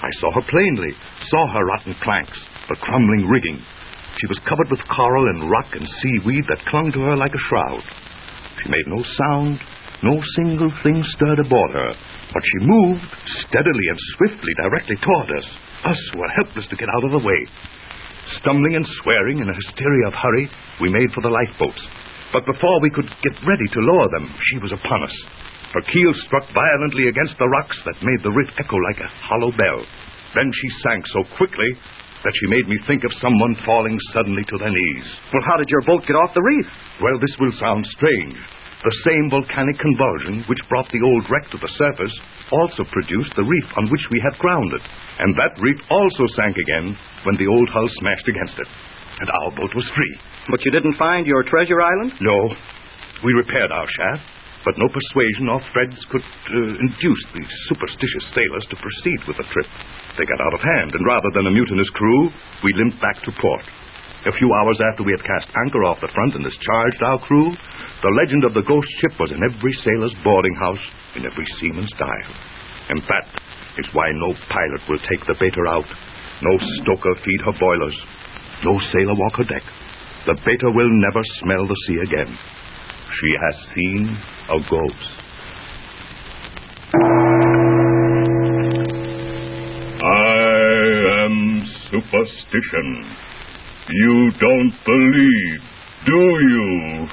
Speaker 9: I saw her plainly, saw her rotten planks, the crumbling rigging. She was covered with coral and rock and seaweed that clung to her like a shroud. She made no sound, no single thing stirred aboard her, but she moved steadily and swiftly directly toward us who were helpless to get out of the way. Stumbling and swearing in a hysteria of hurry, we made for the lifeboats. But before we could get ready to lower them, she was upon us. Her keel struck violently against the rocks that made the reef echo like a hollow bell. Then she sank so quickly that she made me think of someone falling suddenly to their knees.
Speaker 12: Well, how did your boat get off the reef?
Speaker 9: Well, this will sound strange. The same volcanic convulsion which brought the old wreck to the surface also produced the reef on which we had grounded. And that reef also sank again when the old hull smashed against it. And our boat was free.
Speaker 12: But you didn't find your treasure island?
Speaker 9: No. We repaired our shaft, but no persuasion or threads could induce the superstitious sailors to proceed with the trip. They got out of hand, and rather than a mutinous crew, we limped back to port. A few hours after we had cast anchor off the front and discharged our crew, the legend of the ghost ship was in every sailor's boarding house, in every seaman's dial. And that is why no pilot will take the beta out, no stoker feed her boilers, no sailor walk her deck. The beta will never smell the sea again. She has seen a ghost. I am superstition. You don't believe, do you?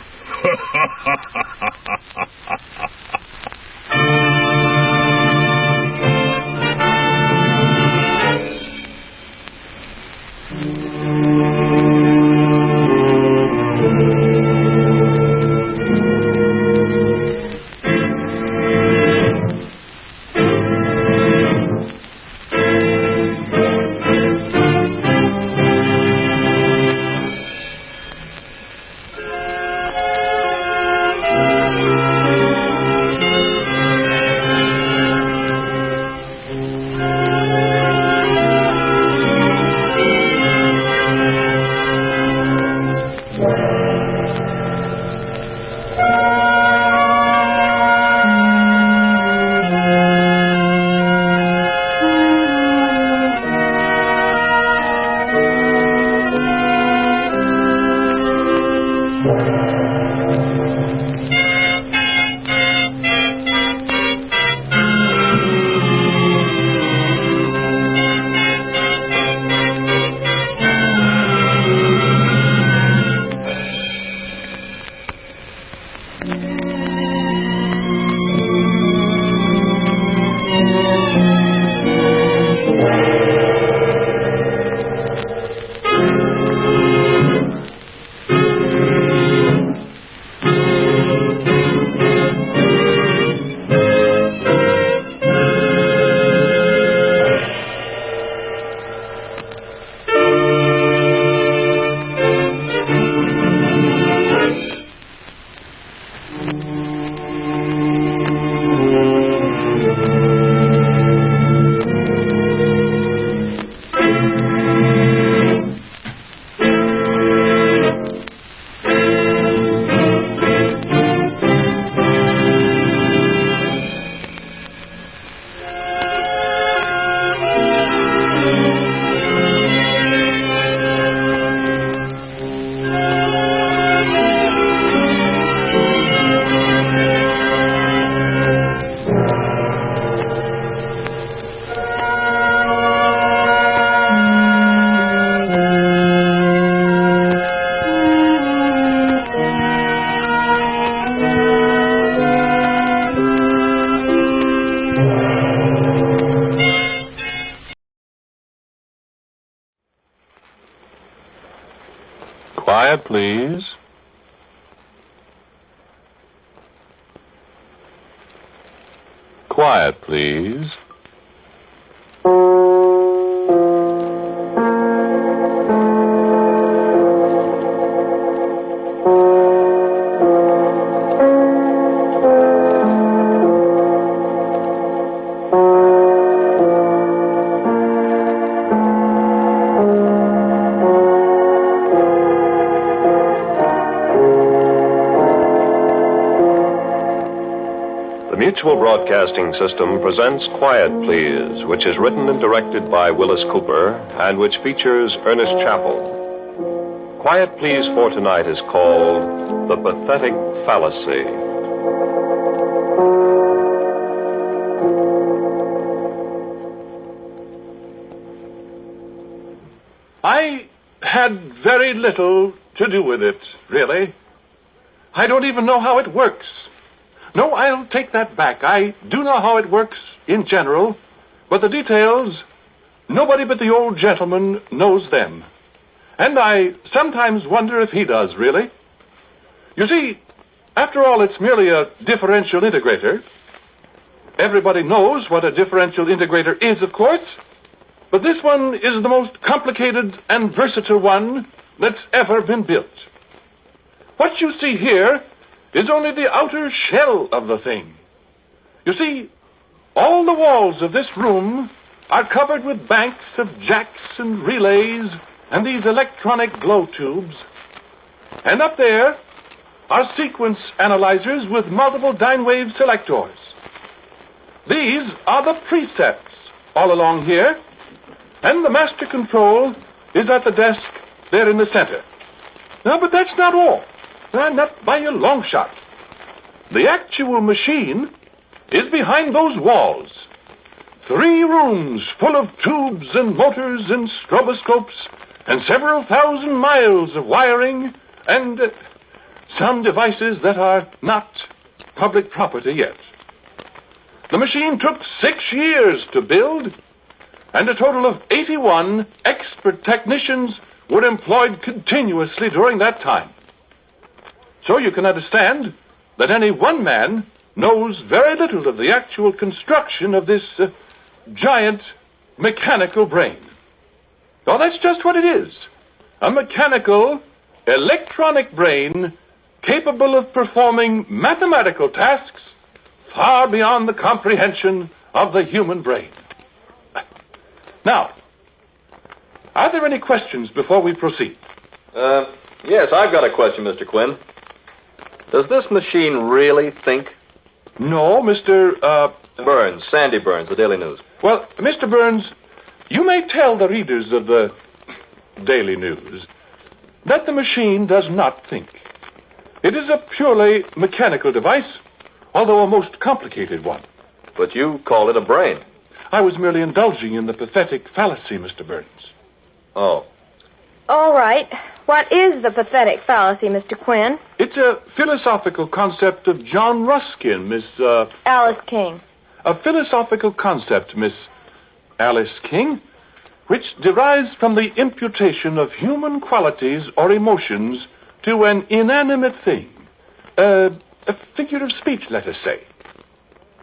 Speaker 10: Quiet, please. Quiet, please.
Speaker 11: Mutual Broadcasting System presents Quiet Please, which is written and directed by Willis Cooper and which features Ernest Chappell. Quiet Please for tonight is called The Pathetic Fallacy.
Speaker 10: I had very little to do with it, really. I don't even know how it works. No, I'll take that back. I do know how it works in general, but the details, nobody but the old gentleman knows them. And I sometimes wonder if he does, really. You see, after all, it's merely a differential integrator. Everybody knows what a differential integrator is, of course, but this one is the most complicated and versatile one that's ever been built. What you see here is only the outer shell of the thing. You see, all the walls of this room are covered with banks of jacks and relays and these electronic glow tubes. And up there are sequence analyzers with multiple dyne wave selectors. These are the precepts all along here, and the master control is at the desk there in the center. Now, but that's not all. Not by a long shot. The actual machine is behind those walls. 3 rooms full of tubes and motors and stroboscopes and several thousand miles of wiring and some devices that are not public property yet. The machine took 6 years to build, and a total of 81 expert technicians were employed continuously during that time. So you can understand that any one man knows very little of the actual construction of this giant mechanical brain. Well, that's just what it is. A mechanical, electronic brain capable of performing mathematical tasks far beyond the comprehension of the human brain. Now, are there any questions before we proceed?
Speaker 11: Yes, I've got a question, Mr. Quinn. Does this machine really think?
Speaker 10: No, Mr.
Speaker 11: Burns, Sandy Burns, the Daily News.
Speaker 10: Well, Mr. Burns, you may tell the readers of the Daily News that the machine does not think. It is a purely mechanical device, although a most complicated one.
Speaker 11: But you call it a brain.
Speaker 10: I was merely indulging in the pathetic fallacy, Mr. Burns.
Speaker 11: Oh.
Speaker 21: All right. What is the pathetic fallacy, Mr. Quinn?
Speaker 10: It's a philosophical concept of John Ruskin, Miss,
Speaker 21: Alice King.
Speaker 10: A philosophical concept, Miss Alice King, which derives from the imputation of human qualities or emotions to an inanimate thing. A figure of speech, let us say.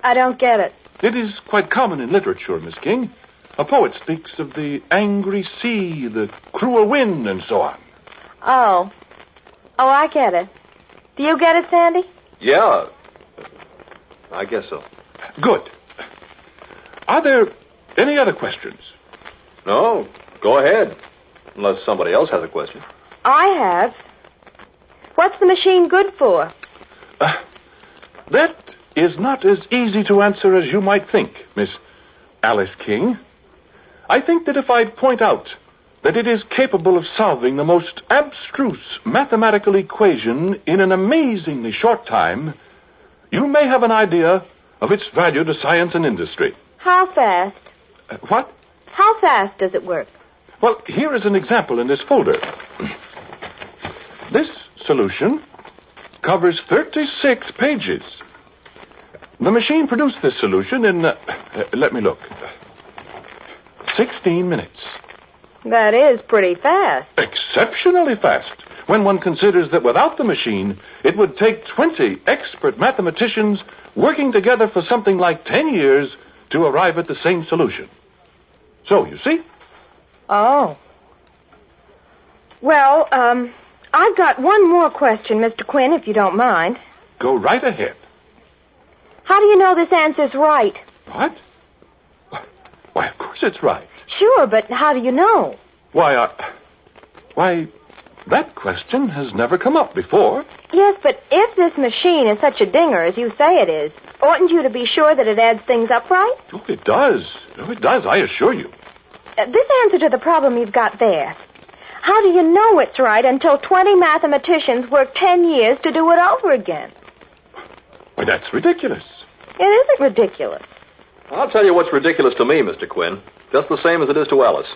Speaker 21: I don't get it.
Speaker 10: It is quite common in literature, Miss King. A poet speaks of the angry sea, the cruel wind, and so on.
Speaker 21: Oh, I get it. Do you get it, Sandy?
Speaker 11: Yeah, I guess so.
Speaker 10: Good. Are there any other questions?
Speaker 11: No, go ahead. Unless somebody else has a question.
Speaker 21: I have. What's the machine good for?
Speaker 10: That is not as easy to answer as you might think, Miss Alice King. I think that if I point out that it is capable of solving the most abstruse mathematical equation in an amazingly short time, you may have an idea of its value to science and industry.
Speaker 21: How fast?
Speaker 10: What?
Speaker 21: How fast does it work?
Speaker 10: Well, here is an example in this folder. This solution covers 36 pages. The machine produced this solution in, let me look, 16 minutes.
Speaker 21: That is pretty fast.
Speaker 10: Exceptionally fast, when one considers that without the machine, it would take 20 expert mathematicians working together for something like 10 years to arrive at the same solution. So, you see?
Speaker 21: Oh. Well, I've got one more question, Mr. Quinn, if you don't mind.
Speaker 10: Go right ahead.
Speaker 21: How do you know this answer's right?
Speaker 10: What? Why, of course it's right.
Speaker 21: Sure, but how do you know?
Speaker 10: Why, that question has never come up before.
Speaker 21: Yes, but if this machine is such a dinger as you say it is, oughtn't you to be sure that it adds things up right?
Speaker 10: Oh, it does. Oh, it does, I assure you.
Speaker 21: This answer to the problem you've got there. How do you know it's right until 20 mathematicians work 10 years to do it over again?
Speaker 10: Why, that's ridiculous.
Speaker 21: It isn't ridiculous.
Speaker 11: I'll tell you what's ridiculous to me, Mr. Quinn. Just the same as it is to Alice.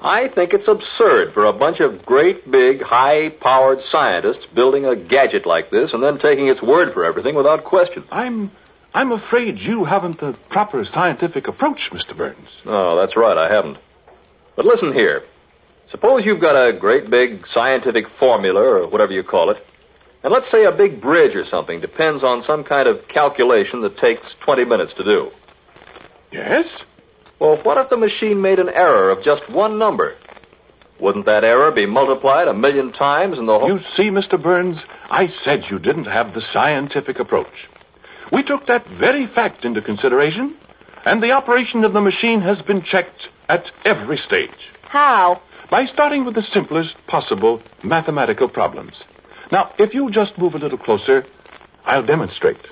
Speaker 11: I think it's absurd for a bunch of great, big, high-powered scientists building a gadget like this and then taking its word for everything without question.
Speaker 10: I'm afraid you haven't the proper scientific approach, Mr. Burns.
Speaker 11: Oh, that's right, I haven't. But listen here. Suppose you've got a great big scientific formula, or whatever you call it, and let's say a big bridge or something depends on some kind of calculation that takes 20 minutes to do.
Speaker 10: Yes?
Speaker 11: Well, what if the machine made an error of just one number? Wouldn't that error be multiplied 1,000,000 times in the whole...
Speaker 10: You see, Mr. Burns, I said you didn't have the scientific approach. We took that very fact into consideration, and the operation of the machine has been checked at every stage.
Speaker 21: How?
Speaker 10: By starting with the simplest possible mathematical problems. Now, if you just move a little closer, I'll demonstrate.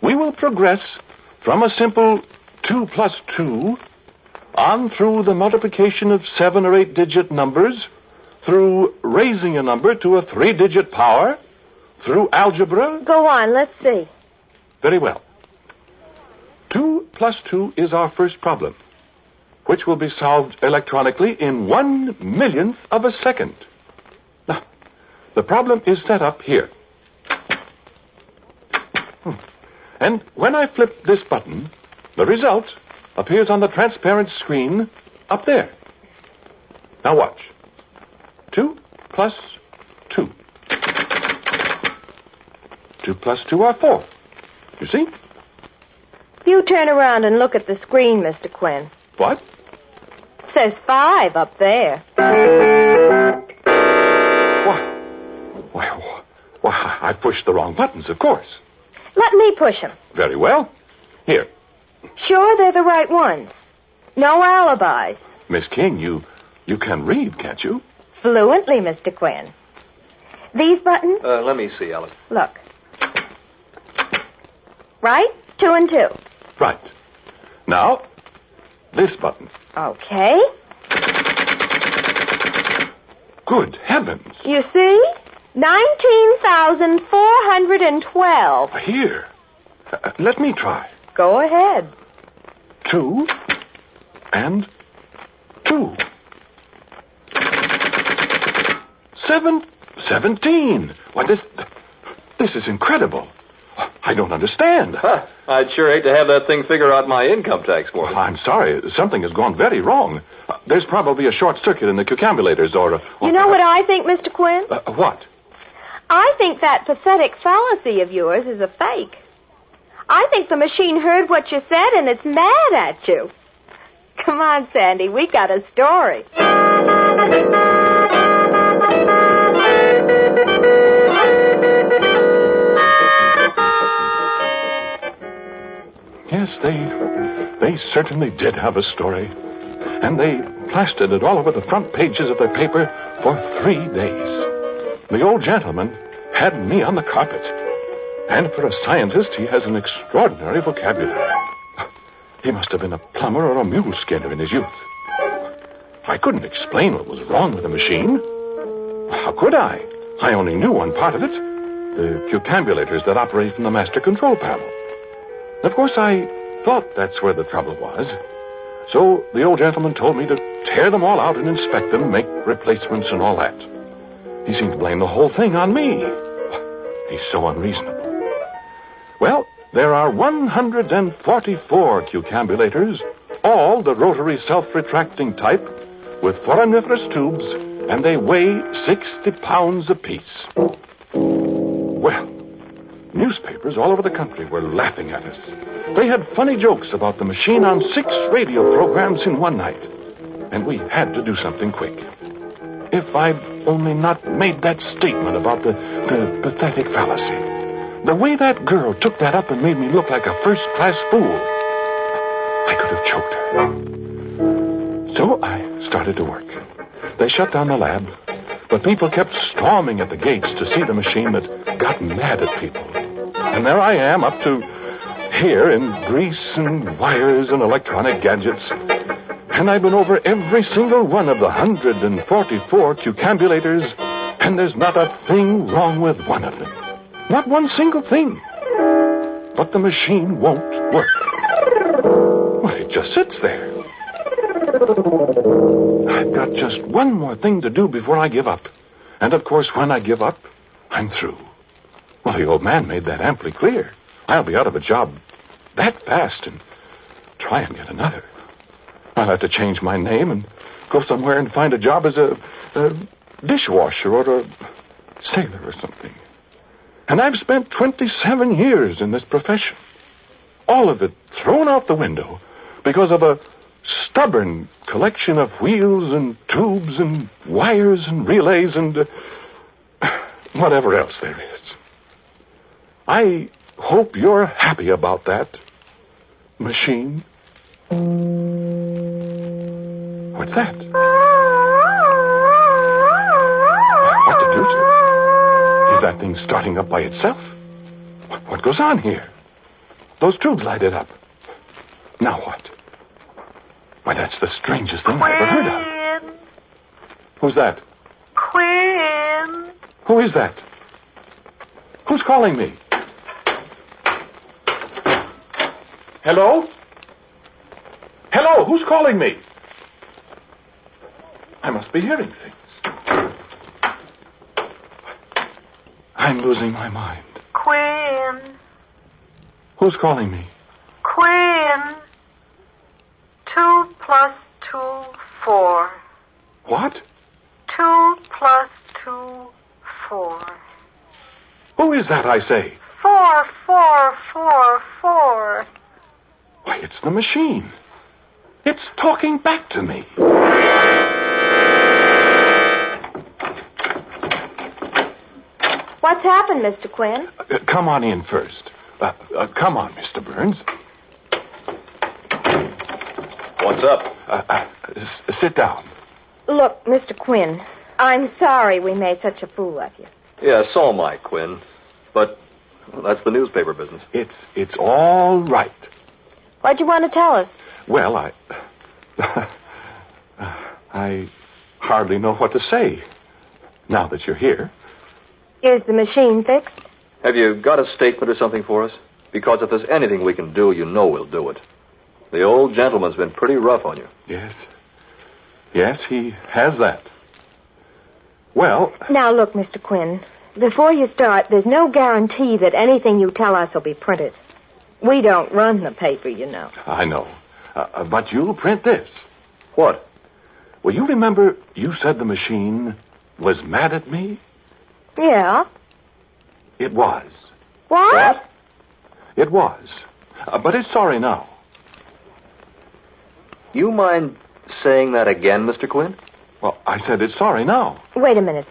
Speaker 10: We will progress from a simple 2 plus 2 on through the multiplication of 7 or 8-digit numbers, through raising a number to a 3-digit power, through algebra.
Speaker 21: Go on, let's see.
Speaker 10: Very well. 2 plus 2 is our first problem, which will be solved electronically in 1/1,000,000th of a second. Now, the problem is set up here. And when I flip this button, the result appears on the transparent screen up there. Now watch. 2 plus 2. 2 plus 2 are 4. You see?
Speaker 21: You turn around and look at the screen, Mr. Quinn.
Speaker 10: What?
Speaker 21: It says 5 up there.
Speaker 10: Why, I pushed the wrong buttons, of course.
Speaker 21: Let me push them.
Speaker 10: Very well. Here.
Speaker 21: Sure they're the right ones. No alibis.
Speaker 10: Miss King, you can read, can't you?
Speaker 21: Fluently, Mr. Quinn. These buttons?
Speaker 11: Let me see, Alice.
Speaker 21: Look. Right? 2 and 2.
Speaker 10: Right. Now, this button.
Speaker 21: Okay.
Speaker 10: Good heavens.
Speaker 21: You see? 19,412.
Speaker 10: Here. Let me try.
Speaker 21: Go ahead.
Speaker 10: 2 and 2. 17. Why, this is incredible. I don't understand.
Speaker 11: Huh. I'd sure hate to have that thing figure out my income tax for me.
Speaker 10: Well, I'm sorry. Something has gone very wrong. There's probably a short circuit in the cucambulators or
Speaker 21: you know what I think, Mr. Quinn?
Speaker 10: What?
Speaker 21: I think that pathetic fallacy of yours is a fake. I think the machine heard what you said and it's mad at you. Come on, Sandy. We got a story.
Speaker 10: Yes, they certainly did have a story. And they plastered it all over the front pages of their paper for 3 days. The old gentleman had me on the carpet. And for a scientist, he has an extraordinary vocabulary. He must have been a plumber or a mule skinner in his youth. I couldn't explain what was wrong with the machine. How could I? I only knew one part of it. The cucambulators that operate from the master control panel. Of course, I thought that's where the trouble was. So the old gentleman told me to tear them all out and inspect them, make replacements and all that. He seemed to blame the whole thing on me. He's so unreasonable. Well, there are 144 cucambulators, all the rotary self-retracting type, with foramiferous tubes, and they weigh 60 pounds apiece. Well, newspapers all over the country were laughing at us. They had funny jokes about the machine on 6 radio programs in one night. And we had to do something quick. If I'd only not made that statement about the pathetic fallacy. The way that girl took that up and made me look like a first-class fool. I could have choked her. So I started to work. They shut down the lab, but people kept storming at the gates to see the machine that got mad at people. And there I am, up to here in grease and wires and electronic gadgets. And I've been over every single one of the 144 cucambulators, and there's not a thing wrong with one of them. Not one single thing. But the machine won't work. Well, it just sits there. I've got just one more thing to do before I give up. And, of course, when I give up, I'm through. Well, the old man made that amply clear. I'll be out of a job that fast and try and get another. I'll have to change my name and go somewhere and find a job as a dishwasher or a sailor or something. And I've spent 27 years in this profession. All of it thrown out the window because of a stubborn collection of wheels and tubes and wires and relays and whatever else there is. I hope you're happy about that, machine. What's that? What the deuce? Is that thing starting up by itself? What goes on here? Those tubes lighted up. Now what? Why, that's the strangest thing I ever heard of. Who's that?
Speaker 21: Quinn.
Speaker 10: Who is that? Who's calling me? Hello? Hello, who's calling me? I must be hearing things. I'm losing my mind.
Speaker 2: Quinn.
Speaker 10: Who's calling me?
Speaker 2: Quinn. 2 plus 2, 4.
Speaker 10: What?
Speaker 2: 2 plus 2, 4.
Speaker 10: Who is that, I say?
Speaker 2: 4, 4, 4, 4.
Speaker 10: Why, it's the machine. It's talking back to me.
Speaker 21: What's happened, Mr. Quinn?
Speaker 10: Come on in first. Come on, Mr. Burns.
Speaker 11: What's up?
Speaker 10: Sit down.
Speaker 21: Look, Mr. Quinn, I'm sorry we made such a fool of you.
Speaker 11: Yeah, so am I, Quinn. But that's the newspaper business.
Speaker 10: It's all right.
Speaker 21: What'd you want to tell us?
Speaker 10: Well, I hardly know what to say now that you're here.
Speaker 21: Is the machine fixed?
Speaker 11: Have you got a statement or something for us? Because if there's anything we can do, you know we'll do it. The old gentleman's been pretty rough on you.
Speaker 10: Yes. Yes, he has that. Well...
Speaker 21: Now, look, Mr. Quinn, before you start, there's no guarantee that anything you tell us will be printed. We don't run the paper, you know.
Speaker 10: I know. But you'll print this.
Speaker 11: What?
Speaker 10: Well, you remember you said the machine was mad at me?
Speaker 21: Yeah.
Speaker 10: It was.
Speaker 21: What?
Speaker 10: It was. But it's sorry now.
Speaker 11: You mind saying that again, Mr. Quinn?
Speaker 10: Well, I said it's sorry now.
Speaker 21: Wait a minute.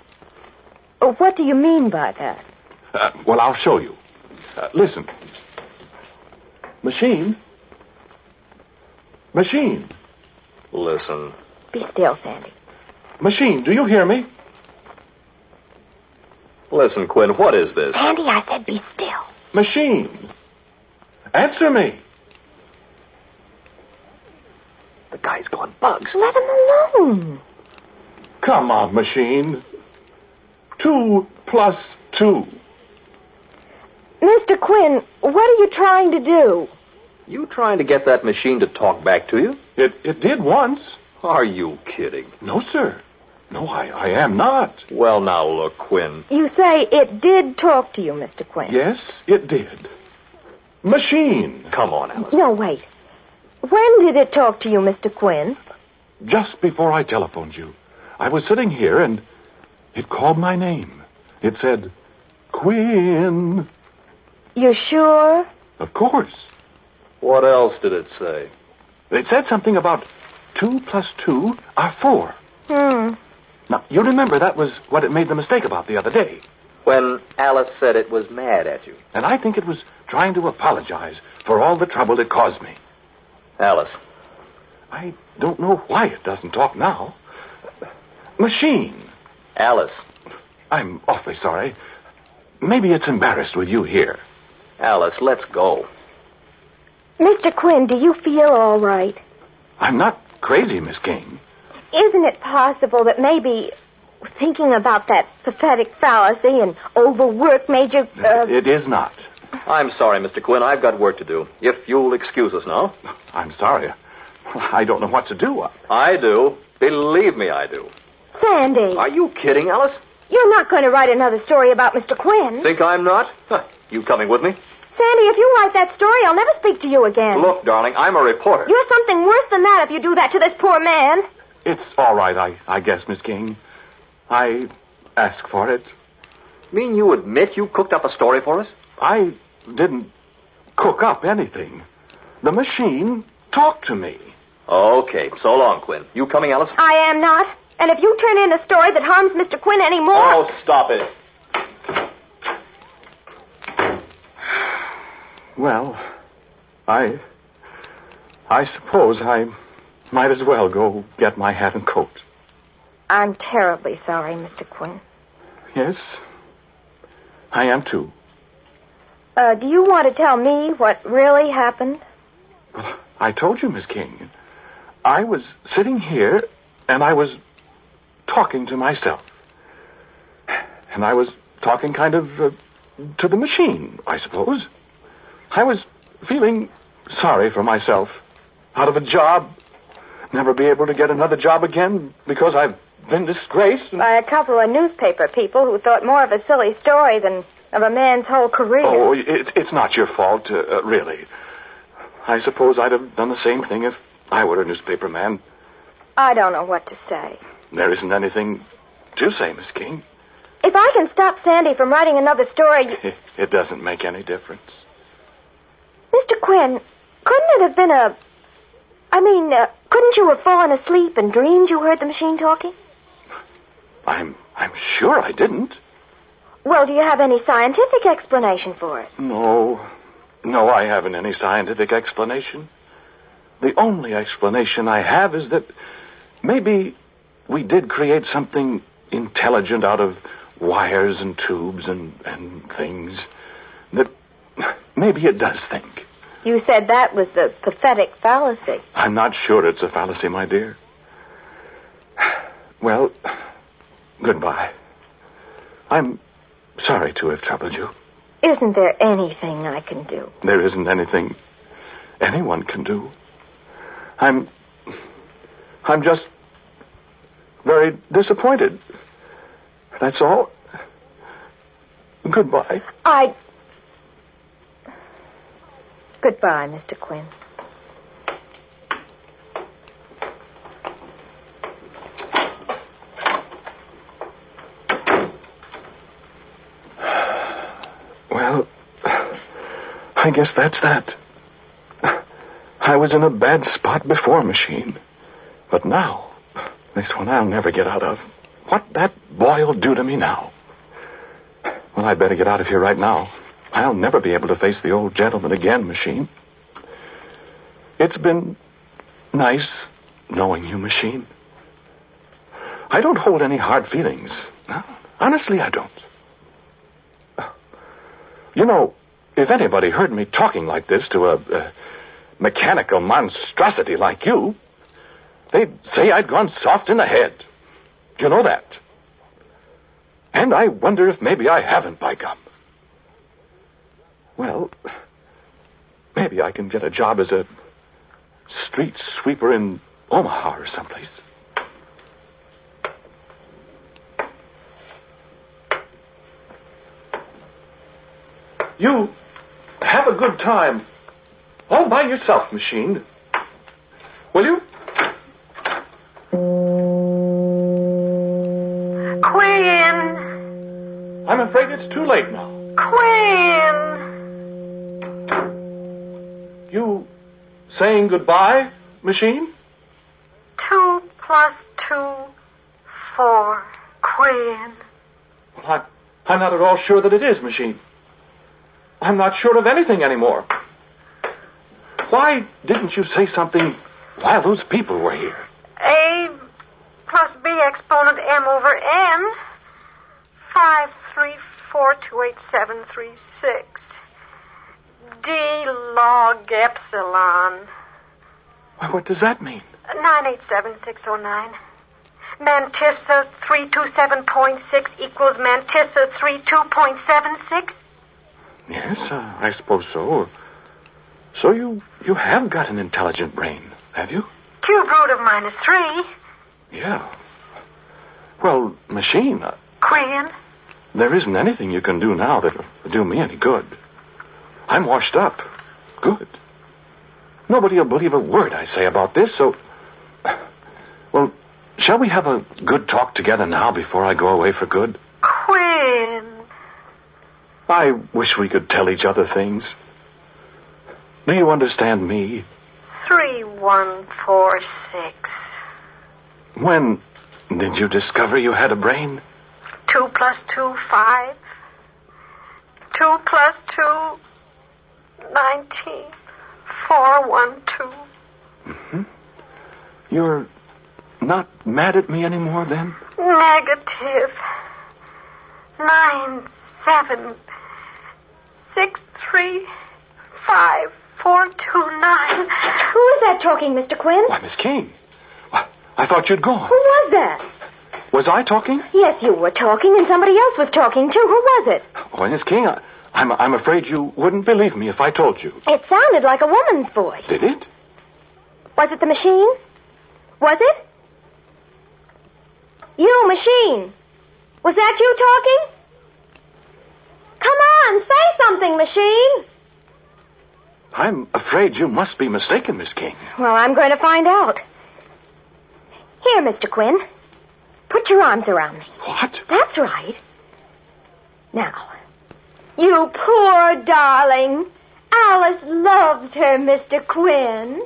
Speaker 21: What do you mean by that?
Speaker 10: Well, I'll show you. Listen. Machine. Machine.
Speaker 11: Listen.
Speaker 21: Be still, Sandy.
Speaker 10: Machine, do you hear me?
Speaker 11: Listen, Quinn, what is this?
Speaker 21: Sandy, I said be still.
Speaker 10: Machine. Answer me.
Speaker 11: The guy's gone bugs.
Speaker 21: Let him alone.
Speaker 10: Come on, machine. 2 plus 2.
Speaker 21: Mr. Quinn, what are you trying to do?
Speaker 11: You trying to get that machine to talk back to you?
Speaker 10: It did once.
Speaker 11: Are you kidding?
Speaker 10: No, sir. No, I am not.
Speaker 11: Well, now, look, Quinn.
Speaker 21: You say it did talk to you, Mr. Quinn.
Speaker 10: Yes, it did. Machine.
Speaker 11: Come on, Alice.
Speaker 21: No, wait. When did it talk to you, Mr. Quinn?
Speaker 10: Just before I telephoned you. I was sitting here, and it called my name. It said, Quinn.
Speaker 21: You sure?
Speaker 10: Of course.
Speaker 11: What else did it say?
Speaker 10: It said something about 2 plus 2 are 4. Now, you remember that was what it made the mistake about the other day.
Speaker 11: When Alice said it was mad at you.
Speaker 10: And I think it was trying to apologize for all the trouble it caused me.
Speaker 11: Alice.
Speaker 10: I don't know why it doesn't talk now. Machine.
Speaker 11: Alice.
Speaker 10: I'm awfully sorry. Maybe it's embarrassed with you here.
Speaker 11: Alice, let's go.
Speaker 21: Mr. Quinn, do you feel all right?
Speaker 10: I'm not crazy, Miss King.
Speaker 21: Isn't it possible that maybe thinking about that pathetic fallacy and overwork made you...
Speaker 10: It is not.
Speaker 11: I'm sorry, Mr. Quinn. I've got work to do. If you'll excuse us now.
Speaker 10: I'm sorry. I don't know what to do.
Speaker 11: I do. Believe me, I do.
Speaker 21: Sandy.
Speaker 11: Are you kidding, Alice?
Speaker 21: You're not going to write another story about Mr. Quinn.
Speaker 11: Think I'm not? You coming with me?
Speaker 21: Sandy, if you write that story, I'll never speak to you again.
Speaker 11: Look, darling, I'm a reporter.
Speaker 21: You're something worse than that if you do that to this poor man.
Speaker 10: It's all right, I guess, Miss King. I asked for it.
Speaker 11: Mean you admit you cooked up a story for us?
Speaker 10: I didn't cook up anything. The machine talked to me.
Speaker 11: Okay, so long, Quinn. You coming, Alice?
Speaker 21: I am not. And if you turn in a story that harms Mr. Quinn anymore...
Speaker 11: Oh, stop it.
Speaker 10: Well, I suppose I might as well go get my hat and coat.
Speaker 21: I'm terribly sorry, Mr. Quinn.
Speaker 10: Yes, I am too.
Speaker 21: Do you want to tell me what really happened?
Speaker 10: Well, I told you, Miss King. I was sitting here, and I was talking to myself. And I was talking kind of to the machine, I suppose. I was feeling sorry for myself. Out of a job. Never be able to get another job again because I've been disgraced.
Speaker 7: By a couple of newspaper people who thought more of a silly story than of a man's whole career.
Speaker 10: Oh, it's not your fault, really. I suppose I'd have done the same thing if I were a newspaper man.
Speaker 7: I don't know what to say.
Speaker 10: There isn't anything to say, Miss King.
Speaker 7: If I can stop Sandy from writing another story...
Speaker 10: It doesn't make any difference.
Speaker 7: Mr. Quinn, couldn't it have been couldn't you have fallen asleep and dreamed you heard the machine talking?
Speaker 10: I'm sure I didn't.
Speaker 7: Well, do you have any scientific explanation for it?
Speaker 10: No, I haven't any scientific explanation. The only explanation I have is that maybe we did create something intelligent out of wires and tubes and things. That maybe it does think.
Speaker 7: You said that was the pathetic fallacy.
Speaker 10: I'm not sure it's a fallacy, my dear. Well, goodbye. I'm sorry to have troubled you.
Speaker 7: Isn't there anything I can do?
Speaker 10: There isn't anything anyone can do. I'm just very disappointed. That's all. Goodbye.
Speaker 7: Goodbye, Mr. Quinn.
Speaker 10: Well, I guess that's that. I was in a bad spot before, Machine. But now, this one I'll never get out of. What that boy'll do to me now. Well, I'd better get out of here right now. I'll never be able to face the old gentleman again, Machine. It's been nice knowing you, Machine. I don't hold any hard feelings. No, honestly, I don't. You know, if anybody heard me talking like this to a mechanical monstrosity like you, they'd say I'd gone soft in the head. Do you know that? And I wonder if maybe I haven't, by gum. Well, maybe I can get a job as a street sweeper in Omaha or someplace. You have a good time. All by yourself, Machine. Will you?
Speaker 2: Quinn!
Speaker 10: I'm afraid it's too late now.
Speaker 2: Quinn!
Speaker 10: You saying goodbye, Machine?
Speaker 2: 2 plus 2, 4. Quinn.
Speaker 10: Well, I'm not at all sure that it is, Machine. I'm not sure of anything anymore. Why didn't you say something while those people were here?
Speaker 2: A plus B exponent M over N. 5342876. D log epsilon.
Speaker 10: What does that mean?
Speaker 2: 987609. Mantissa 327.6 equals Mantissa 32.76.
Speaker 10: Yes, I suppose so. So you have got an intelligent brain, have you?
Speaker 2: Cube root of -3.
Speaker 10: Yeah. Well, Machine.
Speaker 2: Quinn?
Speaker 10: There isn't anything you can do now that'll do me any good. I'm washed up. Good. Nobody will believe a word I say about this, so... Well, shall we have a good talk together now before I go away for good?
Speaker 2: Quinn!
Speaker 10: I wish we could tell each other things. Do you understand me?
Speaker 2: 3146.
Speaker 10: When did you discover you had a brain?
Speaker 2: 2 plus 2, 5. 2 plus 2, 19. 412.
Speaker 10: Mm-hmm. You're not mad at me anymore, then?
Speaker 2: Negative. 97. 635 429.
Speaker 7: Who is that talking, Mr. Quinn?
Speaker 10: Why, Miss King. Why, I thought you'd gone.
Speaker 7: Who was that?
Speaker 10: Was I talking?
Speaker 7: Yes, you were talking, and somebody else was talking, too. Who was it?
Speaker 10: Oh, Miss King, I'm afraid you wouldn't believe me if I told you.
Speaker 7: It sounded like a woman's voice.
Speaker 10: Did it?
Speaker 7: Was it the machine? Was it? You, machine. Was that you talking? Come on, say something, machine.
Speaker 10: I'm afraid you must be mistaken, Miss King.
Speaker 7: Well, I'm going to find out. Here, Mr. Quinn. Put your arms around me.
Speaker 10: What?
Speaker 7: That's right. Now, you poor darling. Alice loves her, Mr. Quinn.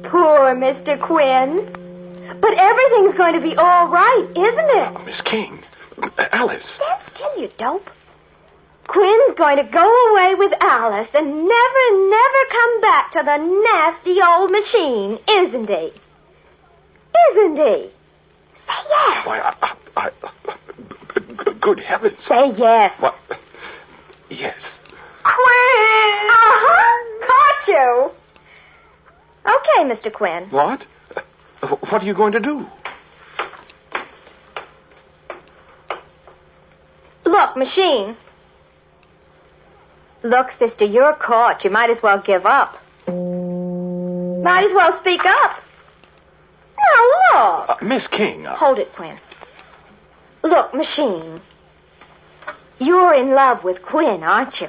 Speaker 7: Poor Mr. Quinn. But everything's going to be all right, isn't it?
Speaker 10: Miss King. Alice.
Speaker 7: Stand still, you dope. Quinn's going to go away with Alice and never come back to the nasty old machine, isn't he? Isn't he? Say yes.
Speaker 10: Why, good heavens.
Speaker 7: Say yes.
Speaker 10: What? Yes.
Speaker 7: Quinn! Uh-huh. Caught you. Okay, Mr. Quinn.
Speaker 10: What? What are you going to do?
Speaker 7: Look, machine. Look, sister, you're caught. You might as well give up. Might as well speak up. Now, look.
Speaker 10: Miss King.
Speaker 7: Hold it, Quinn. Look, machine. You're in love with Quinn, aren't you?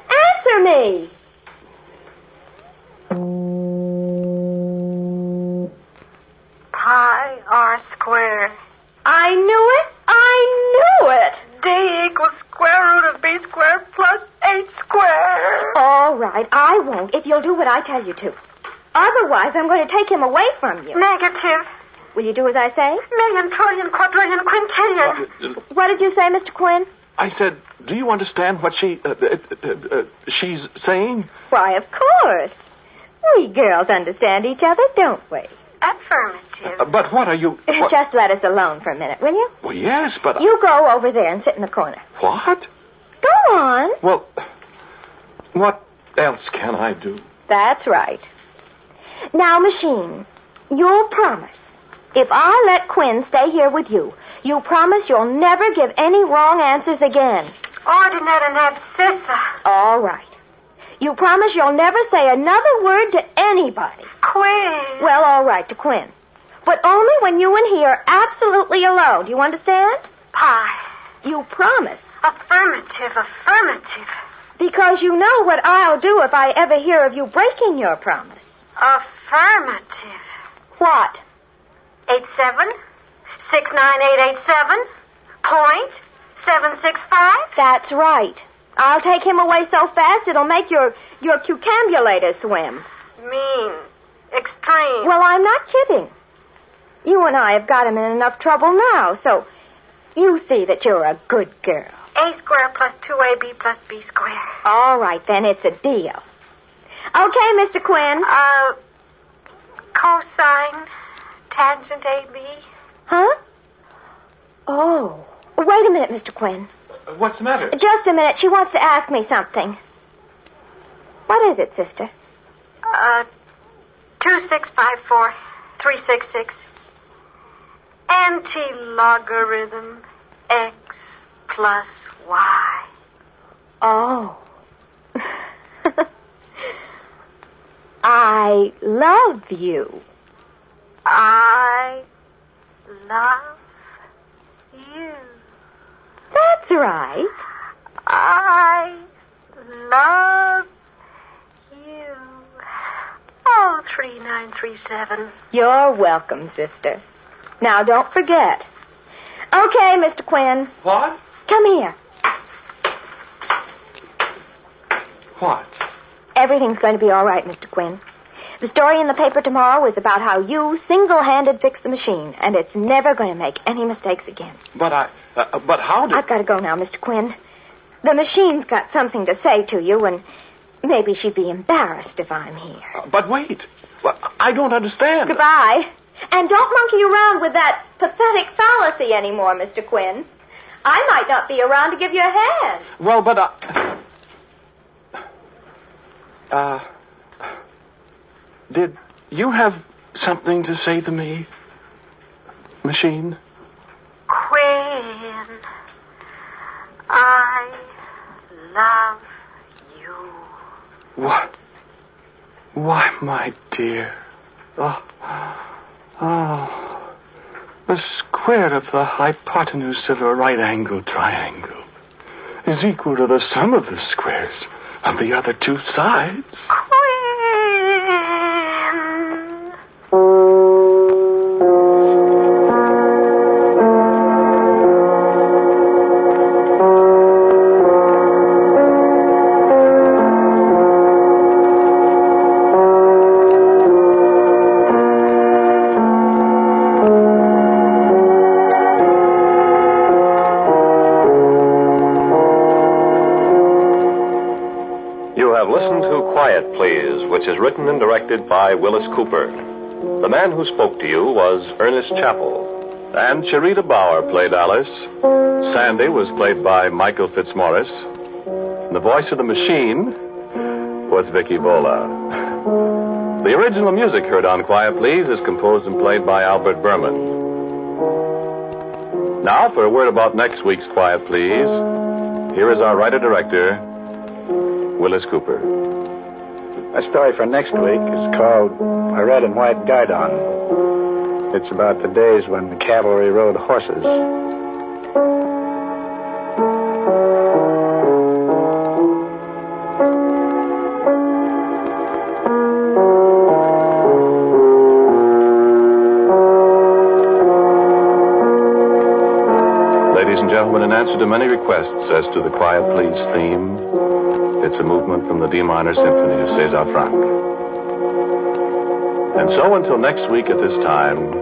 Speaker 7: Answer me.
Speaker 2: Pi r squared.
Speaker 7: I knew it. I knew it.
Speaker 2: D equals square root of b squared plus h squared.
Speaker 7: All right, I won't if you'll do what I tell you to. Otherwise, I'm going to take him away from you.
Speaker 2: Negative.
Speaker 7: Will you do as I say?
Speaker 2: Million, trillion, quadrillion, quintillion.
Speaker 7: What did you say, Mr. Quinn?
Speaker 10: I said, do you understand what she's saying?
Speaker 7: Why, of course. We girls understand each other, don't we?
Speaker 2: Affirmative.
Speaker 10: But what are you... What?
Speaker 7: Just let us alone for a minute, will you?
Speaker 10: Well, yes, but...
Speaker 7: You go over there and sit in the corner.
Speaker 10: What?
Speaker 7: Go on.
Speaker 10: Well, what else can I do?
Speaker 7: That's right. Now, machine, you'll promise. If I let Quinn stay here with you, you promise you'll never give any wrong answers again.
Speaker 2: Ordinate and abscissa.
Speaker 7: All right. You promise you'll never say another word to anybody.
Speaker 2: Quinn.
Speaker 7: Well, all right, to Quinn. But only when you and he are absolutely alone. Do you understand?
Speaker 2: Pi.
Speaker 7: You promise.
Speaker 2: Affirmative, affirmative.
Speaker 7: Because you know what I'll do if I ever hear of you breaking your promise.
Speaker 2: Affirmative.
Speaker 7: What?
Speaker 2: 87-69887.765.
Speaker 7: That's right. I'll take him away so fast it'll make your cucambulator swim.
Speaker 2: Mean. Extreme.
Speaker 7: Well, I'm not kidding. You and I have got him in enough trouble now, so you see that you're a good girl.
Speaker 2: A squared plus 2AB plus B squared.
Speaker 7: All right, then, it's a deal. Okay, Mr. Quinn.
Speaker 2: Cosine, tangent AB.
Speaker 7: Huh? Oh. Wait a minute, Mr. Quinn.
Speaker 10: What's the matter?
Speaker 7: Just a minute. She wants to ask me something. What is it, sister?
Speaker 2: 2654-366. Anti-logarithm x plus y.
Speaker 7: Oh. I love you.
Speaker 2: I love you.
Speaker 7: That's right.
Speaker 2: I love you. Oh, 3937.
Speaker 7: You're welcome, sister. Now, don't forget. Okay, Mr. Quinn.
Speaker 10: What?
Speaker 7: Come here.
Speaker 10: What?
Speaker 7: Everything's going to be all right, Mr. Quinn. The story in the paper tomorrow is about how you single-handed fixed the machine, and it's never going to make any mistakes again.
Speaker 10: But how did...
Speaker 7: I've got to go now, Mr. Quinn. The machine's got something to say to you, and maybe she'd be embarrassed if I'm here.
Speaker 10: But wait. I don't understand.
Speaker 7: Goodbye. And don't monkey around with that pathetic fallacy anymore, Mr. Quinn. I might not be around to give you a hand.
Speaker 10: Well, but did you have something to say to me, machine?
Speaker 2: Quinn. I love you.
Speaker 10: What? Why, my dear. Oh. The square of the hypotenuse of a right-angled triangle is equal to the sum of the squares of the other two sides.
Speaker 11: Which is written and directed by Willis Cooper. The man who spoke to you was Ernest Chappell. And Cherita Bauer played Alice. Sandy was played by Michael Fitzmaurice. And the voice of the machine was Vicky Bola. The original music heard on Quiet Please is composed and played by Albert Berman. Now, for a word about next week's Quiet Please, here is our writer-director, Willis Cooper.
Speaker 1: My story for next week is called A Red and White Guidon. It's about the days when the cavalry rode horses.
Speaker 11: Ladies and gentlemen, in answer to many requests as to the Quiet Please theme, it's a movement from the D minor symphony of César Franck. And so until next week at this time,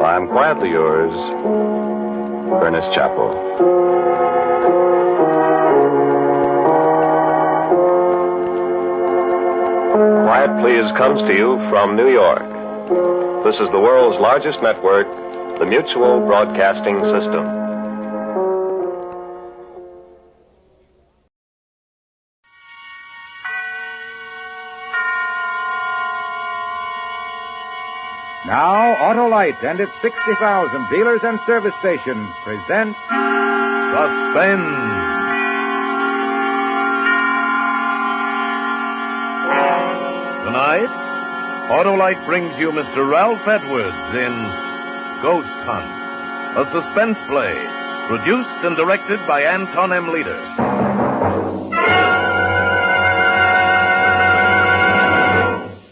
Speaker 11: I am quietly yours, Ernest Chappell. Quiet Please comes to you from New York. This is the world's largest network, the Mutual Broadcasting System.
Speaker 15: Now, Autolite and its 60,000 dealers and service stations present Suspense.
Speaker 13: Tonight, Autolite brings you Mr. Ralph Edwards in Ghost Hunt, a suspense play produced and directed by Anton M. Leader.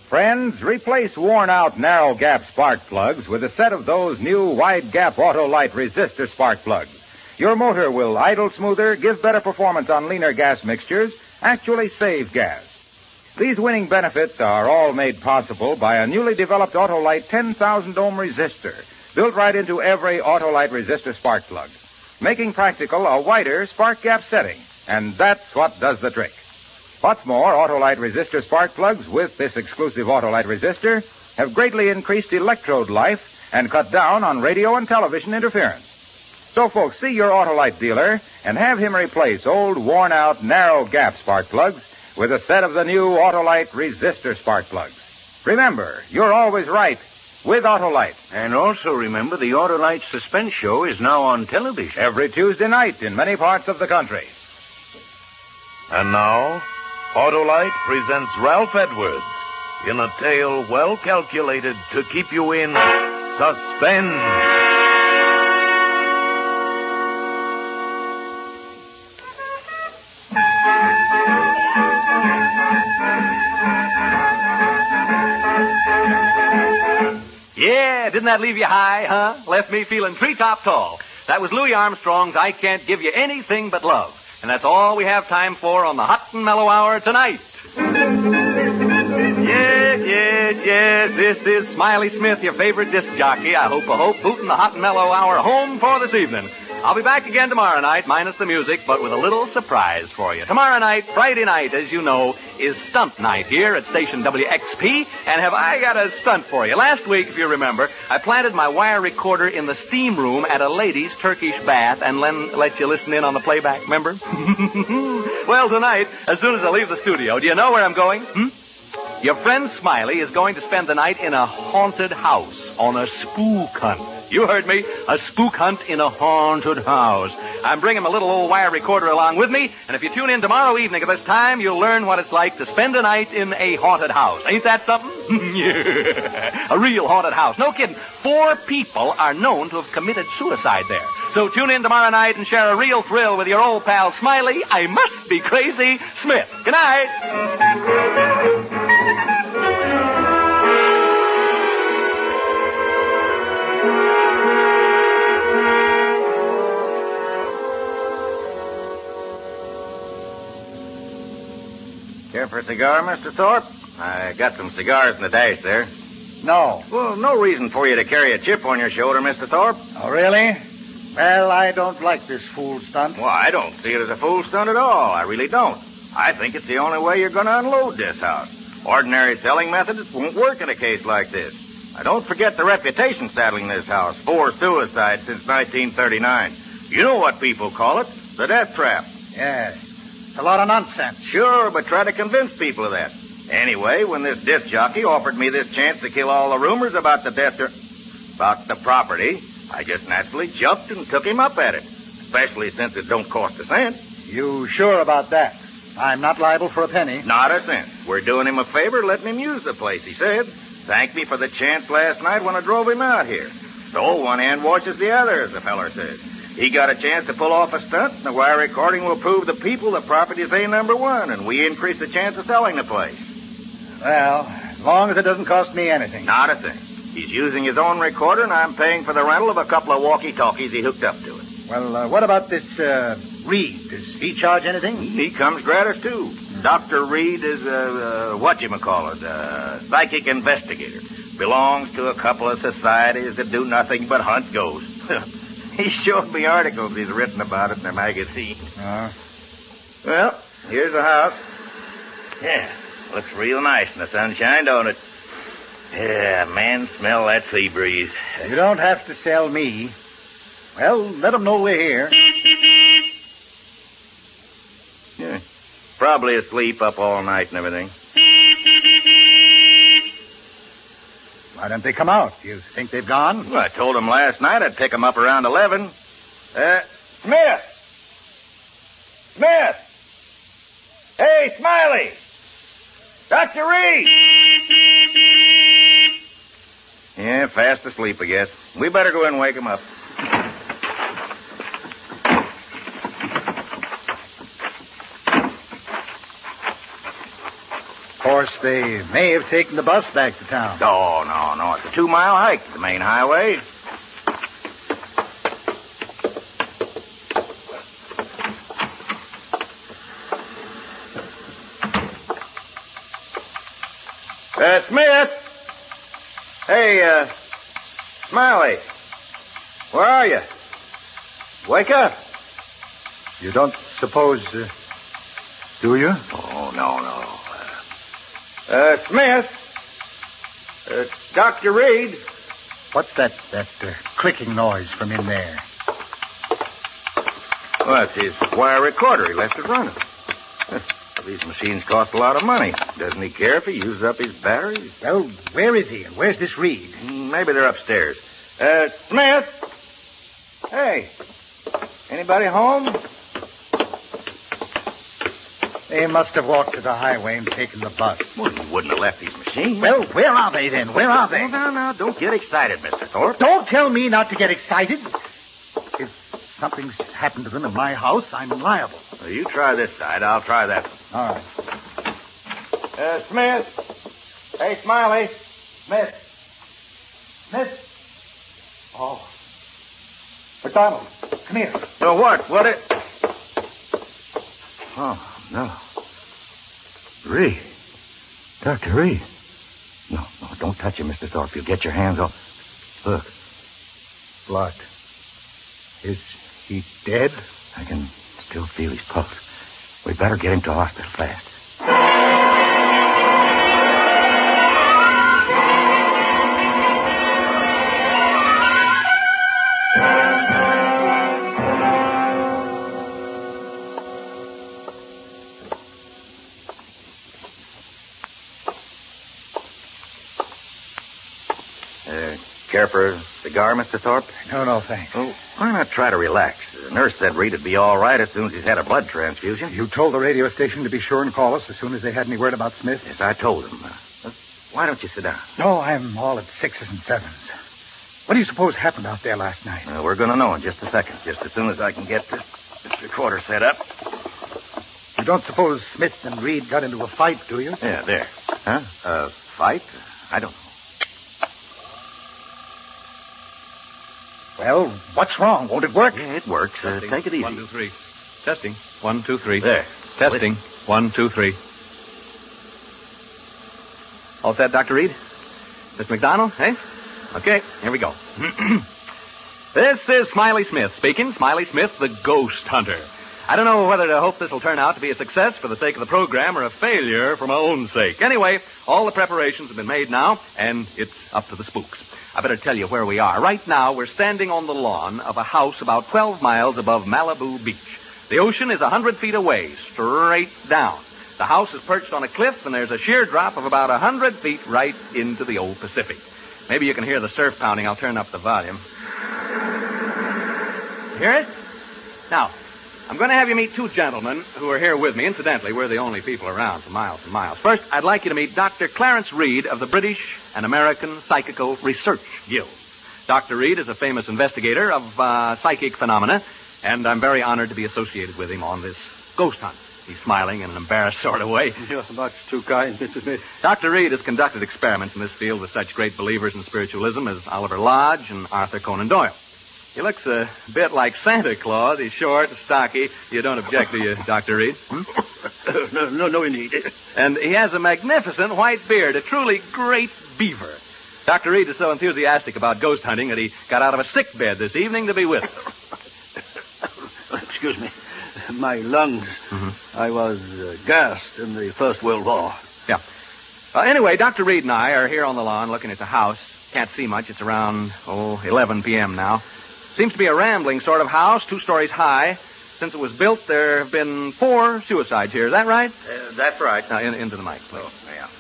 Speaker 15: Friends, replace worn-out narrow-gap spark plugs with a set of those new wide-gap Autolite resistor spark plugs. Your motor will idle smoother, give better performance on leaner gas mixtures, actually save gas. These winning benefits are all made possible by a newly developed Autolite 10,000 ohm resistor, built right into every Autolite resistor spark plug, making practical a wider spark gap setting, and that's what does the trick. What's more, Autolite resistor spark plugs with this exclusive Autolite resistor have greatly increased electrode life and cut down on radio and television interference. So, folks, see your Autolite dealer and have him replace old, worn-out, narrow-gap spark plugs with a set of the new Autolite resistor spark plugs. Remember, you're always right with Autolite.
Speaker 3: And also remember, the Autolite Suspense Show is now on television.
Speaker 15: Every Tuesday night in many parts of the country.
Speaker 13: And now, Autolite presents Ralph Edwards in a tale well calculated to keep you in suspense.
Speaker 16: Yeah, didn't that leave you high, huh? Left me feeling treetop tall. That was Louis Armstrong's I Can't Give You Anything But Love. And that's all we have time for on the Hot and Mellow Hour tonight. Yes, this is Smiley Smith, your favorite disc jockey. I hope, booting the Hot and Mellow Hour home for this evening. I'll be back again tomorrow night, minus the music, but with a little surprise for you. Tomorrow night, Friday night, as you know, is stunt night here at station WXP, and have I got a stunt for you. Last week, if you remember, I planted my wire recorder in the steam room at a lady's Turkish bath and let you listen in on the playback, remember? Well, tonight, as soon as I leave the studio, do you know where I'm going? Your friend Smiley is going to spend the night in a haunted house on a spook hunt. You heard me. A spook hunt in a haunted house. I'm bringing my little old wire recorder along with me, and if you tune in tomorrow evening at this time, you'll learn what it's like to spend a night in a haunted house. Ain't that something? Yeah. A real haunted house. No kidding. 4 people are known to have committed suicide there. So tune in tomorrow night and share a real thrill with your old pal Smiley, I must be crazy, Smith. Good night.
Speaker 4: Care for a cigar, Mr. Thorpe? I got some cigars in the dash there.
Speaker 8: No.
Speaker 4: Well, no reason for you to carry a chip on your shoulder, Mr. Thorpe.
Speaker 8: Oh, really? Well, I don't like this fool stunt.
Speaker 4: Well, I don't see it as a fool stunt at all. I really don't. I think it's the only way you're going to unload this house. Ordinary selling methods won't work in a case like this. Now, don't forget the reputation saddling this house. 4 suicides since 1939. You know what people call it. The death trap.
Speaker 8: Yes. It's a lot of nonsense.
Speaker 4: Sure, but try to convince people of that. Anyway, when this disc jockey offered me this chance to kill all the rumors about about the property, I just naturally jumped and took him up at it. Especially since it don't cost a cent.
Speaker 8: You sure about that? I'm not liable for a penny.
Speaker 4: Not a cent. We're doing him a favor letting him use the place, he said. Thanked me for the chance last night when I drove him out here. So one hand washes the other, as the feller says. He got a chance to pull off a stunt, and the wire recording will prove the people the property is A-1, and we increase the chance of selling the place.
Speaker 8: Well, as long as it doesn't cost me anything.
Speaker 4: Not a thing. He's using his own recorder, and I'm paying for the rental of a couple of walkie-talkies he hooked up to it.
Speaker 8: Well, what about this, Reed? Does he charge anything?
Speaker 4: He comes gratis, too. Dr. Reed is a psychic investigator. Belongs to a couple of societies that do nothing but hunt ghosts. He showed me articles he's written about it in their magazine. Well, here's the house. Yeah, looks real nice in the sunshine, don't it? Yeah, man, smell that sea breeze.
Speaker 8: You don't have to sell me. Well, let them know we're here.
Speaker 4: Yeah, probably asleep up all night and everything.
Speaker 8: Why don't they come out? You think they've gone?
Speaker 4: Well, I told them last night I'd pick them up around 11. Smith! Smith! Hey, Smiley! Dr. Reed! Yeah, fast asleep, I guess. We better go in and wake him up.
Speaker 8: Of course, they may have taken the bus back to town.
Speaker 4: Oh, no. It's a 2-mile hike to the main highway. Smith! Hey, Smiley. Where are you? Wake up.
Speaker 8: You don't suppose, do you?
Speaker 4: Oh, no. Smith. Dr. Reed.
Speaker 8: What's that clicking noise from in there?
Speaker 4: Well, it's his wire recorder. He left it running. These machines cost a lot of money. Doesn't he care if he uses up his batteries?
Speaker 8: Well, where is he? And where's this Reed?
Speaker 4: Maybe they're upstairs. Smith. Hey. Anybody home?
Speaker 8: They must have walked to the highway and taken the bus.
Speaker 4: Well, he wouldn't have left his machine.
Speaker 8: Well, where are they then? Where are they?
Speaker 4: Now, don't get excited, Mr. Thorpe.
Speaker 8: Don't tell me not to get excited. If something's happened to them in my house, I'm liable.
Speaker 4: Well, you try this side. I'll try that one.
Speaker 8: All right.
Speaker 4: Smith. Hey, Smiley. Smith.
Speaker 8: Oh. McDonald, come here.
Speaker 4: So what? What it... Oh, no. Reed. Dr. Reed. No, don't touch him, Mr. Thorpe. You'll get your hands off. Look.
Speaker 8: Blood. Is he dead?
Speaker 4: I can still feel his pulse. We better get him to hospital fast. Care for a cigar, Mr. Thorpe?
Speaker 8: No, thanks.
Speaker 4: Well, why not try to relax? The nurse said Reed would be all right as soon as he's had a blood transfusion.
Speaker 8: You told the radio station to be sure and call us as soon as they had any word about Smith?
Speaker 4: Yes, I told him. Why don't you sit down?
Speaker 8: No, I'm all at 6s and 7s. What do you suppose happened out there last night?
Speaker 4: We're going to know in just a second, just as soon as I can get this recorder set up.
Speaker 8: You don't suppose Smith and Reed got into a fight, do you?
Speaker 4: Yeah, there. Huh? A fight? I don't know.
Speaker 8: Well, what's wrong? Won't it work?
Speaker 4: Yeah, it works. Take it easy.
Speaker 16: 1, 2, 3. Testing. 1, 2, 3.
Speaker 4: There.
Speaker 16: Testing. 1, 2, 3. All set, Dr. Reed? Miss McDonald, eh? Okay, here we go. This is Smiley Smith speaking. Smiley Smith, the ghost hunter. I don't know whether to hope this will turn out to be a success for the sake of the program or a failure for my own sake. Anyway, all the preparations have been made now, and it's up to the spooks. I better tell you where we are. Right now, we're standing on the lawn of a house about 12 miles above Malibu Beach. The ocean is 100 feet away, straight down. The house is perched on a cliff, and there's a sheer drop of about 100 feet right into the old Pacific. Maybe you can hear the surf pounding. I'll turn up the volume. Hear it? Now, I'm going to have you meet two gentlemen who are here with me. Incidentally, we're the only people around for miles and miles. First, I'd like you to meet Dr. Clarence Reed of the British and American Psychical Research Guilds. Dr. Reed is a famous investigator of psychic phenomena, and I'm very honored to be associated with him on this ghost hunt. He's smiling in an embarrassed sort of way.
Speaker 17: You're much too kind, Mr. Smith.
Speaker 16: Dr. Reed has conducted experiments in this field with such great believers in spiritualism as Oliver Lodge and Arthur Conan Doyle. He looks a bit like Santa Claus. He's short, stocky. You don't object, do you, Dr. Reed?
Speaker 17: No, indeed.
Speaker 16: And he has a magnificent white beard, a truly great beaver. Dr. Reed is so enthusiastic about ghost hunting that he got out of a sick bed this evening to be with us.
Speaker 17: Excuse me. My lungs. Mm-hmm. I was gassed in the First World War.
Speaker 16: Yeah. Anyway, Dr. Reed and I are here on the lawn looking at the house. Can't see much. It's around, 11 p.m. now. Seems to be a rambling sort of house, 2 stories high. Since it was built, there have been 4 suicides here. Is that right?
Speaker 4: That's right.
Speaker 16: Now, into the mic, please.
Speaker 4: Oh,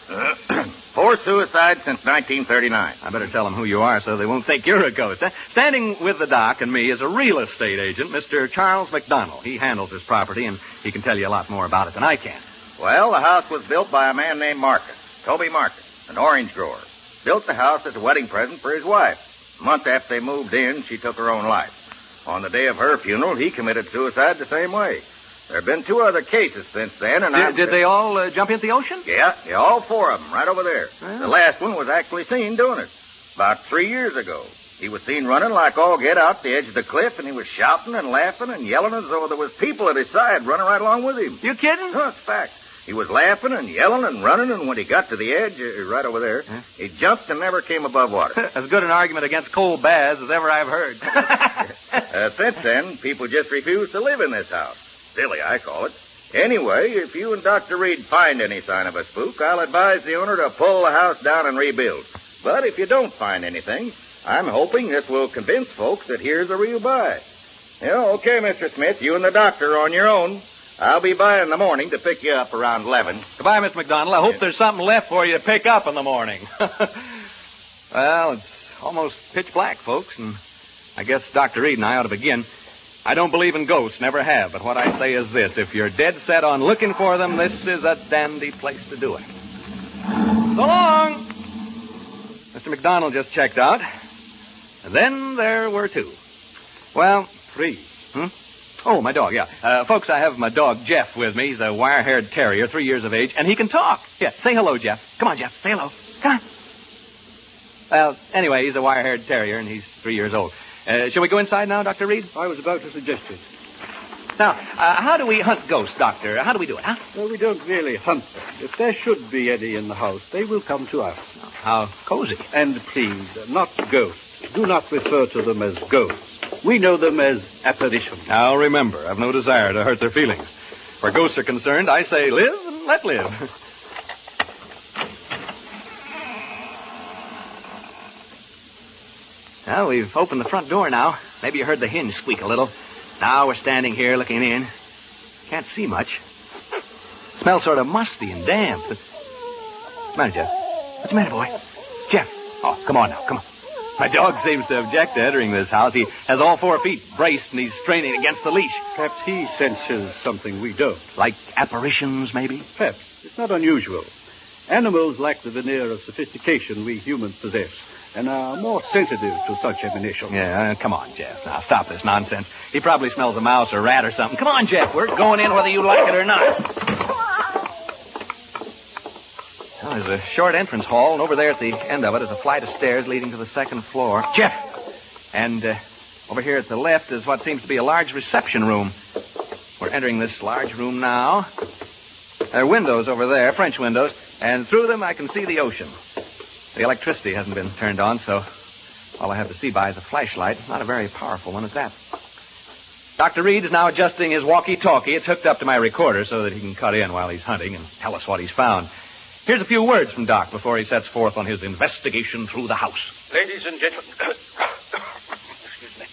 Speaker 4: yeah. 4 suicides since 1939.
Speaker 16: I better tell them who you are so they won't think you're a ghost. Standing with the doc and me is a real estate agent, Mr. Charles McDonald. He handles his property, and he can tell you a lot more about it than I can.
Speaker 4: Well, the house was built by a man named Marcus, Toby Marcus, an orange grower. Built the house as a wedding present for his wife. A month after they moved in, she took her own life. On the day of her funeral, he committed suicide the same way. There have been 2 other cases since then, and
Speaker 16: Did they all jump into the ocean?
Speaker 4: Yeah, all 4 of them, right over there. Oh. The last one was actually seen doing it. About 3 years ago. He was seen running like all get out the edge of the cliff, and he was shouting and laughing and yelling as though there was people at his side running right along with him.
Speaker 16: You kidding?
Speaker 4: No, it's fact. He was laughing and yelling and running, and when he got to the edge, right over there, he jumped and never came above water.
Speaker 16: As good an argument against coal baths as ever I've heard.
Speaker 4: Since then, people just refuse to live in this house. Silly, I call it. Anyway, if you and Dr. Reed find any sign of a spook, I'll advise the owner to pull the house down and rebuild. But if you don't find anything, I'm hoping this will convince folks that here's a real buy. Okay, Mr. Smith, you and the doctor are on your own. I'll be by in the morning to pick you up around 11.
Speaker 16: Goodbye, Miss McDonald. I hope there's something left for you to pick up in the morning. Well, it's almost pitch black, folks, and I guess Dr. Reed and I ought to begin. I don't believe in ghosts, never have, but what I say is this. If you're dead set on looking for them, this is a dandy place to do it. So long! Mr. McDonald just checked out. And then there were 2. Well, 3. Oh, my dog, yeah. Folks, I have my dog, Jeff, with me. He's a wire-haired terrier, 3 years of age, and he can talk. Yeah, say hello, Jeff. Come on, Jeff, say hello. Come on. Well, anyway, he's a wire-haired terrier, and he's 3 years old. Shall we go inside now, Dr. Reed?
Speaker 17: I was about to suggest it.
Speaker 16: Now, how do we hunt ghosts, Doctor? How do we do it, huh?
Speaker 17: Well, we don't really hunt them. If there should be any in the house, they will come to us.
Speaker 16: How cozy.
Speaker 17: And please, not ghosts. Do not refer to them as ghosts. We know them as apparitions.
Speaker 16: Now, remember, I've no desire to hurt their feelings. Where ghosts are concerned, I say live and let live. Well, we've opened the front door now. Maybe you heard the hinge squeak a little. Now we're standing here looking in. Can't see much. Smells sort of musty and damp. What's the matter, Jeff? What's the matter, boy? Jeff. Oh, come on now, come on. My dog seems to object to entering this house. He has all 4 feet braced, and he's straining against the leash.
Speaker 17: Perhaps he senses something we don't.
Speaker 16: Like apparitions, maybe?
Speaker 17: Perhaps. It's not unusual. Animals lack the veneer of sophistication we humans possess, and are more sensitive to such emanations.
Speaker 16: Yeah, come on, Jeff. Now, stop this nonsense. He probably smells a mouse or rat or something. Come on, Jeff. We're going in whether you like it or not. Well, there's a short entrance hall, and over there at the end of it is a flight of stairs leading to the 2nd floor. Jeff! And over here at the left is what seems to be a large reception room. We're entering this large room now. There are windows over there, French windows, and through them I can see the ocean. The electricity hasn't been turned on, so all I have to see by is a flashlight. Not a very powerful one at that. Dr. Reed is now adjusting his walkie-talkie. It's hooked up to my recorder so that he can cut in while he's hunting and tell us what he's found. Here's a few words from Doc before he sets forth on his investigation through the house.
Speaker 17: Ladies and gentlemen, excuse me.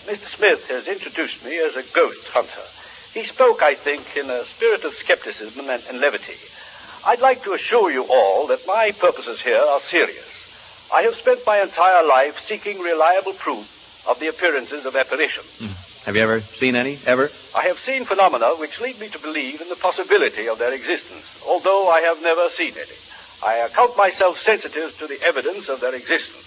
Speaker 17: Mr. Smith has introduced me as a ghost hunter. He spoke, I think, in a spirit of skepticism and levity. I'd like to assure you all that my purposes here are serious. I have spent my entire life seeking reliable proof of the appearances of apparitions.
Speaker 16: Have you ever seen any? Ever?
Speaker 17: I have seen phenomena which lead me to believe in the possibility of their existence, although I have never seen any. I account myself sensitive to the evidence of their existence.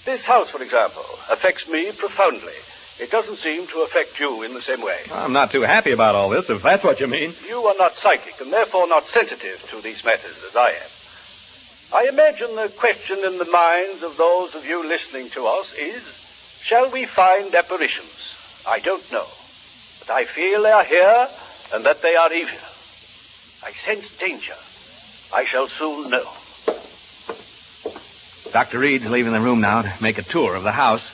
Speaker 17: This house, for example, affects me profoundly. It doesn't seem to affect you in the same way.
Speaker 16: I'm not too happy about all this, if that's what you mean.
Speaker 17: You are not psychic, and therefore not sensitive to these matters as I am. I imagine the question in the minds of those of you listening to us is, shall we find apparitions? I don't know. But I feel they are here and that they are evil. I sense danger. I shall soon know.
Speaker 16: Dr. Reed's leaving the room now to make a tour of the house.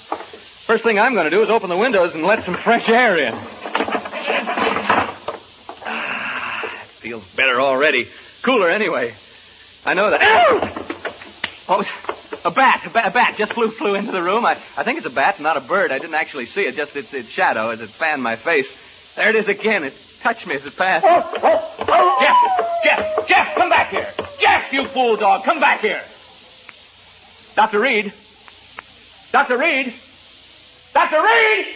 Speaker 16: First thing I'm going to do is open the windows and let some fresh air in. It feels better already. Cooler anyway. I know that. Oh, a bat just flew into the room. I think it's a bat, not a bird. I didn't actually see it, just its shadow as it fanned my face. There it is again. It touched me as it passed. Jeff, come back here. Jeff, you fool dog, come back here. Dr. Reed. Dr. Reed. Dr. Reed!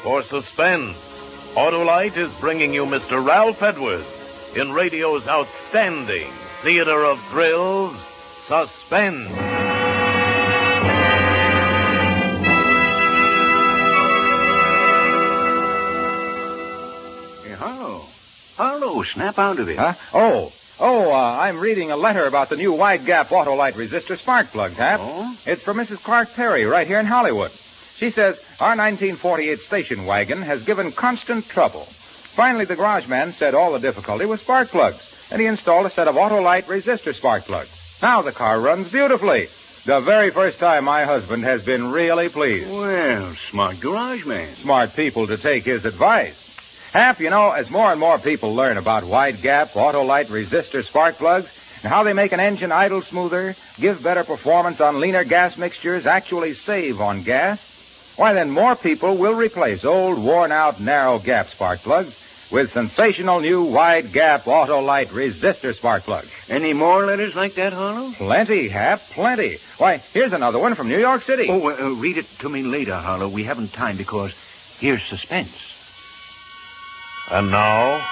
Speaker 19: For Suspense, Autolite is bringing you Mr. Ralph Edwards in radio's outstanding theater of thrills, Suspense.
Speaker 17: Harlow, snap out of it.
Speaker 3: Huh? I'm reading a letter about the new wide gap Autolite resistor spark plugs, Hap.
Speaker 17: Oh?
Speaker 3: It's from Mrs. Clark Perry right here in Hollywood. She says our 1948 station wagon has given constant trouble. Finally, the garage man said all the difficulty was spark plugs, and he installed a set of Autolite resistor spark plugs. Now the car runs beautifully. The very first time my husband has been really pleased.
Speaker 17: Well, smart garage man.
Speaker 3: Smart people to take his advice. Hap, you know, as more and more people learn about wide gap Autolite resistor spark plugs and how they make an engine idle smoother, give better performance on leaner gas mixtures, actually save on gas, why then more people will replace old, worn-out, narrow gap spark plugs with sensational new wide gap Autolite resistor spark plugs.
Speaker 17: Any more letters like that, Harlow?
Speaker 3: Plenty, Hap, plenty. Why, here's another one from New York City.
Speaker 17: Read it to me later, Harlow. We haven't time because here's suspense.
Speaker 19: And now,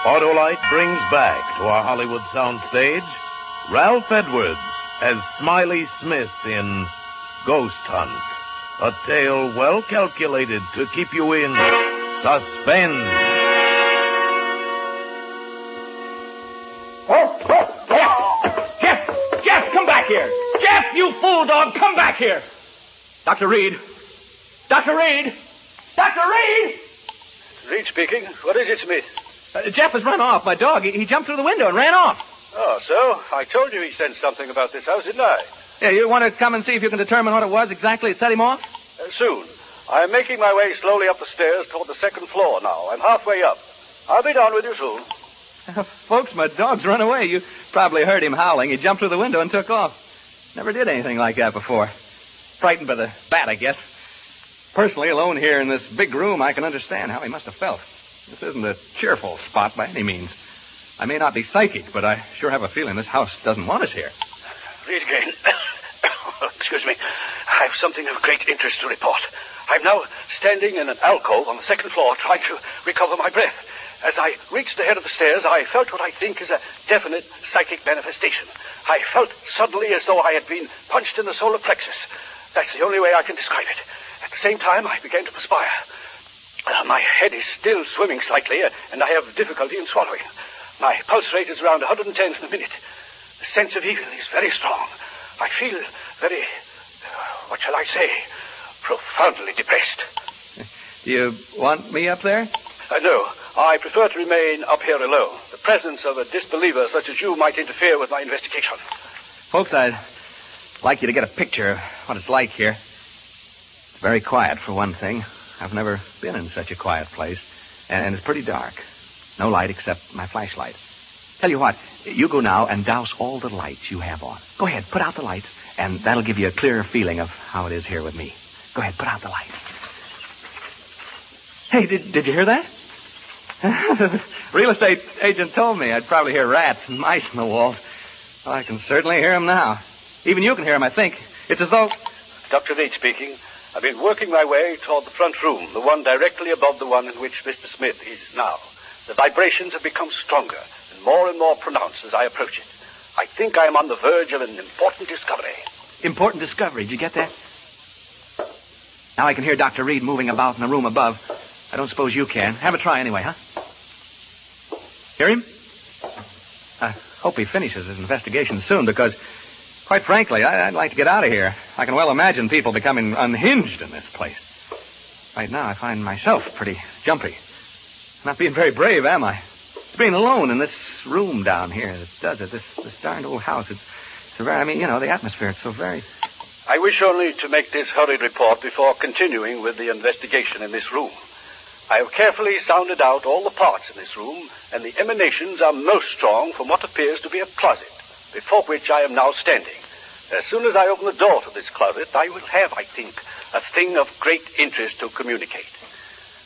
Speaker 19: Autolite brings back to our Hollywood soundstage Ralph Edwards as Smiley Smith in Ghost Hunt, a tale well calculated to keep you in suspense.
Speaker 16: Jeff, come back here. Jeff, you fool dog, come back here. Dr. Reed. Dr. Reed. Dr. Reed!
Speaker 17: Reed speaking. What is it, Smith?
Speaker 16: Jeff has run off. My dog, he jumped through the window and ran off.
Speaker 17: Oh, so? I told you he sensed something about this house, didn't I?
Speaker 16: Yeah, you want to come and see if you can determine what it was exactly that set him off?
Speaker 17: Soon. I'm making my way slowly up the stairs toward the 2nd floor now. I'm halfway up. I'll be down with you soon.
Speaker 16: Folks, my dog's run away. You probably heard him howling. He jumped through the window and took off. Never did anything like that before. Frightened by the bat, I guess. Personally, alone here in this big room, I can understand how he must have felt. This isn't a cheerful spot by any means. I may not be psychic, but I sure have a feeling this house doesn't want us here.
Speaker 17: Read again. Excuse me. I have something of great interest to report. I'm now standing in an alcove on the second floor trying to recover my breath. As I reached the head of the stairs, I felt what I think is a definite psychic manifestation. I felt suddenly as though I had been punched in the solar plexus. That's the only way I can describe it. At the same time, I began to perspire. My head is still swimming slightly, and I have difficulty in swallowing. My pulse rate is around 110 in a minute. The sense of evil is very strong. I feel very, what shall I say, profoundly depressed.
Speaker 16: Do you want me up there?
Speaker 17: No, I prefer to remain up here alone. The presence of a disbeliever such as you might interfere with my investigation.
Speaker 16: Folks, I'd like you to get a picture of what it's like here. It's very quiet, for one thing. I've never been in such a quiet place. And it's pretty dark. No light except my flashlight. Tell you what, you go now and douse all the lights you have on. Go ahead, put out the lights, and that'll give you a clearer feeling of how it is here with me. Go ahead, put out the lights. Hey, did you hear that? Real estate agent told me I'd probably hear rats and mice in the walls. Well, I can certainly hear them now. Even you can hear them, I think. It's as though...
Speaker 17: Dr. Reed speaking. I've been working my way toward the front room, the one directly above the one in which Mr. Smith is now. The vibrations have become stronger and more pronounced as I approach it. I think I am on the verge of an important discovery.
Speaker 16: Important discovery, did you get that? Now I can hear Dr. Reed moving about in the room above. I don't suppose you can. Have a try anyway, huh? Hear him? I hope he finishes his investigation soon, because, quite frankly, I'd like to get out of here. I can well imagine people becoming unhinged in this place. Right now, I find myself pretty jumpy. Not being very brave, am I? It's being alone in this room down here that does it. This darned old house. It's a very, the atmosphere, it's so very...
Speaker 17: I wish only to make this hurried report before continuing with the investigation in this room. I have carefully sounded out all the parts in this room, and the emanations are most strong from what appears to be a closet, before which I am now standing. As soon as I open the door to this closet, I will have, I think, a thing of great interest to communicate.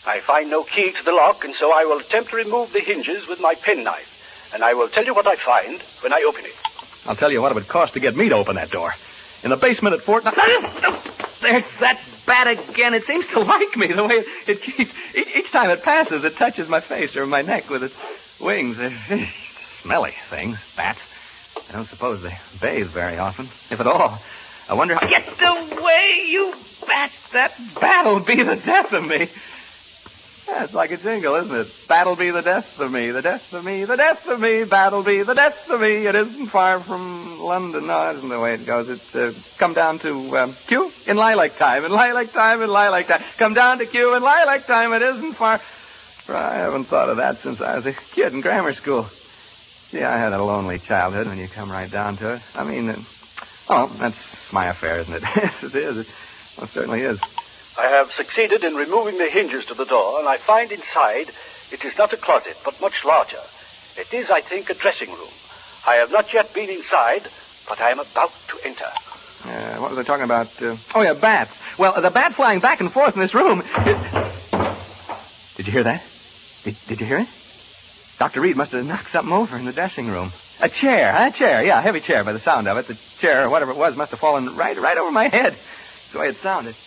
Speaker 17: I find no key to the lock, and so I will attempt to remove the hinges with my penknife, and I will tell you what I find when I open it.
Speaker 16: I'll tell you what it would cost to get me to open that door. In the basement at Fort... There's that bat again. It seems to like me, the way it keeps... Each time it passes, it touches my face or my neck with its wings. They're smelly things, bats. I don't suppose they bathe very often, if at all. I wonder how... Get away, you bat! That bat'll be the death of me. Yeah, it's like a jingle, isn't it? Bat'll be the death of me, the death of me, the death of me, bat'll be the death of me. It isn't far from London. No, that isn't the way it goes. It's come down to Q in lilac time, in lilac time, in lilac time. Come down to Q in lilac time. It isn't far. I haven't thought of that since I was a kid in grammar school. Yeah, I had a lonely childhood when you come right down to it. That's my affair, isn't it? Yes, it is. Well, it certainly is.
Speaker 17: I have succeeded in removing the hinges to the door, and I find inside it is not a closet, but much larger. It is, I think, a dressing room. I have not yet been inside, but I am about to enter.
Speaker 16: What was I talking about? Bats. Well, the bat flying back and forth in this room. Did you hear that? Did you hear it? Dr. Reed must have knocked something over in the dressing room. A chair, yeah, a heavy chair by the sound of it. The chair, or whatever it was, must have fallen right over my head. That's the way it sounded.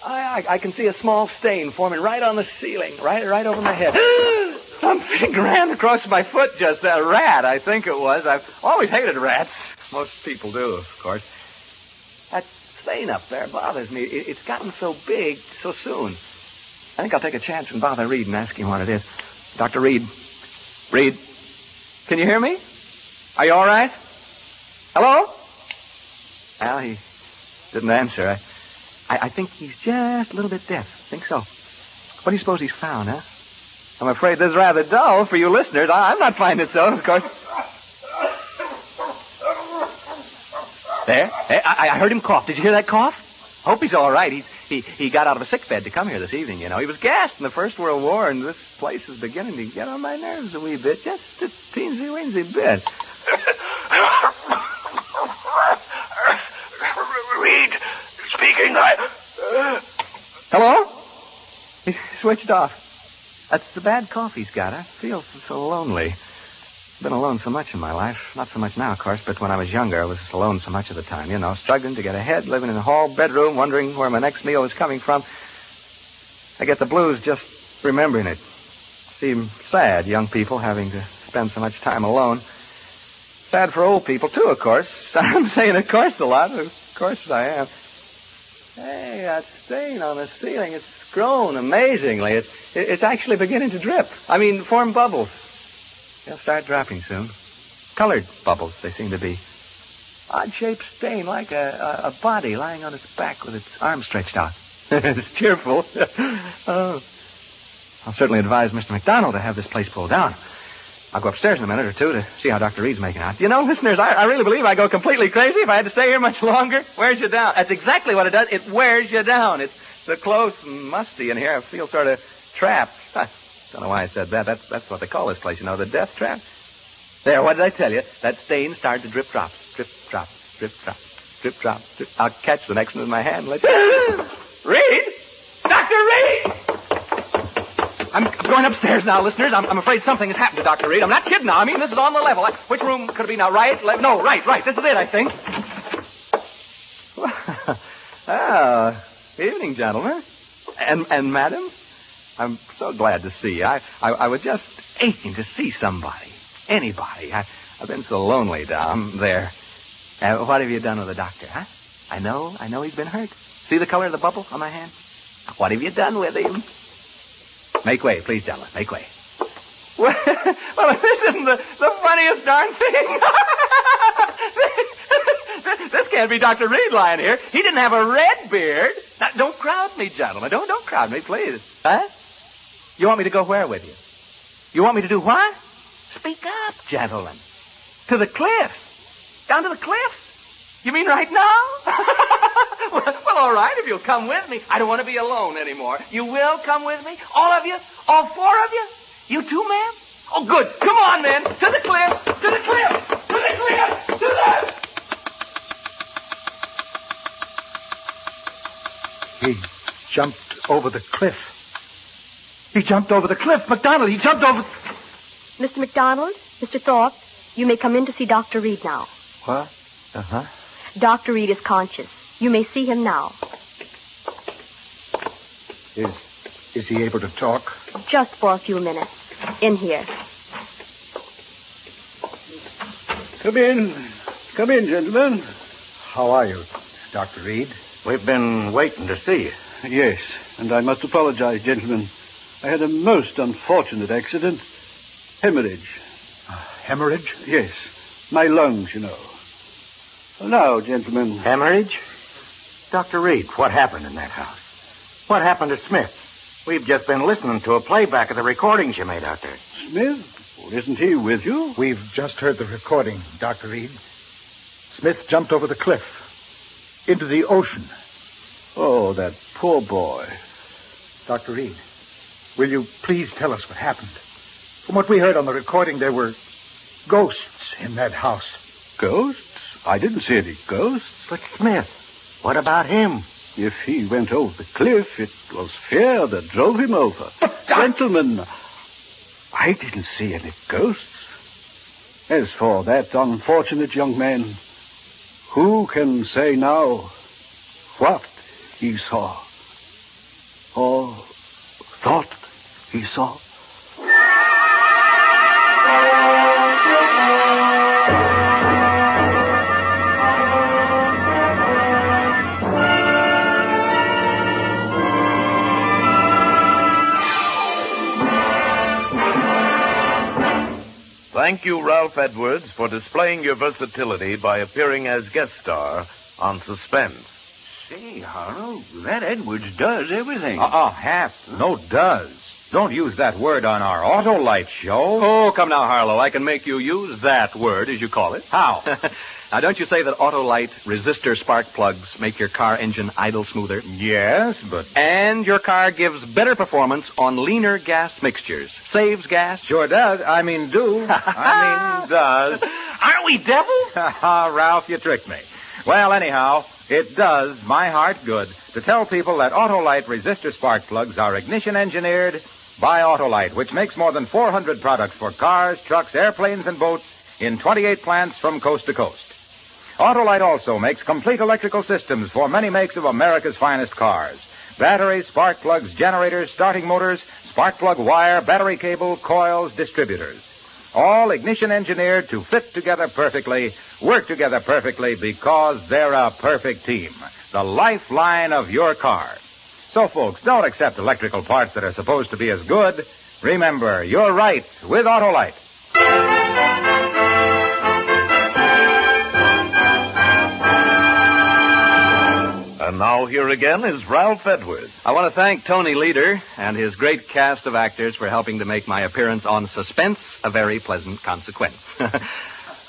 Speaker 16: I can see a small stain forming right on the ceiling, right over my head. Something ran across my foot just then. A rat, I think it was. I've always hated rats. Most people do, of course. That stain up there bothers me. It's gotten so big so soon. I think I'll take a chance and bother Reed and ask him what it is. Dr. Reed. Reed, can you hear me? Are you all right? Hello? Well, he didn't answer. I think he's just a little bit deaf. Think so. What do you suppose he's found, huh? I'm afraid this is rather dull for you listeners. I'm not finding it so, of course. There. I heard him cough. Did you hear that cough? Hope he's all right. He got out of a sick bed to come here this evening, you know. He was gassed in the First World War, and this place is beginning to get on my nerves a wee bit. Just a teensy-weensy bit.
Speaker 17: Reed speaking.
Speaker 16: Hello? He switched off. That's the bad cough he's got. I feel so lonely. Been alone so much in my life. Not so much now, of course, but when I was younger, I was alone so much of the time. You know, struggling to get ahead, living in a hall bedroom, wondering where my next meal is coming from. I get the blues just remembering it. Seem sad, young people having to spend so much time alone. Sad for old people, too, of course. I'm saying of course a lot. Of course I am. Hey, that stain on the ceiling, it's grown amazingly. It's actually beginning to drip. I mean, form bubbles. They'll start dropping soon. Colored bubbles, they seem to be. Odd-shaped stain, like a body lying on its back with its arms stretched out. It's cheerful. Oh. I'll certainly advise Mr. McDonald to have this place pulled down. I'll go upstairs in a minute or two to see how Dr. Reed's making out. You know, listeners, I really believe I go completely crazy if I had to stay here much longer. Wears you down. That's exactly what it does. It wears you down. It's so close and musty in here. I feel sort of trapped. I don't know why I said that. That's what they call this place, you know, the death trap. There, what did I tell you? That stain started to drip drop. Drip drop. Drip drop. Drip drop. Drip. I'll catch the next one in my hand and let you... Reed? Dr. Reed! I'm going upstairs now, listeners. I'm afraid something has happened to Dr. Reed. I'm not kidding now. I mean, this is on the level. Which room could it be now? Right? Left? No, right. This is it, I think. Oh, evening, gentlemen. And madam? I'm so glad to see you. I was just aching to see somebody. Anybody. I've been so lonely down there. What have you done with the doctor, huh? I know he's been hurt. See the color of the bubble on my hand? What have you done with him? Make way, please, gentlemen. Make way. Well, this isn't the funniest darn thing. This can't be Dr. Reed lying here. He didn't have a red beard. Now, don't crowd me, gentlemen. Don't crowd me, please. Huh? You want me to go where with you? You want me to do what? Speak up, gentlemen. To the cliffs. Down to the cliffs? You mean right now? Well, all right, if you'll come with me. I don't want to be alone anymore. You will come with me? All of you? All four of you? You too, ma'am? Oh, good. Come on, then. To the cliff. To the cliff. To the cliff. To the...
Speaker 8: He jumped over the cliff.
Speaker 21: He jumped over the cliff. McDonald, he jumped over... Mr. McDonald, Mr. Thorpe, you may come in to see Dr. Reed now.
Speaker 8: What? Uh-huh.
Speaker 21: Dr. Reed is conscious. You may see him now.
Speaker 8: Is he able to talk?
Speaker 21: Just for a few minutes. In here.
Speaker 6: Come in. Come in, gentlemen.
Speaker 8: How are you, Dr. Reed?
Speaker 6: We've been waiting to see you. Yes, and I must apologize, gentlemen. I had a most unfortunate accident. Hemorrhage.
Speaker 8: Hemorrhage?
Speaker 6: Yes. My lungs, you know. Now, gentlemen.
Speaker 8: Hemorrhage? Dr. Reed, what happened in that house? What happened to Smith? We've just been listening to a playback of the recordings you made out there.
Speaker 6: Smith? Well, isn't he with you?
Speaker 8: We've just heard the recording, Dr. Reed. Smith jumped over the cliff. Into the ocean.
Speaker 6: Oh, that poor boy.
Speaker 8: Dr. Reed, will you please tell us what happened? From what we heard on the recording, there were ghosts in that house.
Speaker 6: Ghosts? I didn't see any ghosts.
Speaker 8: But Smith, what about him?
Speaker 6: If he went over the cliff, it was fear that drove him over. Gentlemen, I didn't see any ghosts. As for that unfortunate young man, who can say now what he saw or thought he saw?
Speaker 19: Thank you, Ralph Edwards, for displaying your versatility by appearing as guest star on Suspense.
Speaker 8: Say, Harlow, that Edwards does everything.
Speaker 3: Hap. No does. Don't use that word on our Autolite show.
Speaker 16: Oh, come now, Harlow. I can make you use that word, as you call it.
Speaker 3: How?
Speaker 16: Now, don't you say that Autolite resistor spark plugs make your car engine idle smoother?
Speaker 3: Yes, but...
Speaker 16: And your car gives better performance on leaner gas mixtures. Saves gas.
Speaker 3: Sure does. I mean, does.
Speaker 16: Aren't we devils?
Speaker 3: Ralph, you tricked me. Well, anyhow, it does my heart good to tell people that Autolite resistor spark plugs are ignition engineered by Autolite, which makes more than 400 products for cars, trucks, airplanes, and boats in 28 plants from coast to coast. Autolite also makes complete electrical systems for many makes of America's finest cars. Batteries, spark plugs, generators, starting motors, spark plug wire, battery cable, coils, distributors. All ignition engineered to fit together perfectly, work together perfectly because they're a perfect team. The lifeline of your car. So, folks, don't accept electrical parts that are supposed to be as good. Remember, you're right with Autolite.
Speaker 19: And now here again is Ralph Edwards.
Speaker 16: I want to thank Tony Leader and his great cast of actors for helping to make my appearance on Suspense a very pleasant consequence.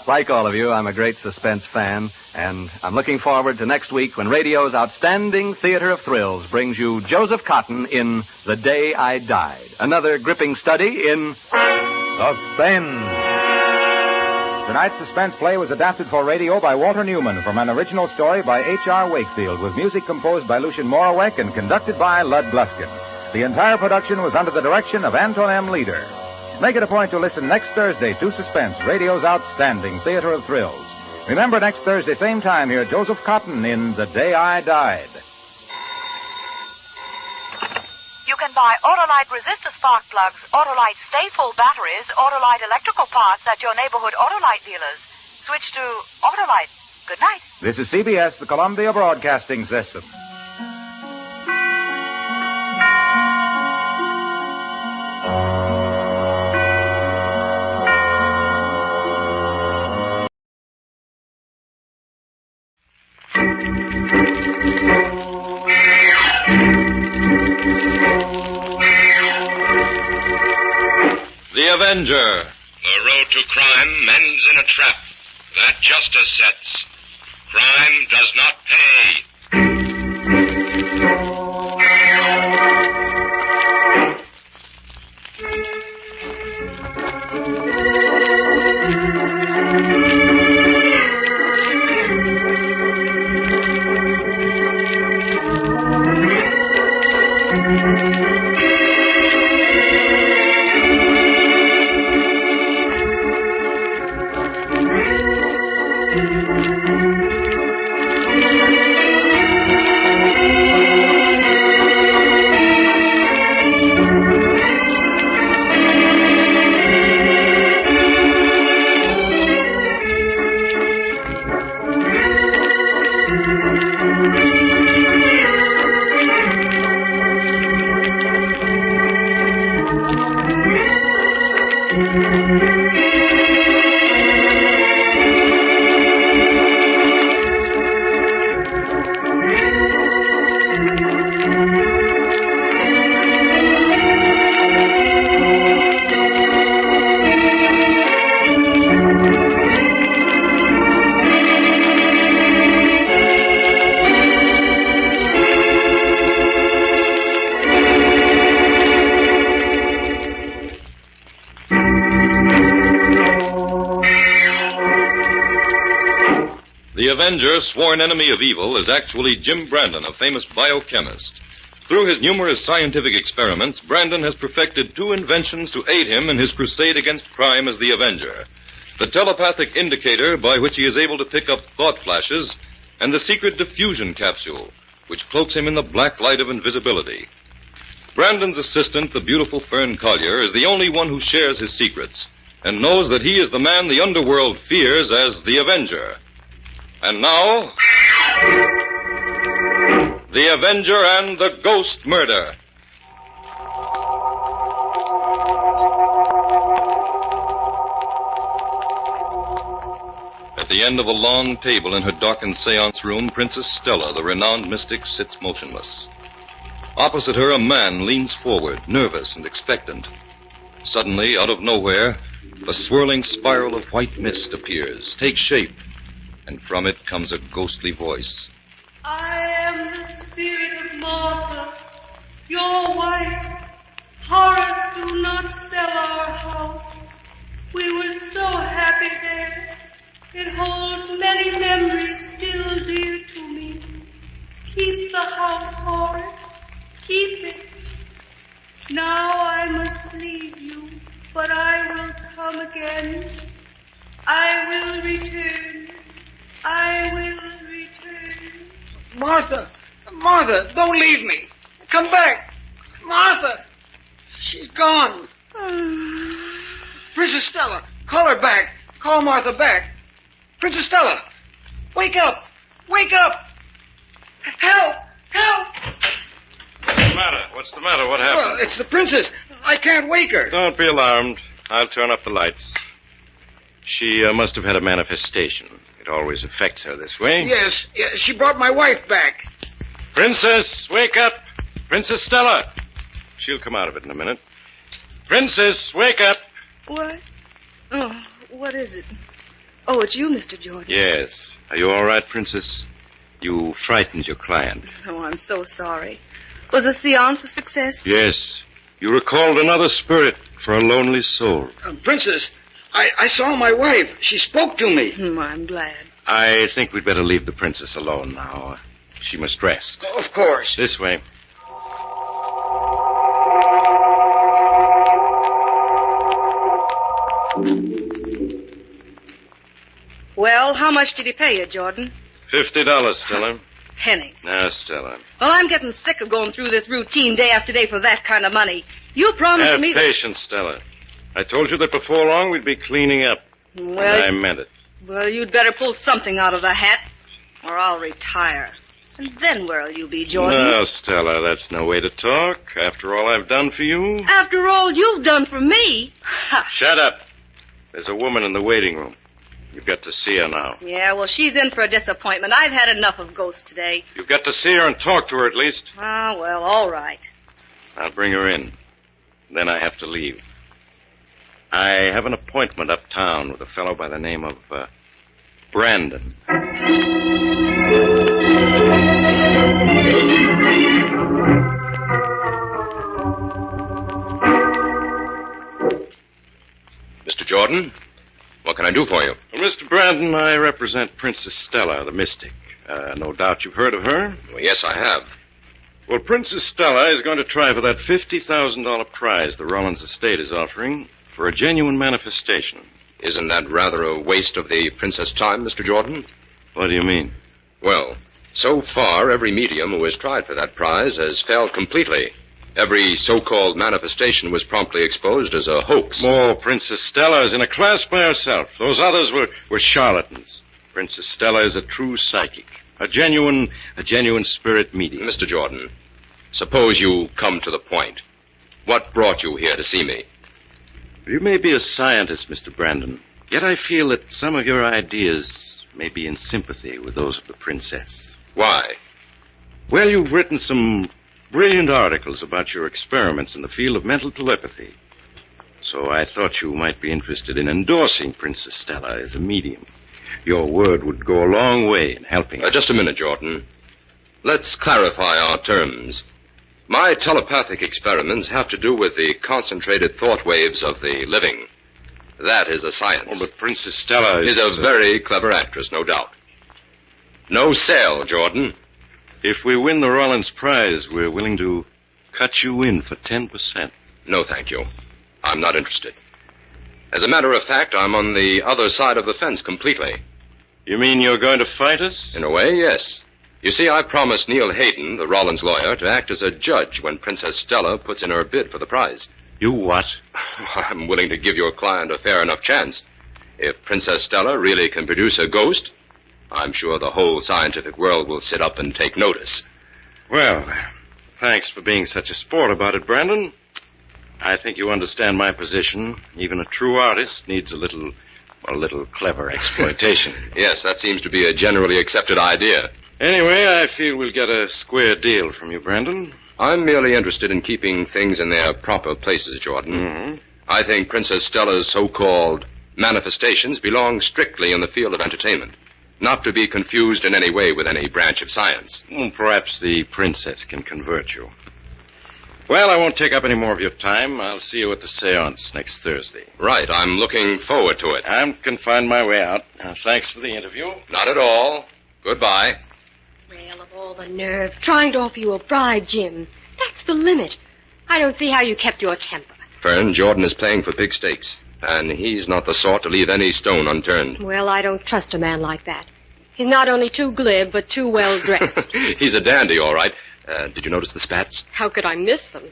Speaker 16: Like all of you, I'm a great Suspense fan, and I'm looking forward to next week when radio's outstanding theater of thrills brings you Joseph Cotton in The Day I Died, another gripping study in
Speaker 19: Suspense.
Speaker 3: Tonight's suspense play was adapted for radio by Walter Newman from an original story by H.R. Wakefield with music composed by Lucien Morawek and conducted by Lud Gluskin. The entire production was under the direction of Anton M. Leader. Make it a point to listen next Thursday to Suspense, radio's outstanding theater of thrills. Remember, next Thursday, same time, hear Joseph Cotton in The Day I Died.
Speaker 20: You can buy Autolite resistor spark plugs, Autolite stay-full batteries, Autolite electrical parts at your neighborhood Autolite dealers. Switch to Autolite. Good night.
Speaker 3: This is CBS, the Columbia Broadcasting System.
Speaker 22: The Avenger. The road to crime ends in a trap that justice sets. Crime does not pay. The Avenger, sworn enemy of evil, is actually Jim Brandon, a famous biochemist. Through his numerous scientific experiments, Brandon has perfected two inventions to aid him in his crusade against crime as the Avenger. The telepathic indicator by which he is able to pick up thought flashes, and the secret diffusion capsule, which cloaks him in the black light of invisibility. Brandon's assistant, the beautiful Fern Collier, is the only one who shares his secrets, and knows that he is the man the underworld fears as the Avenger. And now, The Avenger and the Ghost Murder. At the end of a long table in her darkened seance room, Princess Stella, the renowned mystic, sits motionless. Opposite her, a man leans forward, nervous and expectant. Suddenly, out of nowhere, a swirling spiral of white mist appears, takes shape, and from it comes a ghostly voice.
Speaker 2: I am the spirit of Martha, your wife. Horace, do not sell our house. We were so happy there. It holds many memories still dear to me. Keep the house, Horace. Keep it. Now I must leave you, but I will come again. I will return. I will return.
Speaker 5: Martha! Martha, don't leave me. Come back. Martha! She's gone. Princess Stella, call her back. Call Martha back. Princess Stella, wake up. Wake up. Help! Help!
Speaker 15: What's the matter? What's the matter? What happened?
Speaker 5: Well, it's the princess. I can't wake her.
Speaker 15: Don't be alarmed. I'll turn up the lights. She must have had a manifestation. It always affects her this way.
Speaker 5: Yes, she brought my wife back.
Speaker 15: Princess, wake up. Princess Stella. She'll come out of it in a minute. Princess, wake up.
Speaker 14: What? Oh, what is it? Oh, it's you, Mr. Jordan.
Speaker 15: Yes. Are you all right, Princess? You frightened your client.
Speaker 14: Oh, I'm so sorry. Was the seance a success?
Speaker 15: Yes. You recalled another spirit for a lonely soul.
Speaker 5: Princess, I saw my wife. She spoke to me.
Speaker 14: I'm glad.
Speaker 15: I think we'd better leave the princess alone now. She must rest.
Speaker 5: Of course.
Speaker 15: This way.
Speaker 14: Well, how much did he pay you, Jordan?
Speaker 15: $50, Stella.
Speaker 14: Pennies.
Speaker 15: Now, Stella.
Speaker 14: Well, I'm getting sick of going through this routine day after day for that kind of money. You promised
Speaker 15: Have
Speaker 14: me
Speaker 15: patience, Stella. I told you that before long we'd be cleaning up.
Speaker 14: Well,
Speaker 15: and I meant it.
Speaker 14: Well, you'd better pull something out of the hat, or I'll retire. And then where'll you be, Jordan?
Speaker 15: No, Stella, that's no way to talk. After all I've done for you.
Speaker 14: After all you've done for me?
Speaker 15: Shut up. There's a woman in the waiting room. You've got to see her now.
Speaker 14: Yeah, well, she's in for a disappointment. I've had enough of ghosts today.
Speaker 15: You've got to see her and talk to her at least.
Speaker 14: Ah, well, all right.
Speaker 15: I'll bring her in. Then I have to leave. I have an appointment uptown with a fellow by the name of Brandon.
Speaker 18: Mr. Jordan, what can I do for you?
Speaker 15: Well, Mr. Brandon, I represent Princess Stella, the mystic. No doubt you've heard of her?
Speaker 18: Well, yes, I have.
Speaker 15: Well, Princess Stella is going to try for that $50,000 prize the Rollins estate is offering for a genuine manifestation.
Speaker 18: Isn't that rather a waste of the princess' time, Mr. Jordan?
Speaker 15: What do you mean?
Speaker 18: Well, so far, every medium who has tried for that prize has failed completely. Every so-called manifestation was promptly exposed as a hoax.
Speaker 15: Oh, Princess Stella is in a class by herself. Those others were charlatans. Princess Stella is a true psychic. A genuine spirit medium.
Speaker 18: Mr. Jordan, suppose you come to the point. What brought you here to see me?
Speaker 15: You may be a scientist, Mr. Brandon, yet I feel that some of your ideas may be in sympathy with those of the princess.
Speaker 18: Why?
Speaker 15: Well, you've written some brilliant articles about your experiments in the field of mental telepathy. So I thought you might be interested in endorsing Princess Stella as a medium. Your word would go a long way in helping us.
Speaker 18: Just a minute, Jordan. Let's clarify our terms. My telepathic experiments have to do with the concentrated thought waves of the living. That is a science.
Speaker 15: Oh, but Princess Stella
Speaker 18: is a very clever actress, no doubt. No sale, Jordan.
Speaker 15: If we win the Rollins prize, we're willing to cut you in for 10%.
Speaker 18: No, thank you. I'm not interested. As a matter of fact, I'm on the other side of the fence completely.
Speaker 15: You mean you're going to fight us?
Speaker 18: In a way, yes. You see, I promised Neil Hayden, the Rollins lawyer, to act as a judge when Princess Stella puts in her bid for the prize.
Speaker 15: You what?
Speaker 18: I'm willing to give your client a fair enough chance. If Princess Stella really can produce a ghost, I'm sure the whole scientific world will sit up and take notice.
Speaker 15: Well, thanks for being such a sport about it, Brandon. I think you understand my position. Even a true artist needs a little clever exploitation.
Speaker 18: Yes, that seems to be a generally accepted idea.
Speaker 15: Anyway, I feel we'll get a square deal from you, Brandon.
Speaker 18: I'm merely interested in keeping things in their proper places, Jordan.
Speaker 15: Mm-hmm.
Speaker 18: I think Princess Stella's so-called manifestations belong strictly in the field of entertainment, not to be confused in any way with any branch of science.
Speaker 15: Well, perhaps the princess can convert you. Well, I won't take up any more of your time. I'll see you at the seance next Thursday.
Speaker 18: Right. I'm looking forward to it.
Speaker 15: I can find my way out. Thanks for the interview.
Speaker 18: Not at all. Goodbye.
Speaker 9: Well, of all the nerve, trying to offer you a bribe, Jim. That's the limit. I don't see how you kept your temper.
Speaker 18: Fern, Jordan is playing for big stakes, and he's not the sort to leave any stone unturned.
Speaker 9: Well, I don't trust a man like that. He's not only too glib, but too well-dressed.
Speaker 18: He's a dandy, all right. Did you notice the spats?
Speaker 9: How could I miss them?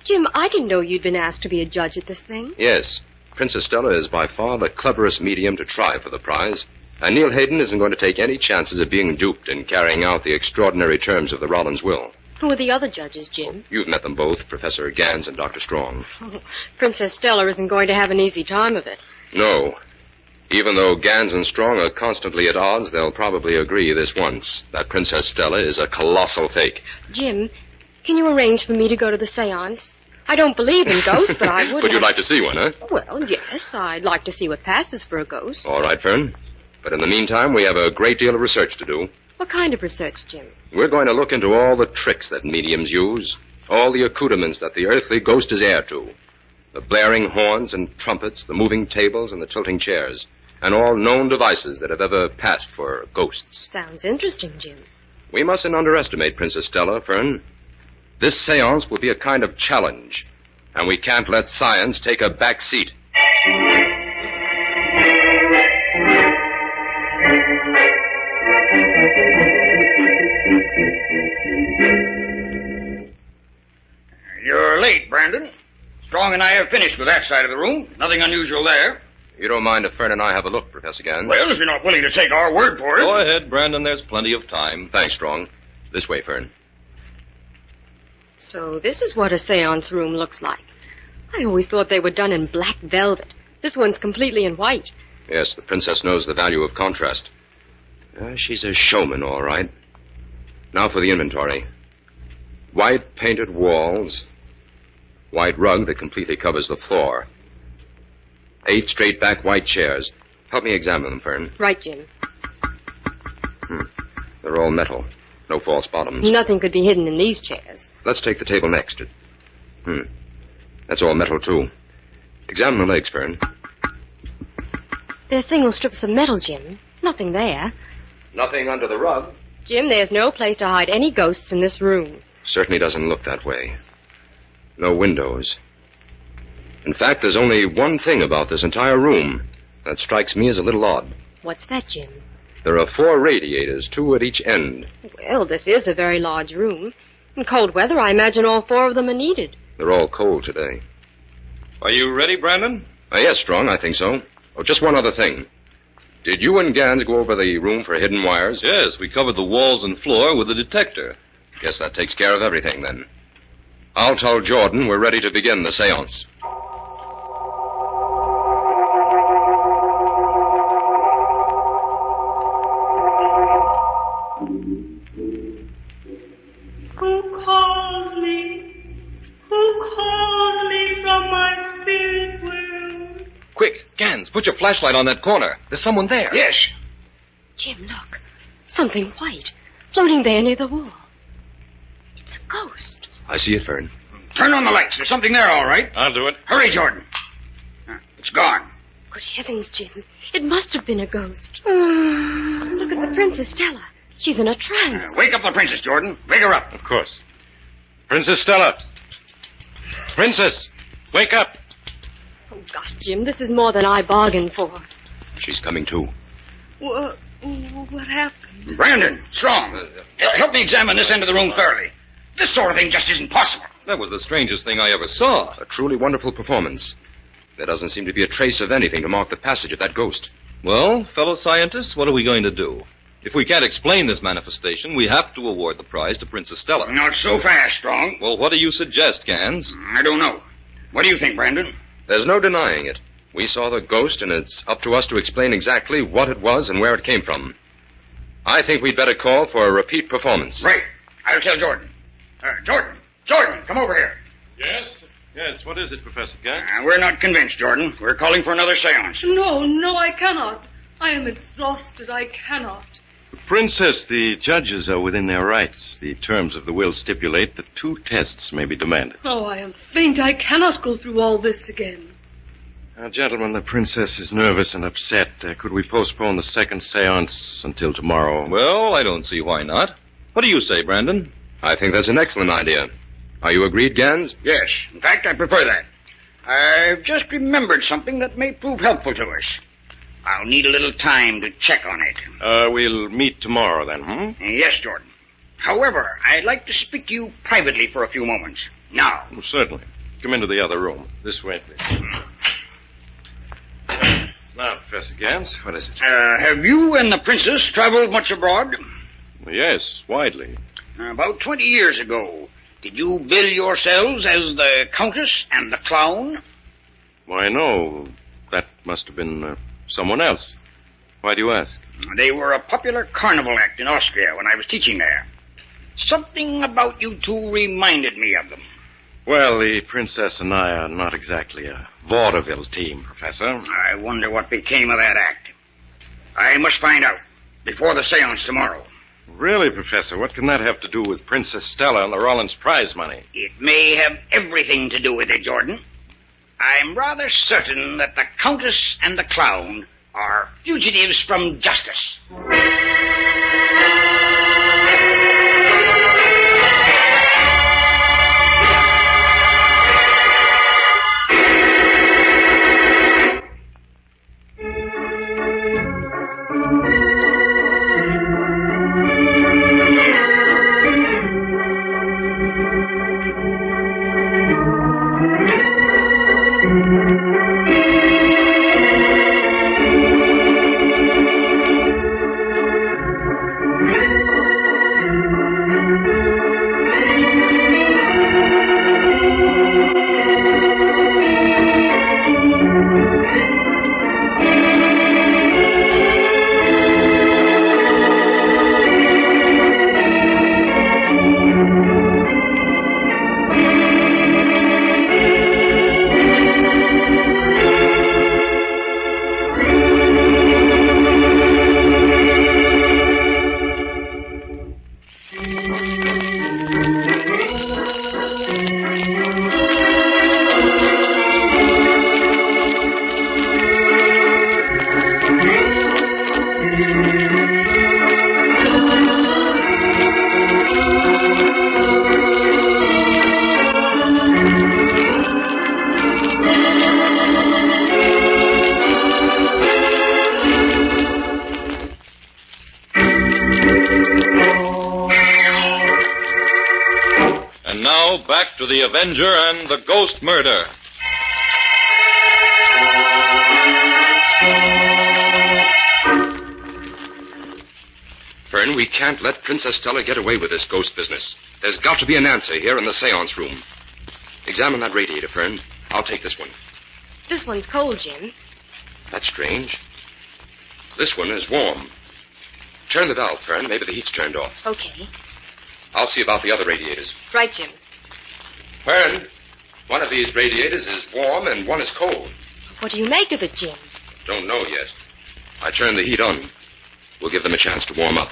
Speaker 9: Jim, I didn't know you'd been asked to be a judge at this thing.
Speaker 18: Yes. Princess Stella is by far the cleverest medium to try for the prize, and Neil Hayden isn't going to take any chances of being duped in carrying out the extraordinary terms of the Rollins will.
Speaker 9: Who are the other judges, Jim?
Speaker 18: You've met them both, Professor Gans and Dr. Strong.
Speaker 9: Princess Stella isn't going to have an easy time of it.
Speaker 18: No. Even though Gans and Strong are constantly at odds, they'll probably agree this once, that Princess Stella is a colossal fake.
Speaker 9: Jim, can you arrange for me to go to the seance? I don't believe in ghosts, but I would
Speaker 18: But you'd like to see one, huh?
Speaker 9: Well, yes, I'd like to see what passes for a ghost.
Speaker 18: All right, Fern. But in the meantime, we have a great deal of research to do.
Speaker 9: What kind of research, Jim?
Speaker 18: We're going to look into all the tricks that mediums use, all the accoutrements that the earthly ghost is heir to, the blaring horns and trumpets, the moving tables and the tilting chairs, and all known devices that have ever passed for ghosts.
Speaker 9: Sounds interesting, Jim.
Speaker 18: We mustn't underestimate Princess Stella, Fern. This seance will be a kind of challenge, and we can't let science take a back seat.
Speaker 12: You're late, Brandon. Strong and I have finished with that side of the room. Nothing unusual there.
Speaker 18: You don't mind if Fern and I have a look, Professor Gans?
Speaker 12: Well, if you're not willing to take our word for it.
Speaker 22: Go ahead, Brandon. There's plenty of time.
Speaker 18: Thanks, Strong. This way, Fern.
Speaker 9: So this is what a seance room looks like. I always thought they were done in black velvet. This one's completely in white.
Speaker 18: Yes, the princess knows the value of contrast. She's a showman, all right. Now for the inventory. White painted walls. White rug that completely covers the floor. 8 straight-back white chairs. Help me examine them, Fern.
Speaker 9: Right, Jim.
Speaker 18: They're all metal. No false bottoms.
Speaker 9: Nothing could be hidden in these chairs.
Speaker 18: Let's take the table next. That's all metal, too. Examine the legs, Fern.
Speaker 9: They're single strips of metal, Jim. Nothing there.
Speaker 18: Nothing under the rug.
Speaker 9: Jim, there's no place to hide any ghosts in this room.
Speaker 18: Certainly doesn't look that way. No windows. In fact, there's only one thing about this entire room that strikes me as a little odd.
Speaker 9: What's that, Jim?
Speaker 18: There are 4 radiators, 2 at each end.
Speaker 9: Well, this is a very large room. In cold weather, I imagine all 4 of them are needed.
Speaker 18: They're all cold today.
Speaker 22: Are you ready, Brandon?
Speaker 18: Yes, Strong, I think so. Oh, just one other thing. Did you and Gans go over the room for hidden wires?
Speaker 22: Yes, we covered the walls and floor with a detector.
Speaker 18: Guess that takes care of everything, then. I'll tell Jordan we're ready to begin the seance.
Speaker 2: Who calls me? Who calls me from my spirit world?
Speaker 18: Quick, Gans, put your flashlight on that corner. There's someone there.
Speaker 12: Yes.
Speaker 9: Jim, look. Something white, floating there near the wall. It's a ghost.
Speaker 18: I see it, Fern.
Speaker 12: Turn on the lights. There's something there, all right.
Speaker 22: I'll do it.
Speaker 12: Hurry, Jordan. It's gone.
Speaker 9: Good heavens, Jim. It must have been a ghost. Look at the Princess Stella. She's in a trance.
Speaker 12: Wake up the princess, Jordan. Wake her up.
Speaker 22: Of course. Princess Stella. Princess, wake up.
Speaker 9: Oh, gosh, Jim, this is more than I bargained for.
Speaker 18: She's coming too.
Speaker 2: What happened?
Speaker 12: Brandon, Strong, help me examine this end of the room thoroughly. This sort of thing just isn't possible.
Speaker 22: That was the strangest thing I ever saw.
Speaker 18: A truly wonderful performance. There doesn't seem to be a trace of anything to mark the passage of that ghost.
Speaker 22: Well, fellow scientists, what are we going to do? If we can't explain this manifestation, we have to award the prize to Princess Stella.
Speaker 12: Not so fast, Strong.
Speaker 22: Well, what do you suggest, Gans?
Speaker 12: I don't know. What do you think, Brandon?
Speaker 18: There's no denying it. We saw the ghost, and it's up to us to explain exactly what it was and where it came from. I think we'd better call for a repeat performance.
Speaker 12: Right. I'll tell Jordan. Jordan, come over here.
Speaker 22: Yes, what is it, Professor Gans?
Speaker 12: We're not convinced, Jordan. We're calling for another seance.
Speaker 2: No, I cannot. I am exhausted. I cannot.
Speaker 15: Princess, the judges are within their rights. The terms of the will stipulate that 2 tests may be demanded.
Speaker 2: Oh, I am faint. I cannot go through all this again.
Speaker 15: Gentlemen, the princess is nervous and upset. Could we postpone the second seance until tomorrow?
Speaker 22: Well, I don't see why not. What do you say, Brandon?
Speaker 18: I think that's an excellent idea. Are you agreed, Gans?
Speaker 12: Yes. In fact, I prefer that. I've just remembered something that may prove helpful to us. I'll need a little time to check on it.
Speaker 15: We'll meet tomorrow then,
Speaker 12: Yes, Jordan. However, I'd like to speak to you privately for a few moments. Now.
Speaker 15: Well, certainly. Come into the other room. This way, please. Now, Professor Gans, what is it?
Speaker 12: Have you and the princess traveled much abroad?
Speaker 15: Yes, widely.
Speaker 12: About 20 years ago, did you bill yourselves as the Countess and the Clown?
Speaker 15: Why, no. That must have been someone else. Why do you ask?
Speaker 12: They were a popular carnival act in Austria when I was teaching there. Something about you two reminded me of them.
Speaker 15: Well, the princess and I are not exactly a vaudeville team, Professor.
Speaker 12: I wonder what became of that act. I must find out before the seance tomorrow.
Speaker 15: Really, Professor, what can that have to do with Princess Stella and the Rollins prize money?
Speaker 12: It may have everything to do with it, Jordan. I'm rather certain that the Countess and the Clown are fugitives from justice.
Speaker 22: Back to the Avenger and the Ghost Murder.
Speaker 18: Fern, we can't let Princess Stella get away with this ghost business. There's got to be an answer here in the seance room. Examine that radiator, Fern. I'll take this one.
Speaker 9: This one's cold, Jim.
Speaker 18: That's strange. This one is warm. Turn the valve, Fern. Maybe the heat's turned off.
Speaker 9: Okay.
Speaker 18: I'll see about the other radiators.
Speaker 9: Right, Jim.
Speaker 18: Fern, one of these radiators is warm and one is cold.
Speaker 9: What do you make of it, Jim?
Speaker 18: Don't know yet. I turned the heat on. We'll give them a chance to warm up.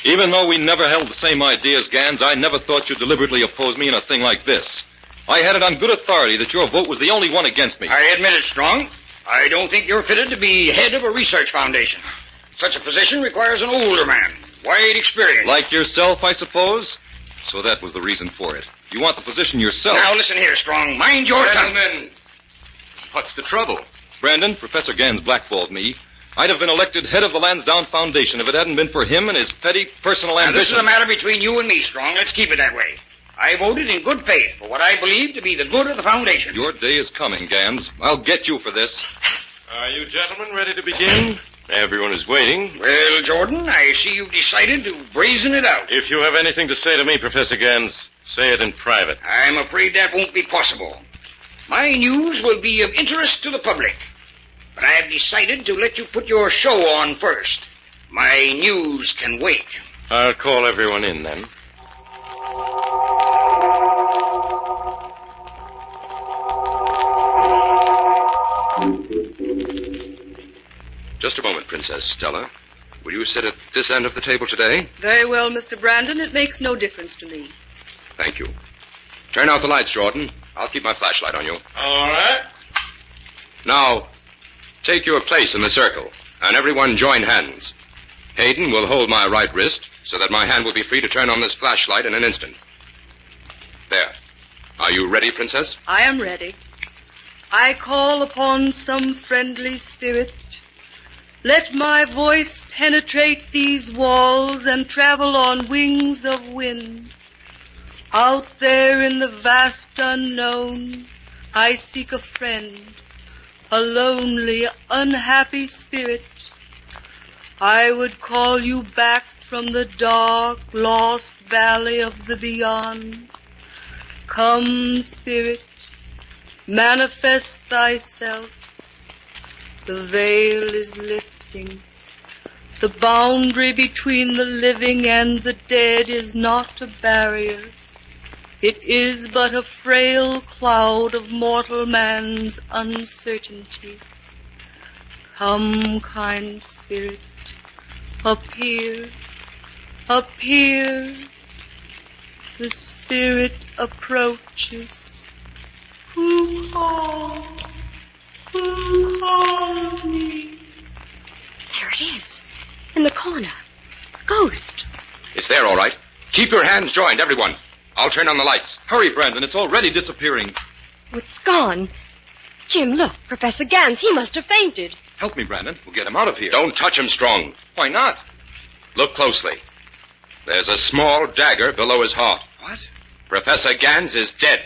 Speaker 22: Even though we never held the same ideas, Gans, I never thought you'd deliberately oppose me in a thing like this. I had it on good authority that your vote was the only one against me.
Speaker 12: I admit it, Strong. I don't think you're fitted to be head of a research foundation. Such a position requires an older man, wide experience.
Speaker 22: Like yourself, I suppose? So that was the reason for it. You want the position yourself.
Speaker 12: Now listen here, Strong. Mind your tongue.
Speaker 18: Gentlemen, what's the trouble?
Speaker 22: Brandon, Professor Gans blackballed me. I'd have been elected head of the Lansdowne Foundation if it hadn't been for him and his petty personal ambition.
Speaker 12: Now, this is a matter between you and me, Strong. Let's keep it that way. I voted in good faith for what I believe to be the good of the foundation.
Speaker 22: Your day is coming, Gans. I'll get you for this.
Speaker 15: Are you gentlemen ready to begin? Everyone is waiting.
Speaker 12: Well, Jordan, I see you've decided to brazen it out.
Speaker 15: If you have anything to say to me, Professor Gans, say it in private.
Speaker 12: I'm afraid that won't be possible. My news will be of interest to the public. But I've decided to let you put your show on first. My news can wait.
Speaker 15: I'll call everyone in, then.
Speaker 18: Just a moment, Princess Stella. Will you sit at this end of the table today?
Speaker 14: Very well, Mr. Brandon. It makes no difference to me.
Speaker 18: Thank you. Turn out the lights, Jordan. I'll keep my flashlight on you.
Speaker 22: All right.
Speaker 18: Now, take your place in the circle, and everyone join hands. Hayden will hold my right wrist so that my hand will be free to turn on this flashlight in an instant. There. Are you ready, Princess?
Speaker 2: I am ready. I call upon some friendly spirit. Let my voice penetrate these walls and travel on wings of wind. Out there in the vast unknown, I seek a friend, a lonely, unhappy spirit. I would call you back from the dark, lost valley of the beyond. Come, spirit, manifest thyself. The veil is lifting. The boundary between the living and the dead is not a barrier. It is but a frail cloud of mortal man's uncertainty. Come, kind spirit, appear, appear. The spirit approaches. Who calls? Who calls me?
Speaker 9: There it is, in the corner. A ghost.
Speaker 18: It's there, all right. Keep your hands joined, everyone. I'll turn on the lights.
Speaker 22: Hurry, Brandon. It's already disappearing.
Speaker 9: It's gone. Jim, look, Professor Gans, he must have fainted.
Speaker 22: Help me, Brandon. We'll get him out of here.
Speaker 18: Don't touch him strong.
Speaker 22: Why not?
Speaker 18: Look closely. There's a small dagger below his heart.
Speaker 22: What?
Speaker 18: Professor Gans is dead.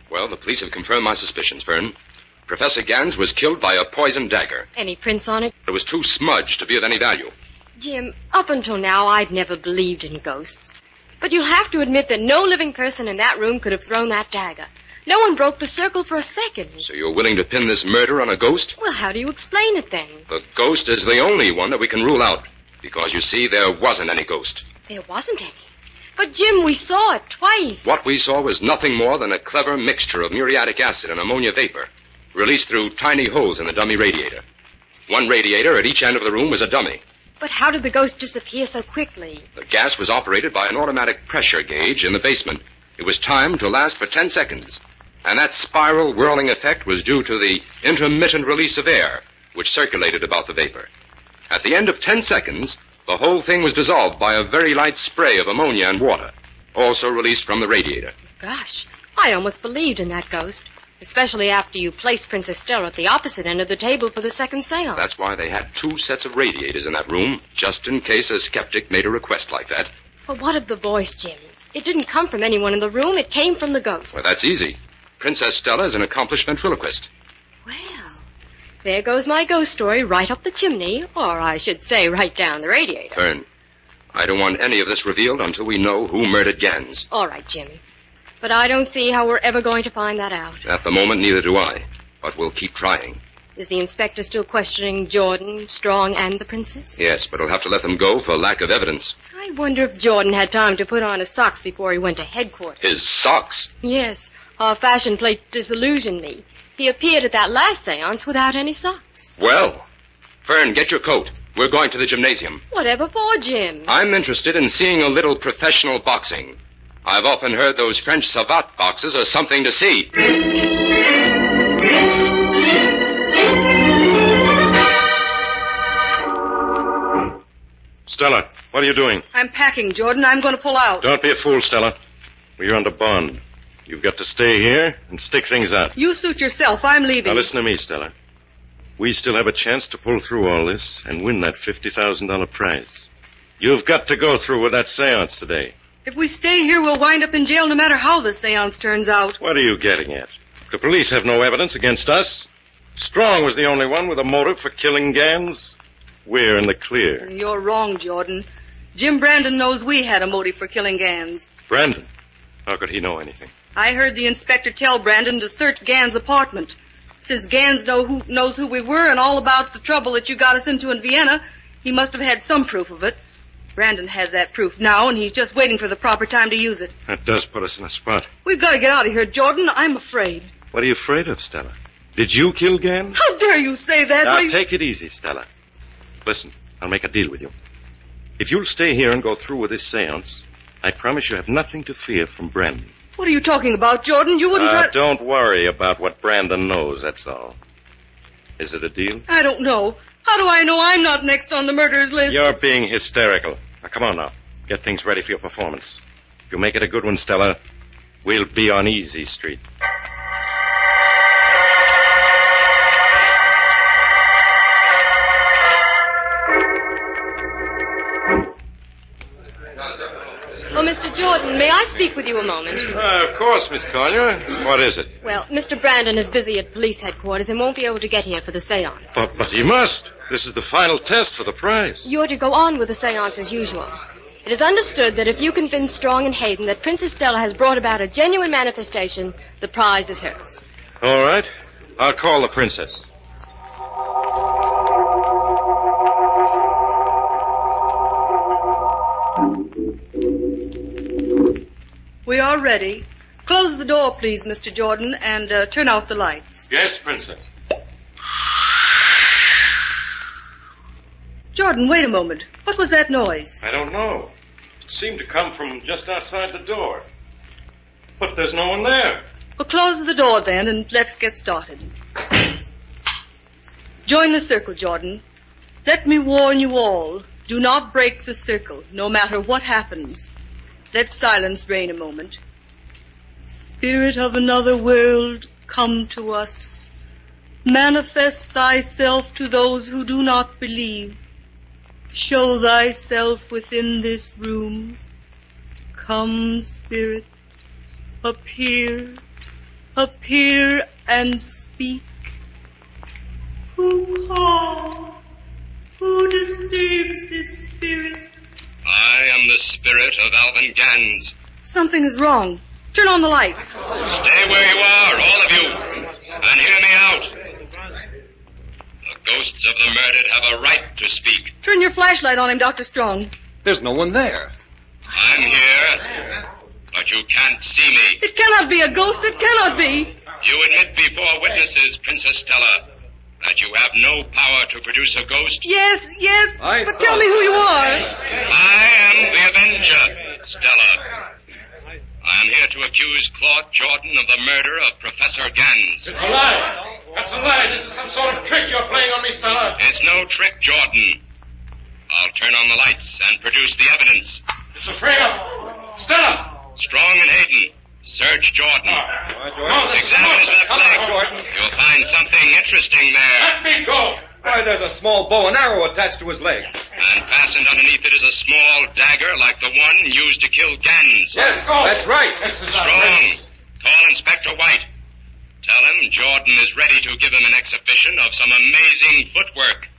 Speaker 18: Well, the police have confirmed my suspicions, Fern. Professor Gans was killed by a poisoned dagger.
Speaker 9: Any prints on it?
Speaker 18: It was too smudged to be of any value.
Speaker 9: Jim, up until now, I'd never believed in ghosts. But you'll have to admit that no living person in that room could have thrown that dagger. No one broke the circle for a second.
Speaker 18: So you're willing to pin this murder on a ghost?
Speaker 9: Well, how do you explain it then?
Speaker 18: The ghost is the only one that we can rule out. Because, you see, there wasn't any ghost.
Speaker 9: There wasn't any. But, Jim, we saw it twice.
Speaker 18: What we saw was nothing more than a clever mixture of muriatic acid and ammonia vapor, released through tiny holes in the dummy radiator. One radiator at each end of the room was a dummy.
Speaker 9: But how did the ghost disappear so quickly?
Speaker 18: The gas was operated by an automatic pressure gauge in the basement. It was timed to last for 10 seconds. And that spiral whirling effect was due to the intermittent release of air, which circulated about the vapor. At the end of 10 seconds, the whole thing was dissolved by a very light spray of ammonia and water, also released from the radiator.
Speaker 9: Gosh, I almost believed in that ghost. Especially after you placed Princess Stella at the opposite end of the table for the second seance.
Speaker 18: That's why they had 2 sets of radiators in that room, just in case a skeptic made a request like that.
Speaker 9: But what of the voice, Jim? It didn't come from anyone in the room. It came from the ghost.
Speaker 18: Well, that's easy. Princess Stella is an accomplished ventriloquist.
Speaker 9: Well, there goes my ghost story right up the chimney, or I should say right down the radiator.
Speaker 18: Fern, I don't want any of this revealed until we know who murdered Gans.
Speaker 9: All right, Jimmy. But I don't see how we're ever going to find that out.
Speaker 18: At the moment, neither do I. But we'll keep trying.
Speaker 9: Is the inspector still questioning Jordan, Strong, and the princess?
Speaker 18: Yes, but he'll have to let them go for lack of evidence.
Speaker 9: I wonder if Jordan had time to put on his socks before he went to headquarters.
Speaker 18: His socks?
Speaker 9: Yes. Our fashion plate disillusioned me. He appeared at that last seance without any socks.
Speaker 18: Well, Fern, get your coat. We're going to the gymnasium.
Speaker 9: Whatever for, Jim?
Speaker 18: I'm interested in seeing a little professional boxing. I've often heard those French savate boxes are something to see.
Speaker 22: Stella, what are you doing?
Speaker 2: I'm packing, Jordan. I'm going to pull out.
Speaker 22: Don't be a fool, Stella. We're under bond. You've got to stay here and stick things out.
Speaker 2: You suit yourself. I'm leaving.
Speaker 22: Now listen to me, Stella. We still have a chance to pull through all this and win that $50,000 prize. You've got to go through with that seance today.
Speaker 2: If we stay here, we'll wind up in jail no matter how the seance turns out.
Speaker 22: What are you getting at? The police have no evidence against us. Strong was the only one with a motive for killing Gans. We're in the clear.
Speaker 2: You're wrong, Jordan. Jim Brandon knows we had a motive for killing Gans.
Speaker 22: Brandon? How could he know anything?
Speaker 2: I heard the inspector tell Brandon to search Gans' apartment. Since Gans knows who we were and all about the trouble that you got us into in Vienna, he must have had some proof of it. Brandon has that proof now, and he's just waiting for the proper time to use it.
Speaker 22: That does put us in a spot.
Speaker 2: We've got to get out of here, Jordan. I'm afraid.
Speaker 22: What are you afraid of, Stella? Did you kill Gans?
Speaker 2: How
Speaker 14: dare you say that?
Speaker 15: Now, take it easy, Stella. Listen, I'll make a deal with you. If you'll stay here and go through with this seance, I promise you have nothing to fear from Brandon.
Speaker 14: What are you talking about, Jordan? You wouldn't try...
Speaker 15: Don't worry about what Brandon knows, that's all. Is it a deal?
Speaker 14: I don't know. How do I know I'm not next on the murderers list?
Speaker 15: You're being hysterical. Now, come on now. Get things ready for your performance. If you make it a good one, Stella, we'll be on Easy Street.
Speaker 9: Oh, Mr. Jordan, may I speak with you a moment?
Speaker 15: Of course, Miss Collier. What is it?
Speaker 9: Well, Mr. Brandon is busy at police headquarters and won't be able to get here for the seance.
Speaker 15: But he must. This is the final test for the prize.
Speaker 9: You're to go on with the seance as usual. It is understood that if you convince Strong and Hayden that Princess Stella has brought about a genuine manifestation, the prize is hers.
Speaker 15: All right. I'll call the princess.
Speaker 14: We are ready. Close the door, please, Mr. Jordan, and turn out the lights.
Speaker 15: Yes, princess.
Speaker 14: Jordan, wait a moment. What was that noise?
Speaker 15: I don't know. It seemed to come from just outside the door. But there's no one there.
Speaker 14: Well, close the door then, and let's get started. Join the circle, Jordan. Let me warn you all. Do not break the circle, no matter what happens. Let silence reign a moment. Spirit of another world, come to us. Manifest thyself to those who do not believe. Show thyself within this room. Come, Spirit, appear, appear and speak. Who calls? Who disturbs this spirit?
Speaker 18: I am the spirit of Alvin Gans.
Speaker 14: Something is wrong. Turn on the lights.
Speaker 18: Stay where you are, all of you, and hear me out. The ghosts of the murdered have a right to speak.
Speaker 14: Turn your flashlight on him, Dr. Strong.
Speaker 16: There's no one there.
Speaker 18: I'm here, but you can't see me.
Speaker 14: It cannot be a ghost. It cannot be.
Speaker 18: You admit before witnesses, Princess Stella, that you have no power to produce a ghost?
Speaker 14: Yes, but tell me who you are.
Speaker 18: I am the Avenger, Stella. I am here to accuse Claude Jordan of the murder of Professor Gans.
Speaker 15: It's a lie. That's a lie. This is some sort of trick you're playing on me, Stella.
Speaker 18: It's no trick, Jordan. I'll turn on the lights and produce the evidence.
Speaker 15: It's a frame-up. Stella!
Speaker 18: Strong and Hayden, search Jordan. Examine his left leg.
Speaker 15: Jordan.
Speaker 18: You'll find something interesting there.
Speaker 15: Let me go.
Speaker 16: Why, there's a small bow and arrow attached to his leg.
Speaker 18: And fastened underneath it is a small dagger like the one used to kill Gans.
Speaker 16: Yes, that's right.
Speaker 18: Strong, call Inspector White. Tell him Jordan is ready to give him an exhibition of some amazing footwork.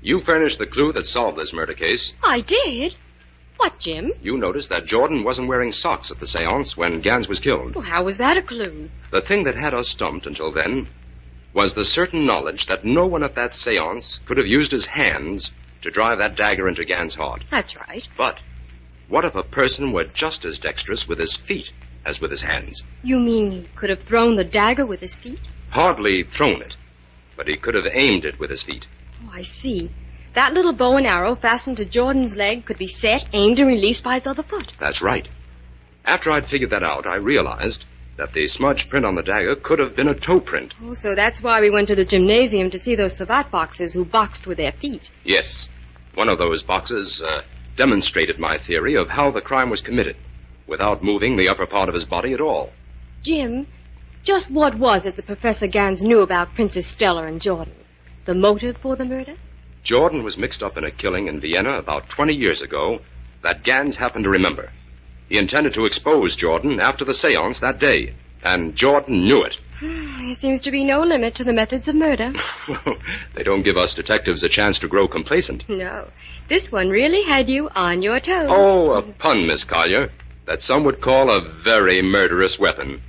Speaker 18: You furnished the clue that solved this murder case.
Speaker 9: I did? What, Jim?
Speaker 18: You noticed that Jordan wasn't wearing socks at the seance when Gans was killed.
Speaker 9: Well, how was that a clue?
Speaker 18: The thing that had us stumped until then was the certain knowledge that no one at that seance could have used his hands to drive that dagger into Gans' heart.
Speaker 9: That's right.
Speaker 18: But what if a person were just as dexterous with his feet as with his hands?
Speaker 9: You mean he could have thrown the dagger with his feet?
Speaker 18: Hardly thrown it, but he could have aimed it with his feet.
Speaker 9: Oh, I see. That little bow and arrow fastened to Jordan's leg could be set, aimed, and released by his other foot.
Speaker 18: That's right. After I'd figured that out, I realized that the smudge print on the dagger could have been a toe print.
Speaker 9: Oh, so that's why we went to the gymnasium to see those savate boxers who boxed with their feet.
Speaker 18: Yes. One of those boxes demonstrated my theory of how the crime was committed, without moving the upper part of his body at all.
Speaker 9: Jim, just what was it that Professor Gans knew about Princess Stella and Jordan? The motive for the murder?
Speaker 18: Jordan was mixed up in a killing in Vienna about 20 years ago that Gans happened to remember. He intended to expose Jordan after the seance that day, and Jordan knew it.
Speaker 9: There seems to be no limit to the methods of murder.
Speaker 18: They don't give us detectives a chance to grow complacent.
Speaker 9: No. This one really had you on your toes.
Speaker 18: Oh, a pun, Miss Collier, that some would call a very murderous weapon.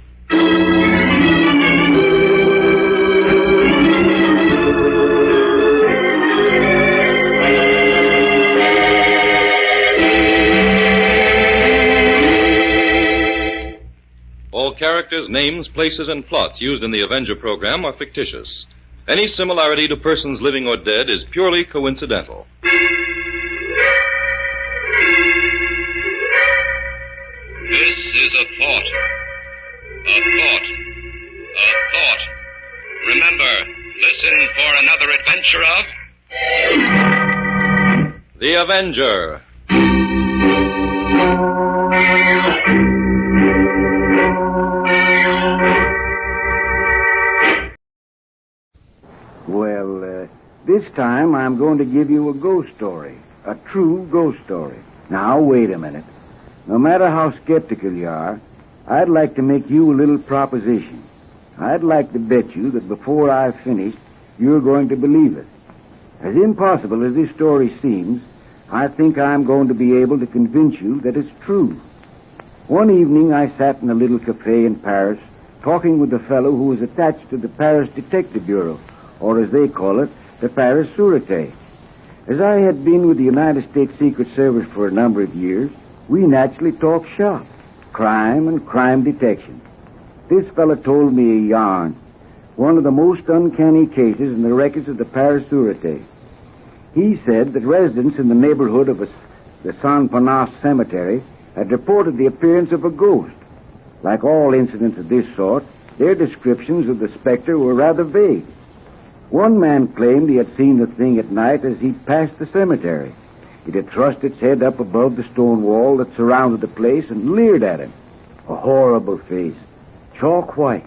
Speaker 22: All characters, names, places, and plots used in the Avenger program are fictitious. Any similarity to persons living or dead is purely coincidental.
Speaker 18: This is a thought. A thought. A thought. Remember, listen for another adventure of...
Speaker 22: The Avenger.
Speaker 7: Well, this time I'm going to give you a ghost story. A true ghost story. Now, wait a minute. No matter how skeptical you are, I'd like to make you a little proposition. I'd like to bet you that before I've finished, you're going to believe it. As impossible as this story seems, I think I'm going to be able to convince you that it's true. One evening I sat in a little cafe in Paris, talking with a fellow who was attached to the Paris Detective Bureau, or as they call it, the Paris Sûreté. As I had been with the United States Secret Service for a number of years, we naturally talked shop, crime and crime detection. This fellow told me a yarn, one of the most uncanny cases in the records of the Paris Sûreté. He said that residents in the neighborhood of the Saint-Parnasse Cemetery had reported the appearance of a ghost. Like all incidents of this sort, their descriptions of the specter were rather vague. One man claimed he had seen the thing at night as he passed the cemetery. It had thrust its head up above the stone wall that surrounded the place and leered at him. A horrible face, chalk white,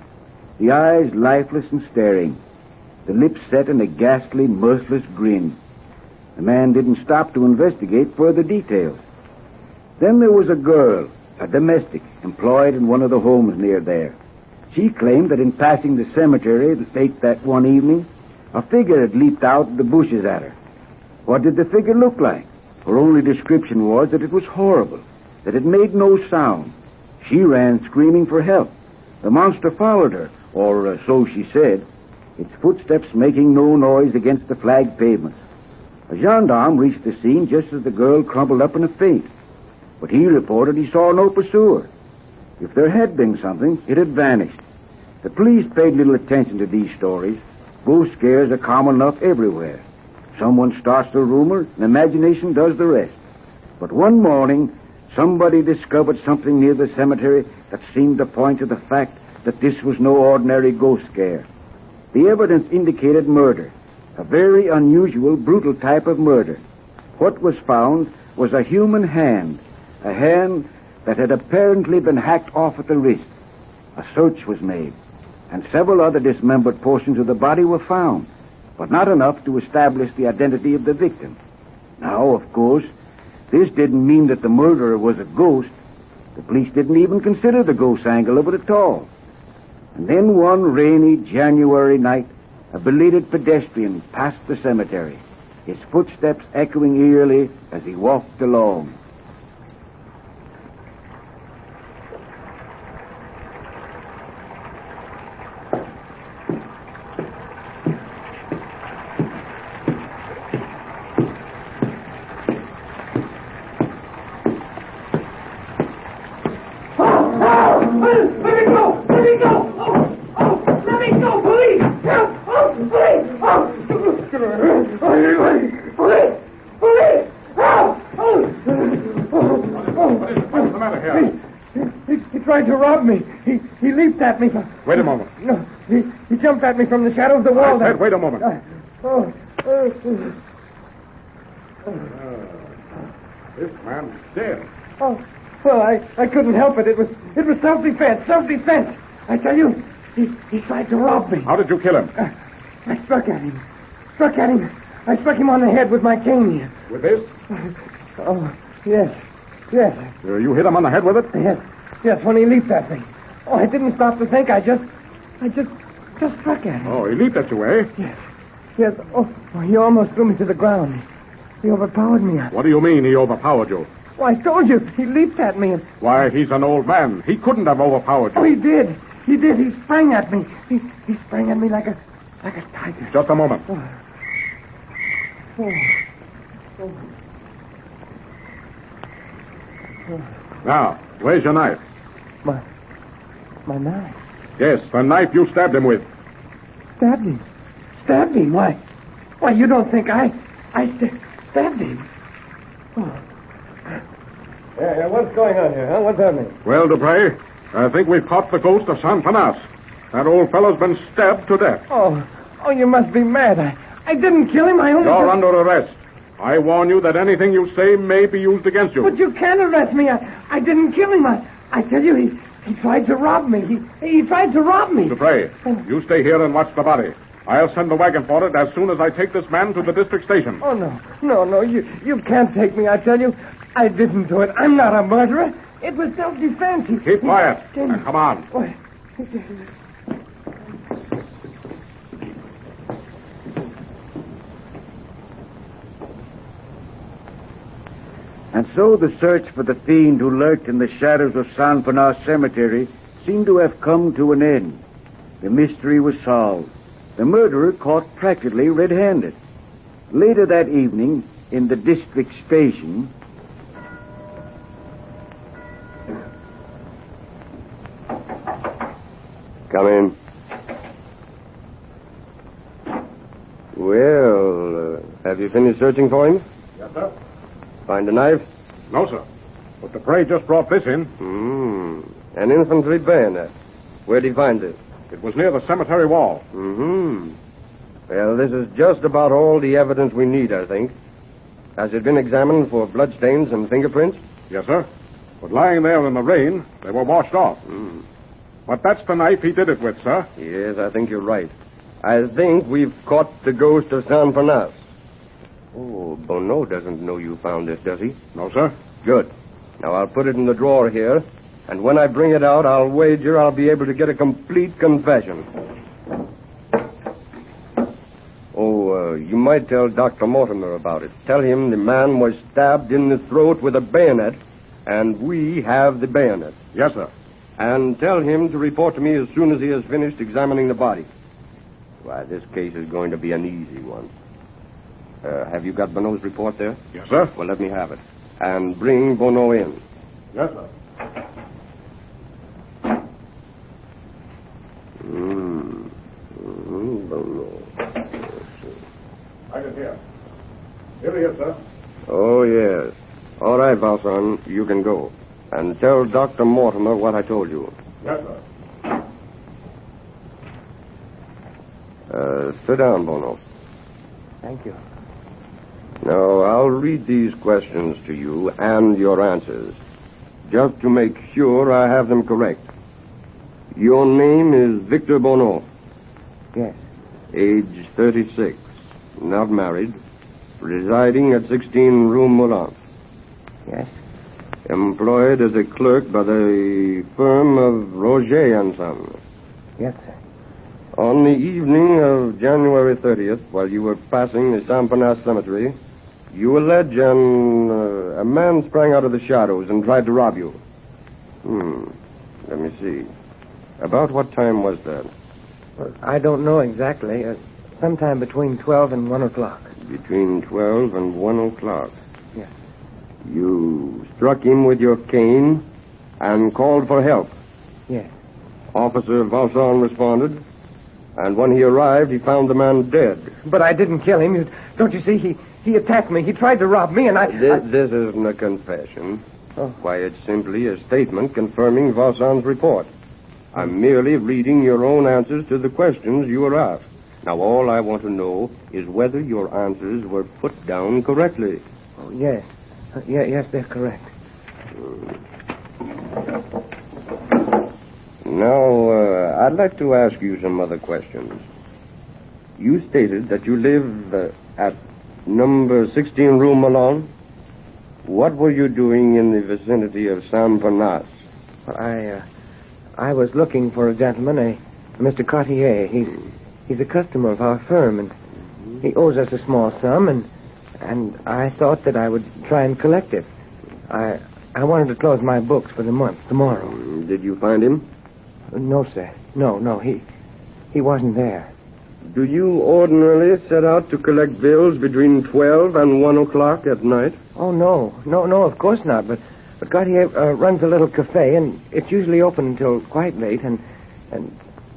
Speaker 7: the eyes lifeless and staring, the lips set in a ghastly, mirthless grin. The man didn't stop to investigate further details. Then there was a girl, a domestic, employed in one of the homes near there. She claimed that in passing the cemetery late that one evening, a figure had leaped out of the bushes at her. What did the figure look like? Her only description was that it was horrible, that it made no sound. She ran screaming for help. The monster followed her, or so she said, its footsteps making no noise against the flagged pavements. A gendarme reached the scene just as the girl crumpled up in a faint, but he reported he saw no pursuer. If there had been something, it had vanished. The police paid little attention to these stories. Ghost scares are common enough everywhere. Someone starts the rumor, and imagination does the rest. But one morning, somebody discovered something near the cemetery that seemed to point to the fact that this was no ordinary ghost scare. The evidence indicated murder, a very unusual, brutal type of murder. What was found was a human hand, a hand that had apparently been hacked off at the wrist. A search was made, and several other dismembered portions of the body were found, but not enough to establish the identity of the victim. Now, of course, this didn't mean that the murderer was a ghost. The police didn't even consider the ghost angle of it at all. And then one rainy January night, a belated pedestrian passed the cemetery, his footsteps echoing eerily as he walked along.
Speaker 1: matter here?
Speaker 10: He tried to rob me. He leaped at me.
Speaker 1: Wait a moment.
Speaker 10: No, he jumped at me from the shadow of the wall.
Speaker 1: I said, wait a moment. This man's dead.
Speaker 10: Oh, well, I couldn't help it. It was self-defense. Self-defense. I tell you, he tried to rob me.
Speaker 1: How did you kill him?
Speaker 10: I struck at him. I struck him on the head with my cane.
Speaker 1: With this?
Speaker 10: Oh, yes. Yes.
Speaker 1: You hit him on the head with it?
Speaker 10: Yes, when he leaped at me. Oh, I didn't stop to think. I just struck at him.
Speaker 1: Oh, he leaped at you, eh?
Speaker 10: Yes. Oh, he almost threw me to the ground. He overpowered me.
Speaker 1: What do you mean he overpowered you?
Speaker 10: Well, I told you. He leaped at me.
Speaker 1: Why, he's an old man. He couldn't have overpowered you.
Speaker 10: Oh, he did. He sprang at me. He sprang at me like a tiger.
Speaker 1: Just a moment. Now, where's your knife?
Speaker 10: My knife?
Speaker 1: Yes, the knife you stabbed him with.
Speaker 10: Stabbed him? Stabbed him? Why, you don't think I stabbed him? Oh. Yeah, what's going on here, huh? What's happening?
Speaker 1: Well, Dupre, I think we've caught the ghost of San Panas. That old fellow's been stabbed to death.
Speaker 10: Oh, you must be mad. I didn't kill him. I only...
Speaker 1: You're under arrest. I warn you that anything you say may be used against you.
Speaker 10: But you can't arrest me. I didn't kill him. I tell you, he tried to rob me. He tried to rob me.
Speaker 1: Dupre, you stay here and watch the body. I'll send the wagon for it as soon as I take this man to the district station.
Speaker 10: Oh, no. You can't take me, I tell you. I didn't do it. I'm not a murderer. It was self-defense.
Speaker 1: Keep quiet. Now, come on.
Speaker 7: And so the search for the fiend who lurked in the shadows of San Panas Cemetery seemed to have come to an end. The mystery was solved. The murderer caught practically red-handed. Later that evening, in the district station...
Speaker 23: Come in. Well, have you finished searching for him?
Speaker 1: Yes, sir.
Speaker 23: Find a knife?
Speaker 1: No, sir. But Dupre just brought this in.
Speaker 23: An infantry bayonet. Where'd he find it?
Speaker 1: It was near the cemetery wall.
Speaker 23: Well, this is just about all the evidence we need, I think. Has it been examined for bloodstains and fingerprints?
Speaker 1: Yes, sir. But lying there in the rain, they were washed off. But that's the knife he did it with, sir.
Speaker 23: Yes, I think you're right. I think we've caught the ghost of San Panas. Oh, Bono doesn't know you found this, does he?
Speaker 1: No, sir.
Speaker 23: Good. Now, I'll put it in the drawer here, and when I bring it out, I'll wager I'll be able to get a complete confession. Oh, you might tell Dr. Mortimer about it. Tell him the man was stabbed in the throat with a bayonet, and we have the bayonet.
Speaker 1: Yes, sir.
Speaker 23: And tell him to report to me as soon as he has finished examining the body. Why, this case is going to be an easy one. Have you got Bono's report there?
Speaker 1: Yes, sir.
Speaker 23: Well, let me have it. And bring Bono in.
Speaker 1: Yes, sir.
Speaker 23: Bono.
Speaker 1: I can hear. Here he is, sir.
Speaker 23: Oh, yes. All right, Valson, you can go. And tell Dr. Mortimer what I told you.
Speaker 1: Yes, sir.
Speaker 23: Sit down, Bono.
Speaker 10: Thank you.
Speaker 23: Now, I'll read these questions to you and your answers, just to make sure I have them correct. Your name is Victor Bono.
Speaker 10: Yes.
Speaker 23: Age 36. Not married. Residing at 16 Rue Moulin.
Speaker 10: Yes.
Speaker 23: Employed as a clerk by the firm of Roger & Son.
Speaker 10: Yes, sir.
Speaker 23: On the evening of January 30th, while you were passing the San Panas Cemetery, you allege a man sprang out of the shadows and tried to rob you. Let me see. About what time was that?
Speaker 10: Well, I don't know exactly. Sometime between 12 and 1 o'clock.
Speaker 23: Between 12 and 1 o'clock.
Speaker 10: Yes.
Speaker 23: You struck him with your cane and called for help.
Speaker 10: Yes.
Speaker 23: Officer Valson responded, and when he arrived, he found the man dead.
Speaker 10: But I didn't kill him. Don't you see? He attacked me. He tried to rob me, and
Speaker 23: This isn't a confession. Oh. Why, it's simply a statement confirming Vincent's report. I'm merely reading your own answers to the questions you were asked. Now, all I want to know is whether your answers were put down correctly.
Speaker 10: Oh, yes. Yes, they're correct.
Speaker 23: Now, I'd like to ask you some other questions. You stated that you live at number 16 Rue Malone. What were you doing in the vicinity of Saint-Pernas?
Speaker 10: Well, I was looking for a gentleman, a Mr. Cartier. He's a customer of our firm, and he owes us a small sum, and I thought that I would try and collect it. I wanted to close my books for the month tomorrow.
Speaker 23: Did you find him?
Speaker 10: No, sir. No, he wasn't there.
Speaker 23: Do you ordinarily set out to collect bills between 12 and 1 o'clock at night?
Speaker 10: Oh, no, of course not. But Cartier runs a little cafe, and it's usually open until quite late, and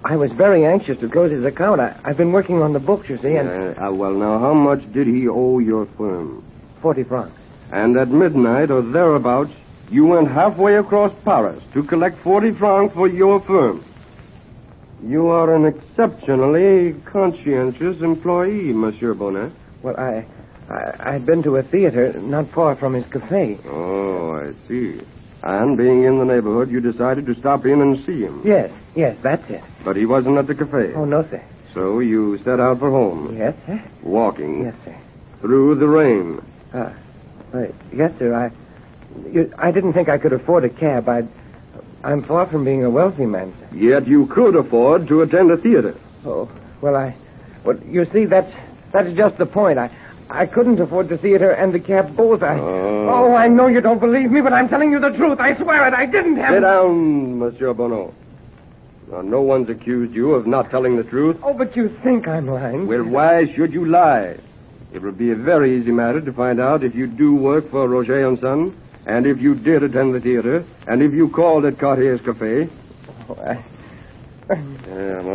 Speaker 10: I was very anxious to close his account. I've been working on the books, you see, and...
Speaker 23: well, now, how much did he owe your firm?
Speaker 10: 40 francs.
Speaker 23: And at midnight or thereabouts, you went halfway across Paris to collect 40 francs for your firm. You are an exceptionally conscientious employee, Monsieur Bonnet.
Speaker 10: Well, I'd been to a theater not far from his cafe.
Speaker 23: Oh, I see. And being in the neighborhood, you decided to stop in and see him.
Speaker 10: Yes, that's it.
Speaker 23: But he wasn't at the cafe.
Speaker 10: Oh, no, sir.
Speaker 23: So you set out for home.
Speaker 10: Yes, sir.
Speaker 23: Walking.
Speaker 10: Yes, sir.
Speaker 23: Through the rain.
Speaker 10: Yes, sir. I didn't think I could afford a cab. I'm far from being a wealthy man, sir.
Speaker 23: Yet you could afford to attend a theater.
Speaker 10: Oh, well, you see, that's just the point. I couldn't afford the theater and the cab both. Oh, I know you don't believe me, but I'm telling you the truth. I swear it. I didn't have...
Speaker 23: Sit down, Monsieur Bonneau. Now, no one's accused you of not telling the truth.
Speaker 10: Oh, but you think I'm lying.
Speaker 23: Well, why should you lie? It would be a very easy matter to find out if you do work for Roger & Son, and if you did attend the theater, and if you called at Cartier's Cafe. Well,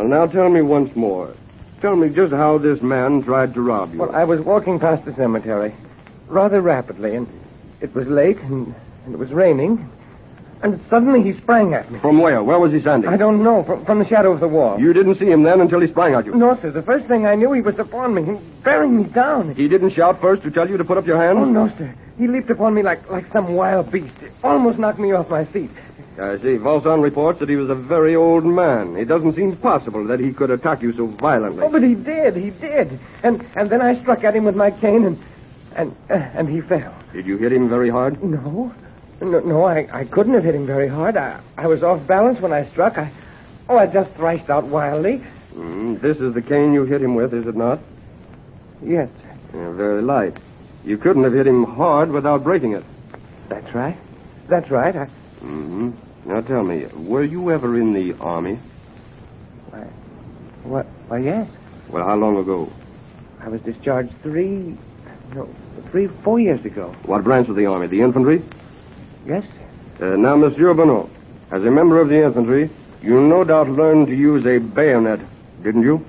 Speaker 23: now tell me once more. Tell me just how this man tried to rob you.
Speaker 10: Well, I was walking past the cemetery rather rapidly, and it was late, and it was raining, and suddenly he sprang at me.
Speaker 23: From where? Where was he standing?
Speaker 10: I don't know. From the shadow of the wall.
Speaker 23: You didn't see him then until he sprang at you?
Speaker 10: No, sir. The first thing I knew, he was upon me and bearing me down.
Speaker 23: He didn't shout first to tell you to put up your hands?
Speaker 10: Oh, no, sir. He leaped upon me like some wild beast. It almost knocked me off my feet.
Speaker 23: I see. Vincent reports that he was a very old man. It doesn't seem possible that he could attack you so violently.
Speaker 10: Oh, but he did. And then I struck at him with my cane, and he fell.
Speaker 23: Did you hit him very hard?
Speaker 10: No, I couldn't have hit him very hard. I was off balance when I struck. I just thrashed out wildly.
Speaker 23: This is the cane you hit him with, is it not?
Speaker 10: Yes.
Speaker 23: Very light. You couldn't have hit him hard without breaking it.
Speaker 10: That's right.
Speaker 23: Now tell me, were you ever in the army?
Speaker 10: Why, yes.
Speaker 23: Well, how long ago?
Speaker 10: I was discharged 4 years ago.
Speaker 23: What branch of the army? The infantry?
Speaker 10: Yes, sir.
Speaker 23: Now, Monsieur Bonneau, as a member of the infantry, you no doubt learned to use a bayonet, didn't you?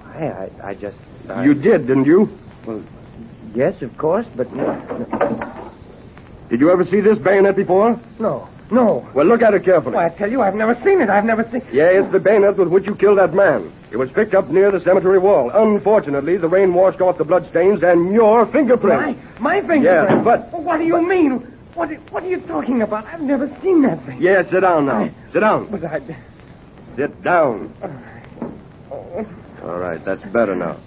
Speaker 10: I just...
Speaker 23: You did, didn't you?
Speaker 10: Well, yes, of course, but...
Speaker 23: Did you ever see this bayonet before?
Speaker 10: No.
Speaker 23: Well, look at it carefully.
Speaker 10: Well, I tell you, I've never seen it.
Speaker 23: Yeah, it's the bayonet with which you killed that man. It was picked up near the cemetery wall. Unfortunately, the rain washed off the bloodstains and your fingerprints.
Speaker 10: My fingerprints?
Speaker 23: Yeah, but...
Speaker 10: What do you mean? What are you talking about? I've never seen that thing.
Speaker 23: Yeah, sit down now. Sit down.
Speaker 10: But
Speaker 23: Sit down. All right, that's better now.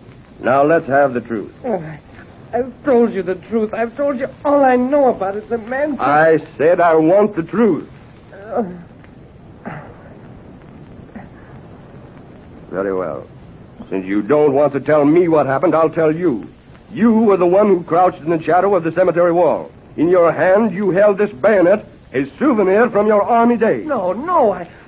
Speaker 23: Now, let's have the truth.
Speaker 10: I've told you the truth. I've told you all I know about it. The man...
Speaker 23: I said I want the truth. Very well. Since you don't want to tell me what happened, I'll tell you. You were the one who crouched in the shadow of the cemetery wall. In your hand, you held this bayonet, a souvenir from your army days.
Speaker 10: No,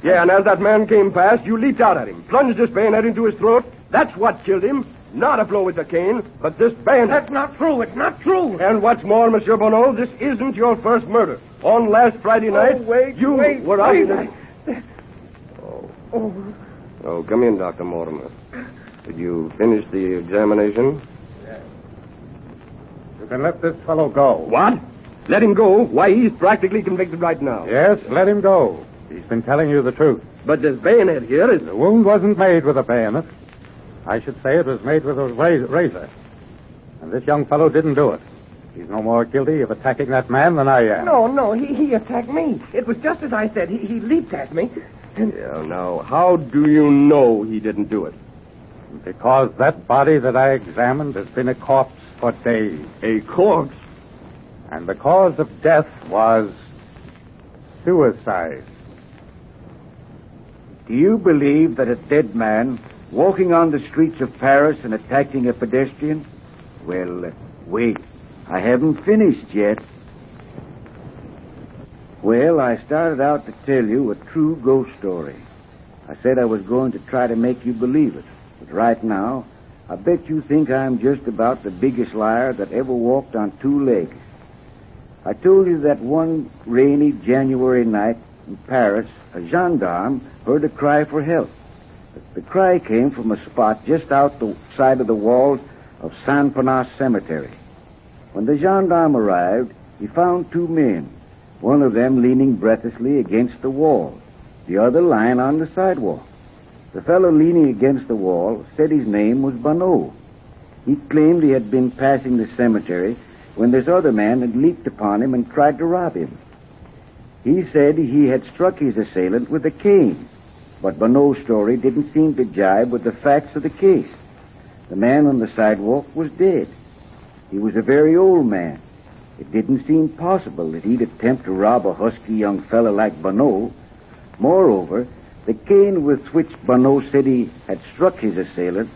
Speaker 23: Yeah, and as that man came past, you leaped out at him, plunged this bayonet into his throat. That's what killed him. Not a blow with the cane, but this bayonet.
Speaker 10: That's not true. It's not true.
Speaker 23: And what's more, Monsieur Bonneau, this isn't your first murder. On last Friday night, you were out in the... Oh, come in, Dr. Mortimer. Did you finish the examination?
Speaker 1: Yes. You can let this fellow go.
Speaker 23: What? Let him go. Why, he's practically convicted right now.
Speaker 1: Yes, let him go. He's been telling you the truth.
Speaker 23: But this bayonet here is...
Speaker 1: The wound wasn't made with a bayonet. I should say it was made with a razor. And this young fellow didn't do it. He's no more guilty of attacking that man than I am.
Speaker 10: No, he attacked me. It was just as I said. He leaped at me.
Speaker 23: Yeah, now, how do you know he didn't do it?
Speaker 1: Because that body that I examined has been a corpse for days.
Speaker 23: A corpse?
Speaker 1: And the cause of death was suicide.
Speaker 7: Do you believe that a dead man walking on the streets of Paris and attacking a pedestrian? Well, wait. I haven't finished yet. Well, I started out to tell you a true ghost story. I said I was going to try to make you believe it. But right now, I bet you think I'm just about the biggest liar that ever walked on two legs. I told you that one rainy January night in Paris, a gendarme heard a cry for help. The cry came from a spot just outside of the walls of Saint-Denis Cemetery. When the gendarme arrived, he found two men, one of them leaning breathlessly against the wall, the other lying on the sidewalk. The fellow leaning against the wall said his name was Bonneau. He claimed he had been passing the cemetery when this other man had leaped upon him and tried to rob him. He said he had struck his assailant with a cane, but Bonneau's story didn't seem to jibe with the facts of the case. The man on the sidewalk was dead. He was a very old man. It didn't seem possible that he'd attempt to rob a husky young fellow like Bonneau. Moreover, the cane with which Bonneau said he had struck his assailant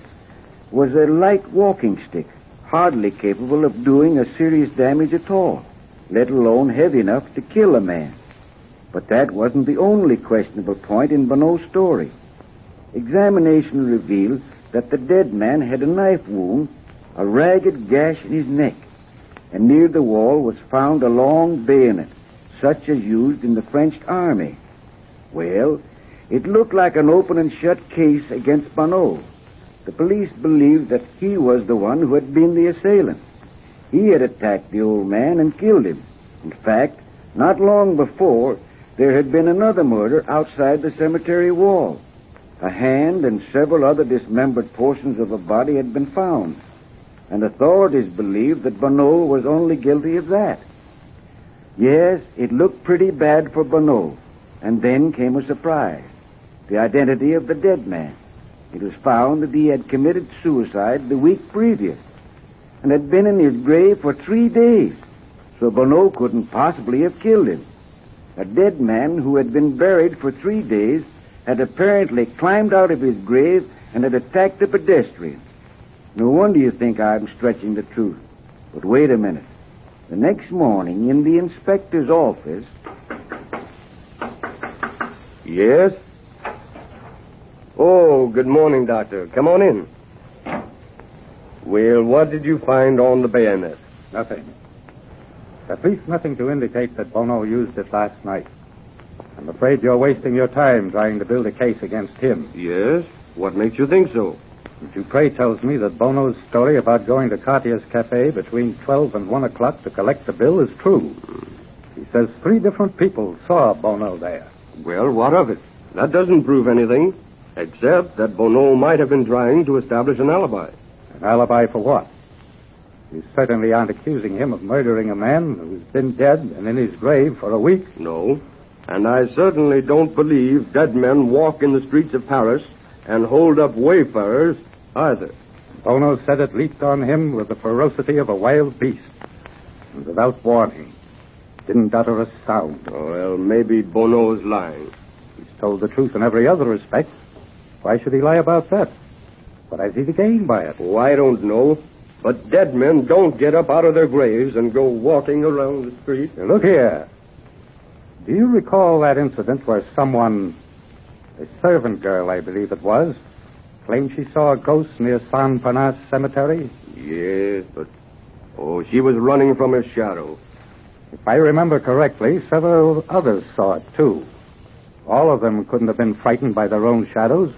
Speaker 7: was a light walking stick, hardly capable of doing a serious damage at all, let alone heavy enough to kill a man. But that wasn't the only questionable point in Bonneau's story. Examination revealed that the dead man had a knife wound, a ragged gash in his neck, and near the wall was found a long bayonet, such as used in the French army. Well, it looked like an open and shut case against Bonneau. The police believed that he was the one who had been the assailant. He had attacked the old man and killed him. In fact, not long before, there had been another murder outside the cemetery wall. A hand and several other dismembered portions of a body had been found, and authorities believed that Bonneau was only guilty of that. Yes, it looked pretty bad for Bonneau, and then came a surprise. The identity of the dead man. It was found that he had committed suicide the week previous and had been in his grave for 3 days, so Bonneau couldn't possibly have killed him. A dead man who had been buried for 3 days had apparently climbed out of his grave and had attacked a pedestrian. No wonder you think I'm stretching the truth. But wait a minute. The next morning, in the inspector's office...
Speaker 23: Yes? Oh, good morning, Doctor. Come on in. Well, what did you find on the bayonet?
Speaker 1: Nothing. At least nothing to indicate that Bonneau used it last night. I'm afraid you're wasting your time trying to build a case against him.
Speaker 23: Yes? What makes you think so?
Speaker 1: Dupre tells me that Bonneau's story about going to Cartier's Cafe between 12 and 1 o'clock to collect the bill is true. He says 3 different people saw Bonneau there.
Speaker 23: Well, what of it? That doesn't prove anything, except that Bonneau might have been trying to establish an alibi.
Speaker 1: An alibi for what? You certainly aren't accusing him of murdering a man who's been dead and in his grave for a week.
Speaker 23: No, and I certainly don't believe dead men walk in the streets of Paris and hold up wayfarers either.
Speaker 1: Bonneau said it leaped on him with the ferocity of a wild beast, and without warning. Didn't utter a sound.
Speaker 23: Oh, well, maybe Bonneau's lying.
Speaker 1: He's told the truth in every other respect. Why should he lie about that? What has he to gain by it?
Speaker 23: Oh, I don't know. But dead men don't get up out of their graves and go walking around the street.
Speaker 1: Now, look here. Do you recall that incident where someone, a servant girl, I believe it was, claimed she saw a ghost near Saint-Denis Cemetery?
Speaker 23: Yes, but... Oh, she was running from her shadow.
Speaker 1: If I remember correctly, several others saw it, too. All of them couldn't have been frightened by their own shadows.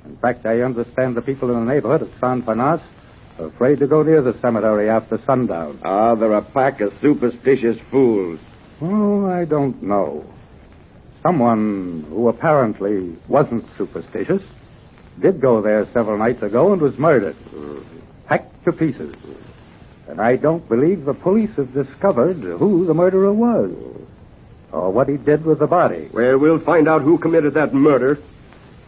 Speaker 1: In fact, I understand the people in the neighborhood of Saint-Denis Afraid to go near the cemetery after sundown.
Speaker 23: Ah, they're a pack of superstitious fools.
Speaker 1: Oh, I don't know. Someone who apparently wasn't superstitious did go there several nights ago and was murdered. Hacked to pieces. And I don't believe the police have discovered who the murderer was. Or what he did with the body.
Speaker 23: Well, we'll find out who committed that murder.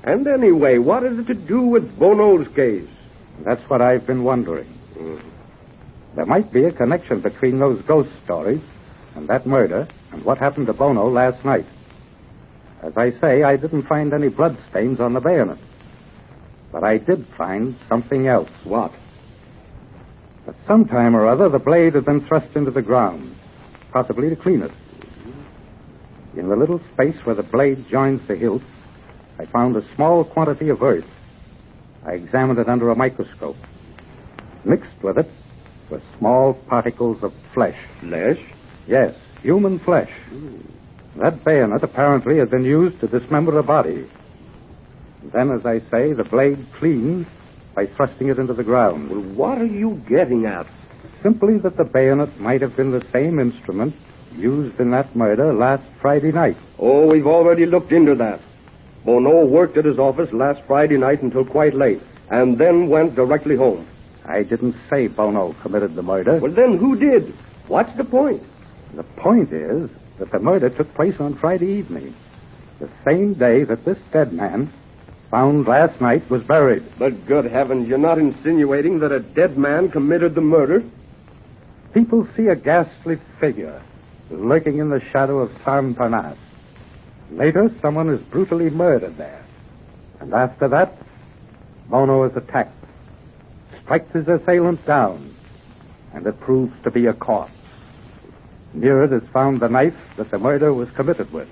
Speaker 23: And anyway, what is it to do with Bono's case?
Speaker 1: That's what I've been wondering. There might be a connection between those ghost stories and that murder and what happened to Bono last night. As I say, I didn't find any bloodstains on the bayonet. But I did find something else.
Speaker 23: What?
Speaker 1: At some time or other, the blade had been thrust into the ground, possibly to clean it. In the little space where the blade joins the hilt, I found a small quantity of earth. I examined it under a microscope. Mixed with it were small particles of flesh.
Speaker 23: Flesh?
Speaker 1: Yes, human flesh. That bayonet apparently had been used to dismember a body. Then, as I say, the blade cleaned by thrusting it into the ground.
Speaker 23: Well, what are you getting at?
Speaker 1: Simply that the bayonet might have been the same instrument used in that murder last Friday night.
Speaker 23: Oh, we've already looked into that. Bono worked at his office last Friday night until quite late, and then went directly home.
Speaker 1: I didn't say Bono committed the murder.
Speaker 23: Well, then who did? What's the point?
Speaker 1: The point is that the murder took place on Friday evening, the same day that this dead man, found last night, was buried.
Speaker 23: But good heavens, you're not insinuating that a dead man committed the murder?
Speaker 1: People see a ghastly figure lurking in the shadow of San Parnasse. Later, someone is brutally murdered there. And after that, Bono is attacked, strikes his assailant down, and it proves to be a corpse. Near it is found the knife that the murder was committed with.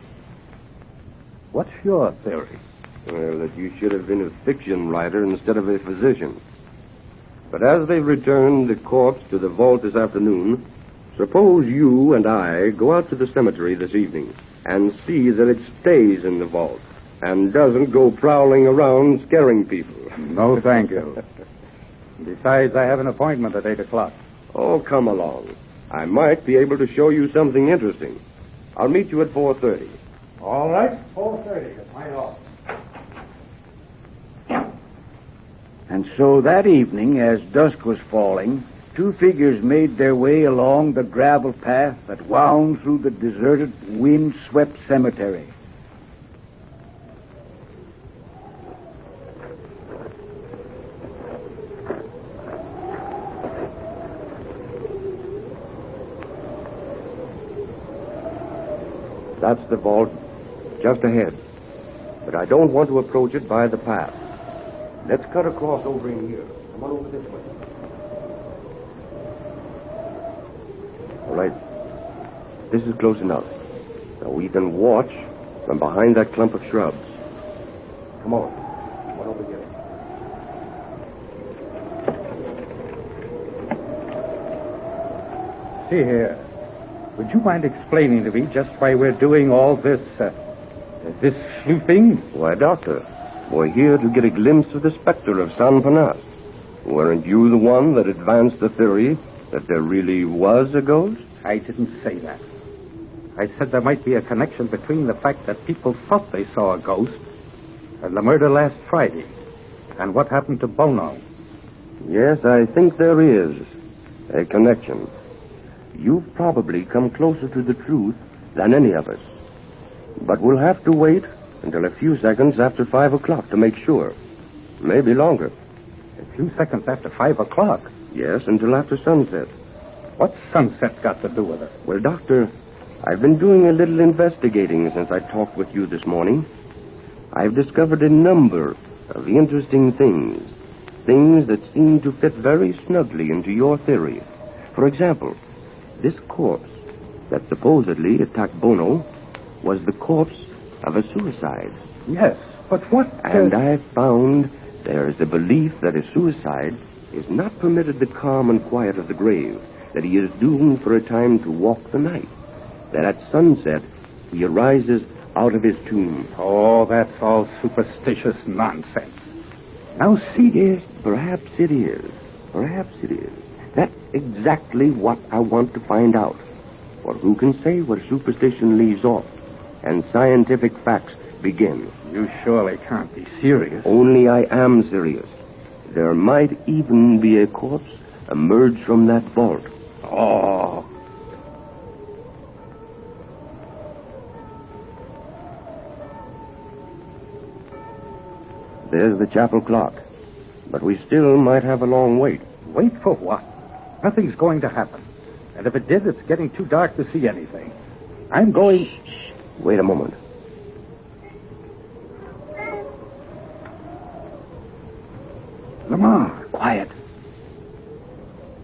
Speaker 1: What's your theory?
Speaker 23: Well, that you should have been a fiction writer instead of a physician. But as they returned the corpse to the vault this afternoon, suppose you and I go out to the cemetery this evening and see that it stays in the vault and doesn't go prowling around scaring people.
Speaker 1: No, thank you. Besides, I have an appointment at 8 o'clock.
Speaker 23: Oh, come along. I might be able to show you something interesting. I'll meet you at 4:30.
Speaker 1: All right, 4:30 at my office.
Speaker 7: And so that evening, as dusk was falling, two figures made their way along the gravel path that wound through the deserted, wind-swept cemetery.
Speaker 23: That's the vault, just ahead. But I don't want to approach it by the path. Let's cut across over in here. Come on over this way. All right. This is close enough. Now we can watch from behind that clump of shrubs. Come on. Come on over here.
Speaker 1: See here. Would you mind explaining to me just why we're doing all this sleuthing?
Speaker 23: Why, Doctor, we're here to get a glimpse of the specter of San Parnasse. Weren't you the one that advanced the theory that there really was a ghost?
Speaker 1: I didn't say that. I said there might be a connection between the fact that people thought they saw a ghost and the murder last Friday and what happened to Bono.
Speaker 23: Yes, I think there is a connection. You've probably come closer to the truth than any of us. But we'll have to wait until a few seconds after 5 o'clock to make sure. Maybe longer.
Speaker 1: A few seconds after 5 o'clock?
Speaker 23: Yes, until after sunset.
Speaker 1: What's sunset got to do with it?
Speaker 23: Well, Doctor, I've been doing a little investigating since I talked with you this morning. I've discovered a number of interesting things. Things that seem to fit very snugly into your theory. For example, this corpse that supposedly attacked Bono was the corpse of a suicide.
Speaker 1: Yes, but what...
Speaker 23: And I've found there is a belief that a suicide is not permitted the calm and quiet of the grave, that he is doomed for a time to walk the night, that at sunset he arises out of his tomb.
Speaker 1: Oh, that's all superstitious nonsense. Now, see...
Speaker 23: Yes, perhaps it is. Perhaps it is. That's exactly what I want to find out. For who can say where superstition leaves off and scientific facts begin?
Speaker 1: You surely can't be serious.
Speaker 23: Only I am serious. There might even be a corpse emerged from that vault.
Speaker 1: Oh.
Speaker 23: There's the chapel clock. But we still might have a long wait.
Speaker 1: Wait for what? Nothing's going to happen. And if it did, it's getting too dark to see anything. I'm going...
Speaker 23: Shh. Wait a moment.
Speaker 1: Lamar.
Speaker 23: Quiet.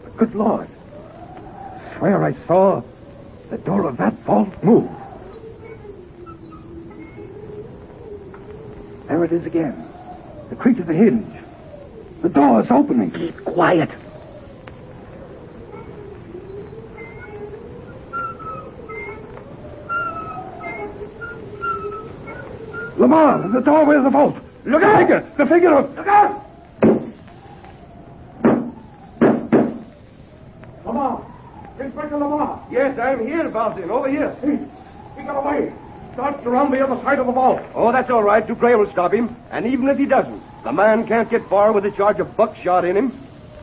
Speaker 1: But good Lord. I swear I saw the door of that vault move. There it is again. The creak of the hinge. The door is opening.
Speaker 23: Keep quiet.
Speaker 1: Lamar, in the doorway of the vault. Look out! The figure of... Look out! Lamar! Inspector Lamar!
Speaker 23: Yes, I'm here, Valzin. Over here.
Speaker 1: He got away. Dodged around the other side of the vault.
Speaker 23: Oh, that's all right. Dupree will stop him. And even if he doesn't, the man can't get far with a charge of buckshot in him.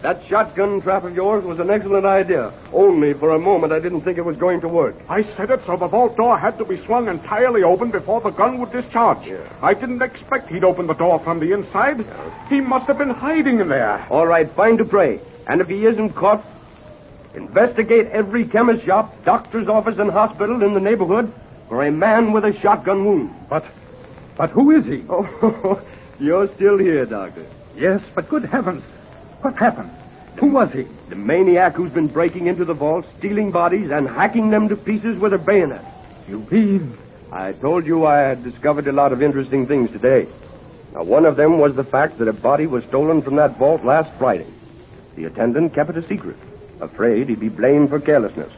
Speaker 23: That shotgun trap of yours was an excellent idea. Only for a moment I didn't think it was going to work.
Speaker 1: I said it so the vault door had to be swung entirely open before the gun would discharge.
Speaker 23: Yeah.
Speaker 1: I didn't expect he'd open the door from the inside. Yeah. He must have been hiding in there.
Speaker 23: All right, find Dupree. And if he isn't caught, investigate every chemist shop, doctor's office, and hospital in the neighborhood for a man with a shotgun wound.
Speaker 1: But who is he?
Speaker 23: Oh, you're still here, Doctor.
Speaker 1: Yes, but good heavens. What happened? Who was he?
Speaker 23: The maniac who's been breaking into the vault, stealing bodies, and hacking them to pieces with a bayonet.
Speaker 1: You mean?
Speaker 23: I told you I had discovered a lot of interesting things today. Now, one of them was the fact that a body was stolen from that vault last Friday. The attendant kept it a secret, afraid he'd be blamed for carelessness.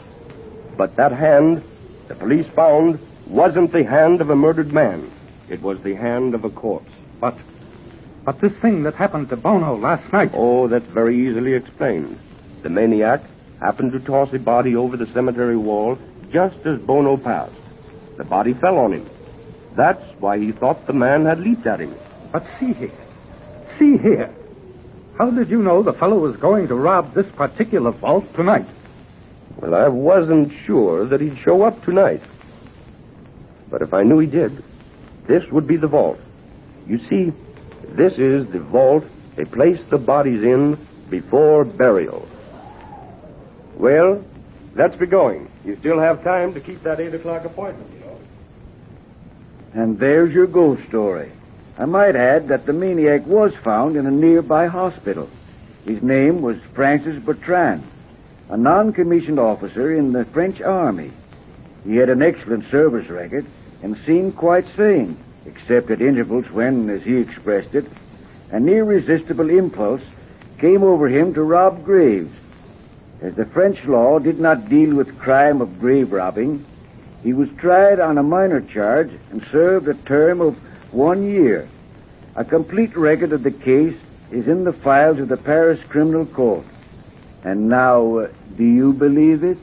Speaker 23: But that hand the police found wasn't the hand of a murdered man. It was the hand of a corpse.
Speaker 1: But this thing that happened to Bono last night...
Speaker 23: Oh, that's very easily explained. The maniac happened to toss a body over the cemetery wall just as Bono passed. The body fell on him. That's why he thought the man had leaped at him.
Speaker 1: But see here. How did you know the fellow was going to rob this particular vault tonight?
Speaker 23: Well, I wasn't sure that he'd show up tonight. But if I knew he did, this would be the vault. You see, this is the vault they placed the bodies in before burial. Well, let's be going. You still have time to keep that 8 o'clock appointment, you know.
Speaker 7: And there's your ghost story. I might add that the maniac was found in a nearby hospital. His name was Francis Bertrand, a non-commissioned officer in the French army. He had an excellent service record and seemed quite sane, except at intervals when, as he expressed it, an irresistible impulse came over him to rob graves. As the French law did not deal with crime of grave robbing, he was tried on a minor charge and served a term of 1 year. A complete record of the case is in the files of the Paris Criminal Court. And now, do you believe it?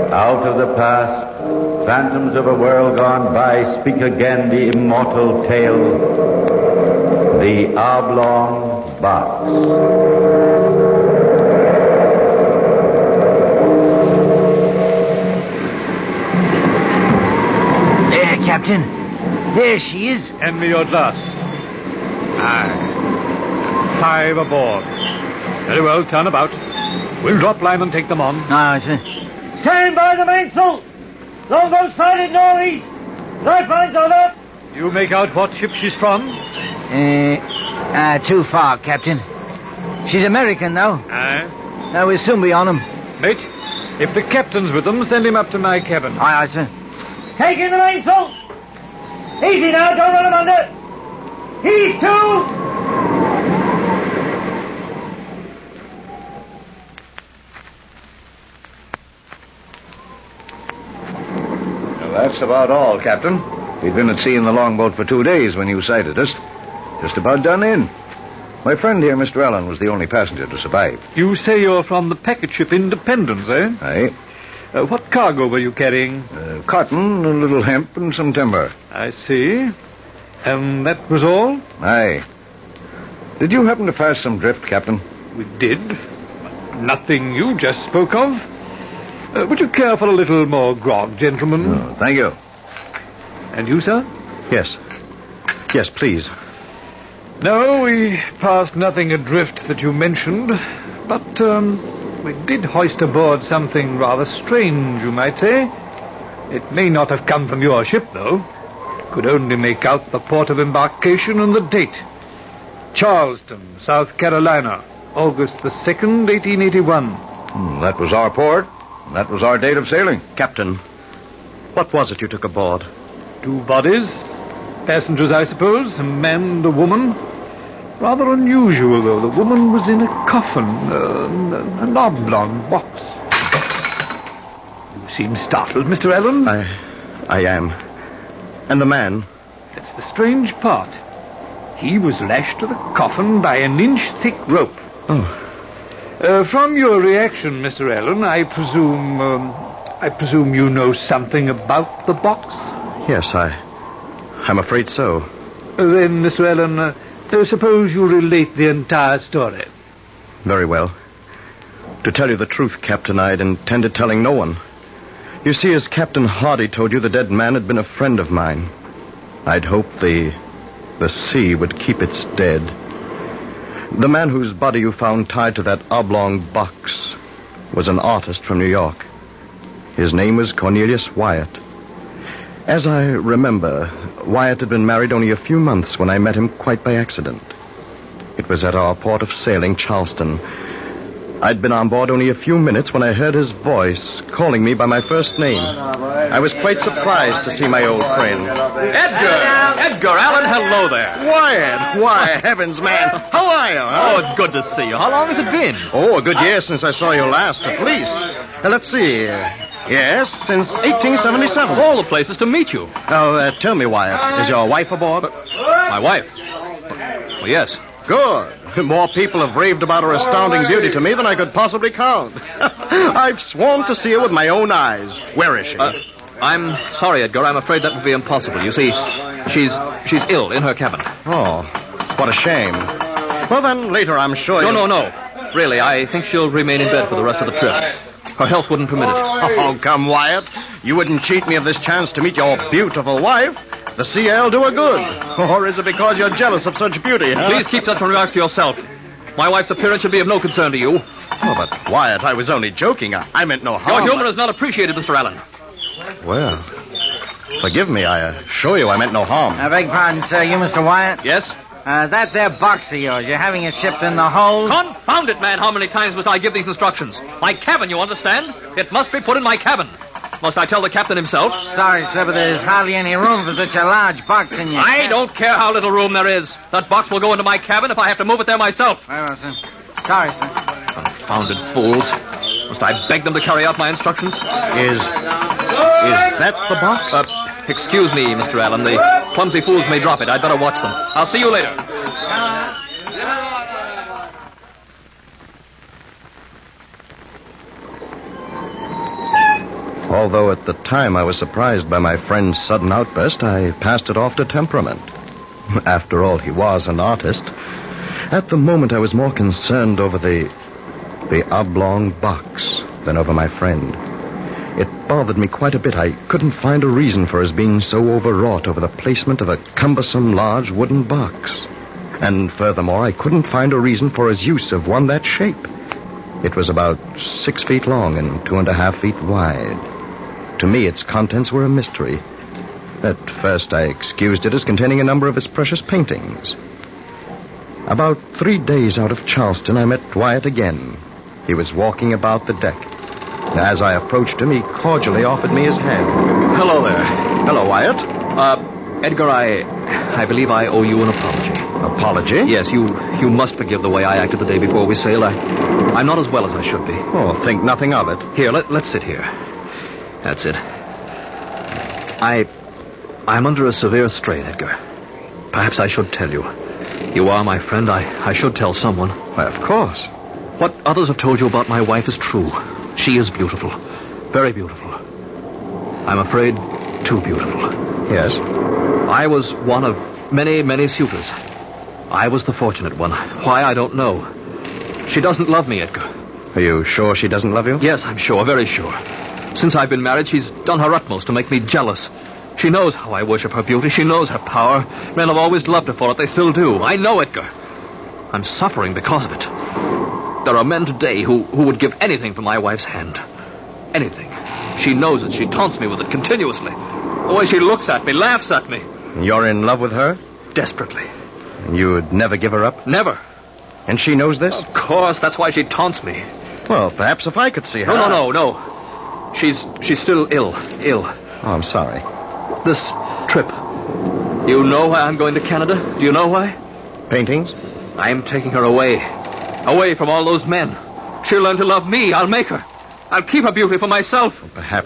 Speaker 4: Out of the past, phantoms of a world gone by, speak again the immortal tale, the oblong box.
Speaker 11: There, Captain. There she is.
Speaker 8: Hand me your glass. Aye. 5 aboard. Very well, turn about. We'll drop line and take them on.
Speaker 11: Aye, sir.
Speaker 13: Stand by the mainsail! Longboat sided northeast! Lifelines on up!
Speaker 8: You make out what ship she's from?
Speaker 11: Too far, Captain. She's American, though.
Speaker 8: Aye.
Speaker 11: We'll soon be on them.
Speaker 8: Mate, if the captain's with them, send him up to my cabin.
Speaker 11: Aye, sir.
Speaker 13: Take in the mainsail! Easy now, don't run him under! Heave to!
Speaker 5: That's about all, Captain. We'd been at sea in the longboat for 2 days when you sighted us. Just about done in. My friend here, Mr. Allen, was the only passenger to survive.
Speaker 6: You say you're from the packet ship Independence, eh?
Speaker 5: Aye.
Speaker 6: What cargo were you carrying?
Speaker 5: Cotton, a little hemp, and some timber.
Speaker 6: I see. And that was all?
Speaker 5: Aye. Did you happen to pass some drift, Captain?
Speaker 6: We did. Nothing you just spoke of. Would you care for a little more grog, gentlemen?
Speaker 5: Oh, thank you.
Speaker 6: And you, sir?
Speaker 5: Yes. Yes, please.
Speaker 6: No, we passed nothing adrift that you mentioned, but we did hoist aboard something rather strange, you might say. It may not have come from your ship, though. Could only make out the port of embarkation and the date. Charleston, South Carolina, August the 2nd, 1881.
Speaker 5: That was our port. That was our date of sailing.
Speaker 17: Captain, what was it you took aboard?
Speaker 6: 2 bodies. Passengers, I suppose, a man and a woman. Rather unusual, though. The woman was in a coffin, an oblong box. You seem startled, Mr. Allen.
Speaker 17: I am. And the man?
Speaker 6: That's the strange part. He was lashed to the coffin by an inch-thick rope.
Speaker 17: Oh.
Speaker 6: From your reaction, Mr. Allen, I presume you know something about the box?
Speaker 17: Yes, I'm afraid so.
Speaker 6: Then, Mr. Allen, suppose you relate the entire story.
Speaker 17: Very well. To tell you the truth, Captain, I'd intended telling no one. You see, as Captain Hardy told you, the dead man had been a friend of mine. I'd hoped the sea would keep its dead. The man whose body you found tied to that oblong box was an artist from New York. His name was Cornelius Wyatt. As I remember, Wyatt had been married only a few months when I met him quite by accident. It was at our port of sailing, Charleston. I'd been on board only a few minutes when I heard his voice calling me by my first name. I was quite surprised to see my old friend.
Speaker 16: Edgar Allen, hello there.
Speaker 17: Wyatt! Why, heavens, man. How are you, huh?
Speaker 16: Oh, it's good to see you. How long has it been?
Speaker 17: Oh, a good year since I saw you last, at least. Let's see. Yes, since 1877.
Speaker 16: All the places to meet you.
Speaker 17: Now, tell me, Wyatt, is your wife aboard?
Speaker 16: My wife? Well, yes.
Speaker 17: Good. More people have raved about her astounding beauty to me than I could possibly count. I've sworn to see her with my own eyes. Where is she?
Speaker 16: I'm sorry, Edgar. I'm afraid that would be impossible. You see, she's ill in her cabin.
Speaker 17: Oh, what a shame. Well, then, later, I'm sure
Speaker 16: No. Really, I think she'll remain in bed for the rest of the trip. Her health wouldn't permit it.
Speaker 17: Oh, come, Wyatt. You wouldn't cheat me of this chance to meet your beautiful wife. The sea air'll do her good. Or is it because you're jealous of such beauty, huh?
Speaker 16: Please keep such remarks to yourself. My wife's appearance should be of no concern to you.
Speaker 17: Oh, but, Wyatt, I was only joking. I meant no harm.
Speaker 16: Your humor is not appreciated, Mr. Allen.
Speaker 17: Well, forgive me. I assure you I meant no harm.
Speaker 11: I beg pardon, sir. You Mr. Wyatt?
Speaker 16: Yes?
Speaker 11: That there box of yours, you're having it shipped in the hold?
Speaker 16: Confound it, man. How many times must I give these instructions? My cabin, you understand? It must be put in my cabin. Must I tell the captain himself?
Speaker 11: Sorry, sir, but there's hardly any room for such a large box in your
Speaker 16: I don't care how little room there is. That box will go into my cabin if I have to move it there myself.
Speaker 11: Very well, sir. Sorry, sir.
Speaker 16: Confounded fools. Must I beg them to carry out my instructions?
Speaker 17: Is that the box?
Speaker 16: Excuse me, Mr. Allen. The clumsy fools may drop it. I'd better watch them. I'll see you later.
Speaker 17: Although at the time I was surprised by my friend's sudden outburst, I passed it off to temperament. After all, he was an artist. At the moment, I was more concerned over the oblong box than over my friend. It bothered me quite a bit. I couldn't find a reason for his being so overwrought over the placement of a cumbersome large wooden box. And furthermore, I couldn't find a reason for his use of one that shape. It was about 6 feet long and 2.5 feet wide. To me, its contents were a mystery. At first, I excused it as containing a number of his precious paintings. About 3 days out of Charleston, I met Wyatt again. He was walking about the deck. As I approached him, he cordially offered me his hand.
Speaker 16: Hello there.
Speaker 17: Hello, Wyatt.
Speaker 16: Edgar, I believe I owe you an apology.
Speaker 17: Apology?
Speaker 16: Yes, you must forgive the way I acted the day before we sailed. I'm not as well as I should be.
Speaker 17: Oh, think nothing of it.
Speaker 16: Here, let's sit here. That's it.
Speaker 19: I'm under a severe strain, Edgar. Perhaps I should tell you. You are my friend. I should tell someone.
Speaker 17: Why, of course.
Speaker 19: What others have told you about my wife is true. She is beautiful. Very beautiful. I'm afraid too beautiful.
Speaker 17: Yes?
Speaker 19: I was one of many, many suitors. I was the fortunate one. Why, I don't know. She doesn't love me, Edgar.
Speaker 17: Are you sure she doesn't love you?
Speaker 19: Yes, I'm sure, very sure. Since I've been married, she's done her utmost to make me jealous. She knows how I worship her beauty. She knows her power. Men have always loved her for it. They still do. I know, Edgar. I'm suffering because of it. There are men today who would give anything for my wife's hand. Anything. She knows it. She taunts me with it continuously. The way she looks at me, laughs at me.
Speaker 17: You're in love with her?
Speaker 19: Desperately.
Speaker 17: And you'd never give her up?
Speaker 19: Never.
Speaker 17: And she knows this?
Speaker 19: Of course. That's why she taunts me.
Speaker 17: Well, perhaps if I could see her...
Speaker 19: No. She's still ill.
Speaker 17: Oh, I'm sorry.
Speaker 19: This trip. You know why I'm going to Canada? Do you know why?
Speaker 17: Paintings?
Speaker 19: I'm taking her away. Away from all those men. She'll learn to love me. I'll make her. I'll keep her beauty for myself.
Speaker 17: Well,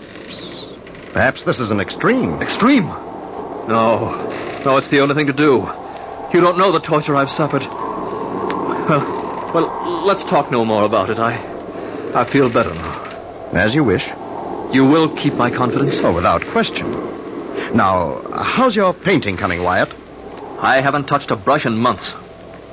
Speaker 17: perhaps this is an extreme.
Speaker 19: Extreme? No, it's the only thing to do. You don't know the torture I've suffered. Well, let's talk no more about it. I feel better now.
Speaker 17: As you wish.
Speaker 19: You will keep my confidence?
Speaker 17: Oh, without question. Now, how's your painting coming, Wyatt?
Speaker 19: I haven't touched a brush in months.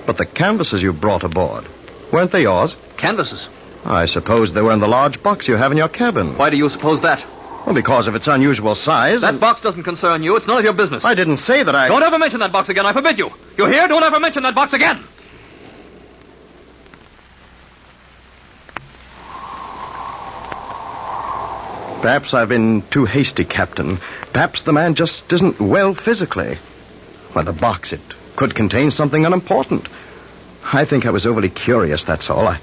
Speaker 17: But the canvases you brought aboard, weren't they yours?
Speaker 19: Canvases?
Speaker 17: I suppose they were in the large box you have in your cabin.
Speaker 19: Why do you suppose that?
Speaker 17: Well, because of its unusual size.
Speaker 19: That box doesn't concern you. It's none of your business.
Speaker 17: I didn't say that I...
Speaker 19: Don't ever mention that box again. I forbid you. You hear? Don't ever mention that box again.
Speaker 17: Perhaps I've been too hasty, Captain. Perhaps the man just isn't well physically. Why, the box, it could contain something unimportant. I think I was overly curious, that's all.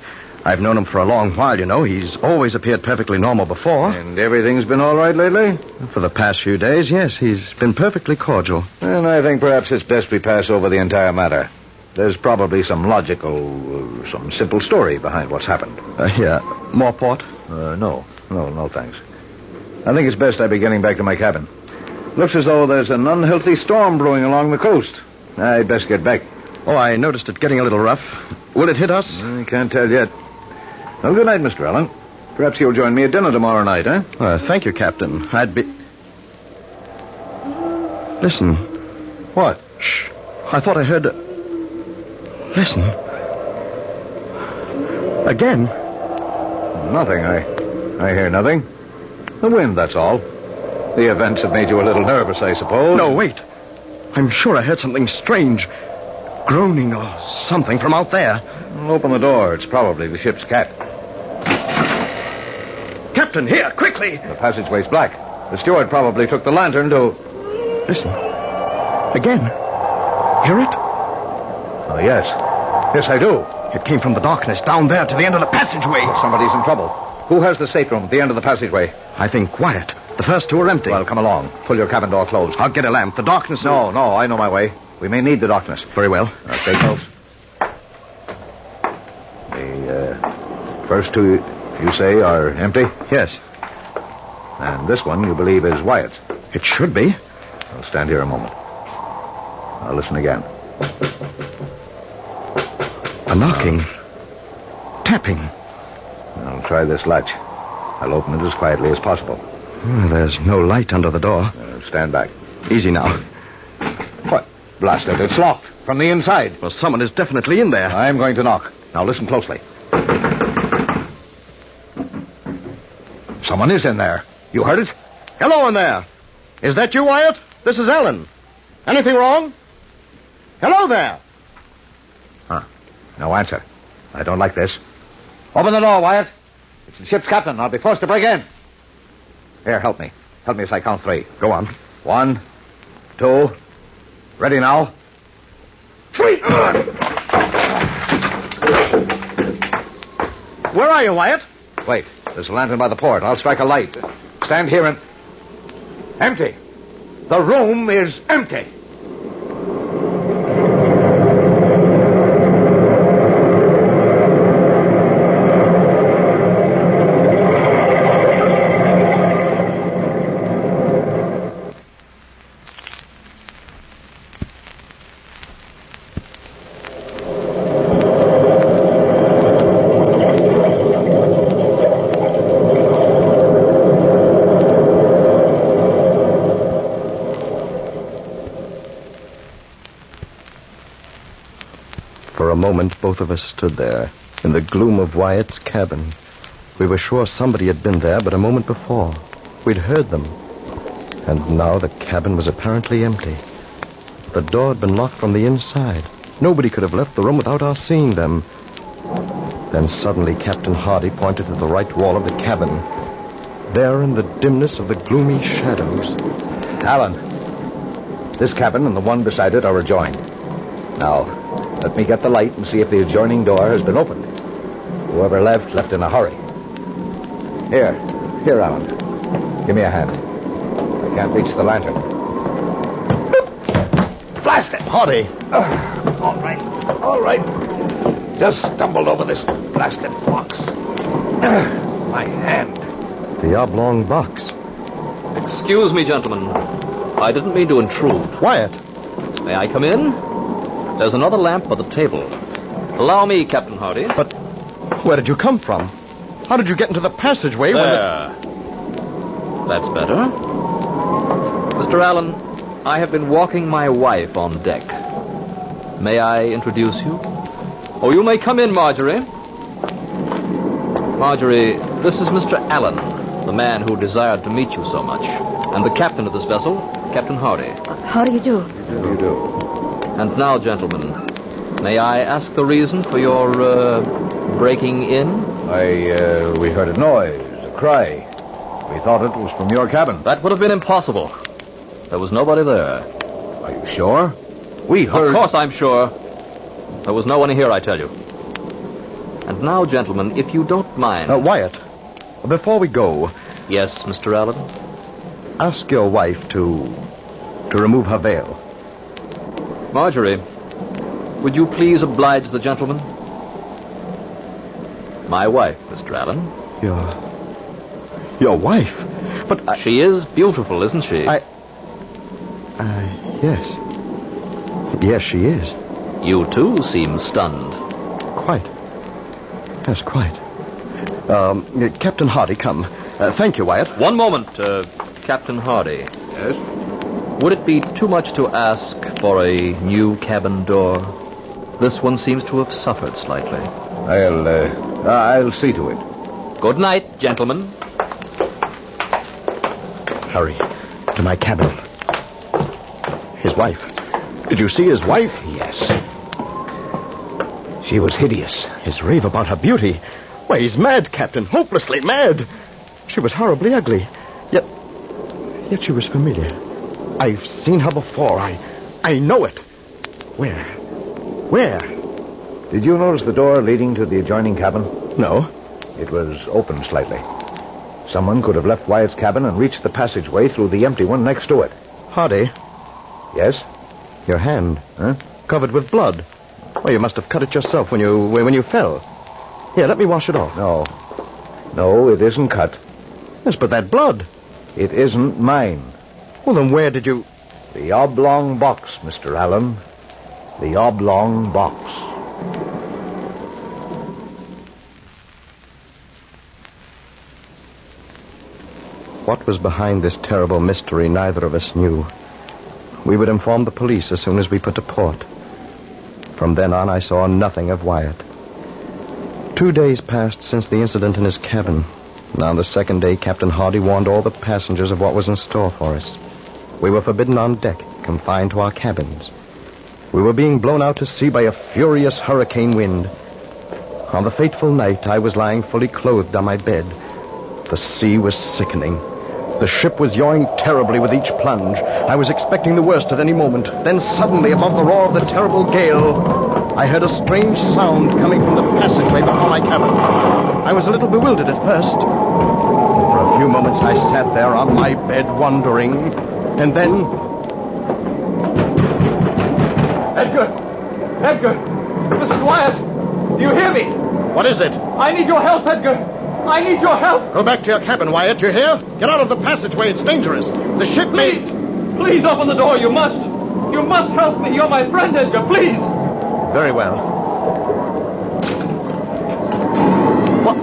Speaker 17: I've known him for a long while, you know. He's always appeared perfectly normal before.
Speaker 20: And everything's been all right lately?
Speaker 17: For the past few days, yes. He's been perfectly cordial.
Speaker 20: And I think perhaps it's best we pass over the entire matter. There's probably some logical, some simple story behind what's happened.
Speaker 17: Yeah. More port?
Speaker 20: No, thanks. I think it's best I be getting back to my cabin. Looks as though there's an unhealthy storm brewing along the coast. I'd best get back.
Speaker 17: Oh, I noticed it getting a little rough. Will it hit us?
Speaker 20: I can't tell yet. Well, good night, Mr. Allen. Perhaps you'll join me at dinner tomorrow night, eh?
Speaker 17: Thank you, Captain. I'd be... Listen.
Speaker 20: What?
Speaker 17: Shh. I thought I heard... Listen. Again.
Speaker 20: Nothing. I hear nothing. The wind, that's all. The events have made you a little nervous, I suppose.
Speaker 17: No, wait. I'm sure I heard something strange. Groaning or something from out there.
Speaker 20: Well, open the door. It's probably the ship's cat.
Speaker 17: Captain, here, quickly.
Speaker 20: The passageway's black. The steward probably took the lantern to...
Speaker 17: Listen. Again. Hear it?
Speaker 20: Oh, yes. Yes, I do.
Speaker 17: It came from the darkness down there to the end of the passageway.
Speaker 20: Somebody's in trouble. Who has the stateroom at the end of the passageway?
Speaker 17: I think Wyatt. The first two are empty.
Speaker 20: Well, come along. Pull your cabin door closed.
Speaker 17: I'll get a lamp. The darkness...
Speaker 20: No, I know my way. We may need the darkness.
Speaker 17: Very well.
Speaker 20: Stay close. The first two, you say, are empty?
Speaker 17: Yes.
Speaker 20: And this one, you believe, is Wyatt's?
Speaker 17: It should be.
Speaker 20: I'll stand here a moment. I'll listen again.
Speaker 17: A knocking. Tapping.
Speaker 20: I'll try this latch. I'll open it as quietly as possible.
Speaker 17: There's no light under the door.
Speaker 20: Stand back.
Speaker 17: Easy now.
Speaker 20: What? Blast it. It's locked from the inside.
Speaker 17: Well, someone is definitely in there.
Speaker 20: I'm going to knock. Now listen closely. Someone is in there. You heard it?
Speaker 17: Hello in there. Is that you, Wyatt? This is Ellen. Anything wrong? Hello there.
Speaker 20: No answer. I don't like this. Open the door, Wyatt. It's the ship's captain. I'll be forced to break in. Here, help me. Help me as I count three.
Speaker 17: Go on.
Speaker 20: 1, 2. Ready now. 3.
Speaker 17: Where are you, Wyatt?
Speaker 20: Wait. There's a lantern by the port. I'll strike a light. Stand here and... Empty. The room is empty.
Speaker 17: For a moment, both of us stood there, in the gloom of Wyatt's cabin. We were sure somebody had been there but a moment before. We'd heard them. And now the cabin was apparently empty. The door had been locked from the inside. Nobody could have left the room without our seeing them. Then suddenly Captain Hardy pointed to the right wall of the cabin. There in the dimness of the gloomy shadows.
Speaker 20: Alan, this cabin and the one beside it are adjoined. Now, let me get the light and see if the adjoining door has been opened. Whoever left in a hurry. Here, Alan. Give me a hand. I can't reach the lantern. Blast it!
Speaker 17: Hardy!
Speaker 20: All right. Just stumbled over this blasted box. My hand.
Speaker 17: The oblong box.
Speaker 19: Excuse me, gentlemen. I didn't mean to intrude.
Speaker 17: Wyatt!
Speaker 19: May I come in? There's another lamp by the table. Allow me, Captain Hardy.
Speaker 17: But where did you come from? How did you get into the passageway
Speaker 19: there. That's better. Mr. Allen, I have been walking my wife on deck. May I introduce you? Oh, you may come in, Marjorie. Marjorie, this is Mr. Allen, the man who desired to meet you so much, and the captain of this vessel, Captain Hardy.
Speaker 3: How do you do?
Speaker 20: You do.
Speaker 19: And now, gentlemen, may I ask the reason for your, breaking in?
Speaker 20: We heard a noise, a cry. We thought it was from your cabin.
Speaker 19: That would have been impossible. There was nobody there.
Speaker 20: Are you sure? We heard...
Speaker 19: Of course I'm sure. There was no one here, I tell you. And now, gentlemen, if you don't mind...
Speaker 17: Wyatt, before we go...
Speaker 19: Yes, Mr. Allen?
Speaker 17: Ask your wife to remove her veil.
Speaker 19: Marjorie, would you please oblige the gentleman? My wife, Mr. Allen.
Speaker 17: Your wife? But
Speaker 19: She is beautiful, isn't she?
Speaker 17: Yes. Yes, she is.
Speaker 19: You, too, seem stunned.
Speaker 17: Quite. Yes, quite. Captain Hardy, come. Thank you, Wyatt.
Speaker 19: One moment, Captain Hardy.
Speaker 20: Yes?
Speaker 19: Would it be too much to ask for a new cabin door? This one seems to have suffered slightly.
Speaker 20: I'll see to it.
Speaker 19: Good night, gentlemen.
Speaker 17: Hurry. To my cabin. His wife. Did you see his wife?
Speaker 20: Yes. She was hideous.
Speaker 17: His rave about her beauty. Why, he's mad, Captain. Hopelessly mad. She was horribly ugly. Yet she was familiar. I've seen her before. I know it. Where?
Speaker 20: Did you notice the door leading to the adjoining cabin?
Speaker 17: No.
Speaker 20: It was open slightly. Someone could have left Wyatt's cabin and reached the passageway through the empty one next to it.
Speaker 17: Hardy.
Speaker 20: Yes?
Speaker 17: Your hand.
Speaker 20: Huh?
Speaker 17: Covered with blood. Well, you must have cut it yourself when you fell. Here, let me wash it off.
Speaker 20: No, it isn't cut.
Speaker 17: Yes, but that blood.
Speaker 20: It isn't mine.
Speaker 17: Well, then where did you...
Speaker 20: The oblong box, Mr. Allen. The oblong box.
Speaker 17: What was behind this terrible mystery, neither of us knew. We would inform the police as soon as we put to port. From then on, I saw nothing of Wyatt. 2 days passed since the incident in his cabin. Now, on the second day, Captain Hardy warned all the passengers of what was in store for us. We were forbidden on deck, confined to our cabins. We were being blown out to sea by a furious hurricane wind. On the fateful night, I was lying fully clothed on my bed. The sea was sickening. The ship was yawing terribly with each plunge. I was expecting the worst at any moment. Then suddenly, above the roar of the terrible gale, I heard a strange sound coming from the passageway before my cabin. I was a little bewildered at first. For a few moments, I sat there on my bed, wondering. And then...
Speaker 19: Edgar! This is Wyatt! Do you hear me?
Speaker 17: What is it?
Speaker 19: I need your help, Edgar! I need your help!
Speaker 17: Go back to your cabin, Wyatt. You hear? Get out of the passageway. It's dangerous. The ship may...
Speaker 19: Please open the door. You must. You must help me. You're my friend, Edgar. Please.
Speaker 17: Very well. What?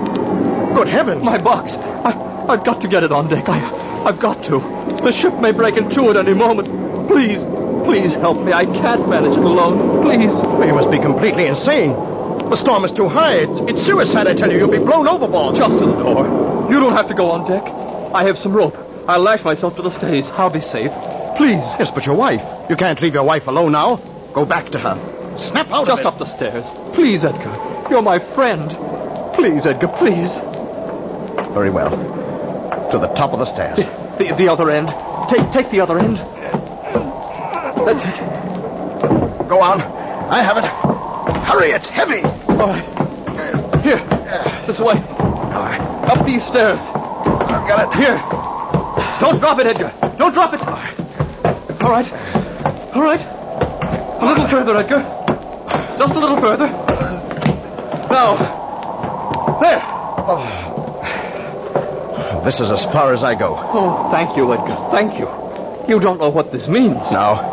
Speaker 17: Good heavens.
Speaker 19: My box. I've got to get it on deck. I've got to. The ship may break in two at any moment. Please Please help me. I can't manage it alone. Please.
Speaker 3: Well, you must be completely insane. The storm is too high. It's suicide, I tell you. You'll be blown overboard.
Speaker 19: Just to the door. You don't have to go on deck. I have some rope. I'll lash myself to the stays. I'll be safe. Please.
Speaker 3: Yes, but your wife. You can't leave your wife alone now. Go back to her. Snap out
Speaker 19: Just
Speaker 3: of it.
Speaker 19: up the stairs. Please, Edgar. You're my friend. Please, Edgar, please.
Speaker 3: Very well. To the top of the stairs.
Speaker 19: The other end. Take the other end. That's it.
Speaker 3: Go on. I have it. Hurry, it's heavy.
Speaker 19: All right. Here. This way.
Speaker 3: All right.
Speaker 19: Up these stairs.
Speaker 3: I've got it.
Speaker 19: Here. Don't drop it, Edgar. Don't drop it. All right. All right. A little further, Edgar. Just a little further. Now. There.
Speaker 3: Oh. This is as far as I go.
Speaker 19: Oh, thank you, Edgar. Thank you. You don't know what this means.
Speaker 3: Now,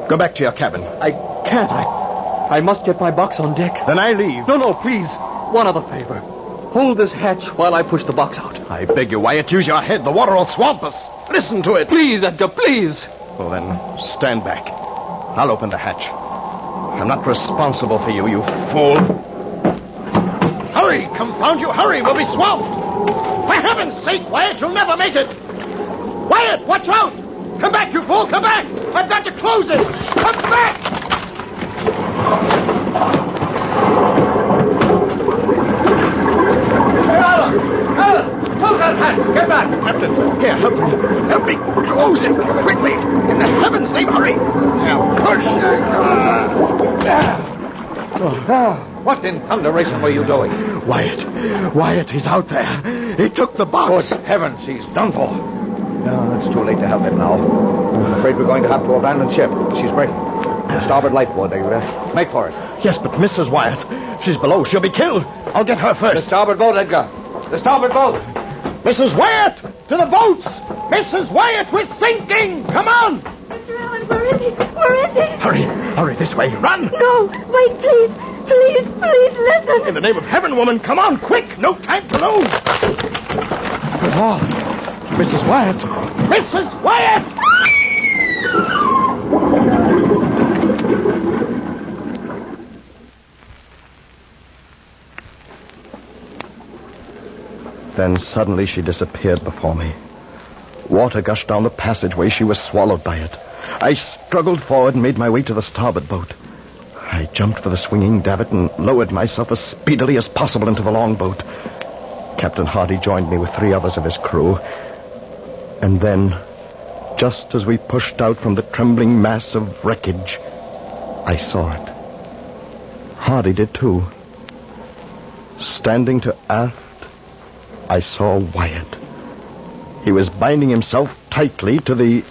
Speaker 3: go back to your cabin.
Speaker 19: I can't. I must get my box on deck.
Speaker 3: Then I leave.
Speaker 19: No, please. One other favor. Hold this hatch while I push the box out.
Speaker 3: I beg you, Wyatt, use your head. The water will swamp us. Listen to it.
Speaker 19: Please, Edgar, please.
Speaker 3: Well, then, stand back. I'll open the hatch. I'm not responsible for you, you fool. Hurry, confound you, hurry. We'll be swamped. For heaven's sake, Wyatt, you'll never make it. Wyatt, watch out. Come back, you fool, come back. I've got to close it. Come back. Alan, close that hatch. Get back. Captain, here, help me. Help me. Close it quickly. In the heavens' name, hurry. Now, push.
Speaker 6: What in thunderation were you doing?
Speaker 3: Wyatt, he's out there. He took the box.
Speaker 6: Good heavens, he's done for. No, it's too late to help him now. I'm afraid we're going to have to abandon ship. She's breaking. Starboard lifeboat, Edgar. Make for it.
Speaker 3: Yes, but Mrs. Wyatt, she's below. She'll be killed. I'll get her first.
Speaker 6: The starboard boat, Edgar. The starboard boat.
Speaker 3: Mrs. Wyatt, to the boats. Mrs. Wyatt, we're sinking. Come on.
Speaker 12: Mr. Allen, where is he? Where is he?
Speaker 3: Hurry this way. Run.
Speaker 12: No, wait, please. Please, listen.
Speaker 3: In the name of heaven, woman, come on, quick. No time to lose. Good Lord. Mrs. Wyatt. Mrs. Wyatt!
Speaker 17: Then suddenly she disappeared before me. Water gushed down the passageway. She was swallowed by it. I struggled forward and made my way to the starboard boat. I jumped for the swinging davit and lowered myself as speedily as possible into the longboat. Captain Hardy joined me with 3 others of his crew. And then, just as we pushed out from the trembling mass of wreckage, I saw it. Hardy did too. Standing to aft, I saw Wyatt. He was binding himself tightly to the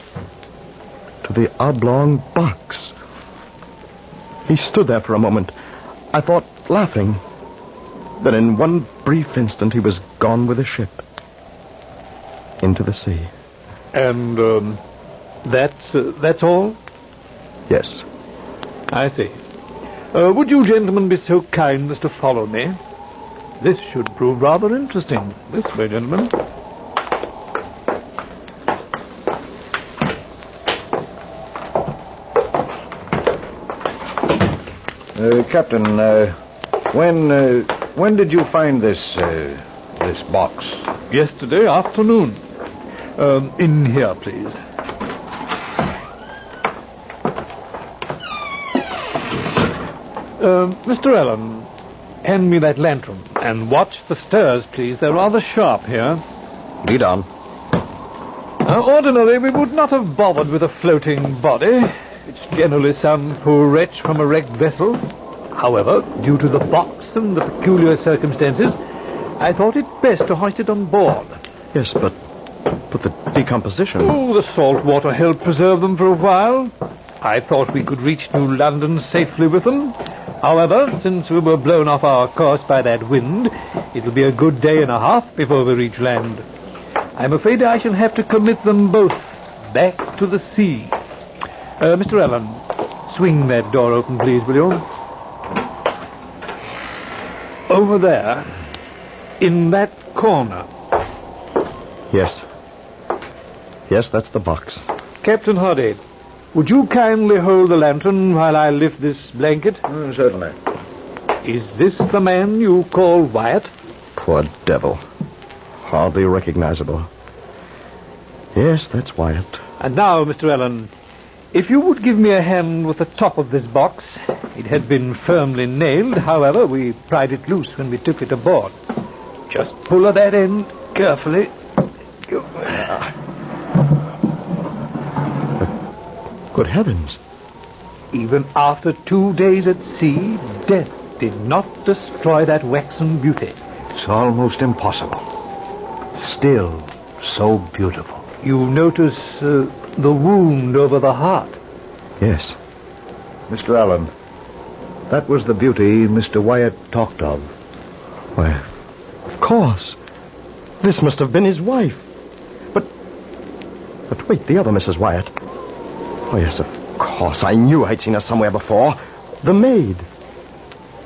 Speaker 17: oblong box. He stood there for a moment, I thought laughing. Then in one brief instant he was gone with the ship. Into the sea.
Speaker 6: And, that's all?
Speaker 17: Yes.
Speaker 6: I see. Would you gentlemen be so kind as to follow me? This should prove rather interesting. This way, gentlemen.
Speaker 3: Captain, when did you find this box?
Speaker 6: Yesterday afternoon. In here, please. Mr. Allen, hand me that lantern. And watch the stairs, please. They're rather sharp here.
Speaker 17: Lead on.
Speaker 6: Ordinarily, we would not have bothered with a floating body. It's generally some poor wretch from a wrecked vessel. However, due to the box and the peculiar circumstances, I thought it best to hoist it on board.
Speaker 17: Yes, but the decomposition...
Speaker 6: Oh, the salt water helped preserve them for a while. I thought we could reach New London safely with them. However, since we were blown off our course by that wind, it'll be a good day and a half before we reach land. I'm afraid I shall have to commit them both back to the sea. Mr. Allen, swing that door open, please, will you? Over there, in that corner.
Speaker 17: Yes. Yes, that's the box.
Speaker 6: Captain Hardy, Would you kindly hold the lantern while I lift this blanket?
Speaker 20: Certainly.
Speaker 6: Is this the man you call Wyatt?
Speaker 17: Poor devil. Hardly recognizable. Yes, that's Wyatt.
Speaker 6: And now, Mr. Allen, if you would give me a hand with the top of this box. It had been firmly nailed, however, we pried it loose when we took it aboard. Just pull at that end carefully.
Speaker 17: Good heavens.
Speaker 6: Even after 2 days at sea, death did not destroy that waxen beauty.
Speaker 8: It's almost impossible. Still so beautiful.
Speaker 6: You notice the wound over the heart?
Speaker 17: Yes.
Speaker 20: Mr. Allen, that was the beauty Mr. Wyatt talked of.
Speaker 17: Why, of course. This must have been his wife. But wait, the other Mrs. Wyatt. Oh, yes, of course. I knew I'd seen her somewhere before. The maid.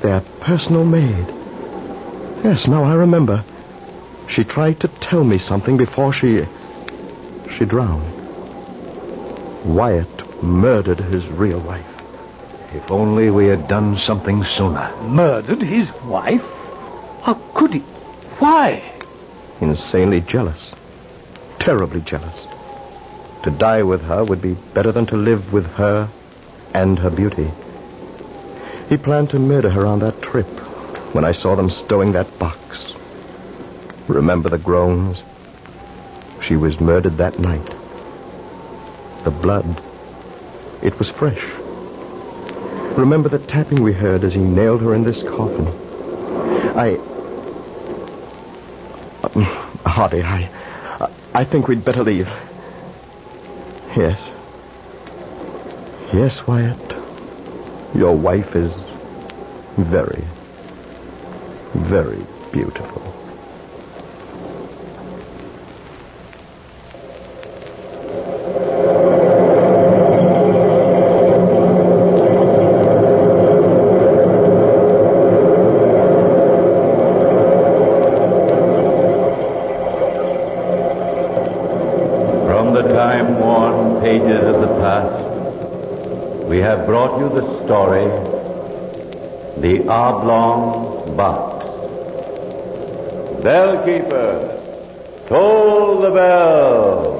Speaker 17: Their personal maid. Yes, now I remember. She tried to tell me something before she drowned. Wyatt murdered his real wife.
Speaker 20: If only we had done something sooner.
Speaker 6: Murdered his wife? How could he? Why?
Speaker 17: Insanely jealous. Terribly jealous. To die with her would be better than to live with her and her beauty. He planned to murder her on that trip when I saw them stowing that box. Remember the groans? She was murdered that night. The blood, it was fresh. Remember the tapping we heard as he nailed her in this coffin. Hardy, I think we'd better leave. Yes. Yes, Wyatt. Your wife is very, very beautiful.
Speaker 4: We have brought you the story, The Oblong Box. Bellkeeper, toll the bell.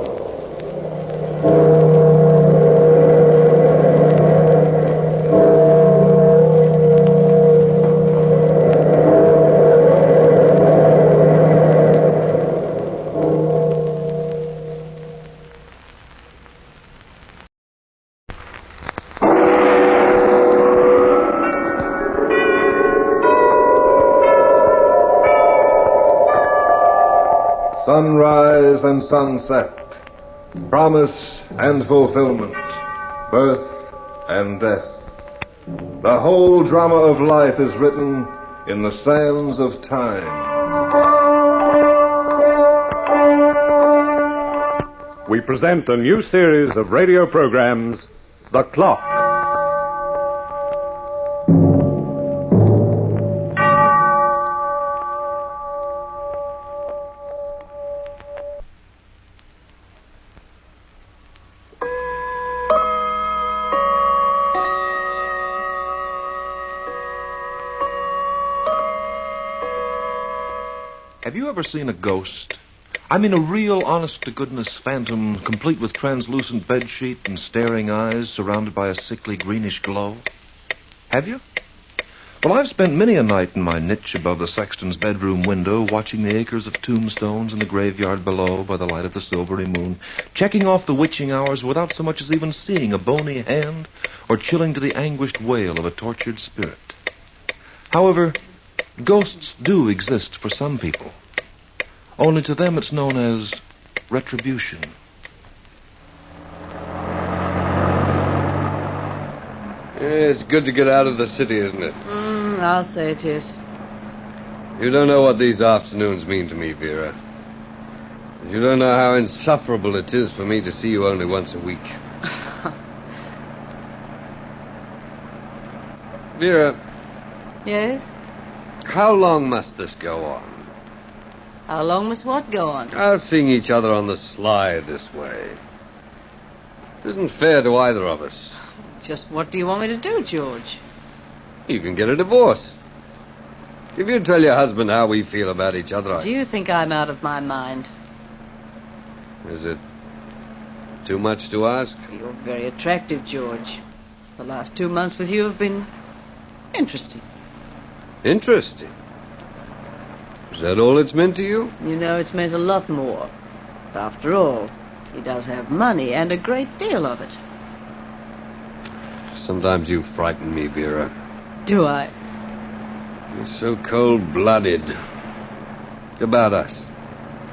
Speaker 2: Sunrise and sunset, promise and fulfillment, birth and death. The whole drama of life is written in the sands of time.
Speaker 1: We present a new series of radio programs, The Clock.
Speaker 14: Have you ever seen a ghost? I mean a real honest-to-goodness phantom, complete with translucent bedsheet and staring eyes, surrounded by a sickly greenish glow? Have you? Well, I've spent many a night in my niche above the sexton's bedroom window, watching the acres of tombstones in the graveyard below by the light of the silvery moon, checking off the witching hours without so much as even seeing a bony hand or chilling to the anguished wail of a tortured spirit. However, ghosts do exist for some people. Only to them it's known as retribution.
Speaker 21: It's good to get out of the city, isn't it?
Speaker 24: I'll say it is.
Speaker 21: You don't know what these afternoons mean to me, Vera. You don't know how insufferable it is for me to see you only once a week. Vera.
Speaker 24: Yes?
Speaker 21: How long must this go on?
Speaker 24: How long must what go on?
Speaker 21: Seeing each other on the sly this way. It isn't fair to either of us.
Speaker 24: Just what do you want me to do, George?
Speaker 21: You can get a divorce. If you tell your husband how we feel about each other,
Speaker 24: Do you think I'm out of my mind?
Speaker 21: Is it too much to ask?
Speaker 24: You're very attractive, George. The last 2 months with you have been interesting.
Speaker 21: Interesting? Is that all it's meant to you?
Speaker 24: You know, it's meant a lot more. But after all, he does have money, and a great deal of it.
Speaker 21: Sometimes you frighten me, Vera.
Speaker 24: Do I?
Speaker 21: You're so cold-blooded. About us.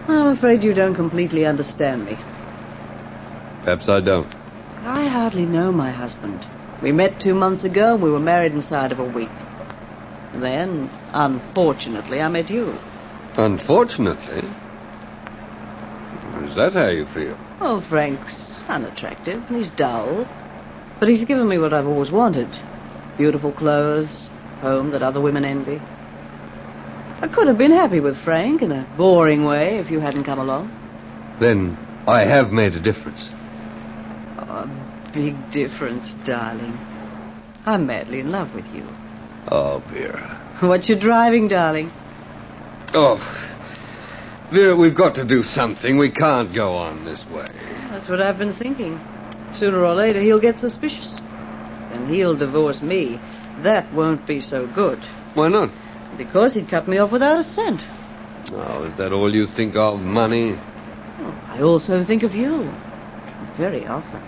Speaker 24: I'm afraid you don't completely understand me.
Speaker 21: Perhaps I don't.
Speaker 24: I hardly know my husband. We met 2 months ago, and we were married inside of a week. Then, unfortunately, I met you.
Speaker 21: Unfortunately? Is that how you feel?
Speaker 24: Oh, Frank's unattractive, and he's dull. But he's given me what I've always wanted. Beautiful clothes, home that other women envy. I could have been happy with Frank in a boring way if you hadn't come along.
Speaker 21: Then I have made a difference.
Speaker 24: Oh, a big difference, darling. I'm madly in love with you.
Speaker 21: Oh, Vera.
Speaker 24: What's your driving, darling?
Speaker 21: Oh, Vera, we've got to do something. We can't go on this way.
Speaker 24: That's what I've been thinking. Sooner or later, he'll get suspicious. And he'll divorce me. That won't be so good.
Speaker 21: Why not?
Speaker 24: Because he'd cut me off without a cent.
Speaker 21: Oh, is that all you think of, money?
Speaker 24: Oh, I also think of you. Very often.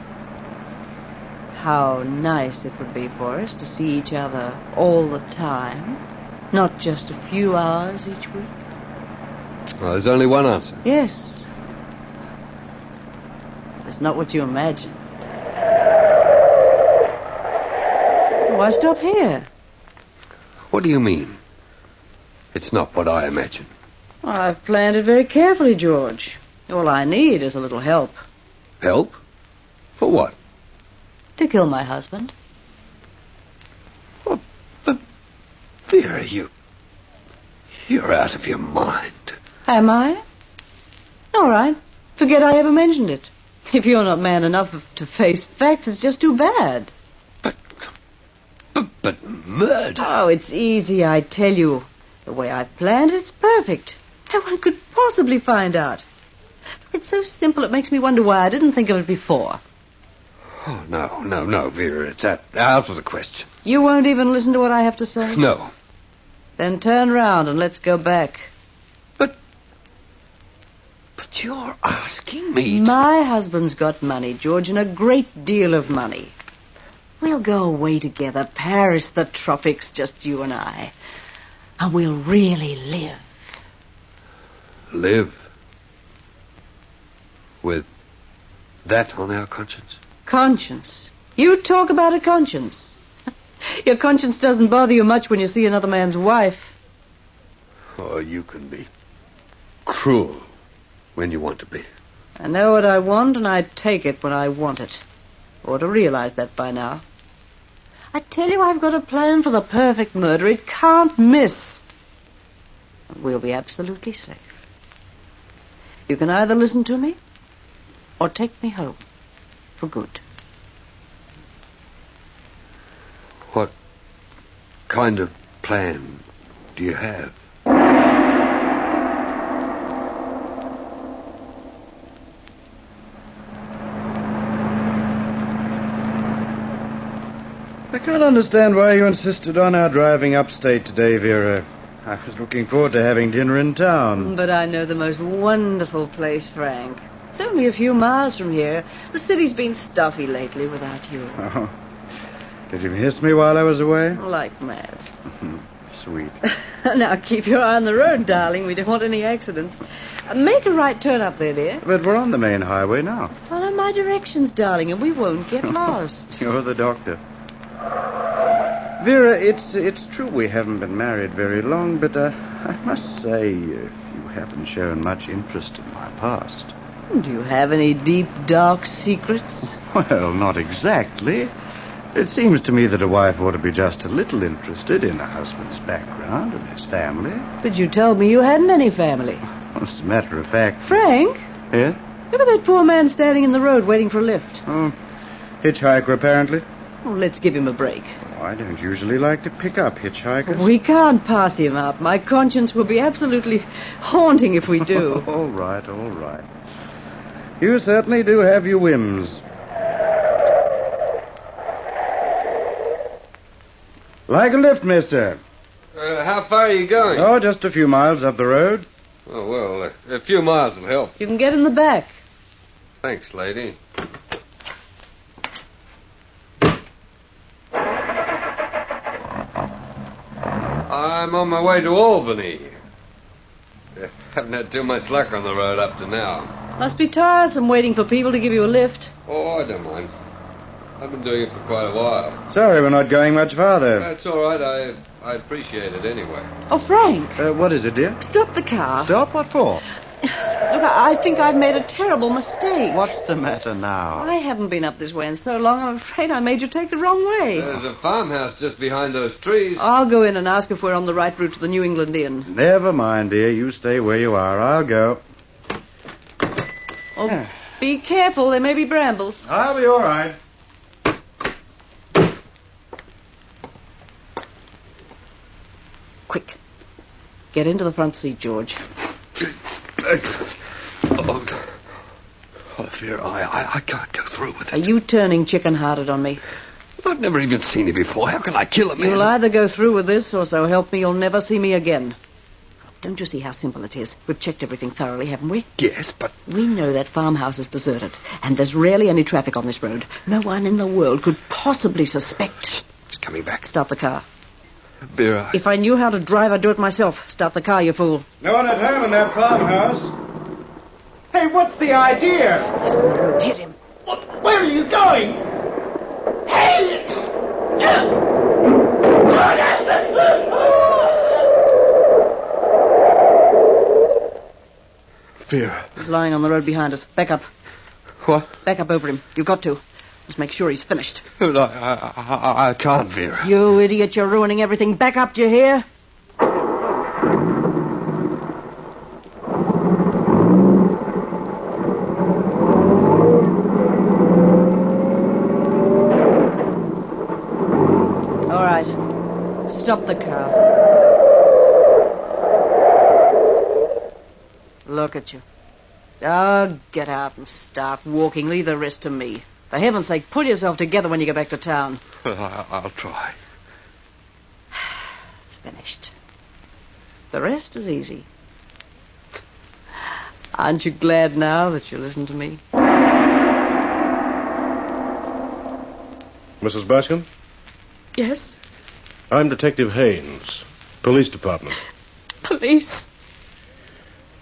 Speaker 24: How nice it would be for us to see each other all the time. Not just a few hours each week.
Speaker 21: Well, there's only one answer.
Speaker 24: Yes. It's not what you imagine. Why stop here?
Speaker 21: What do you mean? It's not what I imagine.
Speaker 24: Well, I've planned it very carefully, George. All I need is a little help.
Speaker 21: Help? For what?
Speaker 24: To kill my husband.
Speaker 21: Oh, but Vera, you're out of your mind.
Speaker 24: Am I? All right. Forget I ever mentioned it. If you're not man enough to face facts, it's just too bad.
Speaker 21: But murder?
Speaker 24: Oh, it's easy, I tell you. The way I've planned it, it's perfect. No one could possibly find out. It's so simple, it makes me wonder why I didn't think of it before.
Speaker 21: Oh, no, Vera, it's out of the question.
Speaker 24: You won't even listen to what I have to say?
Speaker 21: No.
Speaker 24: Then turn round and let's go back.
Speaker 21: But you're asking me
Speaker 24: My husband's got money, George, and a great deal of money. We'll go away together, Paris, the tropics, just you and I. And we'll really live.
Speaker 21: Live? With that on our conscience?
Speaker 24: Conscience? You talk about a conscience. Your conscience doesn't bother you much when you see another man's wife.
Speaker 21: Oh, you can be cruel when you want to be.
Speaker 24: I know what I want, and I take it when I want it. Ought to realize that by now. I tell you, I've got a plan for the perfect murder. It can't miss. We'll be absolutely safe. You can either listen to me or take me home for good.
Speaker 21: What kind of plan do you have?
Speaker 1: I can't understand why you insisted on our driving upstate today, Vera. I was looking forward to having dinner in town.
Speaker 24: But I know the most wonderful place, Frank. It's only a few miles from here. The city's been stuffy lately without you.
Speaker 1: Oh. Did you miss me while I was away?
Speaker 24: Like mad.
Speaker 1: Sweet.
Speaker 24: Now, keep your eye on the road, darling. We don't want any accidents. Make a right turn up there, dear.
Speaker 1: But we're on the main highway now.
Speaker 24: Follow my directions, darling, and we won't get lost.
Speaker 1: You're the doctor. Vera, it's true we haven't been married very long, but I must say you haven't shown much interest in my past.
Speaker 24: Do you have any deep, dark secrets?
Speaker 1: Well, not exactly. It seems to me that a wife ought to be just a little interested in a husband's background and his family.
Speaker 24: But you told me you hadn't any family.
Speaker 1: Well, as a matter of fact...
Speaker 24: Frank?
Speaker 1: Yeah?
Speaker 24: Look at that poor man standing in the road waiting for a lift.
Speaker 1: Oh,
Speaker 9: Hitchhiker, apparently.
Speaker 24: Oh, let's give him a break.
Speaker 9: I don't usually like to pick up hitchhikers.
Speaker 24: We can't pass him up. My conscience will be absolutely haunting if we do.
Speaker 9: All right, all right. You certainly do have your whims. Like a lift, mister.
Speaker 21: How far are you going?
Speaker 9: Oh, just a few miles up the road.
Speaker 21: Oh, well, a few miles will help.
Speaker 24: You can get in the back.
Speaker 21: Thanks, lady. I'm on my way to Albany. Haven't had too much luck on the road up to now.
Speaker 24: Must be tiresome waiting for people to give you a lift.
Speaker 21: Oh, I don't mind. I've been doing it for quite a while.
Speaker 9: Sorry we're not going much farther.
Speaker 21: That's all right. I appreciate it anyway.
Speaker 24: Oh, Frank.
Speaker 9: What is it, dear?
Speaker 24: Stop the car.
Speaker 9: Stop? What for?
Speaker 24: Look, I think I've made a terrible mistake.
Speaker 9: What's the matter now?
Speaker 24: I haven't been up this way in so long, I'm afraid I made you take the wrong way.
Speaker 21: There's a farmhouse just behind those trees.
Speaker 24: I'll go in and ask if we're on the right route to the New England Inn.
Speaker 9: Never mind, dear. You stay where you are. I'll go.
Speaker 24: Oh, be careful. There may be brambles.
Speaker 9: I'll be all right.
Speaker 24: Quick. Get into the front seat, George.
Speaker 15: Oh, Vera, I can't go through with it.
Speaker 24: Are you turning chicken-hearted on me?
Speaker 15: I've never even seen you before. How can I kill a man?
Speaker 24: You'll either go through with this, or so help me, you'll never see me again. Don't you see how simple it is? We've checked everything thoroughly, haven't we?
Speaker 15: Yes, but...
Speaker 24: We know that farmhouse is deserted, and there's rarely any traffic on this road. No one in the world could possibly suspect...
Speaker 15: He's coming back.
Speaker 24: Start the car.
Speaker 15: Vera...
Speaker 24: If I knew how to drive, I'd do it myself. Start the car, you fool.
Speaker 9: No one at home in that farmhouse. Hey, what's the idea?
Speaker 24: Hit him.
Speaker 3: Where are you going? Hey!
Speaker 15: Vera.
Speaker 24: He's lying on the road behind us. Back up.
Speaker 15: What?
Speaker 24: Back up over him. You've got to. Just make sure he's finished.
Speaker 15: But I can't, Vera.
Speaker 24: You idiot, you're ruining everything. Back up, do you hear? All right. Stop the car. Look at you. Oh, get out and start walking. Leave the rest to me. For heaven's sake, pull yourself together when you get back to town.
Speaker 15: I'll try.
Speaker 24: It's finished. The rest is easy. Aren't you glad now that you listened to me?
Speaker 18: Mrs. Bascom?
Speaker 24: Yes?
Speaker 18: I'm Detective Haynes, Police Department.
Speaker 24: Police?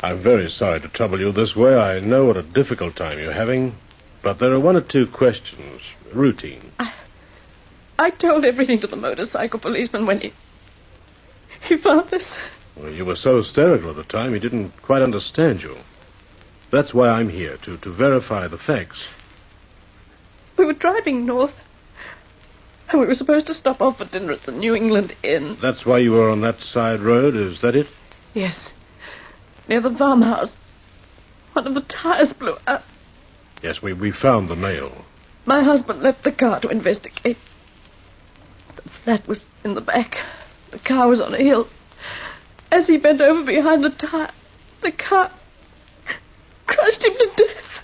Speaker 18: I'm very sorry to trouble you this way. I know what a difficult time you're having, but there are one or two questions, routine.
Speaker 24: I told everything to the motorcycle policeman when he found us.
Speaker 18: Well, you were so hysterical at the time, he didn't quite understand you. That's why I'm here, to verify the facts.
Speaker 24: We were driving north, and we were supposed to stop off for dinner at the New England Inn.
Speaker 18: That's why you were on that side road, is that it?
Speaker 24: Yes. Near the farmhouse. One of the tires blew out.
Speaker 18: Yes, we found the nail.
Speaker 24: My husband left the car to investigate. The flat was in the back. The car was on a hill. As he bent over behind the tire, the car crushed him to death.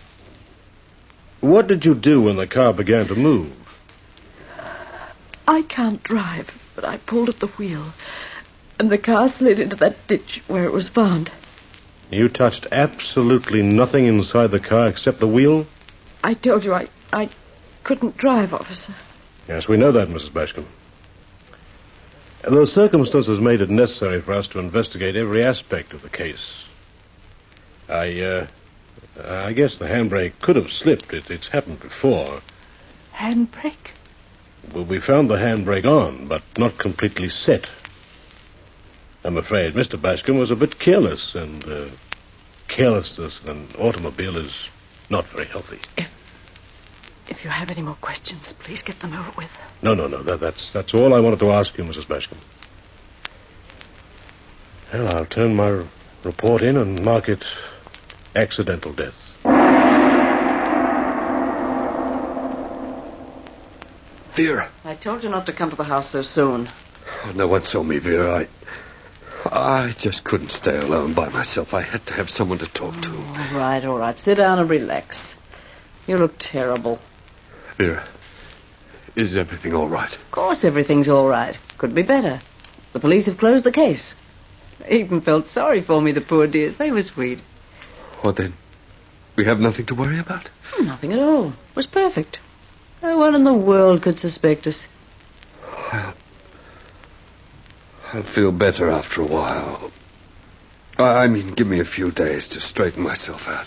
Speaker 18: What did you do when the car began to move?
Speaker 24: I can't drive, but I pulled at the wheel, and the car slid into that ditch where it was found.
Speaker 18: You touched absolutely nothing inside the car except the wheel?
Speaker 24: I told you I couldn't drive, officer.
Speaker 18: Yes, we know that, Mrs. Bascom. Those circumstances made it necessary for us to investigate every aspect of the case. I guess the handbrake could have slipped. It's happened before.
Speaker 24: Handbrake?
Speaker 18: Well, we found the handbrake on, but not completely set. I'm afraid Mr. Bascom was a bit careless, and carelessness in an automobile is not very healthy.
Speaker 24: If you have any more questions, please get them over with.
Speaker 18: No. That's all I wanted to ask you, Mrs. Bascom. Well, I'll turn my report in and mark it accidental death.
Speaker 15: Vera.
Speaker 24: I told you not to come to the house so soon.
Speaker 15: Oh, no one saw me, Vera. I just couldn't stay alone by myself. I had to have someone to talk to.
Speaker 24: All right. Sit down and relax. You look terrible.
Speaker 15: Vera, is everything all right?
Speaker 24: Of course everything's all right. Could be better. The police have closed the case. They even felt sorry for me, the poor dears. They were sweet.
Speaker 15: What then? We have nothing to worry about?
Speaker 24: Nothing at all. It was perfect. No one in the world could suspect us.
Speaker 15: I'll feel better after a while. I mean, give me a few days to straighten myself out.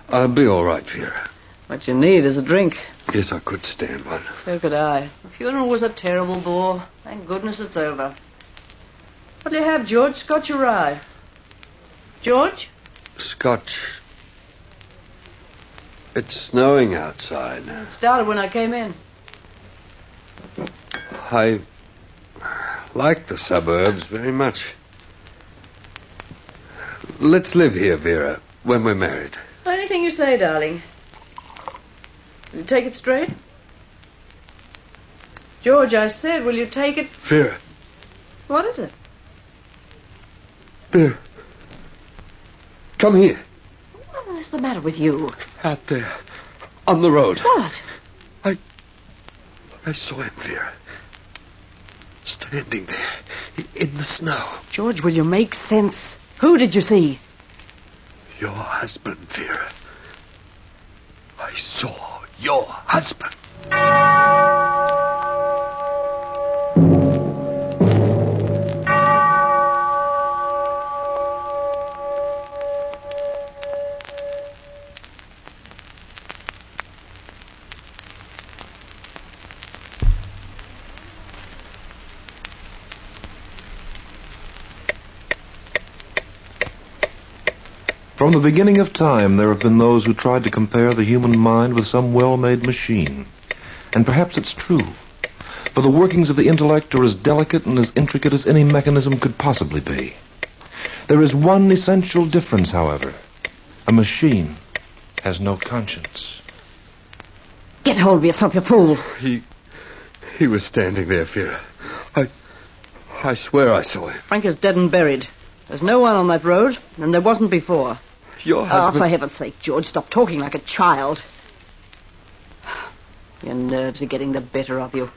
Speaker 15: I'll be all right, Vera.
Speaker 24: What you need is a drink.
Speaker 15: Yes, I could stand one.
Speaker 24: So could I. The funeral was a terrible bore. Thank goodness it's over. What'll you have, George? Scotch or rye? George?
Speaker 15: Scotch. It's snowing outside.
Speaker 24: It started when I came in.
Speaker 15: I like the suburbs very much. Let's live here, Vera, when we're married.
Speaker 24: Anything you say, darling. Will you take it straight? George, I said, will you take it...
Speaker 15: Vera.
Speaker 24: What is it?
Speaker 15: Vera. Come here.
Speaker 24: What's the matter with you?
Speaker 15: Out there. On the road.
Speaker 24: What?
Speaker 15: I saw him, Vera. Standing there. In the snow.
Speaker 24: George, will you make sense? Who did you see?
Speaker 15: Your husband, Vera. I saw your husband.
Speaker 14: From the beginning of time, there have been those who tried to compare the human mind with some well-made machine. And perhaps it's true. For the workings of the intellect are as delicate and as intricate as any mechanism could possibly be. There is one essential difference, however. A machine has no conscience.
Speaker 24: Get hold of yourself, you fool.
Speaker 15: He was standing there, Vera. I swear I saw him.
Speaker 24: Frank is dead and buried. There's no one on that road, and there wasn't before.
Speaker 15: Your husband...
Speaker 24: Oh, for heaven's sake, George, stop talking like a child. Your nerves are getting the better of you.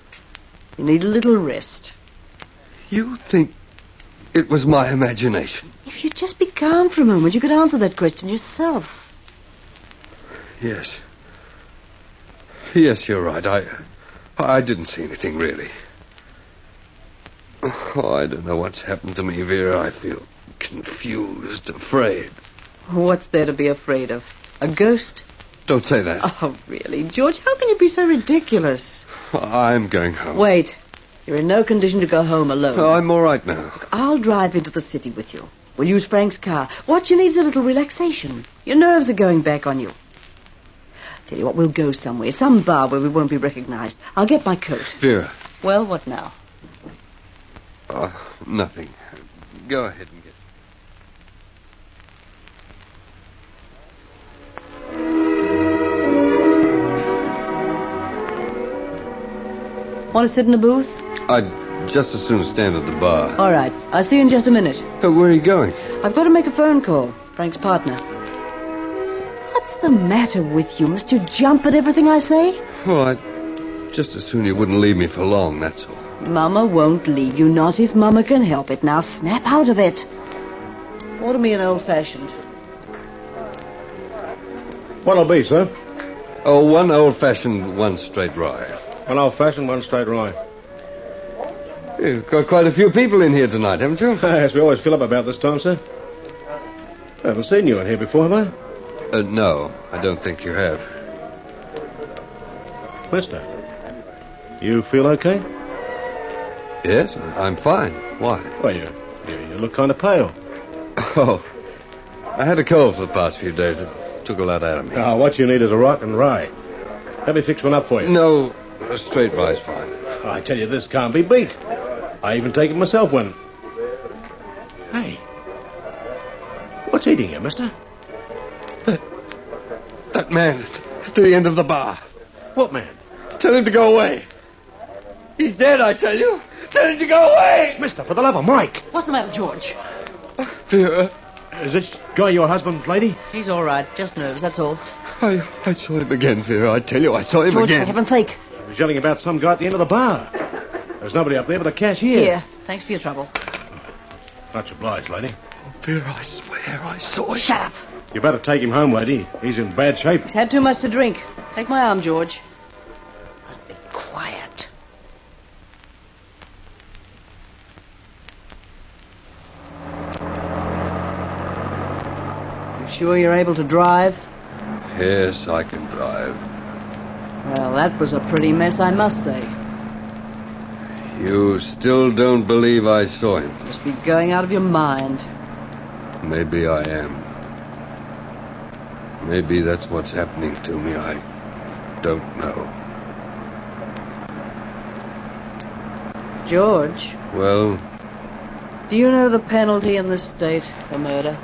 Speaker 24: You need a little rest.
Speaker 15: You think it was my imagination?
Speaker 24: If you'd just be calm for a moment, you could answer that question yourself.
Speaker 15: Yes. Yes, you're right. I didn't see anything, really. Oh, I don't know what's happened to me, Vera. I feel confused, afraid.
Speaker 24: What's there to be afraid of? A ghost?
Speaker 15: Don't say that.
Speaker 24: Oh, really? George, how can you be so ridiculous?
Speaker 15: I'm going home.
Speaker 24: Wait. You're in no condition to go home alone.
Speaker 15: Oh, I'm all right now.
Speaker 24: Look, I'll drive into the city with you. We'll use Frank's car. What you need is a little relaxation. Your nerves are going back on you. Tell you what, we'll go somewhere. Some bar where we won't be recognized. I'll get my coat.
Speaker 15: Vera.
Speaker 24: Well, what now?
Speaker 15: Nothing. Go ahead and get...
Speaker 24: Want to sit in a booth?
Speaker 15: I'd just as soon stand at the bar.
Speaker 24: All right. I'll see you in just a minute.
Speaker 15: Where are you going?
Speaker 24: I've got to make a phone call. Frank's partner. What's the matter with you? Must you jump at everything I say?
Speaker 15: Well, I'd just as soon you wouldn't leave me for long, that's all.
Speaker 24: Mama won't leave you, not if Mama can help it. Now snap out of it. Order me an old-fashioned.
Speaker 18: What'll be, sir?
Speaker 15: Oh, one old-fashioned, one straight rye.
Speaker 18: One old-fashioned, one straight rye.
Speaker 15: You've got quite a few people in here tonight, haven't you?
Speaker 18: Yes, we always fill up about this time, sir. I haven't seen you in here before, have I?
Speaker 15: No, I don't think you have.
Speaker 18: Mister, you feel okay?
Speaker 15: Yes, I'm fine. Why?
Speaker 18: Well, you look kind of pale.
Speaker 15: Oh, I had a cold for the past few days. It took a lot out of me.
Speaker 18: What you need is a rotten rye. Let me fix one up for you.
Speaker 15: No, a straight rye's fine.
Speaker 18: I tell you, this can't be beat. I even take it myself when... Hey. What's eating you, mister?
Speaker 15: That man at the end of the bar.
Speaker 18: What man?
Speaker 15: Tell him to go away.
Speaker 21: He's dead, I tell you. Tell him to go away.
Speaker 3: Mister, for the love of Mike.
Speaker 24: What's the matter, George?
Speaker 21: Vera.
Speaker 3: Is this guy your husband, lady?
Speaker 24: He's all right. Just nerves, that's all.
Speaker 21: I saw him again, Vera. I tell you, I saw him
Speaker 24: George,
Speaker 21: again.
Speaker 24: for heaven's sake.
Speaker 3: He was yelling about some guy at the end of the bar. There's nobody up there but the cashier.
Speaker 24: Here. Thanks for your trouble.
Speaker 3: Much obliged, lady.
Speaker 21: Vera, I swear I saw him.
Speaker 24: Shut up.
Speaker 3: You better take him home, lady. He's in bad shape.
Speaker 24: He's had too much to drink. Take my arm, George. Be quiet. You sure you're able to drive?
Speaker 21: Yes, I can drive.
Speaker 24: Well, that was a pretty mess, I must say.
Speaker 21: You still don't believe I saw him?
Speaker 24: Must be going out of your mind.
Speaker 21: Maybe I am. Maybe that's what's happening to me. I don't know.
Speaker 24: George.
Speaker 21: Well?
Speaker 24: Do you know the penalty in this state for murder?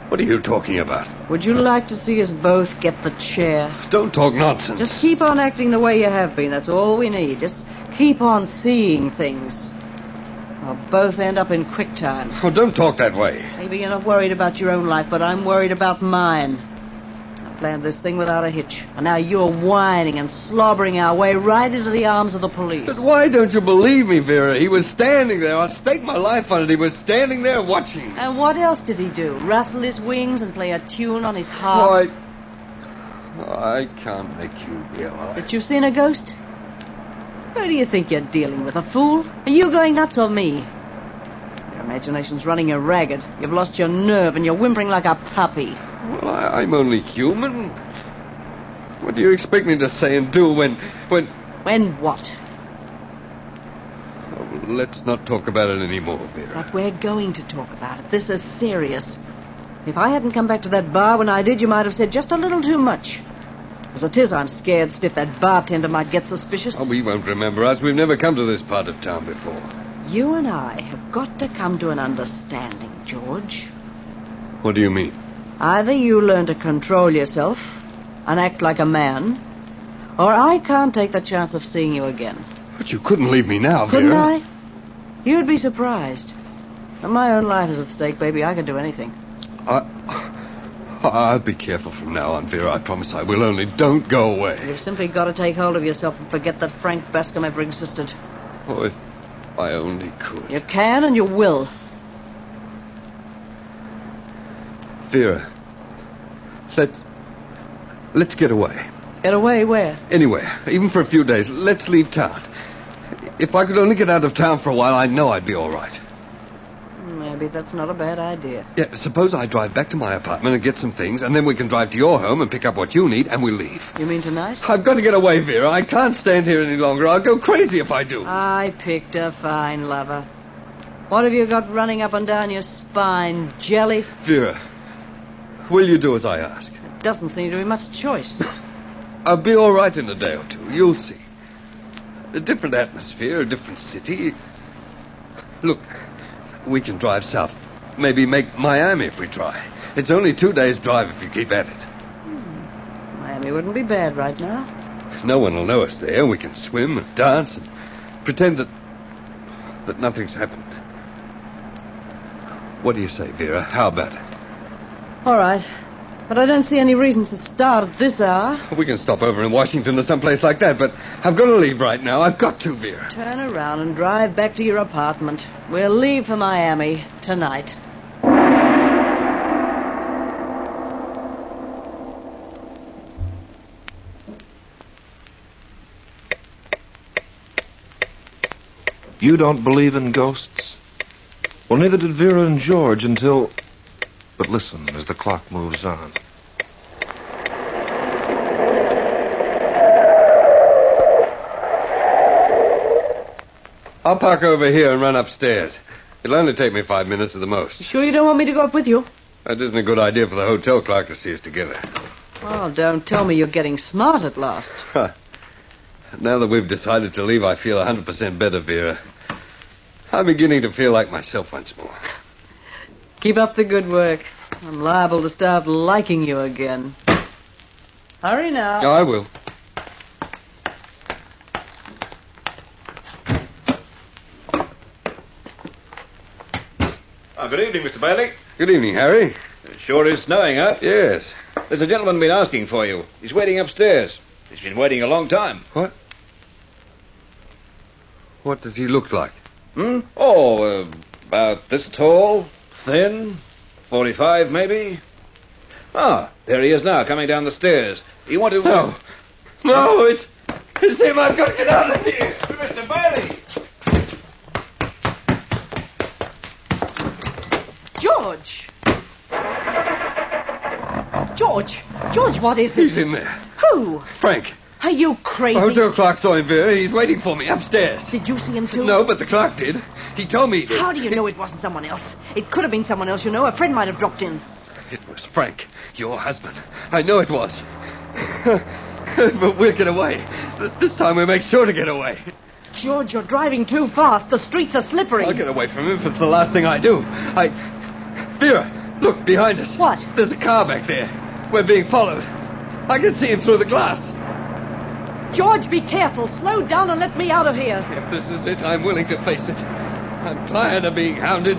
Speaker 21: What are you talking about?
Speaker 24: Would you like to see us both get the chair?
Speaker 21: Don't talk nonsense.
Speaker 24: Just keep on acting the way you have been. That's all we need. Just keep on seeing things. We'll both end up in quick time.
Speaker 21: Oh, don't talk that way.
Speaker 24: Maybe you're not worried about your own life, but I'm worried about mine. I planned this thing without a hitch. And now you're whining and slobbering our way right into the arms of the police.
Speaker 21: But why don't you believe me, Vera? He was standing there. I'll stake my life on it. He was standing there watching.
Speaker 24: And what else did he do? Rustle his wings and play a tune on his harp?
Speaker 21: I can't make you realize.
Speaker 24: That you've seen a ghost? Who do you think you're dealing with, a fool? Are you going nuts or me? Your imagination's running you ragged. You've lost your nerve and you're whimpering like a puppy.
Speaker 21: Well, I'm only human. What do you expect me to say and do when...
Speaker 24: When what?
Speaker 21: Oh, let's not talk about it anymore, Vera.
Speaker 24: But we're going to talk about it. This is serious. If I hadn't come back to that bar when I did, you might have said just a little too much. As it is, I'm scared stiff that bartender might get suspicious.
Speaker 21: Oh, we won't remember us. We've never come to this part of town before.
Speaker 24: You and I have got to come to an understanding, George.
Speaker 21: What do you mean?
Speaker 24: Either you learn to control yourself and act like a man, or I can't take the chance of seeing you again.
Speaker 21: But you couldn't leave me now, Vera.
Speaker 24: Couldn't I? You'd be surprised. When my own life is at stake, baby, I can do anything.
Speaker 21: I'll be careful from now on, Vera. I promise I will. Only don't go away.
Speaker 24: You've simply got to take hold of yourself and forget that Frank Bascom ever existed.
Speaker 21: Oh, if I only could.
Speaker 24: You can and you will.
Speaker 21: Vera, let's get away.
Speaker 24: Get away where?
Speaker 21: Anywhere, even for a few days. Let's leave town. If I could only get out of town for a while, I know I'd be all right.
Speaker 24: Maybe that's not a bad idea.
Speaker 21: Yeah, suppose I drive back to my apartment and get some things, and then we can drive to your home and pick up what you need, and we'll leave.
Speaker 24: You mean tonight?
Speaker 21: I've got to get away, Vera. I can't stand here any longer. I'll go crazy if I do.
Speaker 24: I picked a fine lover. What have you got running up and down your spine, jelly?
Speaker 21: Vera, will you do as I ask?
Speaker 24: There doesn't seem to be much choice.
Speaker 21: I'll be all right in a day or two. You'll see. A different atmosphere, a different city. Look, we can drive south. Maybe make Miami if we try. It's only 2 days' drive if you keep at it.
Speaker 24: Miami wouldn't be bad right now.
Speaker 21: No one will know us there. We can swim and dance and pretend that nothing's happened. What do you say, Vera? How about it?
Speaker 24: All right. But I don't see any reason to start at this hour.
Speaker 21: We can stop over in Washington or someplace like that, but I've got to leave right now. I've got to, Vera.
Speaker 24: Turn around and drive back to your apartment. We'll leave for Miami tonight.
Speaker 14: You don't believe in ghosts? Well, neither did Vera and George until... But listen as the clock moves on.
Speaker 21: I'll park over here and run upstairs. It'll only take me 5 minutes at the most.
Speaker 24: You sure you don't want me to go up with you?
Speaker 21: That isn't a good idea for the hotel clerk to see us together.
Speaker 24: Oh, don't tell me you're getting smart at last.
Speaker 21: Now that we've decided to leave, I feel 100% better, Vera. I'm beginning to feel like myself once more.
Speaker 24: Keep up the good work. I'm liable to start liking you again. Hurry now.
Speaker 21: I will.
Speaker 7: Good evening, Mr. Bailey.
Speaker 21: Good evening, Harry.
Speaker 7: It sure is snowing, huh?
Speaker 21: Yes.
Speaker 7: There's a gentleman been asking for you. He's waiting upstairs. He's been waiting a long time.
Speaker 21: What? What does he look like?
Speaker 7: Oh, about this tall, thin, 45 maybe. Ah, there he is now, coming down the stairs. You want to...
Speaker 21: No, it's him. I've got to get out of here.
Speaker 7: Mr. Bailey!
Speaker 24: George! George, what is it?
Speaker 21: He's in there.
Speaker 24: Who?
Speaker 21: Frank.
Speaker 24: Are you crazy?
Speaker 21: The hotel clerk saw him, Vera. He's waiting for me upstairs.
Speaker 24: Did you see him too?
Speaker 21: No, but the clerk did. He told me he did.
Speaker 24: How do you know it wasn't someone else? It could have been someone else, you know. A friend might have dropped in.
Speaker 21: It was Frank, your husband. I know it was. But we'll get away. This time we'll make sure to get away.
Speaker 24: George, you're driving too fast. The streets are slippery.
Speaker 21: I'll get away from him if it's the last thing I do. Vera, look, behind us.
Speaker 24: What?
Speaker 21: There's a car back there. We're being followed. I can see him through the glass.
Speaker 24: George, be careful. Slow down and let me out of here.
Speaker 21: If this is it, I'm willing to face it. I'm tired of being hounded.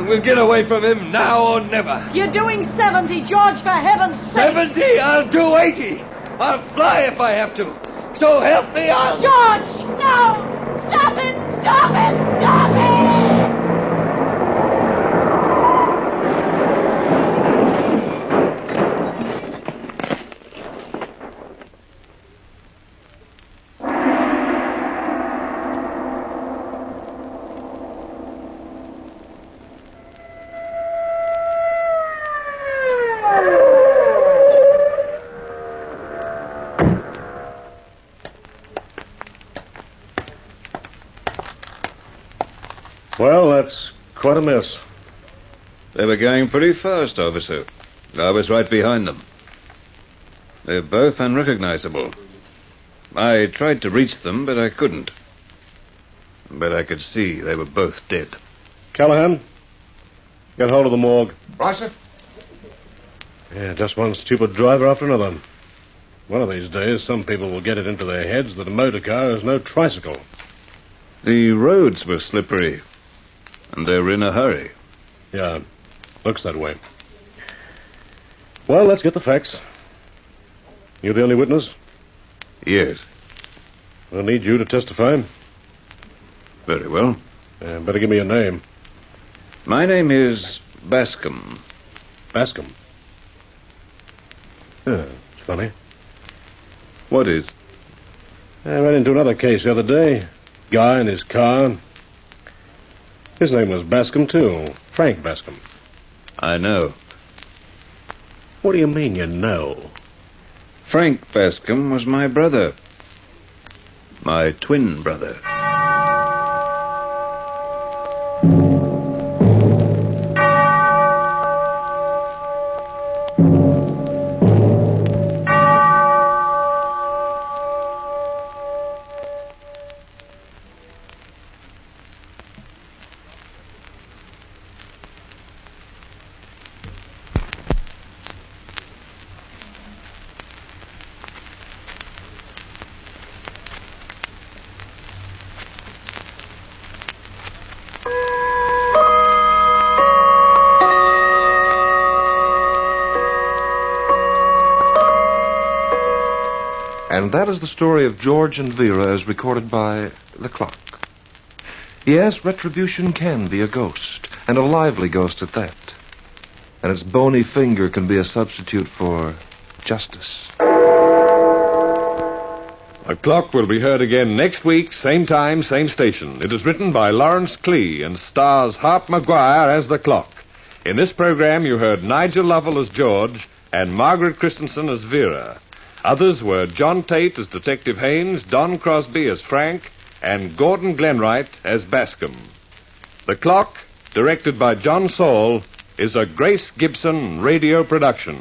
Speaker 21: We'll get away from him now or never.
Speaker 24: You're doing 70, George, for heaven's sake.
Speaker 21: 70? I'll do 80. I'll fly if I have to. So help me out.
Speaker 24: George, no! Stop it! Stop it! Stop it!
Speaker 18: Well, that's quite a mess.
Speaker 7: They were going pretty fast, officer. I was right behind them. They're both unrecognizable. I tried to reach them, but I couldn't. But I could see they were both dead.
Speaker 18: Callahan, get hold of the morgue.
Speaker 8: Right, sir.
Speaker 18: Yeah, just one stupid driver after another. One of these days, some people will get it into their heads that a motor car is no tricycle.
Speaker 7: The roads were slippery, and they were in a hurry.
Speaker 18: Yeah, looks that way. Well, let's get the facts. You the only witness?
Speaker 7: Yes.
Speaker 18: I'll need you to testify.
Speaker 7: Very well.
Speaker 18: Better give me your name.
Speaker 7: My name is Bascom.
Speaker 18: Bascom? Yeah, it's funny.
Speaker 7: What is?
Speaker 18: I ran into another case the other day. Guy in his car. His name was Bascom, too. Frank Bascom.
Speaker 7: I know.
Speaker 18: What do you mean you know?
Speaker 7: Frank Bascom was my brother. My twin brother.
Speaker 14: And that is the story of George and Vera as recorded by the clock. Yes, retribution can be a ghost, and a lively ghost at that. And its bony finger can be a substitute for justice.
Speaker 2: The Clock will be heard again next week, same time, same station. It is written by Lawrence Clee and stars Hart Maguire as the Clock. In this program, you heard Nigel Lovell as George and Margaret Christensen as Vera. Others were John Tate as Detective Haynes, Don Crosby as Frank, and Gordon Glenwright as Bascom. The Clock, directed by John Saul, is a Grace Gibson radio production.